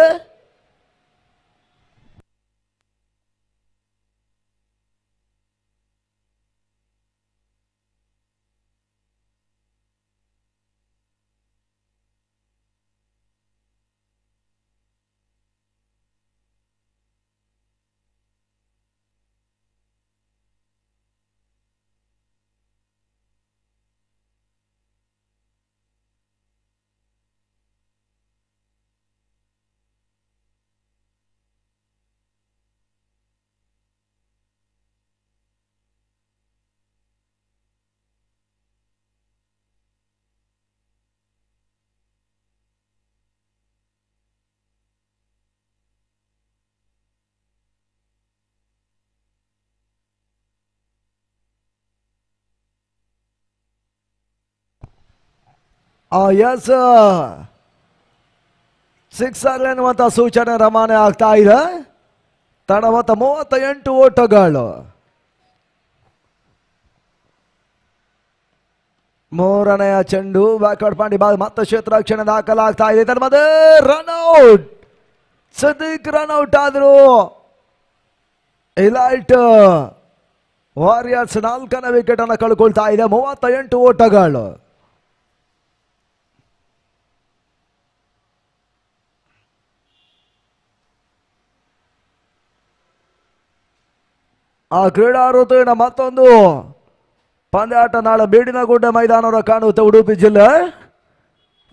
Speaker 8: ಎಸ್ ಸಿಕ್ಸರ್ ಎನ್ನುವಂತ ಸೂಚನೆ ರವಾನೆ ಆಗ್ತಾ ಇದೆ. ತಡವತ್ತ 38 ಓಟಗಳು. 3ನೇ ಚೆಂಡು ಬ್ಯಾಕ್ವರ್ಡ್ ಪಾಂಡಿ ಬಾಲ್ ಮತ್ತೆ ಕ್ಷೇತ್ರಾಕ್ಷಣೆ ದಾಖಲಾಗ್ತಾ ಇದೆ. ಇದರ ಮಧ್ಯೆ ರನ್ಔಟ್. ಸದ್ದಿಕ್ ರನ್ಔಟ್ ಆದ್ರು. ಇಲೈಟ್ ವಾರಿಯರ್ಸ್ 4ನೇ ವಿಕೆಟ್ ಅನ್ನು ಕಳ್ಕೊಳ್ತಾ ಇದೆ. 38 ಓಟಗಳು. ಆ ಕ್ರೀಡಾ ಋತುವಿನ ಮತ್ತೊಂದು ಪಂದ್ಯಾಟ ನಾಳೆ ಬೀಡಿನಗುಡ್ಡೆ ಮೈದಾನವರ ಕಾಣುತ್ತೆ ಉಡುಪಿ ಜಿಲ್ಲೆ.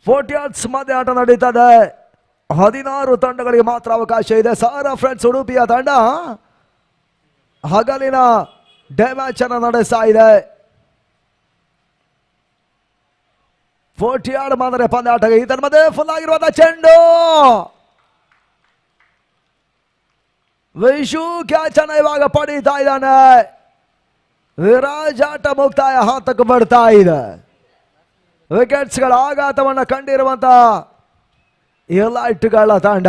Speaker 8: 40 yards ಮಧ್ಯ ಆಟ ನಡೀತದೆ. 16 ತಂಡಗಳಿಗೆ ಮಾತ್ರ ಅವಕಾಶ ಇದೆ. ಸಾರಾ ಫ್ರೆಂಡ್ಸ್ ಉಡುಪಿಯ ತಂಡ ಹಗಲಿನ ಡೇ ಮ್ಯಾಚ್ ಅನ್ನು ನಡೆಸ್ತಾ ಇದೆ. 40 yards ಮಾತ್ರ ಪಂದ್ಯಾಟಗೆ. ಇದರ ಮಧ್ಯೆ ಫುಲ್ ಆಗಿರುವಂತಹ ಚೆಂಡು ವಿಶು ಕ್ಯಾಚ್ ಅನ್ನ ಇವಾಗ ಪಡೀತಾ ಇದ್ದಾನೆ. ವಿರಾಜ್ ಆಟ ಮುಕ್ತಾಯ ಹಂತಕ್ಕೆ ಬರ್ತಾ ಇದೆ. ವಿಕೆಟ್ಸ್ ಗಳ ಆಘಾತವನ್ನು ಕಂಡಿರುವಂತ ಎಲೈಟ್ಗಳ ತಂಡ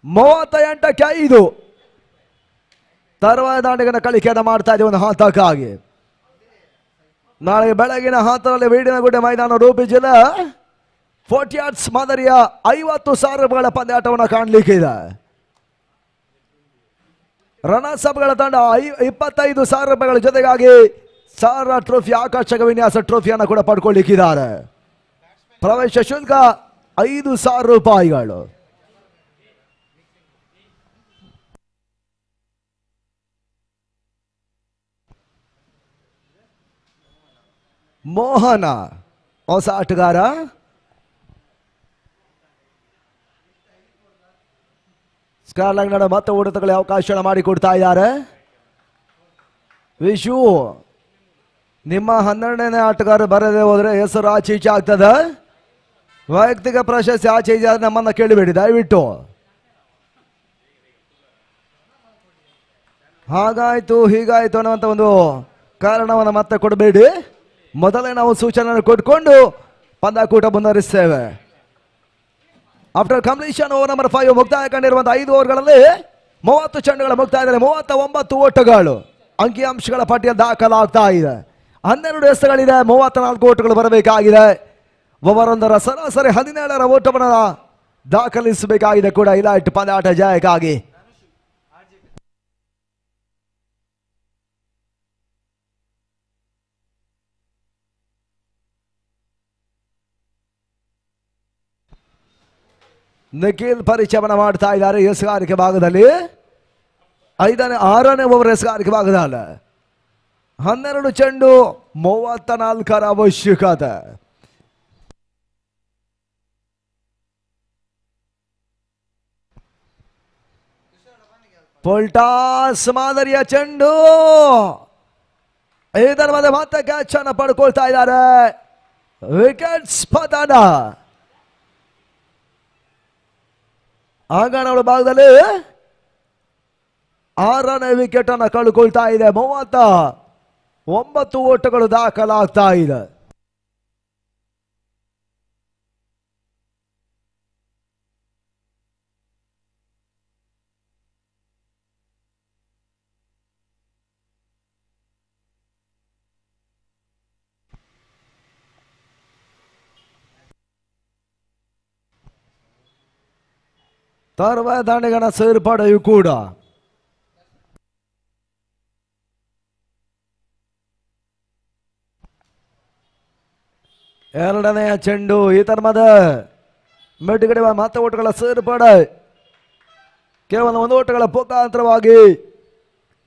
Speaker 8: 38ಕ್ಕೆ 5 ತರುವಾಯ ದಾಂಡಿಗನ ಕಳಿಕೆಯನ್ನು ಮಾಡ್ತಾ ಇದೆ ಒಂದು ಹಂತಕ್ಕಾಗಿ. ನಾಳೆ ಬೆಳಗಿನ ಹಂತದಲ್ಲಿ ಬೀಡಿನಗುಡ್ಡೆ ಮೈದಾನ ಉಡುಪಿ ಜಿಲ್ಲೆ 40 yards ಮಾದರಿಯ 50,000 ರೂಪಾಯಿಗಳ ಪಂದ್ಯಾಟವನ್ನು ಕಾಣಲಿಕ್ಕಿದೆ. ರನ್ನರ್ಸ್ ಅಪ್ ಗಳ ತಂಡ 25,000 ರೂಪಾಯಿಗಳ ಜೊತೆಗಾಗಿ ಸಾರಾ ಟ್ರೋಫಿ ಆಕರ್ಷಕ ವಿನ್ಯಾಸ ಟ್ರೋಫಿಯನ್ನು ಕೂಡ ಪಡ್ಕೊಳ್ಳಿಕ್ಕಿದ್ದಾರೆ. ಪ್ರವೇಶ ಶುಲ್ಕ 5,000 ರೂಪಾಯಿಗಳು. ಮೋಹನ ಹೊಸ ಆಟಗಾರ. ಸ್ಕಾರ್ಲೈನ್ ನಡ ಮತ್ತೆ ಹೊಡೆತಗಳಿಗೆ ಅವಕಾಶ ಮಾಡಿಕೊಡ್ತಾ ಇದ್ದಾರೆ. ವಿಶು ನಿಮ್ಮ 12ನೇ ಆಟಗಾರ ಬರದೆ ಹೋದ್ರೆ ಹೆಸರು ಆಚೆ ಈಚೆ ಆಗ್ತದೆ. ವೈಯಕ್ತಿಕ ಪ್ರಶಸ್ತಿ ಆಚೆ ಈಚೆ ನಮ್ಮನ್ನ ಕೇಳಿಬೇಡಿ ದಯವಿಟ್ಟು. ಹಾಗಾಯ್ತು ಹೀಗಾಯ್ತು ಅನ್ನುವಂಥ ಒಂದು ಕಾರಣವನ್ನು ಮತ್ತೆ ಕೊಡಬೇಡಿ. ಮೊದಲೇ ನಾವು ಸೂಚನೆ ಕೊಟ್ಕೊಂಡು ಪಂದ್ಯಾಕೂಟ ಮುಂದುವರಿಸ್ತೇವೆ. ಆಫ್ಟರ್ ಕಂಪ್ಲೀಷನ್ ಓವರ್ ನಂಬರ್ 5 ಮುಕ್ತಾಯ ಕಂಡಿರುವಂತಹ 5 ಓವರ್ಗಳಲ್ಲಿ 30 ಚೆಂಡುಗಳ ಮುಕ್ತಾಯದಲ್ಲಿ 39 ಓಟಗಳು ಅಂಕಿಅಂಶಗಳ ಪಟ್ಟಿಯಲ್ಲಿ ದಾಖಲಾಗ್ತಾ ಇದೆ. 12 ಎಸೆತಗಳಿದೆ. 34 ಓಟಗಳು ಬರಬೇಕಾಗಿದೆ. ಓವರೊಂದರ ಸರಾಸರಿ 17ರ ಓಟವನ್ನು ದಾಖಲಿಸಬೇಕಾಗಿದೆ ಕೂಡ ಇಲಾಟ್ ಪಂದ್ಯಾಟ ಜಯಕ್ಕಾಗಿ. ನಿಖಿಲ್ ಪರಿಚಯವನ್ನು ಮಾಡ್ತಾ ಇದ್ದಾರೆ ಎಸೆಗಾರಿಕೆ ಭಾಗದಲ್ಲಿ. 6ನೇ ಓವರ್ ಎಸೆಗಾರಿಕೆ ಭಾಗದಲ್ಲಿ 12 ಚೆಂಡು 34 ಅವಶ್ಯಕತೆ. ಪೊಲ್ಟಾಸ್ ಮಾದರಿಯ ಚೆಂಡು, ಇದರ ಮತ್ತೆ ಕ್ಯಾಚ್ ಅನ್ನು ಪಡ್ಕೊಳ್ತಾ ಇದ್ದಾರೆ. ವಿಕೆಟ್ಸ್ ಪತನ. ಅಂಗನಗಳ ಭಾಗದಲ್ಲಿ 6ನೇ ವಿಕೆಟ್ ಅನ್ನು ಕಳ್ಕೊಳ್ತಾ ಇದೆ. 39 ಓಟಗಳು ದಾಖಲಾಗ್ತಾ ಇದೆ. ತರುವ ದಾಂಡಿಗನ ಸೇರ್ಪಡೆಯು ಕೂಡ ಎರಡನೆಯ ಚೆಂಡು ಈ ತರ್ಮದ ಮೆಟ್ಟುಗಡೆ ಮತ್ತೆ ಓಟಗಳ ಸೇರ್ಪಡೆ ಕೇವಲ 1 ಓಟಗಳ ಮುಖಾಂತರವಾಗಿ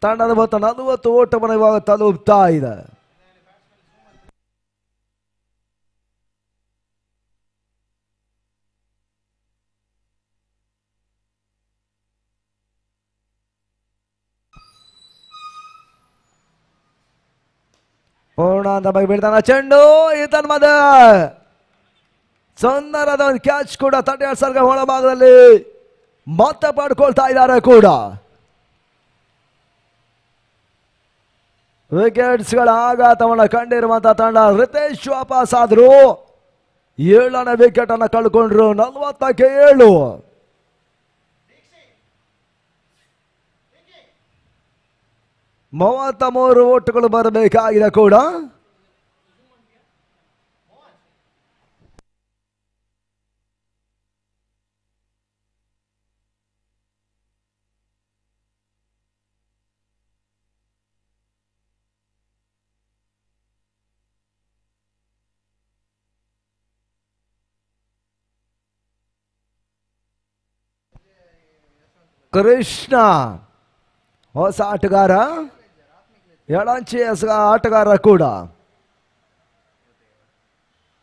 Speaker 8: ತಂಡದ ಮೊತ್ತ 40 ಓಟವನ್ನು ಇವಾಗ ತಲುಪ್ತಾ ಇದೆ. ಪೂರ್ಣ ಅಂತ ಬಗ್ಗೆ ಬಿಡ್ತಾನ ಚೆಂಡು ಈ ತನ್ಮದ ಸುಂದರದ ಒಂದು ಕ್ಯಾಚ್ ಕೂಡ 32 ಸರ್ಗ ಒಳಭಾಗದಲ್ಲಿ ಮತ್ತೆ ಪಡ್ಕೊಳ್ತಾ ಇದ್ದಾರೆ ಕೂಡ. ವಿಕೆಟ್ಸ್ಗಳ ಆಘಾತವನ್ನು ಕಂಡಿರುವಂತಹ ತಂಡ ರಿತೇಶ್ ವಾಪಸ್ ಆದ್ರು. 7ನೇ ವಿಕೆಟ್ ಅನ್ನು ಕಳ್ಕೊಂಡ್ರು. 40ಕ್ಕೆ 7. ಮೂವತ್ತ ಓಟುಗಳು ಬರಬೇಕಾಗಿದೆ ಕೂಡ. ಕೃಷ್ಣ ಹೊಸ ಆಟಗಾರ, ಎಳಂಚಿ ಆಟಗಾರ ಕೂಡ.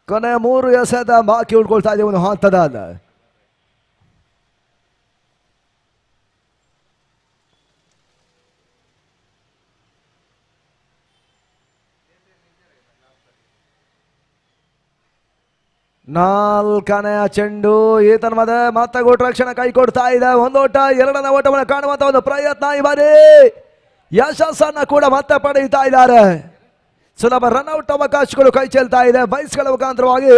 Speaker 8: ಕೊನೆ 3 ಎಸೆತ ಬಾಕಿ ಉಳ್ಕೊಳ್ತಾ ಇದೆ ಒಂದು ಹಂತದಲ್ಲಿ. ನಾಲ್ಕನೆಯ ಚೆಂಡು ಈ ತನ್ಮದ ಮತ್ತೆ ಗೋಟ್ ರಕ್ಷಣೆ ಕೈ ಕೊಡ್ತಾ ಇದೆ. 1 ಓಟ 2ನೇ ಓಟವನ್ನು ಕಾಣುವಂತ ಒಂದು ಪ್ರಯತ್ನ ಈ ಬಾರಿ ಯಶಸ್ಸನ್ನ ಕೂಡ ಮತ್ತೆ ಪಡೆಯುತ್ತಾ ಇದ್ದಾರೆ. ಸುಲಭ ರನ್ಔಟ್ ಅವಕಾಶಗಳು ಕೈ ಚೆಲ್ತಾ ಇದೆ. ಬೈಸ್ಗಳ ಮುಖಾಂತರವಾಗಿ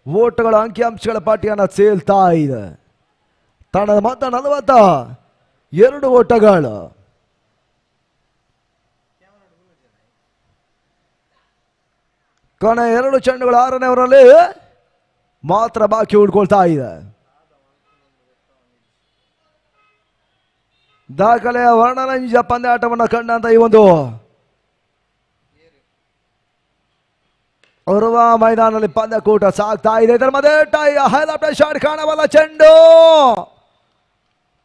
Speaker 8: ಓಟಗಳ ಅಂಕಿಅಂಶಗಳ ಪಟ್ಟಿಯನ್ನು ಸೇಲ್ತಾ ಇದೆ. ತಂಡದ ಮೊತ್ತ 42 ಓಟಗಳು. ಕೊನೆ 2 ಚೆಂಡುಗಳು 6ನೇ ಓವರಲ್ಲಿ ಮಾತ್ರ ಬಾಕಿ ಉಳ್ಕೊಳ್ತಾ ಇದೆ. ದಾಖಲೆಯ ವರ್ಣರಂಜ ಪಂದ್ಯಾಟವನ್ನು ಕಂಡಂತ ಈ ಒಂದು ಉರ್ವ ಮೈದಾನದಲ್ಲಿ ಪಂದ್ಯಕೂಟ ಸಾಗ್ತಾ ಇದೆ. ಇದರ ಮಧ್ಯೆ ಹೈಲೈಟ್ ಶಾಟ್ ಕಾಣಬಲ್ಲ ಚೆಂಡು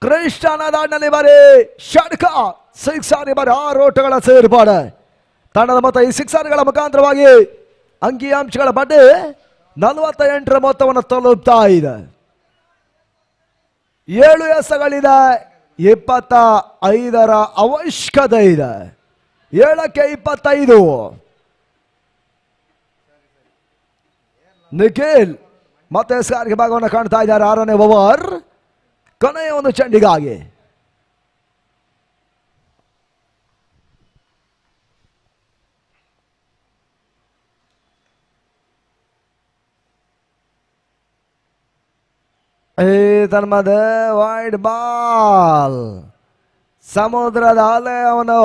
Speaker 8: ಕೃಷ್ಣನ ದಾಂಡಲ್ಲಿ ಬಾರಿ ಷಡ್ಕ ಸಿಕ್ಸರ್. ಬಾರಿ 6 ಓಟಗಳ ಸೇರ್ಪಾಡೆ. ತಂಡದ ಮೊತ್ತ ಈ ಸಿಕ್ಸರ್ಗಳ ಮುಖಾಂತರವಾಗಿ ಅಂಕಿಅಂಶಗಳ ಬಡ್ಡಿ 48ರ ಮೊತ್ತವನ್ನು ತಲುಪ್ತಾ ಇದೆ. 7 ಎಸೆಗಳಿದೆ. 25ರ ಅವಶ್ಯಕತೆ ಇದೆ. 7ಕ್ಕೆ 25. ನಿಖಿಲ್ ಮತ್ತೆ ಸಾರಿಗೆ ಭಾಗವನ್ನು ಕಾಣ್ತಾ ಇದ್ದಾರೆ. 6ನೇ ಓವರ್ ಕೊನೆಯ ಒಂದು ಚೆಂಡಿಗಾಗಿ. ಈ ಧರ್ಮದ ವೈಡ್ ಬಾಲ್ ಸಮುದ್ರದ ಅಲೆಯನ್ನು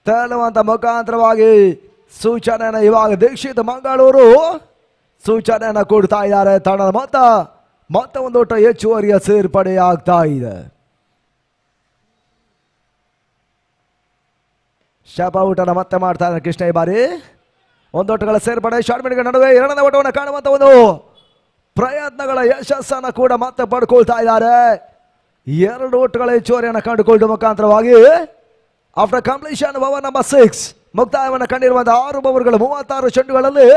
Speaker 8: ತೇಲುವಂತ ಮುಖಾಂತರವಾಗಿ ಸೂಚನೆಯನ್ನು ಇವಾಗ ದೀಕ್ಷಿತ್ ಮಂಗಳೂರು ಸೂಚನೆಯನ್ನು ಕೊಡ್ತಾ ಇದ್ದಾರೆ. ತಂಡದ ಮತ್ತೆ ಒಂದು ಓಟ ಹೆಚ್ಚುವರಿಯ ಸೇರ್ಪಡೆ ಆಗ್ತಾ ಇದೆ. ಶಾಪ ಊಟನ ಮತ್ತೆ ಮಾಡ್ತಾ ಇದ್ದಾರೆ ಕೃಷ್ಣ. ಈ ಬಾರಿ 1 ಓಟಗಳ ಸೇರ್ಪಡೆ. ಶಾರ್ಟ್ ಮಿಡ್ಗಳ ನಡುವೆ 2ನೇ ಓಟವನ್ನು ಕಾಣುವಂತ ಒಂದು ಪ್ರಯತ್ನಗಳ ಯಶಸ್ಸನ್ನು ಕೂಡ ಮತ್ತೆ ಪಡ್ಕೊಳ್ತಾ ಇದ್ದಾರೆ. 2 ಓಟಗಳ ಹೆಚ್ಚುವರಿಯನ್ನು ಕಂಡುಕೊಳ್ಳುವ ಮುಖಾಂತರವಾಗಿ ಆಫ್ಟರ್ ಕಂಪ್ಲೀಷನ್ ಓವರ್ ನಂಬರ್ 6 ಮುಕ್ತಾಯವನ್ನು ಕಂಡಿರುವಂತಹ 6 ಓವರ್ಗಳು 36 ಚೆಂಡುಗಳಲ್ಲಿ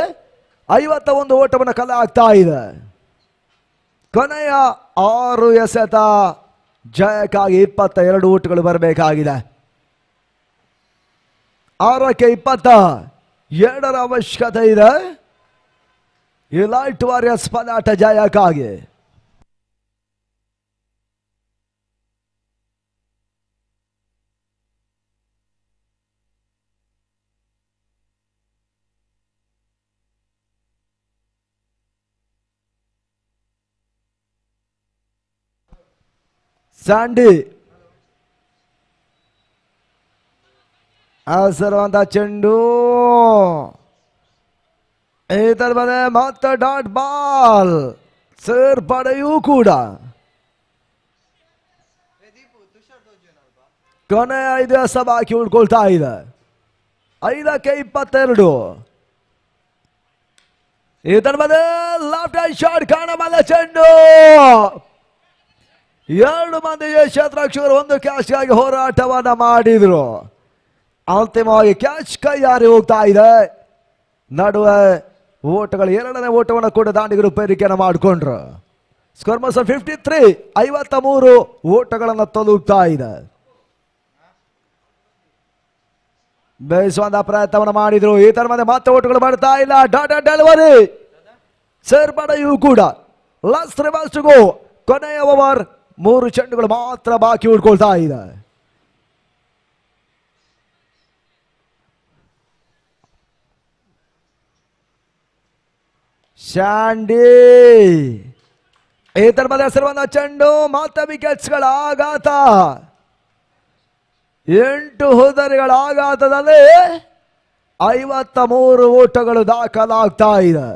Speaker 8: 51 ಓಟವನ್ನು ಕಲೆ ಆಗ್ತಾ ಇದೆ. ಕೊನೆಯ 6 ಎಸೆತ ಜಯಕ್ಕಾಗಿ 22 ಓಟಗಳು ಬರಬೇಕಾಗಿದೆ. 6ಕ್ಕೆ 22ರ ಅವಶ್ಯಕತೆ ಇದೆ ಈ ಲೈಟ್ ವಾರಿಯರ್ಸ್ ಪದಾಟ ಜಯಕ್ಕಾಗಿ. ಸ್ಯಾಂಡಿ ಅವಸರವಂತ ಚೆಂಡು ಇದರ ಮೇಲೆ ಮತ್ತೆ ಡಾಟ್ ಬಾಲ್ ಸೇರ್ಪಡೆಯೂ ಕೂಡ. ಕೊನೆ 5 ಎಸೆ ಬಾಕಿ ಉಳ್ಕೊಳ್ತಾ ಇದೆ. 5ಕ್ಕೆ 22. ಇದರ ಮೇಲೆ ಲೆಫ್ಟ್ ಹ್ಯಾಂಡ್ ಶಾಟ್ ಕಾಣಬಲ್ಲ ಚೆಂಡು. 2 ಮಂದಿ ಕ್ಷೇತ್ರಕ್ಷರು 1 ಕ್ಯಾಚ್ಗಾಗಿ ಹೋರಾಟವನ್ನ ಮಾಡಿದ್ರು. ಅಂತಿಮವಾಗಿ ಕ್ಯಾಚ್ ಕೈಯಾರಿ ಹೋಗ್ತಾ ಇದೆ. ನಡುವೆ ಓಟಗಳು 2ನೇ ಓಟವನ್ನು ಕೂಡ ದಾಂಡಿಗರು ಪೇರಿಕೆಯನ್ನು ಮಾಡಿಕೊಂಡ್ರು. ಸ್ಕೋರ್ ಮಾಸ್ 53 53 ಓಟಗಳನ್ನು ತಲುಪ್ತಾ ಇದೆ. ಬೇಯಿಸುವಂತ ಪ್ರಯತ್ನವನ್ನು ಮಾಡಿದ್ರು. ಈ ತರ ಮತ್ತೆ ಓಟಗಳು ಮಾಡ್ತಾ ಇಲ್ಲ. ಡಾಟಾ ಡೆಲಿವರಿ ಸೇರ್ಪಡೆಯೂ ಕೂಡ. ಲಾಸ್ಟ್ ರಿವರ್ಸ್ ಗೋ. ಕೊನೆಯ ಓವರ್ 3 ಚೆಂಡುಗಳು ಮಾತ್ರ ಬಾಕಿ ಉಳ್ಕೊಳ್ತಾ ಇದೆ. ಶಾಂಡಿ ಈ ತರ ಹೆಸರುವಂತ ಚೆಂಡು ಮತ್ತೆ ವಿಕೆಟ್ಸ್ಗಳ ಆಘಾತ. 8 ಹುದ್ದರಿಗಳ ಆಘಾತದಲ್ಲಿ 53 ಓಟಗಳು ದಾಖಲಾಗ್ತಾ ಇದೆ.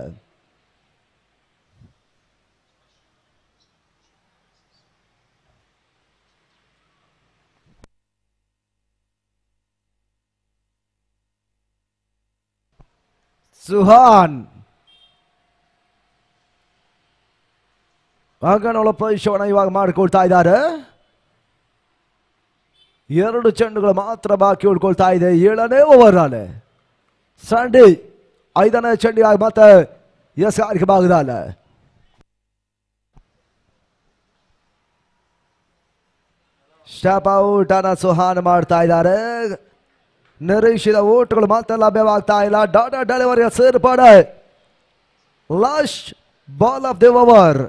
Speaker 8: ಸುಹಾನ್ ಅಂಗನೊಳ ಪ್ರವೇಶವನ್ನು ಇವಾಗ ಮಾಡಿಕೊಳ್ತಾ ಇದ್ದಾರೆ. 2 ಚೆಂಡುಗಳು ಮಾತ್ರ ಬಾಕಿ ಉಳ್ಕೊಳ್ತಾ ಇದೆ 7ನೇ ಓವರ್ ಅಲ್ಲಿ. ಸಂಡಿ 5ನೇ ಚೆಂಡಿಗಾಗಿ ಮತ್ತೆ ಎಸ್ಗಾರಿಕೆ ಭಾಗದಲ್ಲಿ ಸ್ಟಾಪ್ ಔಟ್ ಅನ್ನ ಸುಹಾನ್ ಮಾಡ್ತಾ ಇದ್ದಾರೆ. ನಿರೀಕ್ಷಿತ ಓಟ್ಗಳು ಮತ್ತೆ ಲಭ್ಯವಾಗ್ತಾ ಇಲ್ಲ. ಡಾಟಾ ಡೆಲಿವರಿಯ ಸೇರ್ಪಡೆ. Last ball of the over.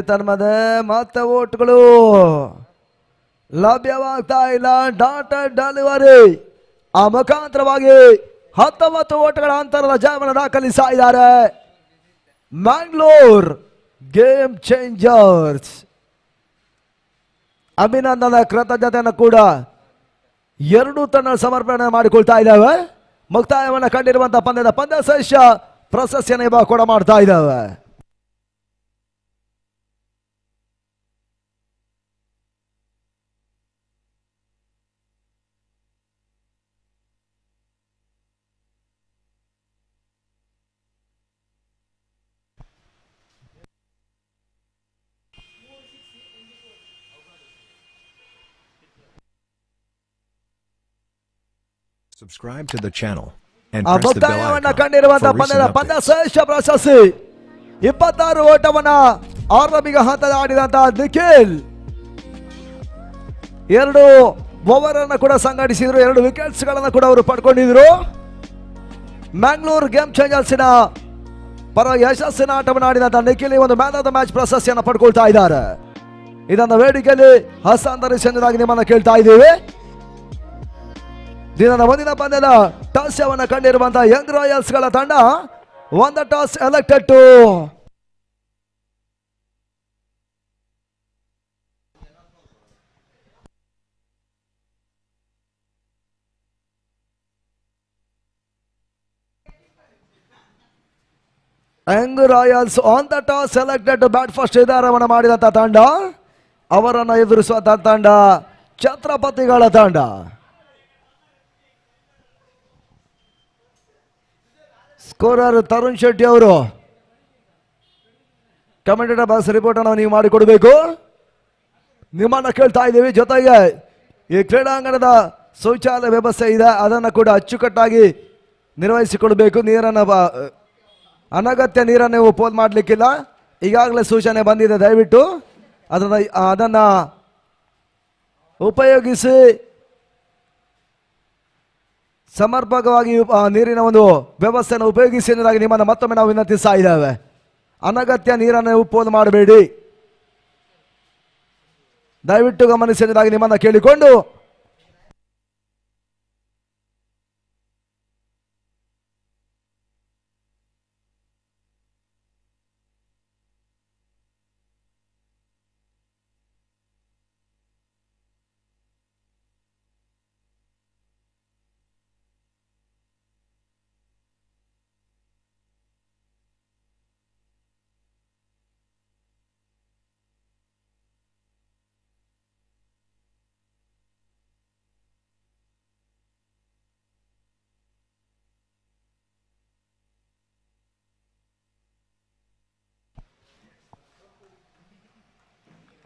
Speaker 8: ತನ್ಮದೆ ಮತ್ತೆ ಓಟ್ಗಳು ಲಭ್ಯವಾಗ್ತಾ ಇಲ್ಲ. ಡಾಟಾ ಡೆಲಿವರಿ ಆ ಮುಖಾಂತರವಾಗಿ 19 ಓಟಗಳ ಅಂತರದ ಜಯವನ್ನು ದಾಖಲಿಸ್ತಾ ಇದ್ದಾರೆ ಮ್ಯಾಂಗ್ಳೂರ್ ಗೇಮ್ ಚೇಂಜರ್ಸ್. ಅಭಿನಂದನ ಕೃತಜ್ಞತೆಯನ್ನು ಕೂಡ 2 ತಂಡ ಸಮರ್ಪಣೆ ಮಾಡಿಕೊಳ್ತಾ ಇದ್ದಾವೆ. ಮುಕ್ತಾಯವನ್ನು ಕಂಡಿರುವಂತಹ ಪಂದ್ಯದ ಪಂದ್ಯ ಶ್ರೇಷ್ಠ ಪ್ರಶಸ್ತಿಯನ್ನು ಇವಾಗ ಕೂಡ ಮಾಡ್ತಾ ಇದ್ದಾವೆ.
Speaker 1: Subscribe to the channel and press the bell icon
Speaker 8: ಕಂಡಿರುವಂತಹ
Speaker 1: for
Speaker 8: ಪಂದ್ಯದ
Speaker 1: recent
Speaker 8: ಪಂದ್ಯ
Speaker 1: updates.
Speaker 8: ಶ್ರೇಷ್ಠ ಪ್ರಶಸ್ತಿ 26 ಓಟವನ್ನ ಆರಂಭಿಕ ಹಂತದ ಆಡಿದಂತಹ ನಿಖಿಲ್ 2 ಓವರ್ ಅನ್ನು ಕೂಡ ಸಂಘಟಿಸಿದ್ರು. 2 ವಿಕೆಟ್ಸ್ ಗಳನ್ನು ಕೂಡ ಅವರು ಪಡ್ಕೊಂಡಿದ್ರು. ಮ್ಯಾಂಗ್ಳೂರ್ ಗೇಮ್ ಚೇಂಜರ್ಸ್ನ ಪರ ಯಶಸ್ಸಿನ ಆಟವನ್ನು ಆಡಿದಂತಹ ನಿಖಿಲ್ ಒಂದು ಮ್ಯಾನ್ ಆಫ್ ದ ಮ್ಯಾಚ್ ಪ್ರಶಸ್ತಿಯನ್ನು ಪಡ್ಕೊಳ್ತಾ ಇದ್ದಾರೆ. ಇದನ್ನು ವೇದಿಕೆಯಲ್ಲಿ ಹಸ್ತಾಂತರಿಸುವುದಾಗಿ ನಿಮ್ಮನ್ನು ಕೇಳ್ತಾ ಇದ್ದೀವಿ. ದಿನದ ಮುಂದಿನ ಪಂದ್ಯದ ಟಾಸ್ಯವನ್ನು ಕಂಡಿರುವಂತಹ ಯಂಗ್ ರಾಯಲ್ಸ್ ಗಳ ತಂಡ 1 toss elected to Young Royals on the toss selected to bat first ನಿರ್ಧಾರವನ್ನು ಮಾಡಿದಂಥ ತಂಡ, ಅವರನ್ನು ಎದುರಿಸುವಂಥ ತಂಡ ಛತ್ರಪತಿಗಳ ತಂಡ. ಸ್ಕೋರರ್ ತರುಣ್ ಶೆಟ್ಟಿ ಅವರು ಕಮೆಂಟೇಟರ್ ಬಾಕ್ಸ್ ರಿಪೋರ್ಟ್ ಅನ್ನು ನೀವು ಮಾಡಿಕೊಡಬೇಕು. ನಿಮ್ಮನ್ನು ಕೇಳ್ತಾ ಇದ್ದೀವಿ. ಜೊತೆಗೆ ಈ ಕ್ರೀಡಾಂಗಣದ ಶೌಚಾಲಯ ವ್ಯವಸ್ಥೆ ಇದೆ, ಅದನ್ನು ಕೂಡ ಅಚ್ಚುಕಟ್ಟಾಗಿ ನಿರ್ವಹಿಸಿಕೊಳ್ಬೇಕು. ನೀರನ್ನು ಅನಗತ್ಯ ನೀರನ್ನು ನೀವು ಪೋಲ್ ಮಾಡಲಿಕ್ಕಿಲ್ಲ. ಈಗಾಗಲೇ ಸೂಚನೆ ಬಂದಿದೆ, ದಯವಿಟ್ಟು ಅದನ್ನು ಉಪಯೋಗಿಸಿ ಸಮರ್ಪಕವಾಗಿ ನೀರಿನ ಒಂದು ವ್ಯವಸ್ಥೆಯನ್ನು ಉಪಯೋಗಿಸಿ ಎನ್ನುವುದಾಗಿ ನಿಮ್ಮನ್ನು ಮತ್ತೊಮ್ಮೆ ನಾವು ವಿನಂತಿಸ್ತಾ ಇದ್ದೇವೆ. ಅನಗತ್ಯ ನೀರನ್ನು ನೀವು ಪೋಲ್ ಮಾಡಬೇಡಿ, ದಯವಿಟ್ಟು ಗಮನಿಸಿ ಎನ್ನುವುದಾಗಿ ನಿಮ್ಮನ್ನು ಕೇಳಿಕೊಂಡು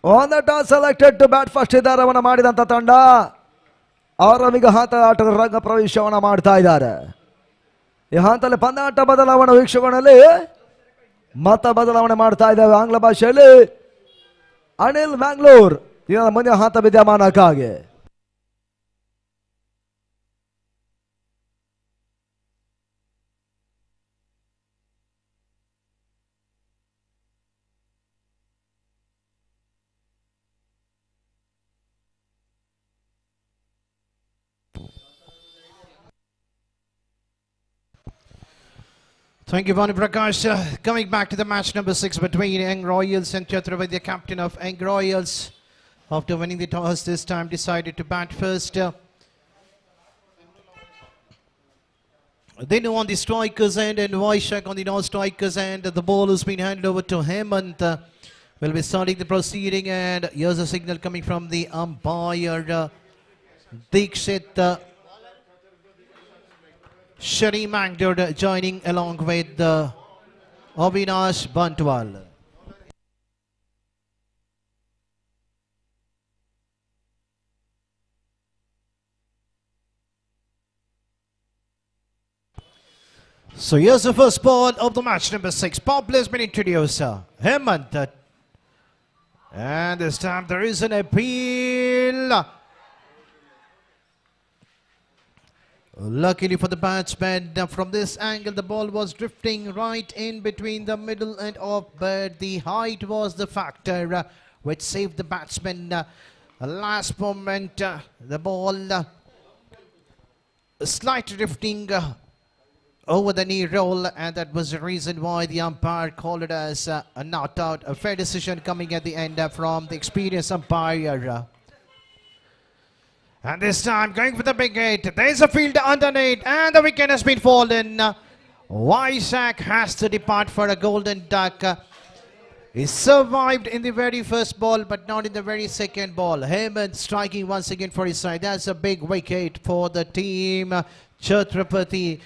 Speaker 8: on the toss selected to bat first ನಿರ್ಧಾರವನ್ನು ಮಾಡಿದಂಥ ತಂಡ ಆರಂಭಿಕ ಹಂತದ ಆಟಗಾರರ ರಂಗ ಪ್ರವೇಶವನ್ನು ಮಾಡ್ತಾ ಇದ್ದಾರೆ. ಈ ಹಂತದಲ್ಲಿ ಪಂದ್ಯಾಟ ಬದಲಾವಣೆ ವೀಕ್ಷಕರಲ್ಲಿ ಮತ ಬದಲಾವಣೆ ಮಾಡ್ತಾ ಇದ್ದಾವೆ. ಆಂಗ್ಲ ಭಾಷೆಯಲ್ಲಿ ಅನಿಲ್ ಮ್ಯಾಂಗ್ಳೂರ್ ಮುಂದಿನ ಹಂತ ವಿದ್ಯಮಾನಕ್ಕಾಗಿ.
Speaker 9: Thank you, Vanu Prakash. Coming back to the match number 6 between Young Royals and Chhatrapati, the captain of Young Royals, after winning the toss this time, decided to bat first. Then on the strikers end and Vaishak on the non-strikers end, the ball has been handed over to him and will be starting the proceeding. And here's a signal coming from the umpire, Dikshit Shari Mangdur joining along with Avinash Bantwal. So here's the first ball of the match number 6. Power play has been introduced. Hemant. And this time there is an appeal. Luckily for the batsman, from this angle the ball was drifting right in between the middle and off, but the height was the factor which saved the batsman. Last moment, the ball slight drifting over the knee roll, and that was the reason why the umpire called it as a not out. A fair decision coming at the end from the experienced umpire. And this time going for the big hit. There's a fielder underneath and the wicket has been fallen. Vaishak has to depart for a golden duck. He survived in the very first ball but not in the very second ball. Hemant striking once again for his side. That's a big wicket for the team. Chhatrapati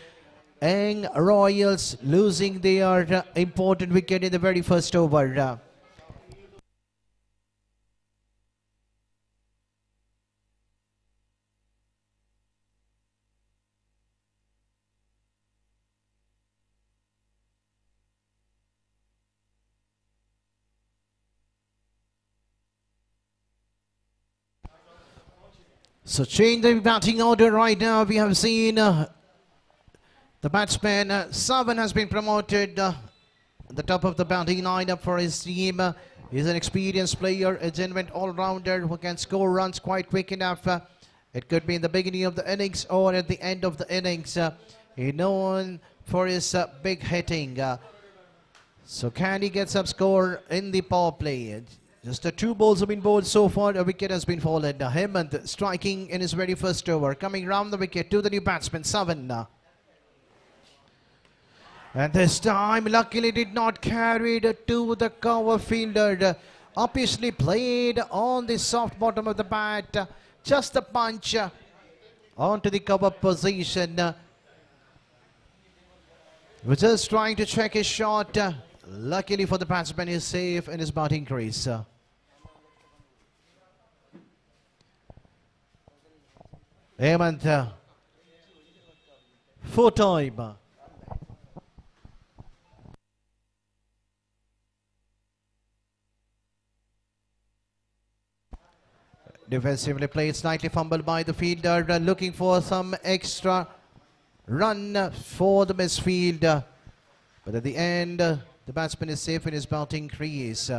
Speaker 9: Young Royals losing their important wicket in the very first over. So change the batting order right now. We have seen the batsman Savan has been promoted at the top of the batting lineup for his team. He's an experienced player, a genuine all-rounder who can score runs quite quick enough. It could be in the beginning of the innings or at the end of the innings. He's known for his big hitting. So can he get some score in the power play? Just the 2 balls have been bowled so far. A wicket has been fallen. Hemant striking in his very first over. Coming round the wicket to the new batsman, Savan. And this time, luckily, did not carry it to the cover fielder. Obviously played on the soft bottom of the bat. Just a punch onto the cover position. Was just trying to check his shot. Luckily for the batsman, he's safe in his batting crease. Hemant, full time. Defensively played, slightly fumbled by the fielder, looking for some extra run for the midfield. But at the end, the batsman is safe in his batting crease.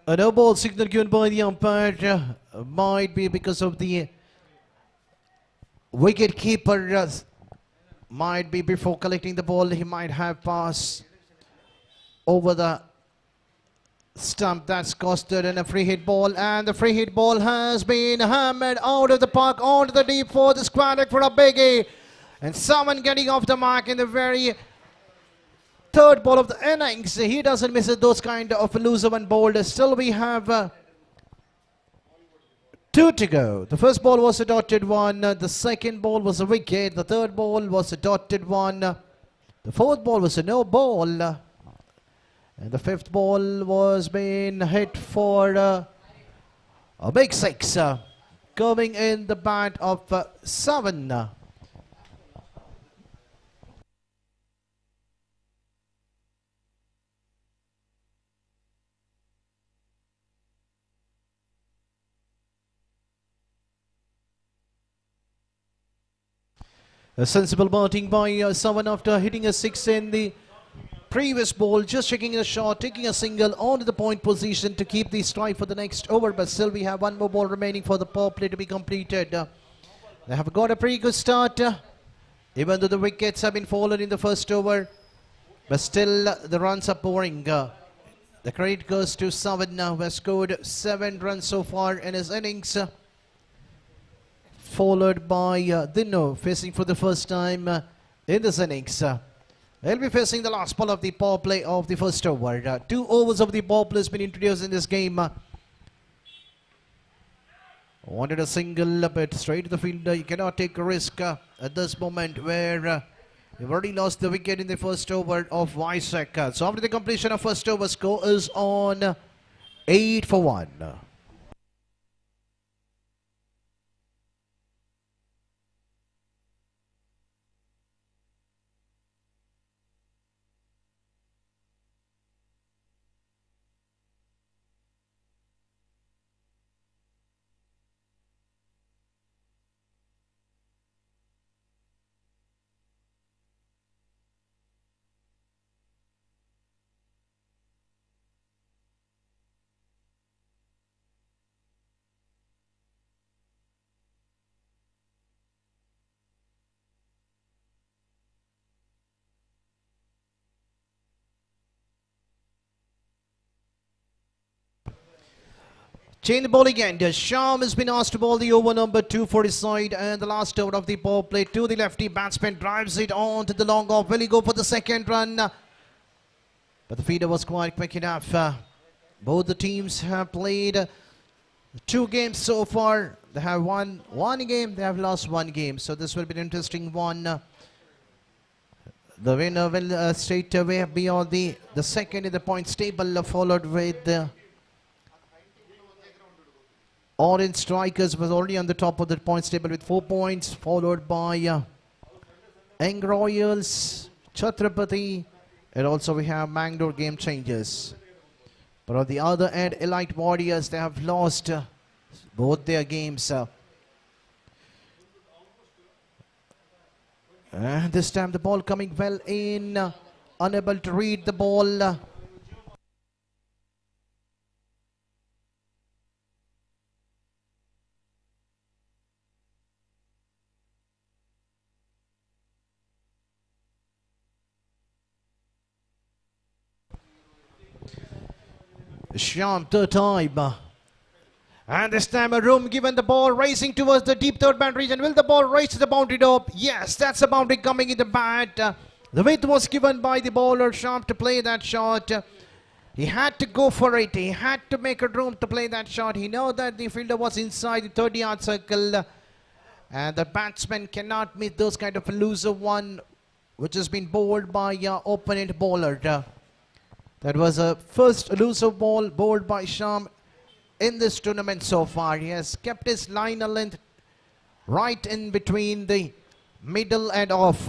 Speaker 9: A no ball signal given by the umpire might be because of the wicket keeper. Might be before collecting the ball, he might have passed over the stump. That's costed in a free hit ball, and the free hit ball has been hammered out of the park onto the deep for the squad for a biggie. And someone getting off the mark in the very third ball of the innings. He doesn't miss it, those kind of loser one bowled. Still we have 2 to go. The first ball was a dotted one. The second ball was a wicket. The third ball was a dotted one. The fourth ball was a no ball. And the fifth ball was being hit for a big 6. Coming in the bat of 7. A sensible batting by someone after hitting a 6 in the previous ball. Just checking a shot, taking a single onto the point position to keep the strike for the next over. But still we have one more ball remaining for the power play to be completed. They have got a pretty good start. Even though the wickets have been fallen in the first over. But still the runs are pouring. The credit goes to Savan, who has scored 7 runs so far in his innings. Followed by Dino, facing for the first time in this innings. He'll be facing the last ball of the power play of the first over. 2 overs of the power play has been introduced in this game. Wanted a single, but straight to the fielder. You cannot take a risk at this moment where you've already lost the wicket in the first over of Vaisak. So after the completion of first over, score is on 8 for 1. Change the ball again. Sham has been asked to bowl the over number 2 for his side, and the last over of the ball play to the lefty batsman drives it on to the long off. Will he go for the second run? But the feeder was quite quick enough. Both the teams have played 2 games so far. They have won 1 game, they have lost 1 game. So this will be an interesting one. The winner will straight away be on the second in the points table, followed with the Orange Strikers was already on the top of the points table with 4 points, followed by Young Royals, Chhatrapati, and also we have Mangalore Game Changers. But on the other end, Elite Warriors, they have lost both their games. And this time the ball coming well in, unable to read the ball. Shyam, third time. And this time a room given the ball racing towards the deep third man region. Will the ball race to the boundary top? Yes, that's a boundary coming in the bat. The width was given by the bowler Shyam to play that shot. He had to go for it. He had to make a room to play that shot. He knew that the fielder was inside the 30-yard circle. And the batsman cannot miss those kind of a loser one, which has been bowled by opponent bowler. That was a first loser ball bowled by Shyam in this tournament so far. He has kept his liner length right in between the middle and off.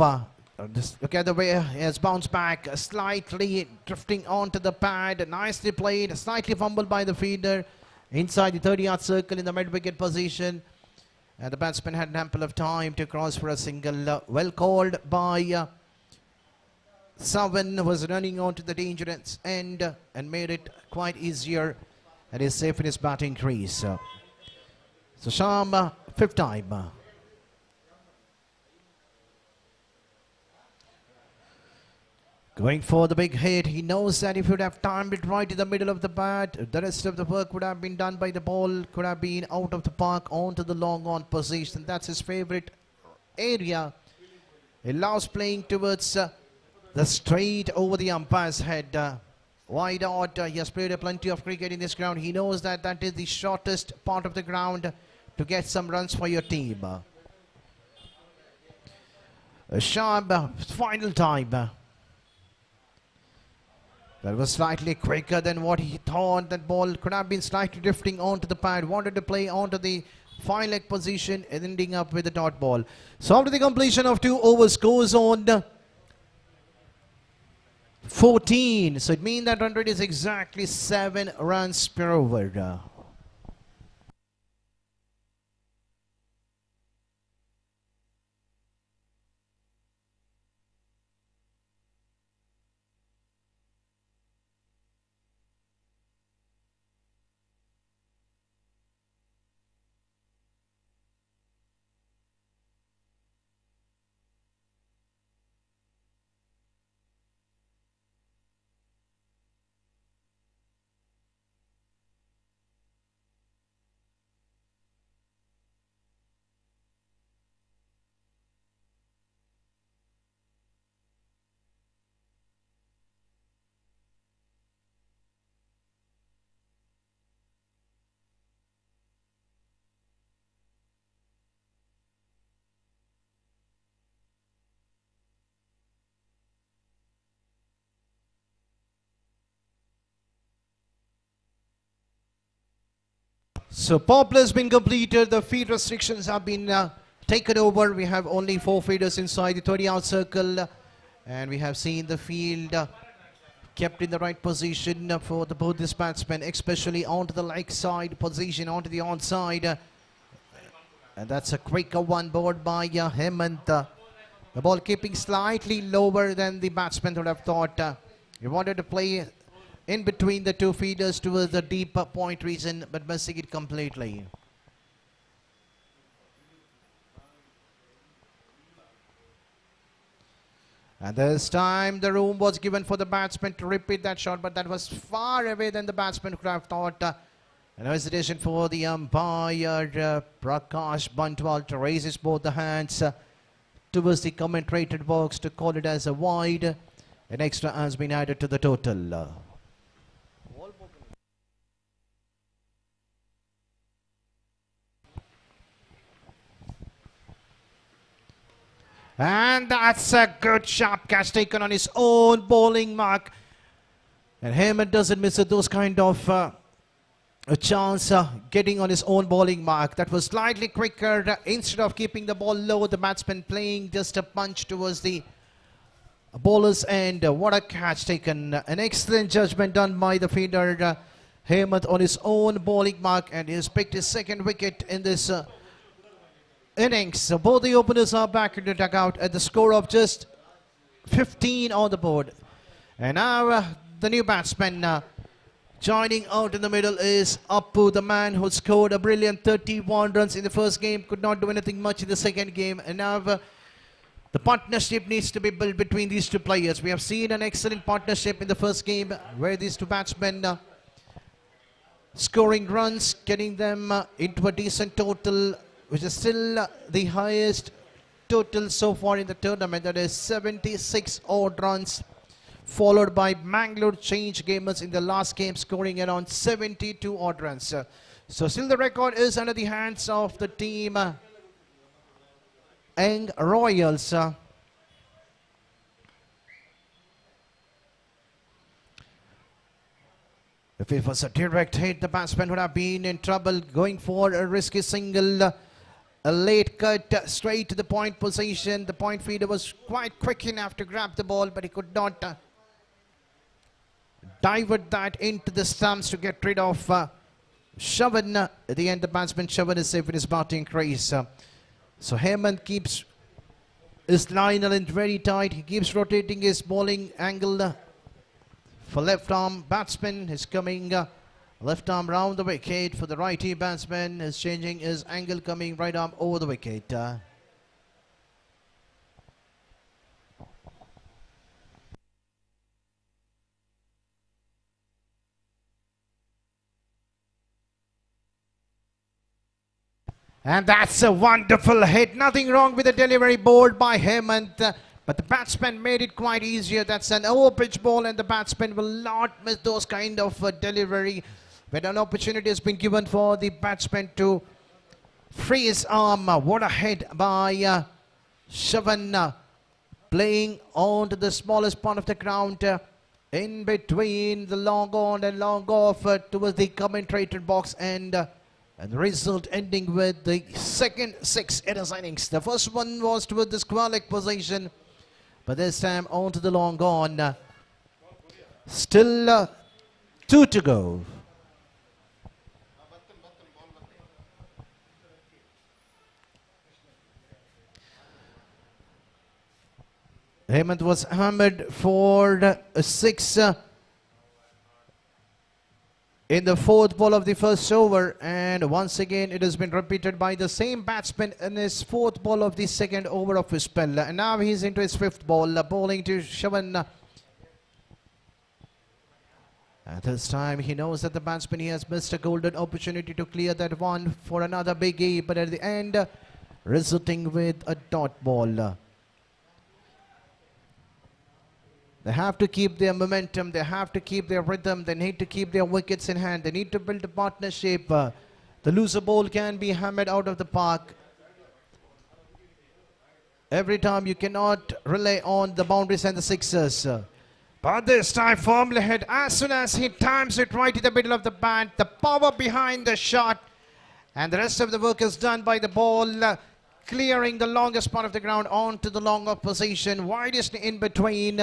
Speaker 9: Look at the way he has bounced back, slightly drifting onto the pad. Nicely played, slightly fumbled by the fielder inside the 30-yard circle in the mid-wicket position. And the batsman had ample of time to cross for a single. Well called by Savan, was running on to the dangerous end and made it quite easier. And is safe in his batting crease. So Shyam, fifth time. Going for the big hit. He knows that if he would have timed it right in the middle of the bat, the rest of the work would have been done by the ball, could have been out of the park onto the long on position. That's his favorite area. He loves playing towards the straight over the umpire's head. Why not? He has played plenty of cricket in this ground. He knows that that is the shortest part of the ground to get some runs for your team. Shyam, final time. That was slightly quicker than what he thought. That ball could have been slightly drifting onto the pad. Wanted to play onto the fine leg position and ending up with a dot ball. So after the completion of 2 overs, goes on 14. So it means that run rate is exactly 7 runs per over. So power play has been completed. The feed restrictions have been taken over. We have only 4 feeders inside the 30-yard circle. And we have seen the field kept in the right position for both these batsmen, especially onto the leg side position, onto the onside. And that's a quicker one bowled by Hemant. The ball keeping slightly lower than the batsman would have thought. He wanted to play in between the 2 feeders towards the deeper point region, but missing it completely. And this time the room was given for the batsman to repeat that shot, but that was far away than the batsman could have thought. An hesitation for the umpire, Prakash Bantwal, to raise his both the hands towards the commentator box to call it as a wide. An extra has been added to the total. And that's a good sharp catch taken on his own bowling mark. And Hemant doesn't miss those kind of a chance getting on his own bowling mark. That was slightly quicker. Instead of keeping the ball low, the batsman playing just a punch towards the bowler's end. What a catch taken. An excellent judgment done by the fielder Hemant on his own bowling mark, and he has picked his 2nd wicket in this innings. So both the openers are back in the dugout at the score of just 15 on the board. And now the new batsman joining out in the middle is Appu, the man who scored a brilliant 31 runs in the first game, could not do anything much in the second game. And now the partnership needs to be built between these 2 players. We have seen an excellent partnership in the first game where these 2 batsmen scoring runs, getting them into a decent total, which is still the highest total so far in the tournament. That is 76 odd runs, followed by Mangalore Change Gamers in the last game, scoring around 72 odd runs. So still the record is under the hands of the team Young Royals. If it was a direct hit, the batsman would have been in trouble, going for a risky single. A late cut straight to the point position. The point feeder was quite quick enough to grab the ball, but he could not divert that into the stumps to get rid of Shavan. At the end, the batsman Shavan is safe in his batting crease. So Hemant keeps his line length very tight. He keeps rotating his bowling angle. For left arm batsman is coming left arm round the wicket. For the righty batsman is changing his angle, coming right arm over the wicket. And that's a wonderful hit. Nothing wrong with the delivery bowled by Hemant. But the batsman made it quite easier. That's an over-pitch ball, and the batsman will not miss those kind of delivery. When an opportunity has been given for the batsman to free his arm. What a hit by Shavan, playing on to the smallest part of the ground, in between the long on and long off towards the commentator box, and the result ending with the second 6 in his innings. The first one was towards the square leg position, but this time on to the long on. Still 2 to go. Hemant was hammered for a 6 in the 4th ball of the first over, and once again it has been repeated by the same batsman in his 4th ball of the 2nd over of his spell. And now he's into his 5th ball, bowling to Shavan. At this time he knows that the batsman, he has missed a golden opportunity to clear that one for another biggie, but at the end resulting with a dot ball. They have to keep their momentum, they have to keep their rhythm, they need to keep their wickets in hand, they need to build a partnership. The loser ball can be hammered out of the park. Every time you cannot rely on the boundaries and the sixes. But this time firmly hit. As soon as he times it right in the middle of the bat, the power behind the shot, and the rest of the work is done by the ball, clearing the longest part of the ground onto the long off position, widest in between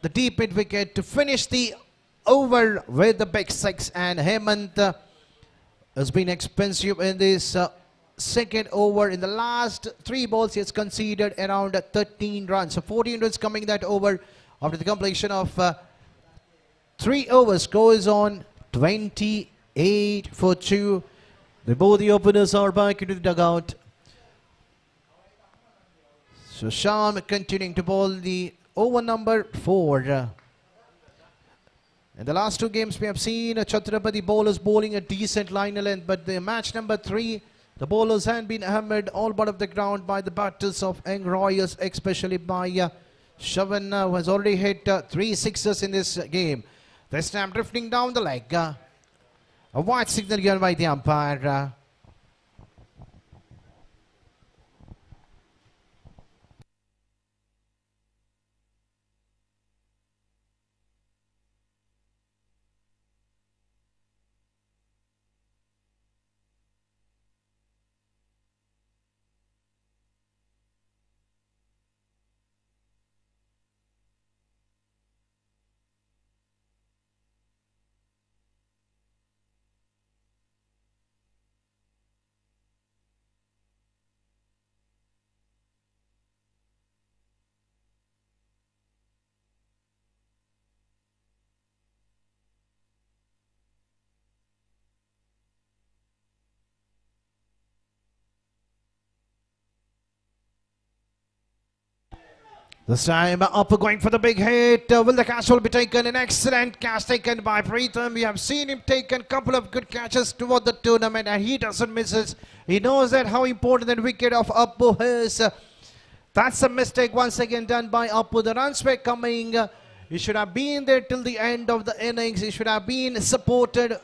Speaker 9: the deep mid wicket to finish the over with the big 6. And Hemant has been expensive in this 2nd over. In the last 3 balls he has conceded around 13 runs. So 14 runs coming that over after the completion of 3 overs. Goes on 28 for 2. Both the openers are back into the dugout. So Sham continuing to bowl the over number 4. In the last 2 games we have seen Chhatrapati bowlers bowling a decent line length, but the match number 3, the bowlers had been hammered all but of the ground by the batters of Young Royals, especially by Shavan, who has already hit 3 sixes in this game. This time drifting down the leg. A white signal given by the umpire. This time Appu going for the big hit. Will the catch will be taken? An excellent catch taken by Preetham. We have seen him take a couple of good catches toward the tournament and he doesn't miss it. He knows that how important that wicket of Appu is. That's a mistake once again done by Appu. The runs were coming. He should have been there till the end of the innings. He should have been supported.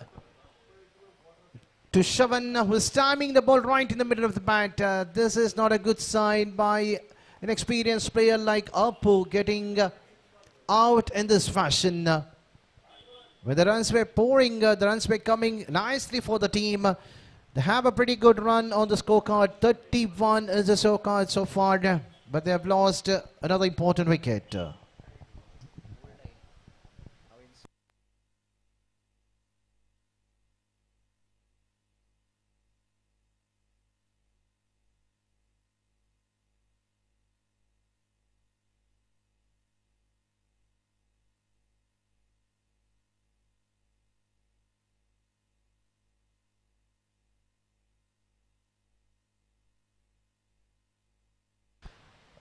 Speaker 9: To Shavan, who is timing the ball right in the middle of the bat. This is not a good sign by an experienced player like Appu getting out in this fashion. When the runs were pouring, the runs were coming nicely for the team. They have a pretty good run on the scorecard. 31 is the scorecard so far, but they have lost another important wicket.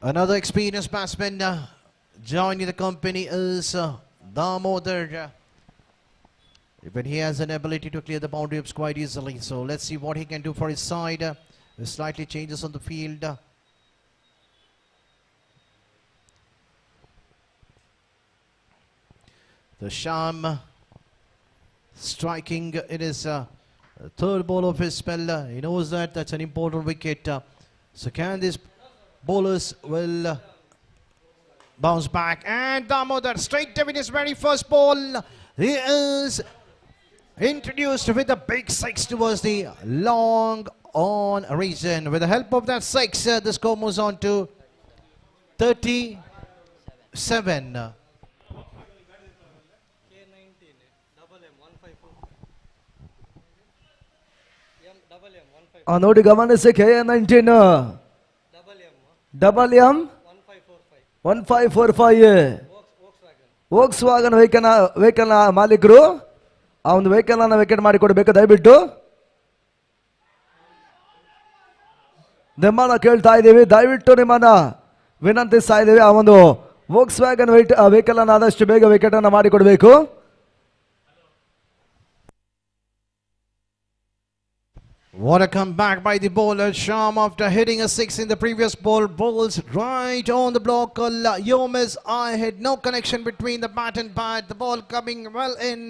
Speaker 9: Another experienced batsman joining the company is Damodar. But he has an ability to clear the boundary ups quite easily. So let's see what he can do for his side. Slightly changes on the field. The Sham striking in his third ball of his spell. He knows that that's an important wicket. So can these bowlers will bounce back, and Damodar straight to win his very first ball. He is introduced with a big six towards the long on region. With the help of that six, the score moves on to 37.
Speaker 8: ನೋಡಿ ಗಮನಿಸಿ KN19 double M 1545 Volks wagon vehicle ಮಾಲೀಕರು ಆ ಒಂದು vehicle ಅನ್ನ vacate ಮಾಡಿಕೊಡ್ಬೇಕು ದಯವಿಟ್ಟು. ನಿಮ್ಮನ್ನ ಕೇಳ್ತಾ ಇದ್ದೀವಿ, ದಯವಿಟ್ಟು ನಿಮ್ಮನ್ನ ವಿನಂತಿಸ್ತಾ ಇದ್ದೀವಿ. ಆ ಒಂದು ವೋಕ್ಸ್ ವ್ಯಾಗನ್ ವೆಹಿಕಲ್ ಅನ್ನ ಆದಷ್ಟು ಬೇಗ ವಿಕೆಟ್ ಅನ್ನ ಮಾಡಿಕೊಡ್ಬೇಕು.
Speaker 9: What a comeback by the bowler Sham after hitting a six in the previous ball. Bowls right on the block. Yomis, I had no connection between the bat and bat. The ball coming well in.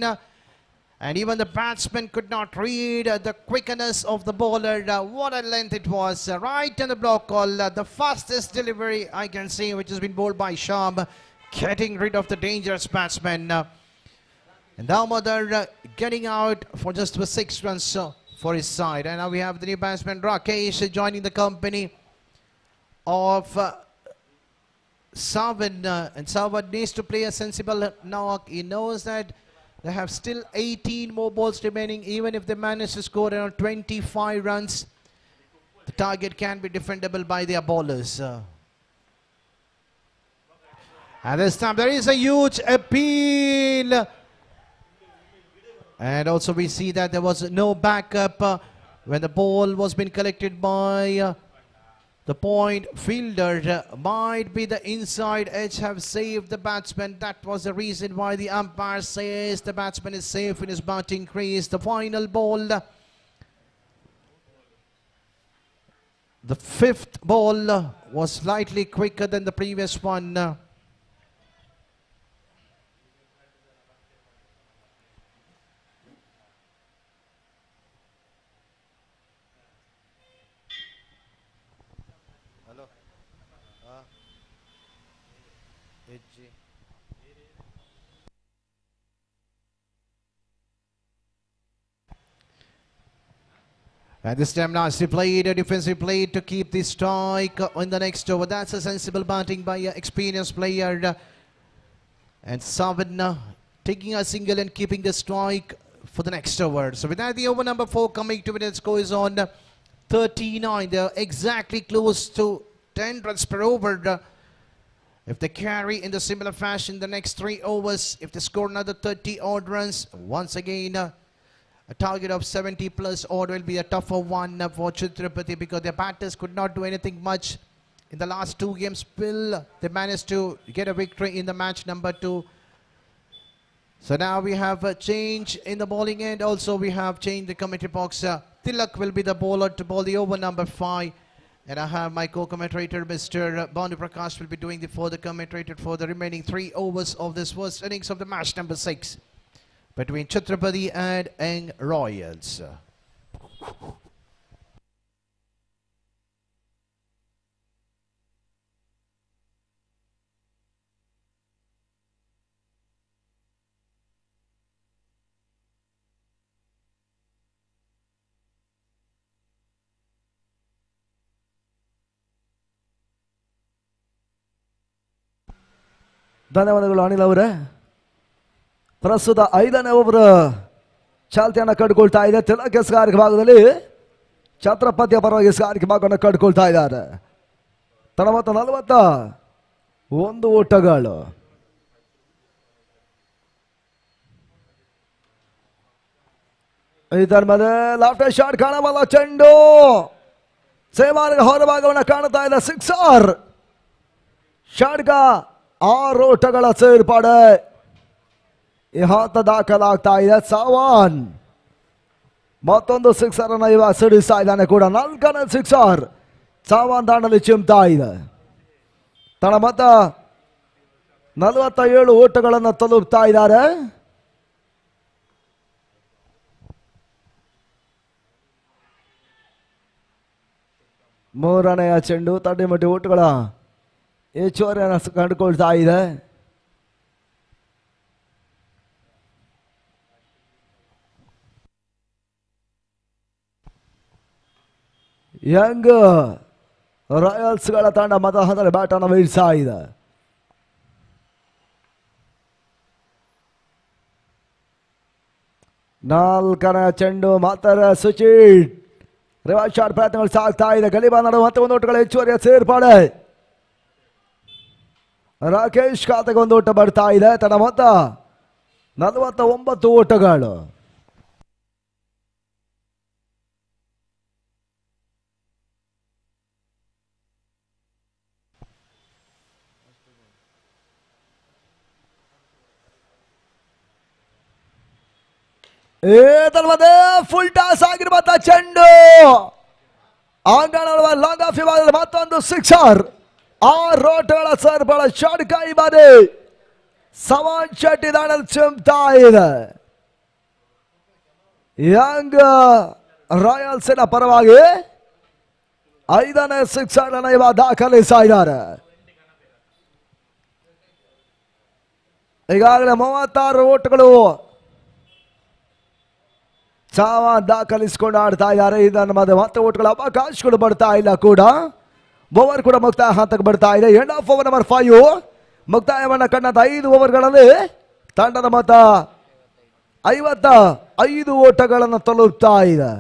Speaker 9: And even the batsman could not read the quickness of the bowler. What a length it was. Right on the block call. The fastest delivery I can see, which has been bowled by Sham. Getting rid of the dangerous batsman. And Damodar getting out for just 6 runs. For his side. And now we have the new batsman Rakesh joining the company of Savan. And Savan needs to play a sensible knock. He knows that they have still 18 more balls remaining. Even if they manage to score around 25 runs, the target can be defendable by their bowlers. And this time there is a huge appeal. And also we see that there was no backup when the ball was being collected by the point fielder. Might be the inside edge have saved the batsman. That was the reason why the umpire says the batsman is safe in his batting crease. The final ball, the fifth ball, was slightly quicker than the previous one. And this time nicely played, a defensive play to keep the strike in the next over. That's a sensible batting by an experienced player. And Savan taking a single and keeping the strike for the next over. So with that, the over number 4 coming to it, the score is on 39. They're exactly close to 10 runs per over. If they carry in the similar fashion the next 3 overs, if they score another 30 odd runs, once again a target of 70 plus odd will be a tougher one for Chhatrapati, because their batters could not do anything much In the last 2 games, still they managed to get a victory in the match number 2. So now we have a change in the bowling end. Also, we have changed the commentary box. Tilak will be the bowler to bowl the over number 5. And I have my co-commentator, Mr. Banu Prakash, will be doing the further commentator for the remaining 3 overs of this first innings of the match number 6 between Chhatrapati and Young Royals.
Speaker 8: ಧನ್ಯವಾದಗಳು ಅನಿಲ್ ಅವರೇ. ಪ್ರಸ್ತುತ 5ನೇ over ಚಾಲ್ತಿಯನ್ನು ಕಂಡುಕೊಳ್ತಾ ಇದೆ. ತಿಲಕ್ ಎಸ್ಗಾರಿಕೆ ಭಾಗದಲ್ಲಿ ಛತ್ರಪತಿಯ ಪರವಾಗಿ ಎಸ್ಗಾರಿಕೆ ಭಾಗವನ್ನು ಕಂಡುಕೊಳ್ತಾ ಇದ್ದಾರೆ. ತನ್ನ ಮೊತ್ತ 41 ಓಟಗಳು. ಇದರ ಮೇಲೆ ಲಾಫ್ಟ್ ಶಾಟ್ ಕಾಣಬಲ್ಲ ಚೆಂಡು ಸೇವಾರ್ಗ ಹೊರಭಾಗವನ್ನು ಕಾಣುತ್ತಾ ಇದೆ. ಸಿಕ್ಸರ್ ಶಾಟ್ಗ 6 ಓಟಗಳ ಸೇರ್ಪಡೆ ಈ ಹಂತ ದಾಖಲಾಗ್ತಾ ಇದೆ. ಸವಾನ್ ಮತ್ತೊಂದು ಸಿಕ್ಸರ್ ಅನ್ನು ಇವಾಗ ಸಿಡಿಸ್ತಾ ಇದ್ದಾನೆ ಕೂಡ. 4ನೇ ಸಿಕ್ಸರ್ ಸವಾನ್ ದಾಂಡಲ್ಲಿ ಚಿಮ್ತಾ ಇದೆ. ತನ್ನ ಮೊತ್ತ 47 ಓಟಗಳನ್ನು ತಲುಪ್ತಾ ಇದ್ದಾರೆ. ಮೂರನೆಯ ಚೆಂಡು ತಡ್ಡಿಮಟ್ಟಿ ಓಟಗಳ ಹೆಚ್ಚುವರಿಯನ್ನು ಕಂಡುಕೊಳ್ತಾ ಇದೆ. ಯಂಗ್ ರಾಯಲ್ಸ್ಗಳ ತಂಡ ಮತಹದಲ್ಲಿ ಬ್ಯಾಟ್ ಅನ್ನು ಬೀಳ್ತಾ ಇದೆ. ನಾಲ್ಕನೇ ಚೆಂಡು ಮಾತ್ರ ಸುಚಿಟ್ ರಿವರ್ಸ್ ಶಾಟ್ ಪ್ರಯತ್ನಗಳು ಸಾಗ್ತಾ ಇದೆ. ಗಲಿಬಾ ನಡುವೆ ಮತ್ತೆ 1 ಓಟಗಳ ಹೆಚ್ಚುವರಿಯ ಸೇರ್ಪಡೆ. ರಾಕೇಶ್ ಖಾತೆಗೆ 1 ಓಟ ಬರ್ತಾ ಇದೆ. ತನ್ನ ಮೊತ್ತ 49 ಓಟಗಳು. ಫುಲ್ ಟಾಸ್ ಆಗಿರುವಂತಹ ಚೆಂಡು ಅಂಗಣ ಲಾಂಗ್ ಆಫ್ ವಿಭಾಗದಲ್ಲಿ ಮತ್ತೊಂದು ಸಿಕ್ಸರ್. 6 ಓಟಗಳ ಸೇರ್ಪಡೆ. ಶಾಟ್ ಕೈ ಬಾರಿ ಸವಾನ್ ಶೆಟ್ಟಿ ದಾಣಲ್ಲಿ ಚಿಮ್ತಾ ಇದೆ. ಯಂಗ್ ರಾಯಲ್ಸಿನ ಪರವಾಗಿ 5ನೇ ಸಿಕ್ಸರ್ ಅನ್ನು ಇವಾಗ ದಾಖಲಿಸ್ತಾ ಇದ್ದಾರೆ. ಈಗಾಗಲೇ 36 ಓಟಗಳು ಸವಾನ್ ದಾಖಲಿಸಿಕೊಂಡು ಆಡ್ತಾ ಇದ್ದಾರೆ. ಇದನ್ನು ಮತ್ತೆ ಓಟ್ಗಳ ಅವಕಾಶಗಳು ಬರ್ತಾ ಇಲ್ಲ ಕೂಡ. ಓವರ್ ಕೂಡ ಮುಕ್ತಾಯ ಹಂತಕ್ಕೆ ಬರ್ತಾ ಇದೆ. ಎಂಡ್ ಆಫ್ ಓವರ್ ನಂಬರ್ 5 ಮುಕ್ತಾಯವನ್ನು ಕಂಡಂತ 5 ಓವರ್ಗಳಲ್ಲಿ ತಂಡದ ಮೊತ್ತ 55 ಓಟಗಳನ್ನು ತಲುಪ್ತಾ ಇದೆ.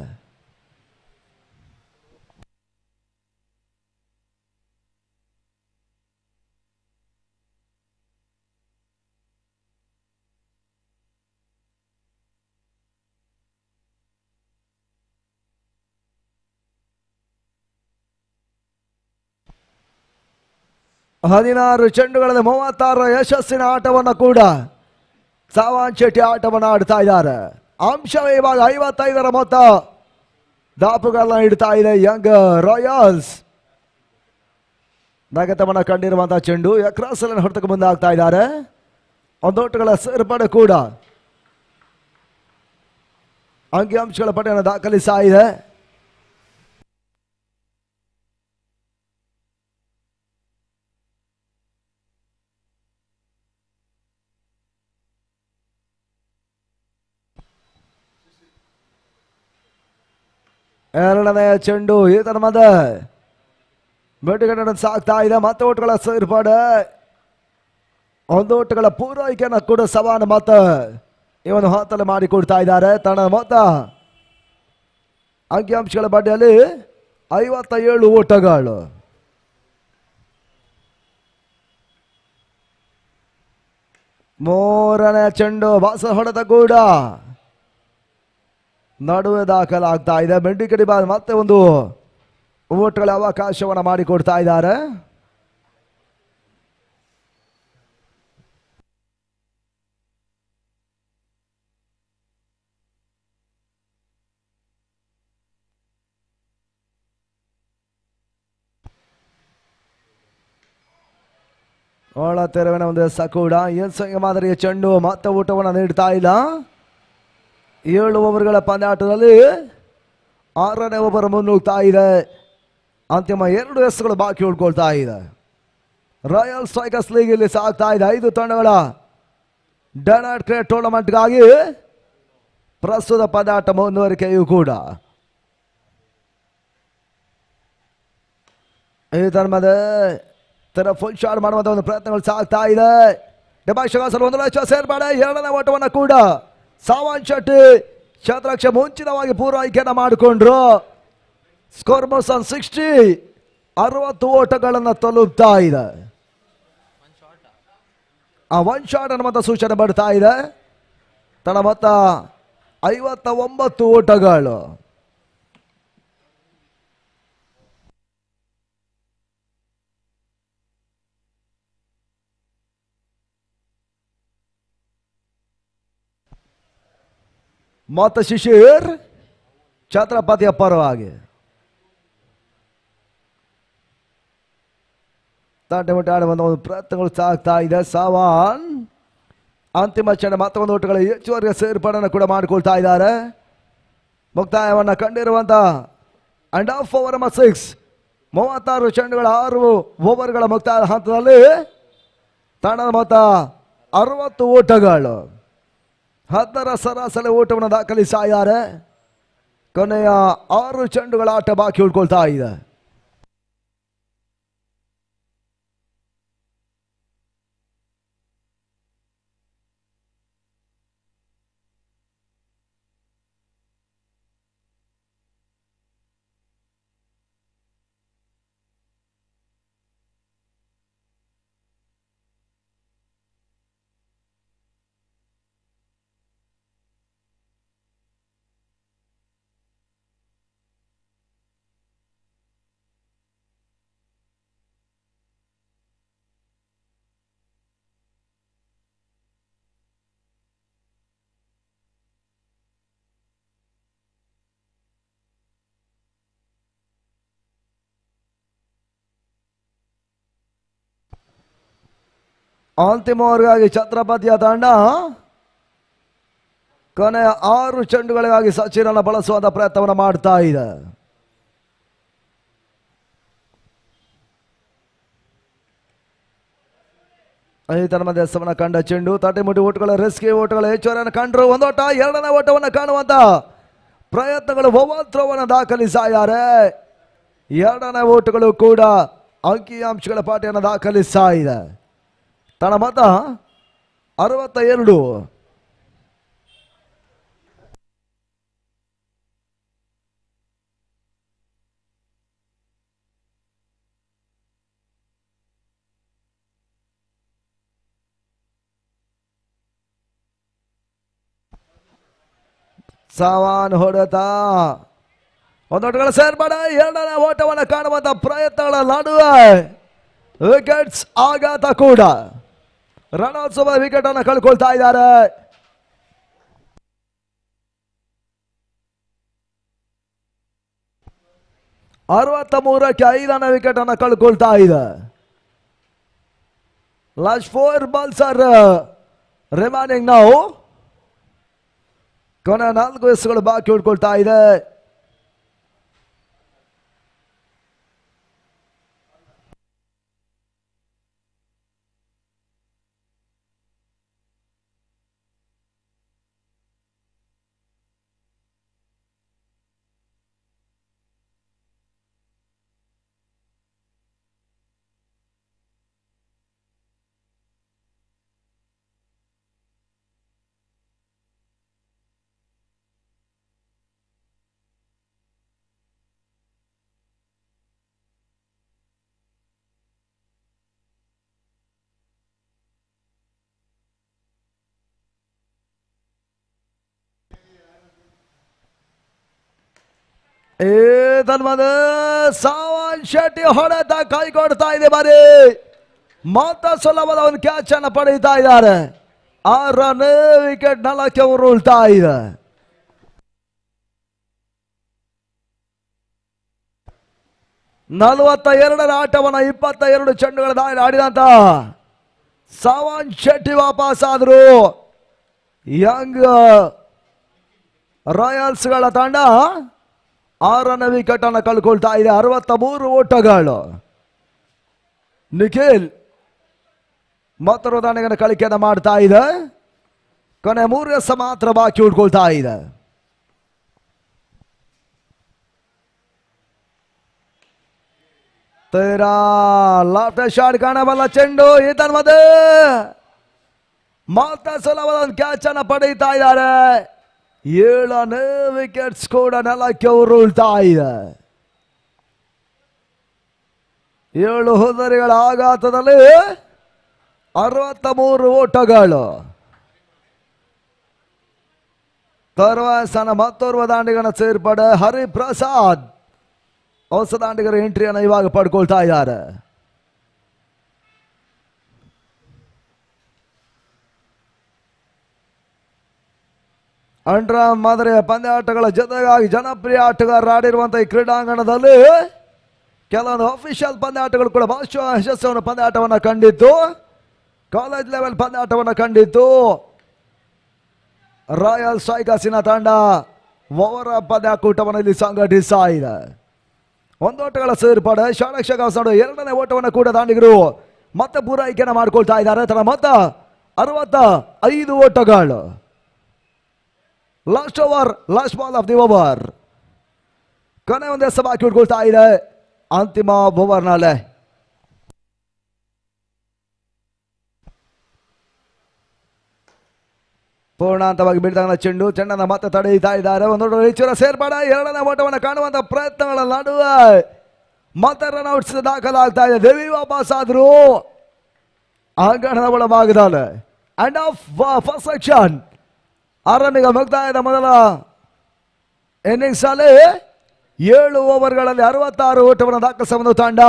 Speaker 8: ಹದಿನಾರು ಚೆಂಡುಗಳಲ್ಲಿ 36 ಯಶಸ್ಸಿನ ಆಟವನ್ನು ಕೂಡ ಸವಾನ್ ಶೆಟ್ಟಿ ಆಟವನ್ನು ಆಡ್ತಾ ಇದ್ದಾರೆ. ಅಂಶವೇ ಇವಾಗ 55ರ ಮೊತ್ತ ದಾಪುಗಳನ್ನ ಇಡ್ತಾ ಇದೆ ಯಂಗ್ ರಾಯಲ್ಸ್. ನಗತವನ್ನು ಕಂಡಿರುವಂತಹ ಚೆಂಡು ಕ್ರಾಸ್ ಅನ್ನು ಹೊರತಕ್ಕೆ ಮುಂದೆ ಆಗ್ತಾ ಇದ್ದಾರೆ. 1 ಓಟಗಳ ಸೇರ್ಪಡೆ ಕೂಡ ಅಂಕಿಅಂಶಗಳ ಪಟ್ಟಿಯನ್ನು ದಾಖಲಿಸ್ತಾ ಇದೆ. ಎರಡನೆಯ ಚೆಂಡು ಈತನ ಮಧ್ಯೆ ಬೆಟ್ಟುಗಡೆ ಸಾಗ್ತಾ ಇದೆ. ಮತ್ತೆ ಓಟಗಳ ಸೇರ್ಪಡೆ. 1 ಓಟಗಳ ಪೂರೈಕೆಯನ್ನು ಕೂಡ ಸವಾನ್ ಮತ್ತೆ ಇವನು ಹಾತಲ್ಲಿ ಮಾಡಿಕೊಡ್ತಾ ಇದ್ದಾರೆ. ತನ್ನ ಮೊತ್ತ ಅಂಕಿಅಂಶಗಳ ಬಡ್ಡಿಯಲ್ಲಿ 57 ಓಟಗಳು. ಮೂರನೇ ಚೆಂಡು ಬಾಸ ಹೊಡೆತ ಕೂಡ ನಡುವೆ ದಾಖಲಾಗ್ತಾ ಇದೆ. ಮೆಂಡಿಕಡಿ ಬಾದ್ ಮತ್ತೆ ಒಂದು ಓಟ್ಗಳ ಅವಕಾಶವನ್ನು ಮಾಡಿಕೊಡ್ತಾ ಇದ್ದಾರೆ. ಒಳ ತೆರವಿನ ಒಂದು ಸಕೂಡ ಎಲ್ಸಂಗ ಮಾದರಿಯ ಚೆಂಡು ಮತ್ತೆ ಊಟವನ್ನು ನೀಡ್ತಾ ಇಲ್ಲ. 7 ಓವರ್ಗಳ ಪಂದ್ಯಾಟದಲ್ಲಿ 6ನೇ ಓವರ್ ಮುನ್ನುಗ್ತಾ ಇದೆ. ಅಂತಿಮ 2 ಎಸ್ಗಳು ಬಾಕಿ ಉಳ್ಕೊಳ್ತಾ ಇದೆ. ರಾಯಲ್ ಸ್ಟ್ರೈಕರ್ಸ್ ಲೀಗ್ ಇಲ್ಲಿ ಸಾಗ್ತಾ ಇದೆ. 5 ತಂಡಗಳ ಡನಾಟ್ ಕ್ರೇಟ್ ಟೂರ್ನಮೆಂಟ್ಗಾಗಿ ಪ್ರಸ್ತುತ ಪಂದ್ಯಾಟ ಮುಂದುವರಿಕೆಯೂ ಕೂಡ. ಈ ತನ್ಮದೆ ಫುಲ್ ಶಾಟ್ ಮಾಡುವಂತ ಒಂದು ಪ್ರಯತ್ನಗಳು ಸಾಗ್ತಾ ಇದೆ. ಡೆಮಾಶಗಾಸರ್ 1 ಲಕ್ಷ ಸೇರ್ಪಡೆ. 2ನೇ ಓಟವನ್ನು ಕೂಡ ಸಾವನ್ ಶೆಟ್ಟಿ ಶತಲಕ್ಷ ಮುಂಚಿತವಾಗಿ ಪೂರೈಕೆಯನ್ನು ಮಾಡಿಕೊಂಡ್ರು. ಸ್ಕೋರ್ ಮೋಸನ್ 60 ಓಟಗಳನ್ನು ತಲುಪ್ತಾ ಇದೆ. ಆ 1 ಶಾಟ್ ಅನ್ನುವಂಥ ಸೂಚನೆ ಬರ್ತಾ ಇದೆ. ತನ್ನ ಮೊತ್ತ 59 ಓಟಗಳು. ಮತ್ತು ಶಿಶಿರ್ ಛತ್ರಪತಿಯ ಪರವಾಗಿ ತಾಟೆ ಮುಟ್ಟಿ ಆಡುವಂತ ಒಂದು ಪ್ರಯತ್ನಗಳು ಸಾಗ್ತಾ ಇದೆ. ಸಾವಾನ್ ಅಂತಿಮ ಕ್ಷಣ ಮತ್ತೊಂದು ಓಟಗಳ ಹೆಚ್ಚುವರಿ ಸೇರ್ಪಡೆಯನ್ನು ಕೂಡ ಮಾಡಿಕೊಳ್ತಾ ಇದ್ದಾರೆ. ಮುಕ್ತಾಯವನ್ನು ಕಂಡಿರುವಂತ ಅಂಡ್ ಆಫ್ ಓವರ್ ನಂಬರ್ 6 36 ಚೆಂಡುಗಳ 6 ಓವರ್ಗಳ ಮುಕ್ತಾಯದ ಹಂತದಲ್ಲಿ ತಂಡದ ಮೊತ್ತ 60 ಓಟಗಳು. 10ರ ಸರಾಸರಿ ಓಟವನ್ನು ದಾಖಲಿಸ್ತಾ ಇದ್ದಾರೆ. ಕೊನೆಯ 6 ಚೆಂಡುಗಳ ಆಟ ಬಾಕಿ ಉಳ್ಕೊಳ್ತಾ ಇದೆ. ಅಂತಿಮ ಓವರ್ಗಾಗಿ ಛತ್ರಪತಿಯ ತಂಡ ಕೊನೆಯ 6 ಚೆಂಡುಗಳಿಗಾಗಿ ಸಚಿನನ್ನು ಬಳಸುವಂತ ಪ್ರಯತ್ನವನ್ನು ಮಾಡ್ತಾ ಇದೆ. ಐದರ ಮಧ್ಯೆ ಸಮನ ಕಂಡ ಚೆಂಡು ತಟ್ಟೆ ಮುಟ್ಟಿ ಓಟಗಳ ರೆಸ್ಕ್ಯೂ ಓಟಗಳ ಹೆಚ್ಚುವರಿಯನ್ನು ಕಂಡ್ರು. 1 ಓಟ 2ನೇ ಓಟವನ್ನು ಕಾಣುವಂತ ಪ್ರಯತ್ನಗಳು ಒವ್ವತ್ರವನ್ನು ದಾಖಲಿಸಿದ್ದಾರೆ. 2ನೇ ಓಟಗಳು ಕೂಡ ಅಂಕಿಅಂಶಗಳ ಪಾಠವನ್ನು ದಾಖಲಿಸ್ತಾ ಇದೆ. ತನ್ನ ಮತ 62. ಸಾವಾನ್ ಹೊಡೆತ 1 ಓಟಗಳ ಸೇರ್ಪಡೆ. 2ನೇ ಓಟವನ್ನು ಕಾಣುವಂತ ಪ್ರಯತ್ನಗಳ ನಡುವೆ ವಿಕೆಟ್ಸ್ ಆಘಾತ ಕೂಡ. ರಣೋತ್ಸವ ವಿಕೆಟ್ ಅನ್ನು ಕಳ್ಕೊಳ್ತಾ ಇದ್ದಾರೆ. ಕ್ಕೆ 5ನೇ ವಿಕೆಟ್ ಅನ್ನು ಕಳ್ಕೊಳ್ತಾ ಇದೆ. Last 4 balls are remaining now. ಕೊನೆ 4 ಎಸ್ಗಳು ಬಾಕಿ ಉಳ್ಕೊಳ್ತಾ ಇದೆ. ತನ್ಮದ ಸಾವನ್ ಶೆಟ್ಟಿ ಹೊಡೆತ ಕೈ ಕೊಡ್ತಾ ಇದೆ ಬಾರಿ ಮಾತ ಸುಲಭದ ಒಂದು ಕ್ಯಾಚ್ ಅನ್ನು ಪಡೆಯುತ್ತಾ ಇದ್ದಾರೆ. 6 ವಿಕೆಟ್ 4 ಉರುಳ್ತಾ ಇದೆ. ರ ಆಟವನ್ನು 22 ಚೆಂಡುಗಳ ದಾಳಿ ಆಡಿದಂತ ಸಾವನ್ ಶೆಟ್ಟಿ ವಾಪಸ್ ಆದ್ರು. ಯಂಗ್ ರಾಯಲ್ಸ್ಗಳ ತಂಡ 6ನೇ ವಿಕೆಟ್ ಅನ್ನು ಕಳ್ಕೊಳ್ತಾ ಇದೆ. 63 ಓಟಗಳು. ನಿಖಿಲ್ ಮತ್ತೊಂದು ದಾಂಡಿಗನ ಕಳಿಕೆಯನ್ನು ಮಾಡ್ತಾ ಇದೆ. ಕೊನೆ 3 ಎಸ್ ಮಾತ್ರ ಬಾಕಿ ಉಳ್ಕೊಳ್ತಾ ಇದೆ. ತೇರಾ ಲಾಫ್ಟ್ ಶಾಟ್ ಕಾಣಬಲ್ಲ ಚೆಂಡು ಮಧ್ಯೆ ಮಾತ ಸುಲಭದ ಒಂದು ಕ್ಯಾಚ್ ಅನ್ನು ಪಡೆಯುತ್ತಾ ಇದ್ದಾರೆ. 7ನೇ ವಿಕೆಟ್ಸ್ ಕೂಡ ನೆಲಕ್ಕೆ ಉರುಳ್ತಾ ಇದೆ. 7 ಹೋದರಿಗಳ ಆಘಾತದಲ್ಲಿ 63 ಓಟಗಳು. ತರ್ವಾಸನ ಮತ್ತೋರ್ವ ದಾಂಡಿಗನ ಸೇರ್ಪಡೆ ಹರಿಪ್ರಸಾದ್ ಹೊಸ ದಾಂಡಿಗರ ಎಂಟ್ರಿಯನ್ನು ಇವಾಗ ಪಡ್ಕೊಳ್ತಾ ಇದ್ದಾರೆ. ಅಂಡ್ರಾ ಮಾದರಿಯ ಪಂದ್ಯಾಟಗಳ ಜೊತೆಗಾಗಿ ಜನಪ್ರಿಯ ಆಟಗಾರರು ಆಡಿರುವಂತಹ ಈ ಕ್ರೀಡಾಂಗಣದಲ್ಲಿ ಕೆಲವೊಂದು ಅಫಿಷಿಯಲ್ ಪಂದ್ಯಾಟಗಳು ಕೂಡ ಬಹುಶಃ ಯಶಸ್ಸನ್ನು ಪಂದ್ಯಾಟವನ್ನು ಕಂಡಿತ್ತು. ಕಾಲೇಜ್ ಲೆವೆಲ್ ಪಂದ್ಯಾಟವನ್ನು ಕಂಡಿತ್ತು. ರಾಯಲ್ ಸ್ಟ್ರೈಕರ್ಸಿನ ತಂಡ ಓವರ್ ಪಂದ್ಯಾಕೂಟವನ್ನು ಇಲ್ಲಿ ಸಂಘಟಿಸ್ತಾ ಇದೆ. 1 ಓಟಗಳ ಸೇರ್ಪಡೆ ಶಾಣಕ್ಷಕ 2ನೇ ಓಟವನ್ನು ಕೂಡ ದಾಂಡಿಗರು ಮತ್ತೆ ಪೂರೈಕೆಯನ್ನು ಮಾಡ್ಕೊಳ್ತಾ ಇದ್ದಾರೆ. ತನ್ನ ಮೊತ್ತ 65 ಓಟಗಳು. Last over, last ball of the over. ಕೊನೆ 1 ಎಸ್ ಬಾಕಿ ಉಳ್ಕೊಳ್ತಾ ಇದೆ ಅಂತಿಮ ಓವರ್ನಲ್ಲೇ. ಪೂರ್ಣಾಂತವಾಗಿ ಬೀಳ್ತಾಗ ಚೆಂಡನ್ನು ಮತ್ತೆ ತಡೆಯುತ್ತಾ ಇದ್ದಾರೆ. ಒಂದು ರೀತಿಯ ಸೇರ್ಪಡೆ 2ನೇ ಓಟವನ್ನು ಕಾಣುವಂತ ಪ್ರಯತ್ನಗಳ ನಡುವೆ ಮತ್ತೆ ರನ್ಔಟ್ಸ್ ದಾಖಲಾಗ್ತಾ ಇದೆ. ದೇವಿ ವಾಪಸ್ ಆದ್ರು ಅಂಗಣದ ಒಳಭಾಗದಲ್ಲಿ. ಅಂಡ್ ಆಫ್ ಫಸ್ಟ್ ಸೆಕ್ಷನ್ 6 ಮುಕ್ತಾಯದ ಮೊದಲ ಇನ್ನಿಂಗ್ಸ್ ಅಲ್ಲಿ 7 ಓವರ್ಗಳಲ್ಲಿ 66 ಓಟವನ್ನು ದಾಖಲಿಸುವ ತಂಡ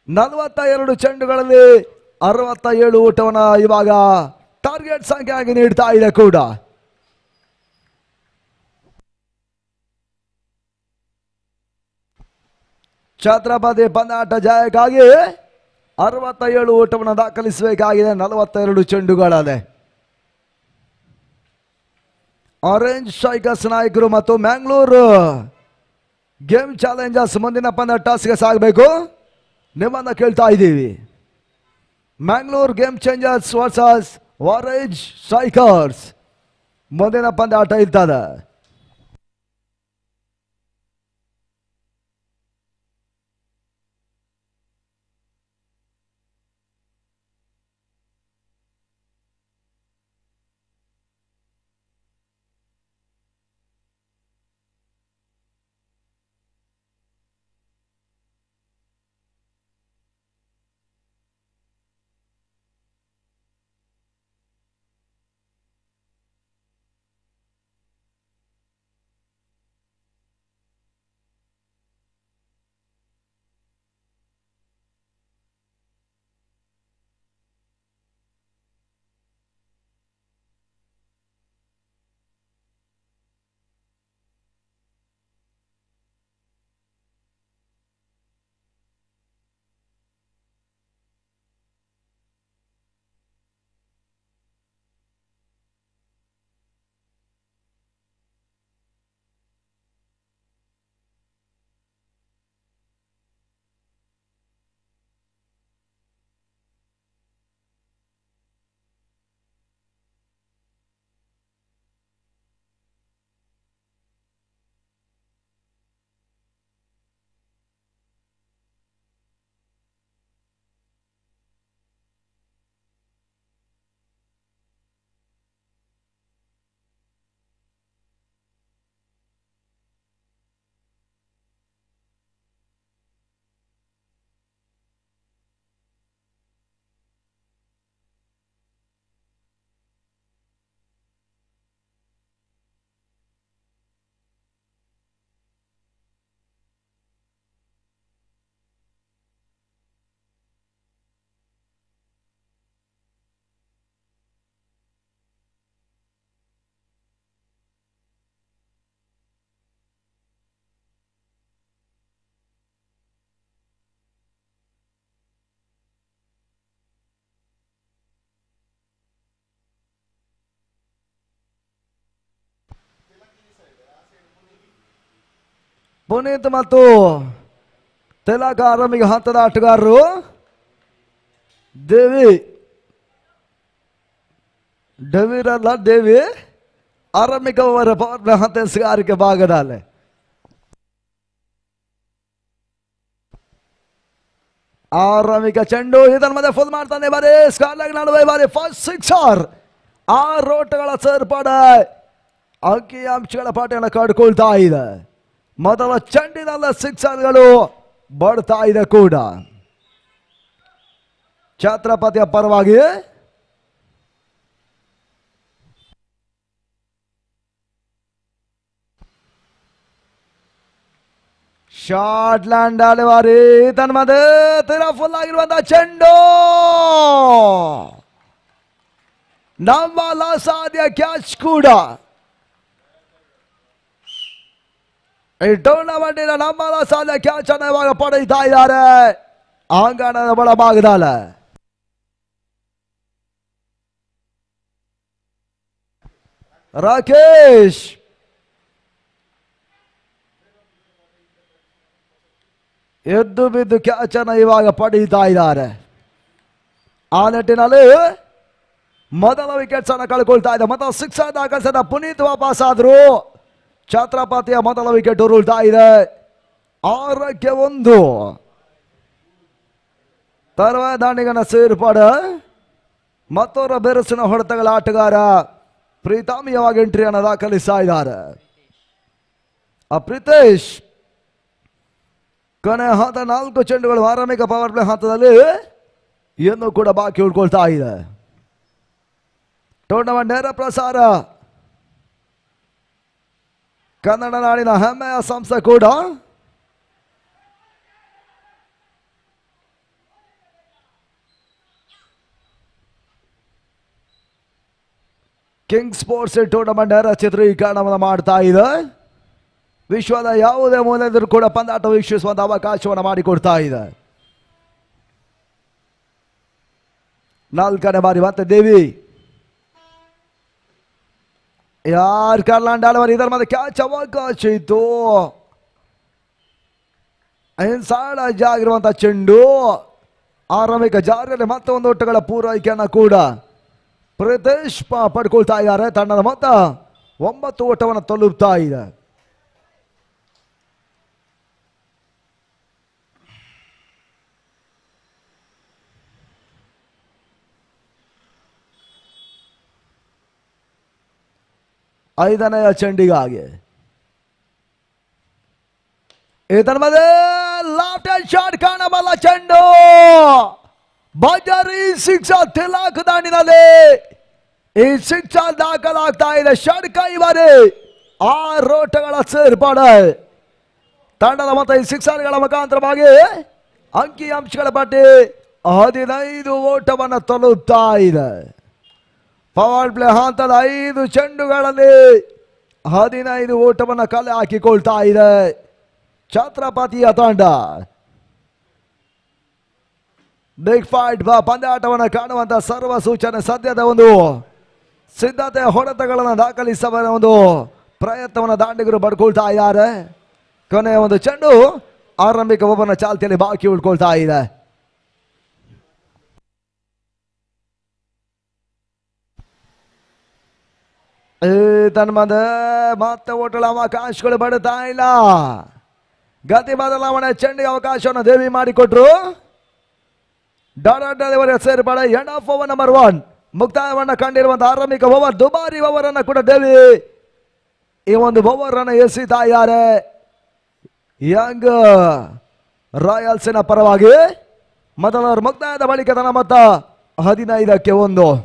Speaker 8: 42 ಚೆಂಡುಗಳಲ್ಲಿ 67 ಓಟವನ್ನು ಇವಾಗ ಟಾರ್ಗೆಟ್ ಸಂಖ್ಯೆಯಾಗಿ ನೀಡ್ತಾ ಇದೆ ಕೂಡ. ಛತ್ರಪತಿ ಪಂದ್ಯಾಟ ಜಯಕ್ಕಾಗಿ 67 ಓಟವನ್ನು ದಾಖಲಿಸಬೇಕಾಗಿದೆ 42 ಚೆಂಡುಗಳಲ್ಲಿ. ಆರೆಂಜ್ ಸ್ಟ್ರೈಕರ್ಸ್ ನಾಯಕರು ಮತ್ತು ಮ್ಯಾಂಗ್ಳೂರ್ ಗೇಮ್ ಚಾಲೆಂಜರ್ಸ್ ಮುಂದಿನ ಪಂದ್ಯ ಟಾಸ್ಗೆ ಸಾಗಬೇಕು. ನಿಮ್ಮನ್ನ ಕೇಳ್ತಾ ಇದ್ದೀವಿ. Mangalore game changers versus orange strikers ಮುಂದಿನ ಪಂದ್ಯಾಟ ಇರ್ತದೆ. ಪುನೀತ್ ಮತ್ತು ತಿಲಕ ಆರಂಭಿಕ ಹಂತದ ಆಟಗಾರರು. ದೇವಿ ಆರಂಭಿಕ ಓವರ್ ಪವರ್ ಹಂತ ಎಸೆಗಾರಿಕೆ ಭಾಗದಲ್ಲಿ ಆರಂಭಿಕ ಚೆಂಡು ಇದರ ಮಧ್ಯೆ ಫುಲ್ ಮಾಡ್ತಾನೆ ಬಾರಿ ಸ್ಕಾರ್ಲಾಗ್ ನಡುವೆ ಬಾರಿ ಫಸ್ಟ್ ಸಿಕ್ಸರ್. 6 ಓಟಗಳ ಸೇರ್ಪಡೆ ಅಂಕಿಅಂಶಗಳ ಪಾಠವನ್ನು ಕಡ್ಕೊಳ್ತಾ ಇದೆ. ಮೊದಲ ಚೆಂಡಿನಲ್ಲ ಸಿಕ್ಸರ್ಗಳು ಬರ್ತಾ ಇದೆ ಕೂಡ. ಛತ್ರಪತಿಯ ಪರವಾಗಿ ಶಾರ್ಟ್ ಲ್ಯಾಂಡ್ ಬಾರಿ ತನ್ನ ಮಧ್ಯೆ ತೀರಾ ಫುಲ್ ಆಗಿರುವಂತಹ ಚೆಂಡು ನಂಬಲ ಸಾಧ್ಯ ಕ್ಯಾಚ್ ಕೂಡ. ಈ ಟೂರ್ನಮೆಂಟಿನ ನಂಬಲ ಸಾಧ್ಯ ಕ್ಯಾಚ್ ಅನ್ನು ಇವಾಗ ಪಡೆಯುತ್ತಾ ಇದ್ದಾರೆ ಅಂಗಣದ ಒಳಭಾಗದಲ್ಲಿ. ರಾಕೇಶ್ ಎದ್ದು ಬಿದ್ದು ಕ್ಯಾಚ್ ಅನ್ನು ಇವಾಗ ಪಡೆಯುತ್ತಾ ಇದ್ದಾರೆ. ಆ ನಿಟ್ಟಿನಲ್ಲಿ ಮೊದಲ ವಿಕೆಟ್ಸ್ ಅನ್ನು ಕಳ್ಕೊಳ್ತಾ ಇದೆ. ಮೊದಲ ಸಿಕ್ಸರ್ ದಾಖಲಿಸಿದ ಪುನೀತ್ ವಾಪಸ್ ಆದ್ರು. ಛತ್ರಪತಿಯ ಮೊದಲ ವಿಕೆಟ್ ಉರುಳ್ತಾ ಇದೆ. 6-1 ತರುವಾಯ ದಾಂಡಿಗನ ಸೇರ್ಪಡೆ ಮತ್ತೋರ ಬೆರಸಿನ ಹೊಡೆತಗಳ ಆಟಗಾರ ಪ್ರೀತಾಮೀಯವಾಗಿ ಎಂಟ್ರಿಯನ್ನು ದಾಖಲಿಸ್ತಾ ಇದ್ದಾರೆ. ಪ್ರೀತೇಶ್ ಕೊನೆ ಹಂತ 4 ಚೆಂಡುಗಳು ಆರಂಭಿಕ ಪವರ್ ಪ್ಲೇ ಹಂತದಲ್ಲಿ ಇನ್ನೂ ಕೂಡ ಬಾಕಿ ಉಳ್ಕೊಳ್ತಾ ಇದೆ. ಟೂರ್ನಮೆಂಟ್ ನೇರ ಪ್ರಸಾರ ಕನ್ನಡ ನಾಡಿನ ಹೆಮ್ಮೆಯ ಸಂಸ್ಥೆ ಕೂಡ. ಕಿಂಗ್ ಸ್ಪೋರ್ಟ್ಸ್ ಟೂರ್ನಮೆಂಟ್ ನೇರ ಚಿತ್ರೀಕರಣವನ್ನು ಮಾಡ್ತಾ ಇದೆ. ವಿಶ್ವದ ಯಾವುದೇ ಮೂಲೆಯಲ್ಲೂ ಕೂಡ ಪಂದ್ಯಾಟ ವೀಕ್ಷಿಸುವಂತ ಅವಕಾಶವನ್ನು ಮಾಡಿಕೊಡ್ತಾ ಇದೆ. 4ನೇ ಬಾರಿ ಮತ್ತೆ ದೇವಿ ಯಾರ್ ಕರ್ಲಾಂಡ್ ಆಡವರು ಇದರ ಮಧ್ಯೆ ಕ್ಯಾಚ್ ಅವಕಾಶ ಇತ್ತು. ಇನ್ಸೈಡ್ ಆಗಿರುವಂತಹ ಚೆಂಡು ಆರಂಭಿಕ ಜಾರಿಯಲ್ಲಿ ಮತ್ತೊಂದು ಓಟಗಳ ಪೂರೈಕೆಯನ್ನು ಕೂಡ ಪ್ರೀತೇಶ್ ಪಡ್ಕೊಳ್ತಾ ಇದ್ದಾರೆ. ತಂಡದ ಮೊತ್ತ 9 ಓಟವನ್ನು ತಲುಪ್ತಾ ಇದೆ. ಐದನೆಯ ಚೆಂಡಿಗಾಗಿ ಇದರ ಮಧ್ಯೆ ಲೆಫ್ಟ್ ಹ್ಯಾಂಡ್ ಶಾಟ್ ಕಾಣಬಲ್ಲ ಚೆಂಡು ಭರ್ಜರಿ ಸಿಕ್ಸರ್ ತಿಲಕ್ ದಾಂಡಿನಲ್ಲಿ. ಈ ಸಿಕ್ಸರ್ ದಾಖಲಾಗ್ತಾ ಇದೆ. ಷಡ್ಕ ಬಾರಿ 6 ಓಟಗಳ ಸೇರ್ಪಡೆ ತಂಡದ ಮೊತ್ತ ಈ ಸಿಕ್ಸರ್ಗಳ ಮುಖಾಂತರವಾಗಿ ಅಂಕಿಅಂಶಗಳ ಪಟ್ಟಿ 15 ಓಟವನ್ನು ತಲುಪ್ತಾ ಇದೆ. ಪವರ್ ಪ್ಲೇ ಹಂತದ 5 ಚೆಂಡುಗಳಲ್ಲಿ 15 ಓಟವನ್ನು ಕಲೆ ಹಾಕಿಕೊಳ್ತಾ ಇದೆ ಛತ್ರಪತಿಯ ತಂಡ. ಬಿಗ್ ಫೈಟ್ ಪಂದ್ಯಾಟವನ್ನು ಕಾಣುವಂತ ಸರ್ವ ಸೂಚನೆ ಸದ್ಯದ ಒಂದು ಸಿದ್ಧತೆ ಹೊಡೆತಗಳನ್ನು ದಾಖಲಿಸುವ ಒಂದು ಪ್ರಯತ್ನವನ್ನು ದಾಂಡಿಗರು ಪಡ್ಕೊಳ್ತಾ ಇದ್ದಾರೆ. ಕೊನೆಯ ಒಂದು ಚೆಂಡು ಆರಂಭಿಕ ಓವರ್ನ ಚಾಲ್ತಿಯಲ್ಲಿ ಬಾಕಿ ಉಳ್ಕೊಳ್ತಾ ಇದೆ. ತನ್ನ ಮಧ್ಯೆ ಮತ್ತೆ ಓಟಳ ಅವಕಾಶಗಳು ಬಡುತ್ತಾ ಇಲ್ಲ. ಗತಿ ಬದಲಾವಣೆ ಚೆಂಡಿಗೆ ಅವಕಾಶವನ್ನು ದೇವಿ ಮಾಡಿಕೊಟ್ರು. ಡೆಲಿವರಿ ಸೇರ್ಪಡೆ ಎಂಡ್ ಆಫ್ ಓವರ್ ನಂಬರ್ 1 ಮುಕ್ತಾಯವನ್ನು ಕಂಡಿರುವಂತಹ ಆರಂಭಿಕ ಓವರ್ ದುಬಾರಿ ಓವರ್ ಅನ್ನು ಕೂಡ ದೇವಿ ಈ ಒಂದು ಓವರ್ ಅನ್ನು ಎಸೆತಾ ಇದ್ದಾರೆ. ಯಂಗ್ ರಾಯಲ್ಸಿನ ಪರವಾಗಿ ಮೊದಲ ಮುಕ್ತಾಯದ ಬಳಿಕ ತನ್ನ ಮೊತ್ತ 15-1.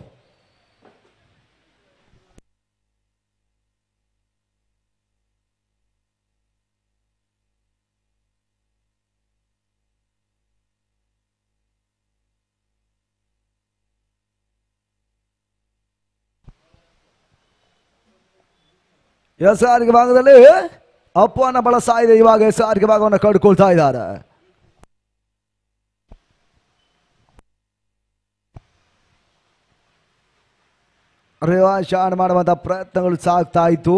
Speaker 8: ಎಸ್ಆರ್ಗೆ ಭಾಗದಲ್ಲಿ ಅಪ್ಪುವನ್ನು ಬಳಸ್ತಾ ಇದೆ. ಇವಾಗ ಎಸ್ಆರ್ಗೆ ಭಾಗವನ್ನು ಕಡ್ಕೊಳ್ತಾ ಇದ್ದಾರೆ. ರಿವಾಶ್ ಆನ್ ಮಾಡುವಂತ ಪ್ರಯತ್ನಗಳು ಸಾಗ್ತಾ ಇತ್ತು.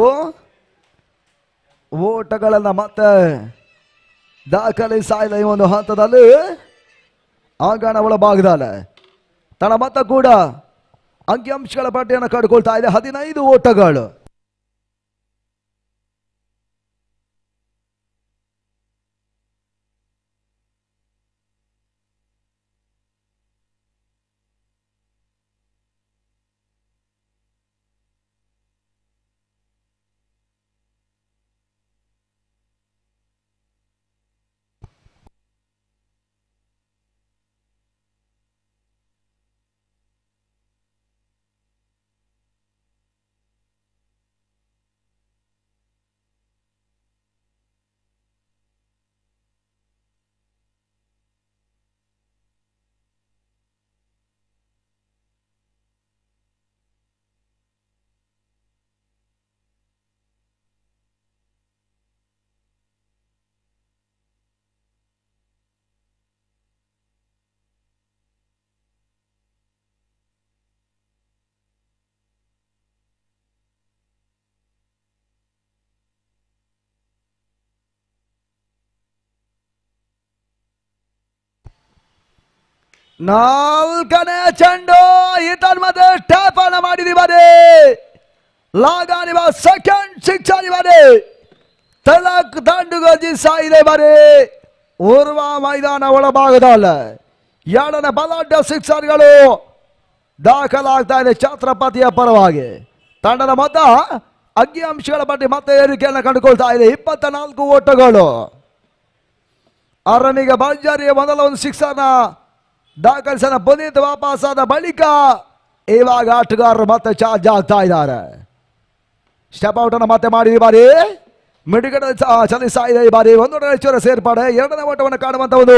Speaker 8: ಓಟಗಳನ್ನ ಮತ್ತೆ ದಾಖಲಿಸ್ತಾ ಇದೆ ಈ ಒಂದು ಹಂತದಲ್ಲಿ. ಆಂಗಣ ಒಳಭಾಗದಲ್ಲಿ ತನ್ನ ಮತ ಕೂಡ ಅಂಕಿಅಂಶಗಳ ಪಟ್ಟಿಯನ್ನು ಕಡ್ಕೊಳ್ತಾ ಇದೆ. 15 ಓಟಗಳು. ನಾಲ್ಕನೇ ಚೆಂಡು ಈತನ್ಮದೆ ಟ್ಯಾಪ್ ಅನ್ನ ಮಾಡಿದಿದ್ದಾರೆ. ಲಾಗಾನಿವ ಸೆಕೆಂಡ್ ಸಿಕ್ಸರ್ ಇವರೇ ತಲಕ್ ದಂಡುಗಜಿಸ್ತಾ ಇದೆ ಬರೀ ಓರ್ವ ಮೈದಾನ ಒಳಭಾಗದಲ್ಲಿ. ಎರಡನೇ ಬಲಾಢ್ಯ ಸಿಕ್ಸರ್ಗಳು ದಾಖಲಾಗ್ತಾ ಇದೆ ಛತ್ರಪತಿಯ ಪರವಾಗಿ. ತಂಡದ ಮೊತ್ತ ಅಂಕಿಅಂಶಗಳ ಪಟ್ಟಿ ಮತ್ತೆ ಏರಿಕೆಯನ್ನು ಕಂಡುಕೊಳ್ತಾ ಇದೆ. 24 ಓಟಗಳು. ಆರನಿಗೆ ಭರ್ಜರಿಯ ಮೊದಲ ಒಂದು ಸಿಕ್ಸರ್ನ ದಾಖಲಿಸಿದ ಪುನೀತ್ ವಾಪಸ್ಸಾದ ಬಳಿಕ ಇವಾಗ ಆಟಗಾರರು ಮತ್ತೆ ಚಾರ್ಜ್ ಆಗ್ತಾ ಇದ್ದಾರೆ. ಸ್ಟೆಪ್ ಔಟ್ ಅನ್ನು ಮತ್ತೆ ಮಾಡಿ ಈ ಬಾರಿ ಮಿಡಿಗಡೆ ಚಲಿಸ್ತಾ ಇದೆ. ಈ ಬಾರಿ ಒಂದು ಹೆಚ್ಚುವರಿ ಸೇರ್ಪಡೆ. ಎರಡನೇ ಓಟವನ್ನು ಕಾಣುವಂತ ಒಂದು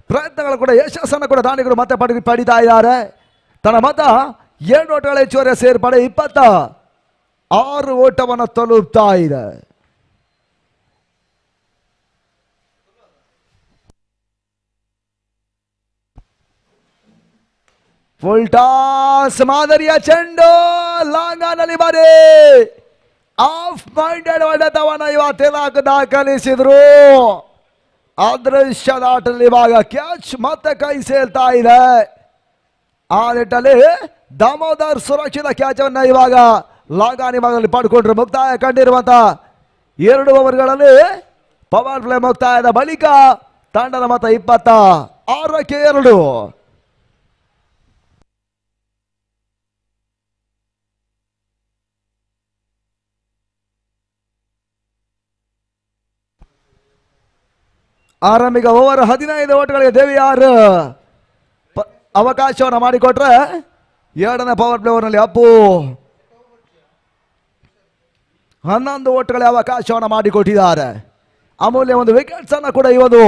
Speaker 8: ಪ್ರಯತ್ನಗಳು ಕೂಡ ಯಶಸ್ಸನ್ನು ಕೂಡ ದಾನಿಗಳು ಮತ್ತೆ ಪಡಿತಾ ಇದ್ದಾರೆ. ತನ್ನ ಮತ 2 ಓಟಗಳ ಹೆಚ್ಚುವರಿ ಸೇರ್ಪಡೆ 26 ಓಟವನ್ನು ತಲುಪ್ತಾ ಇದೆ. ಫುಲ್ ಟಾಸ್ ಮಾದರಿಯ ಚೆಂಡು ಲಾಂಗನಲ್ಲಿ ಬಾರಿ ಆಫ್ ಮೈಂಡೆಡ್ ಹೊಡೆತವನ್ನ ಇವತ್ತು ದಾಖಲಿಸಿದ್ರು. ಅದೃಶ್ಯದ ಆಟದಲ್ಲಿ ಇವಾಗ ಕ್ಯಾಚ್ ಮತ್ತೆ ಕೈ ಸೇರ್ತಾ ಇದೆ. ಆ ನಿಟ್ಟಲ್ಲಿ ದಾಮೋದರ್ ಸುರಕ್ಷಿತ ಕ್ಯಾಚ್ ಅನ್ನ ಇವಾಗ ಲಾಂಗಾನಿ ಭಾಗದಲ್ಲಿ ಪಡ್ಕೊಂಡ್ರು. ಮುಕ್ತಾಯ ಕಂಡಿರುವಂತ 2 ಓವರ್ಗಳಲ್ಲಿ ಪವರ್ ಪ್ಲೇ ಮುಕ್ತಾಯದ ಬಳಿಕ ತಂಡದ ಮತ 26ಕ್ಕೆ 2. ಆರಂಭಿಕ ಓವರ್ 15 ಓಟಗಳಿಗೆ ದೇವಿಯಾರ್ ಅವಕಾಶವನ್ನು ಮಾಡಿಕೊಟ್ರೆ ಎರಡನೇ ಪವರ್ ಪ್ಲೇ ಓವರ್ನಲ್ಲಿ ಅಪ್ಪು 11 ಓಟಗಳ ಅವಕಾಶವನ್ನು ಮಾಡಿಕೊಟ್ಟಿದ್ದಾರೆ. ಅಮೂಲ್ಯ ಒಂದು ವಿಕೆಟ್ಸ್ ಅನ್ನು ಕೂಡ ಈ ಒಂದು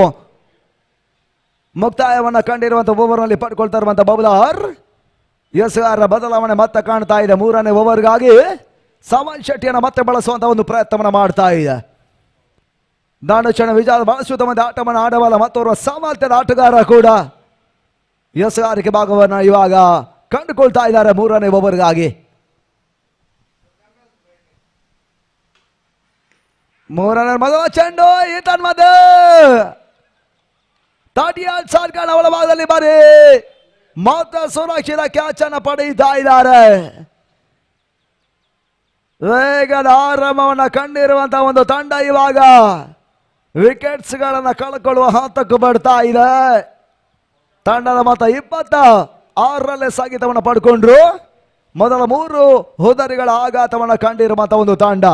Speaker 8: ಮುಕ್ತಾಯವನ್ನು ಕಂಡಿರುವಂತಹ ಓವರ್ನಲ್ಲಿ ಪಡ್ಕೊಳ್ತಾ ಇರುವಂತಹ ಬೌಲರ್ ಎಸ್ಆರ್ ಬದಲಾವಣೆ ಮತ್ತೆ ಕಾಣ್ತಾ ಇದೆ. 3ನೇ ಓವರ್ಗಾಗಿ ಸಮನ್ ಶೆಟ್ಟಿಯನ್ನು ಮತ್ತೆ ಬಳಸುವಂತಹ ಒಂದು ಪ್ರಯತ್ನವನ್ನು ಮಾಡ್ತಾ ಇದೆ. ದಾನಚಣ ವಿಜಯ ಬಳಸುತ್ತ ಮಂದಿ ಆಟವನ್ನು ಆಡಬಲ್ಲ ಮತ್ತೋರ್ವ ಸಾಮರ್ಥ್ಯದ ಆಟಗಾರ ಕೂಡ ಎಸ್ಆರ್ಗೆ ಭಾಗವನ್ನು ಇವಾಗ ಕಂಡುಕೊಳ್ತಾ ಇದ್ದಾರೆ 3ನೇ ಓವರ್ಗಾಗಿ. 3ನೇ ಮೊದಲ ಚೆಂಡು ಈತನ್ಮದೆ ತಾಟಿಯಾಲ್ ಸಾರ್ಕಣ ಒಳಭಾಗದಲ್ಲಿ ಬಾರಿ ಮಾತ್ರ ಸುರಕ್ಷಿತ ಕ್ಯಾಚ್ ಅನ್ನು ಪಡೆಯುತ್ತಾ ಇದ್ದಾರೆ. ವೇಗದ ಆರಂಭವನ್ನು ಕಂಡಿರುವಂತಹ ಒಂದು ತಂಡ ಇವಾಗ ವಿಕೆಟ್ಸ್ ಗಳನ್ನ ಕಳ್ಕೊಳ್ಳುವ ಹಂತಕ್ಕೂ ಬರ್ತಾ ಇದೆ. ತಂಡದ ಮತ 26ರಲ್ಲೇ ಸ್ಥಗಿತವನ್ನು ಪಡ್ಕೊಂಡ್ರು. ಮೊದಲ 3 ಹೋದರಿಗಳ ಆಘಾತವನ್ನು ಕಂಡಿರುವಂತಹ ಒಂದು ತಂಡ.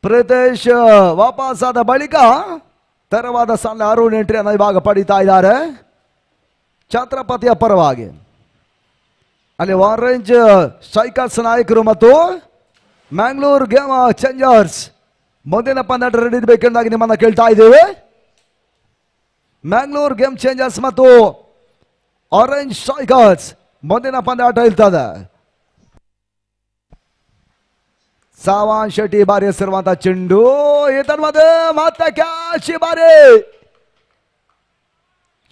Speaker 8: ಪ್ರೀತೇಶ್ ವಾಪಸ್ಸಾದ ಬಳಿಕ ತೆರವಾದ ಸ್ಥಾನ ಅರುಣ್ ಎಂಟ್ರಿಯನ್ನು ಇವಾಗ ಪಡಿತಾ ಇದ್ದಾರೆ ಛತ್ರಪತಿಯ ಪರವಾಗಿ. ಅಲ್ಲಿ ಆರೆಂಜ್ ಸ್ಟ್ರೈಕರ್ಸ್ ನಾಯಕರು ಮತ್ತು ಮ್ಯಾಂಗ್ಳೂರ್ ಗೇಮ್ ಚೇಂಜರ್ಸ್ ಮುಂದಿನ ಪಂದ್ಯ ರೆಡಿ ಇರಬೇಕೆಂದಾಗಿ ನಿಮ್ಮನ್ನ ಕೇಳ್ತಾ ಇದ್ದೇವೆ. ಮ್ಯಾಂಗ್ಳೂರ್ ಗೇಮ್ ಚೇಂಜರ್ಸ್ ಮತ್ತು ಆರೆಂಜ್ ಸ್ಟ್ರೈಕರ್ಸ್ ಮುಂದಿನ ಪಂದ್ಯಾಟ ಇರ್ತದೆ. ಸಾವಾನ್ ಶೆಟ್ಟಿ ಬಾರಿ ಹೆಸರುವಂತಹ ಚೆಂಡು ಈತನ್ಮದೆ ಮತ್ತೆ ಕ್ಯಾಚ್ ಬಾರಿ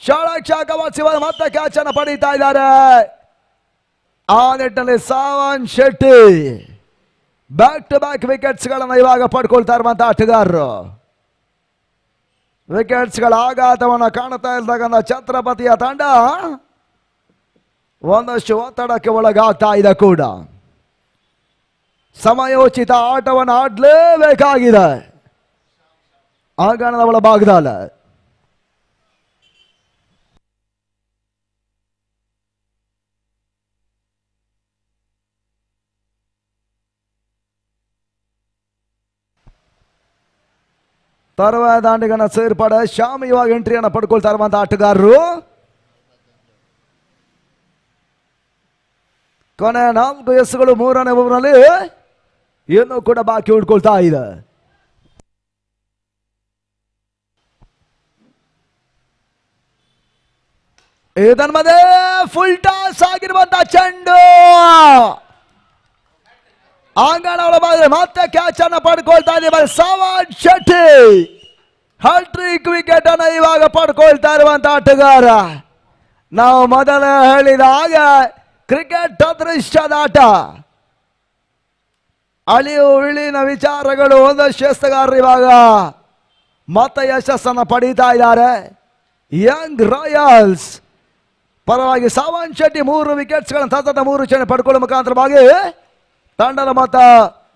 Speaker 8: ಶಾಳಕ್ಷ ಕವಾಸಿವ ಮತ್ತೆ ಕ್ಯಾಚ್ ಅನ್ನು ಪಡೀತಾ ಇದ್ದಾರೆ. ಆ ನಿಟ್ಟಿನಲ್ಲಿ Savan Shetty back to back wickets ಗಳನ್ನ ಇವಾಗ ಪಡ್ಕೊಳ್ತಾ ಇರುವಂತ ಆಟಗಾರರು. ವಿಕೆಟ್ಸ್ ಗಳ ಆಘಾತವನ್ನ ಕಾಣುತ್ತಾ ಇದ್ದಾಗ ಛತ್ರಪತಿಯ ತಂಡ ಒಂದಷ್ಟು ಒತ್ತಡಕ್ಕೆ ಒಳಗಾಗ್ತಾ ಇದೆ ಕೂಡ. ಸಮಯೋಚಿತ ಆಟವನ್ನು ಆಡಲೇಬೇಕಾಗಿದೆ ಆಂಗಣದ ಒಳಭಾಗದಲ್ಲಿ. ತರುವಾಯ ದಾಂಡಿಗನ ಸೇರ್ಪಡೆ ಶ್ಯಾಮ್ ಇವಾಗ ಎಂಟ್ರಿಯನ್ನು ಪಡ್ಕೊಳ್ತಾ ಇರುವಂತ ಆಟಗಾರರು. ಕೊನೆ 4 ಎಸ್ಗಳು 3ನೇ ಓವರ್ನಲ್ಲಿ ಇನ್ನೂ ಕೂಡ ಬಾಕಿ ಉಳ್ಕೊಳ್ತಾ ಇದೆ. ಇದನ್ ಮಧ್ಯೆ ಫುಲ್ ಟಾಸ್ ಆಗಿರುವಂತಹ ಚೆಂಡು ಆಂಗಣ ಒಳಭಾಗ ಮತ್ತೆ ಕ್ಯಾಚ್ ಅನ್ನ ಪಡ್ಕೊಳ್ತಾ ಇದ್ದೀವಿ. ಸಾವನ್ ಶೆಟ್ಟಿ ಹ್ಯಾಟ್ರಿಕ್ ವಿಕೆಟ್ ಅನ್ನ ಇವಾಗ ಪಡ್ಕೊಳ್ತಾ ಇರುವಂತ ಆಟಗಾರ. ನಾವು ಮೊದಲೇ ಹೇಳಿದ ಹಾಗೆ ಕ್ರಿಕೆಟ್ ಅದೃಷ್ಟದ ಆಟ. ಅಳಿವು ಇಳಿನ ವಿಚಾರಗಳು ಒಂದಷ್ಟು ಎಸೆಗಾರರು ಇವಾಗ ಮತ್ತೆ ಯಶಸ್ಸನ್ನು ಪಡೀತಾ ಇದ್ದಾರೆ. ಯಂಗ್ ರಾಯಲ್ಸ್ ಪರವಾಗಿ ಸಾವನ್ ಶೆಟ್ಟಿ 3 ವಿಕೆಟ್ಸ್ಗಳನ್ನು ಸತತ 3 ಚೆಂಡು ಪಡ್ಕೊಳ್ಳುವ ಮುಖಾಂತರವಾಗಿ ತಂಡದ ಮೊತ್ತ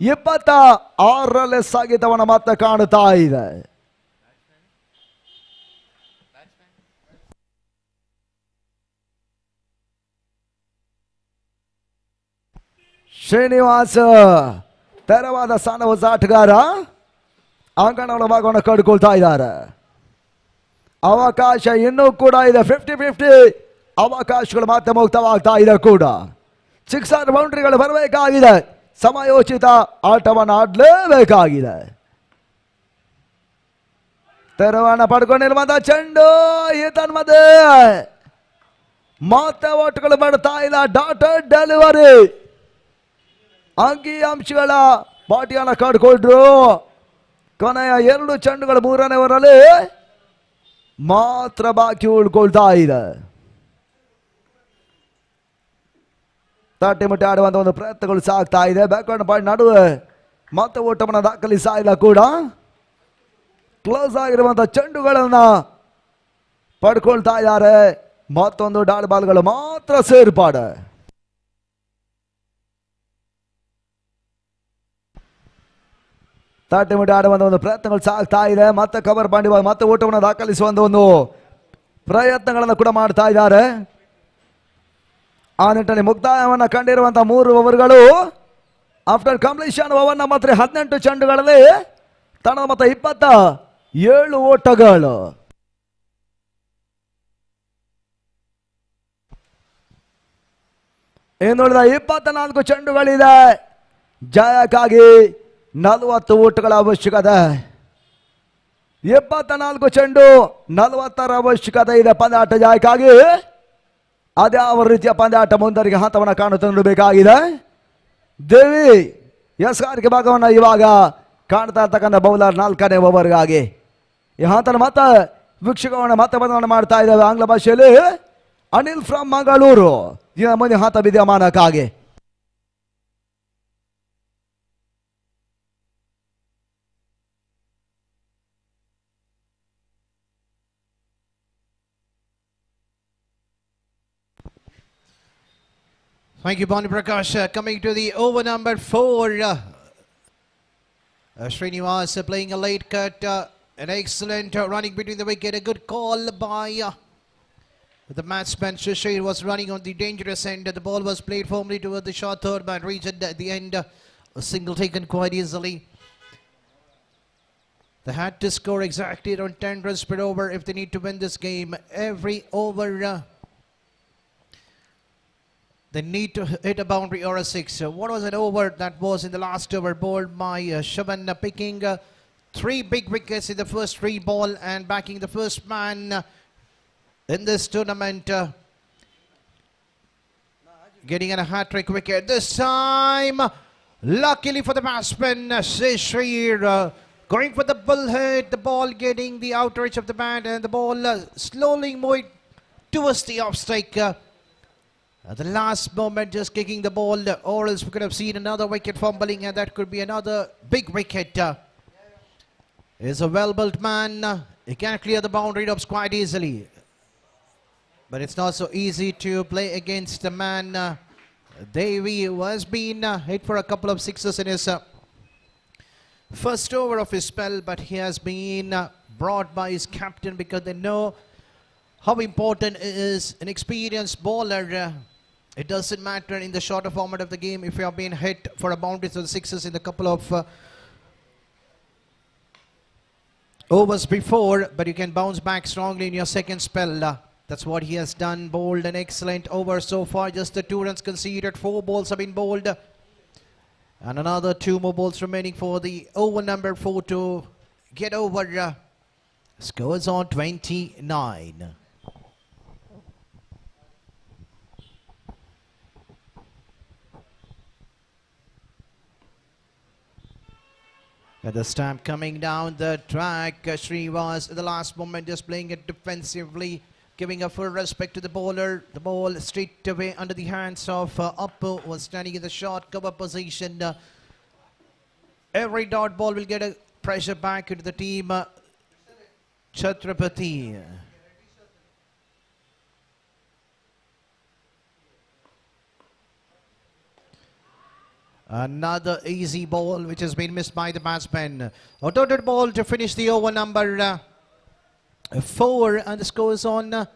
Speaker 8: 26 ಸಾಗಿತವನ್ನು ಮತ್ತೆ ಕಾಣುತ್ತಾ ಇದೆ. ಶ್ರೀನಿವಾಸ್ ತೆರವಾದ ಸಣ್ಣ ಹೊಸ ಆಟಗಾರ ಅಂಗಣ ಒಳಭಾಗವನ್ನು ಕಡ್ಕೊಳ್ತಾ ಇದ್ದಾರೆ. ಅವಕಾಶ ಇನ್ನೂ ಕೂಡ ಇದೆ. 50-50 ಅವಕಾಶಗಳು ಮತ್ತೆ ಮುಕ್ತವಾಗ್ತಾ ಇದೆ ಕೂಡ. 6 ಬೌಂಡ್ರಿಗಳು ಬರಬೇಕಾಗಿದೆ. ಸಮಯೋಚಿತ ಆಟವನ್ನು ಆಡಲೇಬೇಕಾಗಿದೆ. ತೆರವನ್ನು ಪಡ್ಕೊಂಡಿರುವಂತಹ ಚೆಂಡು ಮಧ್ಯೆ ಮತ್ತೆ ಒಟ್ಟುಗಳು ಮಾಡ್ತಾ ಇಲ್ಲ. ಡಾಟೆಡ್ ಡೆಲಿವರಿ ಅಂಕಿ ಅಂಶಗಳ ಪಾಟಿಯನ್ನು ಕಡ್ಕೊಂಡ್ರು. ಕೊನೆಯ 2 ಚೆಂಡುಗಳು 3ನೇ ಓವರಲ್ಲಿ ಮಾತ್ರ ಬಾಕಿ ಉಳ್ಕೊಳ್ತಾ ಇದೆ. ತಟ್ಟಿ ಮುಟ್ಟಿ ಆಡುವಂತ ಒಂದು ಪ್ರಯತ್ನಗಳು ಸಾಗ್ತಾ ಇದೆ. ಬ್ಯಾಕ್ವರ್ಡ್ ಪಾಯಿಂಟ್ ನಡುವೆ ಮತ್ತೆ ಓಟವನ್ನು ದಾಖಲಿಸ್ತಾ ಇಲ್ಲ ಕೂಡ. ಕ್ಲೋಸ್ ಆಗಿರುವಂತಹ ಚೆಂಡುಗಳನ್ನ ಪಡ್ಕೊಳ್ತಾ ಇದ್ದಾರೆ. ಮತ್ತೊಂದು ಡಾಟ್ ಬಾಲ್ಗಳು ಮಾತ್ರ ಸೇರ್ಪಾಡು. ತಟ್ಟಿ ಮುಟ್ಟಿ ಆಡುವಂತ ಒಂದು ಪ್ರಯತ್ನಗಳು ಸಾಗ್ತಾ ಇದೆ. ಮತ್ತೆ ಕವರ್ ಪಾಯಿಂಟ್ ಮತ್ತೆ ಓಟವನ್ನು ದಾಖಲಿಸುವಂತ ಒಂದು ಪ್ರಯತ್ನಗಳನ್ನು ಕೂಡ ಮಾಡ್ತಾ ಇದ್ದಾರೆ. ಆ ನಿಟ್ಟಿನಲ್ಲಿ ಮುಕ್ತಾಯವನ್ನು ಕಂಡಿರುವಂತಹ 3 ಓವರ್ಗಳು ಆಫ್ಟರ್ ಕಂಪ್ಲೀಷನ್ ಓವರ್ ಮಾತ್ರ 18 ಚೆಂಡುಗಳಲ್ಲಿ ತಂಡದ ಮೊತ್ತ 27 ಓಟಗಳು. ಇನ್ನುಳಿದ 24 ಚೆಂಡುಗಳಿದೆ. ಜಯಕ್ಕಾಗಿ 40 ಓಟಗಳ ಅವಶ್ಯಕತೆ. 24 ಚೆಂಡು 40ರ ಅವಶ್ಯಕತೆ ಇದೆ ಪಂದ್ಯಾಟ ಜಯಕ್ಕಾಗಿ. ಅದ್ಯಾವ ರೀತಿಯ ಪಂದ್ಯಾಟ ಮುಂದರಿಗೆ ಹಂತವನ್ನು ಕಾಣುತ್ತಾ ನೋಡಬೇಕಾಗಿದೆ. ದೇವಿ ಎಸ್ಗಾರಿಕೆ ಭಾಗವನ್ನು ಇವಾಗ ಕಾಣ್ತಾ ಇರ್ತಕ್ಕಂಥ ಬೌಲರ್ 4ನೇ ಓವರ್ಗಾಗಿ ಈ ಹಂತನ ಮತ್ತೆ ವೀಕ್ಷಕವನ್ನು ಮತ್ತೆ ಬದಲಾವಣೆ ಮಾಡ್ತಾ ಇದ್ದಾವೆ ಆಂಗ್ಲ ಭಾಷೆಯಲ್ಲಿ. ಅನಿಲ್ ಫ್ರಮ್ ಮಂಗಳೂರು ದಿನ ಮುಂದೆ ಹಂತ ವಿದ್ಯಮಾನಕ್ಕಾಗಿ.
Speaker 9: Thank you, Bani Prakash. Coming to the over number 4. Srinivas playing a late cut. An excellent running between the wicket. A good call by the batsman. Shishir was running on the dangerous end. The ball was played firmly toward the short third man region. At the end, a single taken quite easily. They had to score exactly around 10 runs per over if they need to win this game. Every over they need to hit a boundary or a 6. What was an over that was in the last over bowled by Shaban, picking 3 big wickets in the first 3 ball and backing the first man in this tournament. Getting a hat-trick wicket this time. Luckily for the batsman, Shishir going for the bull head. The ball getting the outer edge of the bat and the ball slowly moving towards the off strike. At the last moment, just kicking the ball, or else we could have seen another wicket fumbling, and that could be another big wicket. He's a well-built man. He can clear the boundary ropes quite easily. But it's not so easy to play against a man, Devi, who has been hit for a couple of sixes in his first over of his spell, but he has been brought by his captain because they know how important it is. An experienced bowler. It doesn't matter in the shorter format of the game if you have been hit for a boundary to the sixes in a couple of overs before, but you can bounce back strongly in your second spell. That's what he has done. Bowled an excellent over so far. Just the 2 runs conceded. 4 balls have been bowled. And another 2 more balls remaining for the over number 4 to get over. Scores on 29. At the stamp coming down the track, Srinivas at the last moment just playing it defensively, giving a full respect to the bowler. The ball straight away under the hands of Appu, was standing in the short cover position. Every dot ball will get a pressure back into the team. Chhatrapati. Another easy ball which has been missed by the batsman. A dotted ball to finish the over number 4, and the score is on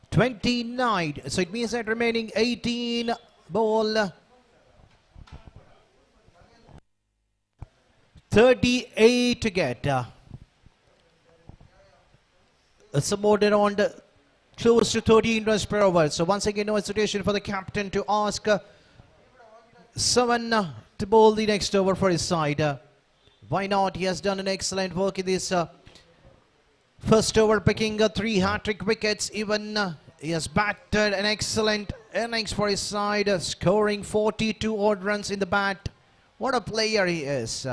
Speaker 9: 29. So it means that remaining 18 ball, 38 to get. Some more around close to 13 runs per over. So once again, no hesitation for the captain to ask someone to bowl the next over for his side. Why not? He has done an excellent work in this first over, picking 3 hat-trick wickets. Even he has batted an excellent innings for his side, scoring 42 odd runs in the bat. What a player he is.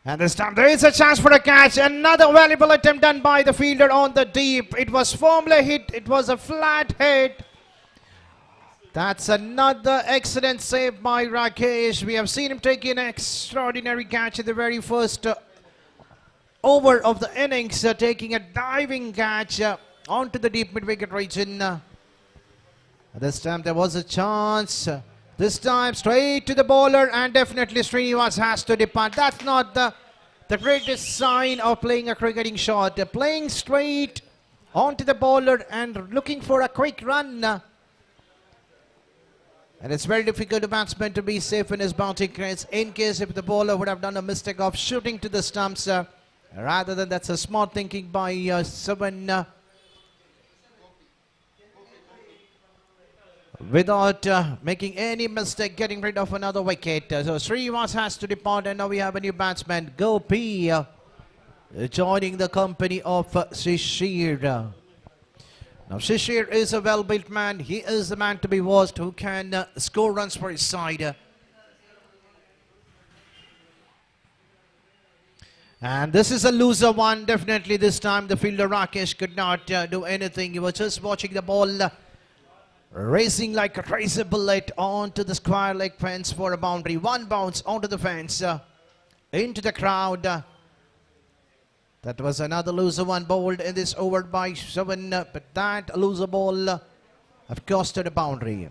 Speaker 9: And this time there is a chance for a catch. Another valuable attempt done by the fielder on the deep. It was firmly hit. It was a flat hit. That's another excellent save by Rakesh. We have seen him take an extraordinary catch in the very first over of the innings, taking a diving catch onto the deep mid-wicket region. This time there was a chance. This time straight to the bowler, and definitely Srinivas has to depart. That's not the greatest sign of playing a cricketing shot. Playing straight onto the bowler and looking for a quick run. And it's very difficult to batsman to be safe in his bouncing crease in case if the bowler would have done a mistake of shooting to the stumps. Rather than that's a smart thinking by someone without making any mistake, getting rid of another wicket. So Srinivas has to depart, and now we have a new batsman, Gopi, joining the company of Shishir. Now Shishir is a well-built man. He is the man to be watched who can score runs for his side. And this is a loser one. Definitely this time the fielder Rakesh could not do anything. He was just watching the ball racing like a crazy bullet onto the square leg fence for a boundary. One bounce onto the fence, into the crowd. That was another loser one bowled in this over by Seven, but that loser ball have costed a boundary.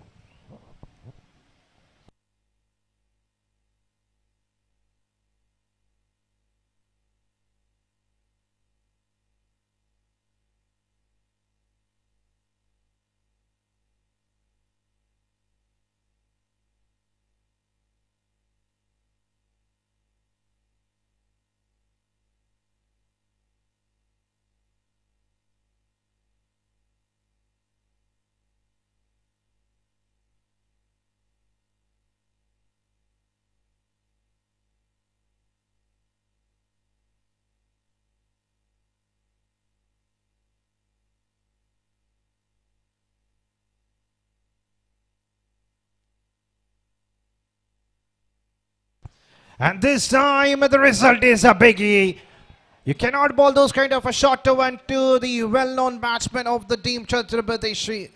Speaker 9: And this time the result is a biggie. You cannot bowl those kind of a shot to one to the well-known batsman of the team, Chhatrapati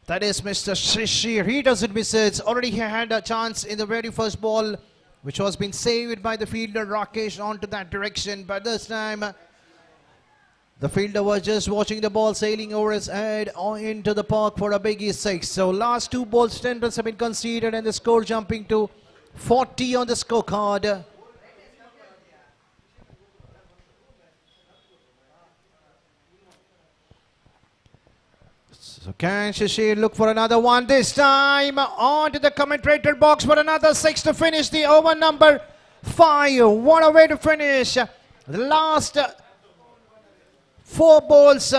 Speaker 9: That is Mr. Shishir. He doesn't miss it. Already he had a chance in the very first ball, which was been saved by the fielder Rakesh onto that direction. But this time, the fielder was just watching the ball sailing over his head into the park for a biggie 6. So last 2 balls, 10 runs have been conceded and the score jumping to 40 on the scorecard. So can Shishir look for another one this time? On to the commentator box for another 6 to finish the over number 5. What a way to finish. The last 4 balls,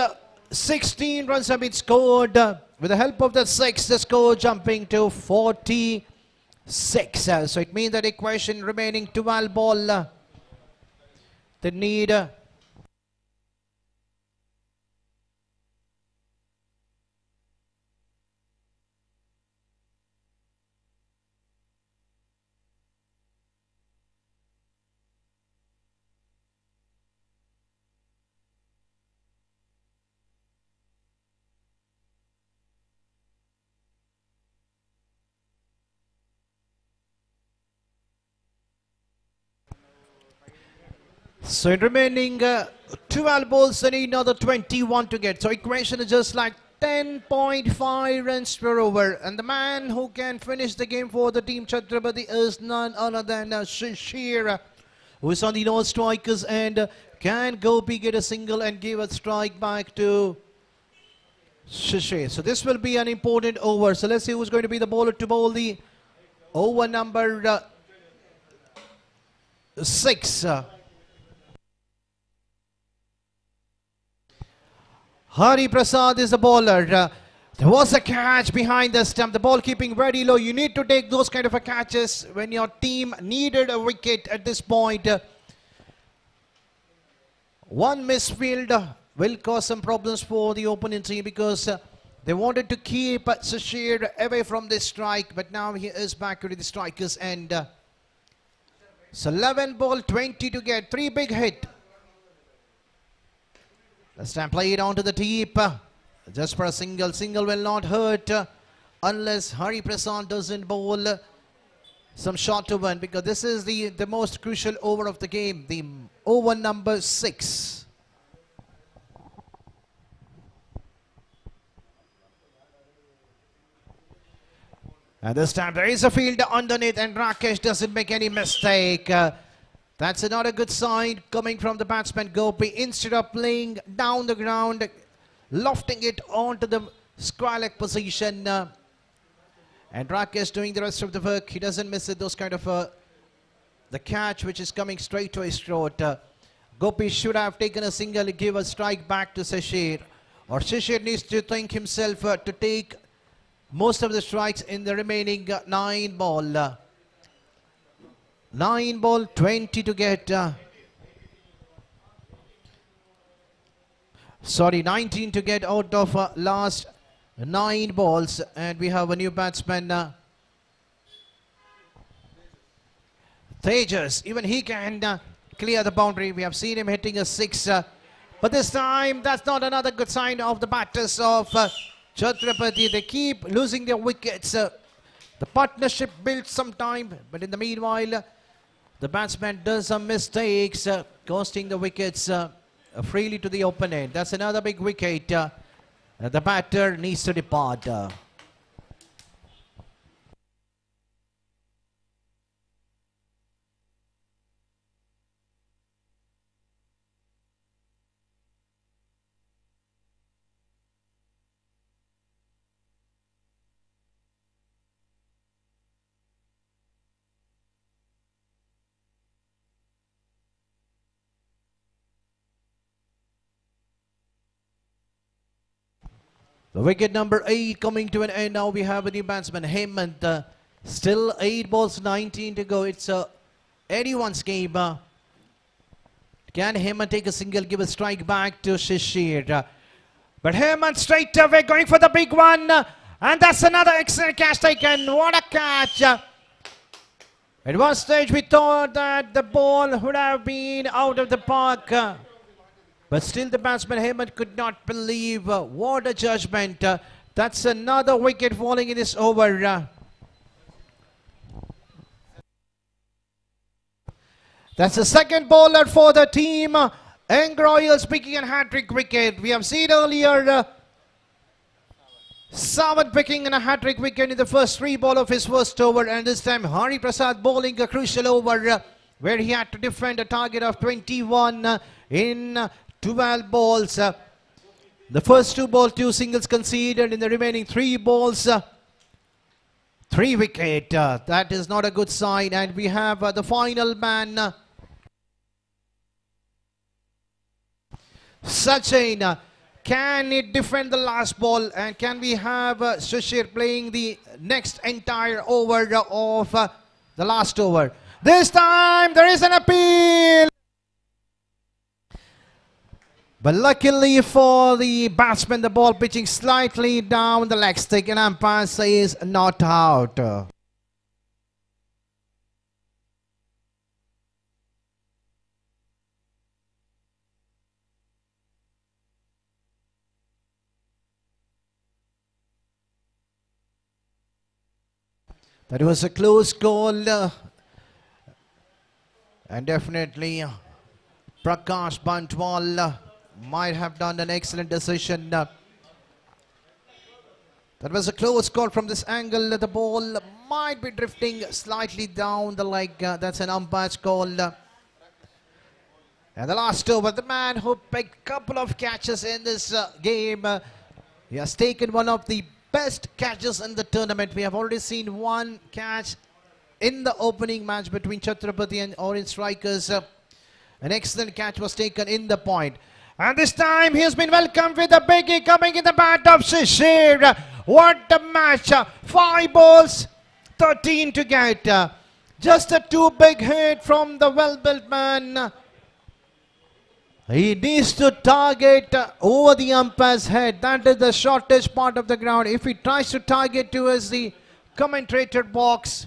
Speaker 9: 16 runs have been scored. With the help of the 6, the score jumping to 46. So it means that equation remaining 12 ball. They need so in remaining 12 balls, they need another 21 to get. So equation is just like 10.5 runs per over. And the man who can finish the game for the team Chhatrapati is none other than Shishir, who is on the no strikers end. Can Gopi get a single and give a strike back to Shishir? So this will be an important over. So let's see who's going to be the bowler to bowl the over number 6. Hari Prasad is the bowler. There was a catch behind the stump. The ball keeping very low. You need to take those kind of a catches when your team needed a wicket at this point. One misfield will cause some problems for the opponent team because they wanted to keep Shishir away from this strike, but now he is back to the strikers end. So 11 ball, 20 to get. 3 big hit. This time play it onto the deep. Just for a single. Single will not hurt unless Hari Prasad doesn't bowl some shot to win, because this is the most crucial over of the game. The over number 6. And this time there is a fielder underneath and Rakesh doesn't make any mistake. That's not a good sign coming from the batsman Gopi. Instead of playing down the ground, lofting it onto the square leg position. And Rakesh doing the rest of the work. He doesn't miss it. Those kind of the catch which is coming straight to his throat. Gopi should have taken a single, give a strike back to Shishir. Or Shishir needs to think himself to take most of the strikes in the remaining 9 ball. 9 ball, 20 to get. 19 to get out of last 9 balls. And we have a new batsman, Tejas. Even he can clear the boundary. We have seen him hitting a 6. But this time, that's not another good sign of the batters of Chhatrapati. They keep losing their wickets. The partnership builds some time, but in the meanwhile, the batsman does some mistakes, costing the wickets freely to the opponent. That's another big wicket. The batter needs to depart. The wicket number 8 coming to an end. Now we have a new batsman, Hemant. Still 8 balls, 19 to go. It's anyone's game. Can Hemant take a single, give a strike back to Shishir? But Hemant straight away going for the big one. And that's another excellent catch taken. What a catch. At one stage we thought that the ball would have been out of the park. But still the batsman Hemant could not believe what a judgment. That's another wicket falling in this over. That's the second bowler for the team. Young Royals picking a hat-trick wicket. We have seen earlier Sawan picking a hat-trick wicket in the first 3 balls of his first over, and this time Hari Prasad bowling a crucial over where he had to defend a target of 21 in 12 balls. The first 2 balls, 2 singles conceded. In the remaining 3 balls, 3 wicket. That is not a good sign, and we have the final man, Sachin. Can it defend the last ball, and can we have Shishir playing the next entire over of the last over? This time there is an appeal, but luckily for the batsman, the ball pitching slightly down the leg stick, and umpire says not out. That was a close call, and definitely Prakash Bantwal might have done an excellent decision. That was a close call from this angle. The ball might be drifting slightly down the leg. That's an umpire's call. And the last over, the man who picked a couple of catches in this game, he has taken one of the best catches in the tournament. We have already seen 1 catch in the opening match between Chhatrapati and Orange Strikers. An excellent catch was taken in the point. And this time he has been welcomed with a biggie coming in the bat of Shishir. What a match. 5 balls, 13 to get. Just a 2 big hit from the well-built man. He needs to target over the umpire's head. That is the shortest part of the ground. If he tries to target towards the commentator box,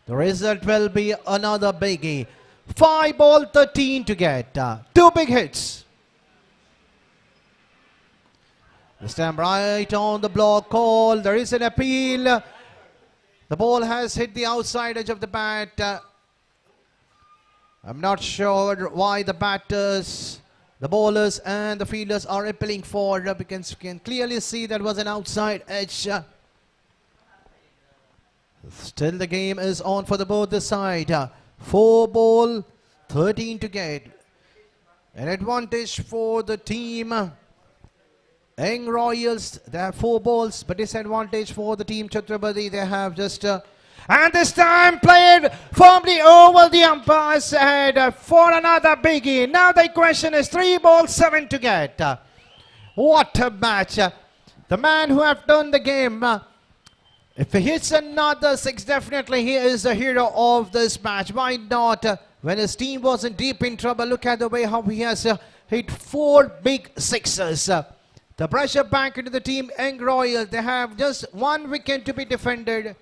Speaker 9: the result will be another biggie. 5 ball, 13 to get. 2 big hits. This time right on the block call. There is an appeal. The ball has hit the outside edge of the bat. I'm not sure why the batters, the bowlers and the fielders are appealing for, because you can clearly see that was an outside edge. Still the game is on for the both the side. 4 ball, 13 to get. An advantage for the team Young Royals. They have 4 balls, but disadvantage for the team Chhatrapati. They have just and this time played firmly over the umpire's head for another biggie. Now the question is 3 balls, 7 to get. What a match. The man who have done the game, if he hits another 6, definitely he is the hero of this match. Why not? When his team was in deep in trouble, look at the way how he has hit 4 big sixes. The pressure back into the team Young Royals. They have just 1 wicket to be defended.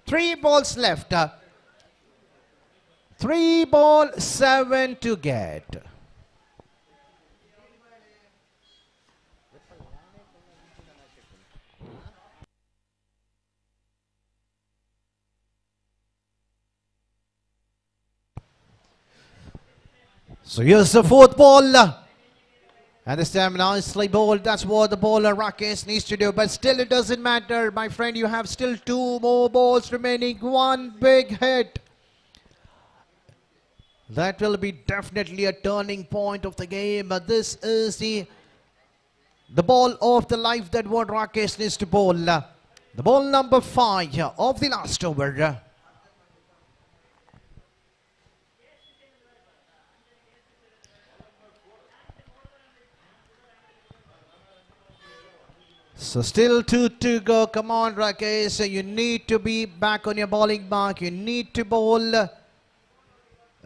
Speaker 9: 3 balls left. 3 ball, 7 to get. So here's the 4th ball. And this time nicely bowled. That's what the bowler Rakesh needs to do. But still it doesn't matter, my friend. You have still 2 more balls remaining. 1 big hit. That will be definitely a turning point of the game. But this is the ball of the life that what Rakesh needs to bowl. The ball number 5 of the last over. So still 2 to go. Come on, Rakesh. You need to be back on your bowling mark. You need to bowl a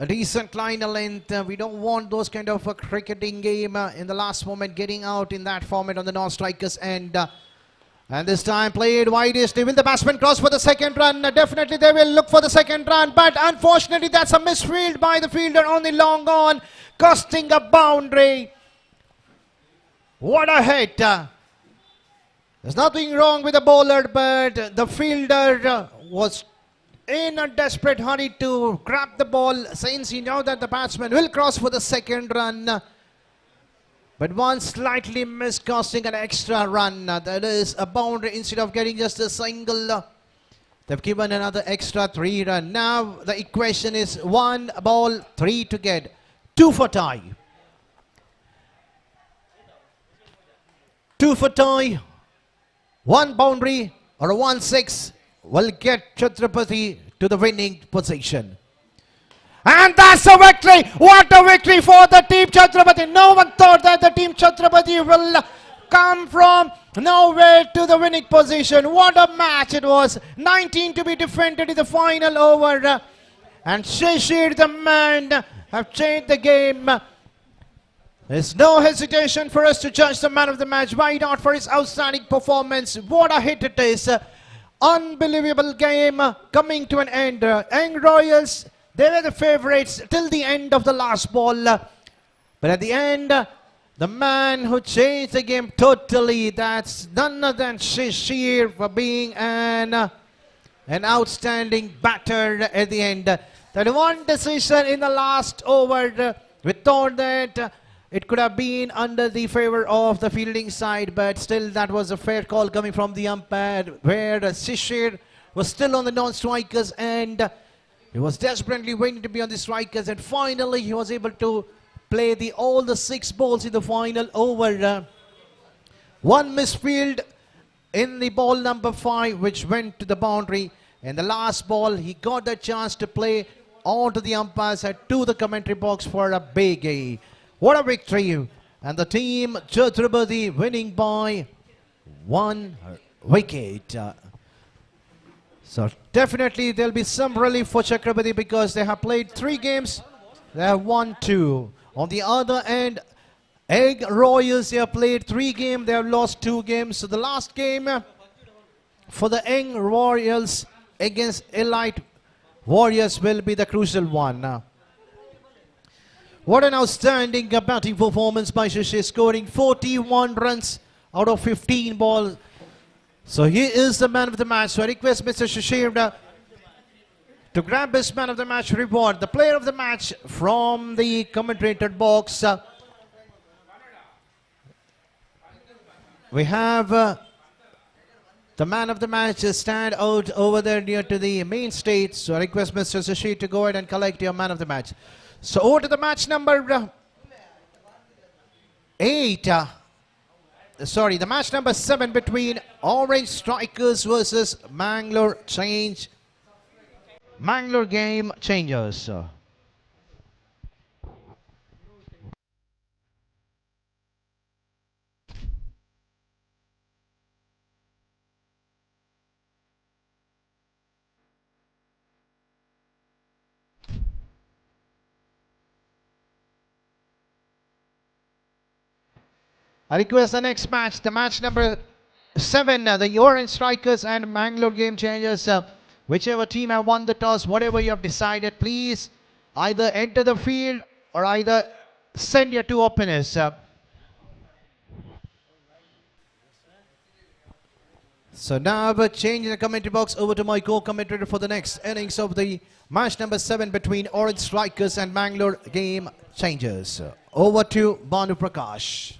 Speaker 9: decent line of length. We don't want those kind of a cricketing game in the last moment getting out in that format on the non-strikers end. And this time played widely. Will the batsman cross for the 2nd run? Definitely they will look for the 2nd run. But unfortunately that's a misfield by the fielder on the long on, costing a boundary. What a hit. There's nothing wrong with the bowler, but the fielder was in a desperate hurry to grab the ball since he knew that the batsman will cross for the second run. But one slightly missed, costing an extra run. That is a boundary instead of getting just a single. They've given another extra 3 run. Now the equation is 1 ball, 3 to get. 2 for tie. 2 for tie. 1 boundary or a 1-6 will get Chhatrapati to the winning position. And that's a victory! What a victory for the team Chhatrapati! No one thought that the team Chhatrapati will come from nowhere to the winning position. What a match it was! 19 to be defended in the final over. And Shishir, the man, have changed the game. There's no hesitation for us to judge the man of the match. Why not for his outstanding performance? What a hit it is. Unbelievable game coming to an end. Young Royals, they were the favourites till the end of the last ball. But at the end, the man who changed the game totally, that's none other than Shishir for being an outstanding batter at the end. That one decision in the last over, we thought that it could have been under the favor of the fielding side, but still that was a fair call coming from the umpire, where Shishir was still on the non-strikers and he was desperately waiting to be on the strikers, and finally he was able to play all the 6 balls in the final over. One misfield in the ball number 5, which went to the boundary, and the last ball he got the chance to play onto the umpires and to the commentary box for a biggie. What a victory! And the team Chhatrapati winning by 1 wicket. So definitely there'll be some relief for Chhatrapati because they have played 3 games. They have won 2. On the other end, Egg Royals, they have played 3 games. They have lost 2 games. So the last game for the Egg Royals against Elite Warriors will be the crucial one. What an outstanding batting performance by Shishir, scoring 41 runs out of 15 balls. So he is the man of the match. So I request Mr. Shishir to grab his man of the match reward. The player of the match from the commentator box. We have the man of the match stand out over there near to the main stage. So I request Mr. Shishir to go ahead and collect your man of the match. So over to the match number 8. The match number 7 between Orange Strikers versus Mangalore Game Changers. I request the next match, the match number 7, the Orange Strikers and Mangalore Game Changers. Whichever team have won the toss, whatever you have decided, please either enter the field or either send your 2 openers. So now we're changing the commentary box over to my co-commentator for the next innings of the match number 7 between Orange Strikers and Mangalore Game Changers. Over to Banu Prakash.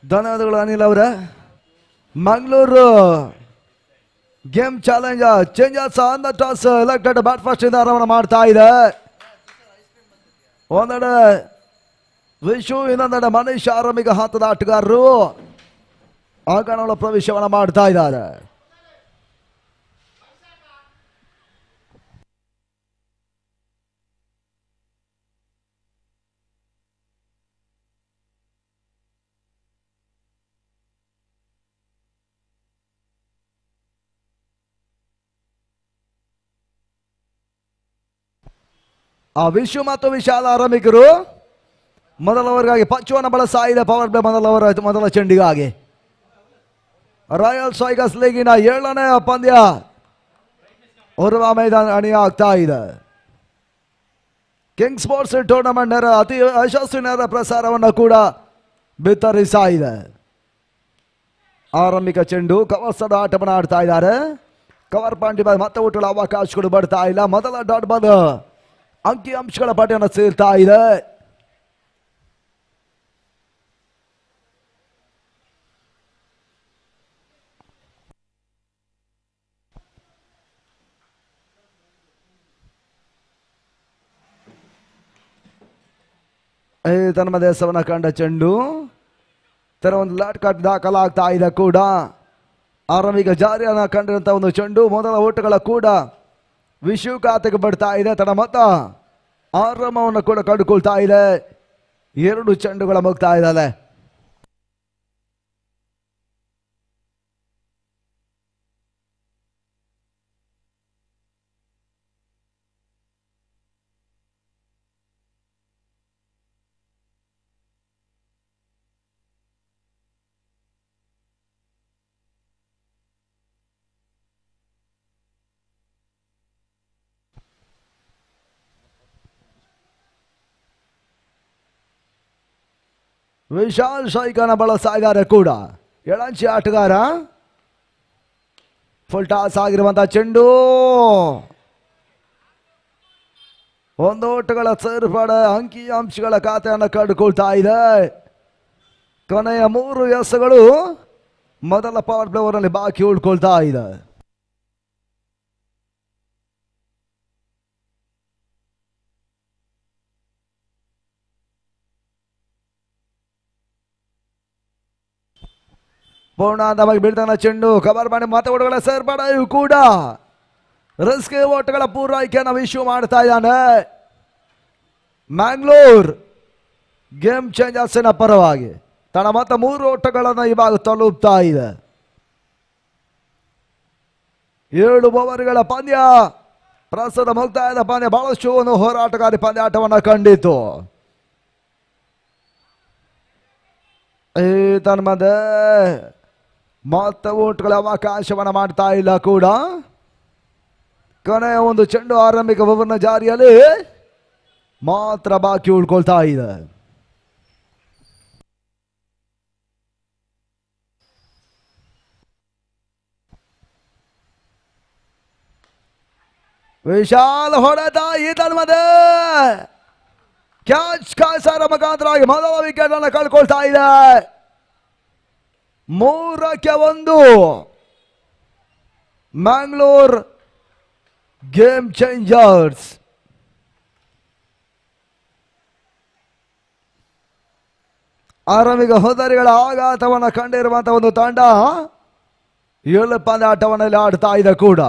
Speaker 8: ಧನ್ಯವಾದಗಳು ಅನಿಲ್ ಅವರ. Mangaluru game challenger changers on the toss elected bat first ಇಂದ ಆರಂಭ ಮಾಡ್ತಾ ಇದೆ. ಒಂದೆಡೆ ವಿಶು, ಇನ್ನೊಂದೆಡೆ ಮನೀಶ್ ಆರಂಭಿಕ ಹಂತದ ಆಟಗಾರರು ಆಂಗಣಗಳ ಪ್ರವೇಶವನ್ನು ಮಾಡ್ತಾ ಇದ್ದಾರೆ. ಆ ವಿಶ್ವ ಮತ್ತು ವಿಶಾಲ ಆರಂಭಿಕರು ಮೊದಲ ಓವರ್ಗಾಗಿ ಪಂಚವನ್ನು ಬಳಸ್ತಾ ಇದೆ. ಪವರ್ ಪ್ಲೇ ಮೊದಲ ಚೆಂಡಿಗಾಗಿ ರಾಯಲ್ ಸ್ಟ್ರೈಕರ್ಸ್ ಲೀಗಿನ 7ನೇ ಪಂದ್ಯ ಉರ್ವ ಮೈದಾನ ಆಗ್ತಾ ಇದೆ. ಕಿಂಗ್ ಸ್ಪೋರ್ಟ್ಸ್ ಟೂರ್ನಮೆಂಟ್ ನೇರ ಅತಿ ಯಶಸ್ವಿ ನೇರ ಪ್ರಸಾರವನ್ನು ಕೂಡ ಬಿತ್ತರಿಸ್ತಾ ಇದೆ. ಆರಂಭಿಕ ಚೆಂಡು ಕವರ್ಸದ ಆಟವನ್ನು ಆಡ್ತಾ ಇದ್ದಾರೆ. ಕವರ್ ಪಾಯಿಂಟ್ ಮತ್ತೆ ಊಟಗಳ ಅವಕಾಶಗಳು ಬರ್ತಾ ಇಲ್ಲ. ಮೊದಲ ಡಾಟ್ ಬಂದು ಅಂಕಿ ಅಂಶಗಳ ಪಟ್ಟಿಯನ್ನು ಸೇರ್ತಾ ಇದೆ. ತನ್ನ ದೇಶವನ್ನ ಕಂಡ ಚೆಂಡು ತರ ಒಂದು ಲಾಟ್ ಕಾಟ್ ದಾಖಲಾಗ್ತಾ ಇದೆ ಕೂಡ. ಆರಂಭಿಕ ಜಾರಿಯನ್ನು ಕಂಡಿರುವಂತಹ ಒಂದು ಚೆಂಡು ಮೊದಲ ಓಟಗಳ ಕೂಡ ವಿಶ್ವ ಖಾತೆಗೆ ಬರ್ತಾ ಇದೆ. ತನ್ನ ಮತ ಆರಂಭವನ್ನು ಕೂಡ ಕಂಡುಕೊಳ್ತಾ ಇದೆ. 2 ಚೆಂಡುಗಳ ಮುಗ್ತಾ ಇದ್ದಾವೆ. ವಿಶಾಲ್ ಶೈಕನ ಬಳಸ್ತಾ ಇದ್ದಾರೆ ಕೂಡ. ಎಳಂಚಿ ಆಟಗಾರ ಫುಲ್ ಟಾಸ್ ಆಗಿರುವಂತಹ ಚೆಂಡು ಒಂದು ಓಟಗಳ ಸೇರ್ಪಡೆ ಅಂಕಿ ಅಂಶಗಳ ಖಾತೆಯನ್ನು ಕಂಡುಕೊಳ್ತಾ ಇದೆ. ಕೊನೆಯ 3 ಎಸೆಗಳು ಮೊದಲ ಪವರ್ ಪ್ಲೇ ಓವರ್ನಲ್ಲಿ ಬಾಕಿ ಉಳ್ಕೊಳ್ತಾ ಇದೆ. ಪೂರ್ಣಾಂತವಾಗಿ ಬೀಳ್ತಾನ ಚೆಂಡು ಕವರ್ ಮಾಡಿ ಮತ್ತೆ ಓಟಗಳ ಸೇರ್ಪಡೆ ಕೂಡ ರಿಸ್ಕ್ ಓಟಗಳ ಪೂರೈಕೆಯನ್ನು ವಿಶ್ವ ಮಾಡ್ತಾ ಇದ್ದಾನೆ. ಮ್ಯಾಂಗ್ಳೂರ್ ಗೇಮ್ ಚೇಂಜರ್ಸ್ನ ಪರವಾಗಿ ತನ್ನ ಮತ್ತೆ 3 ಓಟಗಳನ್ನು ಇವಾಗ ತಲುಪ್ತಾ ಇದೆ. 7 ಓವರ್ಗಳ ಪಂದ್ಯ ಪ್ರಸ್ತುತ ಮುಕ್ತಾಯದ ಪಂದ್ಯ ಬಹಳಷ್ಟು ಒಂದು ಹೋರಾಟಗಾರಿ ಪಂದ್ಯಾಟವನ್ನು ಕಂಡಿತು. ತನ್ಮದೆ ಮತ್ತೆ ಓಟ್ಗಳ ಅವಕಾಶವನ್ನು ಮಾಡ್ತಾ ಇಲ್ಲ ಕೂಡ. ಕೊನೆಯ ಒಂದು ಚೆಂಡು ಆರಂಭಿಕ ಓವರ್ನ ಜಾರಿಯಲ್ಲಿ ಮಾತ್ರ ಬಾಕಿ ಉಳ್ಕೊಳ್ತಾ ಇದೆ. ವಿಶಾಲ್ ಹೊಡೆತ ಈ ತನ್ಮದೆ ಕ್ಯಾಚ್ ಕಾಯ್ಸಾರ ಮುಖಾಂತರವಾಗಿ ಮೊದಲ ವಿಕೆಟ್ ಅನ್ನು ಕಳ್ಕೊಳ್ತಾ ಇದೆ. 3-1 ಮ್ಯಾಂಗ್ಳೂರ್ ಗೇಮ್ ಚೇಂಜರ್ಸ್. ಆರಂಭಿಕ ಹೋದರಿಗಳ ಆಘಾತವನ್ನು ಕಂಡಿರುವಂತಹ ಒಂದು ತಂಡ 7 ಪಂದ್ಯಾಟವನ್ನು ಆಡ್ತಾ ಇದೆ ಕೂಡ.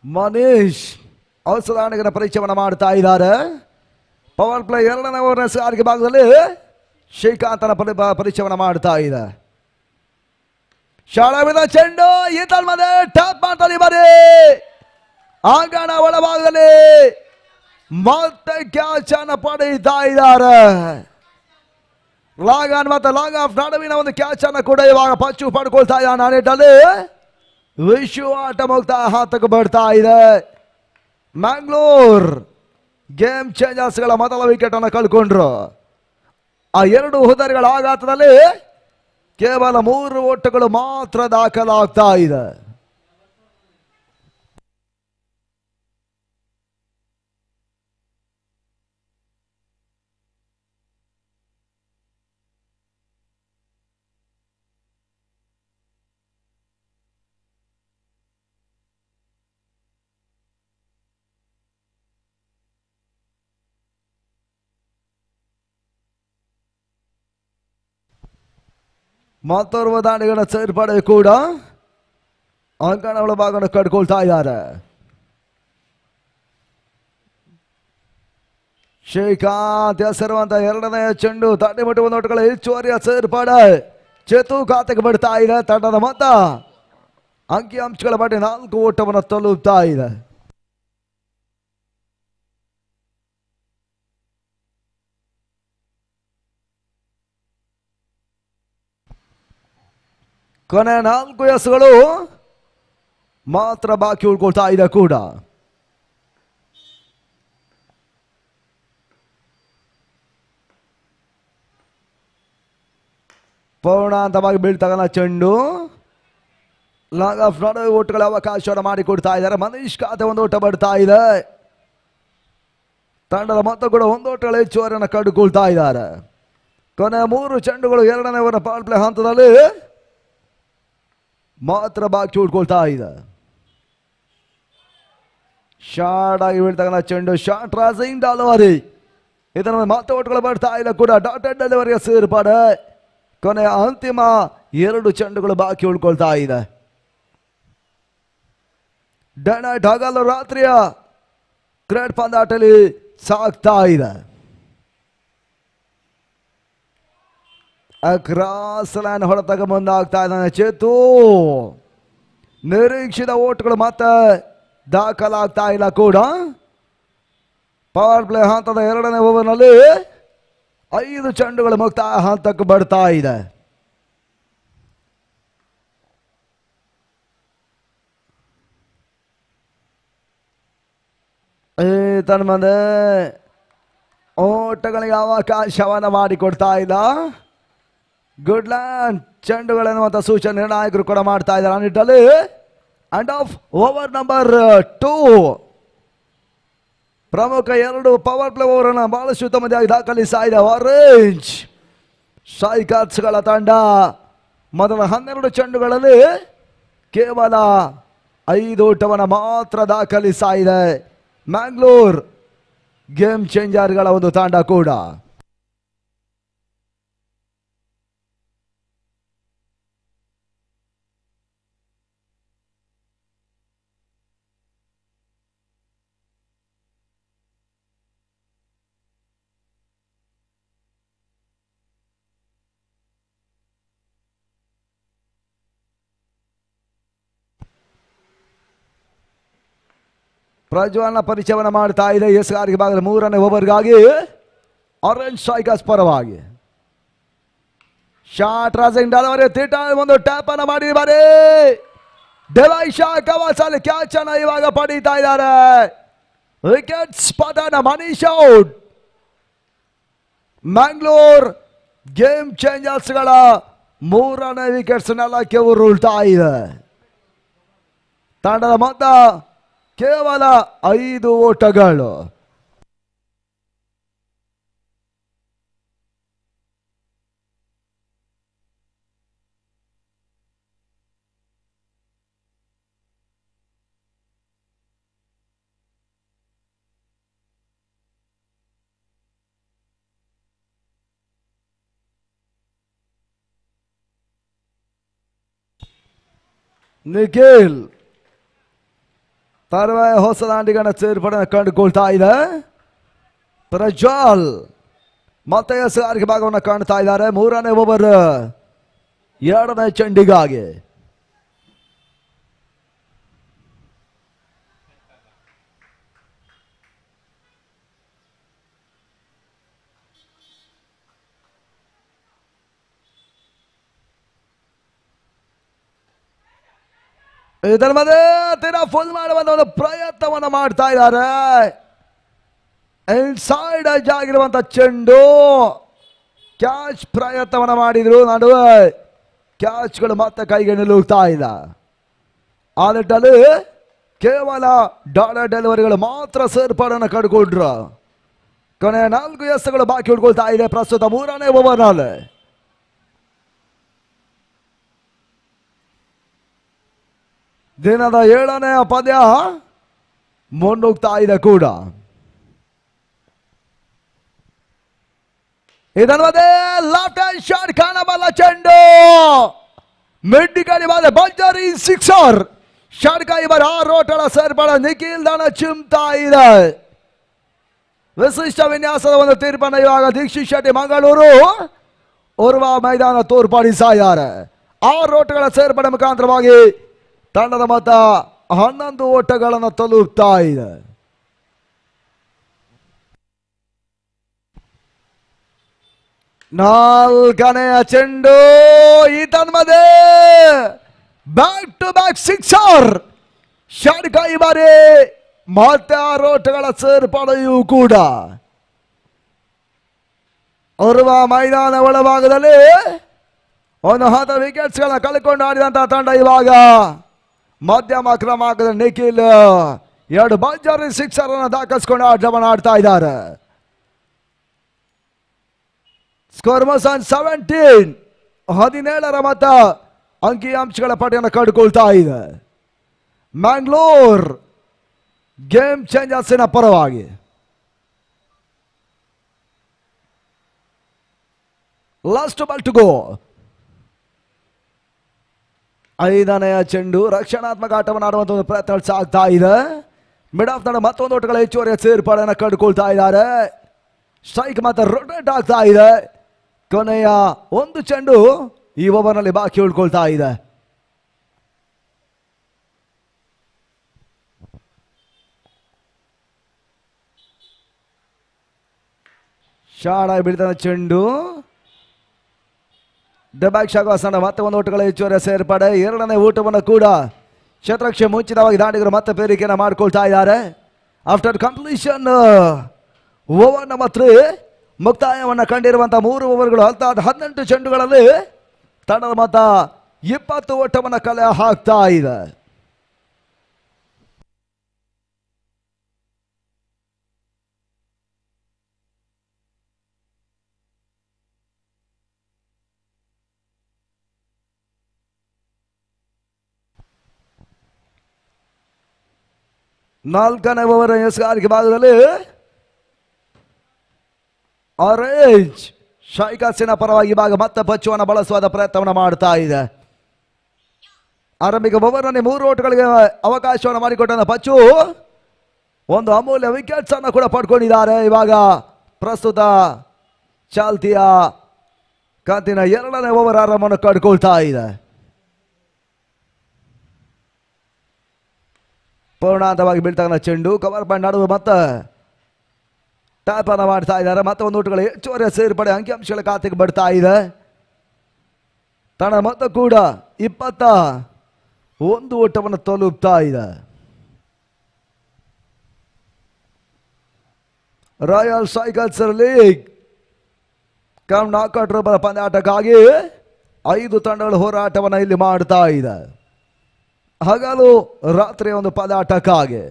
Speaker 8: ಮನೀಶ್ ಔಷಧಾಣಿಗರ ಪರಿಚಯವನ್ನು ಮಾಡ್ತಾ ಇದ್ದಾರೆ. ಪವರ್ ಪ್ಲೇ 2ನೇ ಓವರ್ನ ಸಾರಿಗೆ ಭಾಗದಲ್ಲಿ ಶ್ರೀಕಾಂತನ ಪರಿಚಯವನ್ನು ಮಾಡ್ತಾ ಇದೆ. ಶಾಳಾವಿನ ಚೆಂಡು ಈ ತನ್ಮದೆ ಟಾಪ್ ಮಾಡ್ತಾರೆ ಬರೀ ಆಂಗಣ ಒಳಭಾಗದಲ್ಲಿ ಮತ್ತೆ ಕ್ಯಾಚ್ ಅನ್ನು ಪಡೆಯುತ್ತಾ ಇದ್ದಾರೆ. ಲಾಗ್ ಆನ್ ಮತ್ತೆ ಲಾಗ್ ಆಫ್ ನಡುವಿನ ಒಂದು ಕ್ಯಾಚ್ ಅನ್ನು ಕೂಡ ಇವಾಗ ಪಚ್ಚು ಪಡ್ಕೊಳ್ತಾ ಇದ್ದಾನೆ ನಿಟ್ಟಲ್ಲಿ. ವಿಶ್ವ ಆಟ ಮುಕ್ತಾಯ ಹಂತಕ್ಕೆ ಬರ್ತಾ ಇದೆ. ಮ್ಯಾಂಗ್ಳೂರ್ ಗೇಮ್ ಚೇಂಜರ್ಸ್ ಗಳ ಮೊದಲ ವಿಕೆಟ್ ಅನ್ನು ಕಳ್ಕೊಂಡ್ರು. ಆ ಎರಡು ಹುದರಿಗಳ ಆಘಾತದಲ್ಲಿ ಕೇವಲ 3 ಓಟಗಳು ಮಾತ್ರ ದಾಖಲಾಗ್ತಾ ಇದೆ. ಮತ್ತೋರ್ವ ದಾಂಡಿಗಳ ಸೇರ್ಪಡೆ ಕೂಡ ಅಂಕಣಗಳ ಭಾಗವನ್ನು ಕಟ್ಕೊಳ್ತಾ ಇದ್ದಾರೆ. ಶ್ರೀಕಾಂತ್ ಹೆಸರುವಂತ ಎರಡನೇ ಚೆಂಡು ದಾಟಿ ಮುಟ್ಟುವ ನೋಟಗಳ ಹೆಚ್ಚುವರಿಯ ಸೇರ್ಪಡೆ ಚೇತು ಖಾತೆಗೆ ಬಿಡ್ತಾ ಇದೆ. ತಂಡದ ಮೊತ್ತ ಅಂಕಿಅಂಶಗಳ ಬಗ್ಗೆ 4 ಓಟವನ್ನು ತಲುಪ್ತಾ ಇದೆ. ಕೊನೆ 4 ಎಸ್ಗಳು ಮಾತ್ರ ಬಾಕಿ ಉಳ್ಕೊಳ್ತಾ ಇದೆ ಕೂಡ. ಪೂರ್ಣಾಂತವಾಗಿ ಬೀಳ್ತಕ್ಕಂಥ ಚೆಂಡು ಲಾಂಗ್ ಆಫ್ ನಡುವೆ ಓಟಗಳ ಅವಕಾಶವನ್ನು ಮಾಡಿಕೊಡ್ತಾ ಇದ್ದಾರೆ. ಮನೀಶ್ ಖಾತೆ ಒಂದು ಓಟ ಬರ್ತಾ ಇದೆ. ತಂಡದ ಮೊತ್ತ ಕೂಡ 1 ಓಟಗಳ ಹೆಚ್ಚುವರಿಯನ್ನು ಕಂಡುಕೊಳ್ತಾ ಇದ್ದಾರೆ. ಕೊನೆ 3 ಚೆಂಡುಗಳು ಎರಡನೇ ಓವರ್ ಪವರ್ ಪ್ಲೇ ಹಂತದಲ್ಲಿ ಮಾತ್ರ ಬಾಕಿ ಉಳ್ಕೊಳ್ತಾ ಇದೆ. ಶಾರ್ಟ್ ಆಗಿ ಬೀಳ್ತಕ್ಕಂಥ ಚೆಂಡು ಶಾರ್ಟ್ ರಾಸಿಂಗ್ ಡೆಲಿವರಿ. ಇದನ್ನು ಮತ್ತೆ ಓಟಗಳು ಬರ್ತಾ ಇದೆ ಕೂಡ. ಡಾಟೆಡ್ ಡೆಲಿವರಿಯ ಸೇರ್ಪಡೆ. ಕೊನೆಯ ಅಂತಿಮ 2 ಚೆಂಡುಗಳು ಬಾಕಿ ಉಳ್ಕೊಳ್ತಾ ಇದೆ. ಡೇ ನೈಟ್ ಹಗಲು ರಾತ್ರಿಯ ಕ್ರಿಕೆಟ್ ಪಂದ್ಯಾಟದಲ್ಲಿ ಸಾಗ್ತಾ ಇದೆ. ಕ್ರಾಸ್ ಲೈನ್ ಹೊಡೆತಕ್ಕೆ ಮುಂದಾಗ್ತಾ ಇದ್ದಾನೆ ಚೇತು. ನಿರೀಕ್ಷಿತ ಓಟ್ಗಳು ಮತ್ತೆ ದಾಖಲಾಗ್ತಾ ಇಲ್ಲ ಕೂಡ. ಪವರ್ ಪ್ಲೇ ಹಂತದ ಎರಡನೇ ಓವರ್ನಲ್ಲಿ 5 ಚೆಂಡುಗಳು ಮುಕ್ತಾಯ ಹಂತಕ್ಕೆ ಬರ್ತಾ ಇದೆ. ತನ್ಮಂದೆ ಓಟಗಳಿಗೆ ಅವಕಾಶವನ್ನು ಮಾಡಿಕೊಡ್ತಾ ಇಲ್ಲ. ಗುಡ್ ಲ್ಯಾಂಡ್ ಚೆಂಡುಗಳನ್ನುವಂಥ ಸೂಚನೆ ನಿರ್ಣಾಯಕರು ಕೂಡ ಮಾಡ್ತಾ ಇದ್ದಾರೆ. ಆ ನಿಟ್ಟಲ್ಲಿ ಅಂಡ್ ಆಫ್ ಓವರ್ ನಂಬರ್ 2 ಪ್ರಮುಖ 2 ಪವರ್ ಪ್ಲೇ ಓವರ್ ಅನ್ನು ಬಹಳಷ್ಟು ಉತ್ತಮವಾಗಿ ದಾಖಲಿಸ್ತಾ ಇದೆ ಆರೆಂಜ್ ಸ್ಟ್ರೈಕರ್ಸ್ಗಳ ತಂಡ. ಮೊದಲ 12 ಚೆಂಡುಗಳಲ್ಲಿ ಕೇವಲ 5 ಓಟವನ್ನು ಮಾತ್ರ ದಾಖಲಿಸ್ತಾ ಇದೆ ಮ್ಯಾಂಗ್ಳೂರ್ ಗೇಮ್ ಚೇಂಜರ್ಗಳ ಒಂದು ತಂಡ ಕೂಡ. ಪ್ರಜ್ವಲ್ನ ಪರಿಚಯವನ್ನು ಮಾಡ್ತಾ ಇದೆ ಎಸ್ಆರ್ಗೆ ಭಾಗದ 3ನೇ ಓವರ್ಗಾಗಿ ಆರೆಂಜ್ ಸ್ಟ್ರೈಕರ್ಸ್ ಪರವಾಗಿ. ಶಾರ್ಟ್ ರಾಸಿಂಗ್ ಡೆಲಿವರಿ ತೀಟ ಒಂದು ಟ್ಯಾಪ್ ಅನ್ನು ಮಾಡಿದ್ದಾರೆ. ಡೆಲೈಶಾ ಕವಾಸಲ್ಲಿ ಕ್ಯಾಚ್ ಅನ್ನು ಇವಾಗ ಪಡೀತಾ ಇದ್ದಾರೆ. ವಿಕೆಟ್ಸ್ ಪತನ ಮನೀಶ್ ಔಟ್. ಮ್ಯಾಂಗ್ಳೂರ್ ಗೇಮ್ ಚೇಂಜರ್ಸ್ಗಳ 3ನೇ ವಿಕೆಟ್ಸ್ ನೆಲಕ್ಕೆ ಉರುಳ್ತಾ ಇದೆ. ತಂಡದ ಮೊತ್ತ ಕೇವಲ 5 ಓಟಗಳು. ನಿಖಿಲ್ ಪರವಾಗಿ ಹೊಸ ದಾಂಡಿಗನ ಸೇರ್ಪಡೆ ಕಂಡುಕೊಳ್ತಾ ಇದೆ. ಪ್ರಜ್ವಲ್ ಮತ್ತೆ ಎಸ್ಆರ್ಗೆ ಭಾಗವನ್ನು ಕಾಣ್ತಾ ಇದ್ದಾರೆ 3ನೇ ಓವರ್ 2ನೇ ಚೆಂಡಿಗಾಗಿ. ಇದರ ಮಧ್ಯೆ ತೀರಾ ಫುಲ್ ಮಾಡುವಂತ ಒಂದು ಪ್ರಯತ್ನವನ್ನು ಮಾಡ್ತಾ ಇದ್ದಾರೆ. ಇನ್ಸೈಡ್ ಎಡ್ಜ್ ಆಗಿರುವಂತ ಚೆಂಡು ಕ್ಯಾಚ್ ಪ್ರಯತ್ನವನ್ನು ಮಾಡಿದ್ರು, ನಡುವೆ ಕ್ಯಾಚ್ಗಳು ಮತ್ತೆ ಕೈಗೆ ನಿಲ್ಲುತ್ತಾ ಇಲ್ಲ. ಆ ನಿಟ್ಟಲ್ಲಿ ಕೇವಲ ಡಾಲರ್ ಡೆಲಿವರಿಗಳು ಮಾತ್ರ ಸೇರ್ಪಾಡನ್ನು ಕಡ್ಕೊಂಡ್ರು. ಕೊನೆಯ 4 ಎಸೆಗಳು ಬಾಕಿ ಉಳ್ಕೊಳ್ತಾ ಇದೆ ಪ್ರಸ್ತುತ 3ನೇ ಓವರ್ನಲ್ಲಿ. ದಿನದ 7ನೇ ಪಂದ್ಯ ಮುನ್ನುಗ್ತಾ ಇದೆ ಕೂಡ. ಇದಲ್ಲದೆ ಲೆಫ್ಟ್ ಹ್ಯಾಂಡ್ ಶಾಟ್ ಕಾಣಬಲ್ಲ ಚೆಂಡು ಮಿಡ್ಡಿಗಡಿ ಬಾದೆ ಬಜಾರಿ ಸಿಕ್ಸರ್ ಶಾಟ್ ಇವರ 6 ಓಟಗಳ ಸೇರ್ಪಡ ನಿಖಿಲ್ ದಣ ಚಿಮ್ತಾ ಇದೆ. ವಿಶಿಷ್ಟ ವಿನ್ಯಾಸದ ಒಂದು ತೀರ್ಪನ್ನು ಇವಾಗ ದೀಕ್ಷಿತ್ ಶೆಟ್ಟಿ ಮಂಗಳೂರು ಉರ್ವಾ ಮೈದಾನ ತೋರ್ಪಡಿಸ್ತಾ ಇದ್ದಾರೆ. 6 ಓಟಗಳ ಸೇರ್ಪಡೆ ಮುಖಾಂತರವಾಗಿ ತಂಡದ ಮೊತ್ತ 11 ಓಟಗಳನ್ನು ತಲುಪ್ತಾ ಇದೆ. ನಾಲ್ಕನೆಯ ಚೆಂಡು ಈ ತನ್ಮದೆ back to back sixer shot ಈ ಬಾರಿ ಮತ್ತೆ 6 ಓಟಗಳ ಸೇರ್ಪಡೆಯೂ ಕೂಡ. ಓರ್ವ ಮೈದಾನ ಒಳಭಾಗದಲ್ಲಿ ಒಂದು 10 ವಿಕೆಟ್ಸ್ಗಳನ್ನ ಕಳ್ಕೊಂಡು ಆಡಿದಂತಹ ತಂಡ ಇವಾಗ ಮಧ್ಯಮ ಕ್ರಮಾಂಕದ ನಿಖಿಲ್ 2 ಬಜಾರಿ ಸಿಕ್ಸರ್ ಅನ್ನು ದಾಖಲಿಸಿಕೊಂಡು ಆಟವನ್ನು ಆಡ್ತಾ ಇದ್ದಾರೆ. ಸ್ಕೋರ್ ಮೋಸನ್ 17 ಮತ ಅಂಕಿಅಂಶಗಳ ಪಟ್ಟಿಯನ್ನು ಕಂಡುಕೊಳ್ತಾ ಇದೆ. ಮ್ಯಾಂಗ್ಳೂರ್ ಗೇಮ್ ಚೇಂಜರ್ಸಿನ ಪರವಾಗಿ ಲಾಸ್ಟ್ ಬಾಲ್ ಟು ಗೋ. 5ನೆಯ ಚೆಂಡು ರಕ್ಷಣಾತ್ಮಕ ಆಟವನ್ನು ಆಡುವಂತ ಒಂದು ಪ್ರಯತ್ನ ಸಾಗ್ತಾ ಇದೆ. ಮಿಡ್ ಆಫ್ ತಂಡ ಮತ್ತೊಂದು ಓಟಗಳ ಹೆಚ್ಚುವರಿಯ ಸೇರ್ಪಾಡನ್ನು ಕಂಡುಕೊಳ್ತಾ ಇದ್ದಾರೆ. ಸ್ಟ್ರೈಕ್ ಮಾತ್ರ ರೊಟೇಟ್ ಆಗ್ತಾ ಇದೆ. ಕೊನೆಯ ಒಂದು ಚೆಂಡು ಈ ಓವರ್ನಲ್ಲಿ ಬಾಕಿ ಉಳ್ಕೊಳ್ತಾ ಇದೆ. ಶಾಡಾಗಿ ಬೀಳ್ತಾನೆ ಚೆಂಡು ಡೆಬ್ಯಾಕ್ ಶಾಗಾಸನ ಮತ್ತೆ ಒಂದು ಓಟಗಳ ಹೆಚ್ಚುವರಿ ಸೇರ್ಪಡೆ. 2ನೇ ಊಟವನ್ನು ಕೂಡ ಶತರಕ್ಷೆ ಮುಂಚಿತವಾಗಿ ದಾಂಡಿಗರು ಮತ್ತೆ ಬೇರಿಕೆಯನ್ನು ಮಾಡಿಕೊಳ್ತಾ ಇದ್ದಾರೆ. ಆಫ್ಟರ್ ಕಂಪ್ಲೀಷನ್ ಓವರ್ ನಂಬರ್ 3 ಮುಕ್ತಾಯವನ್ನು ಕಂಡಿರುವಂತಹ 3 ಓವರ್ಗಳು 18 ಚೆಂಡುಗಳಲ್ಲಿ ತಂಡದ ಮೊತ್ತ 20 ಓಟವನ್ನು ಕಲೆ ಹಾಕ್ತಾ ಇದೆ. ನಾಲ್ಕನೇ ಓವರ್ ಎಸಗಾರಿಕೆ ಭಾಗದಲ್ಲಿ ಆರೆಂಜ್ ಶೈಕಾಸಿನ ಪರವಾಗಿ ಭಾಗ ಮತ್ತೆ ಪಚ್ಚುವನ್ನು ಬಳಸುವ ಪ್ರಯತ್ನವನ್ನು ಮಾಡ್ತಾ ಇದೆ. ಆರಂಭಿಕ ಓವರ್ನಲ್ಲಿ 3 ಓಟಗಳಿಗೆ ಅವಕಾಶವನ್ನು ಮಾಡಿಕೊಟ್ಟ ಪಚ್ಚು ಒಂದು ಅಮೂಲ್ಯ ವಿಕೆಟ್ಸ್ ಅನ್ನು ಕೂಡ ಪಡ್ಕೊಂಡಿದ್ದಾರೆ. ಇವಾಗ ಪ್ರಸ್ತುತ ಚಾಲ್ತಿಯ ಕಾಂತಿನ 2ನೇ ಓವರ್ ಆರಂಭವನ್ನು ಕಂಡುಕೊಳ್ತಾ ಇದೆ. ಪೂರ್ಣಾಂತವಾಗಿ ಬೀಳ್ತಾಗ ಚೆಂಡು ಕವರ್ ಪಾಯಿಂಟ್ ನಡುವೆ ಮತ್ತೆ ಟ್ಯಾಪ್ ಅನ್ನು ಮಾಡ್ತಾ ಇದ್ದಾರೆ. ಮತ್ತೆ ಒಂದು ಓಟಗಳ ಹೆಚ್ಚುವರಿ ಸೇರ್ಪಡೆ ಅಂಕಿಅಂಶಗಳ ಖಾತೆಗೆ ಬರ್ತಾ ಇದೆ. ತಂಡ ಮೊತ್ತ ಕೂಡ 21 ಓಟವನ್ನು ತಲುಪ್ತಾ ಇದೆ. Royal strikers league come knockout ರೂಪದ ಪಂದ್ಯಾಟಕ್ಕಾಗಿ 5 ತಂಡಗಳು ಹೋರಾಟವನ್ನು ಇಲ್ಲಿ ಮಾಡ್ತಾ ಇದೆ. ಹಗಲು ರಾತ್ರಿ ಒಂದು ಪಂದ್ಯಾಟಕ್ಕಾಗಿ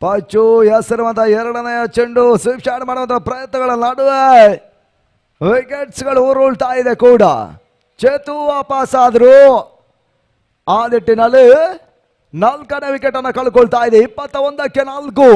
Speaker 8: ಪಚ್ಚು ಹೆಸರುವಂತ 2ನೆಯ ಚೆಂಡು ಸ್ವಿಪ್ ಶಾಟ್ ಮಾಡುವಂತಹ ಪ್ರಯತ್ನಗಳ ನಡುವೆ ವಿಕೆಟ್ಸ್ಗಳು ಉರುಳ್ತಾ ಇದೆ ಕೂಡ. ಚೇತು ವಾಪಸ್ ಆದ್ರು ಆ ನಿಟ್ಟಿನಲ್ಲಿ 4ನೇ ವಿಕೆಟ್ ಅನ್ನು ಕಳ್ಕೊಳ್ತಾ ಇದೆ. 21ಕ್ಕೆ 4.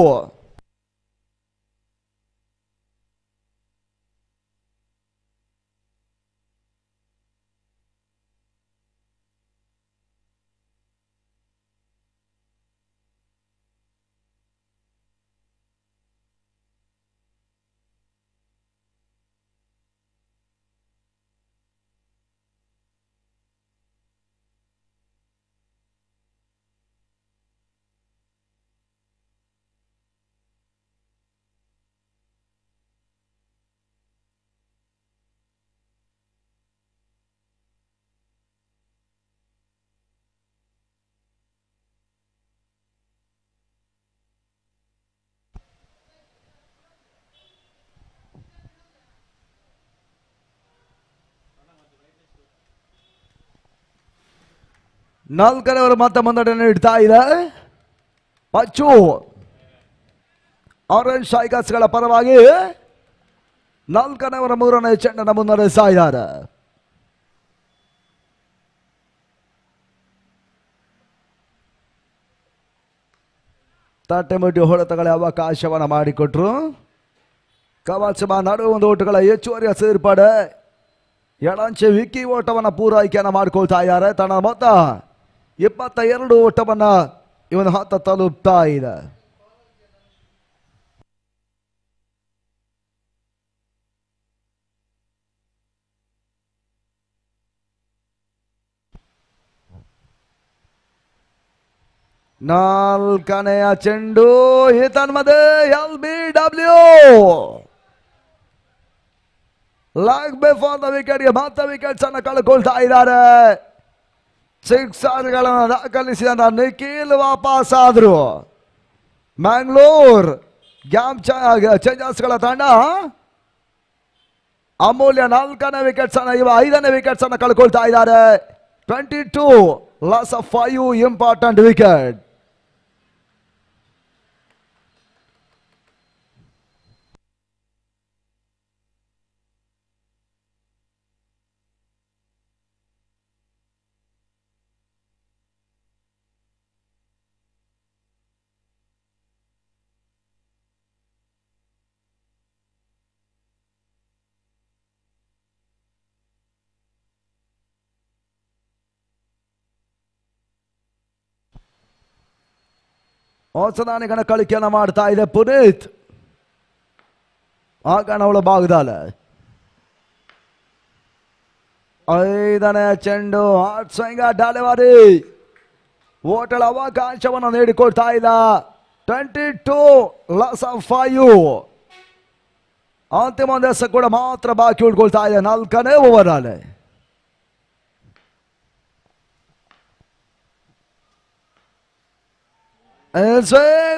Speaker 8: 4ನೇ ಓವರ್ ಮತ್ತೆ ಮುನ್ನಡೆ ನೀಡ್ತಾ ಇದೆ ಪಚ್ಚು ಆರೆಂಜ್ ಸ್ಟ್ರೈಕರ್ಸ್ಗಳ ಪರವಾಗಿ 4ನೇ ಓವರ್ 3ನೇ ಚೆಂಡನ್ನು ಮುನ್ನಡೆಸ್ತಾ ಇದ್ದಾರೆ. ತಟ್ಟೆ ಮುಟ್ಟಿ ಹೊಡೆತಗಳ ಅವಕಾಶವನ್ನು ಮಾಡಿಕೊಟ್ರು. ಕವಾಚಮ ನಡುವೊಂದು ಓಟಗಳ ಹೆಚ್ಚುವರಿಯ ಸೇರ್ಪಡೆ ಎಳಂಚೆ ವಿಕ್ಕಿ ಓಟವನ್ನು ಪೂರೈಕೆಯನ್ನು ಮಾಡಿಕೊಳ್ತಾ ಇದ್ದಾರೆ. ತನ್ನ ಮೊತ್ತ 22 ಓಟವನ್ನು ಇವನು ಹತ್ತ ತಲುಪ್ತಾ ಇದೆ. ನಾಲ್ಕನೆಯ ಚೆಂಡು ತನ್ಮದೆ LBW ಲಾಗ್ ಬಿಫೋರ್ ದ ವಿಕೆಟ್ಗೆ ಮತ್ತೆ ವಿಕೆಟ್ಸ್ ಅನ್ನು ಕಳ್ಕೊಳ್ತಾ ಇದ್ದಾರೆ. ಸಿಕ್ಸರ್ಗಳನ್ನು ದಾಖಲಿಸಿದ ನಿಖಿಲ್ ವಾಪಸ್ ಆದ್ರು. ಮ್ಯಾಂಗ್ಳೂರ್ ಗ್ಯಾಮ್ ಚೇಂಜರ್ಸ್ಗಳ ತಂಡ ಅಮೂಲ್ಯ 4ನೇ ವಿಕೆಟ್ಸ್ ಅನ್ನು 5ನೇ ವಿಕೆಟ್ಸ್ ಅನ್ನು ಕಳ್ಕೊಳ್ತಾ ಇದ್ದಾರೆ. 22 ಲಾಸ್ ಆಫ್ 5 ಇಂಪಾರ್ಟೆಂಟ್ ವಿಕೆಟ್. ಹೊಸದಾನಿಗಳ ಕಳಿಕೆಯನ್ನು ಮಾಡ್ತಾ ಇದೆ ಪುನೀತ್. ಆಗಣವಳ ಭಾಗದಲ್ಲ 5ನೇ ಚೆಂಡು ಹಾಟ್ ಸ್ವಿಂಗ್ ಡೆಲಿವರಿ ಓಟಳ ಅವಕಾಶವನ್ನು ನೀಡಿಕೊಳ್ತಾ ಇಲ್ಲ. 22 ಲಾಸ್ ಆಫ್ 5 ಅಂತಿಮ ದೆಸ ಕೂಡ ಮಾತ್ರ ಬಾಕಿ ಉಳ್ಕೊಳ್ತಾ ಇದೆ 4ನೇ ಓವರ್ ಅಲ್ಲಿ.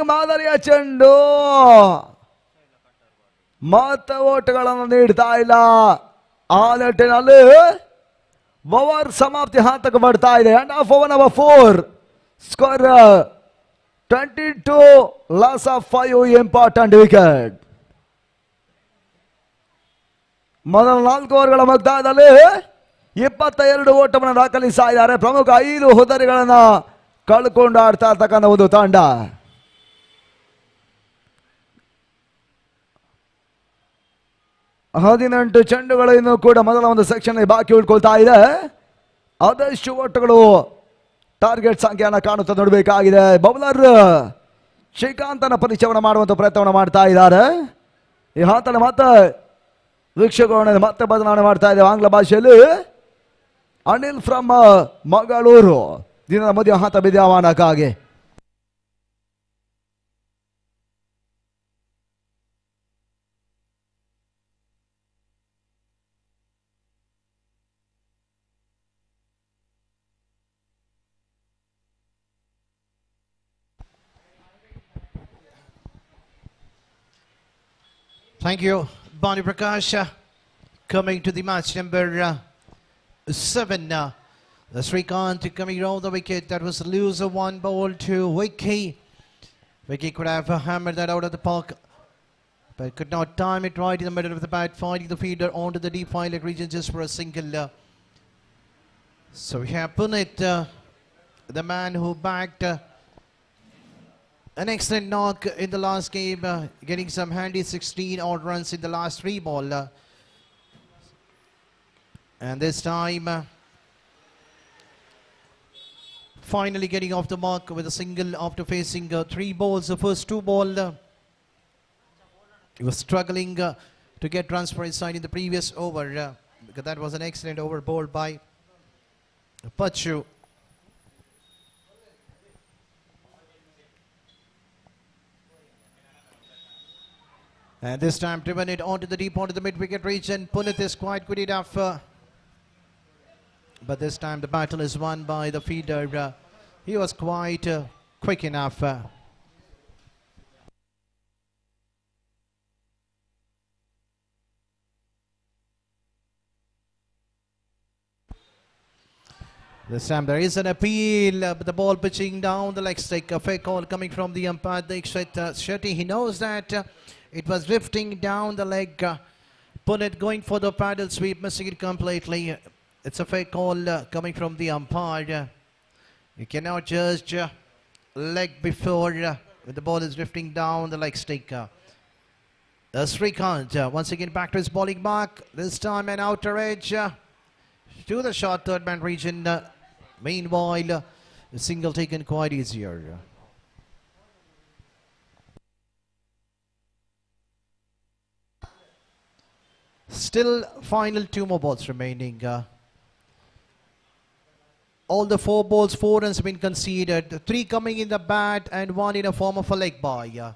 Speaker 8: ಮಾದರಿಯ ಚೆಂಡು ಮತ್ತೆ ಓಟುಗಳನ್ನು ನೀಡ್ತಾ ಇಲ್ಲ. ಆ ನಿಟ್ಟಿನಲ್ಲಿ ಓವರ್ ಸಮಾಪ್ತಿ ಹಂತಕ್ಕೆ ಬರ್ತಾ ಇದೆ. End of over number 4 score 22 loss of 5 important wicket. ಮೊದಲ 4 ಓವರ್ಗಳ ಮುಕ್ತಾಯದಲ್ಲಿ 22 ಓಟವನ್ನು ದಾಖಲಿಸ್ತಾ ಇದ್ದಾರೆ. ಪ್ರಮುಖ 5 ಹುದ್ದರಿಗಳನ್ನು ಕಳ್ಕೊಂಡು ಆಡ್ತಾ ಇರ್ತಕ್ಕಂಥ ಒಂದು ತಂಡ. ಹದಿನೆಂಟು ಚೆಂಡುಗಳು ಇನ್ನು ಕೂಡ ಮೊದಲ ಒಂದು ಸೆಕ್ಷನ್ ಬಾಕಿ ಉಳ್ಕೊಳ್ತಾ ಇದೆ. ಆದಷ್ಟು ಓಟಗಳು ಟಾರ್ಗೆಟ್ ಸಂಖ್ಯೆಯನ್ನು ಕಾಣುತ್ತಾ ನೋಡಬೇಕಾಗಿದೆ. ಬೌಲರ್ ಶ್ರೀಕಾಂತನ ಪರಿಚಯವನ್ನು ಮಾಡುವಂತ ಪ್ರಯತ್ನವನ್ನು ಮಾಡ್ತಾ ಇದ್ದಾರೆ. ಈ ಹಂತದಲ್ಲಿ ಮತ್ತೆ ವೀಕ್ಷಕರನ್ನು ಮತ್ತೆ ಬದಲಾವಣೆ ಮಾಡ್ತಾ ಇದೆ ಆಂಗ್ಲ ಭಾಷೆಯಲ್ಲಿ. ಅನಿಲ್ ಫ್ರಮ್ ಮಂಗಳೂರು ದಿನದ ಮಧ್ಯ ಹಂತ ವಿದ್ಯಮಾನಕ್ಕಾಗಿ
Speaker 9: Thank you, Bani Prakash. Coming to the match number 7. The Srikanth coming around the wicket. That was a loser 1 ball to Vicky. Vicky could have hammered that out of the park, but could not time it right in the middle of the bat, finding the feeder onto the deep violet region just for a single. So we have Punit, the man who backed an excellent knock in the last game, getting some handy 16 odd runs in the last 3 ball. And this time, finally getting off the mark with a single after facing 3 balls. The first 2 balls, he was struggling to get runs for his side in the previous over, because that was an excellent over bowled by Pachu. And this time driven it onto the deep, onto the mid-wicket region. Punit is quite good enough. But this time the battle is won by the feeder. He was quite quick enough. This time there is an appeal, but the ball pitching down the leg stick. A fair call coming from the umpire, Dikshit Shetty. He knows that it was drifting down the leg. Puneet going for the paddle sweep, missing it completely. It's a fair call coming from the umpire. You cannot judge leg before when the ball is drifting down the leg stick. Srikanth once again back to his bowling mark. This time an outer edge to the short third man region. Meanwhile, a single taken quite easier. Still final 2 more balls remaining. All the 4 balls, 4 runs have been conceded. 3 coming in the bat and 1 in a form of a leg bye.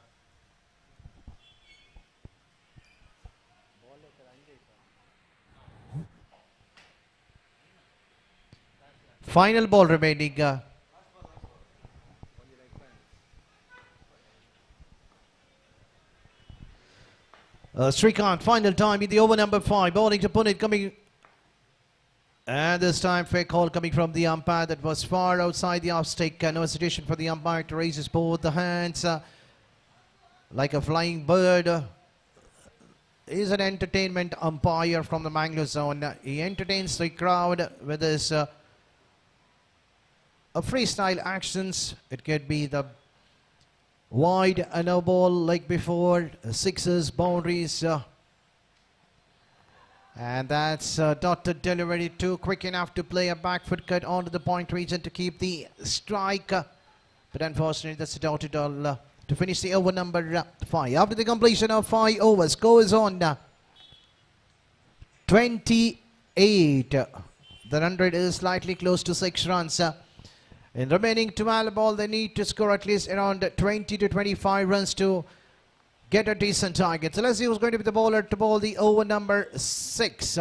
Speaker 9: Final ball remaining. Srikanth, final time in the over number 5. Bowling to Puneet coming. And this time fair call coming from the umpire that was far outside the off stick. No hesitation for the umpire to raise his both the hands like a flying bird. He's an entertainment umpire from the Mangalore zone. He entertains the crowd with his freestyle actions. It could be the wide and no ball like before, sixes, boundaries. And that's dotted delivery too quick enough to play a back foot cut onto the point region to keep the strike. But unfortunately, that's a dotted all to finish the over number 5. After the completion of 5 overs, score is on 28. The run rate is slightly close to 6 runs. In remaining 12 ball, they need to score at least around 20 to 25 runs to get a decent target. So let's see who's going to be the bowler to bowl the over number 6.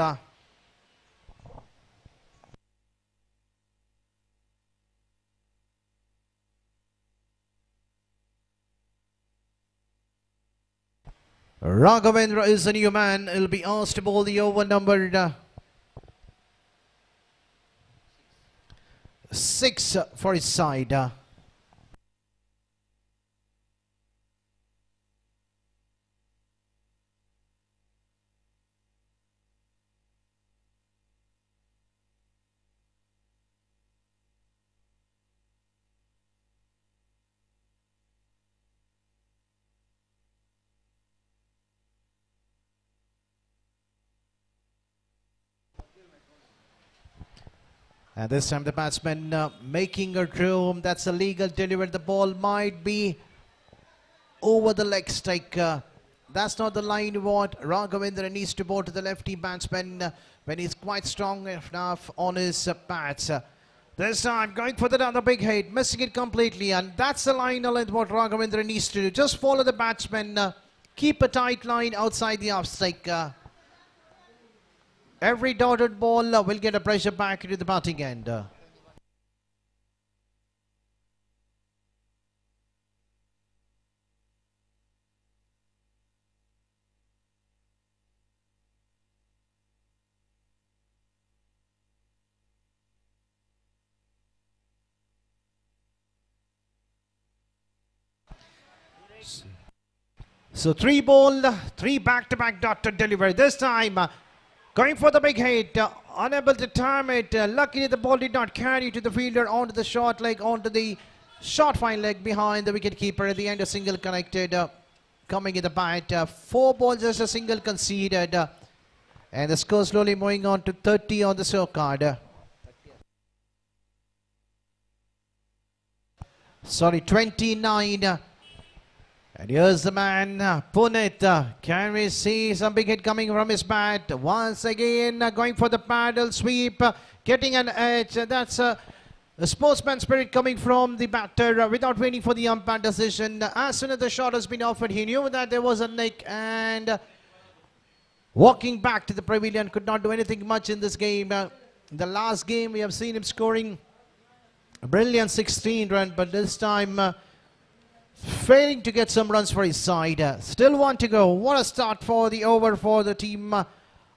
Speaker 9: Raghavendra is the new man. He'll be asked to bowl the over number 6 for his side. And this time the batsman making a room. That's a legal delivery. The ball might be over the leg stick. That's not the line what Raghavendra needs to bowl to the lefty batsman when he's quite strong enough on his bats. This time going for the other big hit, missing it completely. And that's the line length what Raghavendra needs to do. Just follow the batsman. Keep a tight line outside the off stick. Every dotted ball will get a pressure back into the batting end. So 3 ball, 3 back-to-back dotted delivery. This time going for the big hit, unable to time it. Luckily the ball did not carry to the fielder onto the short leg, onto the short fine leg behind the wicket keeper. At the end a single connected, coming in the bat. 4 balls, just a single conceded. And the score slowly moving on to 30 on the scorecard. Sorry, 29. And here's the man, Puneet. Can we see some big hit coming from his bat? Once again, going for the paddle sweep, getting an edge. That's a sportsman spirit coming from the batter without waiting for the umpire decision. As soon as the shot has been offered, he knew that there was a nick and walking back to the pavilion. Could not do anything much in this game. In the last game, we have seen him scoring a brilliant 16 run, but this time failing to get some runs for his side. Still 1 to go. What a start for the over for the team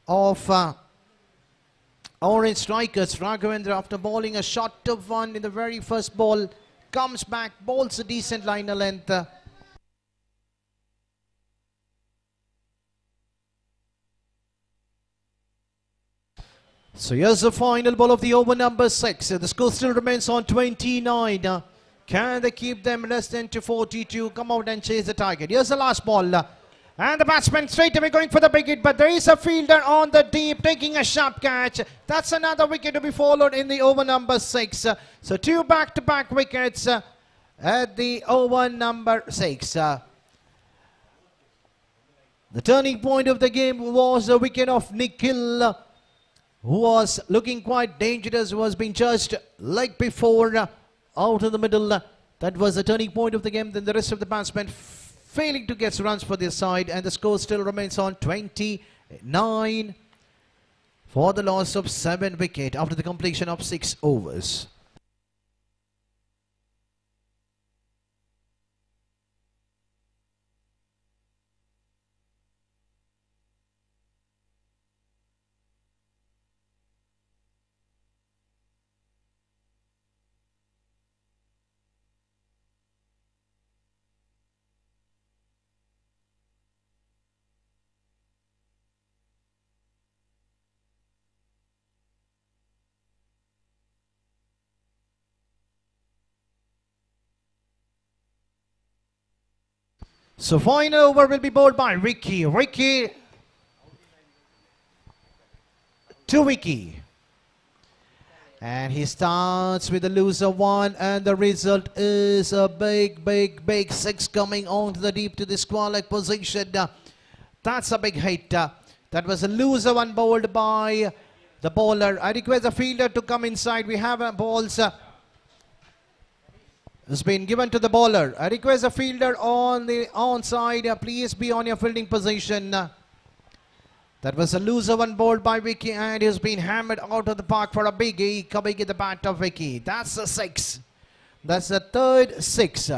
Speaker 9: of Orange strikers, Raghavendra, after bowling a shot to one in the very first ball, comes back, bowls a decent liner length. So here's the final ball of the over number 6. The score still remains on 29. Can they keep them less than to 42? Come out and chase the target. Here's the last ball. And the batsman straight away going for the big hit, but there is a fielder on the deep taking a sharp catch. That's another wicket to be followed in the over number 6. So 2 back-to-back wickets at the over number 6. The turning point of the game was the wicket of Nikhil, who was looking quite dangerous, who was being judged like before, out in the middle. That was the turning point of the game. Then the rest of the batsmen failing to get runs for their side, and the score still remains on 29 for the loss of 7 wickets after the completion of 6 overs. So final over will be bowled by Ricky. Ricky to Vicky. And he starts with the loser 1, and the result is a big 6 coming on to the deep to the square-leg position. That's a big hit. That was a loser 1 bowled by the bowler. I request the fielder to come inside. We have balls. Has been given to the bowler. I request the fielder on the onside. Please be on your fielding position. That was a loser 1 bowled by Vicky, and he's been hammered out of the park for a biggie coming in the bat of Vicky. That's a 6. That's the third 6.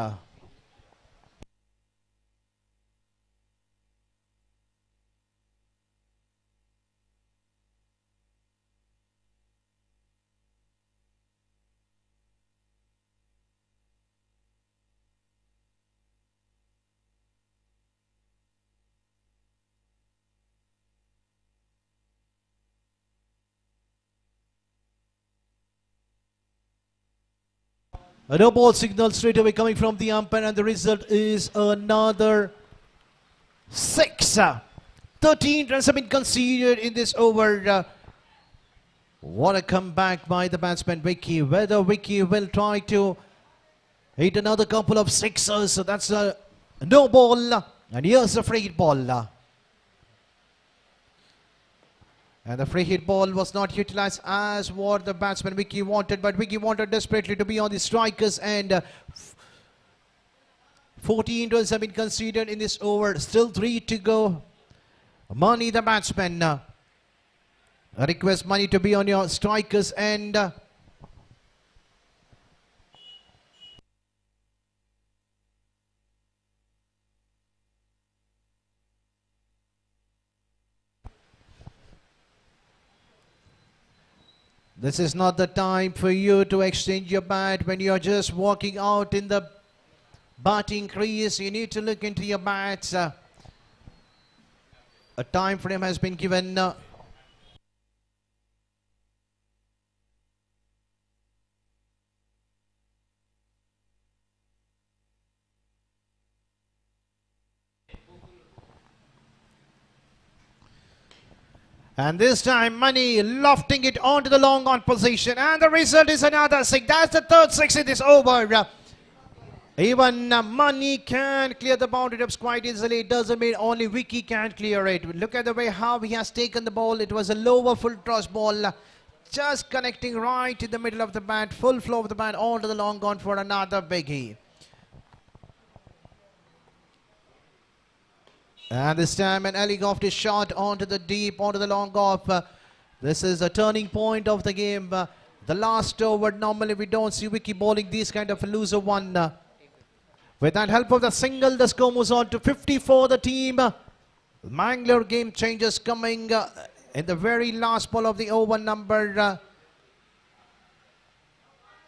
Speaker 9: A no ball signal straight away coming from the umpire, and the result is another 6. 13 runs have been conceded in this over. What a comeback by the batsman Vicky. Whether Vicky will try to hit another couple of sixers. So that's a no ball. And here's a free hit ball. And the free hit ball was not utilized as what the batsman Vicky wanted, but Vicky wanted desperately to be on the strikers, and 14 runs have been conceded in this over. Still 3 to go. Money, the batsman. I request Money to be on your strikers, and this is not the time for you to exchange your bat when you're just walking out in the batting crease. You need to look into your bats. A time frame has been given. And this time Money lofting it onto the long on position, and the result is another 6. That's the third 6 in this over. Even Money can clear the boundary depths quite easily. It doesn't mean only Vicky can clear it. Look at the way how he has taken the ball. It was a lower full toss ball, just connecting right in the middle of the bat, full flow of the bat onto the long on for another biggie. And this time an helicopter shot onto the deep, onto the long off. This is a turning point of the game. The last over, normally we don't see Vicky bowling these kind of a loser 1. With that help of the single, the score moves on to 50 for the team. Mangalore game changes coming in the very last ball of the over number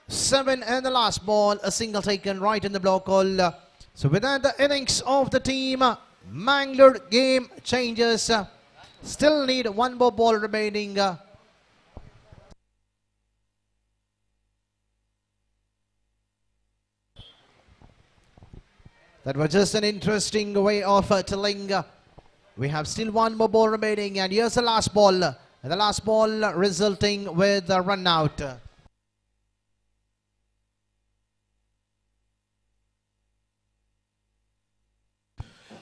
Speaker 9: 7, and the last ball, a single taken right in the block hole. So with that, the innings of the team Mangalore game changes. Still need one more ball remaining. That was just an interesting way of telling. We have still one more ball remaining, and here's the last ball. And the last ball resulting with a run out.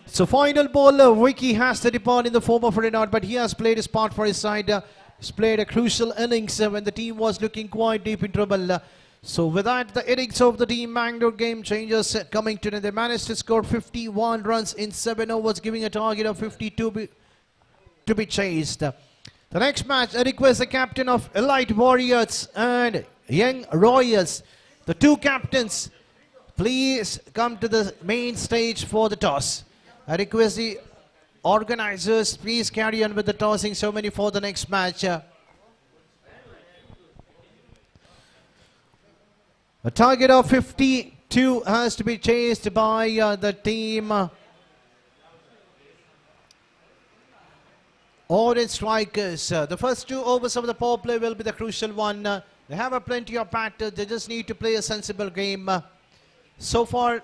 Speaker 9: So final ball, Vicky has to depart in the form of a run out, but he has played his part for his side. He's played a crucial innings when the team was looking quite deep in trouble. So with that, the innings of the team Mangalore game changes coming to them. They managed to score 51 runs in 7 overs, giving a target of 52 to be chased. The next match, I request the captain of Elite Warriors and Young Royals, the two captains, please come to the main stage for the toss. I request the organizers, please carry on with the tossing ceremony for the next match. A target of 52 has to be chased by the team Orange Strikers. The first 2 overs of the power play will be the crucial one. They have a plenty of batters. They just need to play a sensible game. So far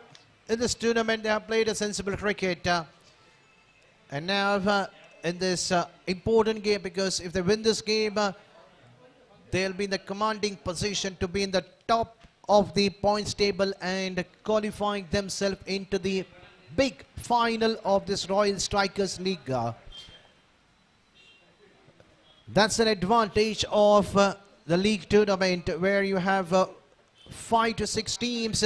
Speaker 9: in this tournament, they have played a sensible cricket. And now in this important game, because if they win this game, they'll be in the commanding position to be in the top of the points table and qualifying themselves into the big final of this Royal Strikers League. That's an advantage of the league tournament, where you have 5 to 6 teams.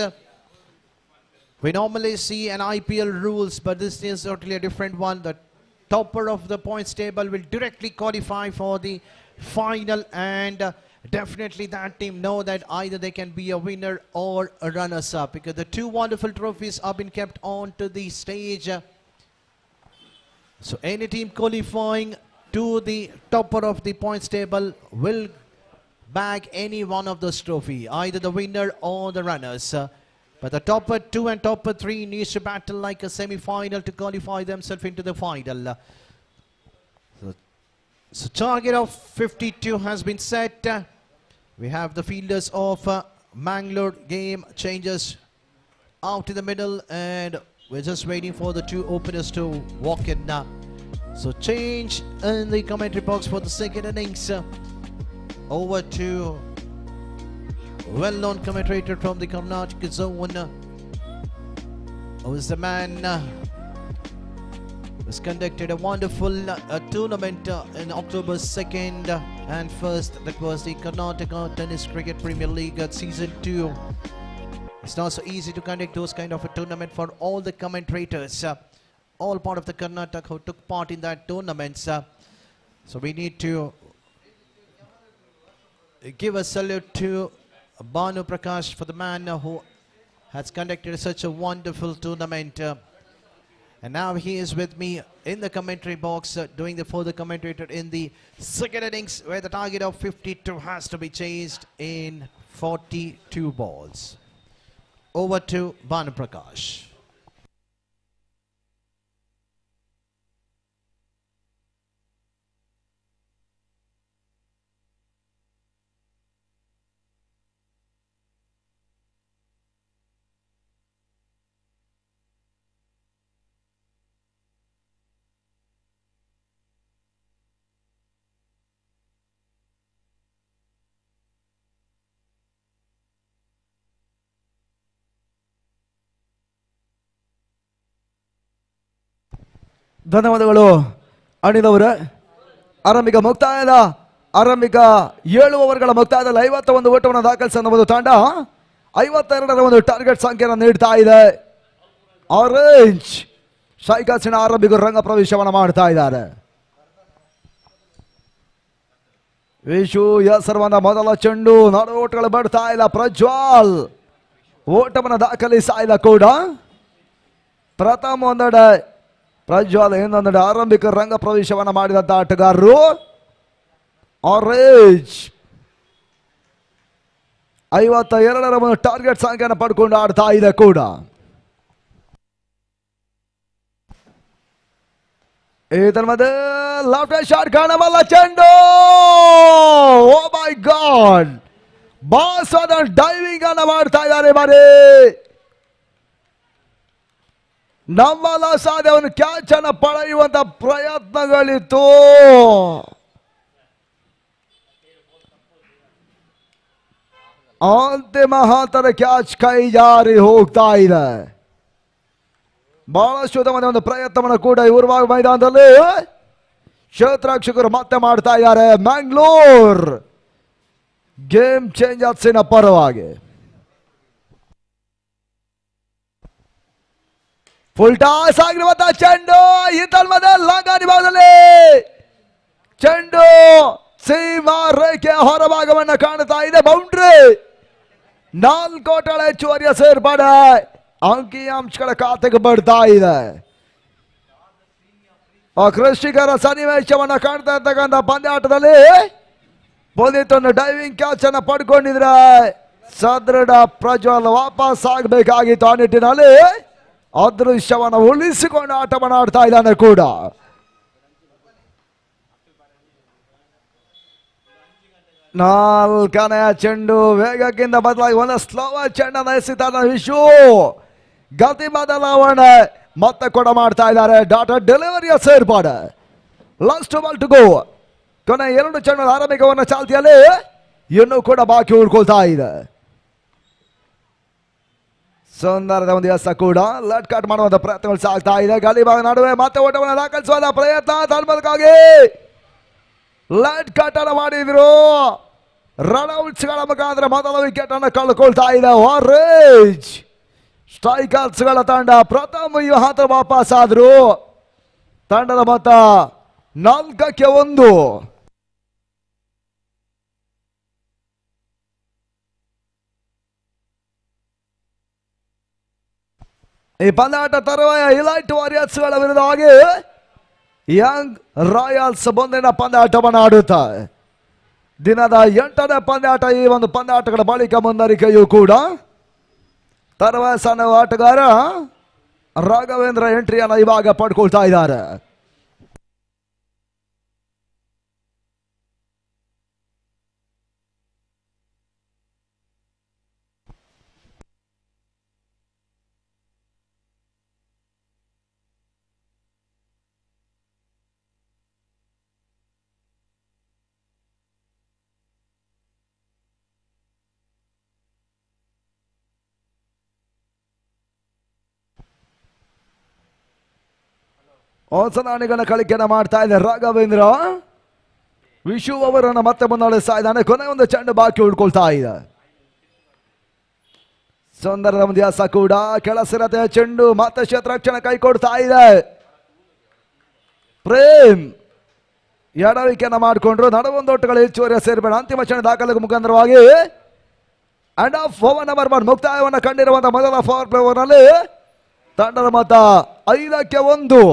Speaker 9: We normally see an IPL rules, but this is totally a different one. The topper of the points table will directly qualify for the final, and definitely that team know that either they can be a winner or a runners-up, because the 2 wonderful trophies have been kept onto the stage. So any team qualifying to the topper of the points table will bag any one of those trophies, either the winner or the runners. But the topper 2 and topper 3 needs to battle like a semi-final to qualify themselves into the final. So target of 52 has been set. We have the fielders of Mangalore game changes out in the middle, and we're just waiting for the 2 openers to walk in. So change in the commentary box for the second innings. Over to well-known commentator from the Karnataka zone, who is the man who's conducted a wonderful tournament in October 2nd and 1st. That was the Karnataka Tennis Cricket Premier League Season 2. It's not so easy to conduct those kind of a tournament for all the commentators, all part of the Karnataka who took part in that tournament. So we need to give a salute to Banu Prakash for the man who has conducted such a wonderful tournament. And now he is with me in the commentary box doing the further commentator in the second innings, where the target of 52 has to be chased in 42 balls. Over to Banu Prakash.
Speaker 8: ಧನ್ಯವಾದಗಳು ಅನಿಲ್ ಅವರೇ. ಆರಂಭಿಕ ಮುಕ್ತಾಯದ ಆರಂಭಿಕ 7 ಓವರ್ಗಳ ಮುಕ್ತಾಯದಲ್ಲಿ 51 ಓಟವನ್ನು ದಾಖಲಿಸಿದ ಒಂದು ತಂಡ 52ರ ಒಂದು ಟಾರ್ಗೆಟ್ ಸಂಖ್ಯೆಯನ್ನು ನೀಡ್ತಾ ಇದೆ. ಆರೆಂಜ್ ಸ್ಟ್ರೈಕರ್ಸ್ನ ಆರಂಭಿಕ ರಂಗ ಪ್ರವೇಶವನ್ನು ಮಾಡ್ತಾ ಇದ್ದಾರೆ. ವಿಶು ಹೆಸರುವಂತ ಮೊದಲ ಚೆಂಡು, 4 ಓಟಗಳು ಬರ್ತಾ ಇಲ್ಲ. ಪ್ರಜ್ವಲ್ ಓಟವನ್ನು ದಾಖಲಿಸ್ತಾ ಇಲ್ಲ ಕೂಡ. ಪ್ರಥಮ ಒಂದೆಡೆ ಪ್ರಜ್ವಲ್ ಇನ್ನೊಂದೆಡೆ ಆರಂಭಿಕ ರಂಗ ಪ್ರವೇಶವನ್ನು ಮಾಡಿದಂತ ಆಟಗಾರರು ಆರೆಂಜ್ 52ರ ಒಂದು ಟಾರ್ಗೆಟ್ ಸಂಖ್ಯೆಯನ್ನು ಪಡ್ಕೊಂಡು ಆಡ್ತಾ ಇದೆ ಕೂಡ. ಇದರ ಮಧ್ಯೆ ಲೆಫ್ಟ್ ಶಾಟ್ ಕಾಣಬಲ್ಲ ಚೆಂಡು. ಓ ಮೈ ಗಾಡ್, ಬಾಸ್ ಡೈವಿಂಗ್ ಅನ್ನ ಮಾಡ್ತಾ ಇದ್ದಾರೆ ಬಾರಿ. ನಮ್ಮಲ್ಲ ಸಾಧ್ಯ ಅವನು ಕ್ಯಾಚ್ ಅನ್ನ ಪಡೆಯುವಂತ ಪ್ರಯತ್ನಗಳಿತ್ತು. ಅಂತಿಮ ಹಂತದ ಕ್ಯಾಚ್ ಕೈ ಜಾರಿ ಹೋಗ್ತಾ ಇದೆ. ಬಹಳಷ್ಟು ಉತ್ತಮವಾದ ಒಂದು ಪ್ರಯತ್ನವನ್ನು ಕೂಡ URWA ಮೈದಾನದಲ್ಲಿ ಕ್ಷೇತ್ರರಕ್ಷಕರು ಮತ್ತೆ ಮಾಡ್ತಾ ಇದ್ದಾರೆ. ಮ್ಯಾಂಗ್ಳೂರ್ ಗೇಮ್ ಚೇಂಜರ್ಸಿನ ಪರವಾಗಿ ಫುಲ್ ಟಾಸ್ ಆಗಿರುವಂತಹ ಚೆಂಡು ಈತಲ್ಮದ ಲಂಗಾನಿ ಭಾಗದಲ್ಲಿ ಚೆಂಡು ಸೀಮಾ ರೇಖೆ ಹೊರಭಾಗವನ್ನು ಕಾಣುತ್ತಾ ಇದೆ. ಬೌಂಡ್ರಿ 4 ಓಟಗಳ ಹೆಚ್ಚುವರಿಯ ಸೇರ್ಪಡೆ ಅಂಕಿಅಂಶಗಳ ಖಾತೆಗೆ ಬರ್ತಾ ಇದೆ. ಕೃಷಿಕರ ಸನ್ನಿವೇಶವನ್ನ ಕಾಣ್ತಾ ಇರ್ತಕ್ಕಂಥ ಪಂದ್ಯಾಟದಲ್ಲಿ ಪುನೀತ್ ಒಂದು ಡೈವಿಂಗ್ ಕ್ಯಾಚ್ ಅನ್ನ ಪಡ್ಕೊಂಡಿದ್ರೆ ಸದೃಢ ಪ್ರಜ್ವಲ್ ವಾಪಸ್ ಆಗಬೇಕಾಗಿತ್ತು. ಆ ನಿಟ್ಟಿನಲ್ಲಿ ಅದೃಶ್ಯವನ್ನು ಉಳಿಸಿಕೊಂಡು ಆಟವನ್ನು ಆಡ್ತಾ ಇದ್ದಾನೆ ಕೂಡ. ನಾಲ್ಕನೆಯ ಚೆಂಡು ವೇಗಕ್ಕಿಂತ ಬದಲಾಗಿ ಒಂದು ಸ್ಲೋ ಚೆಂಡನ್ನು ಎಸೆತಾನೆ ವಿಶು. ಗತಿ ಬದಲಾವಣೆ ಮತ್ತೆ ಕೂಡ ಮಾಡ್ತಾ ಇದ್ದಾರೆ. ಡಾಟಾ ಡೆಲಿವರಿಯ ಸೇರ್ಪಾಡು. Last ball to go. ಕೊನೆ 2 ಚೆಂಡು ಆರಂಭಿಕವನ್ನು ಚಾಲ್ತಿಯಲ್ಲಿ ಇನ್ನೂ ಕೂಡ ಬಾಕಿ ಉಳ್ಕೊಳ್ತಾ ಇದೆ. ಸುಂದರದ ಒಂದು ಎಸ ಕೂಡ ಲಟ್ ಕಟ್ ಮಾಡುವಂತ ಪ್ರಯತ್ನಗಳು ಸಾಗ್ತಾ ಇದೆ. ಗಾಲಿ ಭಾಗ ನಡುವೆ ಮತ್ತೆ ಓಟವನ್ನು ದಾಖಲಿಸುವ ಪ್ರಯತ್ನ ತನ್ಮದಕ್ಕಾಗಿ ಲಟ್ ಕಟ್ ಅನ್ನು ಮಾಡಿದ್ರು. ರನ್ಔಟ್ಸ್ಗಳ ಮುಖಾಂತರ ಮೊದಲ ವಿಕೆಟ್ ಅನ್ನು ಕಳ್ಕೊಳ್ತಾ ಇದೆ ಆರೆಂಜ್. ಸ್ಟ್ರೈಕರ್ಸ್ಗಳ ತಂಡ ಪ್ರಥಮ ಹಂತ ವಾಪಸ್ ಆದ್ರು. ತಂಡದ ಮೊತ್ತ 4-1. ಈ ಪಂದ್ಯಾಟ ತರುವಾಯ ಇಲೈಟ್ ವಾರಿಯರ್ಸ್ಗಳ ವಿರುದ್ಧವಾಗಿ ಯಂಗ್ ರಾಯಲ್ಸ್ ಮುಂದಿನ ಪಂದ್ಯಾಟವನ್ನು ಆಡುತ್ತಾರೆ. ದಿನದ 8ನೇ ಪಂದ್ಯಾಟ. ಈ ಒಂದು ಪಂದ್ಯಾಟಗಳ ಬಳಿಕ ಮುಂದರಿಕೆಯೂ ಕೂಡ ತರವಾಸನ ಆಟಗಾರ ರಾಘವೇಂದ್ರ ಎಂಟ್ರಿಯನ್ನು ಇವಾಗ ಪಡ್ಕೊಳ್ತಾ ಇದ್ದಾರೆ. ಹೊಸದಾಣಿಗಳ ಕಳಿಕೆಯನ್ನು ಮಾಡ್ತಾ ಇದೆ ರಾಘವೇಂದ್ರ. ವಿಶು ಅವರನ್ನು ಮತ್ತೆ ಮುನ್ನಡೆಸ್ತಾ ಇದ್ದಾನೆ. ಕೊನೆ ಒಂದು ಚೆಂಡು ಬಾಕಿ ಉಳ್ಕೊಳ್ತಾ ಇದೆ. ಸುಂದರದ ಒಂದು ಯಾಸ ಕೂಡ ಕೆಳಸಿರತೆಯ ಚೆಂಡು ಮತ್ತೆ ಕ್ಷೇತ್ರರಕ್ಷಣೆ ಕೈ ಕೊಡ್ತಾ ಇದೆ. ಪ್ರೇಮ್ ಎಡವಿಕೆಯನ್ನು ಮಾಡಿಕೊಂಡ್ರು. ನಡುವೊಂದೊಟ್ಟುಗಳ ಹೆಚ್ಚುವರಿಯ ಸೇರ್ಬೇಡ. ಅಂತಿಮ ಕ್ಷಣ ದಾಖಲೆಗೆ ಮುಖಾಂತರವಾಗಿ ಅಂಡ್ ಆಫ್ ಓವರ್ ನಂಬರ್ 1 ಮುಕ್ತಾಯವನ್ನು ಕಂಡಿರುವಂತಹ ಮೊದಲ ಪವರ್ ಪ್ಲೇ ಓವರ್ನಲ್ಲಿ ತಂಡದ ಮೊತ್ತ 5-1.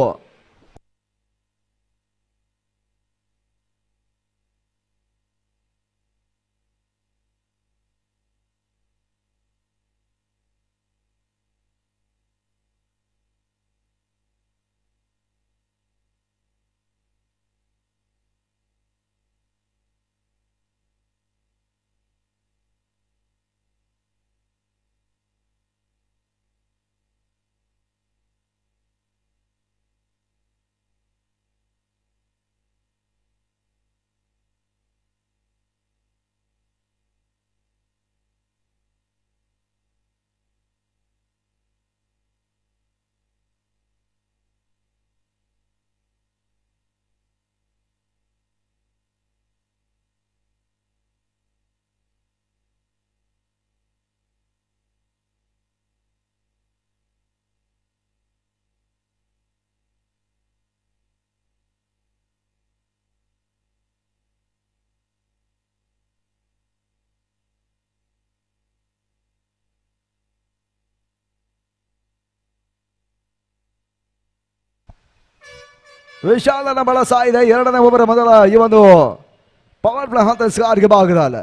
Speaker 8: ವಿಶಾಲನ ಬಳಸ ಇದೆ. 2ನೇ ಓವರ್ ಮೊದಲ ಈ ಒಂದು ಪವರ್ ಪ್ಲೇ ಹಂತ ಸ್ಕಾರ್ಗೆ ಭಾಗದಲ್ಲ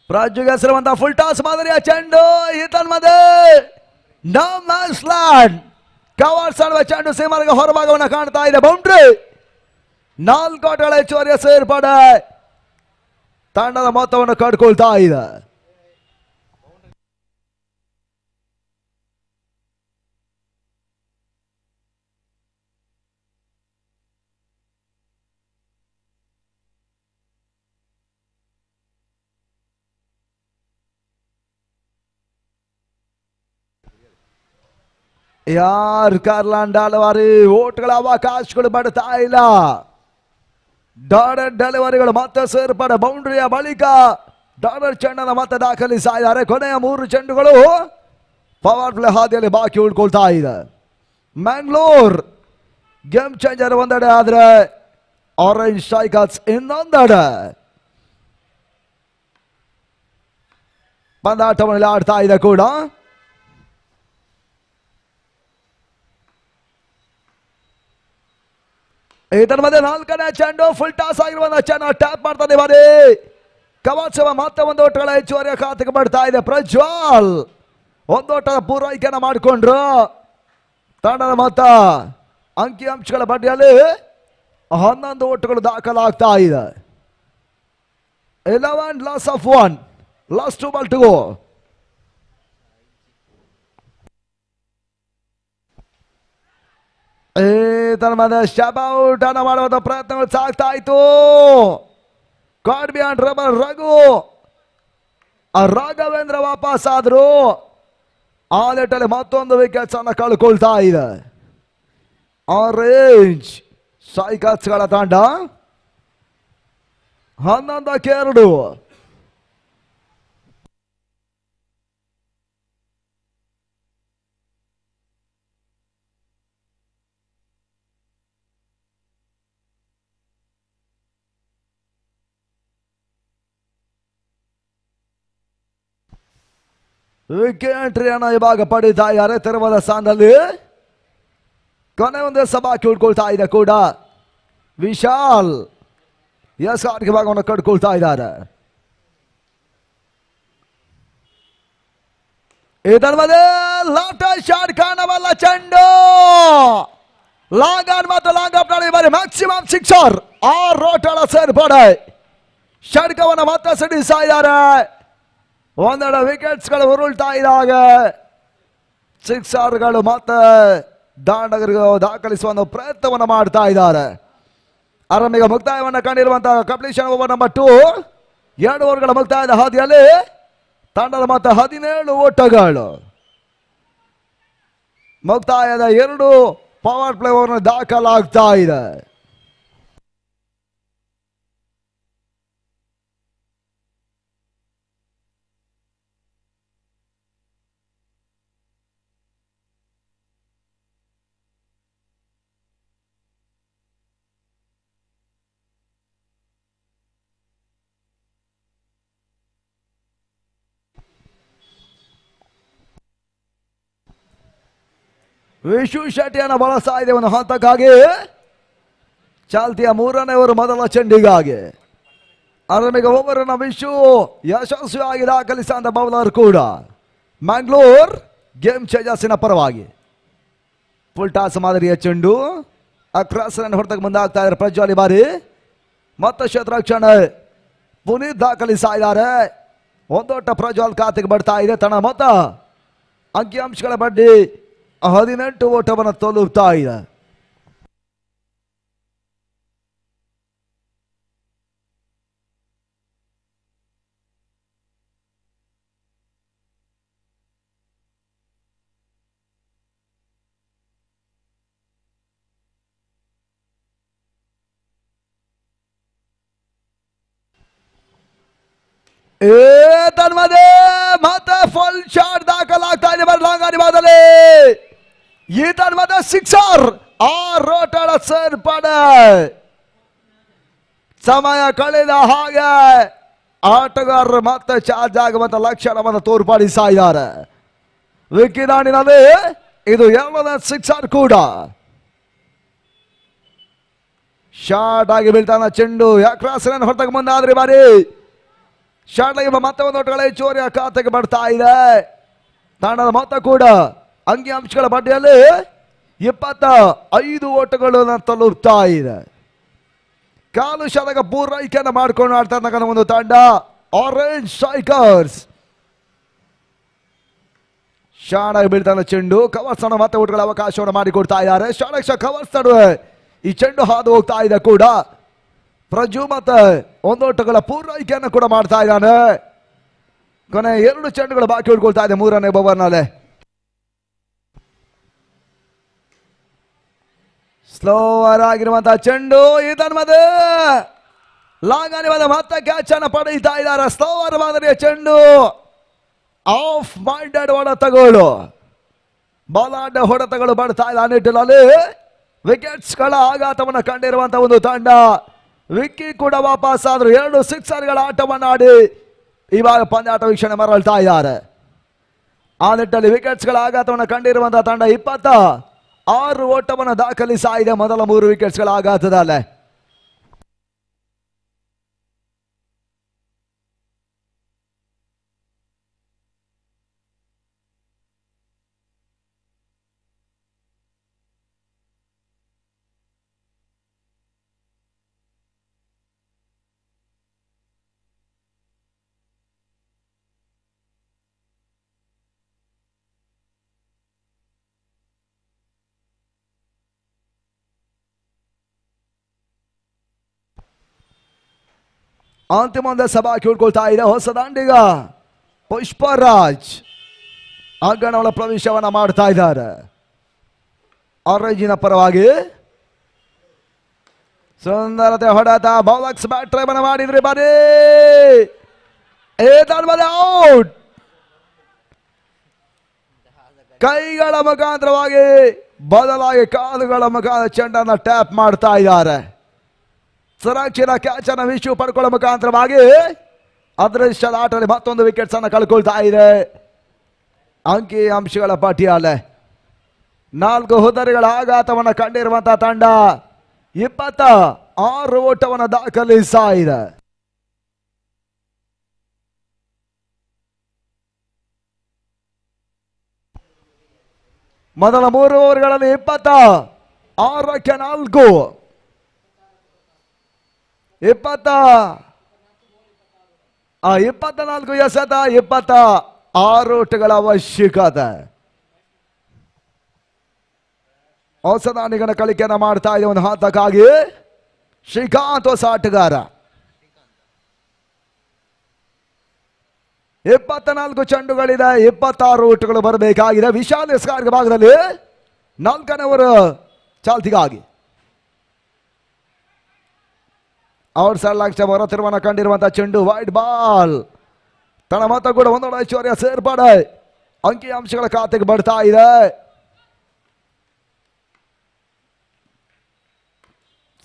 Speaker 8: ಪ್ರಾಜುಗೆ ಹೆಸರುವಂತ ಫುಲ್ ಟಾಸ್ ಮಾದರಿಯ ಚೆಂಡು ಈತನ್ಮದೆ ನೋ ಮ್ಯಾನ್ಸ್ ಲ್ಯಾಂಡ್ ಕವರ್ಸ್ ಆಡುವ ಚೆಂಡು ಸೀಮಾರಿಗೆ ಹೊರಭಾಗವನ್ನು ಕಾಣ್ತಾ ಇದೆ. ಬೌಂಡ್ರಿ 4 ಆಟಗಳ ಹೆಚ್ಚುವರಿಯ ಸೇರ್ಪಡೆ ತಂಡದ ಮೊತ್ತವನ್ನು ಕಟ್ಕೊಳ್ತಾ ಇದೆ. ಯಾರ್ ಕಾರ್ಲಾನ್ ಡೆಲಿವರಿ ಓಟ್ಗಳ ಅವಕಾಶಗಳು ಬಡ್ತಾ ಇಲ್ಲ. ಡಾಡರ್ ಡೆಲಿವರಿಗಳು ಮತ್ತೆ ಸೇರ್ಪಡೆ ಬೌಂಡ್ರಿಯ ಬಳಿಕ ಡಾಡರ್ ಚೆಂಡನ ಮತ್ತೆ ದಾಖಲಿಸ್ತಾ ಇದ್ದಾರೆ. ಕೊನೆಯ 3 ಚೆಂಡುಗಳು ಪವರ್ ಪ್ಲೇ ಹಾದಿಯಲ್ಲಿ ಬಾಕಿ ಉಳ್ಕೊಳ್ತಾ ಇದೆ. ಮ್ಯಾಂಗ್ಳೂರ್ ಗೇಮ್ ಚೇಂಜರ್ ಒಂದೆಡೆ ಆದ್ರೆ ಆರೆಂಜ್ ಸ್ಟ್ರೈಕರ್ಸ್ ಇನ್ನೊಂದೆಡೆ ಪಂದಾಟವನ್ನು ಆಡ್ತಾ ಇದೆ ಕೂಡ. ಇದರ ಮಧ್ಯೆ 4ನೇ ಚೆಂಡು ಫುಲ್ ಟಾಸ್ ಆಗಿರುವಂತಹ ಚೆಂಡು ಟ್ಯಾಪ್ ಮಾಡ್ತಾನೆ ಬಾರಿ ಕವಾತ್ಸವ ಮತ್ತೆ ಒಂದು ಓಟಗಳ ಹೆಚ್ಚುವರಿಯ ಖಾತೆಗೆ ಬರ್ತಾ ಇದೆ. ಪ್ರಜ್ವಲ್ ಒಂದು ಓಟದ ಪೂರೈಕೆಯನ್ನು ಮಾಡಿಕೊಂಡ್ರು. ತಂಡದ ಮೊತ್ತ ಅಂಕಿಅಂಶಗಳ ಬಡ್ಡಿಯಲ್ಲಿ 11 ಓಟಗಳು ದಾಖಲಾಗ್ತಾ ಇದೆ. 11 loss of 1 last 2 ball to go. ತನ್ನ ಮೇಲೆ ಸ್ಟಾಪ್ ಔಟ್ ಅನ್ನ ಮಾಡುವಂತ ಪ್ರಯತ್ನಗಳು ಸಾಗ್ತಾ ಇತ್ತು. ಗಾಡ್ ಬಿಯಾಂಡ್ ರಬರ್ ರಾಘವೇಂದ್ರ ವಾಪಸ್ ಆದ್ರು. ಆ ಲೆಟ್ಟಲ್ಲಿ ಮತ್ತೊಂದು ವಿಕೆಟ್ಸ್ ಅನ್ನ ಕಳ್ಕೊಳ್ತಾ ಇದೆ ಆರೆಂಜ್ ಸ್ಟ್ರೈಕರ್ಸ್ಗಳ ತಂಡ. 11-2. ವಿಕೆಟ್ರಿಯನ್ನು ಇವಾಗ ಪಡೀತಾ ಇದ್ದಾರೆ ತೆರವಾದ ಸ್ಥಾನದಲ್ಲಿ. ಕೊನೆ ಒಂದೇ ಸಭಾಕಿ ಉಳ್ಕೊಳ್ತಾ ಇದೆ ಕೂಡ. ವಿಶಾಲ್ ಎಸ್ ಆರ್ಗೆ ಭಾಗವನ್ನು ಕಟ್ಕೊಳ್ತಾ ಇದ್ದಾರೆ. ಇದರ ಮೇಲೆ ಲಾಫ್ಟ್ ಶಾಟ್ ಕಾಣವಲ್ಲ ಚೆಂಡು ಲಾಂಗ್ ಆನ್ ಮತ್ತು ಲಾಂಗ್ ಅಪ್ ಬಾರಿ ಮ್ಯಾಕ್ಸಿಮಮ್ 6 6 ಓಟಗಳ ಸೇರ್ಪಡೆ ಷಡ್ಕವನ್ನು ಮತ್ತೆ ಸಿಡಿಸ್ತಾ ಇದ್ದಾರೆ. ಒಂದೆರಡು ವಿಕೆಟ್ಸ್ಗಳು ಉರುಳ್ತಾ ಇದ್ದಾಗ 6 ಮತ್ತೆ ದಾಂಡಗರಿಗೆ ದಾಖಲಿಸುವ ಒಂದು ಪ್ರಯತ್ನವನ್ನು ಮಾಡ್ತಾ ಇದ್ದಾರೆ. ಆರಂಭಿಕ ಮುಕ್ತಾಯವನ್ನು ಕಂಡಿರುವಂತಹ ಕಂಪ್ಲೀಷನ್ ಓವರ್ ನಂಬರ್ 2 2 ಓವರ್ಗಳ ಮುಕ್ತಾಯದ ಹಾದಿಯಲ್ಲಿ ತಂಡದ ಮತ್ತೆ 17 ಓಟಗಳು. ಮುಕ್ತಾಯದ 2 ಪವರ್ ಪ್ಲೇ ಓವರ್ ದಾಖಲಾಗ್ತಾ ಇದೆ. ವಿಶು ಶೆಟ್ಟಿಯನ್ನು ಬಳಸ್ತಾ ಇದೆ ಒಂದು ಹಂತಕ್ಕಾಗಿ. ಚಾಲ್ತಿಯ 3ನೇ ಓವರ್ ಮೊದಲ ಚೆಂಡಿಗಾಗಿ ಆರಂಭಿಕ ಓವರ್ ಅನ್ನು ವಿಶು ಯಶಸ್ವಿಯಾಗಿ ದಾಖಲಿಸಿದ ಬೌಲರ್ ಕೂಡ. ಮ್ಯಾಂಗ್ಳೂರ್ ಗೇಮ್ ಚೇಂಜರ್ಸಿನ ಪರವಾಗಿ ಫುಲ್ ಟಾಸ್ ಮಾದರಿಯ ಚೆಂಡು ಅಕ್ರಾಸ್ ರನ್ ಹೊರತಕ್ಕೆ ಮುಂದಾಗ್ತಾ ಇದ್ದಾರೆ. ಪ್ರಜ್ವಲ್ ಬಾರಿ ಮತ್ತೆ ಕ್ಷೇತ್ರರಕ್ಷಣೆ ಪುನೀತ್ ದಾಖಲಿಸ್ತಾ ಇದ್ದಾರೆ. ಒಂದೋಟ ಪ್ರಜ್ವಲ್ ಖಾತೆಗೆ ಬರ್ತಾ ಇದೆ. ತನ್ನ ಮೊತ್ತ ಅಂಕಿಅಂಶಗಳ ಬಡ್ಡಿ 18 ಓಟವನ್ನು ತಲುಪ್ತಾ ಇದೆ. ತನ್ಮದೆ ಮತ್ತೆ ಫುಲ್ ಶಾಟ್ ದಾಖಲಾಗ್ತಾ ಇದೆ ಲಾಂಗಾರಿ ಬಾದಲ್ಲಿ. ಈ ತನ್ಮದೆ 6 6 ಓಟಗಳ ಸೇರ್ಪಡೆ. ಸಮಯ ಕಳೆದ ಹಾಗೆ ಆಟಗಾರರು ಮತ್ತೆ ಚಾರ್ಜ್ ಆಗುವಂತ ಲಕ್ಷಣವನ್ನು ತೋರ್ಪಡಿಸ್ತಾ ಇದ್ದಾರೆ. ವಿಕಿನಾಡಿನಲ್ಲಿ ಇದು 2ನೇ 6 ಕೂಡ. ಶಾರ್ಟ್ ಆಗಿ ಬೀಳ್ತಾನ ಚೆಂಡು ಕ್ರಾಸ್ ರನ್ ಹೊರತಾಗ ಮುಂದಾದ್ರೆ ಬಾರಿ ಶಾರ್ಟ್ ಆಗಿ ಮತ್ತೆ ಒಂದು ಓಟಗಳ ಹೆಚ್ಚುವರಿ ಖಾತೆಗೆ ಬರ್ತಾ ಇದೆ. ತಂಡದ ಮೊತ್ತ ಕೂಡ ಅಂಕಿಅಂಶಗಳ ಪಟ್ಟಿಯಲ್ಲಿ 25 ಓಟಗಳನ್ನು ತಲುಪ್ತಾ ಇದೆ. ಕಾಲು ಶತಕ ಪೂರೈಕೆಯನ್ನು ಮಾಡ್ಕೊಂಡು ಆಡ್ತಾ ಇರ್ತಕ್ಕಂಥ ಒಂದು ತಂಡ ಆರೆಂಜ್ ಸ್ಟ್ರೈಕರ್ಸ್. ಶಾಣಾಗಿ ಬೀಳ್ತಾನೆ ಚೆಂಡು ಕವರ್ಸ್ ಅನ್ನು ಮತ್ತೆ ಓಟಗಳ ಅವಕಾಶವನ್ನು ಮಾಡಿಕೊಡ್ತಾ ಇದ್ದಾರೆ. ಶಾಣಕ್ಷ ಕವರ್ಸ್ ನಡುವೆ ಈ ಚೆಂಡು ಹಾದು ಹೋಗ್ತಾ ಇದೆ ಕೂಡ ಪ್ರಜು ಮತ್ತೆ ಒಂದೋಟಗಳ ಪೂರೈಕೆಯನ್ನು ಕೂಡ ಮಾಡ್ತಾ ಇದ್ದಾನೆ. ಕೊನೆ 2 ಚೆಂಡುಗಳು ಬಾಕಿ ಉಳ್ಕೊಳ್ತಾ ಇದೆ 3ನೇ ಓವರ್ನಲ್ಲಿ. ಸ್ಲೋವರ್ ಆಗಿರುವಂತಹ ಚೆಂಡು ಇದನ್ಮದೆ ಲಾಂಗನಿವಾದ ಮತ್ತೆ ಕ್ಯಾಚ್ ಅನ್ನು ಪಡೆಯುತ್ತಾ ಇದ್ದಾರೆ. ಸ್ಲೋವರ್ ಮಾದರಿಯ ಚೆಂಡು ಆಫ್ ಮೈಂಡೆಡ್ ಹೊಡೆತಗಳು ಬಲಾಢ್ಯ ಹೊಡೆತಗಳು ಬರ್ತಾ ಇದೆ. ಆ ನಿಟ್ಟಿನಲ್ಲಿ ವಿಕೆಟ್ಸ್ ಗಳ ಆಘಾತವನ್ನು ಕಂಡಿರುವಂತಹ ಒಂದು ತಂಡ. ವಿಕ್ಕಿ ಕೂಡ ವಾಪಸ್ ಆದ್ರು 2 ಸಿಕ್ಸರ್ಗಳ ಆಟವನ್ನು ಆಡಿ ಇವಾಗ ಪಂದ್ಯಾಟ ವೀಕ್ಷಣೆ ಮರಳ್ತಾ ಇದ್ದಾರೆ. ಆ ನಿಟ್ಟಲ್ಲಿ ವಿಕೆಟ್ಸ್ ಗಳ ಆಘಾತವನ್ನು ಕಂಡಿರುವಂತಹ ತಂಡ 26 ಓಟವನ್ನು ದಾಖಲಿಸ್ತಾ ಇದೆ ಮೊದಲ 3 ವಿಕೆಟ್ಸ್ ಗಳ ಆಘಾತದಲ್ಲೇ. ಅಂತಿಮ ಸಭಾ ಕೇಳ್ಕೊಳ್ತಾ ಇದೆ. ಹೊಸ ದಾಂಡಿಗ ಪುಷ್ಪರಾಜ್ ಅಂಗಣಗಳ ಪ್ರವೇಶವನ್ನ ಮಾಡ್ತಾ ಇದ್ದಾರೆ. ಆರೆಂಜಿನ ಪರವಾಗಿ ಸುಂದರತೆ ಹೊಡೆತ ಬೌಲಕ್ಸ್ ಬ್ಯಾಟ್ ಡ್ರೈವ್ ಮಾಡಿದ್ರಿ ಬಾರಿ ಔಟ್. ಕೈಗಳ ಮುಖಾಂತರವಾಗಿ ಬದಲಾಗಿ ಕಾಲುಗಳ ಮುಖಾಂತರ ಚೆಂಡನ್ನು ಟ್ಯಾಪ್ ಮಾಡ್ತಾ ಇದ್ದಾರೆ. ಸುರಕ್ಷಿತ ಕ್ಯಾಚ್ ಅನ್ನು ವಿಶ್ವ ಪಡ್ಕೊಳ್ಳೋ ಮುಖಾಂತರವಾಗಿ ಅದೃಷ್ಟದ ಆಟದಲ್ಲಿ ಮತ್ತೊಂದು ವಿಕೆಟ್ಸ್ ಅನ್ನು ಕಳ್ಕೊಳ್ತಾ ಇದೆ. ಅಂಕಿ ಅಂಶಗಳ ಪಟ್ಟಿಯಲ್ಲೇ 4 ಹುದ್ದರಿಗಳ ಆಘಾತವನ್ನು ಕಂಡಿರುವಂತಹ ತಂಡ 26 ಓಟವನ್ನು ದಾಖಲಿಸ್ತಾ ಇದೆ. ಮೊದಲ 3 ಓವರ್ಗಳಲ್ಲಿ 26ಕ್ಕೆ 4 24 ಎಸೆತ 26 ಓಟಗಳ ಅವಶ್ಯಕತೆ. ಹೊಸದಾನಿಗನ ಕಳಿಕೆಯನ್ನು ಮಾಡ್ತಾ ಇದೆ ಒಂದು ಹಂತಕ್ಕಾಗಿ ಶ್ರೀಕಾಂತ್ ಹೊಸ ಆಟಗಾರ. 24 ಚೆಂಡುಗಳಿದೆ 26 ಓಟಗಳು ಬರಬೇಕಾಗಿದೆ. ವಿಶಾಲ್ ಎಸ್ಕಾರ್ಗ ಭಾಗದಲ್ಲಿ 4ನೇ ಓವರ್ ಚಾಲ್ತಿಗಾಗಿ ಔಟ್ ಸೈಡ್ ಲಕ್ಷ ಹೊರ ತಿರುವನ್ನ ಕಂಡಿರುವಂತಹ ಚೆಂಡು ವೈಡ್ ಬಾಲ್. ತಣ ಮೊತ್ತ ಕೂಡ ಒಂದೊಂದು ಐಶ್ವರ್ಯ ಸೇರ್ಪಡೆ ಅಂಕಿ ಅಂಶಗಳ ಖಾತೆಗೆ ಬರ್ತಾ ಇದೆ.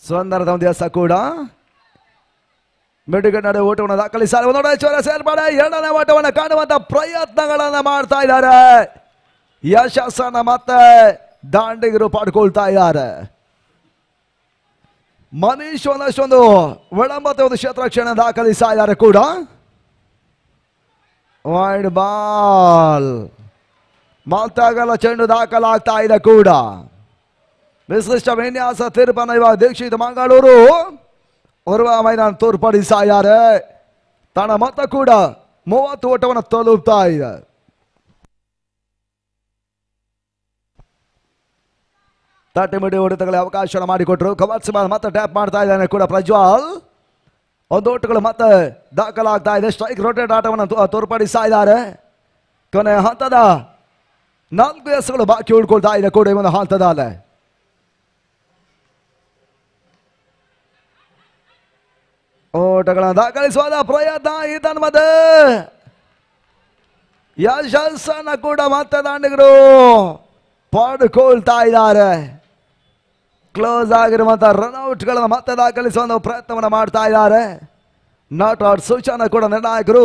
Speaker 8: ಸುಂದರದ ಒಂದು ಎಸ ಕೂಡ ಮಿಡುಗಡೆ ನಡೆ ಓಟವನ್ನು ದಾಖಲಿಸಿದ್ದಾರೆ. ಒಂದೊಂದು ಐಶ್ವರ್ಯ ಸೇರ್ಪಡೆ 2ನೇ ಓಟವನ್ನು ಕಾಣುವಂತಹ ಪ್ರಯತ್ನಗಳನ್ನ ಮಾಡ್ತಾ ಇದ್ದಾರೆ. ಯಶಸ್ಸನ್ನ ಮತ್ತೆ ದಾಂಡಿಗರು ಪಡ್ಕೊಳ್ತಾ ಇದ್ದಾರೆ. ಮನೀಶ್ ಒಂದಷ್ಟೊಂದು ವಿಳಂಬತೆ ಒಂದು ಕ್ಷೇತ್ರಕ್ಷಣ ದಾಖಲಿಸ್ತಾ ಇದ್ದಾರೆ ಕೂಡ. ವೈಡ್ ಬಾಲ್ ಮಾತಾಗಲ್ಲ ಚೆಂಡು ದಾಖಲಾಗ್ತಾ ಇದೆ ಕೂಡ. ವಿಶಿಷ್ಟ ವಿನ್ಯಾಸ ತೀರ್ಪನ್ನು ಇವಾಗ ದೀಕ್ಷಿತ್ ಮಂಗಳೂರು ಉರ್ವ ಮೈದಾನ ತೋರ್ಪಡಿಸ್ತಾ ಇದ್ದಾರೆ. ತನ್ನ ಮೊತ್ತ ಕೂಡ 30 ಓಟವನ್ನು ತಲುಪ್ತಾ ಇದೆ. ತಟ್ಟೆ ಮಿಡಿ ಹೊಡೆತಗಳಿಗೆ ಅವಕಾಶ ಮಾಡಿಕೊಟ್ರು. ಕವರ್ಸ್ ಮತ್ತೆ ಟ್ಯಾಪ್ ಮಾಡ್ತಾ ಇದ್ದಾನೆ ಕೂಡ ಪ್ರಜ್ವಲ್. ಒಂದು ಓಟಗಳು ಮತ್ತೆ ದಾಖಲಾಗ್ತಾ ಇದೆ. ಸ್ಟ್ರೈಕ್ ರೊಟೇಟ್ ಆಟವನ್ನು ತೋರ್ಪಡಿಸ್ತಾ ಇದ್ದಾರೆ. ಕೊನೆ ಹಂತದ 4 ಎಸೆಗಳು ಬಾಕಿ ಉಳ್ಕೊಳ್ತಾ ಇದೆ ಕೂಡ ಈ ಒಂದು ಹಂತದಲ್ಲೇ. ಓಟಗಳನ್ನು ದಾಖಲಿಸುವ ಪ್ರಯತ್ನ ಇದನ್ಮದೆ ಯಶಸ್ಸನ್ನ ಕೂಡ ಮತ್ತೆ ದಾಂಡಿಗರು ಪಡ್ಕೊಳ್ತಾ ಇದ್ದಾರೆ. ಕ್ಲೋಸ್ ಆಗಿರುವಂತಹ ರನ್ಔಟ್ ಗಳನ್ನು ಮತ್ತೆ ದಾಖಲಿಸುವ ಪ್ರಯತ್ನವನ್ನು ಮಾಡ್ತಾ ಇದ್ದಾರೆ. ನಾಟ್ ಔಟ್ ಸೂಚನೆ ಕೂಡ ನಿರ್ಣಾಯಕರು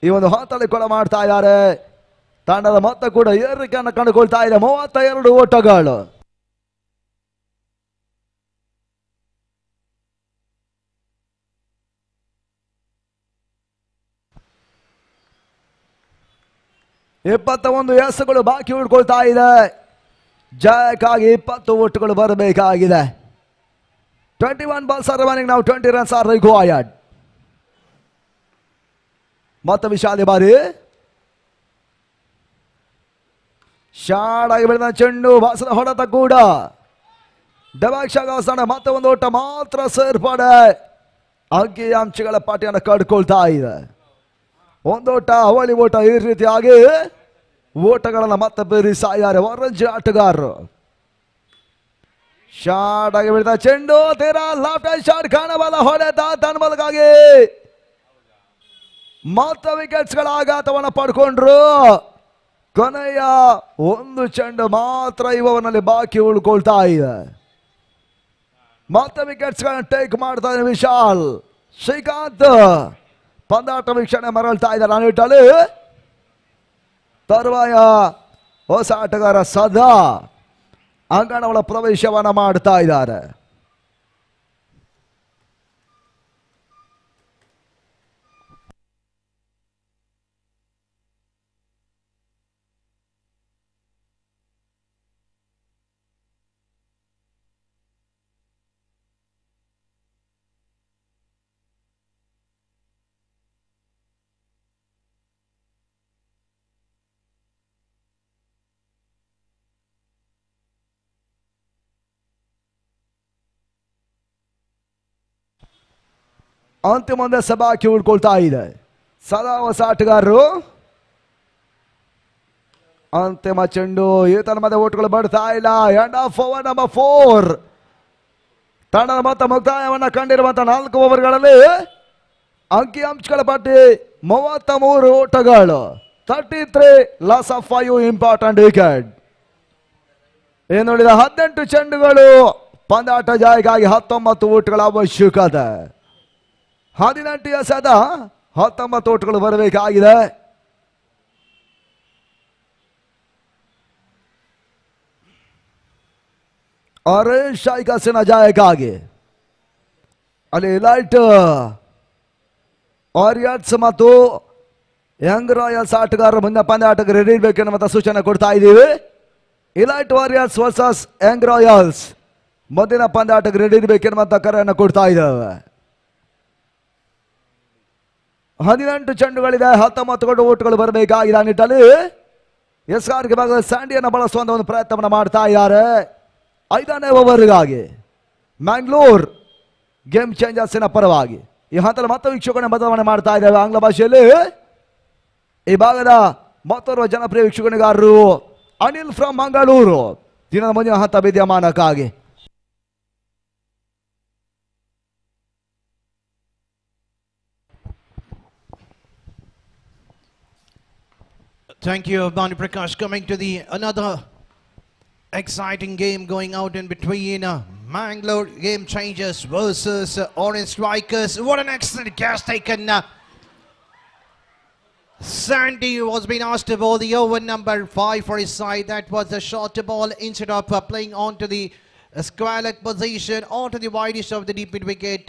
Speaker 8: ಈ ಒಂದು ಹಂತದಲ್ಲಿ ಕೂಡ ಮಾಡ್ತಾ ಇದ್ದಾರೆ. ತಂಡದ ಮೊತ್ತ ಕೂಡ ಏರಿಕೆಯನ್ನು ಕಂಡುಕೊಳ್ತಾ ಇದೆ. 32 ಓಟಗಳು. 21 ಎಸ್ಗಳು ಬಾಕಿ ಉಳ್ಕೊಳ್ತಾ ಇದೆ. ಜಯಕ್ಕಾಗಿ 20 ಓಟುಗಳು ಬರಬೇಕಾಗಿದೆ. 21 balls are remaining now, 20 runs are required. ಮತ್ತೆ ವಿಶಾಲಿ ಬಾರಿ ಶಾರ್ಟ್ ಆಗಿ ಬೆಳೆದ ಚೆಂಡು, ಬಾಸದ ಹೊಡೆತ ಕೂಡ ದವಾಕ್ಷಾಗ ಮತ್ತೆ ಒಂದು ಓಟ ಮಾತ್ರ ಸೇರ್ಪಡೆ. ಅಂಕಿ ಅಂಶಗಳ ಪಾಠಿಯನ್ನು ಕಡ್ಕೊಳ್ತಾ ಇದೆ. ಒಂದೋಟ ಅವಳಿ ಓಟ, ಈ ರೀತಿಯಾಗಿ ಓಟಗಳನ್ನು ಮತ್ತೆ ಬೇರಿಸ್ತಾ ಇದ್ದಾರೆ ವರಂಜಿ ಆಟಗಾರರು. ಶಾರ್ಟ್ ಆಗಿ ಬಿಡ್ತಾ ಚೆಂಡು, ತೀರಾ ಲೆಫ್ಟ್ ಹ್ಯಾಂಡ್ ಶಾರ್ಟ್, ಕಾಣಬಲ್ಲ ಹೊಡೆತ ತನ್ಮಲಗಾಗಿ ಮತ್ತೆ ವಿಕೆಟ್ಸ್ ಗಳ ಆಘಾತವನ್ನು ಪಡ್ಕೊಂಡ್ರು. ಕೊನೆಯ ಒಂದು ಚೆಂಡು ಮಾತ್ರ ಇವನಲ್ಲಿ ಬಾಕಿ ಉಳ್ಕೊಳ್ತಾ ಇದೆ. ಮತ್ತೆ ವಿಕೆಟ್ಸ್ ಗಳನ್ನ ಟೇಕ್ ಮಾಡ್ತಾ ಇದ್ದಾರೆ ವಿಶಾಲ್. ಶ್ರೀಕಾಂತ್ ಪಂದಾಟ ವೀಕ್ಷಣೆ ಮರಳ್ತಾ ಇದ್ದಾರೆ. ನಾನು ಇಟ್ಟಲ್ಲಿ ತರುವಾಯ ಹೊಸ ಆಟಗಾರ ಸದಾ ಅಂಗಣಗಳ ಪ್ರವೇಶವನ್ನ ಮಾಡ್ತಾ ಇದ್ದಾರೆ. ಅಂತಿಮ ಒಂದೇ ಸಭಾಕಿ ಉಳ್ಕೊಳ್ತಾ ಇದೆ. ಸದಾ ಹೊಸ ಆಟಗಾರರು. ಅಂತಿಮ ಚೆಂಡು, ಈತನ ಮಧ್ಯೆ ಓಟುಗಳು ಬರ್ತಾ ಇಲ್ಲ. End of over number 4. ತಂಡದ ಮೊತ್ತ ಮುಕ್ತಾಯವನ್ನ ಕಂಡಿರುವಂತಹ 4 ಓವರ್ಗಳಲ್ಲಿ ಅಂಕಿ ಅಂಶಗಳ ಪಟ್ಟಿ 33 ಓಟಗಳು, 33 ಲಾಸ್ ಆಫ್ 5 ಇಂಪಾರ್ಟೆಂಟ್ ವಿಕೆಟ್. ಏನು ನೋಡಿದ 18 ಚೆಂಡುಗಳು, ಪಂದಾಟ ಜಾಯಿಗಾಗಿ 19 ಓಟುಗಳ ಅವಶ್ಯಕತೆ. 18 ಎಸೆದ 19 ಓಟುಗಳು ಬರಬೇಕಾಗಿದೆ. ಆರೆಂಜ್ ಸ್ಟ್ರೈಕರ್ಸಿನ ಜಾಯಕ್ಕಾಗಿ ಅಲ್ಲಿ ಲೈಟ್ ವಾರಿಯರ್ಸ್ ಮತ್ತು ಯಂಗ್ ರಾಯಲ್ಸ್ ಆಟಗಾರರು ಮುಂದೆ ಪಂದ್ಯಾಟಕ್ಕೆ ರೆಡಿ ಇರಬೇಕೆನ್ನುವಂತ ಸೂಚನೆ ಕೊಡ್ತಾ ಇದ್ದೀವಿ. Elite warriors versus young Royals ಮುಂದಿನ ಪಂದ್ಯಾಟಕ್ಕೆ ರೆಡಿ ಇರಬೇಕೆನ್ನುವಂತ ಕರೆಯನ್ನು ಕೊಡ್ತಾ ಇದ್ದೇವೆ. 18 ಚೆಂಡುಗಳಿದೆ, 19 ಓಟುಗಳು ಬರಬೇಕಾಗಿದೆ. ನಿಟ್ಟಲ್ಲಿ ಎಸ್ಆರ್ಗೆ ಭಾಗದ ಸ್ಯಾಂಡಿಯನ್ನು ಬಳಸುವಂತ ಒಂದು ಪ್ರಯತ್ನವನ್ನು ಮಾಡ್ತಾ ಇದ್ದಾರೆ. 5ನೇ ಓವರ್ಗಾಗಿ ಮ್ಯಾಂಗ್ಳೂರ್ ಗೇಮ್ ಚೇಂಜರ್ಸಿನ ಪರವಾಗಿ ಈ ಹಂತದಲ್ಲಿ ಮತ್ತೆ ವೀಕ್ಷಕರನ್ನ ಬದಲಾವಣೆ ಮಾಡ್ತಾ ಇದ್ದೇವೆ. ಆಂಗ್ಲ ಭಾಷೆಯಲ್ಲಿ ಈ ಭಾಗದ ಮತ್ತೋರ್ವ ಜನಪ್ರಿಯ ವೀಕ್ಷಕನಿಗಾರರು ಅನಿಲ್ ಫ್ರಮ್ ಮಂಗಳೂರು ದಿನದ ಮುಂದಿನ ಹಂತ ವಿದ್ಯಮಾನಕ್ಕಾಗಿ.
Speaker 9: Thank you, Bani Prakash. Coming to the another exciting game going out in between Mangalore Game Changers versus Orange Strikers. What an excellent catch taken. Sandy was being asked to bowl the over number 5 for his side. That was a shorter ball instead of playing onto the square leg position, onto the widest of the deep mid wicket,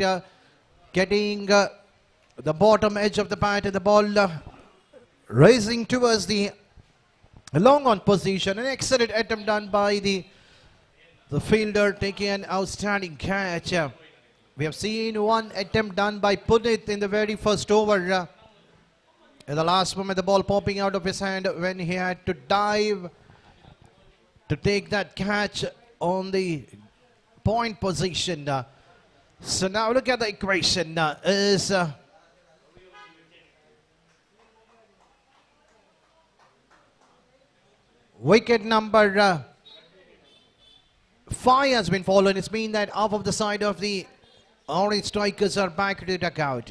Speaker 9: getting the bottom edge of the bat and the ball raising towards the long on position. An excellent attempt done by the fielder, taking an outstanding catch. We have seen one attempt done by Punit in the very first over. In the last moment, the ball popping out of his hand when he had to dive to take that catch on the point position. So now look at the equation. Is wicket number 5 has been fallen. It's mean that half of the side of the Orange Strikers are back to the dugout.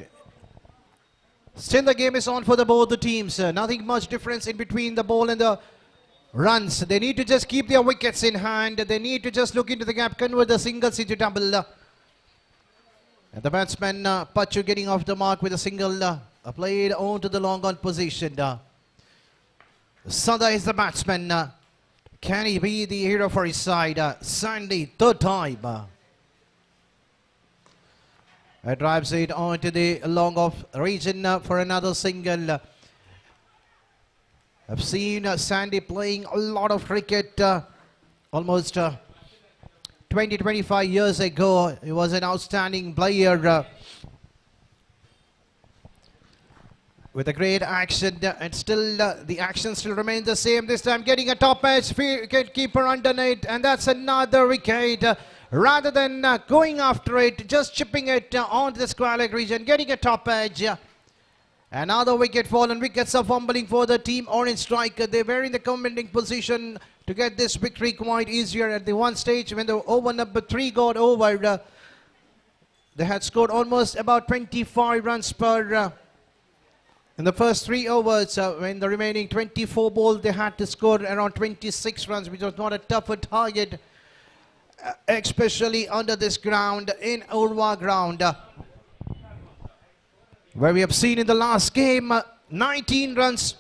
Speaker 9: Still the game is on for both the teams. Nothing much difference in between the ball and the runs. They need to just keep their wickets in hand. They need to just look into the gap, convert the singles into double. And the batsman Pachu getting off the mark with a single played on to the long on position. Sada is the batsman. Can he be the hero for his side? Sandy, third time. Drives it onto the long off region for another single. I've seen Sandy playing a lot of cricket almost 20-25 years ago. He was an outstanding player with a great action, and still the action still remains the same. This time getting a top edge, wicket keeper underneath, and that's another wicket. Rather than going after it, just chipping it onto the square leg region, getting a top edge. Another wicket fallen. Wickets are fumbling for the team orange striker. They were in the commanding position to get this victory quite easier at the one stage when the over number 3 got over. They had scored almost about 25 runs per in the first 3 overs. When the remaining 24 balls, they had to score around 26 runs, which was not a tougher target, especially under this ground in URWA ground, where we have seen in the last game 19 runs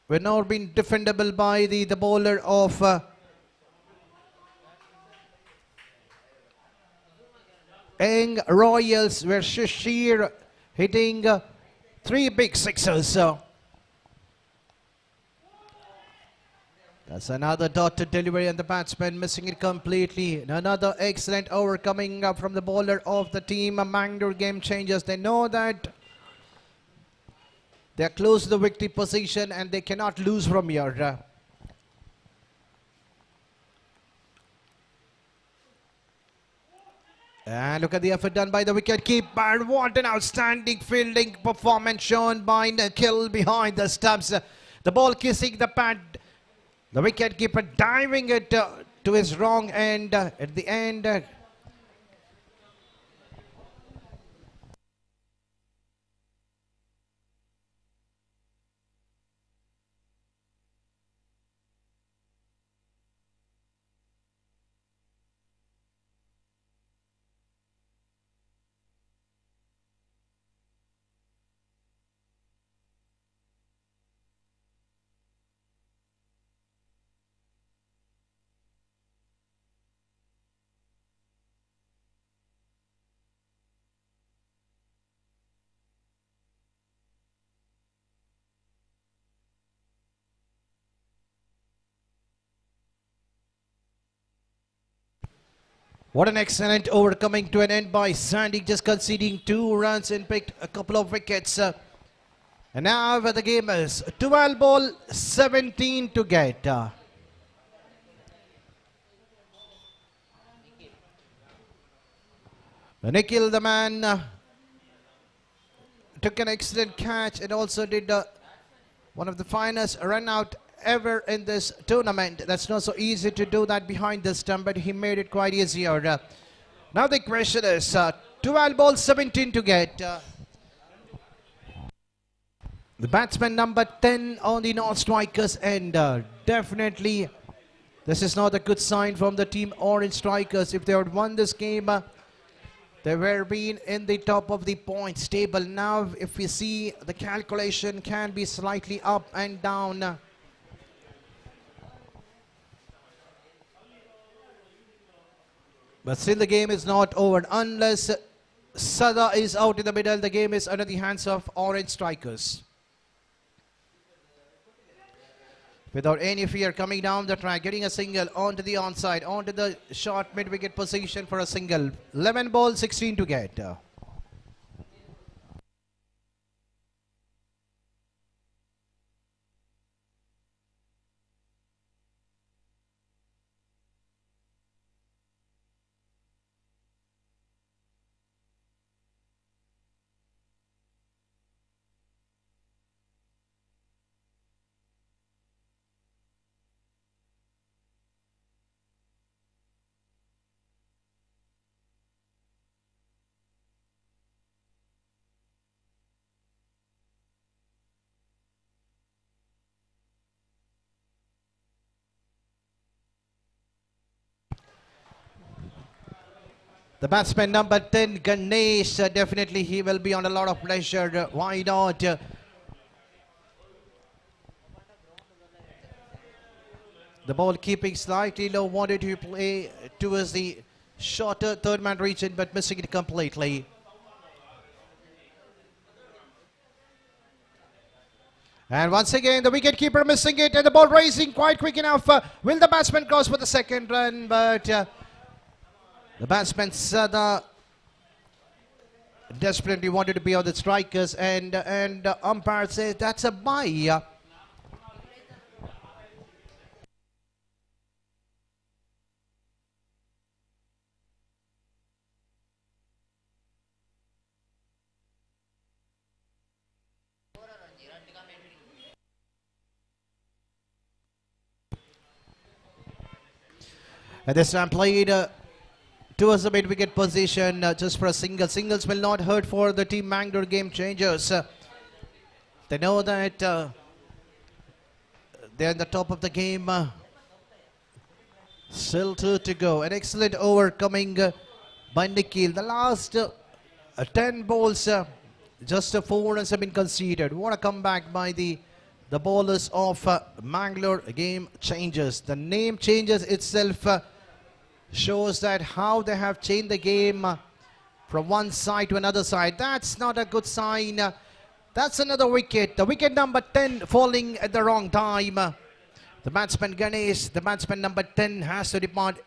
Speaker 9: were not been defendable by the bowler of Young Royals, where Shashir hitting 3 big sixes. That's another dotted delivery, and the batsman missing it completely. Another excellent over coming up from the bowler of the team. Mangalore game changers. They know that they're close to the victory position and they cannot lose from here. And look at the effort done by the wicket keeper. What an outstanding fielding performance shown by Nikhil behind the stumps. The ball kissing the pad. The wicket keeper diving it to his wrong end at the end. What an excellent over coming to an end by Sandy, just conceding 2 runs and picked a couple of wickets. And now the game is 12 ball, 17 to get. Nikhil, the man, took an excellent catch and also did one of the finest run out ever in this tournament. That's not so easy to do that behind the stump, but he made it quite easier. Now the question is 12 ball, 17 to get. The batsman number 10 on the non-strikers end. Definitely this is not a good sign from the team orange strikers. If they had won this game, they were being in the top of the points table. Now if we see, the calculation can be slightly up and down. But still the game is not over. Unless Sada is out in the middle, the game is under the hands of orange strikers. Without any fear, coming down the track, getting a single onto the onside, onto the short mid-wicket position for a single. 11 ball, 16 to get. The batsman number 10, Ganesh, definitely he will be on a lot of pressure. Why not? The ball keeping slightly low, wanted to play towards the shorter third man region, but missing it completely. And once again, the wicketkeeper missing it, and the ball racing quite quick enough. Will the batsman cross for the second run? But the batsman Sada desperately wanted to be on the strikers, and umpire says that's a bye. And this time played towards the mid-wicket position just for a single. Singles will not hurt for the team Mangalore game changers. They know that they're in the top of the game. Still 2 to go. An excellent over coming by Nikhil. The last 10 balls, just 4 runs have been conceded. What a comeback by the bowlers of Mangalore game changers. The name changes itself shows that how they have changed the game from one side to another side. That's not a good sign. That's another wicket. The wicket number 10 falling at the wrong time. The batsman Ganesh, the batsman number 10 has to depart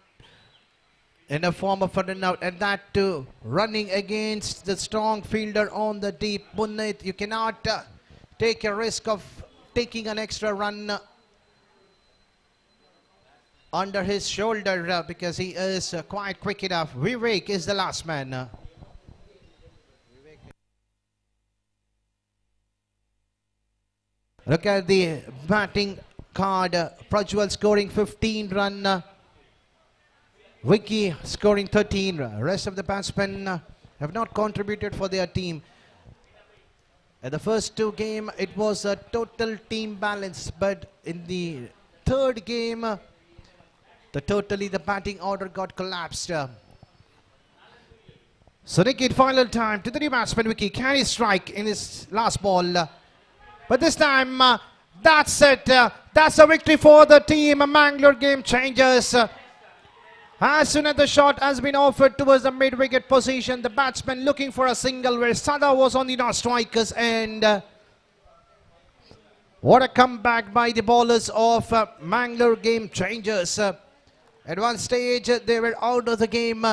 Speaker 9: in a form of a run out, and that too running against the strong fielder on the deep. Punnit, you cannot take a risk of taking an extra run under his shoulder because he is quite quick enough. Vivek is the last man. Look at the batting card. Prajwal scoring 15 run. Vicky scoring 13. Rest of the batsmen have not contributed for their team. At the first 2 games, it was a total team balance, but in the 3rd game, the batting order got collapsed. So Nikhil, final time to the new batsman Vicky. Can he strike in his last ball? But this time, that's it. That's a victory for the team Mangalore game changers. As soon as the shot has been offered towards the mid-wicket position, the batsman looking for a single where Sada was on the non-strikers, and what a comeback by the bowlers of Mangalore game changers. At one stage, they were out of the game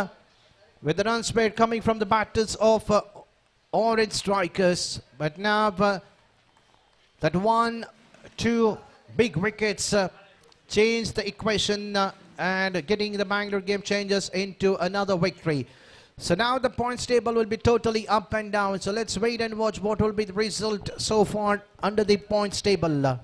Speaker 9: with the runs made coming from the batters of orange strikers. But now that 1, 2 big wickets changed the equation and getting the Mangalore game changers into another victory. So now the points table will be totally up and down. So let's wait and watch what will be the result so far under the points table.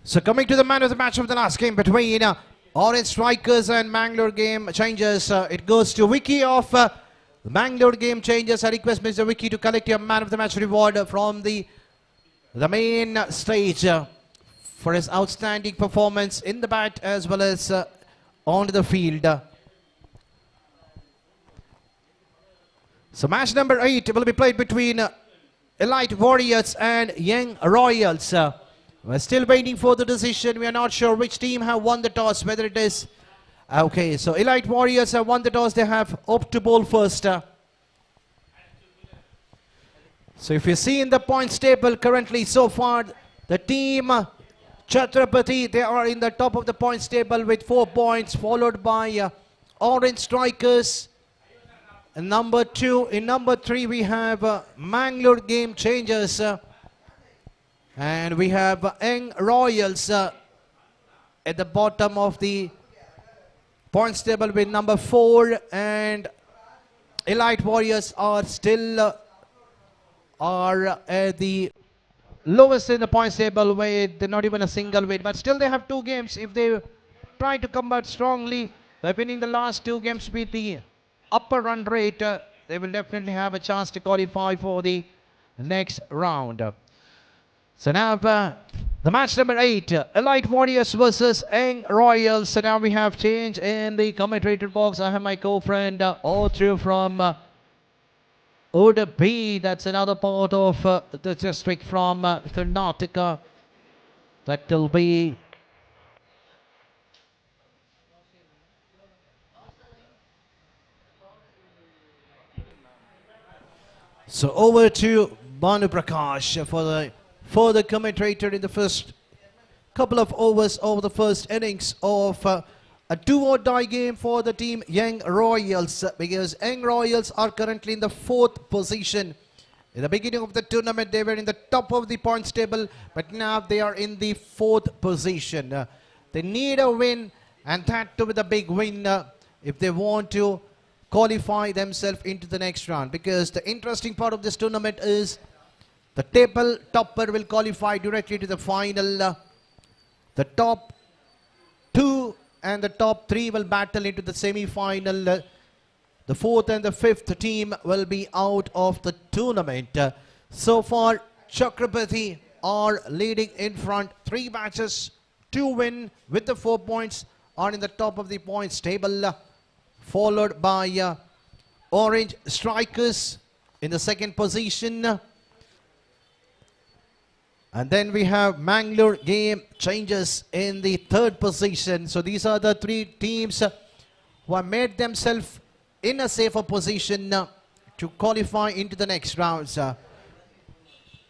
Speaker 9: So coming to the man of the match of the last game between Orange Strikers and Mangalore Game Changers, it goes to Vicky of Mangalore Game Changers. I request Mr. Vicky to collect your man of the match reward from the main stage for his outstanding performance in the bat as well as onto the field. So match number 8 will be played between Elite Warriors and Young Royals. We're still waiting for the decision. We are not sure which team have won the toss, whether it is... Okay, so Elite Warriors have won the toss. They have opted to bowl first. So if you see in the points table currently so far, the team Chhatrapati, they are in the top of the points table with 4 points, followed by Orange Strikers. And number 2, in number 3 we have Mangalore Game Changers. And we have Young Royals at the bottom of the points table with number 4, and Elite Warriors are still at the lowest in the points table with not even a single win, but still they have 2 games. If they try to come back strongly by winning the last 2 games with the upper run rate, they will definitely have a chance to qualify for the next round. So now the match number 8, Elite Warriors versus Young Royals. So now we have change in the commentator box. I have my co-friend all through from Udupi. That's another part of the district from Karnataka. That will be so over to Banu Prakash for the commentator in the first couple of overs of the first innings of a do-or-die game for the team Young Royals, because Young Royals are currently in the 4th position. In the beginning of the tournament, they were in the top of the points table, but now they are in the 4th position. They need a win, and that to be the big win if they want to qualify themselves into the next round, because the interesting part of this tournament is the table topper will qualify directly to the final. The top 2 and the top 3 will battle into the semi-final. The 4th and the 5th team will be out of the tournament. So far, Chhatrapati are leading in front. 3 matches, 2 win with the 4 points, are in the top of the points table, followed by Orange Strikers in the 2nd position. And then we have Mangalore Game Changers in the 3rd position. So these are the 3 teams who have made themselves in a safer position to qualify into the next rounds.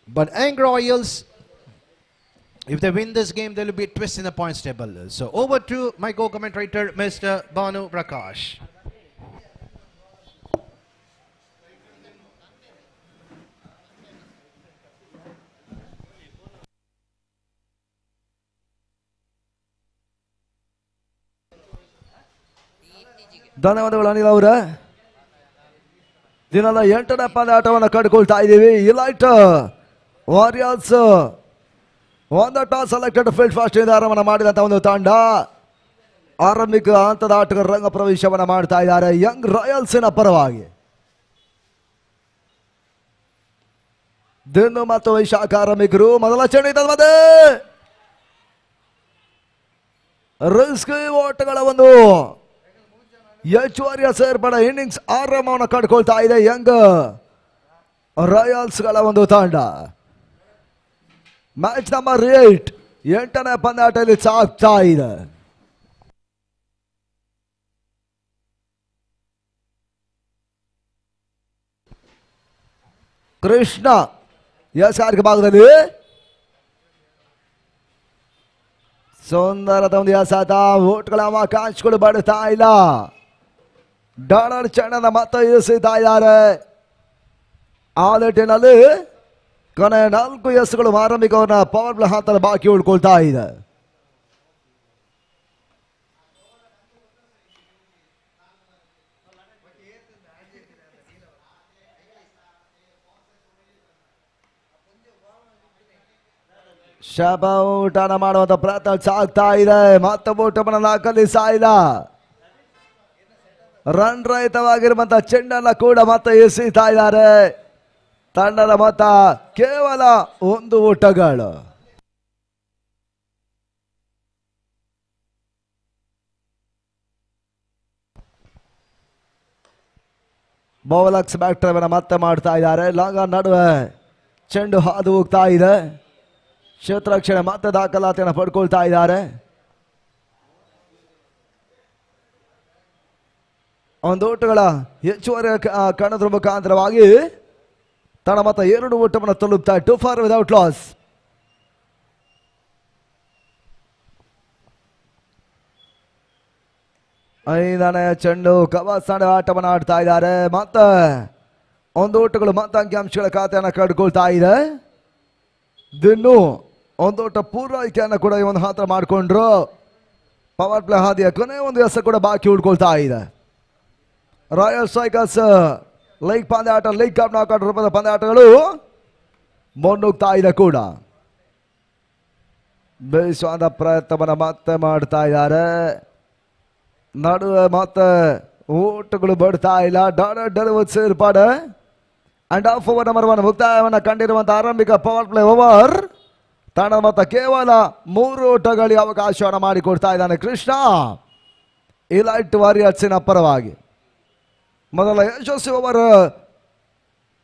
Speaker 9: But Young Royals, if they win this game, there will be a twist in the points table. So over to my co-commentator, Mr. Banu Prakash.
Speaker 8: ಧನ್ಯವಾದಗಳು ಅನಿಲ್ ಅವರೇ. ದಿನದ 8ನೇ ಪಂದ್ಯಾಟವನ್ನು ಕಟ್ಟಿಕೊಳ್ತಾ ಇದ್ದೀವಿ. Elite warriors ಒಂದು toss selected field first ಇಂದ ಆರಂಭ ಮಾಡಿದಂತ ಒಂದು ತಂಡ ಆರಂಭಿಕ ಹಂತದ ಆಟಗಾರ ರಂಗ ಪ್ರವೇಶವನ್ನು ಮಾಡ್ತಾ ಇದ್ದಾರೆ ಯಂಗ್ ರಾಯಲ್ಸ್ನ ಪರವಾಗಿ. ದಿನ ಮತ್ತು ವೈಶಾಖ ಆರಂಭಿಕರು ಮೊದಲ ಚೆಂಡು ರಿಸ್ಕಿ ಓಟಗಳ ಒಂದು ಹೆಚ್ಚುವರಿಯ ಸೇರ್ಪಡೆ ಇನ್ನಿಂಗ್ಸ್ ಆರಂಭವನ್ನು ಕಟ್ಕೊಳ್ತಾ ಇದೆ ಯಂಗ್ ರಾಯಲ್ಸ್ಗಳ ಒಂದು ತಂಡ. ಮ್ಯಾಚ್ ನಂಬರ್ 8 8ನೇ ಪಂದ್ಯಾಟದಲ್ಲಿ ಸಾಗ್ತಾ ಇದೆ. ಕೃಷ್ಣ ಎಸ್ಆರ್ಗೆ ಭಾಗದಲ್ಲಿ ಸುಂದರದ ಒಂದು ಎಸಾತ ಓಟ್ಗಳ ಅವಕಾಶಗಳು ಬಡ್ತಾ ಇಲ್ಲ. ಡಾಲರ್ ಚೆಂಡನ್ನು ಮತ್ತೆ ಎಸೆತಾ ಇದ್ದಾರೆ. ಆ ನಿಟ್ಟಿನಲ್ಲಿ ಕೊನೆ 4 ಎಸ್ಗಳು ಆರಂಭಿಕವನ್ನ ಪವರ್ ಪ್ಲೇ ಹಂತದ ಬಾಕಿ ಉಳ್ಕೊಳ್ತಾ ಇದೆ. ಶಬ ಊಟನ ಮಾಡುವಂತ ಪ್ರಯತ್ನ ಸಾಗ್ತಾ ಇದೆ. ಮತ್ತೆ ಊಟವನ್ನು ದಾಖಲಿಸ್ತಾ ಇಲ್ಲ. ರನ್ ರಹಿತವಾಗಿರುವಂತಹ ಚೆಂಡನ್ನ ಕೂಡ ಮತ್ತೆ ಎಸೆತಾ ಇದ್ದಾರೆ. ತಂಡದ ಮೊತ್ತ ಕೇವಲ 1 ಓಟಗಳು. ಬೌಲಕ್ಸ್ ಬ್ಯಾಕ್ ಡ್ರೈವರ್ ಮತ್ತೆ ಮಾಡ್ತಾ ಇದ್ದಾರೆ. ಲಾಂಗ ನಡುವೆ ಚೆಂಡು ಹಾದು ಹೋಗ್ತಾ ಇದೆ. ಕ್ಷೇತ್ರಕ್ಷಣೆ ಮತ್ತೆ ದಾಖಲಾತಿಯನ್ನು ಪಡ್ಕೊಳ್ತಾ ಇದ್ದಾರೆ. ಒಂದು ಓಟಗಳ ಹೆಚ್ಚುವರಿ ಕಣದ ಮುಖಾಂತರವಾಗಿ ತನ್ನ ಮತ 2 ಓಟವನ್ನು ತಲುಪ್ತಾ 2 ಫಾರ್ ವಿದೌಟ್ ಲಾಸ್. ಐದನೇ ಚೆಂಡು ಕವಾಸ್ ಆಟವನ್ನು ಆಡ್ತಾ ಇದ್ದಾರೆ. ಮತ್ತೆ ಒಂದು ಓಟಗಳು ಮತ್ತೆ ಅಂಕಿಅಂಶಗಳ ಖಾತೆಯನ್ನು ಕಡ್ಕೊಳ್ತಾ ಇದೆ. ದಿನ್ನು ಒಂದು ಓಟ ಪೂರೈಕೆಯನ್ನು ಕೂಡ ಈ ಒಂದು ಹಾತ್ರ ಮಾಡಿಕೊಂಡ್ರು. ಪವರ್ ಪ್ಲೇ ಹಾದಿಯ ಕೊನೆ ಒಂದು ಎಸೆ ಕೂಡ ಬಾಕಿ ಉಳ್ಕೊಳ್ತಾ ಇದೆ. ರಾಯಲ್ ಸ್ಟ್ರೈಕರ್ಸ್ ಲೀಗ್ ಪಂದ್ಯಾಟ, ಲೀಗ್ ಕಪ್ ನಾಕೌಟ್ ರೂಪದ ಪಂದ್ಯಾಟಗಳು ಮುನ್ನುಗ್ತಾ ಇದೆ ಕೂಡ. ಬೇಯಿಸುವ ಪ್ರಯತ್ನವನ್ನು ಮತ್ತೆ ಮಾಡ್ತಾ ಇದ್ದಾರೆ. ನಡುವೆ ಮತ್ತೆ ಓಟಗಳು ಬಡ್ತಾ ಇಲ್ಲ. ಡೆಲಿವರಿ ಸೇರ್ಪಾಡು ಅಂಡ್ ಆಫ್ ಓವರ್ ನಂಬರ್ 1 ಮುಕ್ತಾಯವನ್ನು ಕಂಡಿರುವಂತಹ ಆರಂಭಿಕ ಪವರ್ ಪ್ಲೇ ಓವರ್. ತನ್ನ ಮತ ಕೇವಲ 3 ಓಟಗಳಿಗೆ ಅವಕಾಶವನ್ನು ಮಾಡಿಕೊಡ್ತಾ ಇದ್ದಾನೆ ಕೃಷ್ಣ ಇಲೈಟ್ ವಾರಿಯರ್ಸಿನ ಪರವಾಗಿ. ಮೊದಲ ಯಶಸ್ವಿ ಓವರ್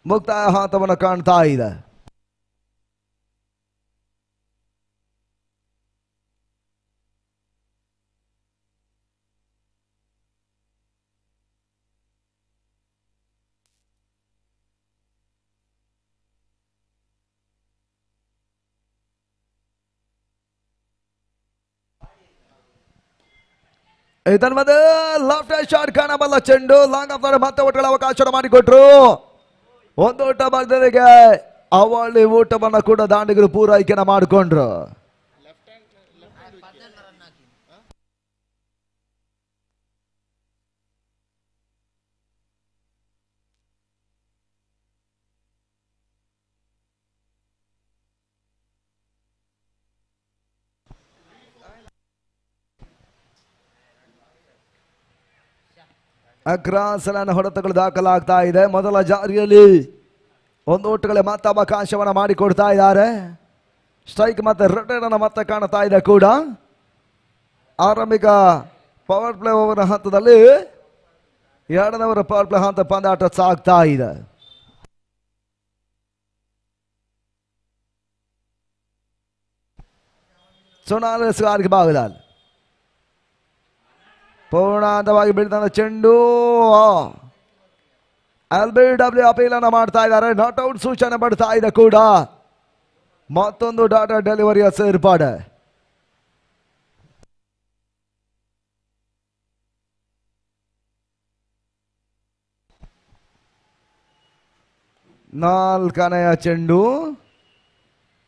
Speaker 8: ಮುಕ್ತಾಯ ಹಂತವನ್ನು ಕಾಣ್ತಾ ಇದೆ. ಇದನ್ಮದ ಲೆಫ್ಟ್ ಶಾಟ್ ಕಾಣಬಲ್ಲ ಚೆಂಡು ಲಾಂಗ್ ಆಫ್ ಮತ್ತೆ ಓಟಗಳ ಅವಕಾಶ ಮಾಡಿಕೊಟ್ರು. ಒಂದು ಓಟ ಬದಲಿಗೆ ಅವಳಿ ಊಟವನ್ನು ಕೂಡ ದಾಂಡಿಗರು ಪೂರೈಕೆನ ಮಾಡಿಕೊಂಡ್ರು. ಅಕ್ರಾಸನ ಹೊಡೆತಗಳು ದಾಖಲಾಗ್ತಾ ಇದೆ. ಮೊದಲ ಜಾರಿಯಲ್ಲಿ ಒಂದು ಓಟಗಳೇ ಮತ್ತೆ ಅವಕಾಶವನ್ನು ಮಾಡಿಕೊಡ್ತಾ ಇದ್ದಾರೆ. ಸ್ಟ್ರೈಕ್ ಮತ್ತೆ ರಿಟರ್ನ್ ಅನ್ನು ಮತ್ತೆ ಕಾಣ್ತಾ ಇದೆ ಕೂಡ. ಆರಂಭಿಕ ಪವರ್ ಪ್ಲೇ ಓವರ್ ಹಂತದಲ್ಲಿ 2ನೇ ಓವರ್ ಪವರ್ ಪ್ಲೇ ಹಂತ ಪಂದ್ಯಾಟ ಸಾಗ್ತಾ ಇದೆ. ಸೊನಾಲಿಸ್ಗಾರಿಗೆ ಬಾಗದಾಲ್ ಪೂರ್ಣಾಂತವಾಗಿ ಬೀಳ್ತಾನೆ ಚೆಂಡು. LBW ಅಪೀಲ್ ಅನ್ನು ಮಾಡ್ತಾ ಇದ್ದಾರೆ. ನಾಟ್ ಔಟ್ ಸೂಚನೆ ಪಡ್ತಾ ಇದೆ ಕೂಡ. ಮತ್ತೊಂದು ಡಾಟಾ ಡೆಲಿವರಿಯ ಸೇರ್ಪಾಡು. ನಾಲ್ಕನೆಯ ಚೆಂಡು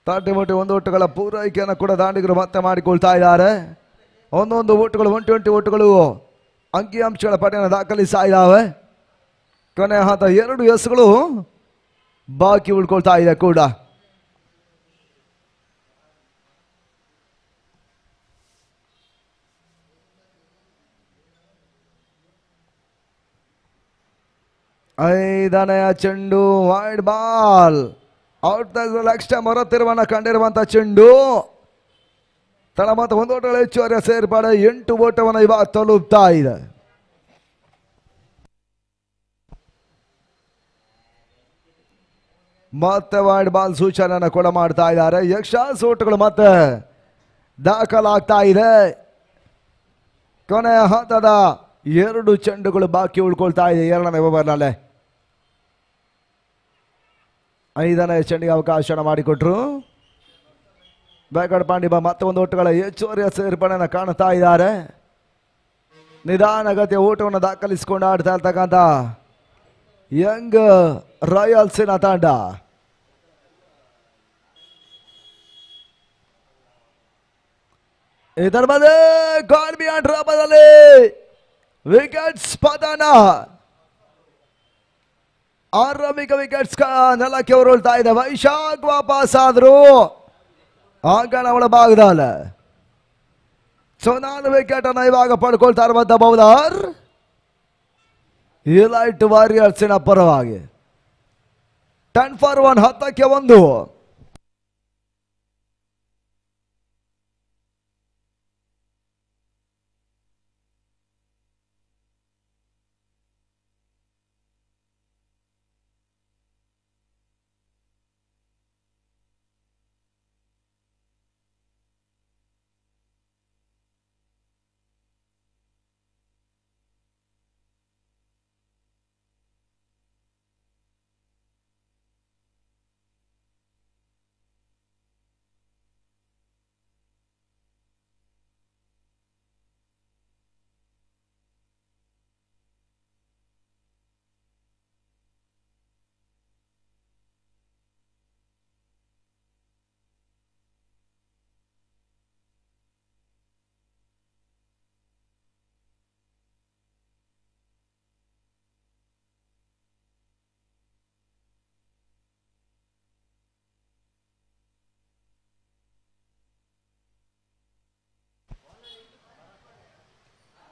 Speaker 8: ತಟ್ಟಿಮುಟ್ಟಿ ಒಂದು ಓಟಗಳ ಪೂರೈಕೆಯನ್ನು ಕೂಡ ದಾಂಡಿಗರು ಮತ್ತೆ ಮಾಡಿಕೊಳ್ತಾ ಇದ್ದಾರೆ. ಒಂದೊಂದು ಓಟಗಳು 120 ಓಟಗಳು ಅಂಕಿಅಂಶಗಳ ಪಟ್ಟಿಯನ್ನು ದಾಖಲಿಸ್ತಾ ಇದ್ದಾವೆ. ಕೊನೆ ಹಂತ 2 ಎಸ್ಗಳು ಬಾಕಿ ಉಳ್ಕೊಳ್ತಾ ಇದೆ ಕೂಡ. ಐದನೆಯ ಚೆಂಡು ವೈಡ್ ಬಾಲ್ ಔಟ್ ಲೆಗ್ ಹೊರ ತಿರುವನ್ನ ಕಂಡಿರುವಂತಹ ಚೆಂಡು. ತಳ ಮತ್ತು ಒಂದು ಓಟಗಳ ಹೆಚ್ಚುವರಿ ಸೇರ್ಪಾಡು 8 ಓಟವನ್ನು ಇವಾಗ ತಲುಪ್ತಾ ಇದೆ. ಮತ್ತೆ ವೈಡ್ ಬಾಲ್ ಸೂಚನೆಯನ್ನು ಕೂಡ ಮಾಡ್ತಾ ಇದ್ದಾರೆ. ಯಕ್ಷಾಸ್ ಓಟಗಳು ಮತ್ತೆ ದಾಖಲಾಗ್ತಾ ಇದೆ. ಕೊನೆಯ ಹಂತದ 2 ಚೆಂಡುಗಳು ಬಾಕಿ ಉಳ್ಕೊಳ್ತಾ ಇದೆ 2ನೇ ಓವರ್ನಲ್ಲೇ. 5ನೇ ಚೆಂಡಿಗೆ ಅವಕಾಶ ಮಾಡಿಕೊಟ್ರು. ಬ್ಯಾಕಡ್ ಪಾಂಡಿಬ ಮತ್ತೆ ಒಂದು ಓಟಗಳ ಹೆಚ್ಚುವರಿಯ ಸೇರ್ಪಡೆಯನ್ನು ಕಾಣ್ತಾ ಇದ್ದಾರೆ. ನಿಧಾನಗತಿಯ ಓಟವನ್ನು ದಾಖಲಿಸಿಕೊಂಡು ಆಡ್ತಾ ಇರ್ತಕ್ಕಂಥ ಯಂಗ್ ರಾಯಲ್ಸಿನ ತಂಡ. ಇದರ ಮಧ್ಯೆ ಗಾರ್ಬಿಯನ್ ಡ್ರಾಮಾದಲ್ಲಿ ವಿಕೆಟ್ಸ್ ಪತನ. ಆರಂಭಿಕ ವಿಕೆಟ್ಸ್ ನೆಲಕ್ಕೆ ಉರುಳ್ತಾ ಇದೆ. ವೈಶಾಖ್ ವಾಪಸ್ ಆದ್ರು ಅಂಗಣ ಒಳಭಾಗದಲ್ಲ. ಸೊ 4 ವಿಕೆಟ್ ಅನ್ನು ಇವಾಗ ಪಡ್ಕೊಳ್ತಾ ಇರುವಂತ ಬೌಲರ್ ಇಲೈಟ್ ವಾರಿಯರ್ಸಿನ ಪರವಾಗಿ 10 ಫಾರ್ 1 10ಕ್ಕೆ 1.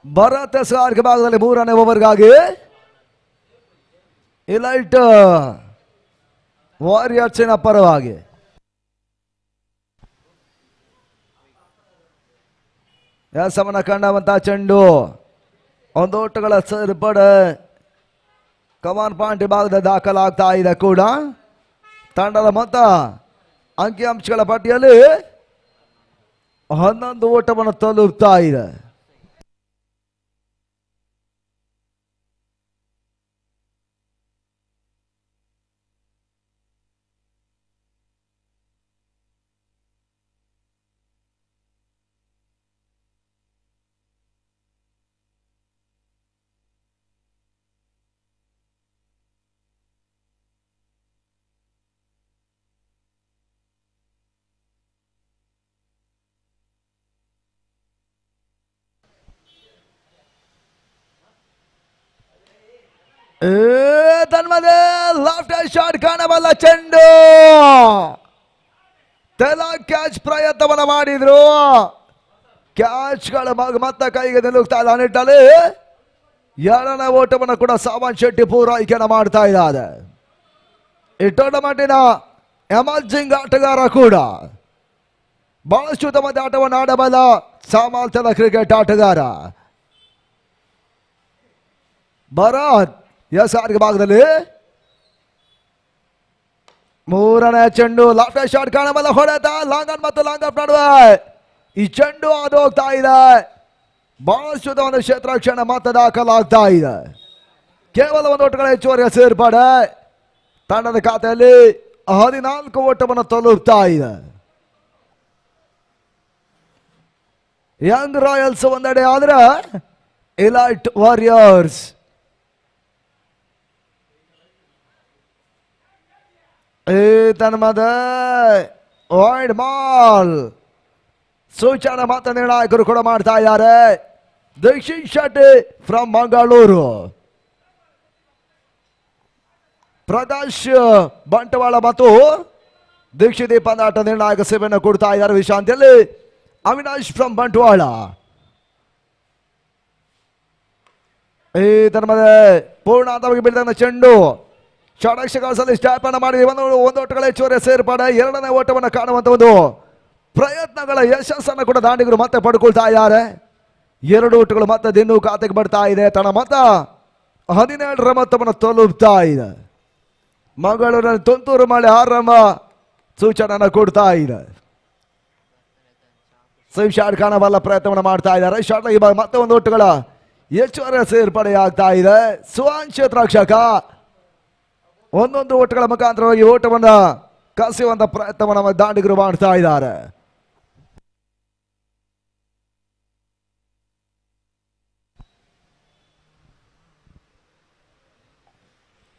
Speaker 8: ಭರತ್ ಎಸ್ಆರ್ಗೆ ಭಾಗದಲ್ಲಿ ಮೂರನೇ ಓವರ್ಗಾಗಿ ಇಲೈಟ್ ವಾರಿಯರ್ಸಿನ ಪರವಾಗಿ ಸಮನ ಕಂಡವಂತ ಚೆಂಡು ಒಂದು ಓಟಗಳ ಸೇರ್ಪಡೆ ಕಮಾನ್ ಪಾಯಿಂಟ್ ಭಾಗದ ದಾಖಲಾಗ್ತಾ ಇದೆ ಕೂಡ ತಂಡದ ಮೊತ್ತ ಅಂಕಿಅಂಶಗಳ ಪಟ್ಟಿಯಲ್ಲಿ 11 ಓಟವನ್ನು ತಲುಪ್ತಾ ಇದೆ. ತನ್ಮದೆ ಲೆಫ್ಟ್ ಶಾಟ್ ಕಾಣಬಲ್ಲ ಚೆಂಡು ತೆಲ ಕ್ಯಾಚ್ ಪ್ರಯತ್ನವನ್ನು ಮಾಡಿದ್ರು. ಕ್ಯಾಚ್ಗಳ ಮತ್ತೆ ಕೈಗೆ ನಿಲ್ಲುತ್ತಾ ಇಲ್ಲ ನಿಟ್ಟಲ್ಲಿ ಎರಡನೇ ಓಟವನ್ನು ಕೂಡ ಸಾವನ್ ಶೆಟ್ಟಿ ಪೂರೈಕೆಯನ್ನು ಮಾಡ್ತಾ ಇದ್ದಾರೆ. ಈ ಟೂರ್ನಮೆಂಟಿನ ಎಮರ್ಜಿಂಗ್ ಆಟಗಾರ ಕೂಡ ಬಹಳಷ್ಟು ಉತ್ತಮವಾದ ಆಟವನ್ನು ಆಡಬಲ್ಲ ಸಾಮರ್ಥ್ಯದ ಕ್ರಿಕೆಟ್ ಆಟಗಾರ ಭರತ್ ಎಸ್ಆರ್ಗೆ ಭಾಗದಲ್ಲಿ ಮೂರನೇ ಚೆಂಡು ಲೆಫ್ಟ್ ಶಾಟ್ ಕಾಣಬಲ್ಲ ಹೊಡೆತ ಲಾಂಗ್ ಆನ್ ಮತ್ತು ಲಾಂಗ್ ಆಫ್ ನಡುವೆ ಈ ಚೆಂಡು ಅದು ಹೋಗ್ತಾ ಇದೆ. ಬಹಳಷ್ಟು ಒಂದು ಕ್ಷೇತ್ರ ಕ್ಷಣ ಮತ್ತೆ ದಾಖಲಾಗ್ತಾ ಇದೆ. ಕೇವಲ ಒಂದು ಓಟಗಳ ಹೆಚ್ಚುವರಿಯ ಸೇರ್ಪಡೆ ತಂಡದ ಖಾತೆಯಲ್ಲಿ 14 ಓಟವನ್ನು ತಲುಪ್ತಾ ಇದೆ. ಯಂಗ್ ರಾಯಲ್ಸ್ ಒಂದೆಡೆ ಆದ್ರೆ ಇಲೈಟ್ ವಾರಿಯರ್ಸ್ ತನ್ಮದ ವೈಡ್ ಬಾಲ್ ಸೂಚನೆ ಮಾತ್ರ ನಿರ್ಣಾಯಕರು ಕೂಡ ಮಾಡ್ತಾ ಇದ್ದಾರೆ. ದೀಕ್ಷಿತ್ ಶೆಟ್ಟಿ ಫ್ರಮ್ ಮಂಗಳೂರು, ಪ್ರಕಾಶ್ ಬಂಟ್ವಾಳ ಮತ್ತು ದೀಕ್ಷಿತ್ ಪಂದಾಟ ನಿರ್ಣಾಯಕ ಸೇವೆಯನ್ನು ಕೊಡ್ತಾ ಇದ್ದಾರೆ. ವಿಶ್ರಾಂತಿಯಲ್ಲಿ ಅವಿನಾಶ್ ಫ್ರಮ್ ಬಂಟ್ವಾಳ. ಈ ತನ್ಮದ ಪೂರ್ಣಾಂತವಾಗಿ ಬಿಡಿದ ಚೆಂಡು ಷಡಕ್ಷಗಳಲ್ಲಿ ಸ್ಟ್ಯಾಪ್ ಅನ್ನು ಮಾಡಿ ಒಂದು ಓಟಗಳ ಹೆಚ್ಚುವರಿ ಸೇರ್ಪಡೆ ಎರಡನೇ ಓಟವನ್ನು ಕಾಣುವಂತ ಒಂದು ಪ್ರಯತ್ನಗಳ ಯಶಸ್ಸನ್ನು ಕೂಡ ದಾಂಡಿಗರು ಮತ್ತೆ ಪಡ್ಕೊಳ್ತಾ ಇದ್ದಾರೆ. 2 ಓಟಗಳು ಮತ್ತೆ ದಿನ ಖಾತೆಗೆ ಬರ್ತಾ ಇದೆ. ತನ್ನ ಮೊತ್ತ 17ರ ಮೊತ್ತವನ್ನು ತಲುಪ್ತಾ ಇದೆ. ಮಂಗಳೂರಿನ ತುಂತುರು ಮಳೆ ಆರಂಭ ಸೂಚನೆಯನ್ನು ಕೊಡ್ತಾ ಇದೆ. ಸೇಫ್ ಶಾಟ್ ಕಾಣಬಲ್ಲ ಪ್ರಯತ್ನವನ್ನು ಮಾಡ್ತಾ ಇದ್ದಾರೆ. ಶಾಟ್ ಮತ್ತೆ ಒಂದು ಓಟಗಳ ಹೆಚ್ಚುವರಿ ಸೇರ್ಪಡೆ ಆಗ್ತಾ ಇದೆ. ಸುವಾನ್ ಕ್ಷೇತ್ರರಕ್ಷಕ ಒಂದೊಂದು ಓಟಗಳ ಮುಖಾಂತರವಾಗಿ ಓಟವನ್ನು ಕಸಿಯುವಂತ ಪ್ರಯತ್ನವನ್ನು ದಾಂಡಿಗರು ಮಾಡ್ತಾ ಇದ್ದಾರೆ.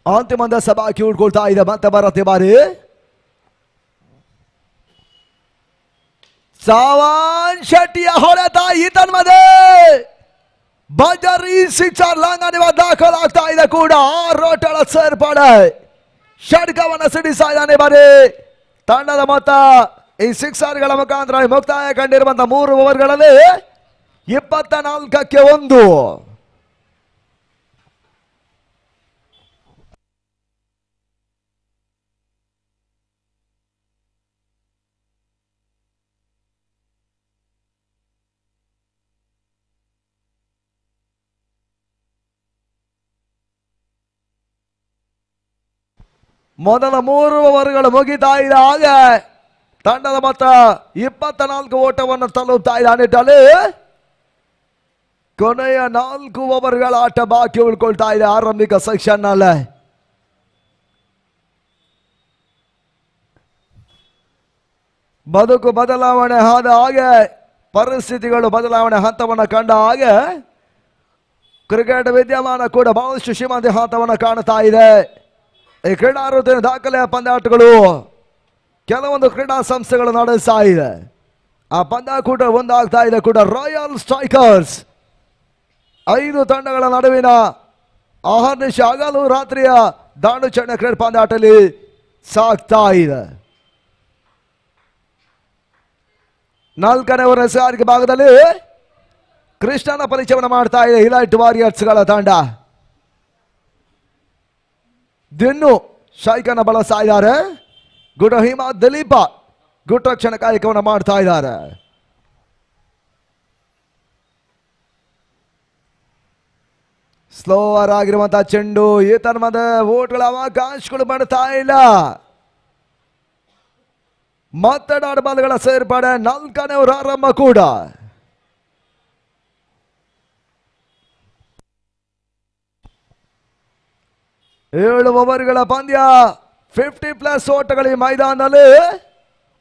Speaker 8: ಅಂತಿಮ ಸಭಾಕಿ ಉಳ್ಕೊಳ್ತಾ ಇದೆ. ಮತ್ತೆ ಬರತ್ತೆ ಬಾರಿ ಸಾವನ್ ಶೆಟ್ಟಿಯ ಹೊಡೆತ ಈತನ್ಮದೆ ಬಜರಿ ಸಿಕ್ಸರ್ ಲಾಂಗನಿವ ದಾಖಲಾಗ್ತಾ ಇದೆ ಕೂಡ 6 ಓಟಗಳ ಸೇರ್ಪಡೆ ಷಡ್ಕವನ್ನು ಸಿಡಿಸ್ತಾ ಇದ್ದಾನೆ ಬಾರಿ ತಂಡದ ಮೊತ್ತ. ಈ ಸಿಕ್ಸರ್ಗಳ ಮುಖಾಂತರ ಮುಕ್ತಾಯ ಕಂಡಿರುವಂತಹ 3 ಓವರ್ಗಳಲ್ಲಿ 24ಕ್ಕೆ 1. ಮೊದಲ 3 ಓವರ್ಗಳು ಮುಗಿತಾ ಇದೆ. ಹಾಗೆ ತಂಡದ ಮೊತ್ತ 24 ಓಟವನ್ನು ತಲುಪ್ತಾ ಇದೆ. ನಿಟ್ಟಲ್ಲಿ ಕೊನೆಯ 4 ಓವರ್ಗಳ ಆಟ ಬಾಕಿ ಉಳ್ಕೊಳ್ತಾ ಇದೆ ಆರಂಭಿಕ ಸೆಕ್ಷನ್ ನಲ್ಲಿ. ಬದುಕು ಬದಲಾವಣೆ ಆದ ಹಾಗೆ ಪರಿಸ್ಥಿತಿಗಳು ಬದಲಾವಣೆ ಹಂತವನ್ನು ಕಂಡ ಹಾಗೆ ಕ್ರಿಕೆಟ್ ವಿದ್ಯಮಾನ ಕೂಡ ಬಹಳಷ್ಟು ಶ್ರೀಮಂತ ಹಂತವನ್ನು ಕಾಣುತ್ತಾ ಇದೆ. ಈ ಕ್ರೀಡಾ ಋತುವಿನ ದಾಖಲೆಯ ಪಂದ್ಯಾಟಗಳು ಕೆಲವೊಂದು ಕ್ರೀಡಾ ಸಂಸ್ಥೆಗಳು ನಡೆಸ್ತಾ ಇದೆ. ಆ ಪಂದ್ಯಾಕೂಟ ಒಂದಾಗ್ತಾ ಇದೆ ಕೂಡ. ರಾಯಲ್ ಸ್ಟ್ರೈಕರ್ಸ್ 5 ತಂಡಗಳ ನಡುವಿನ ಅಹರ್ನಿಶ ಹಗಲು ರಾತ್ರಿಯ ದಾಂಡುಚಂಡ ಕ್ರೀಡಾ ಪಂದ್ಯಾಟದಲ್ಲಿ ಸಾಗ್ತಾ ಇದೆ. 4ನೇ ಓವರ್ ಎಸ್ಆರ್ಗೆ ಭಾಗದಲ್ಲಿ ಕೃಷ್ಣನ ಪರಿಚಯವನ್ನು ಮಾಡ್ತಾ ಇದೆ ಇಲೈಟ್ ವಾರಿಯರ್ಸ್ಗಳ ತಂಡ. ದಿನ್ನು ಶೈಕನ ಬಳಸ್ತಾ ಇದ್ದಾರೆ. ಗುಡ ಹಿಮ ದಿಲೀಪ ಗುಟ್ರಕ್ಷಣ ಕಾಯಕವನ್ನು ಮಾಡ್ತಾ ಇದ್ದಾರೆ. ಸ್ಲೋವರ್ ಆಗಿರುವಂತಹ ಚೆಂಡು ಈ ತನ್ಮದ ಓಟ್ಗಳ ಅವಕಾಶಗಳು ಬರ್ತಾ ಇಲ್ಲ. ಮತ್ತೆ ಡಾಟ್ ಬಾಲ್ಗಳ ಸೇರ್ಪಡೆ 4ನೇ ಓವರ್ ಆರಂಭ ಕೂಡ. ಏಳು ಓವರ್ಗಳ ಪಂದ್ಯ 50+ ಓಟಗಳ ಈ ಮೈದಾನದಲ್ಲಿ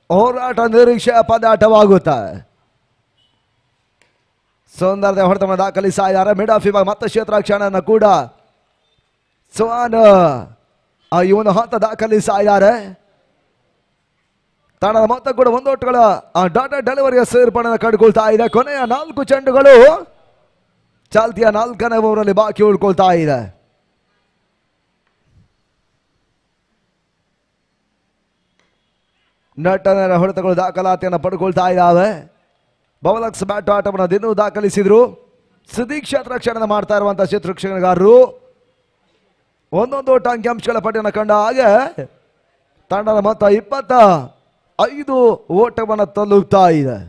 Speaker 8: ಹೋರಾಟ ನಿರೀಕ್ಷೆಯ ಪಂದ್ಯಾಟವಾಗುತ್ತೆ. ಸುಂದರತೆ ಹೊಡೆತವನ್ನು ದಾಖಲಿಸ್ತಾ ಇದ್ದಾರೆ. ಮಿಡ್ ಆಫ್ ವಿಭಾಗ ಮತ್ತೆ ಕ್ಷೇತ್ರಾಕ್ಷಣನ ಕೂಡ ಸುಹಾನ್ ಇವನು ಹಂತ ದಾಖಲಿಸ್ತಾ ಇದ್ದಾರೆ. ತಂಡದ ಮೊತ್ತ ಕೂಡ ಒಂದೋಟಗಳ ಡಾಟಾ ಡೆಲಿವರಿಯ ಸೇರ್ಪಡೆಯನ್ನು ಕಂಡುಕೊಳ್ತಾ ಇದೆ. ಕೊನೆಯ 4 ಚೆಂಡುಗಳು ಚಾಲ್ತಿಯ 4ನೇ ಓವರಲ್ಲಿ ಬಾಕಿ ಉಳ್ಕೊಳ್ತಾ ಇದೆ. ನಟನ ಹೊಡೆತಗಳು ದಾಖಲಾತಿಯನ್ನು ಪಡ್ಕೊಳ್ತಾ ಇದ್ದಾವೆ. ಬೌಲಕ್ಸ್ ಬ್ಯಾಟ್ ಆಟವನ್ನು ದಿನೂ ದಾಖಲಿಸಿದ್ರು. ಸಿದ್ದಿಕ್ ಕ್ಷೇತ್ರಕ್ಷಣನ ಮಾಡ್ತಾ ಇರುವಂತಹ ಕ್ಷೇತ್ರಕ್ಷಣಗಾರರು ಒಂದೊಂದು ಓಟ ಅಂಕಿಅಂಶಗಳ ಪಟ್ಟಿಯನ್ನು ಕಂಡ ಹಾಗೆ ತಂಡದ ಮೊತ್ತ 25 ಓಟವನ್ನು ತಲುಪ್ತಾ ಇದೆ.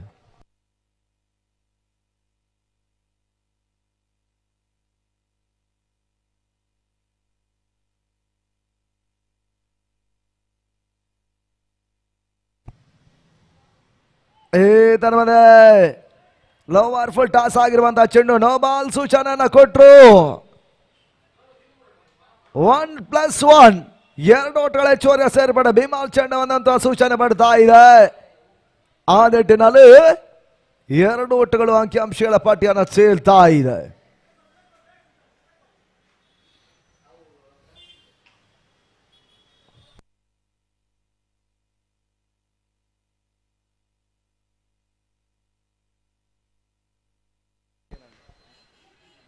Speaker 8: ತನ್ಮದೆ ಲೋವರ್ ಫುಲ್ ಟಾಸ್ ಆಗಿರುವಂತಹ ಚೆಂಡು ನೋ ಬಾಲ್ ಸೂಚನೆಯನ್ನ ಕೊಟ್ಟರು. 1+1 2 ಓಟಗಳ ಹೆಚ್ಚುವರಿಯ ಸೇರ್ಪಡೆ ಭೀಮಾಲ್ ಚೆಂಡವನ್ನಂತ ಸೂಚನೆ ಪಡ್ತಾ ಇದೆ. ಆ ನಿಟ್ಟಿನಲ್ಲಿ 2 ಓಟಗಳು ಅಂಕಿಅಂಶಗಳ ಪಟ್ಟಿಯನ್ನು ಸೇರ್ತಾ ಇದೆ.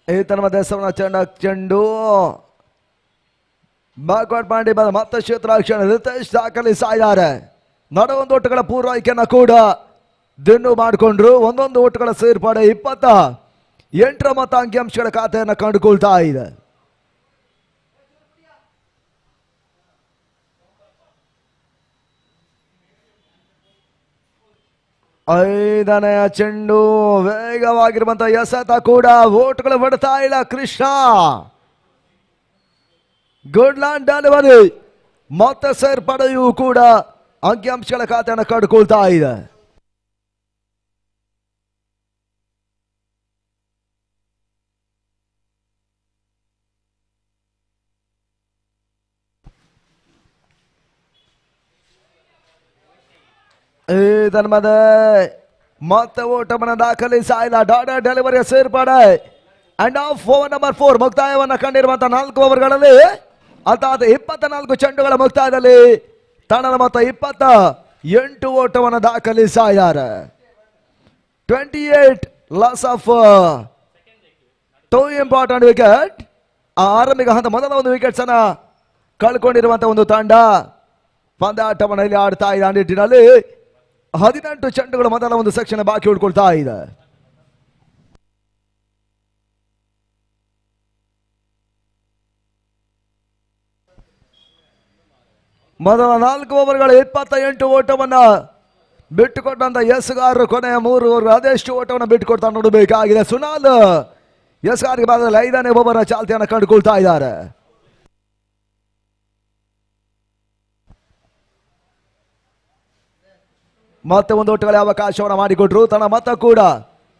Speaker 8: ಈ ತನ್ಮದೆ ಚೆಂಡು ಬ್ಯಾಕ್ವರ್ಡ್ ಮಾಡಿ ಬಂದ ಮತ್ತೆ ಕ್ಷೇತ್ರಾಕ್ಷಣ ರಿತೇಶ್ ದಾಖಲಿಸ್ತಾ ಇದ್ದಾರೆ. ನಡುವೊಂದು ಓಟಗಳ ಪೂರೈಕೆಯನ್ನು ಕೂಡ ದಿನ್ನು ಮಾಡಿಕೊಂಡ್ರು. ಒಂದೊಂದು ಓಟಗಳ ಸೇರ್ಪಡೆ 28 ಮೊತ್ತ ಅಂಕಿಅಂಶಗಳ ಖಾತೆಯನ್ನು ಕಂಡುಕೊಳ್ತಾ ಇದೆ. 5ನೇ ಚೆಂಡು ವೇಗವಾಗಿರುವಂತಹ ಎಸೆತ ಕೂಡ ಓಟ್ಗಳು ಬಿಡ್ತಾ ಇಲ್ಲ. ಕೃಷ್ಣ ಗುಡ್ ಲ್ಯಾಂಡ್ ಡೆಲಿವರಿ ಮತ್ತೆ ಸೇರ್ಪಡೆಯೂ ಕೂಡ ಅಂಕಿಅಂಶಗಳ ಖಾತೆಯನ್ನು ಕಂಡುಕೊಳ್ತಾ ಇದೆ. ಧರ್ಮದ ಮತ್ತೆ ಓಟವನ್ನು ದಾಖಲಿಸ್ತಾ ಇಲ್ಲ. ಡಾಟಾ ಡೆಲಿವರಿಯ ಸೇರ್ಪಡೆ ಅಂಡ್ ಆಫ್ ಓವರ್ ನಂಬರ್ 4 ಮುಕ್ತಾಯವನ್ನು ಕಂಡಿರುವಂತಹ 4 ಓವರ್ಗಳಲ್ಲಿ ಅರ್ಥಾತ್ 24 ಚೆಂಡುಗಳ ಮುಕ್ತಾಯದಲ್ಲಿ ತಂಡದ ಮೊತ್ತ 28 ಓಟವನ್ನು ದಾಖಲಿಸ್ತಾ ಇದ್ದಾರೆ. 28 ಲಾಸ್ ಆಫ್ 2 ಇಂಪಾರ್ಟೆಂಟ್ ವಿಕೆಟ್. ಆರಂಭಿಕ ಹಂತ ಮೊದಲ ಒಂದು ವಿಕೆಟ್ಸ್ ಅನ್ನ ಕಳ್ಕೊಂಡಿರುವಂತಹ ಒಂದು ತಂಡ ಪಂದ್ಯಾಟವನ್ನು ಇಲ್ಲಿ ಆಡ್ತಾ ಇದೆ. ಆ ನಿಟ್ಟಿನಲ್ಲಿ 18 ಚೆಂಡುಗಳು ಮೊದಲ ಒಂದು ಸೆಕ್ಷನ್ ಬಾಕಿ ಉಳ್ಕೊಳ್ತಾ ಇದೆ. ಮೊದಲ 4 ಓವರ್ಗಳು 28 ಓಟವನ್ನ ಬಿಟ್ಟುಕೊಟ್ಟಂತ ಎಸ್ಗಾರರು ಕೊನೆಯ 3 ಓವರ್ ಅದೆಷ್ಟು ಓಟವನ್ನು ಬಿಟ್ಟುಕೊಡ್ತಾ ನೋಡಬೇಕಾಗಿದೆ. ಸುನಾಲ್ ಎಸ್ಗಾರ್ಗೆ ಭಾಗದಲ್ಲಿ 5ನೇ ಓವರ್ ಚಾಲ್ತಿಯನ್ನು ಕಂಡುಕೊಳ್ತಾ ಇದ್ದಾರೆ. ಮತ್ತೆ ಒಂದು ಓಟಗಳ ಅವಕಾಶವನ್ನು ಮಾಡಿಕೊಟ್ರು. ತನ್ನ ಮತ ಕೂಡ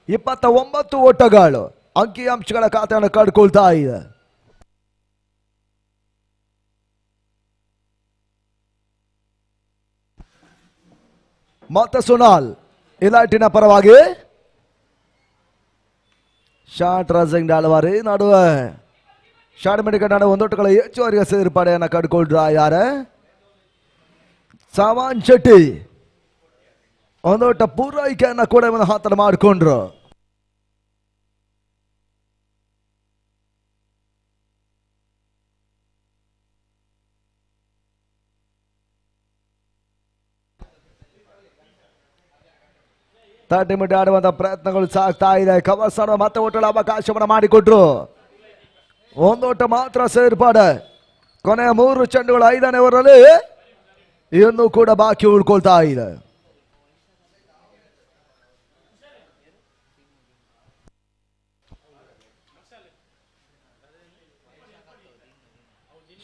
Speaker 8: 29 ಓಟಗಳು ಅಂಕಿಅಂಶಗಳ ಖಾತೆಯನ್ನು ಕಂಡುಕೊಳ್ತಾ ಇದೆ. ಮತ್ತೆ ಸುನಾಲ್ ಇಲಾಟಿನ ಪರವಾಗಿ ಶಾರ್ಟ್ ರಸಿಂಗ್ ಡೆಲಿವರಿ ನಡುವೆ ಶಾರ್ಟ್ ಮಿಡಿಕಟ್ ನಡುವೆ ಒಂದೊಟ್ಟುಗಳ ಹೆಚ್ಚುವರಿಯ ಸೇರ್ಪಡೆಯನ್ನು ಕಂಡುಕೊಳ್ತಾ ಇದ್ದಾರೆ. ಸಾವಾನ್ ಶೆಟ್ಟಿ ಒಂದೊಟ್ಟ ಪೂರೈಕೆಯನ್ನು ಕೂಡ ಇವನು ಹಾತನ ಮಾಡಿಕೊಂಡ್ರು. ತಟ್ಟಿ ಮುಟ್ಟಿ ಆಡುವಂತ ಪ್ರಯತ್ನಗಳು ಸಾಗ್ತಾ ಇದೆ. ಕವರ್ಸ್ ಆಡುವ ಮತ್ತೆ ಓಟದ ಅವಕಾಶವನ್ನು ಮಾಡಿಕೊಟ್ರು. ಒಂದು ಓಟ ಮಾತ್ರ ಸೇರ್ಪಾಡೆ. ಕೊನೆಯ 3 ಚೆಂಡುಗಳು 5ನೇ ಓವರಲ್ಲಿ ಇನ್ನೂ ಕೂಡ ಬಾಕಿ ಉಳ್ಕೊಳ್ತಾ ಇದೆ.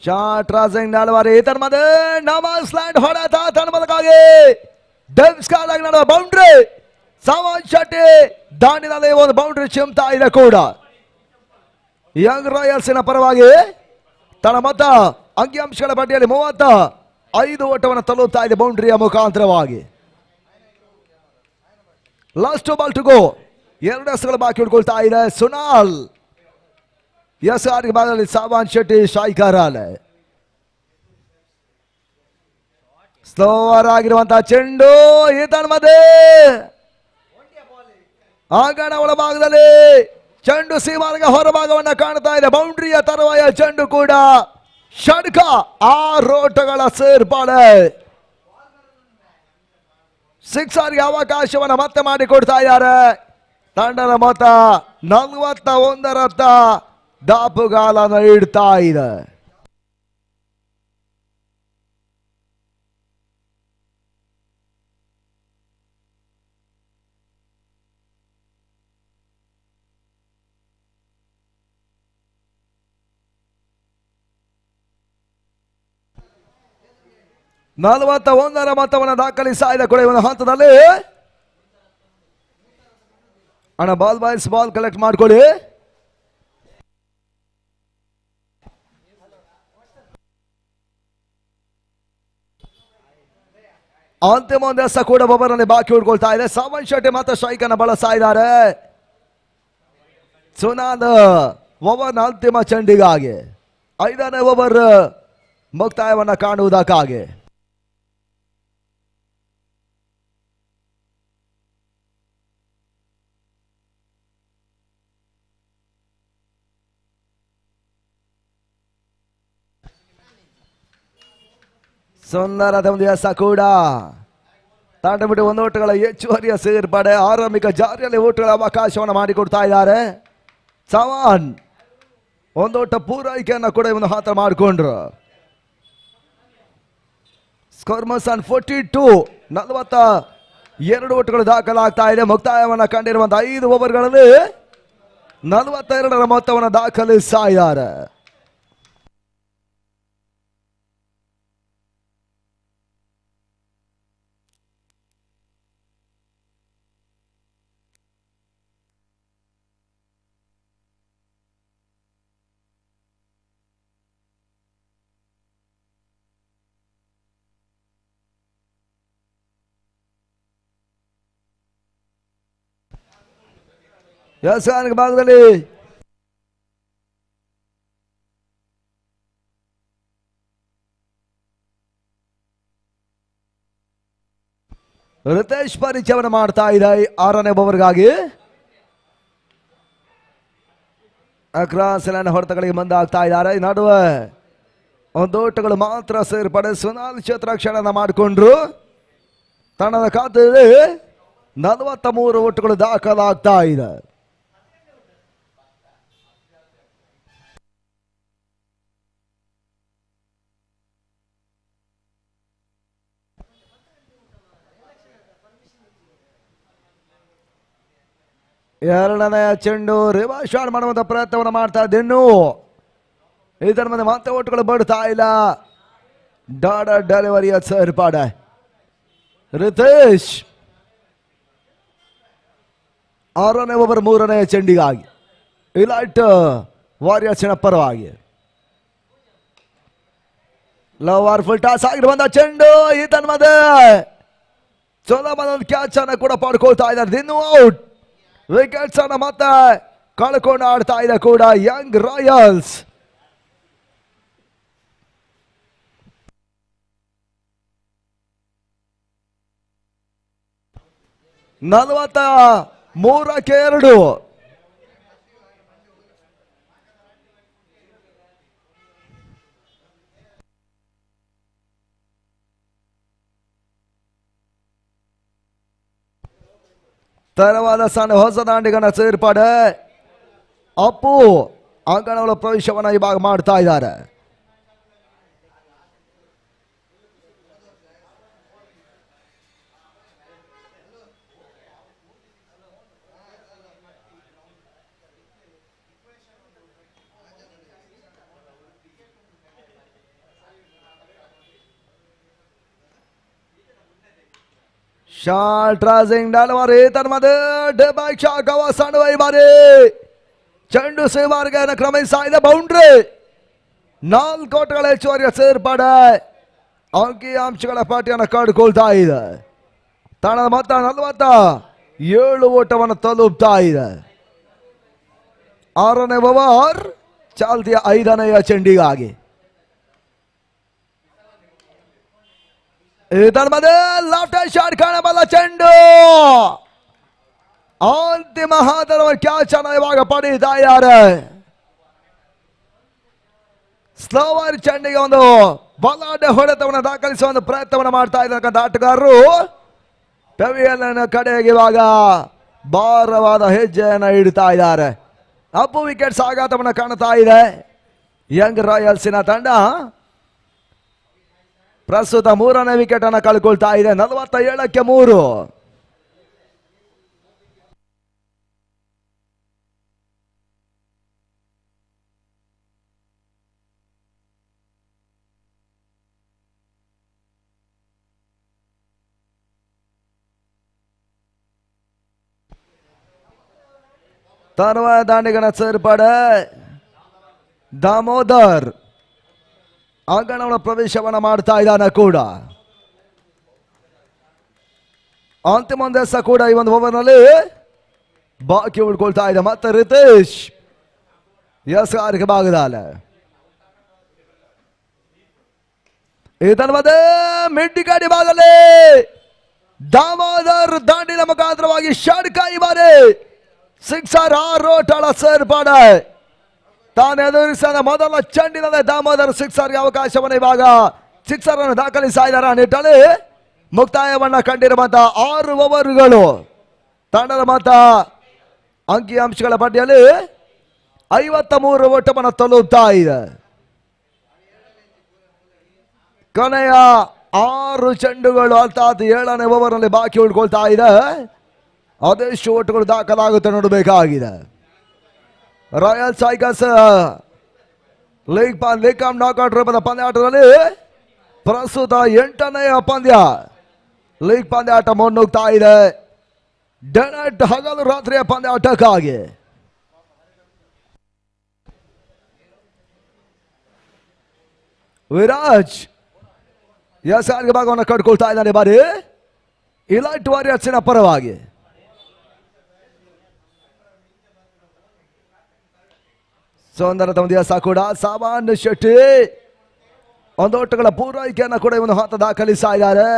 Speaker 8: ಶಾರ್ಟ್ ರಾಸಿಂಗ್ ನಾಲ್ವಾರಿ ತನ್ಮದೆ ನಮಾಸ್ ಲ್ಯಾಂಡ್ ಹೊಡೆತ ತನ್ಮದಕ್ಕಾಗಿ ಡೆನ್ಸ್ಕಾರ್ ಆಗಿ ನಡೆದ ಬೌಂಡ್ರಿ. ಸಾಮಾನ್ ಶೆಟ್ಟಿ ದಾಂಡಿನಲ್ಲಿ ಒಂದು ಬೌಂಡ್ರಿ ಚಿಮ್ತಾ ಇದೆ ಕೂಡ. ಯಂಗ್ ರಾಯಲ್ಸಿನ ಪರವಾಗಿ ತನ್ನ ಮೊತ್ತ ಅಂಕಿಅಂಶಗಳ ಪಟ್ಟಿಯಲ್ಲಿ 35 ಓಟವನ್ನು ತಲುಪ್ತಾ ಇದೆ ಬೌಂಡ್ರಿಯ ಮುಖಾಂತರವಾಗಿ. Last ball to go. 2 ಎಸ್ಗಳು ಬಾಕಿ ಉಳ್ಕೊಳ್ತಾ ಇದೆ. ಸುನಾಲ್ SR ಭಾಗದಲ್ಲಿ ಸಾಮಾನ್ ಶೆಟ್ಟಿ ಶಾಯ್ಕರಾಲೆ. ಸ್ಲೋವರ್ ಆಗಿರುವಂತಹ ಚೆಂಡು ಮಧ್ಯೆ ಆಂಗಣ ಒಳಭಾಗದಲ್ಲಿ ಚೆಂಡು ಸೀಮಾರ್ಗ ಹೊರಭಾಗವನ್ನ ಕಾಣ್ತಾ ಇದೆ. ಬೌಂಡ್ರಿಯ ತರುವಾಯ ಚೆಂಡು ಕೂಡ ಷಡ್ಕ 6 ಓಟಗಳ ಸೇರ್ಪಾಡೆ. 6ಗೆ ಅವಕಾಶವನ್ನ ಮತ್ತೆ ಮಾಡಿಕೊಡ್ತಾ ಇದ್ದಾರೆ. ತಂಡದ ಮೊತ್ತ 41ರತ್ತ ದಾಪುಗಾಲನ ಇಡ್ತಾ ಇದೆ. ರ ಮೊತ್ತವನ್ನು ದಾಖಲಿಸಿದ ಕೂಡ ಒಂದು ಹಂತದಲ್ಲಿ ಅಣ್ಣ ಬಾಲ್ ಕಲೆಕ್ಟ್ ಮಾಡ್ಕೊಳ್ಳಿ. ಅಂತಿಮ 1 ಎಸ್ ಕೂಡ ಒಬ್ಬರಲ್ಲಿ ಬಾಕಿ ಉಳ್ಕೊಳ್ತಾ ಇದೆ. ಸಾಮನ್ ಶೆಟ್ಟಿ ಮತ್ತೆ ಸ್ಟ್ರೈಕ್ ಅನ್ನು ಬಳಸ್ತಾ ಇದ್ದಾರೆ. ಸುನಾದ್ ಓವರ್ನ ಅಂತಿಮ ಚೆಂಡಿಗಾಗಿ 5ನೇ ಓವರ್ ಮುಕ್ತಾಯವನ್ನ ಕಾಣುವುದಕ್ಕಾಗಿ ಸುಂದರದ ಒಂದು ಎಸ ಕೂಡ ತಾಂಡಬಿಟ್ಟು 1 ಓಟಗಳ ಹೆಚ್ಚುವರಿಯ ಸೇರ್ಪಡೆ. ಆರಂಭಿಕ ಜಾರಿಯಲ್ಲಿ ಓಟಗಳ ಅವಕಾಶವನ್ನು ಮಾಡಿಕೊಡ್ತಾ ಇದ್ದಾರೆ. ಚವಾನ್ 1 ಓಟ ಪೂರೈಕೆಯನ್ನು ಕೂಡ ಇವನು ಹಾತ್ರ ಮಾಡಿಕೊಂಡ್ರು. ಸ್ಕೋರ್ಮಸ್ ಆನ್ 42 42 ಓಟಗಳು ದಾಖಲಾಗ್ತಾ ಇದೆ. ಮುಕ್ತಾಯವನ್ನು ಕಂಡಿರುವಂತಹ 5 ಓವರ್ಗಳಲ್ಲಿ 42ರ ಮೊತ್ತವನ್ನು ದಾಖಲಿಸ್ತಾ ಇದ್ದಾರೆ. ವ್ಯವಸಾಯ ಭಾಗದಲ್ಲಿ ರಿತೇಶ್ ಪರಿಚಯವನ್ನು ಮಾಡ್ತಾ ಇದೆ 6ನೇ ಓವರ್ಗಾಗಿ. ಅಕ್ರಾಸ್ ಲೈನ್ ಹೊಡೆತಗಳಿಗೆ ಮುಂದಾಗ್ತಾ ಇದ್ದಾರೆ. ನಡುವೆ 1 ಓಟಗಳು ಮಾತ್ರ ಸೇರ್ಪಡೆ. ಸುನಾಲ್ ಕ್ಷೇತ್ರಕ್ಷಣನ ಮಾಡಿಕೊಂಡ್ರು. ತಂಡದ ಖಾತೆಯಲ್ಲಿ 43 ಓಟಗಳು ದಾಖಲಾಗ್ತಾ ಇದೆ. ಎರಡನೆಯ ಚೆಂಡು ರಿವರ್ಸ್ ಶಾಟ್ ಮಾಡುವಂತ ಪ್ರಯತ್ನವನ್ನು ಮಾಡ್ತಾ ಇದ್ದೇನು. ಇದರ ಮೇಲೆ ಮತ್ತೆ ಓಟುಗಳು ಬಡ್ತಾ ಇಲ್ಲ. ಡಾಡ ಡೆಲಿವರಿಯ ಸೇರ್ಪಾಡೆ ರಿತೇಶ್. 6ನೇ ಓವರ್ 3ನೇ ಚೆಂಡಿಗಾಗಿ ಇಲೈಟ್ ವಾರಿಯರ್ಸ್ನ ಪರವಾಗಿ ಲವರ್ ಫುಲ್ ಟಾಸ್ ಆಗಿರುವಂತ ಚೆಂಡು ಈತನ ಮಧ್ಯೆ ಚಲೋ ಒಂದು ಕ್ಯಾಚ್ ಅನ್ನು ಕೂಡ ಪಡ್ಕೊಳ್ತಾ ಇದ್ದಾರೆ. ದಿನ್ನು ಔಟ್. ವಿಕೆಟ್ಸ್ ಅನ್ನು ಮತ್ತೆ ಕಳ್ಕೊಂಡು ಆಡ್ತಾ ಇದೆ ಕೂಡ ಯಂಗ್ ರಾಯಲ್ಸ್. ನಲವತ್ತ 3-2. ತರವಾದ ಸಣ್ಣ ಹೊಸ ದಾಂಡಿಗನ ಸೇರ್ಪಡೆ. ಅಪ್ಪು ಅಂಗಣಗಳ ಪ್ರವೇಶವನ್ನು ಈ ಭಾಗ ಮಾಡ್ತಾ ಇದ್ದಾರೆ. शॉट राजिंग डालवारे तन्मध्ये डेबाईच्या गावा सांडवाई बारे चेंडू ಸೇವಾರ್ಗನ ಕ್ರಮಿಸಿದ ಬೌಂಡ್ರಿ. 4 ಓಟಗಳ ಹೆಚ್ಚುವರಿಯ ಸೇರ್ಪಡೆ ಅಂಕಿ ಅಂಶಗಳ ಪಾಠ್ಯನ ಕಡ್ಕೊಳ್ತಾ ಇದೆ. ತಂಡದ ಮೊತ್ತ 47 ಓಟವನ್ನು ತಲುಪ್ತಾ ಇದೆ. 6ನೇ ಓವರ್ ಚಾಲ್ತಿಯ 5ನೇ ಚೆಂಡಿಗಾಗಿ. ಇದರ ಲೆಫ್ಟ್ ಶಾಟ್ ಕಾಣಬಲ್ಲ ಚೆಂಡು ಅಂತಿಮ ಹಂತದ ಕ್ಯಾಚ್ ಅನ್ನು ಇವಾಗ ಪಡೀತಾ ಇದ್ದಾರೆ. ಸ್ಲೋವರ್ ಚೆಂಡಿಗೆ ಒಂದು ಬಲಾಢ್ಯ ಹೊಡೆತವನ್ನು ದಾಖಲಿಸುವ ಒಂದು ಪ್ರಯತ್ನವನ್ನು ಮಾಡ್ತಾ ಇದ್ದಕ್ಕಂಥ ಆಟಗಾರರು ಪೆವಿಲಿಯನ್ ಕಡೆಗೆ ಇವಾಗ ಭಾರವಾದ ಹೆಜ್ಜೆಯನ್ನು ಇಡ್ತಾ ಇದ್ದಾರೆ. ಅಪ್ಪು ವಿಕೆಟ್ಸ್ ಆಘಾತವನ್ನು ಕಾಣ್ತಾ ಇದೆ. ಯಂಗ್ ರಾಯಲ್ಸಿನ ತಂಡ ಪ್ರಸ್ತುತ 3ನೇ ವಿಕೆಟ್ ಅನ್ನು ಕಳ್ಕೊಳ್ತಾ ಇದೆ. 47ಕ್ಕೆ 3. ತರುವ ದಾಂಡಿಗನ ಸೇರ್ಪಡೆ ದಾಮೋದರ್ ಅಂಗಣಗಳ ಪ್ರವೇಶವನ್ನು ಮಾಡ್ತಾ ಇದ್ದಾನೆ ಕೂಡ. ಅಂತಿಮ ಒಂದು ಎಸ ಕೂಡ ಈ ಒಂದು ಓವರ್ನಲ್ಲಿ ಬಾಕಿ ಉಳ್ಕೊಳ್ತಾ ಇದೆ. ಮತ್ತೆ ರಿತೇಶ್ ಎಸ್ಗಾರಿಕೆ ಭಾಗದಲ್ಲಿ ಇದರ ಮಧ್ಯೆ ಮಿಡ್ ಗಾಡಿ ಭಾಗದಲ್ಲಿ ದಾಮೋದರ್ ದಾಂಡಿನ ಮುಖಾಂತರವಾಗಿ ಷಡ್ಕಾಯಿ ಬಾರಿ 6 ಓಟಗಳ ಸೇರ್ಪಡೆ. ತಾನು ಎದುರಿಸಿದ ಮೊದಲ ಚೆಂಡಿನಲ್ಲಿ ದಾಮೋದರ್ 6ಗೆ ಅವಕಾಶವನ್ನು ಇವಾಗ 6 ಅನ್ನು ದಾಖಲಿಸ್ತಾ ಇದ್ದಾರೆ. ನಿಟ್ಟಲ್ಲಿ ಮುಕ್ತಾಯವನ್ನ ಕಂಡಿರುವಂತಹ 6 ಓವರ್ಗಳು ತಂಡದ ಮೊತ್ತ ಅಂಕಿ ಅಂಶಗಳ ಪಟ್ಟಿಯಲ್ಲಿ 53 ಓಟವನ್ನು ತಲುಪ್ತಾ ಇದೆ. ಕೊನೆಯ 6 ಚೆಂಡುಗಳು ಅರ್ಥಾತ್ 7ನೇ ಓವರ್ನಲ್ಲಿ ಬಾಕಿ ಉಳ್ಕೊಳ್ತಾ ಇದೆ. ಅದೆಷ್ಟು ಓಟಗಳು ದಾಖಲಾಗುತ್ತೆ ನೋಡಬೇಕಾಗಿದೆ. Royal strikers league come knockout ರೂಪದ ಪಂದ್ಯಾಟದಲ್ಲಿ ಪ್ರಸ್ತುತ 8ನೇ ಪಂದ್ಯ ಲೀಗ್ ಪಂದ್ಯಾಟ ಮುನ್ನುಗ್ತಾ ಇದೆ. ಡೈರೆಕ್ಟ್ ಹಗಲು ರಾತ್ರಿಯ ಪಂದ್ಯಾಟಕ್ಕಾಗಿ ವಿರಾಜ್ ಎಸ್ಆರ್ಗೆ ಭಾಗವನ್ನು ಕಟ್ಕೊಳ್ತಾ ಇದ್ದಾನೆ. ಬಾರಿ ಇಲೈಟ್ ವಾರಿಯರ್ಸ್ನ ಪರವಾಗಿ ಸೌಂದರ್ಯ ತಮ್ಮದಿಯಾಸ ಕೂಡ ಸಾಮಾನ್ಯ ಶೆಟ್ಟಿ ಒಂದು ಓಟಗಳ ಪೂರೈಕೆಯನ್ನು ಕೂಡ ಇವನು ಹಂತ ದಾಖಲಿಸ್ತಾ ಇದ್ದಾರೆ.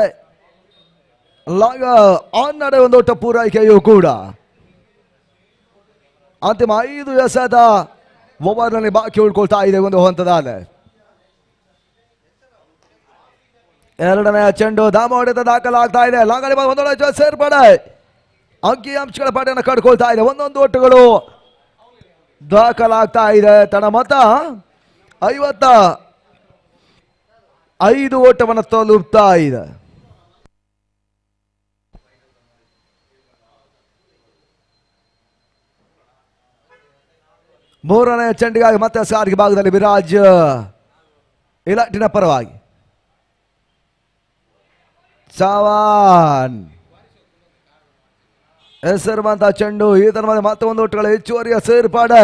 Speaker 8: ಲಾಗ ಆನ್ ನಡೆ ಒಂದು ಓಟ ಪೂರೈಕೆಯೂ ಕೂಡ ಅಂತಿಮ 5 ಎಸೆದ ಓವರ್ನಲ್ಲಿ ಬಾಕಿ ಉಳ್ಕೊಳ್ತಾ ಇದೆ ಒಂದು ಹಂತದಲ್ಲಿ. 2ನೇ ಚೆಂಡು ದಾಮ ಹೊಡೆತ ದಾಖಲಾಗ್ತಾ ಇದೆ. ಲಾಂಗಡಿ ಒಂದೊಳ್ಳೆ ಸೇರ್ಪಡೆ ಅಂಕಿ ಅಂಶಗಳ ಪಾಠವನ್ನು ಕಡ್ಕೊಳ್ತಾ ಇದೆ. ಒಂದೊಂದು ಓಟಗಳು ದಾಖಲಾಗ್ತಾ ಇದೆ. ತನ್ನ ಮೊತ್ತ 55 ಓಟವನ್ನು ತಲುಪ್ತಾ ಇದೆ. ಮೂರನೇ ಚೆಂಡಿಗಾಗಿ ಮತ್ತೆ ಸಾರಿಗೆ ಭಾಗದಲ್ಲಿ ವಿರಾಜ್ ಇಲಾಟಿನ ಪರವಾಗಿ ಚವಾನ್ ಹೆಸರುವಂತಹ ಚೆಂಡು. ಈ ತರ ಮತ್ತೆ ಒಂದು ಓಟಗಳ ಹೆಚ್ಚುವರಿಯ ಸೇರ್ಪಾಡೆ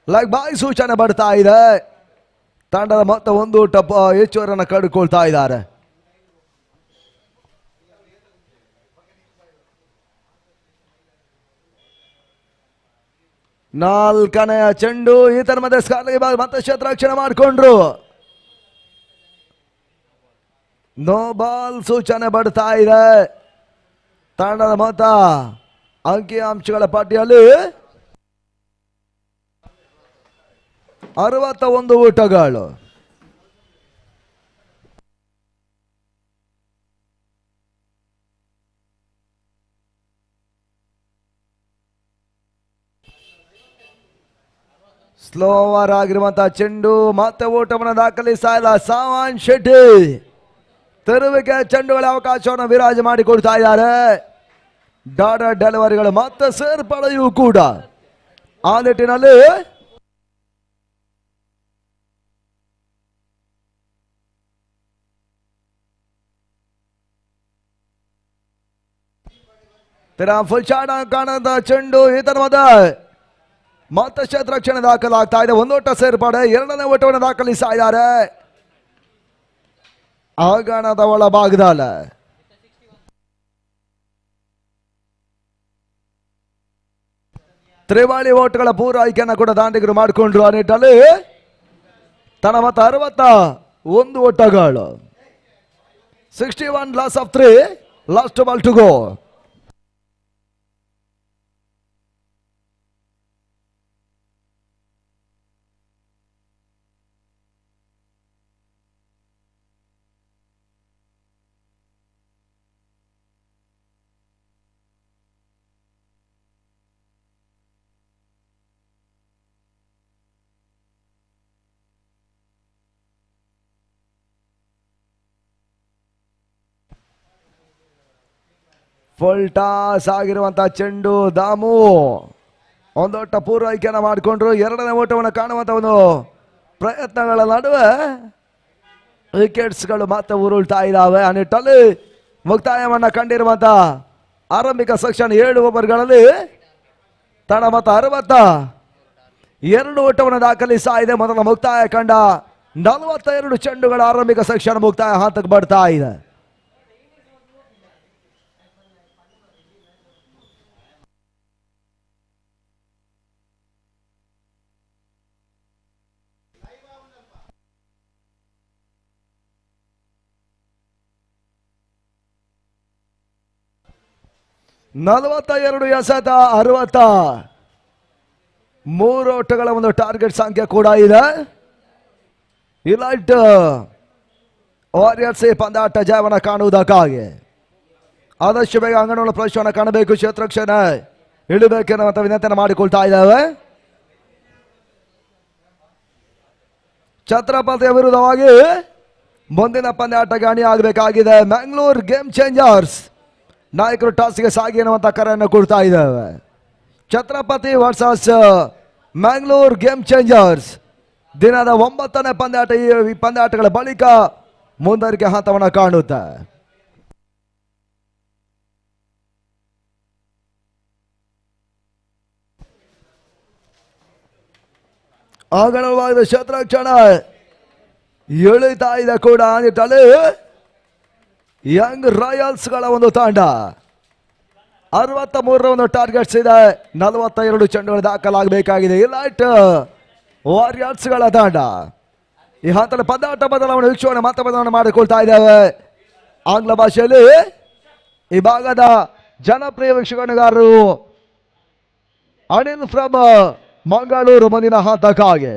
Speaker 8: ಲೈಕ್ ಬಾಯಿ ಸೂಚನೆ ಬರ್ತಾ ಇದೆ. ತಂಡದ ಮೊತ್ತ ಒಂದು ಓಟ ಹೆಚ್ಚುವರಿಯನ್ನು ಕಡ್ಕೊಳ್ತಾ ಇದ್ದಾರೆ. ನಾಲ್ಕನೆಯ ಚೆಂಡು. ಈ ತರ ಮತ್ತೆ ಸ್ಕಾರ್ಲಿಗೆ ಮತ್ತೆ ಕ್ಷೇತ್ರರಕ್ಷಣೆ ಮಾಡಿಕೊಂಡ್ರು. ನೋ ಬಾಲ್ ಸೂಚನೆ ಬರ್ತಾ ಇದೆ. ತಂಡದ ಮೊತ್ತ ಅಂಕಿ ಅಂಶಗಳ ಪಟ್ಟಿಯಲ್ಲಿ 61 ಓಟಗಳು. ಸ್ಲೋವರ್ ಆಗಿರುವಂತಹ ಚೆಂಡು ಮತ್ತೆ ಓಟವನ್ನು ದಾಖಲಿಸ್ತಾ ಇಲ್ಲ ಸಾವನ್ ಶೆಟ್ಟಿ. ತೆರುವಿಗೆ ಚೆಂಡುಗಳ ಅವಕಾಶವನ್ನು ವಿರಾಜ ಮಾಡಿಕೊಡ್ತಾ ಇದ್ದಾರೆ. ಡಾಡಾ ಡೆಲಿವರಿಗಳು ಮತ್ತೆ ಸೇರ್ಪಡೆಯೂ ಕೂಡ ಆ ನಿಟ್ಟಿನಲ್ಲಿ ಫುಲ್ ಶಾಟ್ ಕಾಣದ ಚೆಂಡು ಇದರ ಮತ್ತೆ ಕ್ಷೇತ್ರಕ್ಷಣೆ ದಾಖಲಾಗ್ತಾ ಇದೆ. ಒಂದೋಟ ಸೇರ್ಪಡೆ, ಎರಡನೇ ಓಟವನ್ನು ದಾಖಲಿಸ್ತಾ ಇದ್ದಾರೆ ಆಗಾಣದ ಒಳ ಭಾಗದಲ್ಲ. ತ್ರಿವಾಳಿ ಓಟ್ಗಳ ಪೂರೈಕೆಯನ್ನು ಕೂಡ ದಾಂಡಿಗರು ಮಾಡಿಕೊಂಡ್ರು. ಆ ನಿಟ್ಟಲ್ಲಿ ತನ್ನ ಮತ 61 ಓಟಗಳು. 61 loss of 3, last ball to go. Full toss ಆಗಿರುವಂತಹ ಚೆಂಡು ದಾಮು ಒಂದೊಟ್ಟ ಪೂರೈಕೆಯನ್ನು ಮಾಡಿಕೊಂಡ್ರು. ಎರಡನೇ ಓಟವನ್ನು ಕಾಣುವಂತ ಒಂದು ಪ್ರಯತ್ನಗಳ ನಡುವೆ ವಿಕೆಟ್ಸ್ಗಳು ಮತ್ತೆ ಉರುಳ್ತಾ ಇದ್ದಾವೆ. ಆ ನಿಟ್ಟಲ್ಲಿ ಮುಕ್ತಾಯವನ್ನ ಕಂಡಿರುವಂತಹ ಆರಂಭಿಕ ಸೆಕ್ಷನ್ 7 ಓವರ್ಗಳಲ್ಲಿ ತನ್ನ ಮತ 62 ಓಟವನ್ನು ದಾಖಲಿಸ್ತಾ ಇದೆ. ಮೊದಲ ಮುಕ್ತಾಯ ಕಂಡ 42 ಚೆಂಡುಗಳ ಆರಂಭಿಕ ಸೆಕ್ಷನ್ ಮುಕ್ತಾಯ ಹಂತಕ್ಕೆ ಬರ್ತಾ ಇದೆ. ನಲವತ್ತ 42 ಎಸೆತ 63 ಓಟಗಳ ಒಂದು ಟಾರ್ಗೆಟ್ ಸಂಖ್ಯೆ ಕೂಡ ಇದೆ. ಇಲೈಟ್ ವಾರಿಯರ್ಸ್ ಪಂದ್ಯಾಟ ಜಯವನ್ನ ಕಾಣುವುದಕ್ಕಾಗಿ ಆದಷ್ಟು ಬೇಗ ಅಂಗಣಗಳ ಪ್ರವೇಶವನ್ನು ಕಾಣಬೇಕು, ಕ್ಷೇತ್ರಕ್ಷಣೆ ಇಳಿಬೇಕೆನ್ನುವಂತ ವಿನಂತಿಯನ್ನು ಮಾಡಿಕೊಳ್ತಾ ಇದ್ದಾವೆ. ಛತ್ರಪತಿಯ ವಿರುದ್ಧವಾಗಿ ಮುಂದಿನ ಪಂದ್ಯಾಟಕ್ಕೆ ಅಣಿ ಆಗಬೇಕಾಗಿದೆ. ಮ್ಯಾಂಗ್ಳೂರ್ ಗೇಮ್ ಚೇಂಜರ್ಸ್ ನಾಯಕರು ಟಾಸ್ಗೆ ಸಾಗಿ ಎನ್ನುವಂತ ಕರೆಯನ್ನು ಕೊಡ್ತಾ ಇದ್ದೇವೆ. Chhatrapati versus Mangalore game changers ದಿನದ 9ನೇ ಪಂದ್ಯಾಟ. ಈ ಪಂದ್ಯಾಟಗಳ ಬಳಿಕ ಮುಂದುವರಿಕೆ ಹಂತವನ್ನು ಕಾಣುತ್ತೆ. ಆಂಗಣವಾದ ಕ್ಷೇತ್ರಕ್ಷಣ ಎಳಿತಾ ಇದೆ ಕೂಡ. ನಿಟ್ಟಲ್ಲಿ ಯಂಗ್ ರಾಯಲ್ಸ್ಗಳ ಒಂದು ತಂಡ 63 ಒಂದು ಟಾರ್ಗೆಟ್ಸ್ ಇದೆ. 42 ಚೆಂಡುಗಳು ದಾಖಲಾಗಬೇಕಾಗಿದೆ. ಇಲೈಟ್ ವಾರಿಯರ್ಸ್ಗಳ ತಂಡ ಈ ಹಂತದಲ್ಲಿ ಪಂದ್ಯಾಟ ಬದಲಾವಣೆ ವೀಕ್ಷಣೆ ಮತ್ತೆ ಬದಲಾವಣೆ ಮಾಡಿಕೊಳ್ತಾ ಇದ್ದೇವೆ. ಆಂಗ್ಲ ಭಾಷೆಯಲ್ಲಿ ಈ ಭಾಗದ ಜನಪ್ರಿಯ ವೀಕ್ಷಕಗಾರರು ಅನಿಲ್ ಫ್ರಮ್ ಮಂಗಳೂರು ಮುಂದಿನ ಹಂತಕ್ಕಾಗಿ.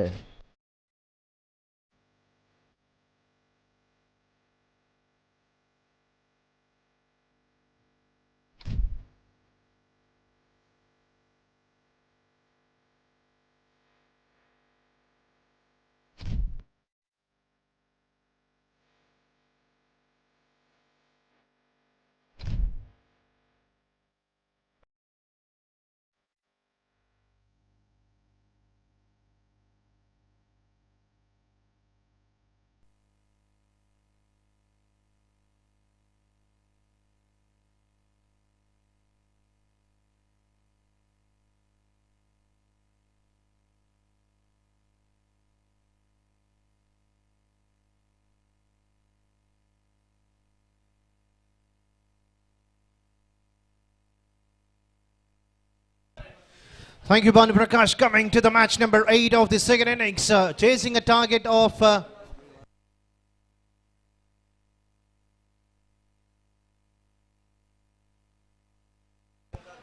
Speaker 9: Thank you, Banu Prakash. Coming to the match number 8 of the second innings, chasing a target of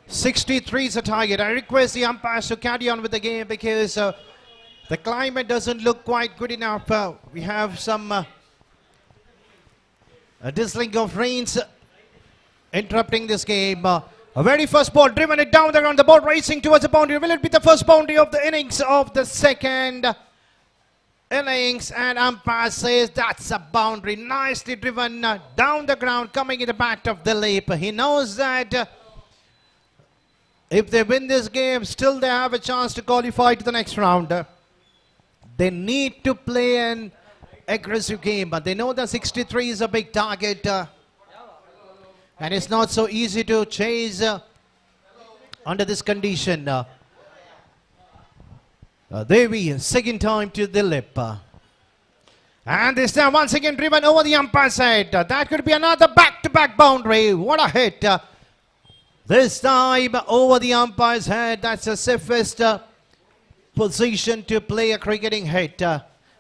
Speaker 9: 63 is a target. I request the umpires to carry on with the game because the climate doesn't look quite good enough. We have some a drizzling of rains interrupting this game. A very first ball driven it down the ground. The ball racing towards the boundary. Will it be the first boundary of the innings of the second innings? And umpire says that's a boundary. Nicely driven down the ground, coming in the bat of Dilip. He knows that if they win this game, still they have a chance to qualify to the next round. They need to play an aggressive game, but they know that 63 is a big target. And it's not so easy to chase under this condition. Devi, second time to Dilip. And this time once again driven over the umpire side. That could be another back-to-back boundary. What a hit. This time over the umpire's head. That's the safest position to play a cricketing hit.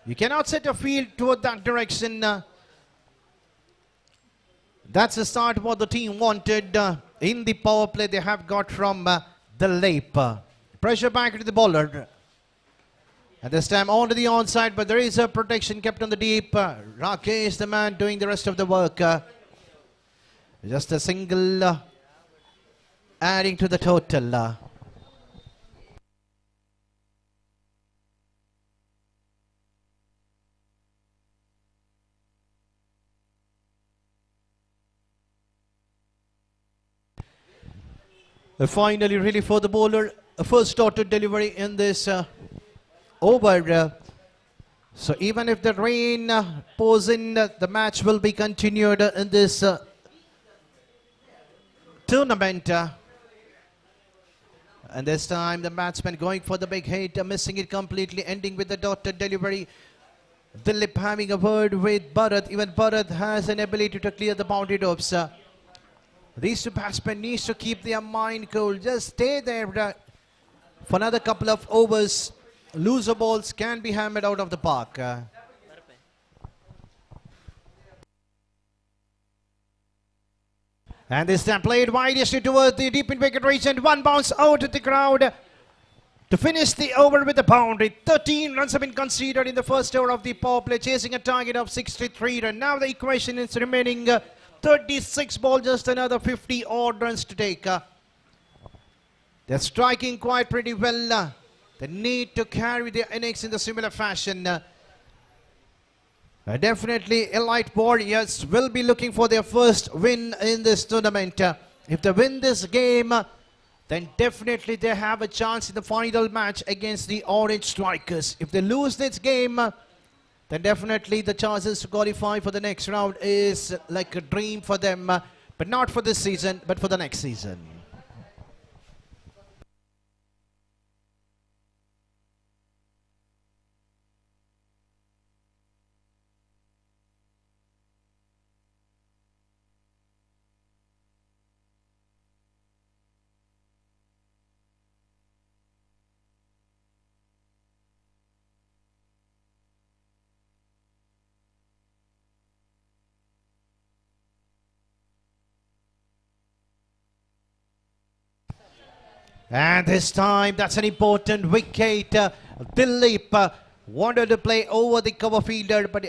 Speaker 9: You cannot set a field toward that direction. That's the start of what the team wanted in the power play they have got from Dilip. Pressure back to the bowler. At this time on to the onside, but there is a protection kept on the deep. Rakesh, the man doing the rest of the work. Just a single adding to the total. Finally, really for the bowler, a first dotted delivery in this over. So even if the rain pours in, the match will be continued in this tournament. And this time the batsman going for the big hit, missing it completely, ending with the dotted delivery. Dilip having a word with Bharat. Even Bharat has an ability to clear the boundary ropes. These two batsmen need to keep their mind cool. Just stay there for another couple of overs. Loser balls can be hammered out of the park. And this time played widely towards the deep in wicket region. One bounce out at the crowd to finish the over with a boundary. 13 runs have been conceded in the first over of the power play, chasing a target of 63 runs. Now the equation is remaining 36 balls, just another 50 odd runs to take. They're striking quite pretty well. They need to carry their innings in the similar fashion. Definitely Elite Warriors will be looking for their first win in this tournament. If they win this game, then definitely they have a chance in the final match against the Orange Strikers. If they lose this game, then definitely the chances to qualify for the next round is like a dream for them. But not for this season, but for the next season. And this time, that's an important wicket. Dilip wanted to play over the cover fielder, but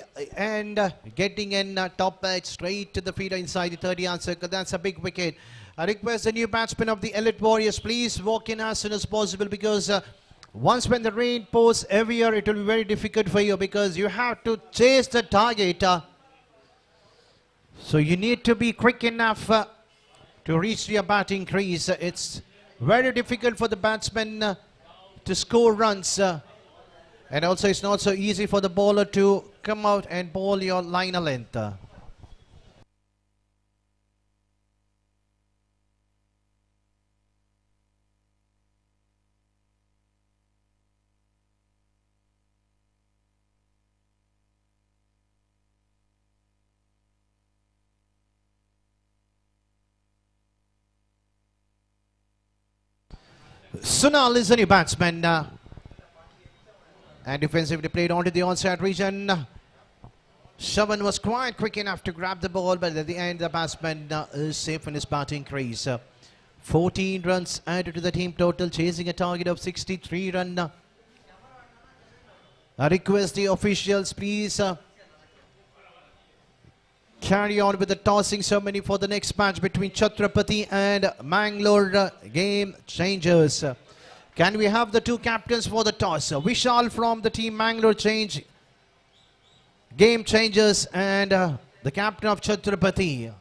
Speaker 9: getting in top edge straight to the fielder inside the 30-yard circle. That's a big wicket. I request the new batsmen of the Elite Warriors, please walk in as soon as possible, because once when the rain pours heavier, it will be very difficult for you, because you have to chase the target. So you need to be quick enough to reach your batting crease. It's very difficult for the batsmen to score runs. And also it's not so easy for the bowler to come out and bowl your liner length. Sunal is a new batsman. And defensively played onto the onside region. Shavan was quite quick enough to grab the ball, but at the end the batsman is safe in his batting crease. 14 runs added to the team total, chasing a target of 63 runs. I request the officials, please carry on with the tossing ceremony for the next match between Chhatrapati and Mangalore Game Changers. Can we have the two captains for the toss? Vishal from the team Mangalore Game Changers and the captain of Chhatrapati.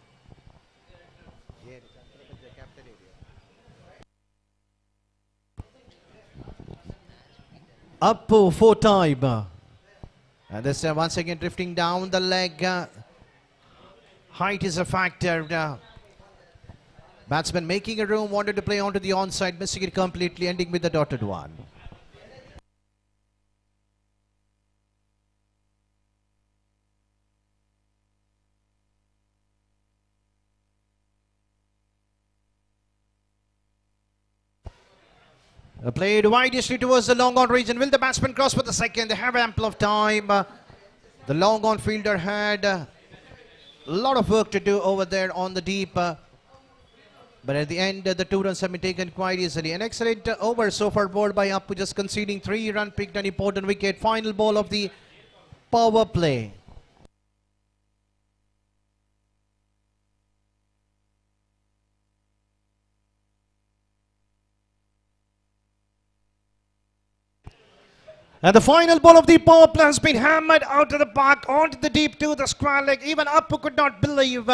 Speaker 9: Up for time. And this once again drifting down the leg. Height is a factor. Batsman making a room, wanted to play onto the onside, missing it completely, ending with the dotted one. Played widely towards the long on region. Will the batsman cross for the second? They have ample of time. The long on fielder had a lot of work to do over there on the deep. But at the end, the 2 runs have been taken quite easily. An excellent over so far bowled by Appu, just conceding 3 runs, picked an important wicket. Final ball of the power play. And the final ball of the power play has been hammered out of the park, onto the deep to the square leg. Even Appu could not believe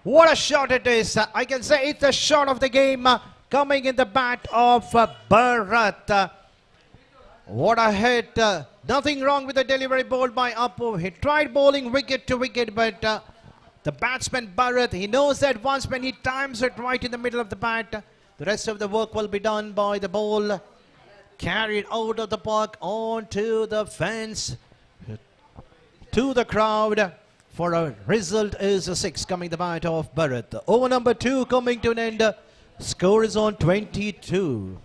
Speaker 9: what a shot it is. I can say it's the shot of the game coming in the bat of Bharat. What a hit. Nothing wrong with the delivery bowled by Appu. He tried bowling wicket to wicket, but the batsman Bharat, he knows that once when he times it right in the middle of the bat, the rest of the work will be done by the ball. Carried out of the park onto the fence to the crowd for a result is a 6 coming the bat of Bharat. Over number 2 coming to an end. Score is on 22.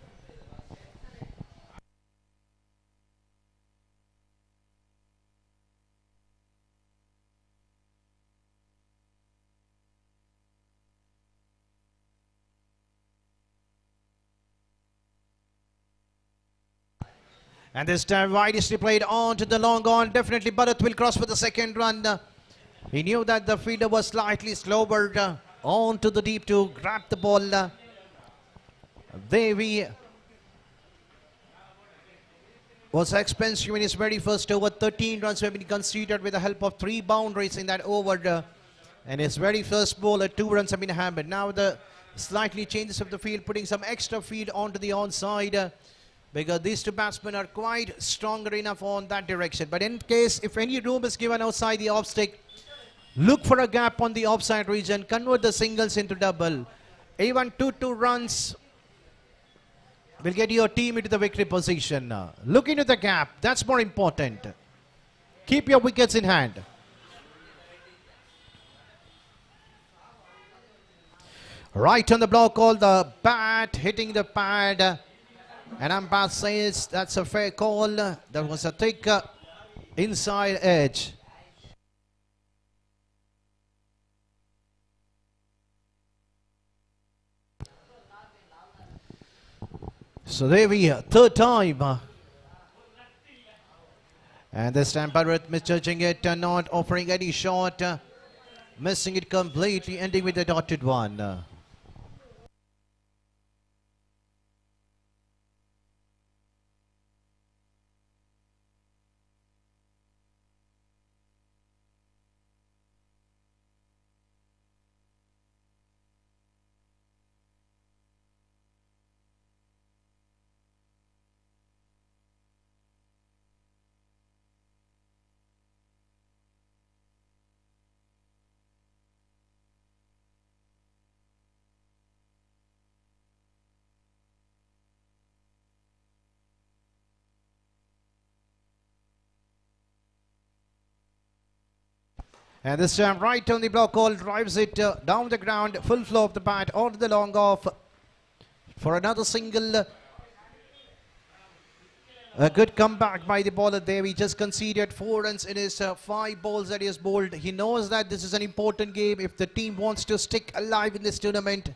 Speaker 9: And this time widely played on to the long on. Definitely Bharat will cross for the second run. He knew that the fielder was slightly slower on to the deep to grab the ball. Devi was expensive in his very first over. 13 runs have been conceded with the help of 3 boundaries in that over. And his very first ball, 2 runs have been hammered. Now the slightly changes of the field, putting some extra field onto the onside. Because these 2 batsmen are quite stronger enough on that direction. But in case, if any room is given outside the off stick, look for a gap on the offside region, convert the singles into double. Even 2 runs will get your team into the victory position. Look into the gap, that's more important. Keep your wickets in hand. Right on the block call, the bat hitting the pad. And umpire says that's a fair call. That was a thick inside edge. So there we are, 3rd time. And this time Bharat misjudging it, not offering any shot. Missing it completely, ending with a dotted one. And this time right on the block call, drives it down the ground, full flow of the bat onto the long off for another single. A good comeback by the bowler there. He just conceded 4 runs in his 5 balls that he has bowled. He knows that this is an important game. If the team wants to stick alive in this tournament,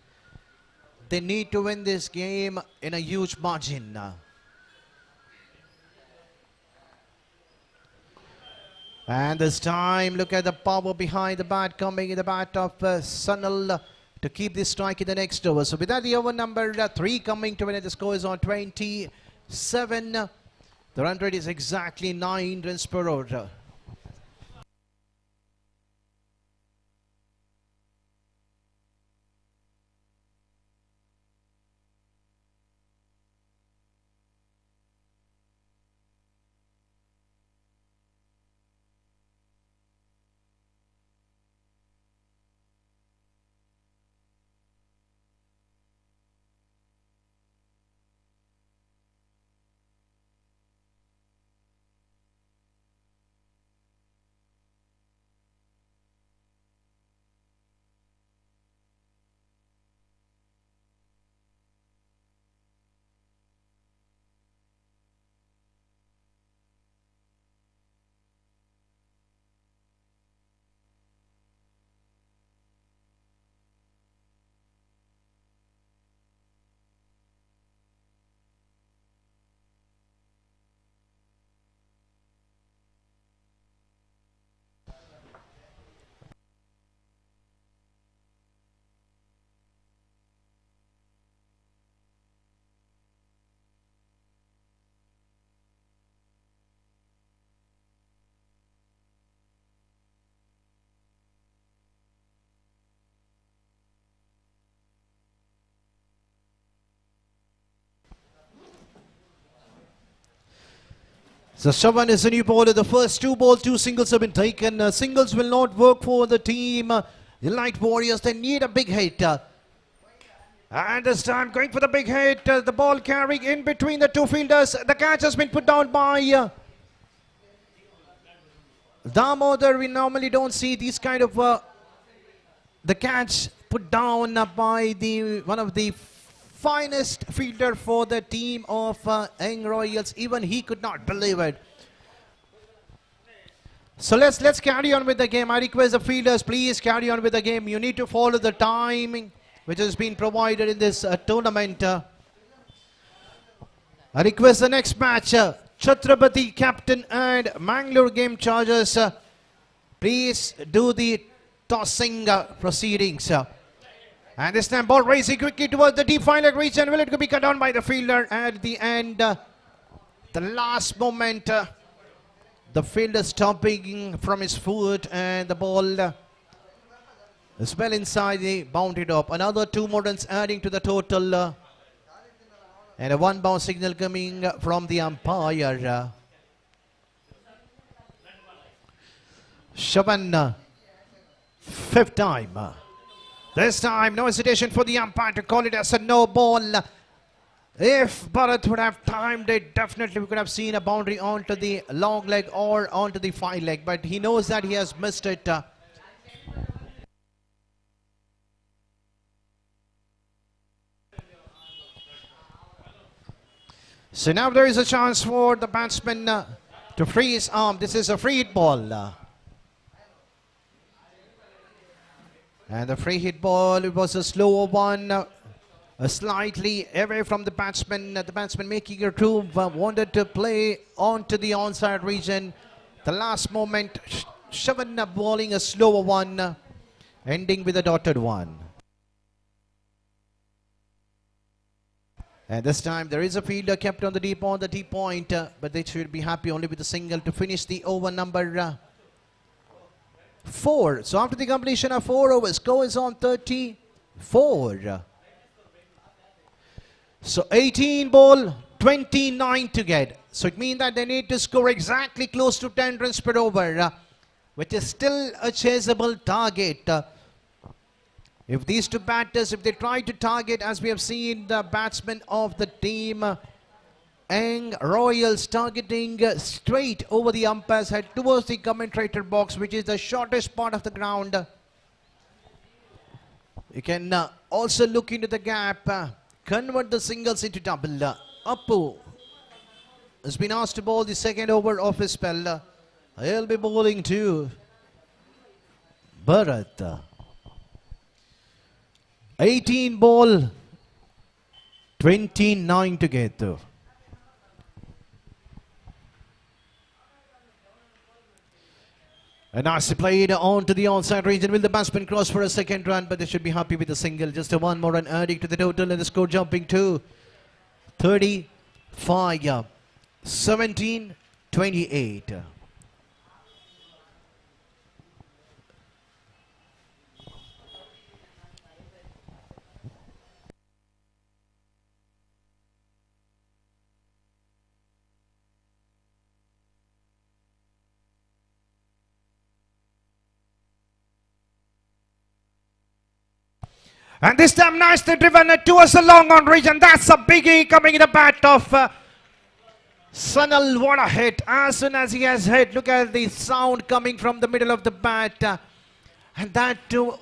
Speaker 9: they need to win this game in a huge margin. And this time, look at the power behind the bat coming in the bat of Sunil to keep this strike in the next over. So with that, the over number 3 coming to win. The score is on 27. The run rate is exactly 9 runs per over. So Shavan is a new bowler. The first 2 balls, 2 singles have been taken. Singles will not work for the team. The Light Warriors, they need a big hit. And this time going for the big hit. The ball carrying in between the 2 fielders. The catch has been put down by Damodar. We normally don't see these kind of the catch put down by one of the finest fielder for the team of Young Royals. Even he could not believe it. So let's carry on with the game. I request the fielders, please carry on with the game. You need to follow the timing which has been provided in this tournament. I request the next match, Chhatrapati captain and Mangalore game chargers. Please do the tossing proceedings. And this time ball racing quickly towards the deep fine leg region. Will it be cut down by the fielder at the end? The last moment, the fielder stopping from his foot and the ball is well inside the bounded up. Another 2 more runs adding to the total. And a 1 bounce signal coming from the umpire. Shavan, 5th time. This time, no hesitation for the umpire to call it as a no ball. If Bharat would have timed it, definitely we could have seen a boundary onto the long leg or onto the fine leg. But he knows that he has missed it. So now there is a chance for the batsman to free his arm. This is a free hit ball. And the free hit ball, it was a slower one, slightly away from the batsman. The batsman making a groove, wanted to play onto the onside region. The last moment, Shavan bowling a slower one, ending with a dotted one. And this time there is a fielder kept on the deep point, but they should be happy only with a single to finish the over number 4. So after the completion of 4 overs, score is on 34. So 18 ball, 29 to get. So it means that they need to score exactly close to 10 runs per over, which is still a chaseable target. If these 2 batters, if they try to target, as we have seen the batsmen of the team, Young Royals targeting straight over the umpire's head towards the commentator box, which is the shortest part of the ground. You can also look into the gap, convert the singles into double. Appu has been asked to bowl the 2nd over of his spell. He'll be bowling to Bharat. 18 ball, 29 to get though. And nicely played on to the onside region. Will the batsman cross for a second run? But they should be happy with the single. Just a one more run adding to the total, and the score jumping to 35, 17, 28. And this time nicely driven towards the long on region. That's a biggie coming in the bat of Sunil. What a hit. As soon as he has hit, look at the sound coming from the middle of the bat. And that too,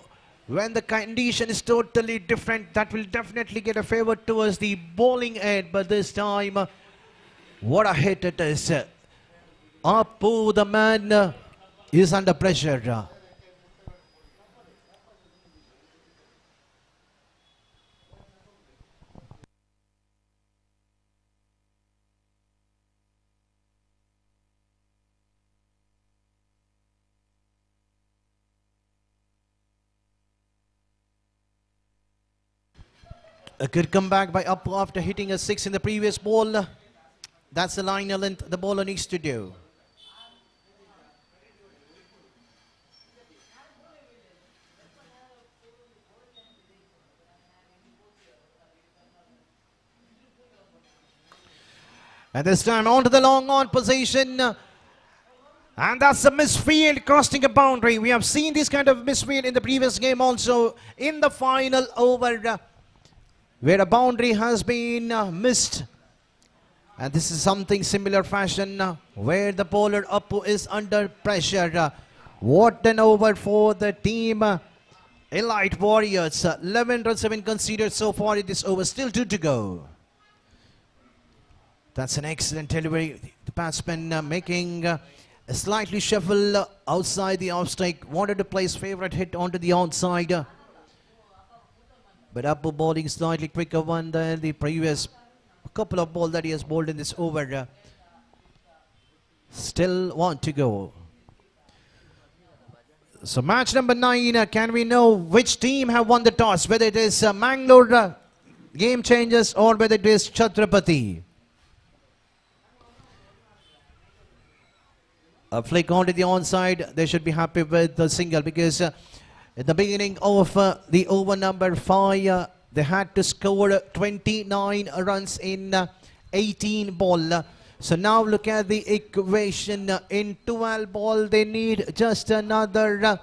Speaker 9: when the condition is totally different, that will definitely get a favor towards the bowling end. But this time, what a hit it is. Appu, the man, is under pressure. A good comeback by Appu after hitting a 6 in the previous ball. That's the line length the bowler needs to do. And this time onto the long on position. And that's a misfield crossing a boundary. We have seen this kind of misfield in the previous game also in the final over. Where a boundary has been missed. And this is something similar fashion where the bowler Appu is under pressure. What an over for the team Elite Warriors. 11 runs have been conceded so far in this over. Still 2 to go. That's an excellent delivery. The batsman making a slightly shuffle outside the off strike. Wanted to place favorite hit onto the onside. But Appu bowling slightly quicker one than the previous couple of balls that he has bowled in this over. Still 1 to go. So match number 9, can we know which team have won the toss? Whether it is Mangalore Game Changers or whether it is Chhatrapati. A flick onto the onside. They should be happy with the single because at the beginning of the over number 5, they had to score 29 runs in 18 ball. So now look at the equation. In 12 ball, they need just another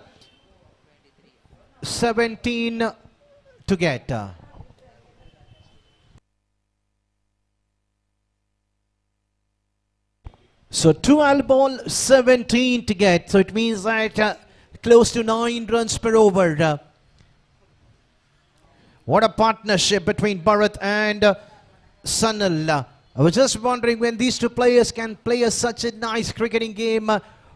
Speaker 9: 17 to get. So 12 ball, 17 to get. So it means that close to 9 runs per over. What a partnership between Bharat and Sunil. I was just wondering when these two players can play such a nice cricketing game,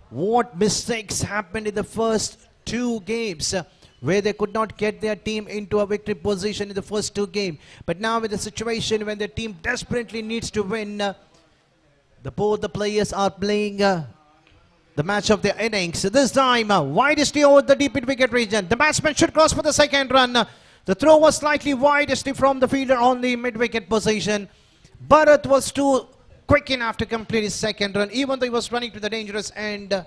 Speaker 9: what mistakes happened in the first 2 games where they could not get their team into a victory position in the first 2 games. But now with the situation when the team desperately needs to win, both the players are playing the match of their innings. This time, widely over the deep mid-wicket region. The batsman should cross for the second run. The throw was slightly widely from the fielder on the mid-wicket position. Bharat was too quick enough to complete his second run, even though he was running to the dangerous end.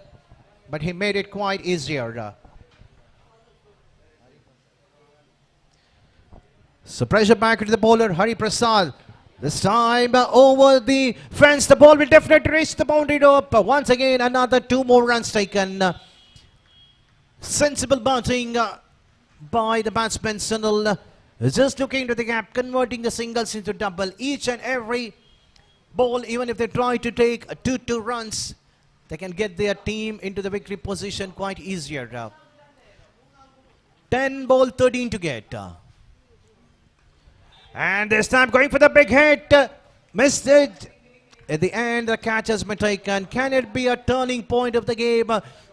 Speaker 9: But he made it quite easier. So pressure back to the bowler, Hari Prasad. This time over the fence, the ball will definitely reach the boundary rope. Once again, another 2 more runs taken. Sensible batting by the batsman Sunil. Just looking into the gap, converting the singles into double. Each and every ball, even if they try to take 2 runs, they can get their team into the victory position quite easier. 10 ball, 13 to get. And this time going for the big hit. Missed it. At the end, the catch has been taken. Can it be a turning point of the game?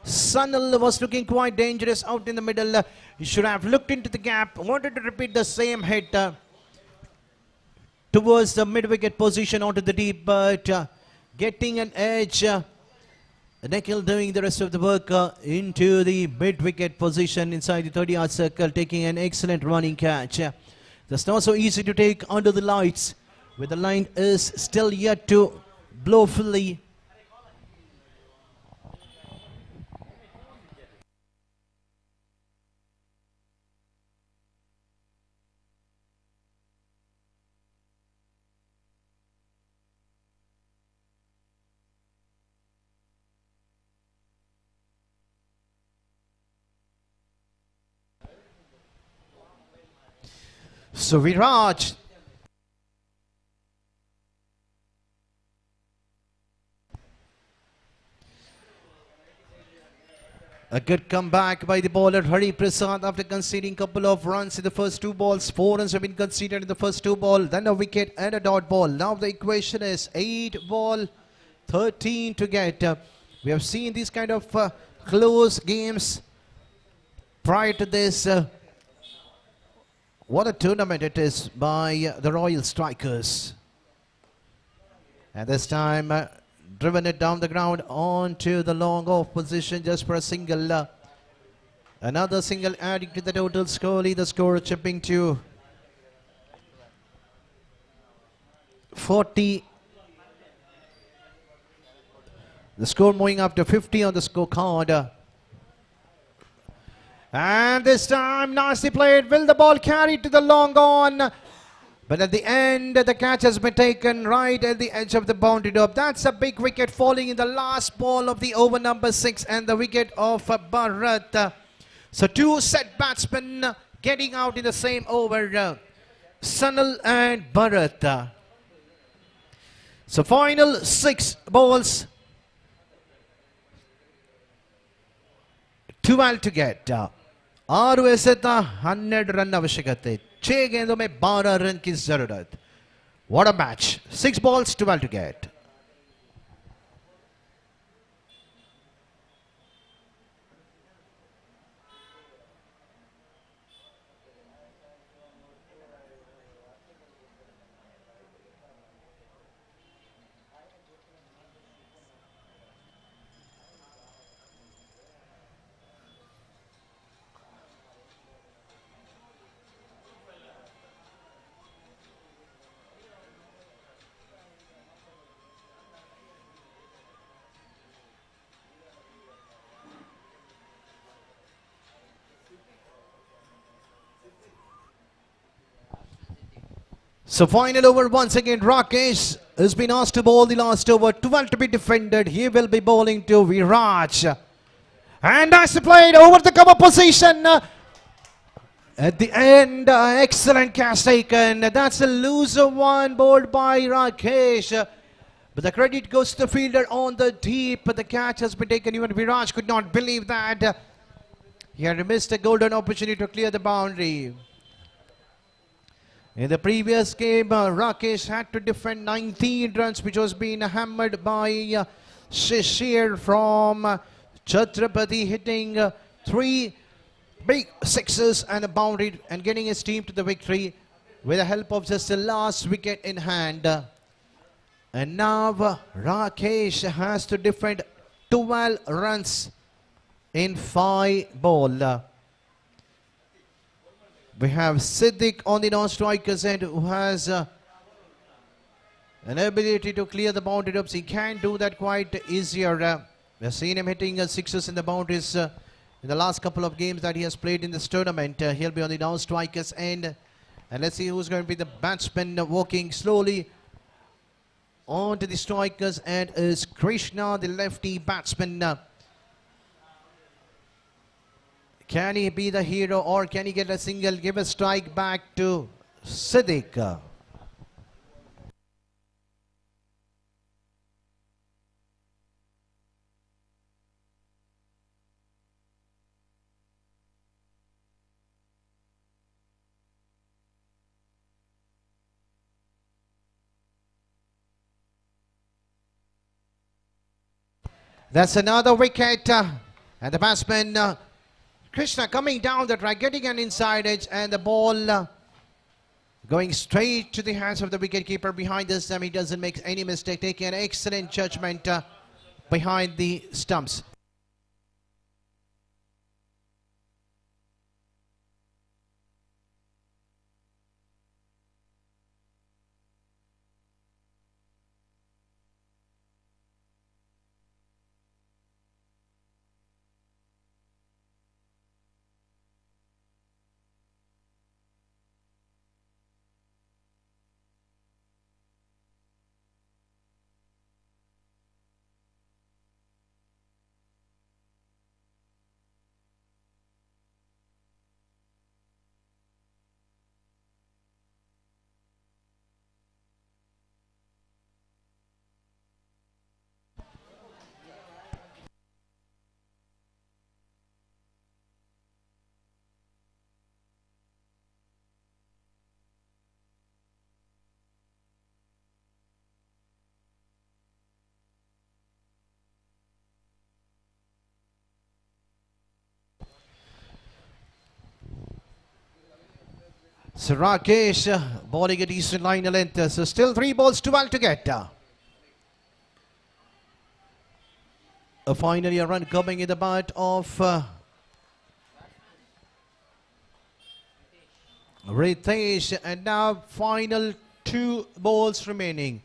Speaker 9: Sunil was looking quite dangerous out in the middle. He should have looked into the gap. Wanted to repeat the same hit towards the mid-wicket position onto the deep. But getting an edge Nikhil doing the rest of the work into the mid-wicket position inside the 30-yard circle, taking an excellent running catch. That's not so easy to take under the lights, where the line is still yet to blow fully. So Viraj a good comeback by the bowler Hari Prasad after conceding a couple of runs in the first two balls. 4 runs have been conceded in the first two balls, then a wicket and a dot ball. Now the equation is 8 ball, 13 to get. We have seen these kind of close games prior to this. What a tournament it is by the Royal Strikers. And this time driven it down the ground onto the long off position just for a single. Another single adding to the total score. The score chipping to 40. The score moving up to 50 on the scorecard. And this time, nicely played. Will the ball carry to the long on? But at the end, the catch has been taken right at the edge of the boundary dope. That's a big wicket falling in the last ball of the over number 6 and the wicket of Bharat. So 2 set batsmen getting out in the same over. Sunil and Bharat. So final 6 balls. 12 to get. 6 ऐसे था 100 run आवश्यकता है 6 गेंदों में 12 run की जरूरत. What a match. 6 balls, 12 to get. So final over once again. Rakesh has been asked to bowl the last over. 12 to be defended. He will be bowling to Viraj. And nicely played over the cover position. At the end, excellent catch taken. That's a loser one bowled by Rakesh. But the credit goes to the fielder on the deep. The catch has been taken. Even Viraj could not believe that. He had missed a golden opportunity to clear the boundary. In the previous game, Rakesh had to defend 19 runs, which was being hammered by Shishir from Chhatrapati, hitting 3 big sixes and a boundary and getting his team to the victory with the help of just the last wicket in hand. And now Rakesh has to defend 12 runs in 5 ball. We have Siddiq on the non-striker's end who has an ability to clear the boundary ropes. He can do that quite easier. We've seen him hitting sixes in the boundaries in the last couple of games that he has played in this tournament. He'll be on the non-striker's end. And let's see who's going to be the batsman walking slowly onto the striker's end is Krishna, the lefty batsman. Can he be the hero or can he get a single, give a strike back to Siddiq? That's another wicket. And the batsman Krishna coming down the track, getting an inside edge, and the ball going straight to the hands of the wicketkeeper behind this time. He doesn't make any mistake, taking an excellent judgment. behind the stumps. So Rakesh bowling at eastern line length. So still 3 balls, 12 to get. Finally a run coming in the bat of Ritesh, and now final 2 balls remaining.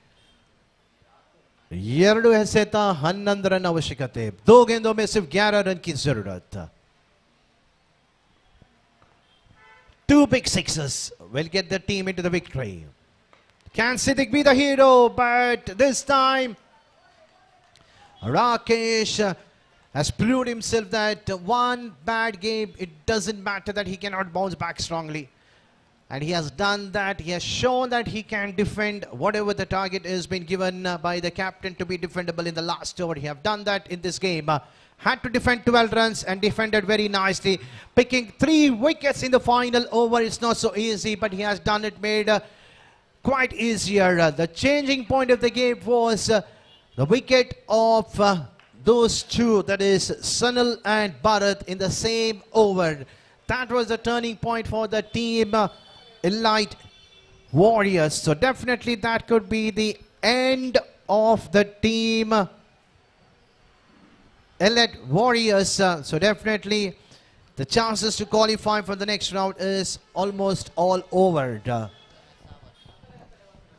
Speaker 9: 2 ಎಸೆತ 11 run ಅವಶ್ಯಕತೆ. 2 गेंदों में सिर्फ 11 run की जरूरत. 2 big sixes will get the team into the victory. Can Siddiq be the hero? But this time Rakesh has proved himself that one bad game, it doesn't matter, that he cannot bounce back strongly. And he has done that. He has shown that he can defend whatever the target has been given by the captain to be defendable in the last over. He has done that in this game. Had to defend 12 runs and defended very nicely. Picking 3 wickets in the final over. It's not so easy, but he has done it, made quite easier. The changing point of the game was the wicket of those 2, that is Sunil and Bharat, in the same over. That was the turning point for the team Elite Warriors. So definitely that could be the end of the team Elite Warriors. So definitely the chances to qualify for the next round is almost all over.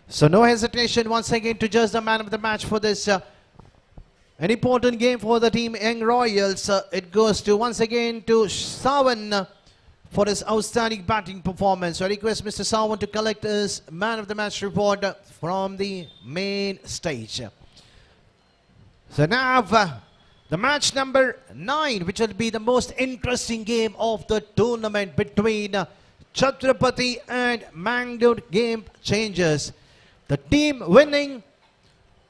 Speaker 9: So no hesitation once again to judge the man of the match for this an important game for the team Young Royals. It goes to once again to Sawan for his outstanding batting performance. So I request Mr. Sawan to collect his man of the match report from the main stage. So now the match number 9, which will be the most interesting game of the tournament between Chhatrapati and Mangalore Game Changers. The team winning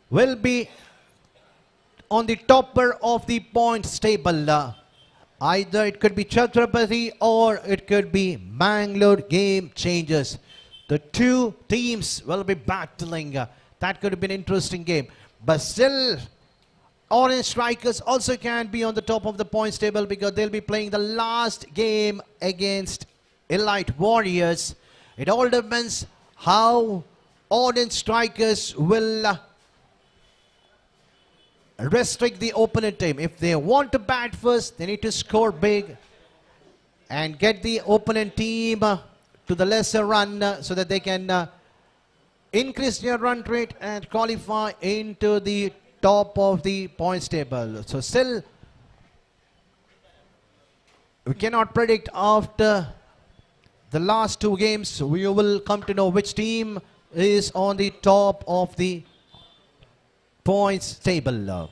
Speaker 9: will be on the topper of the points table. Either it could be Chhatrapati or it could be Mangalore Game Changers. The 2 teams will be battling. That could have been an interesting game. But still, Orange Strikers also can be on the top of the points table because they'll be playing the last game against Elite Warriors. It all depends how Orange Strikers will restrict the opponent team. If they want to bat first, they need to score big and get the opponent team to the lesser run so that they can increase their run rate and qualify into the top of the points table. So still, we cannot predict after the last 2 games. We will come to know which team is on the top of the points table.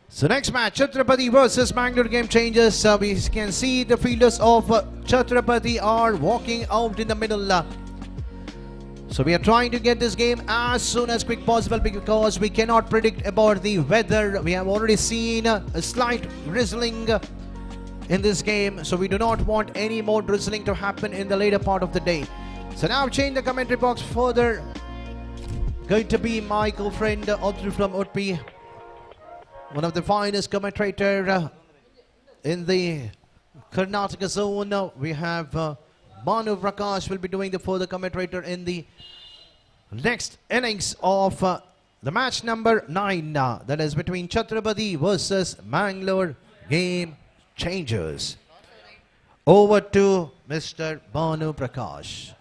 Speaker 9: So next match, Chhatrapati versus Mangalore Game Changers. We can see the fielders of Chhatrapati are walking out in the middle. So we are trying to get this game as soon as quick possible because we cannot predict about the weather. We have already seen a slight drizzling in this game. So we do not want any more drizzling to happen in the later part of the day. So now change the commentary box further. Going to be my girlfriend Audrey from Utpi, one of the finest commentator in the Karnataka zone. We have Banu Prakash will be doing the further commentator in the next innings of The match number 9, that is between Chhatrapati versus Mangalore. Game changers. Over to Mr. Banu Prakash.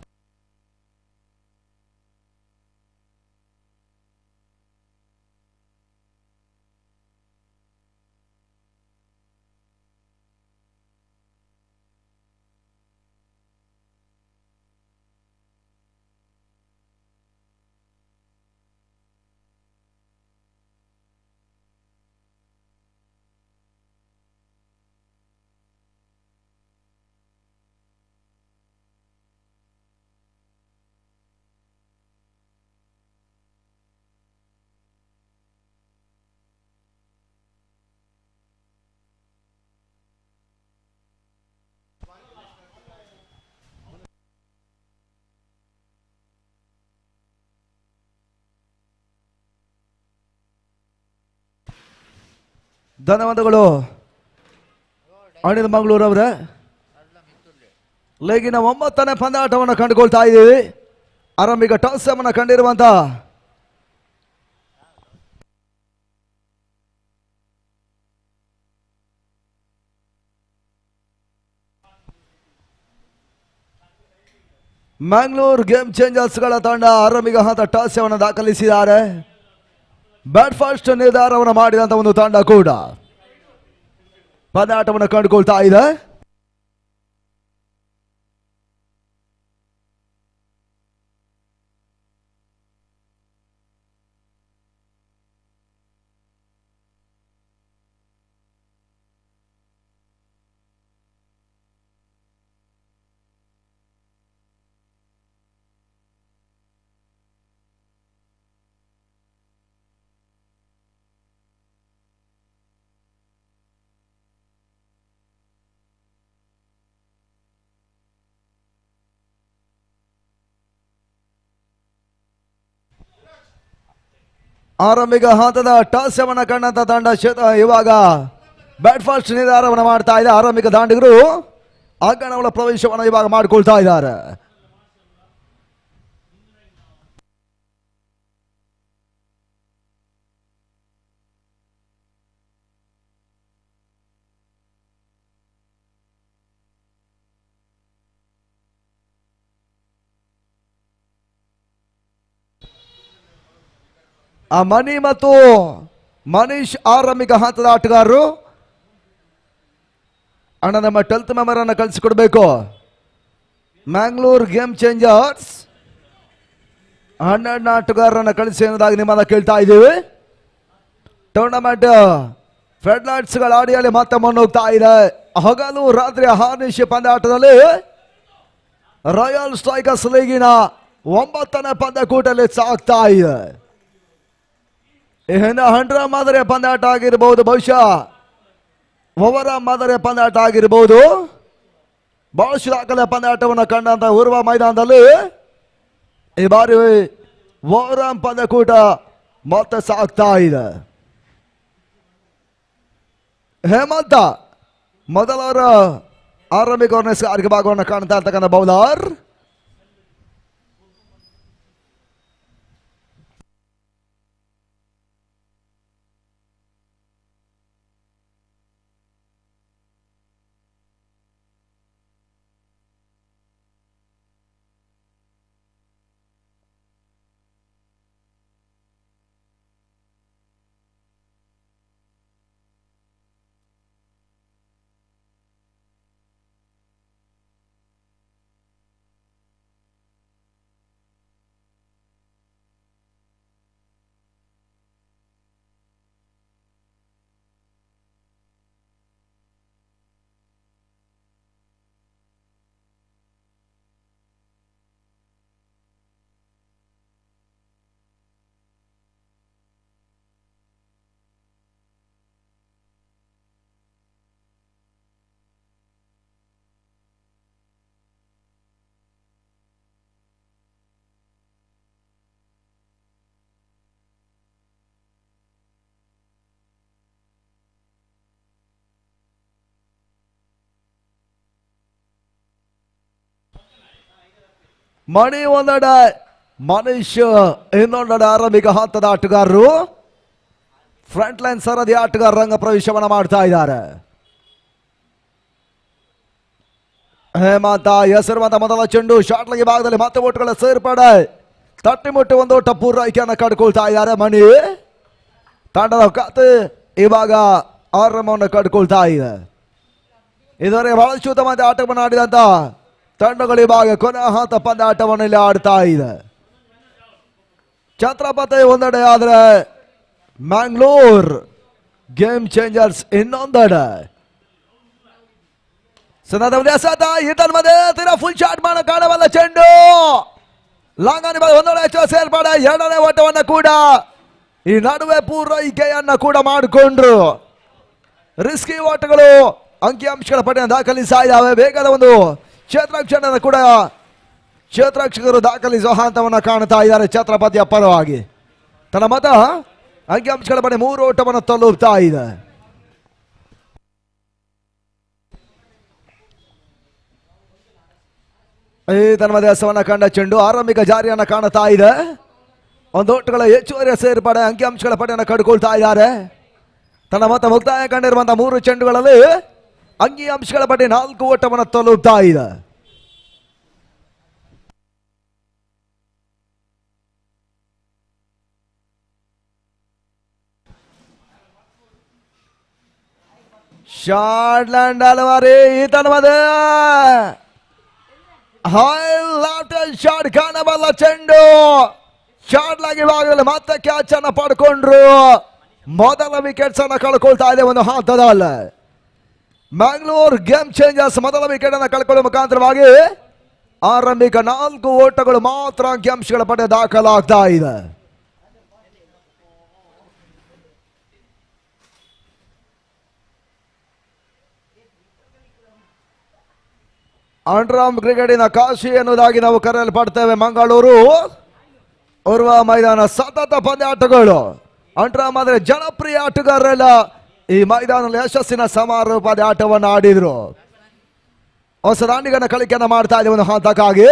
Speaker 8: ಧನ್ಯವಾದಗಳು ಅನಿಲ್ ಮಂಗಳೂರು ಅವರೇ. ಲೇಗಿನ 9ನೇ ಪಂದ್ಯಾಟವನ್ನು ಕಂಡುಕೊಳ್ತಾ ಇದ್ದೀವಿ. ಆರಂಭಿಕ toss ಅನ್ನು ಕಂಡಿರುವಂತ Mangalore game changers ಗಳ ತಂಡ ಆರಂಭಿಕ ಹಂತ toss ಅನ್ನು ದಾಖಲಿಸಿದ್ದಾರೆ. ಬ್ಯಾಟ್ ಫಸ್ಟ್ ನಿರ್ಧಾರವನ್ನು ಮಾಡಿದಂತ ಒಂದು ತಂಡ ಕೂಡ ಪಂದ್ಯಾಟವನ್ನು ಕಂಡುಕೊಳ್ತಾ ಇದೆ. ಆರಂಭಿಕ ಹಂತದ ಟಾಸ್ ಅನ್ನು ಕಂಡಂತ ತಂಡ ಇವಾಗ ಬ್ಯಾಟ್ ಫಾಸ್ಟ್ ನಿರ್ಧಾರವನ್ನು ಮಾಡ್ತಾ ಇದೆ. ಆರಂಭಿಕ ದಾಂಡಿಗರು ಅಂಗಣಗಳ ಪ್ರವೇಶವನ್ನು ಇವಾಗ ಮಾಡಿಕೊಳ್ತಾ ಇದ್ದಾರೆ. ಆ ಮನಿ ಮತ್ತು ಮನೀಶ್ ಆರಂಭಿಕ ಹಂತದ ಆಟಗಾರರು. ಅಣ್ಣ ನಮ್ಮ 12th ಮೆಂಬರ್ ಅನ್ನು ಕಳಿಸಿಕೊಡ್ಬೇಕು. ಮ್ಯಾಂಗ್ಳೂರ್ ಗೇಮ್ ಚೇಂಜರ್ಸ್ 12 ಆಟಗಾರರನ್ನು ಕಳಿಸಿ ಅನ್ನೋದಾಗಿ ನಿಮ್ಮನ್ನ ಕೇಳ್ತಾ ಇದ್ದೀವಿ. ಟೂರ್ನಮೆಂಟ್ ಫ್ಲಡ್ ಲೈಟ್ಸ್ ಗಳ ಅಡಿಯಲ್ಲಿ ಮತ್ತೆ ಮುನ್ನೋಗ್ತಾ ಇದೆ. ಹಗಲು ರಾತ್ರಿ ಹಾರ್ನಿಶ್ ಪಂದ್ಯಾಟದಲ್ಲಿ ರಾಯಲ್ ಸ್ಟ್ರೈಕರ್ಸ್ ಲೀಗಿನ 9ನೇ ಪಂದ್ಯಕೂಟದಲ್ಲಿ ಸಾಗ್ತಾ ಇದೆ. ಇನ್ನು 100 ಮಾದರಿಯ ಪಂದ್ಯಾಟ ಆಗಿರಬಹುದು, ಬಹುಶಃ ಓವರ ಮಾದರಿಯ ಪಂದ್ಯಾಟ ಆಗಿರಬಹುದು. ಬಹುಶಃ ದಾಖಲೆ ಪಂದ್ಯಾಟವನ್ನು ಕಂಡಂತ ಉರ್ವ ಮೈದಾನದಲ್ಲಿ ಈ ಬಾರಿ ಓವರ ಪಂದ್ಯಕೂಟ ಮತ್ತೆ ಸಾಗ್ತಾ ಇದೆ. ಹೇಮಂತ ಮೊದಲವರ ಆರಂಭಿಕ ಓವರ್ನ ಭಾಗವನ್ನು ಕಾಣ್ತಾ ಇರ್ತಕ್ಕಂಥ ಬೌಲರ್. ಮಣಿ ಒಂದೆಡೆ ಮನೀಶ್ ಇನ್ನೊಂದೆಡೆ ಆರಂಭಿಕ ಹಂತದ ಆಟಗಾರರು. ಫ್ರಂಟ್ ಲೈನ್ ಸರದಿ ಆಟಗಾರ ರಂಗ ಪ್ರವೇಶವನ್ನು ಮಾಡ್ತಾ ಇದ್ದಾರೆ. ಹೇಮಂತ ಹೆಸರುವಂತ ಮೊದಲ ಚೆಂಡು ಶಾಟ್ಲಗಿ ಭಾಗದಲ್ಲಿ ಮತ್ತೆ ಓಟುಗಳ ಸೇರ್ಪಡೆ. ತಟ್ಟಿ ಮುಟ್ಟಿ ಒಂದು ಓಟ ಪೂರೈಕೆಯನ್ನು ಕಡ್ಕೊಳ್ತಾ ಇದ್ದಾರೆ. ಮಣಿ ತಂಡದ ಖಾತೆ ಇವಾಗ ಆರಂಭವನ್ನು ಕಡ್ಕೊಳ್ತಾ ಇದೆ. ಇದುವರೆಗೆ ಬಹಳಷ್ಟು ಉತ್ತಮ ಆಟವನ್ನು ಆಡಿದಂತ ತಂಡಗಳು ಇವಾಗ ಕೊನೆ ಹಂತ ಪಂದ್ಯಾಟವನ್ನು ಇಲ್ಲಿ ಆಡ್ತಾ ಇದೆ. ಛತ್ರಪತಿ ಒಂದೆಡೆ ಆದ್ರೆ ಮ್ಯಾಂಗ್ಳೂರ್ ಗೇಮ್ ಚೇಂಜರ್ಸ್ ಇನ್ನೊಂದೆಡೆ. ಫುಲ್ ಶಾಟ್ ಮಾಡ ಕಾಣಬಲ್ಲ ಚೆಂಡು ಲಾಂಗನಿ ಒಂದೊಡೆ ಹೆಚ್ಚು ಸೇರ್ಪಡೆ. ಎರಡನೇ ಓಟವನ್ನು ಕೂಡ ಈ ನಡುವೆ ಪೂರೈಕೆಯನ್ನ ಕೂಡ ಮಾಡಿಕೊಂಡ್ರು. ರಿಸ್ಕಿ ಓಟಗಳು ಅಂಕಿಅಂಶಗಳ ಪಟ್ಟಿಯನ್ನು ದಾಖಲಿಸ್ತಾ ಇದ್ದಾವೆ. ವೇಗದ ಒಂದು ಕ್ಷೇತ್ರಕ್ಷಣದ ಕೂಡ ಕ್ಷೇತ್ರಕ್ಷಕರು ದಾಖಲಿಸುವ ಹಂತವನ್ನು ಕಾಣ್ತಾ ಇದ್ದಾರೆ ಛತ್ರಪತಿಯ ಪರವಾಗಿ. ತನ್ನ ಮತ ಅಂಕಿಅಂಶಗಳ ಪಡೆ 3 ಓಟವನ್ನು ತಲುಪ್ತಾ ಇದೆ. ಈ ತನ್ನ ಮಧ್ಯಸ್ಥವನ್ನ ಕಂಡ ಚೆಂಡು ಆರಂಭಿಕ ಜಾರಿಯನ್ನ ಕಾಣುತ್ತಾ ಇದೆ. ಒಂದು ಓಟಗಳ ಹೆಚ್ಚುವರಿ ಸೇರ್ಪಡೆ ಅಂಕಿಅಂಶಗಳ ಪಡೆಯನ್ನು ಕಡ್ಕೊಳ್ತಾ ಇದ್ದಾರೆ. ತನ್ನ ಮತ ಮುಕ್ತಾಯ ಕಂಡಿರುವಂತಹ 3 ಚೆಂಡುಗಳಲ್ಲಿ ಅಂಕಿಅಂಶಗಳ ಪಡೆ 4 ಓಟವನ್ನು ತಲುಪ್ತಾ ಇದೆ. ಶಾರ್ಟ್ಲ್ಯಾಂಡ್ ಅಲವಾರಿ ಈ ತನ್ನ ಮದ ಶಾಟ್ ಕಾಣಬಲ್ಲ ಚೆಂಡು ಶಾರ್ಟ್ಲಾಗಿ ಭಾಗದಲ್ಲಿ ಮತ್ತೆ ಕ್ಯಾಚ್ ಅನ್ನ ಪಡ್ಕೊಂಡ್ರು. ಮೊದಲ ವಿಕೆಟ್ಸ್ ಅನ್ನ ಕಳ್ಕೊಳ್ತಾ ಇದೆ ಒಂದು ಹಂತದಲ್ಲಿ. ಮ್ಯಾಂಗ್ಳೂರ್ ಗೇಮ್ ಚೇಂಜರ್ಸ್ ಮೊದಲ ವಿಕೆಟ್ ಅನ್ನ ಕಳ್ಕೊಳ್ಳುವ ಮುಖಾಂತರವಾಗಿ ಆರಂಭಿಕ 4 ಓಟಗಳು ಮಾತ್ರ ಅಂಕಿಅಂಶಗಳ ಪಡೆ ದಾಖಲಾಗ್ತಾ ಇದೆ. ಅಂಡರ್ಆರ್ಮ್ ಕ್ರಿಕೆಟಿನ ಕಾಶಿ ಎನ್ನುವುದಾಗಿ ನಾವು ಕರೆಯಲ್ಪಡ್ತೇವೆ. ಮಂಗಳೂರು ಉರ್ವ ಮೈದಾನ ಸತತ ಪಂದ್ಯಾಟಗಳು. ಅಂಡರ್ಆರ್ಮ್ ಆದರೆ ಜನಪ್ರಿಯ ಆಟಗಾರರೆಲ್ಲ ಈ ಮೈದಾನದಲ್ಲಿ ಯಶಸ್ಸಿನ ಸಮಾರೋಪದ ಆಟವನ್ನು ಆಡಿದ್ರು. ಹೊಸ ದಾಂಡಿಗನ ಕಳಿಕೆಯನ್ನು ಮಾಡ್ತಾ ಇದೆ ಒಂದು ಹಂತಕ್ಕಾಗಿ.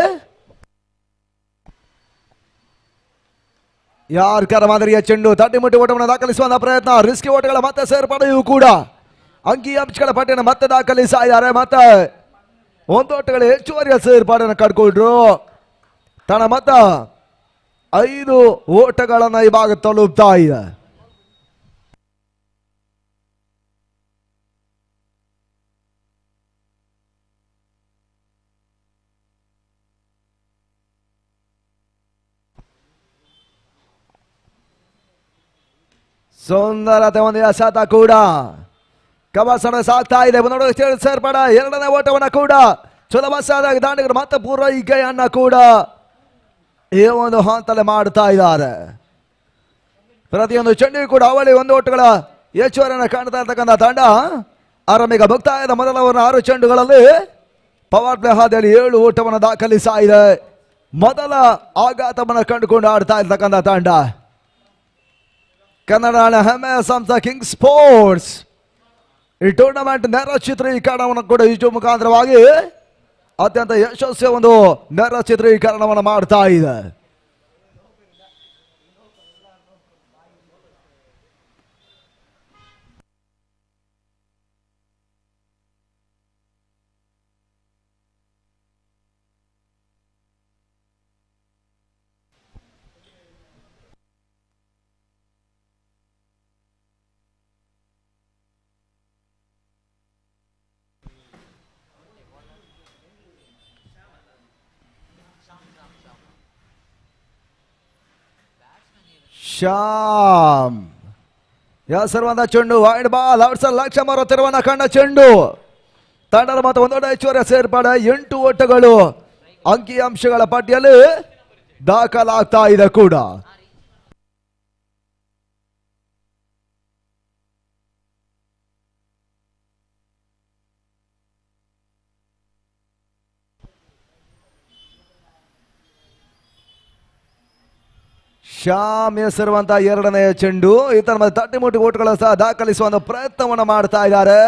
Speaker 8: ಯಾರ್ಕರ ಮಾದರಿಯ ಚೆಂಡು ತಟ್ಟಿ ಮುಟ್ಟಿ ಓಟವನ್ನು ದಾಖಲಿಸುವಂತಹ ಪ್ರಯತ್ನ. ರಿಸ್ಕಿ ಓಟಗಳ ಮತ್ತೆ ಸೇರ್ಪಡೆಯೂ ಕೂಡ ಅಂಕಿಅಂಶಗಳ ಪಟ್ಟಿಯನ್ನು ಮತ್ತೆ ದಾಖಲಿಸ್ತಾ ಇದ್ದಾರೆ. ಮತ್ತೆ ಒಂದು ಓಟಗಳ ಹೆಚ್ಚುವರಿಯ ಸೇರ್ಪಾಡನ್ನು ಕಡ್ಕೊಂಡ್ರು. ತನ್ನ ಮತ 5 ಓಟಗಳನ್ನು ಇವಾಗ ತಲುಪ್ತಾ ಇದೆ. ಸುಂದರತೆ ಒಂದು ಎಸೆತ ಕೂಡ ಕಬಸಣ ಸಾಗ್ತಾ ಇದೆ. ಸೇರ್ಪಡ ಎರಡನೇ ಓಟವನ್ನ ಕೂಡ ಸುಲಭವಾಗಿ ದಾಂಡಿಗರು ಮತ್ತೆ ಪೂರೈಕೆಯನ್ನ ಕೂಡ ಈ ಒಂದು ಹಂತದಲ್ಲಿ ಮಾಡ್ತಾ ಇದ್ದಾರೆ. ಪ್ರತಿಯೊಂದು ಚೆಂಡಿಗೂ ಕೂಡ ಅವಳಿ ಒಂದು ಓಟಗಳ ಹೆಚ್ಚುವರಿಯನ್ನು ಕಾಣ್ತಾ ಇರ್ತಕ್ಕಂಥ ತಂಡ ಆರಂಭಿಕ ಮುಕ್ತಾಯದ ಮೊದಲ 6 ಚೆಂಡುಗಳಲ್ಲಿ ಪವರ್ ಪ್ಲೇ ಹಾದಿಯಲ್ಲಿ 7 ಓಟವನ್ನು ದಾಖಲಿಸ್ತಾ ಇದೆ. ಮೊದಲ ಆಘಾತವನ್ನು ಕಂಡುಕೊಂಡು ಆಡ್ತಾ ಇರ್ತಕ್ಕಂಥ ತಂಡ ಕನ್ನಡ ಹೆಮ್ಮೆಯ ಸಂಸ್ಥೆ ಕಿಂಗ್ ಸ್ಪೋರ್ಟ್ಸ್ ಈ ಟೂರ್ನಮೆಂಟ್ ನೇರ ಚಿತ್ರೀಕರಣವನ್ನು ಕೂಡ ಯೂಟ್ಯೂಬ್ ಮುಖಾಂತರವಾಗಿ ಅತ್ಯಂತ ಯಶಸ್ವಿ ಒಂದು ನೇರ ಚಿತ್ರೀಕರಣವನ್ನು ಮಾಡ್ತಾ ಇದೆ. ಶ್ಯಾಮ್ ಹೆಸರುವಂತ ಚೆಂಡು ವೈಡ್ ಬಾಲ್ ಔಟ್ಸೈಡ್ ಲಕ್ಷ್ಯ ಮಾರುತ್ತಿರುವಂತ ಕಂಡ ಚೆಂಡು ತಂಡದ ಮತ್ತು ಒಂದೊಂದು ಹೆಚ್ಚುವರಿ ಸೇರ್ಪಡೆ 8 ಓಟಗಳು ಅಂಕಿಅಂಶಗಳ ಪಟ್ಟಿಯಲ್ಲಿ ದಾಖಲಾಗ್ತಾ ಇದೆ ಕೂಡ. ಶ್ಯಾಮ್ ಹೆಸರುವಂತ ಎರಡನೆಯ ಚೆಂಡು ಈತನ ತಟ್ಟಿ ಮುಟ್ಟಿ ಓಟುಗಳು ಸಹ ದಾಖಲಿಸುವ ಪ್ರಯತ್ನವನ್ನು ಮಾಡ್ತಾ ಇದ್ದಾರೆ.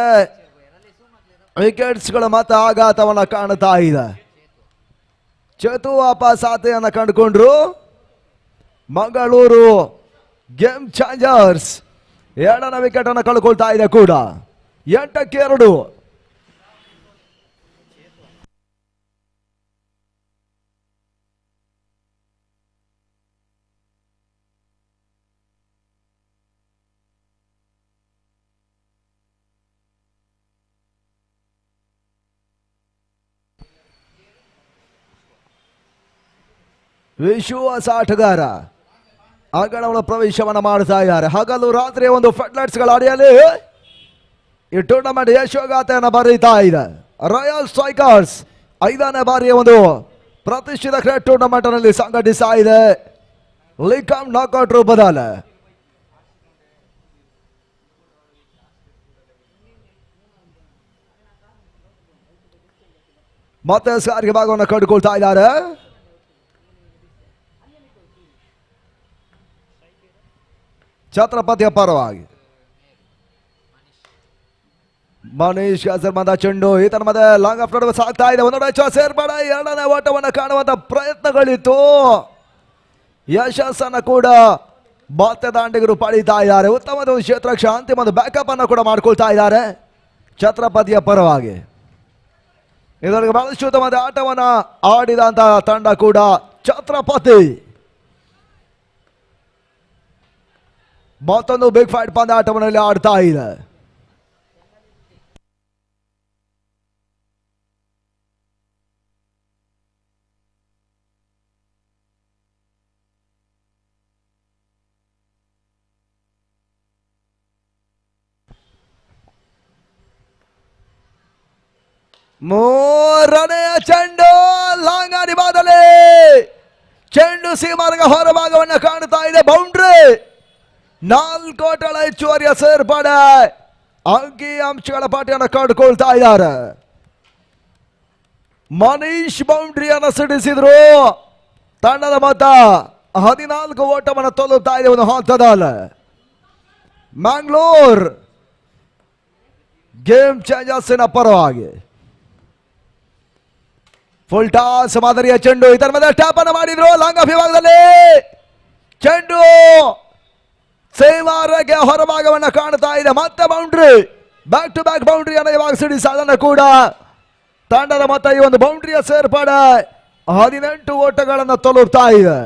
Speaker 8: ವಿಕೆಟ್ಸ್ಗಳು ಮತ್ತೆ ಆಘಾತವನ್ನ ಕಾಣ್ತಾ ಇದೆ. ಚೇತು ವಾಪಸ್ ಆತೆಯನ್ನ ಕಂಡುಕೊಂಡ್ರು. ಮಂಗಳೂರು ಗೇಮ್ ಚಾಂಜರ್ಸ್ ಎರಡನೇ ವಿಕೆಟ್ ಅನ್ನು ಕಳ್ಕೊಳ್ತಾ ಇದೆ ಕೂಡ 8-2. ವಿಶ್ವಾಸ ಆಟಗಾರ ಅಂಗಣಗಳ ಪ್ರವೇಶವನ್ನು ಮಾಡ್ತಾ ಇದ್ದಾರೆ. ಹಗಲು ರಾತ್ರಿ ಒಂದು ಫೆಡ್ಲೈಟ್ಸ್ ಗಳ ಅಡಿಯಲ್ಲಿ ಈ ಟೂರ್ನಮೆಂಟ್ ಯಶೋಗಾಥೆಯನ್ನು ಬರೀತಾ ಇದೆ. ರಾಯಲ್ ಸ್ಟ್ರೈಕರ್ಸ್ 5ನೇ ಬಾರಿಯ ಒಂದು ಪ್ರತಿಷ್ಠಿತ ಕ್ರಿಕೆಟ್ ಟೂರ್ನಮೆಂಟ್ ನಲ್ಲಿ ಸಂಘಟಿಸ್ತಾ ಇದೆ. ಲೀಗ್ ಕಮ್ ನಾಕ್ಔಟ್ ರೂಪದಲ್ಲಿ ಮತ್ತೆ ಸಾರಿಗೆ ಭಾಗವನ್ನು ಕಂಡುಕೊಳ್ತಾ ಇದ್ದಾರೆ. ಛತ್ರಪತಿಯ ಪರವಾಗಿ ಮನೀಶ್ ಬಂದ ಚೆಂಡು ಈತನ ಮಧ್ಯೆ ಲಾಂಗ್ ಆಫ್ ನಡುವೆ ಸಾಗ್ತಾ ಇದೆ. ಒಂದೊಂದು ಸೇರ್ಪಡ ಎರಡನೇ ಓಟವನ್ನು ಕಾಣುವಂತ ಪ್ರಯತ್ನಗಳಿತ್ತು. ಯಶಸ್ಸನ್ನು ಕೂಡ ಬಾತೆ ದಾಂಡಿಗರು ಪಡೀತಾ ಇದ್ದಾರೆ. ಉತ್ತಮದ ಒಂದು ಕ್ಷೇತ್ರಕ್ಷ ಅಂತಿಮ ಒಂದು ಬ್ಯಾಕಪ್ ಅನ್ನು ಕೂಡ ಮಾಡ್ಕೊಳ್ತಾ ಇದ್ದಾರೆ ಛತ್ರಪತಿಯ ಪರವಾಗಿ. ಇದರಿಗೆ ಬಹಳಷ್ಟು ಉತ್ತಮದ ಆಟವನ್ನ ಆಡಿದಂತಹ ತಂಡ ಕೂಡ ಛತ್ರಪತಿ. ಮತ್ತೊಂದು ಬಿಗ್ ಫೈಟ್ ಪಂದ್ಯಾಟವನ್ನು ಆಡ್ತಾ ಇದೆ. ಮೂರನೆಯ ಚೆಂಡು ಲಾಂಗಾನಿ ಬಾದಲಿ ಚೆಂಡು ಸೀಮಾರ್ಗ ಹೊರಭಾಗವನ್ನು ಕಾಣುತ್ತಾ ಇದೆ. ಬೌಂಡ್ರಿ 4 ಓಟಗಳ ಹೆಚ್ಚುವರಿಯ ಸೇರ್ಪಡೆ ಅಂಕಿ ಅಂಶಗಳ ಪಾಠವನ್ನು ಕಂಡುಕೊಳ್ತಾ ಇದ್ದಾರೆ. ಮನೀಶ್ ಬೌಂಡ್ರಿಯನ್ನು ಸಿಡಿಸಿದ್ರು. ತಂಡದ ಮೊತ್ತ 14 ಓಟವನ್ನು ತಲುಪ್ತಾ ಇದೆ ಒಂದು ಹಂತದಲ್ಲಿ. ಮ್ಯಾಂಗ್ಳೂರ್ ಗೇಮ್ ಚೇಂಜರ್ಸ್ನ ಪರವಾಗಿ ಫುಲ್ ಟಾಸ್ ಮಾದರಿಯ ಚೆಂಡು ಇದರ ಮೇಲೆ ಟ್ಯಾಪ್ ಅನ್ನು ಮಾಡಿದ್ರು. ಲಾಂಗ್ ಆಫ್ ವಿಭಾಗದಲ್ಲಿ ಚೆಂಡು ಸೇವಾರಗೆ ಹೊರಭಾಗವನ್ನು ಕಾಣ್ತಾ ಇದೆ. ಮತ್ತೆ ಬೌಂಡ್ರಿ ಬ್ಯಾಕ್ ಟು ಬ್ಯಾಕ್ ಬೌಂಡ್ರಿಯನ್ನು ಇವಾಗ ಸಿಡಿಸಿ ಅದನ್ನು ಕೂಡ ತಂಡದ ಮೊತ್ತ ಈ ಒಂದು ಬೌಂಡ್ರಿಯ ಸೇರ್ಪಡೆ 18 ಓಟಗಳನ್ನು ತಲುಪ್ತಾ ಇದೆ.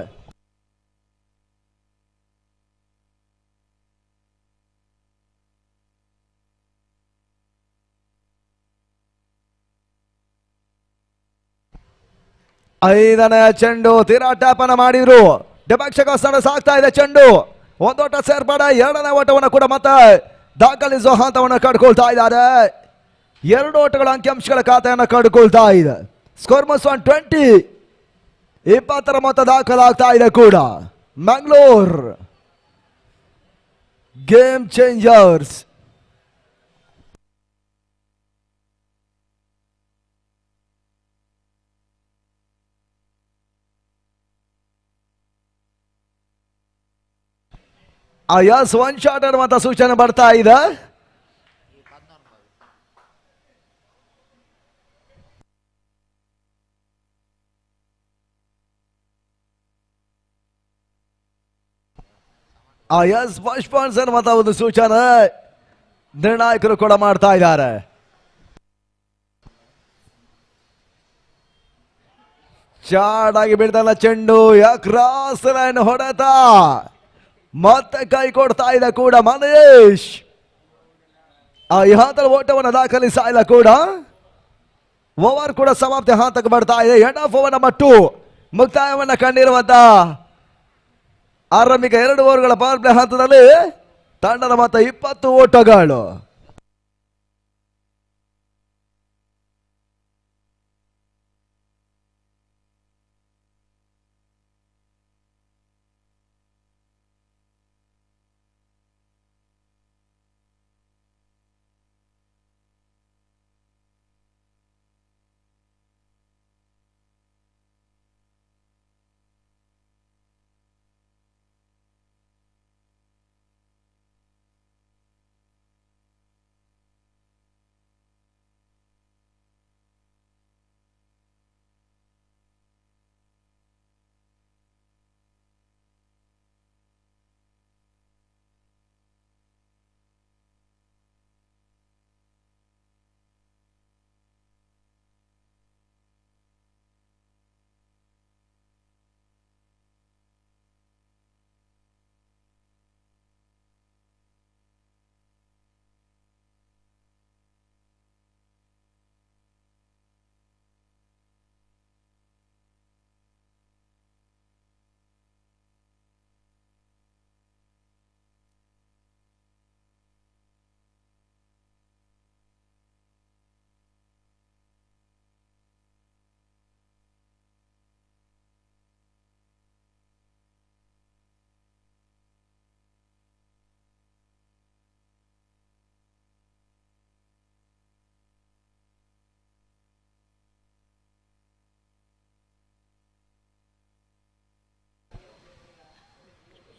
Speaker 8: ಐದನೆಯ ಚೆಂಡು ತೀರಾ ಟ್ಯಾಪ್ ಅನ್ನು ಮಾಡಿದ್ರು. ಡೆಪಾಕ್ಷಕ ಸ್ಥಳ ಸಾಗ್ತಾ ಇದೆ ಚೆಂಡು. ಒಂದು ಓಟ ಸೇರ್ಪಡೆ ಎರಡನೇ ಓಟವನ್ನು ಕೂಡ ಮತ್ತೆ ದಾಖಲಿಸುವ ಹಂತವನ್ನು ಕಂಡುಕೊಳ್ತಾ ಇದ್ದಾರೆ. 2 ಓಟಗಳ ಅಂಕಿಅಂಶಗಳ ಖಾತೆಯನ್ನು ಕಂಡುಕೊಳ್ತಾ ಇದೆ. ಸ್ಕೋರ್ ಮಸ್ 120 20ರ ಮೊತ್ತ ದಾಖಲಾಗ್ತಾ ಇದೆ ಕೂಡ. Mangalore game Changers yes 1 shot ಅನ್ನುವಂತ ಸೂಚನೆ ಬರ್ತಾ ಇದೆ. ಯಸ್ ಫಸ್ಟ್ ಪಾಯಿಂಟ್ಸ್ ಅನ್ನುವಂತ ಒಂದು ಸೂಚನೆ ನಿರ್ಣಾಯಕರು ಕೂಡ ಮಾಡ್ತಾ ಇದ್ದಾರೆ. ಶಾರ್ಟ್ ಆಗಿ ಬೀಳ್ತಾನ ಚೆಂಡು ಕ್ರಾಸ್ ಲೈನ್ ಹೊಡೆತ ಮತ್ತೆ ಕೈ ಕೊಡ್ತಾ ಇದೆ ಕೂಡ ಮನೀಶ್. ಈ ಹಂತದ ಓಟವನ್ನು ದಾಖಲಿಸ್ತಾ ಇಲ್ಲ ಕೂಡ. ಓವರ್ ಕೂಡ ಸಮಾಪ್ತಿ ಹಂತಕ್ಕೆ ಬರ್ತಾ ಇದೆ. ಎಂಡ್ ಆಫ್ ಓವರ್ ನಂಬರ್ 2 ಮುಕ್ತಾಯವನ್ನ ಕಂಡಿರುವಂತ ಆರಂಭಿಕ 2 ಓವರ್ಗಳ ಪವರ್ ಪ್ಲೇ ಹಂತದಲ್ಲಿ ತಂಡದ ಮೊತ್ತ 20 ಓಟಗಳು.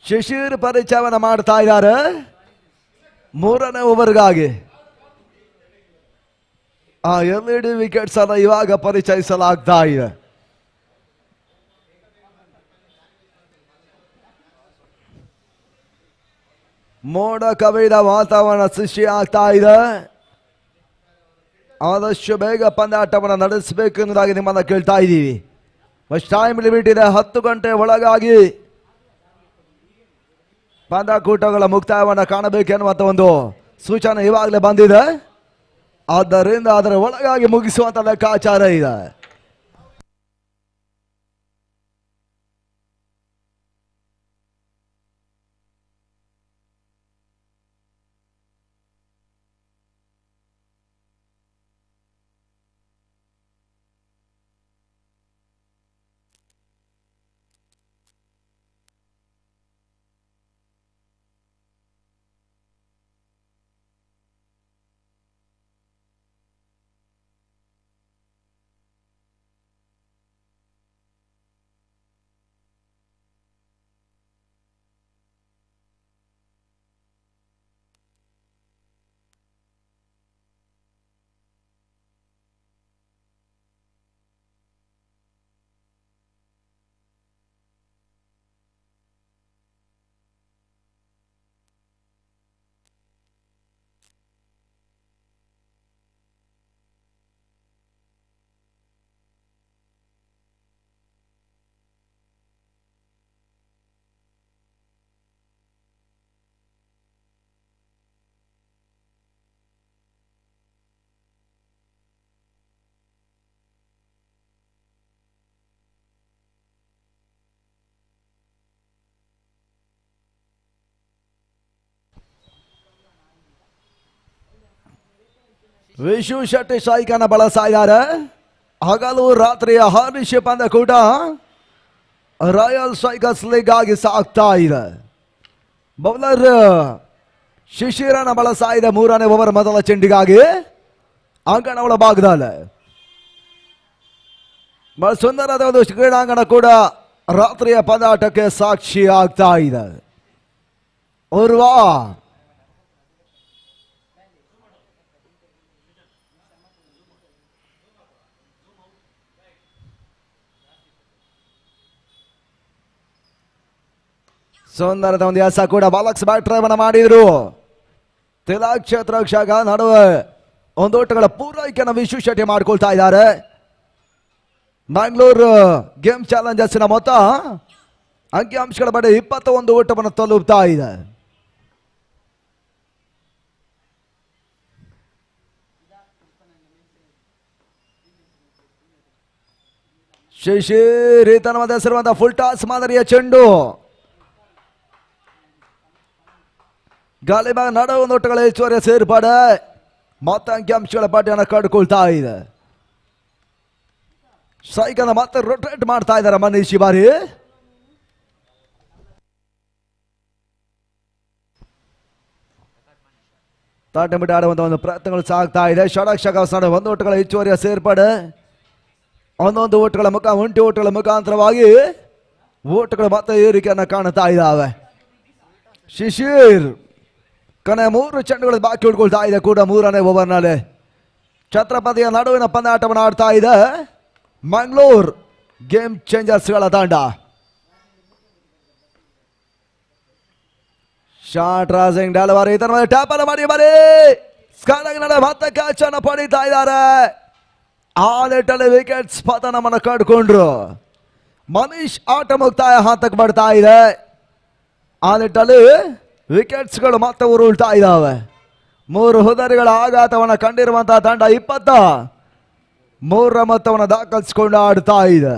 Speaker 8: ಶಿಶಿರ್ ಪರಿಚಯವನ್ನ ಮಾಡ್ತಾ ಇದ್ದಾರೆ ಮೂರನೇ ಓವರ್ಗಾಗಿ. ಆ LED ವಿಕೆಟ್ಸ್ ಅನ್ನ ಇವಾಗ ಪರಿಚಯಿಸಲಾಗ್ತಾ ಇದೆ. ಮೋಡ ಕವಿದ ವಾತಾವರಣ ಸೃಷ್ಟಿ ಆಗ್ತಾ ಇದೆ. ಆದಷ್ಟು ಬೇಗ ಪಂದ್ಯಾಟವನ್ನು ನಡೆಸಬೇಕು ಎನ್ನುವುದಾಗಿ ನಿಮ್ಮನ್ನ ಕೇಳ್ತಾ ಇದ್ದೀವಿ. ಫಸ್ಟ್ ಟೈಮ್ ಲಿಮಿಟ್ ಇದೆ, 10 ಗಂಟೆ ಒಳಗಾಗಿ ಪಂದ್ಯಾಕೂಟಗಳ ಮುಕ್ತಾಯವನ್ನು ಕಾಣಬೇಕೆನ್ನುವಂಥ ಒಂದು ಸೂಚನೆ ಇವಾಗಲೇ ಬಂದಿದೆ. ಆದ್ದರಿಂದ ಅದರ ಒಳಗಾಗಿ ಮುಗಿಸುವಂತ ಲೆಕ್ಕಾಚಾರ ಇದೆ. ವಿಶು ಶೆಟ್ಟಿ ಸ್ಟ್ರೈಕನ್ನು ಬಳಸ್ತಾ ಇದ್ದಾರೆ. ಹಗಲು ರಾತ್ರಿಯ ಹಾರ್ನಿಶಿ ಪಂದ್ಯಕೂಟ ರಾಯಲ್ ಸ್ಟ್ರೈಕರ್ಸ್ ಲೀಗ್ ಆಗಿ ಸಾಗ್ತಾ ಇದೆ. ಬೌಲರ್ ಶಿಶಿರನ ಬಳಸ್ತಾ ಇದೆ ಮೂರನೇ ಓವರ್ ಮೊದಲ ಚೆಂಡಿಗಾಗಿ ಅಂಗಣ ಒಳಭಾಗದಲ್ಲಿ. ಬಹಳ ಸುಂದರದ ಒಂದು ಕ್ರೀಡಾಂಗಣ ಕೂಡ ರಾತ್ರಿಯ ಪಂದ್ಯಾಟಕ್ಕೆ ಸಾಕ್ಷಿ ಆಗ್ತಾ ಇದೆ. ಉರ್ವಾ ಸುಂದರದ ಒಂದು ಎಸ ಕೂಡ ಬಾಲಕ್ಸ್ ಬ್ಯಾಟ್ ಡ್ರೈವ್ ಮಾಡಿದ್ರು. ತಿಲಕ್ ಕ್ಷೇತ್ರಕ್ಷಕ ನಡುವೆ ಒಂದೋಟಗಳ ಪೂರೈಕೆಯನ್ನು ವಿಶು ಶೆಟ್ಟಿ ಮಾಡ್ಕೊಳ್ತಾ ಇದ್ದಾರೆ. ಬ್ಯಾಂಗ್ಳೂರ್ ಗೇಮ್ ಚಾಲೆಂಜರ್ಸ್ನ ಮೊತ್ತ ಅಂಕಿಅಂಶಗಳ ಬಡ 21 ಓಟವನ್ನು ತಲುಪ್ತಾ ಇದೆ. ಶಿಶಿರ್ ಈತನ ಹೆಸರುವಂತಹ ಫುಲ್ ಟಾಸ್ ಮಾದರಿಯ ಚೆಂಡು ಗಾಲಿ ಭಾಗ ನಡುವೆ ಒಂದೊಟ್ಟಗಳ ಹೆಚ್ಚುವರಿಯ ಸೇರ್ಪಡೆ ಮತ್ತೆ ಅಂಕಿಅಂಶಗಳ ಪಟ್ಟಿಯನ್ನು ಕಡ್ಕೊಳ್ತಾ ಇದೆ. ಸ್ಟ್ರೈಕನ್ನು ಮತ್ತೆ ರೊಟೇಟ್ ಮಾಡ್ತಾ ಇದ್ದಾರೆ ಮನೀಶ್ ಈ ಬಾರಿ. ತಾಟೆ ಬಿಟ್ಟು ಆಡುವಂತಹ ಒಂದು ಪ್ರಯತ್ನಗಳು ಸಾಗ್ತಾ ಇದೆ. ಷಡಕ್ಷಕ ನಡುವೆ ಒಂದು ಓಟಗಳ ಹೆಚ್ಚುವರಿಯ ಸೇರ್ಪಡೆ, ಒಂದೊಂದು ಓಟಗಳ ಒಂಟಿ ಓಟಗಳ ಮುಖಾಂತರವಾಗಿ ಓಟಗಳು ಮತ್ತೆ ಏರಿಕೆಯನ್ನು ಕಾಣುತ್ತಾ ಇದ್ದಾವೆ. ಶಿಶಿರ್ ಕೊನೆ 3 ಚೆಂಡುಗಳು ಬಾಕಿ ಉಳ್ಕೊಳ್ತಾ ಇದೆ ಕೂಡ ಮೂರನೇ ಓವರ್ನಲ್ಲಿ. ಛತ್ರಪತಿಯ ನಡುವಿನ ಪಂದ್ಯಾಟವನ್ನು ಆಡ್ತಾ ಇದೆ ಮಂಗಳೂರ್ ಗೇಮ್ ಚೇಂಜರ್ಸ್ಗಳ ತಂಡ. ಶಾರ್ಟ್ ರಾಸಿಂಗ್ ಡೆಲಿವರಿ ಇದರ ಮೇಲೆ ಟ್ಯಾಪ್ ಅನ್ನು ಮಾಡಿ ಬರೀ ಸ್ಕಾಲಂಗ್ ಮತ್ತೆ ಕ್ಯಾಚ್ ಅನ್ನು ಪಡೀತಾ ಇದ್ದಾರೆ. ಆ ನಿಟ್ಟಲ್ಲಿ ವಿಕೆಟ್ಸ್ ಪತನವನ್ನು ಕಡ್ಕೊಂಡ್ರು. ಮನೀಶ್ ಆಟ ಮುಕ್ತಾಯ ಹಂತಕ್ಕೆ ಬರ್ತಾ ಇದೆ. ಆ ನಿಟ್ಟಲ್ಲಿ ವಿಕೆಟ್ಸ್ಗಳು ಮತ್ತೆ ಉರುಳ್ತಾ ಇದ್ದಾವೆ. 3 ಹುದರಿಗಳ ಆಘಾತವನ್ನು ಕಂಡಿರುವಂತಹ ತಂಡ 23ರ ಮೊತ್ತವನ್ನು ದಾಖಲಿಸಿಕೊಂಡು ಆಡ್ತಾ ಇದೆ.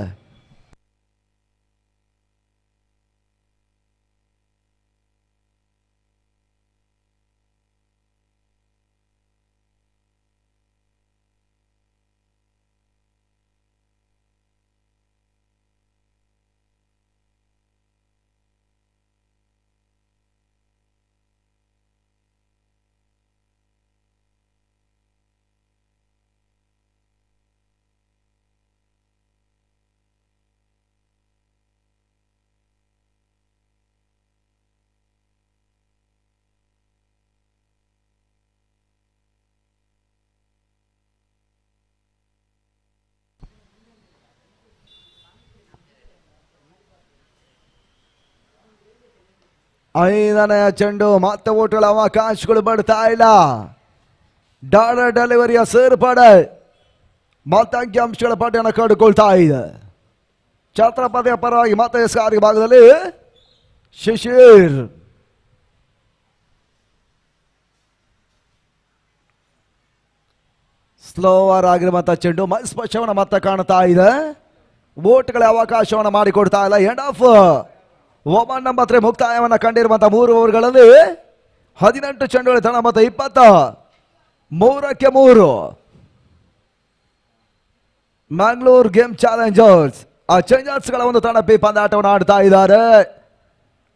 Speaker 8: ಐದನೆಯ ಚೆಂಡು ಮತ್ತೆ ಓಟಗಳ ಅವಕಾಶಗಳು ಬರ್ತಾ ಇಲ್ಲ. ಡಾಡ ಡೆಲಿವರಿಯ ಸೇರ್ಪಡೆ ಮತ್ತೆ ಅಂಕಿಅಂಶಗಳ ಪಟ್ಟಿಯನ್ನು ಕಂಡುಕೊಳ್ತಾ ಇದೆ. ಛತ್ರಪತಿಯ ಪರವಾಗಿ ಮತ್ತೆ ಎಸ್ಕಾರಿ ಭಾಗದಲ್ಲಿ ಶಿಶಿರ್. ಸ್ಲೋವರ್ ಆಗಿರುವಂತಹ ಚೆಂಡು ಸ್ಪರ್ಶವನ್ನು ಮತ್ತೆ ಕಾಣ್ತಾ ಇದೆ. ಓಟ್ಗಳ ಅವಕಾಶವನ್ನು ಮಾಡಿಕೊಡ್ತಾ ಇಲ್ಲ. ಎಂಡ್ ಆಫ್ ಓವರ್ ನಂಬರ್ 3 ಮುಕ್ತಾಯವನ್ನು ಕಂಡಿರುವಂತಹ 3 ಓವರ್ಗಳಲ್ಲಿ 18 ಚೆಂಡುಗಳ ತಣ ಮತ್ತು 23ಕ್ಕೆ 3. ಮ್ಯಾಂಗ್ಳೂರ್ ಗೇಮ್ ಚಾಲೆಂಜರ್ಸ್ ಆ ಚೇಂಜರ್ಸ್ಗಳ ಒಂದು ತಂಡ ಪಂದ್ಯಾಟವನ್ನು ಆಡ್ತಾ ಇದ್ದಾರೆ.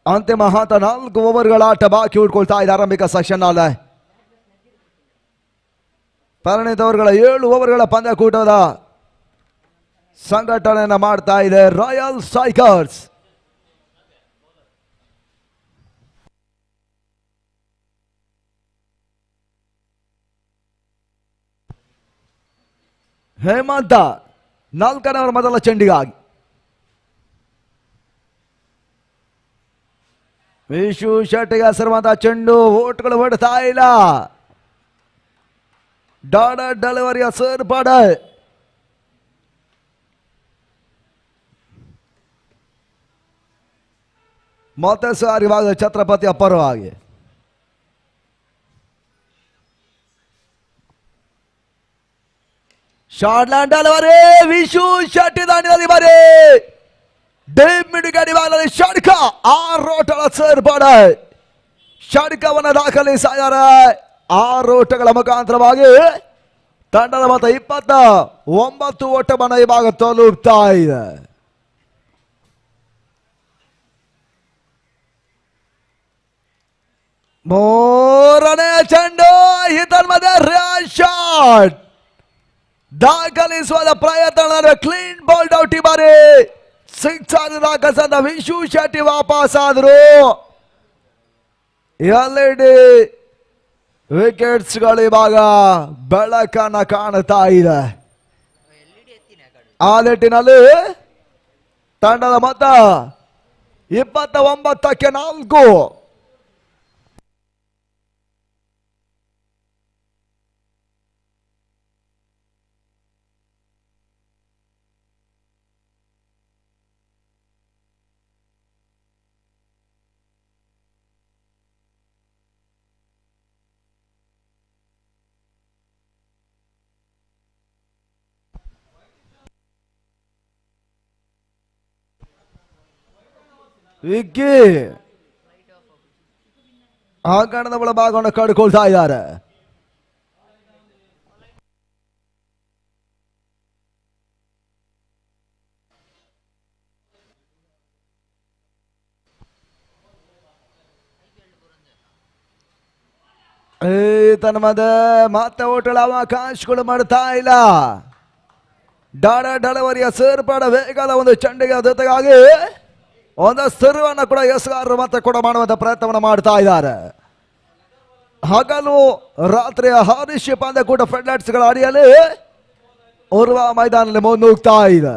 Speaker 8: ಅಂತಿಮ ಹಂತ 4 ಓವರ್ಗಳ ಆಟ ಬಾಕಿ ಉಳ್ಕೊಳ್ತಾ ಇದೆ ಆರಂಭಿಕ ಸೆಷನ್ ನಲ್ಲಿ. ಪರಿಣಿತವರುಗಳ 7 ಓವರ್ಗಳ ಪಂದ್ಯಕೂಟದ ಸಂಘಟನೆಯನ್ನು ಮಾಡ್ತಾ ಇದೆ ರಾಯಲ್ ಸ್ಟ್ರೈಕರ್ಸ್. ಹೇಮಂತ 4ನೇ ಓವರ್ ಮೊದಲ ಚೆಂಡಿಗಾಗಿ. ವಿಶು ಶೆಟ್ಟಿಗೆ ಹೆಸರುವಂತಹ ಚೆಂಡು ಓಟ್ಗಳು ಹೊಡ್ತಾ ಇಲ್ಲ. ಡಾಡ ಡೆಲಿವರಿಯ ಸೇರ್ಪಡೆ ಮತ್ತೆ ಸಾರಿ ಭಾಗದ ಛತ್ರಪತಿಯ ಪರವಾಗಿ. ಶಾರ್ಟ್ಲ್ಯಾಂಡ್ ಡೆಲಿವರಿ ವಿಶು ಶೆಟ್ಟಿ ದಾಂಡಿನಲ್ಲಿ ಬರೀ ಮಿಡುಗಡಿ ಭಾಗದಲ್ಲಿ ಷಡ್ಕ 6 ಓಟಗಳ ಸೇರ್ಪಡೆ. ಷಡ್ಕವನ್ನು ದಾಖಲಿಸಿದ್ದಾರೆ. 6 ಓಟಗಳ ಮುಖಾಂತರವಾಗಿ ತಂಡದ ಮೊತ್ತ 29 ಓಟವನ್ನು ಈ ಭಾಗ ತಲುಪ್ತಾ ಇದೆ. ಮೂರನೇ ಚೆಂಡು ಇದರ ಶಾಟ್ ದಾಖಲಿಸುವ ಪ್ರಯತ್ನ. ಕ್ಲೀನ್ ಬಾಲ್ಡ್ ಔಟ್ ಈ ಬಾರಿ 6 ದಾಖಲಿಸಿದ ವಿಶು ಶೆಟ್ಟಿ ವಾಪಸ್ ಆದ್ರು. LED ವಿಕೆಟ್ಸ್ಗಳು ಇವಾಗ ಬೆಳಕನ್ನ ಕಾಣುತ್ತಾ ಇದೆ. ಆ ನಿಟ್ಟಿನಲ್ಲಿ ತಂಡದ ಮೊತ್ತ 29ಕ್ಕೆ 4. ವಿಕ್ಕಿ ಆಂಗಣದ ಒಳಭಾಗವನ್ನು ಕಡ್ಕೊಳ್ತಾ ಇದ್ದಾರೆ. ತನ್ನ ಮತ್ತೆ ಓಟಳ ಅವಕಾಶಗಳು ಮಾಡ್ತಾ ಇಲ್ಲ. ಡಾಡ ಡೆಲಿವರಿಯ ಸೇರ್ಪಡ ವೇಗದ ಒಂದು ಚೆಂಡಿಗೆ ಜೊತೆಗಾಗಿ ಒಂದು ಸರ್ವನ್ನು ಕೂಡ ಎಸ್ಗಾರರು ಮತ್ತೆ ಕೂಡ ಮಾಡುವಂತ ಪ್ರಯತ್ನವನ್ನು ಮಾಡ್ತಾ ಇದ್ದಾರೆ. ಹಗಲು ರಾತ್ರಿಯ ಹಾರಿಶಿ ಪಂದ್ಯಕೂಟ ಫೆಡ್ಲೈಟ್ಸ್ಗಳ ಅಡಿಯಲ್ಲಿ ಉರ್ವಾ ಮೈದಾನದಲ್ಲಿ ಮುನ್ನುಗ್ತಾ ಇದೆ.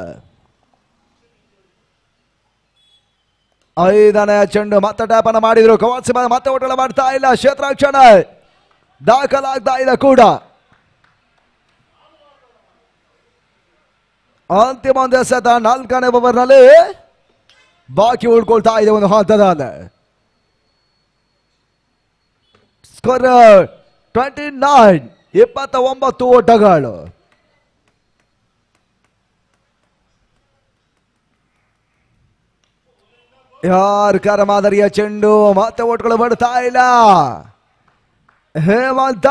Speaker 8: 5ನೇ ಚೆಂಡು ಮತ್ತೆ ಟ್ಯಾಪ್ ಅನ್ನು ಮಾಡಿದ್ರು. ಕವಾಸಿ ಮತ್ತೆ ಓಟಳ ಮಾಡ್ತಾ ಇಲ್ಲ. ಕ್ಷೇತ್ರಕ್ಷಣೆ ದಾಖಲಾಗ್ತಾ ಇದೆ ಕೂಡ. ಅಂತಿಮ ಒಂದು ಎಸೆತ 4ನೇ ಓವರ್ನಲ್ಲಿ ಬಾಕಿ ಉಳ್ಕೊಳ್ತಾ ಇದೆ ಒಂದು ಹಂತದಲ್ಲಿ. ಸ್ಕೋರ್ 29, 29 ಓಟಗಳು. ಯಾರ್ಕರ ಮಾದರಿಯ ಚೆಂಡು ಮತ್ತೆ ಓಟ್ಗಳು ಬರ್ತಾ ಇಲ್ಲ. ಹೇಮಂತ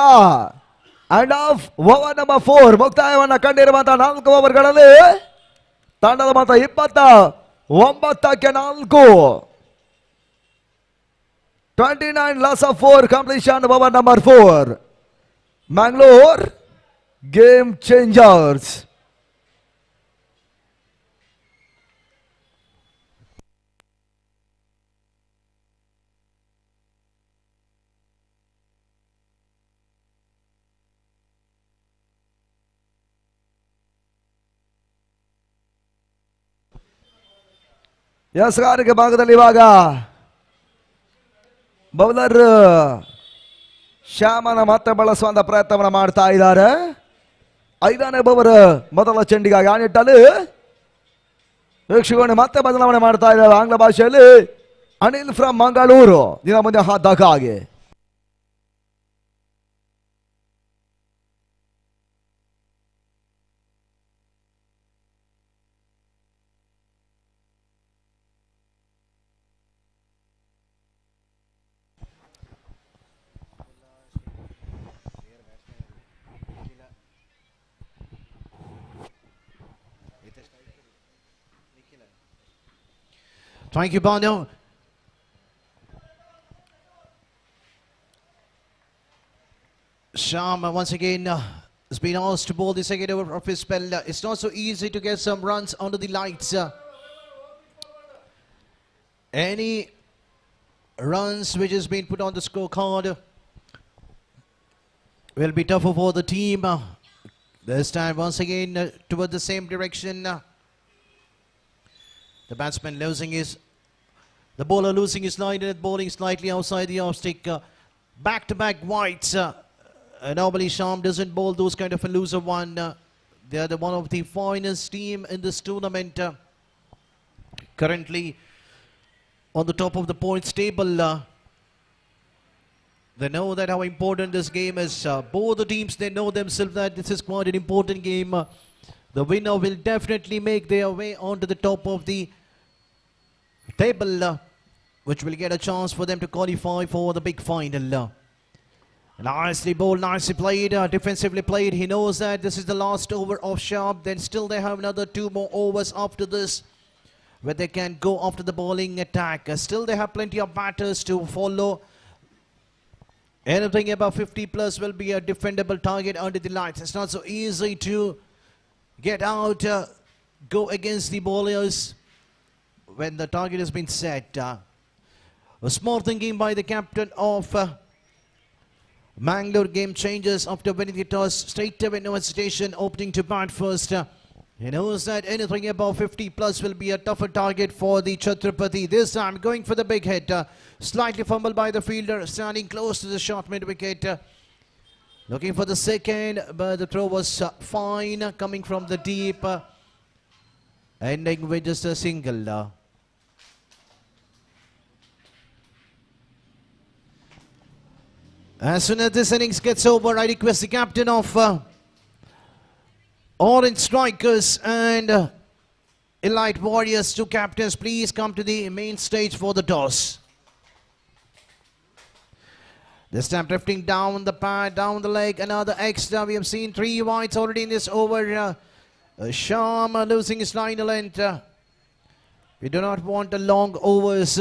Speaker 8: ಅಂಡ್ ಆಫ್ ಓವರ್ ನಂಬರ್ 4 ಮುಕ್ತಾಯವನ್ನ ಕಂಡಿರುವಂತಹ 4 ಓವರ್ಗಳಲ್ಲಿ ತಂಡದ ಮೊತ್ತ 29ಕ್ಕೆ 4. 29 loss of 4 completion over number 4. Mangalore game changers. ಎಸ್ಗಾರಿಕೆ ಭಾಗದಲ್ಲಿ ಇವಾಗ ಬೌಲರ್ ಶ್ಯಾಮನ ಮತ್ತೆ ಬಳಸುವಂತ ಪ್ರಯತ್ನವನ್ನು ಮಾಡ್ತಾ ಇದ್ದಾರೆ. 5ನೇ ಓವರ್ ಮೊದಲ ಚೆಂಡಿಗಾಗಿ ಆಣಿಟ್ಟಲ್ಲಿ ವೀಕ್ಷಕರು ಮತ್ತೆ ಬದಲಾವಣೆ ಮಾಡ್ತಾ ಇದ್ದಾರೆ ಆಂಗ್ಲ ಭಾಷೆಯಲ್ಲಿ. ಅನಿಲ್ ಫ್ರಮ್ ಮಂಗಳೂರು ದಿನ ಮುಂದೆ ಹಾಗೆ
Speaker 9: Thank you, Bano. Sham once again has been asked to bowl the second over of his spell. It's not so easy to get some runs under the lights. Any runs which has been put on the scorecard will be tougher for the team. This time once again toward the same direction. The batsman losing his, the bowler losing his line and bowling slightly outside the off stick. Back-to-back wides. Normally Sham doesn't bowl those kind of a loser one. They are one of the finest team in this tournament. Currently on the top of the points table. They know that how important this game is. Both the teams, they know themselves that this is quite an important game. The winner will definitely make their way onto the top of the table, which will get a chance for them to qualify for the big final. Nicely bowled, nicely played, defensively played. He knows that this is the last over of Sharp. Then still they have another 2 more overs after this, where they can go after the bowling attack. Still they have plenty of batters to follow. Anything above 50 plus will be a defendable target under the lights. It's not so easy to get out, go against the bowlers when the target has been set. A small thinking by the captain of Mangalore. Game changes after winning the toss. Straight away, no hesitation, opening to bat first. He knows that anything above 50 plus will be a tougher target for the Chhatrapati. This time going for the big hit. Slightly fumbled by the fielder, standing close to the short mid-wicket. Looking for the second, but the throw was fine, coming from the deep, ending with just a single. As soon as this innings gets over, I request the captain of Orange Strikers and Elite Warriors, 2 captains, please come to the main stage for the toss. This time drifting down the pad, down the leg, another extra. We have seen 3 wides already in this over. Sham losing his line length. We do not want the long overs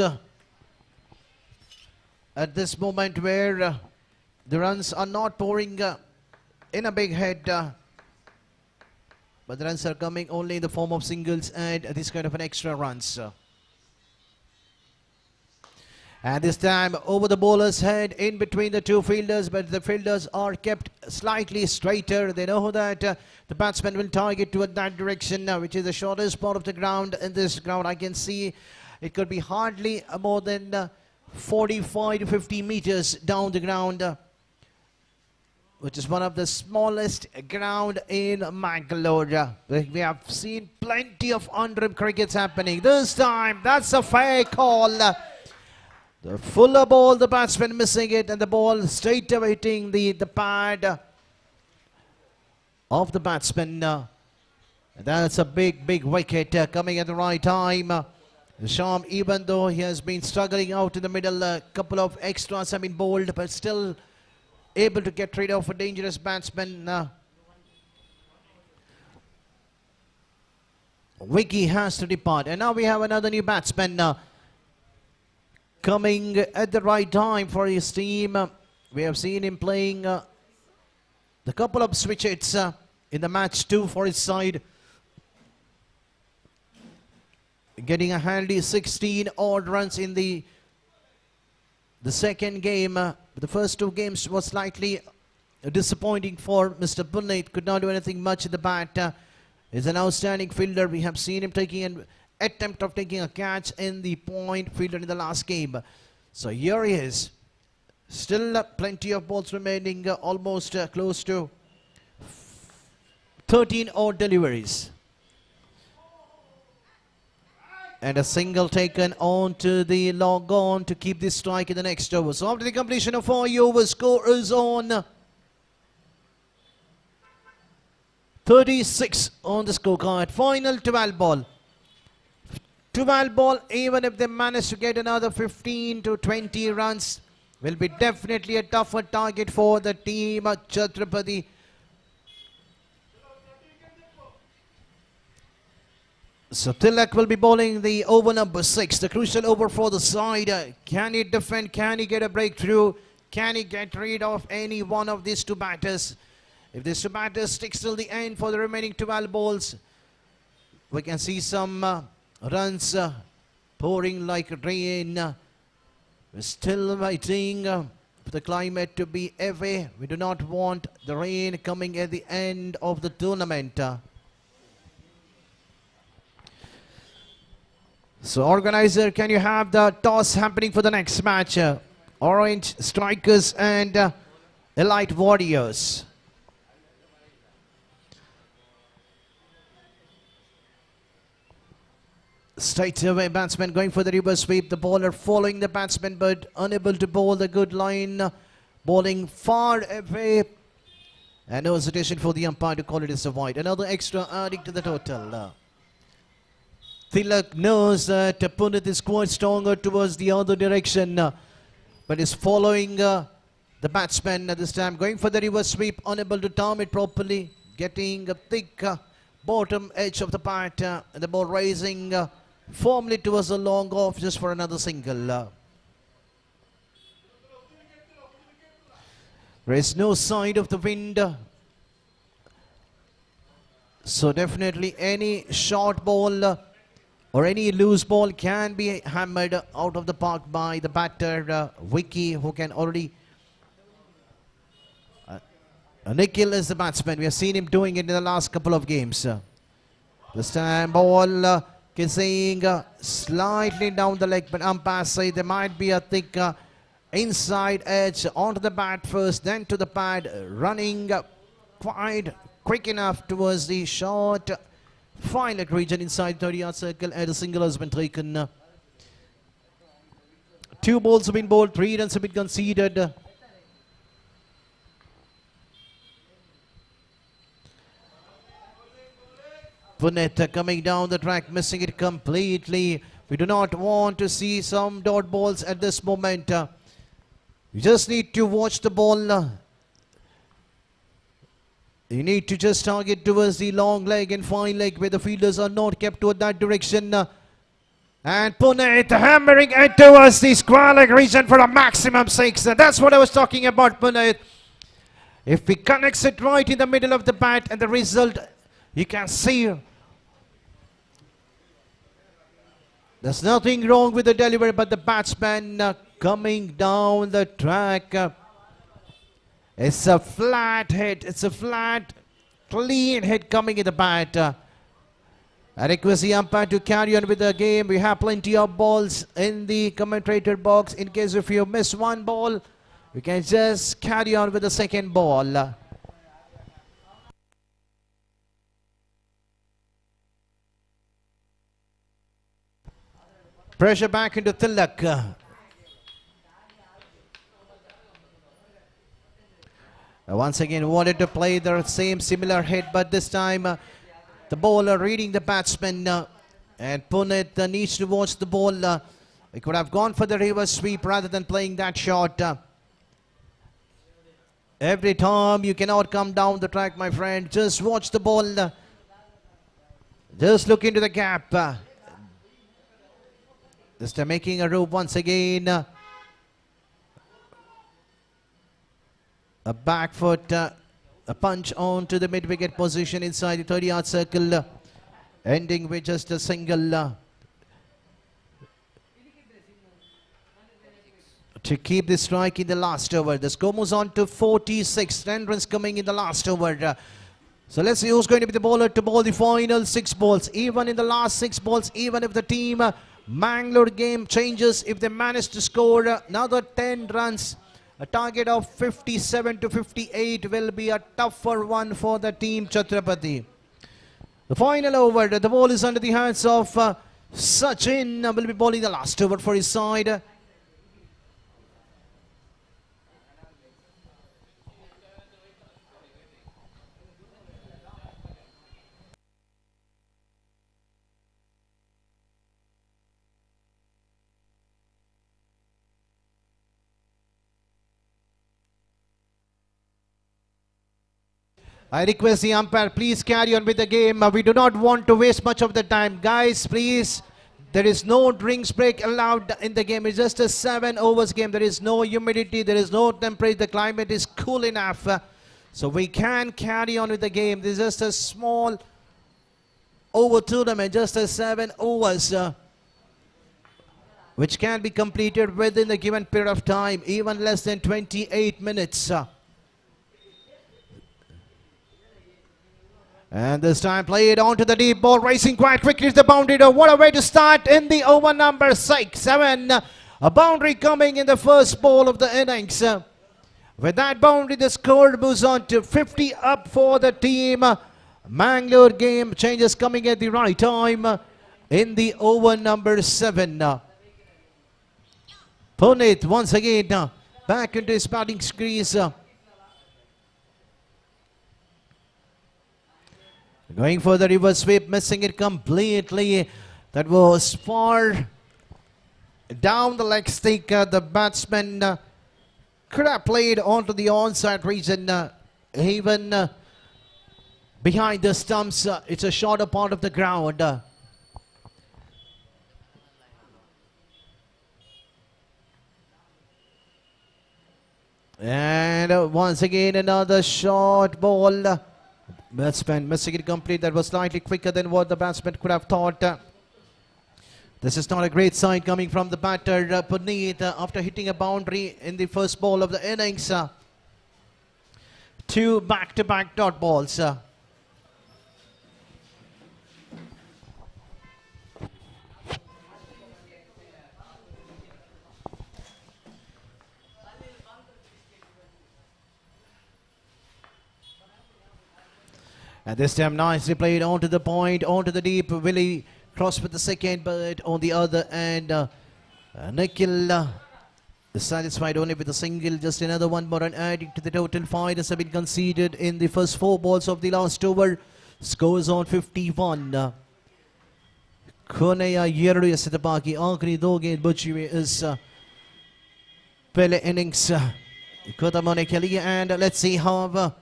Speaker 9: at this moment where the runs are not pouring in a big head. But the runs are coming only in the form of singles and this kind of an extra runs. And this time over the bowler's head in between the 2 fielders, but the fielders are kept slightly straighter. They know that the batsman will target toward that direction, which is the shortest part of the ground. In this ground, I can see it could be hardly more than 45 to 50 meters down the ground, which is one of the smallest ground in Mangalore. We have seen plenty of on-rim crickets happening. This time, that's a fair call. The fuller ball, the batsman missing it, and the ball straight away hitting the pad of the batsman. That's a big wicket coming at the right time. Sham, even though he has been struggling out in the middle, a couple of extras have been bowled, but still able to get rid of a dangerous batsman. Vicky has to depart, and now we have another new batsman coming at the right time for his team. We have seen him playing the couple of switch hits in the match 2 for his side, getting a handy 16 odd runs in the second game. The first 2 games was slightly disappointing for Mr. Punnett. Could not do anything much in the bat. He's an outstanding fielder. We have seen him taking an attempt of taking a catch in the point fielder in the last game. So here he is Still plenty of balls remaining, almost close to 13 odd deliveries. And a single taken on to the long on to keep this strike in the next over. So after the completion of 4 overs, score is on 36 on the scorecard. Final 12 ball. 12 ball, even if they manage to get another 15 to 20 runs, will be definitely a tougher target for the team at Chhatrapati. So Tilak will be bowling the over number 6, the crucial over for the side. Can he defend? Can he get a breakthrough? Can he get rid of any one of these two batters? If these two batters stick till the end for the remaining 12 balls, we can see some runs pouring like rain. We're still waiting for the climate to be away. We do not want the rain coming at the end of the tournament. So organizer, can you have the toss happening for the next match? Orange Strikers and Elite Warriors. Straight away, batsman going for the reverse sweep. The bowler following the batsman but unable to bowl the good line. Bowling far away. And no hesitation for the umpire to call it as a wide. Another extra adding to the total. Tilak knows that Punit is quite stronger towards the other direction, but is following the batsman at this time, going for the reverse sweep, unable to time it properly, getting a thick bottom edge of the bat, and the ball rising firmly towards the long off just for another single. There is no sign of the wind, so definitely any short ball or any loose ball can be hammered out of the park by the batter, Vicky, who can already... Nikhil is the batsman. We have seen him doing it in the last couple of games. This time ball kissing slightly down the leg, but umpire say there might be a thick inside edge onto the bat first, then to the pad, running quite quick enough towards the short Violet region inside 30-yard circle, and a single has been taken. 2 balls have been bowled, 3 runs have been conceded. Punit coming down the track, missing it completely. We do not want to see some dot balls at this moment. You just need to watch the ball. You need to just target towards the long leg and fine leg where the fielders are not kept toward that direction. And Punit hammering it towards the square leg region for a maximum 6. That's what I was talking about, Punit. If he connects it right in the middle of the bat, and the result, you can see there's nothing wrong with the delivery, but the batsman coming down the track. It's a flat hit. It's a flat, clean hit coming in the bat. I request the umpire to carry on with the game. We have plenty of balls in the commentator box. In case if you miss one ball, you can just carry on with the second ball. Pressure back into Tilak. Once again wanted to play the same similar hit, but this time the bowler reading the batsman, and Punit needs to watch the ball. He could have gone for the reverse sweep rather than playing that shot. Every time you cannot come down the track, my friend. Just watch the ball. Just look into the gap. Just making a rope once again. A back foot, a punch on to the mid-wicket position inside the 30-yard circle, ending with just a single to keep the strike in the last over. The score moves on to 46, 10 runs coming in the last over. So let's see who's going to be the bowler to bowl the final 6 balls. Even in the last 6 balls, even if the team Mangalore game changes, if they manage to score another 10 runs, A target of 57 to 58 will be a tougher one for the team Chhatrapati. The final over, the ball is under the hands of Sachin, will be bowling the last over for his side. I request the umpire, please carry on with the game. We do not want to waste much of the time. Guys, please, there is no drinks break allowed in the game. It's just a 7 overs game. There is no humidity. There is no temperature. The climate is cool enough. So we can carry on with the game. This is just a small over tournament, just a 7 overs, which can be completed within the given period of time, even less than 28 minutes. And this time played onto the deep ball, racing quite quickly to the boundary. What a way to start in the over number 7. A boundary coming in the first ball of the innings. With that boundary, the score moves on to 50 up for the team. Mangalore game changes coming at the right time in the over number 7. Punit once again back into his batting crease. Going for the reverse sweep, missing it completely. That was far down the leg stick. The batsman could have played onto the onside region, even behind the stumps. It's a shorter part of the ground. And once again another short ball. Batsman missing it complete. That was slightly quicker than what the batsman could have thought. This is not a great sign coming from the batter Puneet after hitting a boundary in the first ball of the innings. 2 back-to-back dot balls. And this time nicely played onto the point, onto the deep. Willie crossed with the second, but on the other end, Nikhil is satisfied only with a single. Just another one more run adding to the total. 5 has been conceded in the first 4 balls of the last over. Scores on 51. Konaya URWA से तो बाकी आखिरी 2 गेंद बची हुई इस पहले innings खत्म होने के लिए. And let's see how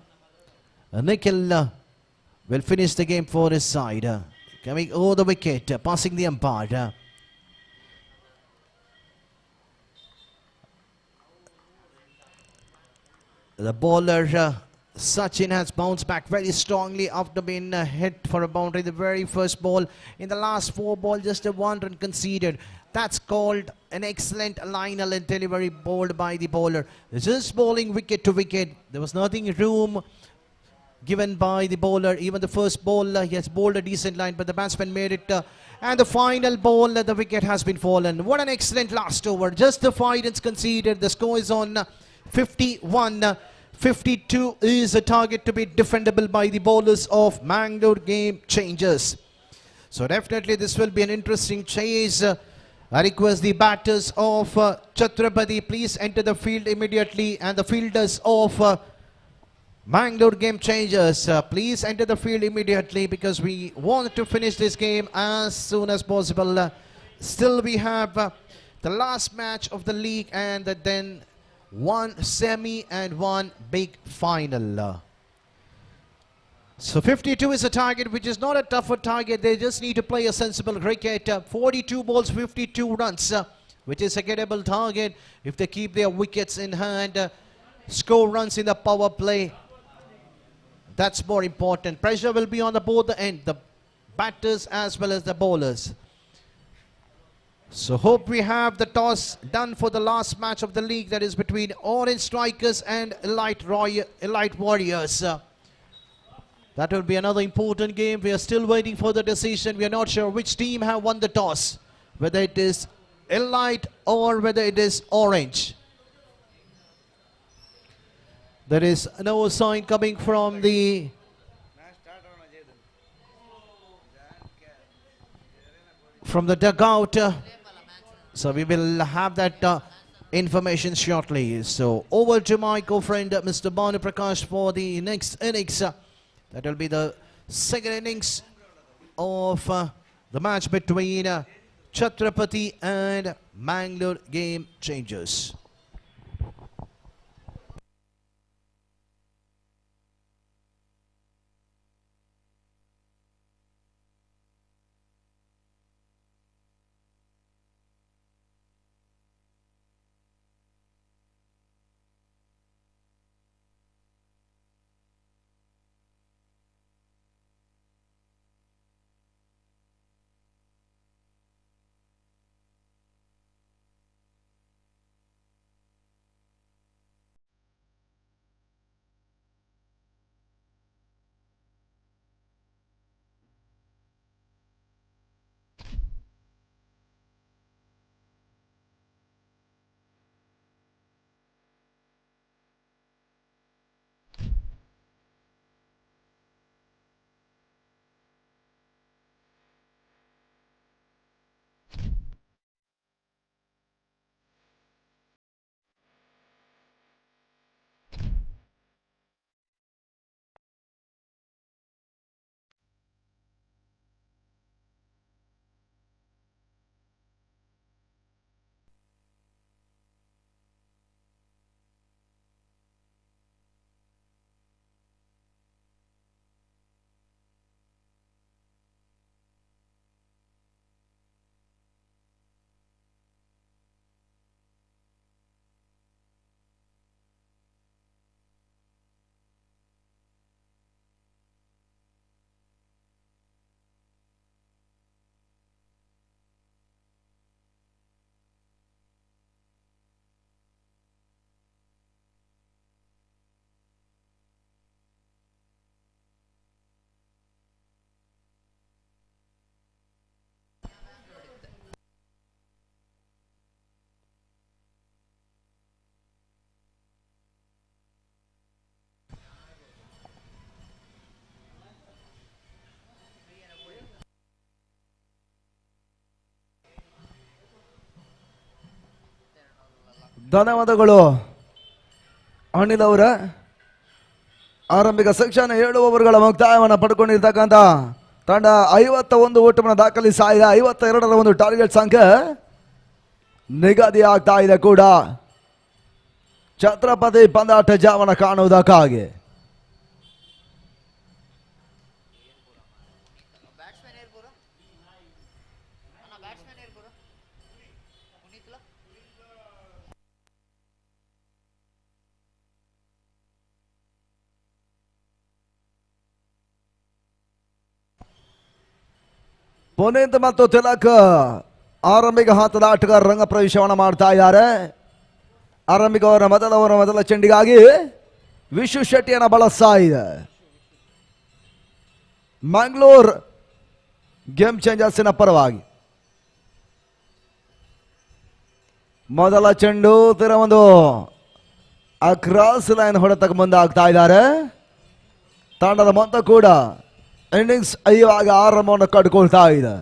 Speaker 9: Nikhil will finish the game for his side. Coming over the wicket, passing the umpire. The bowler Sachin has bounced back very strongly after being hit for a boundary the very first ball. In the last 4 balls, just a 1 run conceded. That's called an excellent line and delivery bowled by the bowler. Just bowling wicket to wicket. There was nothing room given by the bowler. Even the first ball, he has bowled a decent line, but the batsman made it. And the final ball, the wicket has been fallen. What an excellent last over. Just the 5 runs conceded. The score is on 51. 52 is a target to be defendable by the bowlers of Mangalore game changers. So definitely this will be an interesting chase. I request the batters of Chhatrapati, please enter the field immediately, and the fielders of Mangalore game changers, please enter the field immediately, because we want to finish this game as soon as possible. Still we have the last match of the league, and then 1 semi and 1 big final. So 52 is a target, which is not a tougher target. They just need to play a sensible cricket. 42 balls, 52 runs, which is a gettable target if they keep their wickets in hand. Score runs in the power play. That's more important. Pressure will be on both the end, the batters as well as the bowlers. So hope we have the toss done for the last match of the league, that is between Orange Strikers and Elite Warriors. That will be another important game. We are still waiting for the decision. We are not sure which team have won the toss, whether it is Elite or whether it is Orange. There is no sign coming from the dugout. So we will have that information shortly. So over to my co-friend Mr. Banu Prakash for the next innings. That will be the second innings of the match between Chhatrapati and Mangalore Game Changers.
Speaker 8: ಧನ್ಯವಾದಗಳು ಅನಿಲ್ ಅವರ. ಆರಂಭಿಕ section 7 ಓವರ್ಗಳ ಮುಕ್ತಾಯವನ್ನು ಪಡ್ಕೊಂಡಿರ್ತಕ್ಕಂಥ ತಂಡ 51 ಓಟವನ್ನು ದಾಖಲಿಸ್ತಾ ಇದೆ. 52ರ ಒಂದು target ಸಂಖ್ಯೆ ನಿಗದಿ ಆಗ್ತಾ ಇದೆ ಕೂಡ ಛತ್ರಪತಿ ಪಂದಾಟ ಜಾವನ ಕಾಣುವುದಕ್ಕಾಗಿ. ಪುನೀತ್ ಮತ್ತು ತಿಲಕ್ ಆರಂಭಿಕ ಹಂತದ ಆಟಗಾರ ರಂಗ ಪ್ರವೇಶವನ್ನು ಮಾಡ್ತಾ ಇದ್ದಾರೆ. ಆರಂಭಿಕ ಅವರ ಮೊದಲ ಚೆಂಡಿಗಾಗಿ ವಿಶ್ವ ಶೆಟ್ಟಿಯನ್ನು ಬಳಸ್ತಾ ಇದೆ ಮಂಗಳೂರು ಗೇಮ್ ಚೇಂಜರ್ಸಿನ ಪರವಾಗಿ. ಮೊದಲ ಚೆಂಡು ತೀರ ಒಂದು ಕ್ರಾಸ್ ಲೈನ್ ಹೊಡೆತಕ್ಕೆ ಮುಂದಾಗ್ತಾ ಇದ್ದಾರೆ. ತಂಡದ ಮೊತ್ತ ಕೂಡ ಇನ್ನಿಂಗ್ಸ್ ಇವಾಗ ಆರಂಭವನ್ನು ಕಟ್ಕೊಳ್ತಾ ಇದೆ.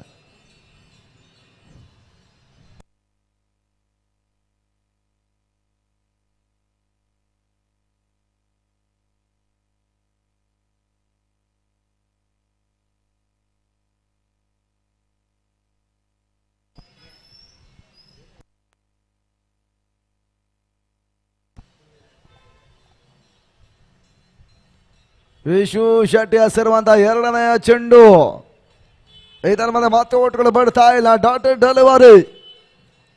Speaker 8: ವಿಶ್ವ ಶೆಟ್ಟಿ ಹೆಸರುವಂತಹ ಎರಡನೆಯ ಚೆಂಡು. ಇದರ ಮೇಲೆ ಮತ್ತೆ ಓಟಗಳು ಬರ್ತಾ ಇಲ್ಲ. Dotted delivery.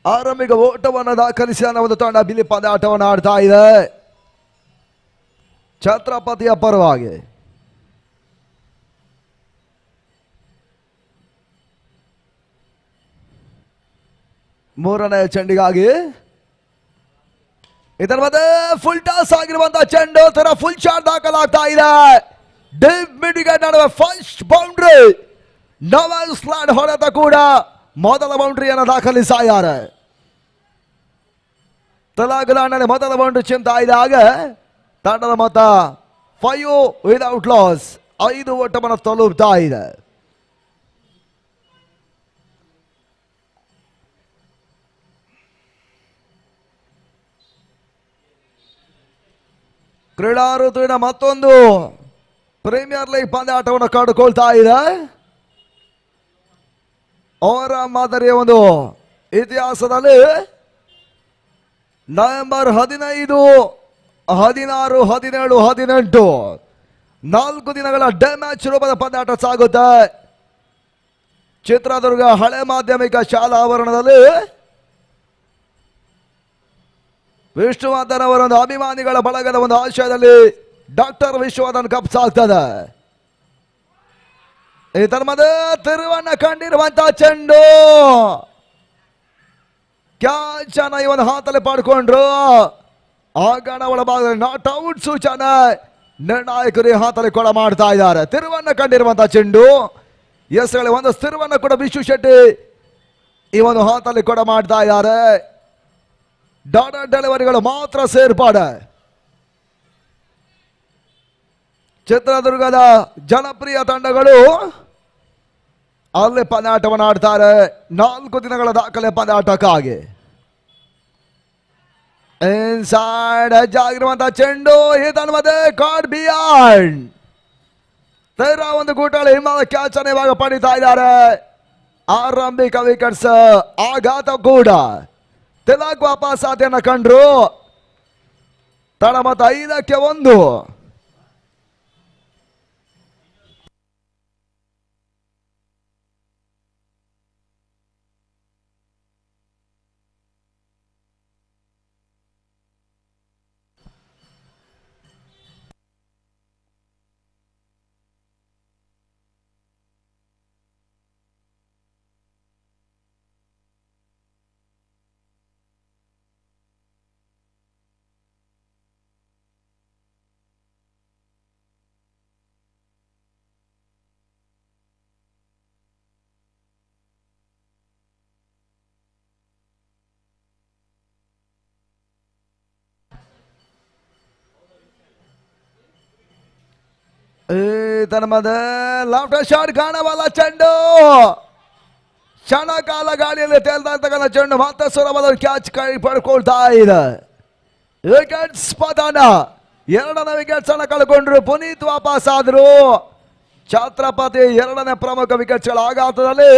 Speaker 8: ಆರಂಭಿಕ ಓಟವನ್ನು ದಾಖಲಿಸಿ ಅನ್ನೋ ಒಂದು ತಂಡ ಬಿಲಿ ಪಂದ್ಯಾಟವನ್ನು ಆಡ್ತಾ ಇದೆ ಛತ್ರಪತಿಯ ಪರವಾಗಿ. ಮೂರನೆಯ ಚೆಂಡಿಗಾಗಿ ಇದರ ಮಧ್ಯೆ ಫುಲ್ ಟಾಸ್ ಆಗಿರುವಂತಹ ಚೆಂಡು ತರ ಫುಲ್ ಶಾಟ್ ದಾಖಲಾಗ್ತಾ ಇದೆ. ಡೀಪ್ ಮಿಡ್ವಿಕೆಟ್ ನಡುವೆ ಫಸ್ಟ್ ಬೌಂಡ್ರಿ. ನವಲ್ ಸ್ಲಾಡ್ ಹೊಡೆತ ಕೂಡ ಮೊದಲ ಬೌಂಡ್ರಿಯನ್ನು ದಾಖಲಿಸಿದ್ದಾರೆ. ತಲಾಗಲಾಂಡಲ್ಲಿ ಮೊದಲ ಬೌಂಡ್ರಿ ಚಿಂತ ಇದ್ದಾಗ ತಂಡದ ಮೊತ್ತ 5 ವಿದೌಟ್ ಲಾಸ್, 5 ಓಟವನ್ನು ತಲುಪ್ತಾ ಇದೆ. ಕ್ರೀಡಾ ಋತುವಿನ ಮತ್ತೊಂದು ಪ್ರೀಮಿಯರ್ ಲೀಗ್ ಪಂದ್ಯಾಟವನ್ನು ಕಂಡುಕೊಳ್ತಾ ಇದೆ. ಅವರ ಮಾದರಿಯ ಒಂದು ಇತಿಹಾಸದಲ್ಲಿ ನವೆಂಬರ್ 15, 16, 17, 18 4 ದಿನಗಳ ಡೇ ಮ್ಯಾಚ್ ರೂಪದ ಪಂದ್ಯಾಟ ಸಾಗುತ್ತೆ. ಚಿತ್ರದುರ್ಗ ಹಳೆ ಮಾಧ್ಯಮಿಕ ಶಾಲಾ ಆವರಣದಲ್ಲಿ ವಿಷ್ಣುವರ್ಧನ್ ಅವರ ಒಂದು ಅಭಿಮಾನಿಗಳ ಬಳಗದ ಒಂದು ಆಶಯದಲ್ಲಿ ಡಾಕ್ಟರ್ ವಿಶ್ವವರ್ಧನ್ ಕಪ್ ಸಾಗ್ತದೆ. ಇದರ ಮಧ್ಯೆ ತಿರುವನ್ನ ಕಂಡಿರುವಂತಹ ಚೆಂಡು ಕ್ಯಾಚ್ ಅನ್ನ ಇವನು ಹಾತಲ್ಲಿ ಪಡ್ಕೊಂಡ್ರು. ಆಗಣ ಒಳಭಾಗದಲ್ಲಿ ನಾಟ್ ಔಟ್ ಸೂಚನೆ ನಿರ್ಣಾಯಕರು ಹಾತಲ್ಲಿ ಕೂಡ ಮಾಡ್ತಾ ಇದ್ದಾರೆ. ತಿರುವನ್ನ ಕಂಡಿರುವಂತಹ ಚೆಂಡು ಎಸ್ಗಳಲ್ಲಿ ಒಂದು ಸ್ಥಿರವನ್ನ ಕೂಡ ವಿಶ್ವ ಶೆಟ್ಟಿ ಇವನು ಹಾತಲ್ಲಿ ಕೂಡ ಮಾಡ್ತಾ ಇದ್ದಾರೆ. ಡಾಟಾ ಡೆಲಿವರಿಗಳು ಮಾತ್ರ ಸೇರ್ಪಾಡೆ. ಚಿತ್ರದುರ್ಗದ ಜನಪ್ರಿಯ ತಂಡಗಳು ಅಲ್ಲಿ ಪಂದ್ಯಾಟವನ್ನು ಆಡ್ತಾರೆ 4 ದಿನಗಳ ದಾಖಲೆ ಪಂದ್ಯಾಟಕ್ಕಾಗಿ. ಇನ್ಸೈಡ್ ಹೆಜ್ಜಾಗಿರುವಂತಹ ಚೆಂಡು ಇದನ್ನು ಮತ್ತೆ ಕಾರ್ಡ್ ಬಿಯಾಂಡ್ ತೀರ ಒಂದು ಗೂಟಳ ಹಿಮ್ಮದ ಕ್ಯಾಚ್ ಅನ್ನು ಇವಾಗ ಪಡಿತಾ ಇದ್ದಾರೆ. ಆರಂಭಿಕ ವಿಕೆಟ್ಸ್ ಆಘಾತ ಕೂಡ ತಿಲಕ್ ವಾಪಸ್ ಸಾಧ್ಯನ ಕಂಡ್ರು. ತಡ ಮತ 5ಕ್ಕೆ 1. ತನ್ನ ಮಧ್ಯೆ ಲೆಫ್ಟ್ ಶಾಟ್ ಕಾಣವಲ್ಲ ಚೆಂಡು ಕ್ಷಣ ಕಾಲ ಗಾಳಿಯಲ್ಲಿ ತೇಲ್ತಾ ಇರ್ತಕ್ಕಂಥ ಚೆಂಡು ಮತ್ತೆ ಸುಲಭದ ಕ್ಯಾಚ್ ಕೈ ಪಡ್ಕೊಳ್ತಾ ಇದೆ. ವಿಕೆಟ್ಸ್ ಪತನ 2ನೇ ವಿಕೆಟ್ಸ್ ಅನ್ನು ಕಳ್ಕೊಂಡ್ರು. ಪುನೀತ್ ವಾಪಸ್ ಆದ್ರು. ಛತ್ರಪತಿ 2ನೇ ಪ್ರಮುಖ ವಿಕೆಟ್ಸ್ಗಳ ಆಘಾತದಲ್ಲಿ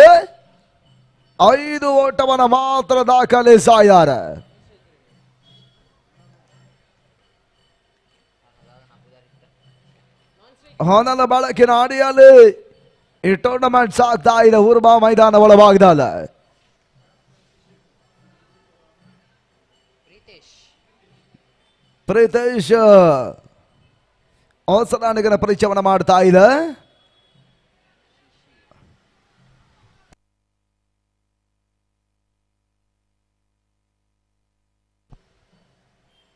Speaker 8: 5 ಓಟವನ್ನು ಮಾತ್ರ ದಾಖಲಿಸ್ತಾ ಇದ್ದಾರೆ. ಹೊನಲ ಬಳಕಿನ ಅಡಿಯಲ್ಲಿ ಈ ಟೂರ್ನಮೆಂಟ್ ಸಾಗ್ತಾ ಇದೆ ಉರ್ಬಾ ಮೈದಾನ ಒಳಭಾಗದಲ್ಲಿ. ಪ್ರೀತೇಶ್ ಹೊಸದಾನಿಗನ ಪರಿಚಯವನ್ನು ಮಾಡ್ತಾ ಇದೆ.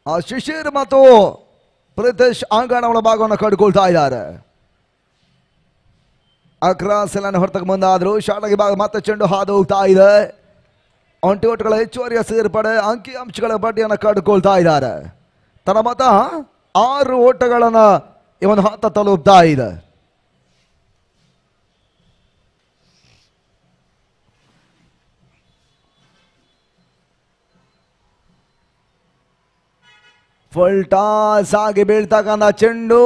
Speaker 8: ಆ ಶಿಶಿರ್ ಮತ್ತು ಪ್ರೀತೇಶ್ ಅಂಗಣ ಒಳಭಾಗವನ್ನು ಕಂಡುಕೊಳ್ತಾ ಇದ್ದಾರೆ. ಅಕ್ರಾಸ್ ಎಲ್ಲ ಹೊರತಕ್ಕೆ ಮುಂದಾದ್ರು. ಶಾಲೆಗೆ ಭಾಗ ಮತ್ತೆ ಚೆಂಡು ಹಾದು ಹೋಗ್ತಾ ಇದೆ. ಒಂಟಿ ಓಟಗಳ ಹೆಚ್ಚುವರಿಯ ಸೇರ್ಪಡೆ ಅಂಕಿ ಅಂಶಗಳ ಬಡ್ಡಿಯನ್ನು ಕಂಡುಕೊಳ್ತಾ ಇದ್ದಾರೆ. ತನ್ನ ಮತ 6 ಓಟಗಳನ್ನು ಇವನು ಹಾತ ತಲುಪ್ತಾ ಇದೆ. ಫುಲ್ ಟಾಸ್ ಆಗಿ ಬೀಳ್ತಕ್ಕಂಥ ಚೆಂಡು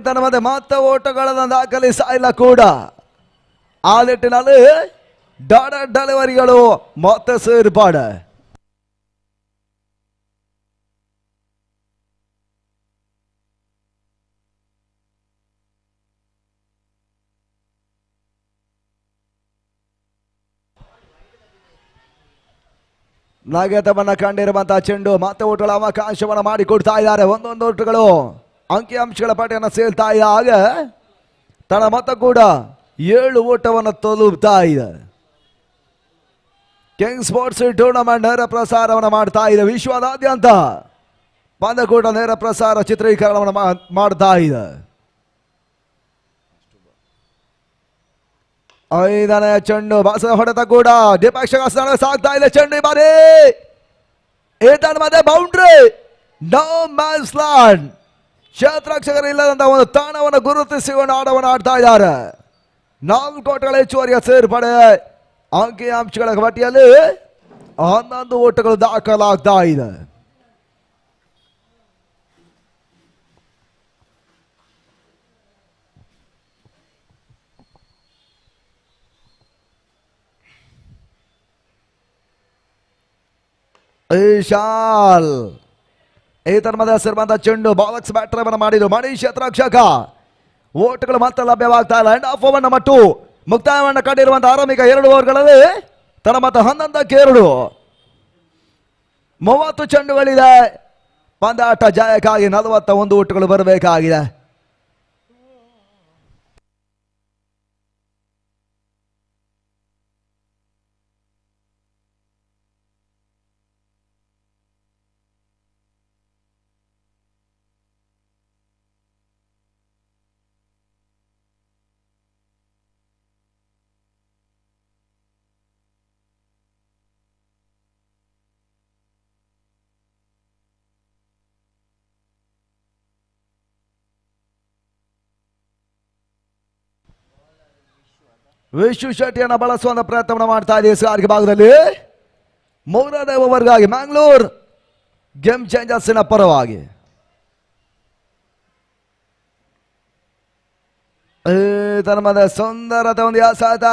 Speaker 8: ತನ್ನ ಮಧ್ಯೆ ಮತ್ತೆ ಓಟಗಳನ್ನು ದಾಖಲಿಸ್ತಾ ಇಲ್ಲ ಕೂಡ. ಆ ನಿಟ್ಟಿನಲ್ಲಿ ಡಾಟಾ ಡೆಲಿವರಿಗಳು ಮತ್ತೆ ಸೇರ್ಪಾಡೆ. ನಗತವನ್ನ ಕಂಡಿರುವಂತಹ ಚೆಂಡು ಮತ್ತೆ ಓಟಗಳ ಅವಕಾಶವನ್ನು ಮಾಡಿಕೊಡ್ತಾ ಇದ್ದಾರೆ. ಒಂದೊಂದು ಓಟಗಳು ಅಂಕಿ ಅಂಶಗಳ ಪಟ್ಟಿಯನ್ನು ಸೇರ್ತಾ ಇದೆ. ಹಾಗೆ ತನ್ನ ಮತ ಕೂಡ 7 ಓಟವನ್ನು ತಲುಪ್ತಾ ಇದೆ. ಕಿಂಗ್ ಸ್ಪೋರ್ಟ್ಸ್ ಟೂರ್ನಮೆಂಟ್ ನೇರ ಪ್ರಸಾರವನ್ನು ಮಾಡ್ತಾ ಇದೆ. ವಿಶ್ವದಾದ್ಯಂತ ಪಂದ್ಯಕೂಟ ನೇರ ಪ್ರಸಾರ ಚಿತ್ರೀಕರಣವನ್ನು ಮಾಡ್ತಾ ಇದೆ. 5ನೇ ಚೆಂಡು ಬಾಸದ ಹೊಡೆತ ಕೂಡ ದ್ವಿಪಕ್ಷ ಸಾಗ್ತಾ ಇದೆ. ಚೆಂಡು ಬಾರಿ ಏತನ ಮಧ್ಯೆ ಬೌಂಡ್ರಿ ನೋ ಮ್ಯಾನ್ಸ್ ಲ್ಯಾಂಡ್. ಕ್ಷೇತ್ರರಕ್ಷಕರಿಲ್ಲದಂತ ಒಂದು ತಾಣವನ್ನು ಗುರುತಿಸಿಕೊಂಡು ಆಟವನ್ನು ಆಡ್ತಾ ಇದ್ದಾರೆ. 4 ಓಟಗಳ ಹೆಚ್ಚುವರಿಯ ಸೇರ್ಪಡೆ. ಅಂಕಿಅಂಶಗಳ ಪಟ್ಟಿಯಲ್ಲಿ 11 ಓಟಗಳು ದಾಖಲಾಗ್ತಾ ಇದೆ. ವಿಶಾಲ್ ಈತನ ಮಧ್ಯೆ ಸೇರುವಂತಹ ಚೆಂಡು ಬಾಲಕ್ಸ್ ಬ್ಯಾಟರ್ ಮಾಡಿದ್ರು ಮಣಿ ಕ್ಷೇತ್ರರಕ್ಷಕ. ಓಟಗಳು ಮತ್ತೆ ಲಭ್ಯವಾಗ್ತಾ ಇಲ್ಲ. ಎಂಡ್ ಆಫ್ ಓವರ್ ನಂಬರ್ 2 ಮುಕ್ತಾಯವನ್ನು ಕಂಡಿರುವಂತಹ ಆರಂಭಿಕ 2 ಓವರ್ಗಳಲ್ಲಿ ತನ್ನ ಮತ್ತೆ 11ಕ್ಕೆ 2 30 ಚೆಂಡುಗಳಿದೆ. ಪಂದ್ಯಾಟ ಜಯಕ್ಕಾಗಿ 41 ಓಟಗಳು ಬರಬೇಕಾಗಿದೆ. ವಿಶ್ವ ಶೆಟ್ಟಿಯನ್ನು ಬಳಸುವಂತ ಪ್ರಯತ್ನವನ್ನು ಮಾಡ್ತಾ ಇದೆ ಸಾರಿಗೆ ಭಾಗದಲ್ಲಿ. 3ನೇ ಓವರ್ಗಾಗಿ ಮ್ಯಾಂಗ್ಳೂರ್ ಗೇಮ್ ಚೇಂಜರ್ಸ್ನ ಪರವಾಗಿ ತನ್ನ ಸುಂದರತೆ ಒಂದು ಎಸೆತ.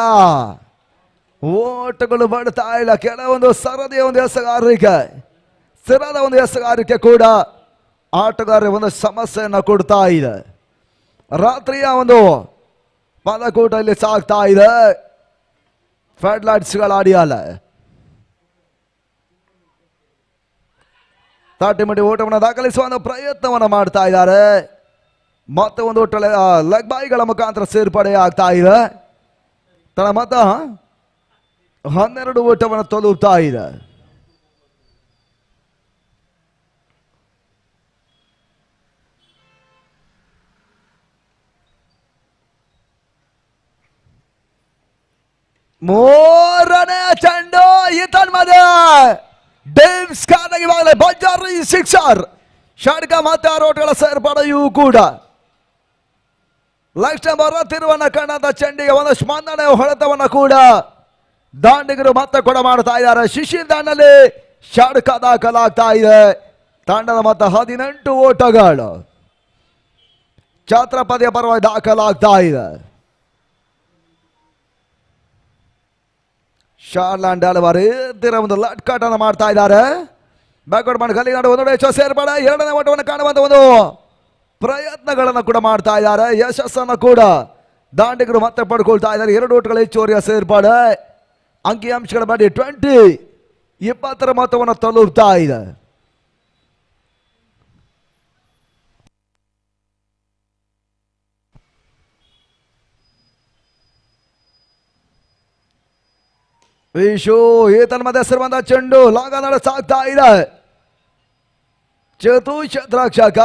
Speaker 8: ಓಟಗಳು ಬಡ್ತಾ ಇಲ್ಲ. ಕೆಲವೊಂದು ಸರದಿಯ ಒಂದು ಎಸೆಗಾರಿಕೆ, ಸ್ಥಿರದ ಒಂದು ಎಸೆಗಾರಿಕೆ ಕೂಡ ಆಟಗಾರರಿಗೆ ಒಂದು ಸಮಸ್ಯೆಯನ್ನು ಕೊಡ್ತಾ ಇದೆ. ರಾತ್ರಿಯ ಒಂದು ಪದಕೂಟ ಇಲ್ಲಿ ಸಾಗ್ತಾ ಇದೆ. ಫ್ಲಡ್ಲೈಟ್ಸ್ಗಳ ಅಡಿಯಲ್ಲ 30 ಮಿನಿಟ್ ಓಟವನ್ನು ದಾಖಲಿಸುವ ಪ್ರಯತ್ನವನ್ನು ಮಾಡ್ತಾ ಇದ್ದಾರೆ. ಮತ್ತೆ ಒಂದು ಓಟ ಲೆಗ್ ಬಾಯಿಗಳ ಮುಖಾಂತರ ಸೇರ್ಪಡೆ ಆಗ್ತಾ ಇದೆ. ತನ್ನ ಮತ 12 ಓಟವನ್ನು ತಲುಪ್ತಾ ಇದೆ. ಮೂರನೇ ಚೆಂಡು ಈತನ್ ಮಧ್ಯ ಡೇಮ್ಸ್ ಖಾನ್ ಇವಾಗಲೇ ಬಜಾರಿ ಸಿಕ್ಸರ್. ಷಡ್ಕ ಮತ್ತೆ 6 ಓಟಗಳ ಸೇರ್ಪಡೆಯೂ ಕೂಡ ಲಕ್ಷ್ಯ ಬರುತ್ತಿರುವನ್ನ ಕಾಣದ ಚೆಂಡಿಗೆ ಒಂದು ಸ್ಪಂದನೆ ಹೊಡೆತವನ್ನ ಕೂಡ ದಾಂಡಿಗರು ಮತ್ತೆ ಕೂಡ ಮಾಡ್ತಾ ಇದ್ದಾರೆ. ಶಿಶಿರ್ ದಾಂಡಲ್ಲಿ ಷಡ್ಕ ದಾಖಲಾಗ್ತಾ ಇದೆ. ತಂಡದ ಮೊತ್ತ 18 ಓಟಗಳು ಛತ್ರಪತಿಯ ಪರವಾಗಿ ದಾಖಲಾಗ್ತಾ ಇದೆ. ಶಾರ್ಲ್ಯಾಂಡ್ ಹಲವಾರು ಒಂದು ಲಟ್ಕಾಟ್ ಅನ್ನು ಮಾಡ್ತಾ ಇದ್ದಾರೆ. ಬ್ಯಾಕ್ವರ್ಡ್ ಮಾಡಿ ಗಲ್ಲಿ ನಾಡು ಒಂದೊಡೆ ಸೇರ್ಪಡೆ. 2ನೇ ಓಟವನ್ನು ಕಾಣುವಂತ ಒಂದು ಪ್ರಯತ್ನಗಳನ್ನು ಕೂಡ ಮಾಡ್ತಾ ಇದ್ದಾರೆ. ಯಶಸ್ಸನ್ನು ಕೂಡ ದಾಂಡಿಗರು ಮತ್ತೆ ಪಡ್ಕೊಳ್ತಾ ಇದ್ದಾರೆ. 2 ಓಟಗಳ ಹೆಚ್ಚುವರಿಯ ಸೇರ್ಪಡೆ. ಅಂಕಿಅಂಶಗಳ ಬಡ್ಡಿ 20 ಮೊತ್ತವನ್ನು ತಲುಪ್ತಾ ಇದೆ. ವಿಶು ಈತನ ಮಧ್ಯೆ ಸೇರುವಂತ ಚೆಂಡು ಲಾಗ ನಡೆ ಸಾಗ್ತಾ ಇದೆ. ಚತು ಕ್ಷೇತ್ರರಕ್ಷಕ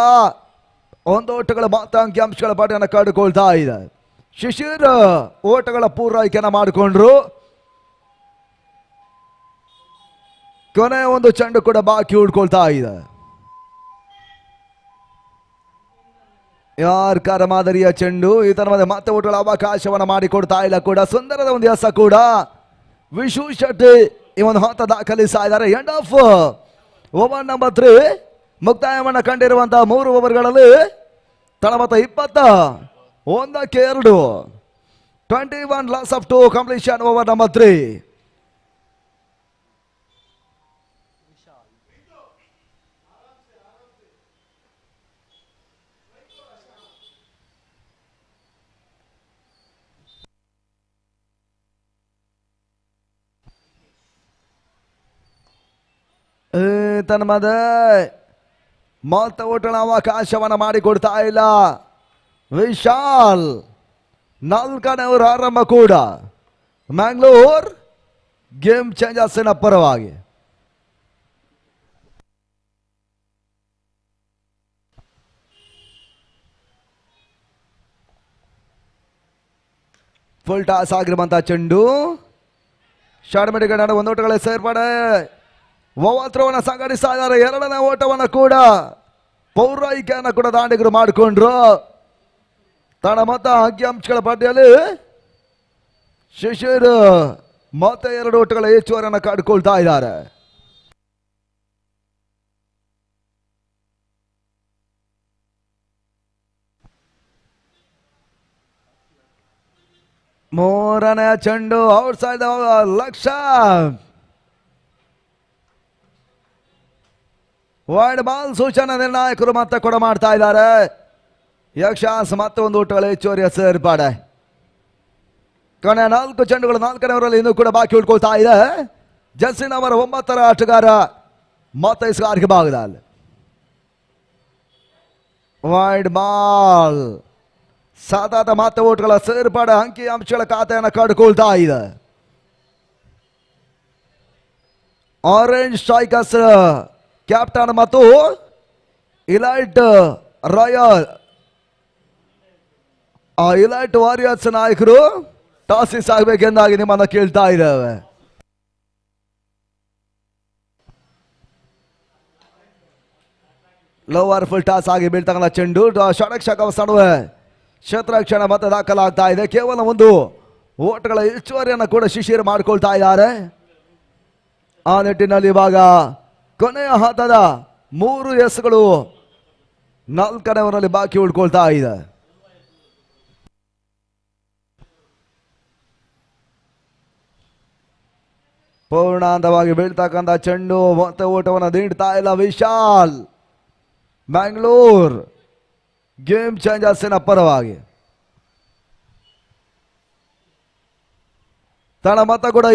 Speaker 8: 1 ಓಟಗಳ ಮಾತ್ರ ಅಂಕಿಅಂಶಗಳ ಪಾಠವನ್ನು ಕಾಡಿಕೊಳ್ತಾ ಇದೆ. ಶಿಶಿರ್ ಓಟಗಳ ಪೂರೈಕೆಯನ್ನು ಮಾಡಿಕೊಂಡ್ರು. ಕೊನೆ ಒಂದು ಚೆಂಡು ಕೂಡ ಬಾಕಿ ಉಳ್ಕೊಳ್ತಾ ಇದೆ. ಯಾರ್ಕಾರ ಮಾದರಿಯ ಚೆಂಡು ಈತನ ಮಧ್ಯೆ ಮತ್ತೆ ಓಟಗಳ ಅವಕಾಶವನ್ನು ಮಾಡಿಕೊಡ್ತಾ ಇಲ್ಲ ಕೂಡ. ಸುಂದರದ ಒಂದು ಎಸ ಕೂಡ ವಿಶು ಶೆಟ್ಟಿ ಈ ಒಂದು ಹಂತ ದಾಖಲಿಸ್ತಾ ಇದ್ದಾರೆ. ಎಂಡ್ ಆಫ್ ಓವರ್ ನಂಬರ್ 3 ಮುಕ್ತಾಯವನ್ನು ಕಂಡಿರುವಂತಹ 3 ಓವರ್ಗಳಲ್ಲಿ ತಳಮತ 21ಕ್ಕೆ 2. 21 loss of 2 completion over number 3. ತನ್ನ ಮದ ಮೊತ್ತ ಓಟನ ಅವಕಾಶವನ್ನು ಮಾಡಿಕೊಡ್ತಾ ಇಲ್ಲ. ವಿಶಾಲ್ 4ನೇ ಓವರ್ ಆರಂಭ ಕೂಡ ಮ್ಯಾಂಗ್ಳೂರ್ ಗೇಮ್ ಚೇಂಜರ್ಸ್ನ ಪರವಾಗಿ. ಫುಲ್ ಟಾಸ್ ಆಗಿರುವಂತಹ ಚೆಂಡು ಶಾರ್ಟ್ ಮಿಡ್ಗಳ 1 ಓಟಗಳ ಸೇರ್ಪಡೆ. ಓವತ್ರವನ್ನು ಸಂಘಟಿಸ್ತಾ ಇದ್ದಾರೆ. ಎರಡನೇ ಓಟವನ್ನು ಕೂಡ ಪೌರಾಯಿಕೆಯನ್ನು ಕೂಡ ದಾಂಡಿಗರು ಮಾಡಿಕೊಂಡ್ರು. ತನ್ನ ಮೊತ್ತ ಅಂಕಿಅಂಶಗಳ ಪಟ್ಟಿಯಲ್ಲಿ ಶಿಶಿರ್ ಮತ್ತೆ 2 ಓಟಗಳ ಹೆಚ್ಚುವರಿಯನ್ನು ಕಾಡ್ಕೊಳ್ತಾ ಇದ್ದಾರೆ. ಮೂರನೇ ಚೆಂಡು out side lakh. Wide ball ಸೂಚನೆ ನಿರ್ಣಾಯಕರು ಮತ್ತೆ ಕೂಡ ಮಾಡ್ತಾ ಇದ್ದಾರೆ. ಯಕ್ಷಾಸ್ ಮತ್ತೆ 1 ಓಟಗಳ ಹೆಚ್ಚುವರಿಯ ಸೇರ್ಪಾಡೆ. ಕೊನೆ 4 ಚೆಂಡುಗಳು 4ನೇ ಓವರಲ್ಲಿ ಇನ್ನೂ ಕೂಡ ಬಾಕಿ ಉಳ್ಕೊಳ್ತಾ ಇದೆ. ಜರ್ಸಿ ನಂಬರ್ 9ರ ಆಟಗಾರ ಮತ್ತೆ ಸ್ಕಾರ್ಗೆ ಭಾಗದಲ್ಲಿ ವೈಡ್ ಬಾಲ್. ಸತತ ಮತ್ತೆ ಓಟ್ಗಳ ಸೇರ್ಪಡೆ ಅಂಕಿ ಅಂಶಗಳ ಖಾತೆಯನ್ನು ಕಡ್ಕೊಳ್ತಾ ಇದೆ. ಆರೆಂಜ್ ಸ್ಟ್ರೈಕರ್ಸ್ ಕ್ಯಾಪ್ಟನ್ ಮತ್ತು ಇಲೈಟ್ ಇಲೈಟ್ ವಾರಿಯರ್ಸ್ ನಾಯಕರು ಟಾಸಿಸ್ ಆಗಬೇಕೆಂದಾಗಿ ನಿಮ್ಮನ್ನ ಕೇಳ್ತಾ ಇದ್ದೇವೆ. ಲೋವರ್ ಫುಲ್ ಟಾಸ್ ಆಗಿ ಬೀಳ್ತಕ್ಕಂಥ ಚೆಂಡು ಷಡಕ್ಷಕ ನಡುವೆ ಕ್ಷೇತ್ರಕ್ಷಣ ಮತ್ತೆ ದಾಖಲಾಗ್ತಾ ಇದೆ. ಕೇವಲ 1 ಓಟ್ಗಳ ಹೆಚ್ಚುವರಿಯನ್ನು ಕೂಡ ಶಿಶಿರ್ ಮಾಡಿಕೊಳ್ತಾ ಇದ್ದಾರೆ. ಆ ನಿಟ್ಟಿನಲ್ಲಿ ಇವಾಗ ಕೊನೆಯ ಹಂತದ 3 ಎಸ್ಗಳು 4ನೇ ಓವರ್ನಲ್ಲಿ ಬಾಕಿ ಉಳ್ಕೊಳ್ತಾ ಇದೆ. ಪೂರ್ಣಾಂತವಾಗಿ ಬೀಳ್ತಕ್ಕಂಥ ಚೆಂಡು ಮತ್ತೆ ಓಟವನ್ನು ನೀಡ್ತಾ ಇಲ್ಲ ವಿಶಾಲ್. ಮ್ಯಾಂಗ್ಳೂರ್ ಗೇಮ್ ಚೇಂಜರ್ಸಿನ ಪರವಾಗಿ ತನ್ನ ಮತ ಕೂಡ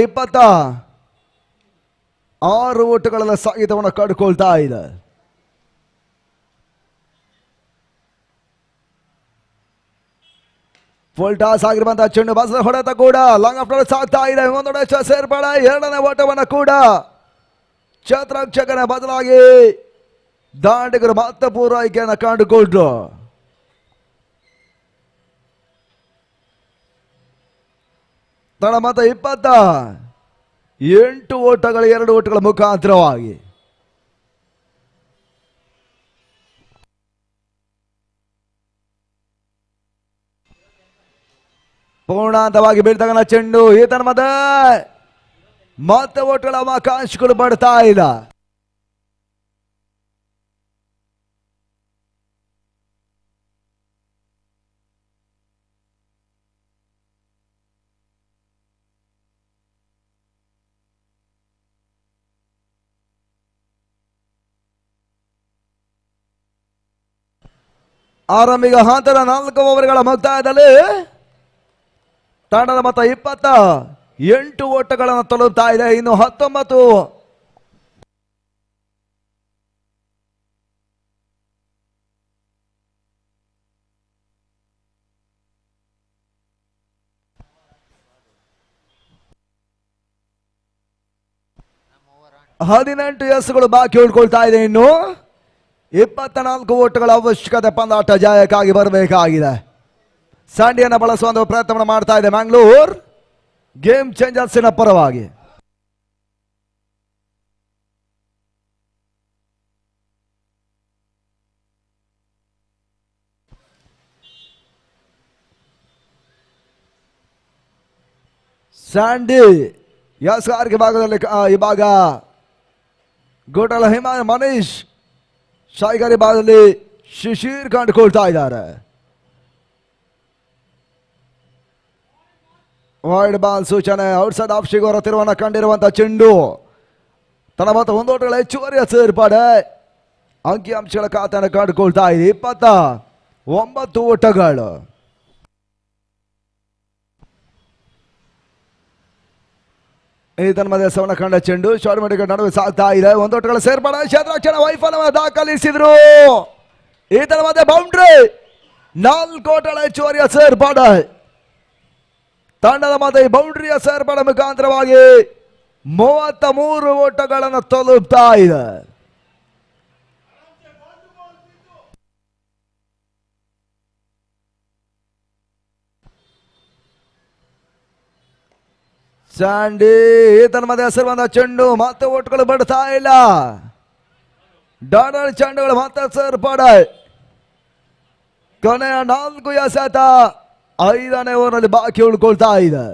Speaker 8: 26 ಓಟುಗಳ ಸಾಗಿತವನ್ನು ಕಡ್ಕೊಳ್ತಾ ಇದೆ. ಫುಲ್ ಟಾಸ್ ಆಗಿರುವಂತಹ ಚೆಂಡು ಬಸ್ ಹೊಡೆತ ಕೂಡ ಲಾಂಗ್ ಆಫ್ಟರ್ ಸಾಗ್ತಾ ಇದೆ. ಒಂದೊಡೆ ಸೇರ್ಪಡೆ 2ನೇ ಓಟವನ್ನು ಕೂಡ ಕ್ಷೇತ್ರಕ್ಷಕನ ಬದಲಾಗಿ ದಾಂಡಿಗರು ಮತ್ತೆ ಪೂರೈಕೆಯನ್ನು ಕಂಡುಕೊಂಡ್ರು. ತನ್ನ ಮತ 28 ಓಟಗಳು 2 ಓಟಗಳ ಮುಖಾಂತರವಾಗಿ ಪೂರ್ಣಾಂತವಾಗಿ ಬೀಳ್ತಕ್ಕಂಥ ಚೆಂಡು ಈತನ ಮತ್ತೆ ಓಟಗಳ ಅವಕಾಶಗಳು ಬರ್ತಾ ಇಲ್ಲ. ಆರಂಭಿಕ ಹಂತದ 4 ಓವರ್ಗಳ ಮುಕ್ತಾಯದಲ್ಲಿ ತಂಡದ ಮತ 28 ಓಟಗಳನ್ನು ತಲುಪ್ತಾ ಇದೆ. ಇನ್ನು 19 18 ಎಸ್ಗಳು ಬಾಕಿ ಉಳ್ಕೊಳ್ತಾ ಇದೆ. ಇನ್ನು 24 ಓಟಗಳ ಅವಶ್ಯಕತೆ ಪಂದಾಟ ಜಯಕ್ಕಾಗಿ ಬರಬೇಕಾಗಿದೆ. ಸ್ಯಾಂಡಿಯನ್ನು ಬಳಸುವ ಪ್ರಯತ್ನ ಮಾಡ್ತಾ ಇದೆ ಮ್ಯಾಂಗ್ಳೂರ್ ಗೇಮ್ ಚೇಂಜರ್ಸಿನ ಪರವಾಗಿ. ಸ್ಯಾಂಡಿ ಯಾಸ್ಕಾರ್ಗೆ ಭಾಗದಲ್ಲಿ ಈ ಭಾಗ ಗೋಟಲ ಮನೀಶ್ ಶಾಯಿಗಾರಿ ಭಾಗದಲ್ಲಿ ಶಿಶಿರ್ ಕಂಡುಕೊಳ್ತಾ ಇದ್ದಾರೆ. ವೈಡ್ ಬಾಲ್ ಸೂಚನೆ ಔಟ್ಸೈಡ್ ಆಫ್ ಶಿಗೋರ ತಿರುವನ್ನ ಕಂಡಿರುವಂತಹ ಚೆಂಡು ತನ್ನ ಮತ 1 ಓಟಗಳ ಹೆಚ್ಚುವರಿಯ ಸೇರ್ಪಡೆ ಅಂಕಿ ಅಂಶಗಳ ಖಾತೆಯನ್ನು ಕಂಡುಕೊಳ್ತಾ ಇದೆ. 29 ಓಟಗಳು. ಈತನ ಮಧ್ಯೆ ಸವಣ ಕಂಡ ಚೆಂಡು ಶಾರ್ಟ್ ಮಡಿಗಳ ನಡುವೆ ಸಾಗ್ತಾ ಇದೆ. 1 ಓಟಗಳ ಸೇರ್ಪಡೆ ಕ್ಷೇತ್ರಕ್ಷಣ ವೈಫಲ್ಯವನ್ನು ದಾಖಲಿಸಿದ್ರು. ಈತನ ಮಧ್ಯೆ ಬೌಂಡ್ರಿ 4 ಓಟಗಳ ಹೆಚ್ಚುವರಿಯ ಸೇರ್ಪಡೆ. ತಂಡದ ಮಧ್ಯೆ ಬೌಂಡ್ರಿಯ ಸೇರ್ಪಡೆ ಮುಖಾಂತರವಾಗಿ 33 ಓಟಗಳನ್ನು ತಲುಪ್ತಾ ಇದೆ. ಸ್ಯಾಂಡಿ ಈತನ ಮಧ್ಯೆ ಹೆಸರು ಚೆಂಡು ಮತ್ತೆ ಓಟ್ಗಳು ಬಿಡ್ತಾ ಇಲ್ಲ. ಡಾಡಲ್ ಚೆಂಡುಗಳು ಮತ್ತೆ ಸೇರ್ಪಡ. ಕೊನೆಯ 4 ಎಸೆತ 5ನೇ ಓವರ್ನಲ್ಲಿ ಬಾಕಿ ಉಳ್ಕೊಳ್ತಾ ಇದೆ.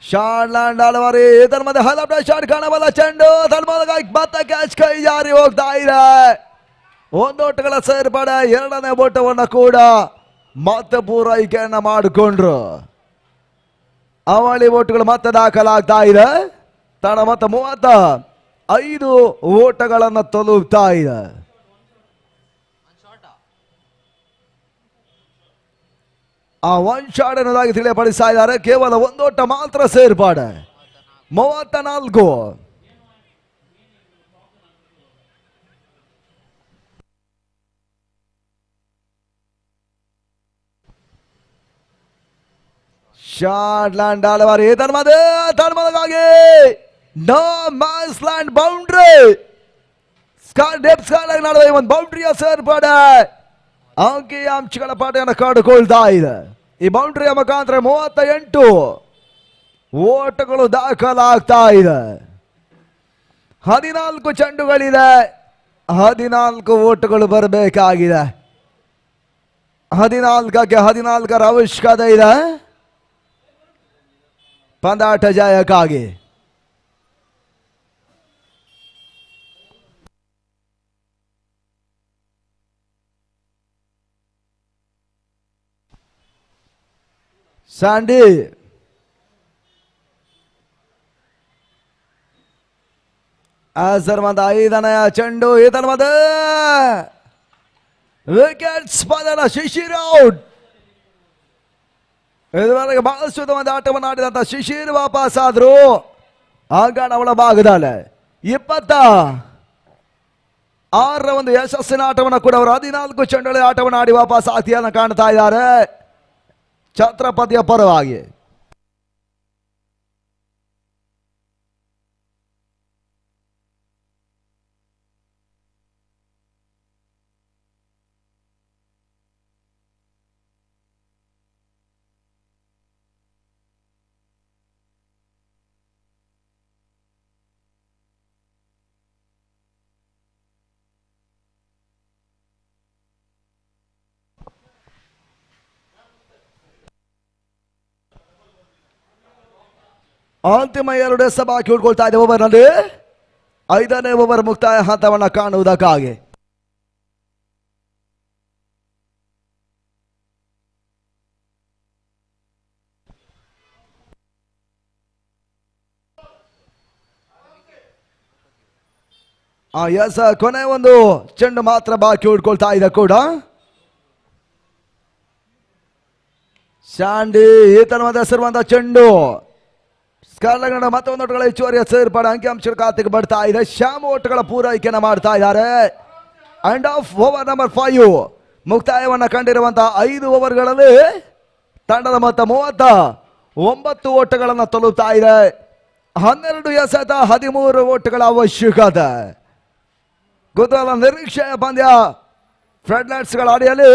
Speaker 8: ಶಾರ್ಟ್ಲ್ಯಾಂಡ್ ಆಳ್ವಾರಿ ಇದರ ಮಧ್ಯೆ ಹಲವು ಶಾಟ್ ಕಾಣಬಲ್ಲ. ಚೆಂಡು ಮತ್ತೆ ಕ್ಯಾಚ್ ಕೈ ಜಾರಿ ಹೋಗ್ತಾ ಇದೆ. 1 ಓಟಗಳ ಸೇರ್ಪಡೆ. 2ನೇ ಓಟವನ್ನು ಕೂಡ ಮತ್ತೆ ಪೂರೈಕೆಯನ್ನ ಮಾಡಿಕೊಂಡ್ರು. ಅವಳಿ ಓಟಗಳು ಮತ್ತೆ ದಾಖಲಾಗ್ತಾ ಇದೆ. ತಡ ಮತ್ತೆ 35 ಓಟಗಳನ್ನು ತಲುಪ್ತಾ ಇದೆ. ಆ 1 ಶಾಟ್ ಅನ್ನೋದಾಗಿ ತಿಳಿಯಪಡಿಸ್ತಾ ಇದ್ದಾರೆ. ಕೇವಲ 1 ಓಟ ಮಾತ್ರ ಸೇರ್ಪಾಡೆ. 34. ಶಾರ್ಟ್ ಲ್ಯಾಂಡ್ ಆಳವಾರಿ ತನ್ಮದಗಾಗಿ ನೋ ಮ್ಯಾನ್ಸ್ ಲ್ಯಾಂಡ್ ಬೌಂಡ್ರಿ. ನಡೆದ ಒಂದು ಬೌಂಡ್ರಿಯ ಸೇರ್ಪಡೆ ಅಂಕಿಅಂಶಗಳ ಪಾಠವನ್ನು ಕಾಡುಕೊಳ್ತಾ ಇದೆ. ಈ ಬೌಂಡ್ರಿಯ ಮುಖಾಂತರ 38 ಓಟಗಳು ದಾಖಲಾಗ್ತಾ ಇದೆ. 14 ಚೆಂಡುಗಳಿದೆ. 14 ಓಟಗಳು ಬರಬೇಕಾಗಿದೆ. 14ಕ್ಕೆ 14ರ ಅವಶ್ಯಕತೆ ಇದೆ ಪಂದಾಟ ಜಯಕ್ಕಾಗಿ. ಸ್ಯಾಂಡಿ ಆಸರ್ 5ನೇ ಚೆಂಡು ಈತನ ವಿಕೆಟ್ಸ್ ಪದರ ಶಿಶಿರ್ ಔಟ್. ಇದುವರೆಗೆ ಬಹಳಷ್ಟು ಒಂದು ಆಟವನ್ನು ಆಡಿದಂತ ಶಿಶಿರ್ ವಾಪಸ್ ಆದ್ರು ಅಂಗಣ ಒಳಭಾಗದಲ್ಲಿ. 26ರ ಒಂದು ಯಶಸ್ಸಿನ ಆಟವನ್ನು ಕೂಡ ಅವರು 14 ಚೆಂಡುಗಳ ಆಟವನ್ನು ಆಡಿ ವಾಪಸ್ ಆತಿಯನ್ನು ಕಾಣ್ತಾ ಇದ್ದಾರೆ ಛತ್ರಪತಿಯ ಪರವಾಗಿ. ಅಂತಿಮ 2 ಎಸೆ ಬಾಕಿ ಉಳ್ಕೊಳ್ತಾ ಇದೆ ಓವರ್ನಲ್ಲಿ. 5ನೇ ಓವರ್ ಮುಕ್ತಾಯ ಹಂತವನ್ನು ಕಾಣುವುದಕ್ಕಾಗಿ. ಎಸ್ ಕೊನೆ ಒಂದು ಚೆಂಡು ಮಾತ್ರ ಬಾಕಿ ಉಳ್ಕೊಳ್ತಾ ಇದೆ ಕೂಡ. ಶಾಂಡಿ ಈತನ ಹೆಸರುವಂತ ಚೆಂಡು ಕರ್ನಾಟಕ ಮತ್ತೊಂದು ಓಟಗಳ ಹೆಚ್ಚುವರಿಯ ಸೇರ್ಪಡೆ ಅಂಕಿಅಂಶಗಳ ಖಾತೆಗೆ ಬರ್ತಾ ಇದೆ. ಶ್ಯಾಮ್ ಓಟಗಳ ಪೂರೈಕೆಯನ್ನು ಮಾಡ್ತಾ ಇದ್ದಾರೆ. ಅಂಡ್ ಆಫ್ ಓವರ್ ನಂಬರ್ 5 ಮುಕ್ತಾಯವನ್ನು ಕಂಡಿರುವಂತಹ 5 ಓವರ್ಗಳಲ್ಲಿ ತಂಡದ ಮೊತ್ತ 39 ಓಟಗಳನ್ನು ತಲುಪ್ತಾ ಇದೆ. 12 ಎಸೆತ 13 ಓಟಗಳ ಅವಶ್ಯಕತೆ. ಕುತೂಹಲ ನಿರೀಕ್ಷೆಯ ಪಂದ್ಯ ಫ್ಲಡ್ ಲೈಟ್ಸ್ಗಳ ಅಡಿಯಲ್ಲಿ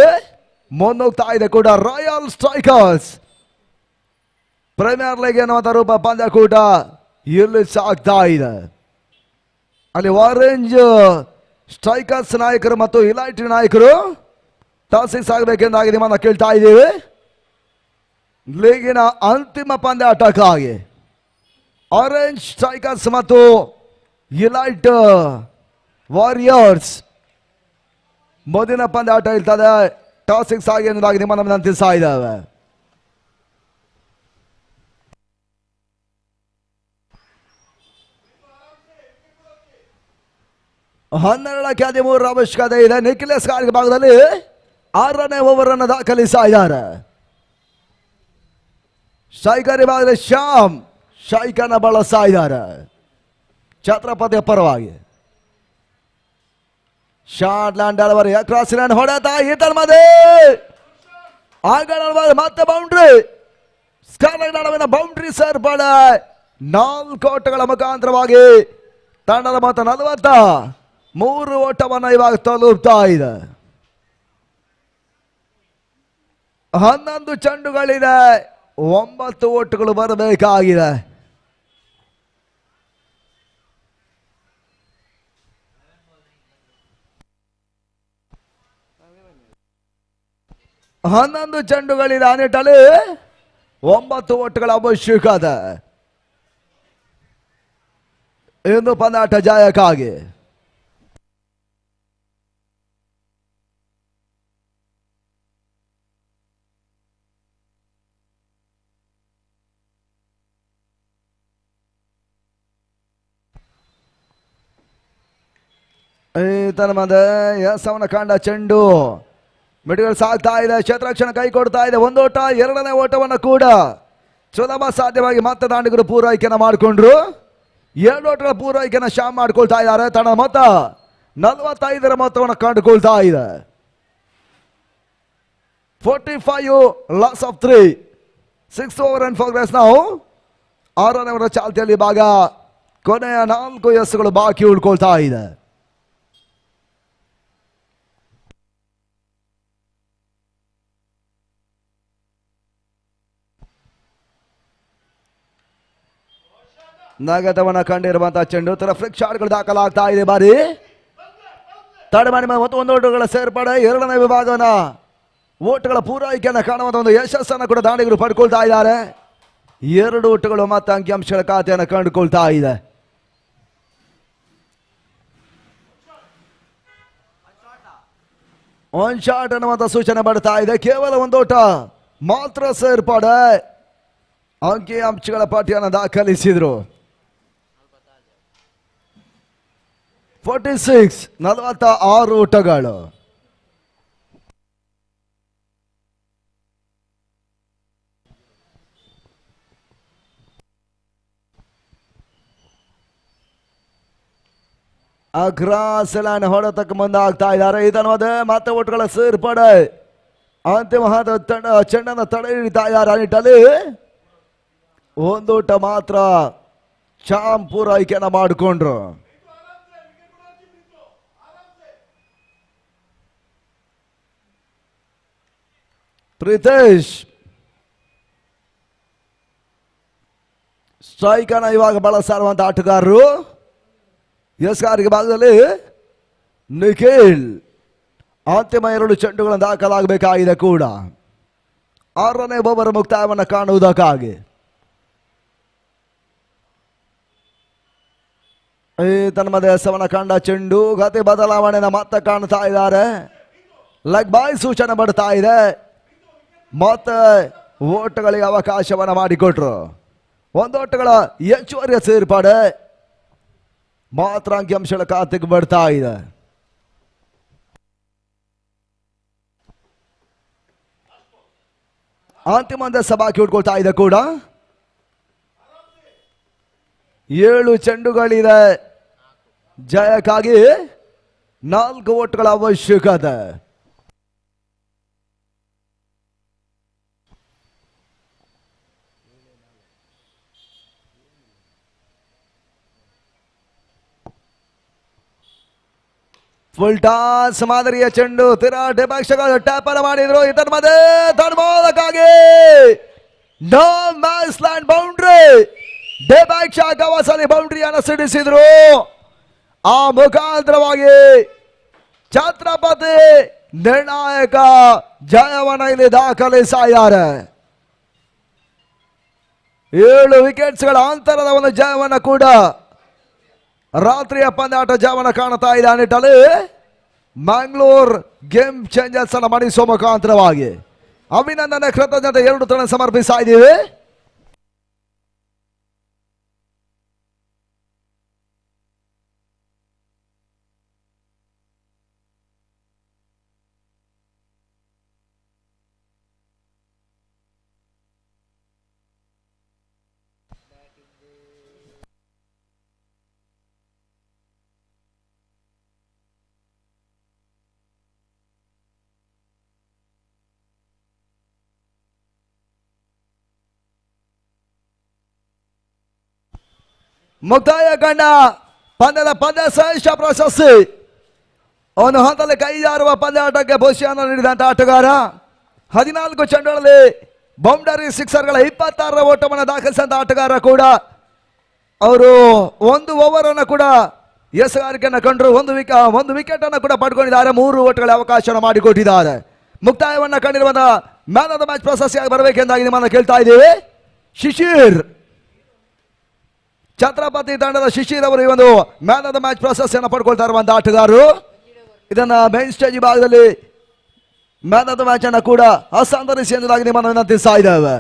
Speaker 8: ಮುನ್ನುಗ್ತಾ ಇದೆ ಕೂಡ. ರಾಯಲ್ ಸ್ಟ್ರೈಕರ್ಸ್ ಪ್ರೀಮಿಯರ್ ಲೀಗ್ ಎನ್ನುವಂತ ರೂಪ ಪಂದ್ಯಕೂಟ ಇಲ್ಲಿ ಸಾಗ್ತಾ ಇದೆ. ಅಲ್ಲಿ ಆರೆಂಜ್ ಸ್ಟ್ರೈಕರ್ಸ್ ನಾಯಕರು ಮತ್ತು ಇಲೈಟ್ ನಾಯಕರು ಟಾಸಿಸ್ ಆಗಬೇಕೆಂದಾಗಿ ನಿಮ್ಮನ್ನು ಕೇಳ್ತಾ ಇದ್ದೀವಿ. ಲೀಗಿನ ಅಂತಿಮ ಪಂದ್ಯಾಟಕ್ಕಾಗಿ ಆರೆಂಜ್ ಸ್ಟ್ರೈಕರ್ಸ್ ಮತ್ತು ಇಲೈಟ್ ವಾರಿಯರ್ಸ್ ಮೊದಲಿನ ಪಂದ್ಯಾಟ ಇರ್ತದೆ. ಟಾಸಿಕ್ಸ್ ಆಗಿ ಎಂಬುದಾಗಿ ನಿಮ್ಮನ್ನು ವಿನಂತಿಸ್ತಾ ಇದ್ದೇವೆ. ಹನ್ನೆರಡಕ್ಕೆ 13 ಅವಶ್ಯಕತೆ ಇದೆ. ನಿಖಿಲೇಶ್ ಕಾರ್ಯ ಭಾಗದಲ್ಲಿ 6ನೇ ಓವರ್ ಅನ್ನು ದಾಖಲಿಸ್ತಾ ಇದ್ದಾರೆ. ಸ್ಟ್ರೈಕರ್ ವಿಭಾಗದಲ್ಲಿ ಶ್ಯಾಮ್ ಶೈಕನ್ನ ಬಳಸ್ತಾ ಇದ್ದಾರೆ ಛತ್ರಪತಿಯ ಪರವಾಗಿ. Short length delivery cross land ಹೊಡೆತ ಈತನ ಮಧ್ಯೆ ಮತ್ತೆ ಬೌಂಡ್ರಿ. ಸ್ಕಾರ್ಲೆಟ್ ನಡುವಿನ ಬೌಂಡ್ರಿ ಸೇರ್ಪಡೆ 4 ಓಟಗಳ ಮುಖಾಂತರವಾಗಿ ತಂಡದ ಮೊತ್ತ 43 ಓಟವನ್ನು ಇವಾಗ ತಲುಪ್ತಾ ಇದೆ. 11 ಚೆಂಡುಗಳಿದೆ. 9 ಓಟುಗಳು ಬರಬೇಕಾಗಿದೆ. ಹನ್ನೊಂದು ಚೆಂಡುಗಳಿದೆ ಆ ನಿಟ್ಟಲ್ಲಿ 9 ಓಟುಗಳ ಅವಶ್ಯಕತೆ. ಇಂದು ಪಂದ್ಯಾಟ ಜಯಕ್ಕಾಗಿ ಈತನ ಮುಂದೆ ಯಸವನ ಕಾಂಡ ಚೆಂಡು ಮಿಡಿಗಳು ಸಾಗ್ತಾ ಇದೆ. ಕ್ಷೇತ್ರರಕ್ಷಣೆ ಕೈ ಕೊಡ್ತಾ ಇದೆ. 1 ಓಟ, 2ನೇ ಓಟವನ್ನು ಕೂಡ ಸುಲಭ ಸಾಧ್ಯವಾಗಿ ಮತ್ತೆ ದಾಂಡಿಗರು ಪೂರೈಕೆಯನ್ನು ಮಾಡಿಕೊಂಡ್ರು. 2 ಓಟಗಳ ಪೂರೈಕೆಯನ್ನು ಶಾಮ್ ಮಾಡ್ಕೊಳ್ತಾ ಇದ್ದಾರೆ. ತನ್ನ ಮೊತ್ತ 45ರ ಮೊತ್ತವನ್ನು ಕಂಡುಕೊಳ್ತಾ ಇದೆ. 45 loss of 3. 6 over and progress. ನಾವು 6ನೇ ಓವರ್ ಚಾಲ್ತಿಯಲ್ಲಿ ಭಾಗ ಕೊನೆಯ 4 ಎಸ್ಗಳು ಬಾಕಿ ಉಳ್ಕೊಳ್ತಾ ಇದೆ. ನಗತವನ್ನ ಕಂಡಿರುವಂತಹ ಚೆಂಡು ತರ ಫ್ಲಿಕ್ ಶಾಟ್ಗಳು ದಾಖಲಾಗ್ತಾ ಇದೆ. ಬಾರಿ ತಡೆಮಾಡಿ ಮತ್ತು 1 ಓಟುಗಳ ಸೇರ್ಪಡೆ 2ನೇ ವಿಭಾಗವನ್ನ ಓಟುಗಳ ಪೂರೈಕೆಯನ್ನು ಕಾಣುವಂತ ಒಂದು ಯಶಸ್ಸನ್ನು ಕೂಡ ದಾಂಡಿಗರು ಪಡ್ಕೊಳ್ತಾ ಇದ್ದಾರೆ. 2 ಓಟುಗಳು ಮತ್ತೆ ಅಂಕಿಅಂಶಗಳ ಖಾತೆಯನ್ನು ಕಂಡುಕೊಳ್ತಾ ಇದೆ. ಒನ್ ಶಾಟ್ ಅನ್ನುವಂತ ಸೂಚನೆ ಬರ್ತಾ ಇದೆ. ಕೇವಲ 1 ಓಟ ಮಾತ್ರ ಸೇರ್ಪಡೆ. ಅಂಕಿಅಂಶಗಳ ಪಟ್ಟಿಯನ್ನು ದಾಖಲಿಸಿದ್ರು. 46 46 ಓಟಗಳು. ಅಕ್ರಾಸ್ ಲೈನ್ ಹೊಡೆತಕ್ಕೆ ಮುಂದಾಗ್ತಾ ಇದ್ದಾರೆ. ಇದನ್ನು ಮತ್ತೆ ಓಟುಗಳ ಸೇರ್ಪಡೆ ಅಂತಿಮ ಚೆಂಡನ್ನು ತಡೆ ಹಿಡಿತಾ ಇದ್ದಾರೆ. ಆ ನಿಟ್ಟಲ್ಲಿ 1 ಓಟ ಮಾತ್ರ ಚಾಮ್ ಪೂರೈಕೆಯನ್ನು ಮಾಡಿಕೊಂಡ್ರು. ಪ್ರೀತೇಶ್ ಸ್ಟ್ರೈಕ್ ಅನ್ನ ಇವಾಗ ಬಳಸಿರುವಂತ ಆಟಗಾರರು. ಎಸ್ಗಾರಿಗೆ ಭಾಗದಲ್ಲಿ ನಿಖಿಲ್ ಅಂತಿಮ 2 ಚೆಂಡುಗಳನ್ನು ದಾಖಲಾಗಬೇಕಾಗಿದೆ ಕೂಡ 6ನೇ ಓವರ್ ಮುಕ್ತಾಯವನ್ನು ಕಾಣುವುದಕ್ಕಾಗಿ. ಈ ತನ್ಮದೆ ಸವನ ಕಂಡ ಚೆಂಡು ಗತಿ ಬದಲಾವಣೆಯನ್ನು ಮತ್ತೆ ಕಾಣ್ತಾ ಇದ್ದಾರೆ. ಲೆಗ್ ಬಾಯ್ ಸೂಚನೆ ಬರ್ತಾ ಇದೆ. ಮತ್ತೆ ಓಟಗಳಿಗೆ ಅವಕಾಶವನ್ನು ಮಾಡಿಕೊಟ್ರು. 1 ಓಟಗಳ ಹೆಚ್ಚುವರಿಯ ಸೇರ್ಪಡೆ ಮಾತ್ರ ಅಂಕಿಅಂಶಗಳ ಖಾತೆಗೆ ಬರ್ತಾ ಇದೆ. ಅಂತಿಮ ಬಾಕಿ ಉಟ್ಕೊಳ್ತಾ ಇದೆ ಕೂಡ 7 ಚೆಂಡುಗಳಿದೆ. ಜಯಕ್ಕಾಗಿ 4 ಓಟಗಳ ಅವಶ್ಯಕತೆ. ಫುಲ್ ಟಾಸ್ ಮಾದರಿಯ ಚೆಂಡು ತೀರಾ ಡೆಪಾಕ್ಷಗಳು ಟ್ಯಾಪ್ ಅನ್ನು ಮಾಡಿದ್ರು. ಇದರ ಮಧ್ಯೆ ತನ್ಮೂಲಕ್ಕಾಗಿ ನೋ ಮ್ಯಾಚ್ ಲ್ಯಾಂಡ್ ಬೌಂಡ್ರಿ. ಡೆಪಾಕ್ಷ ಗವಾಸಲ್ಲಿ ಬೌಂಡ್ರಿಯನ್ನು ಸಿಡಿಸಿದ್ರು. ಆ ಮುಖಾಂತರವಾಗಿ ಛತ್ರಪತಿ ನಿರ್ಣಾಯಕ ಜಯವನ್ನು ಇಲ್ಲಿ ದಾಖಲಿಸಿದ್ದಾರೆ. 7 ವಿಕೆಟ್ಸ್ಗಳ ಅಂತರದ ಒಂದು ಜಯವನ್ನು ಕೂಡ ರಾತ್ರಿಯ ಪಂದ್ಯಾಟ ಜಯವನ್ನು ಕಾಣುತ್ತಾ ಇದೆ. ಆ ನಿಟ್ಟಲ್ಲಿ ಮ್ಯಾಂಗ್ಳೂರ್ ಗೇಮ್ ಚೇಂಜರ್ಸ್ ಅನ್ನು ಮಾಡಿಸುವ ಮುಖಾಂತರವಾಗಿ ಅಭಿನಂದನೆ ಕೃತಜ್ಞತೆ 2 ತಂಡ ಸಮರ್ಪಿಸ್ತಾ ಇದ್ದೀವಿ. ಮುಕ್ತಾಯ ಕಂಡ ಪಂದ್ಯ ಶ್ರೇಷ್ಠ ಪ್ರಶಸ್ತಿ ಒಂದು ಹಂತದಲ್ಲಿ ಕೈ ಜಾರುವ ಪಂದ್ಯಾಟಕ್ಕೆ ಬಹುಶಃ ನೀಡಿದಂತ ಆಟಗಾರ 14 ಚೆಂಡುಗಳಲ್ಲಿ ಬೌಂಡರಿ ಸಿಕ್ಸರ್ಗಳ 26ರ ಓಟವನ್ನು ದಾಖಲಿಸಿದ ಆಟಗಾರ ಕೂಡ ಅವರು 1 ಓವರ್ ಅನ್ನು ಕೂಡ ಎಸಗಾರಿಕೆಯನ್ನು ಕಂಡರು. ಒಂದು ವಿಕೆಟ್ ಅನ್ನು ಕೂಡ ಪಡ್ಕೊಂಡಿದ್ದಾರೆ. 3 ಓಟಗಳ ಅವಕಾಶವನ್ನು ಮಾಡಿಕೊಟ್ಟಿದ್ದಾರೆ. ಮುಕ್ತಾಯವನ್ನು ಕಂಡಿರುವಂತಹ ಮ್ಯಾನ್ ಆಫ್ ದ ಮ್ಯಾಚ್ ಪ್ರಶಸ್ತಿಯಾಗಿ ಬರಬೇಕೆಂದಾಗಿ ನಿಮ್ಮನ್ನು ಕೇಳ್ತಾ ಇದ್ದೇವೆ. ಶಿಶಿರ್, ಛತ್ರಪತಿ ತಂಡದ ಶಿಶಿರ್ ಅವರು ಈ ಒಂದು ಮ್ಯಾನ್ ಆಫ್ ದ ಮ್ಯಾಚ್ ಪ್ರಶಸ್ತಿಯನ್ನು ಪಡ್ಕೊಳ್ತಾ ಇರುವಂತಹ ಆಟಗಾರರು. ಇದನ್ನ ಮೇನ್ ಸ್ಟೇಜ್ ಭಾಗದಲ್ಲಿ ಮ್ಯಾನ್ ಆಫ್ ದ ಮ್ಯಾಚ್ ಅನ್ನು ಕೂಡ ಹಸ್ತಾಂತರಿಸಿ ಎಂಬುದಾಗಿ ನಿಮ್ಮನ್ನು ವಿನಂತಿಸ್ತಾ ಇದ್ದೇವೆ.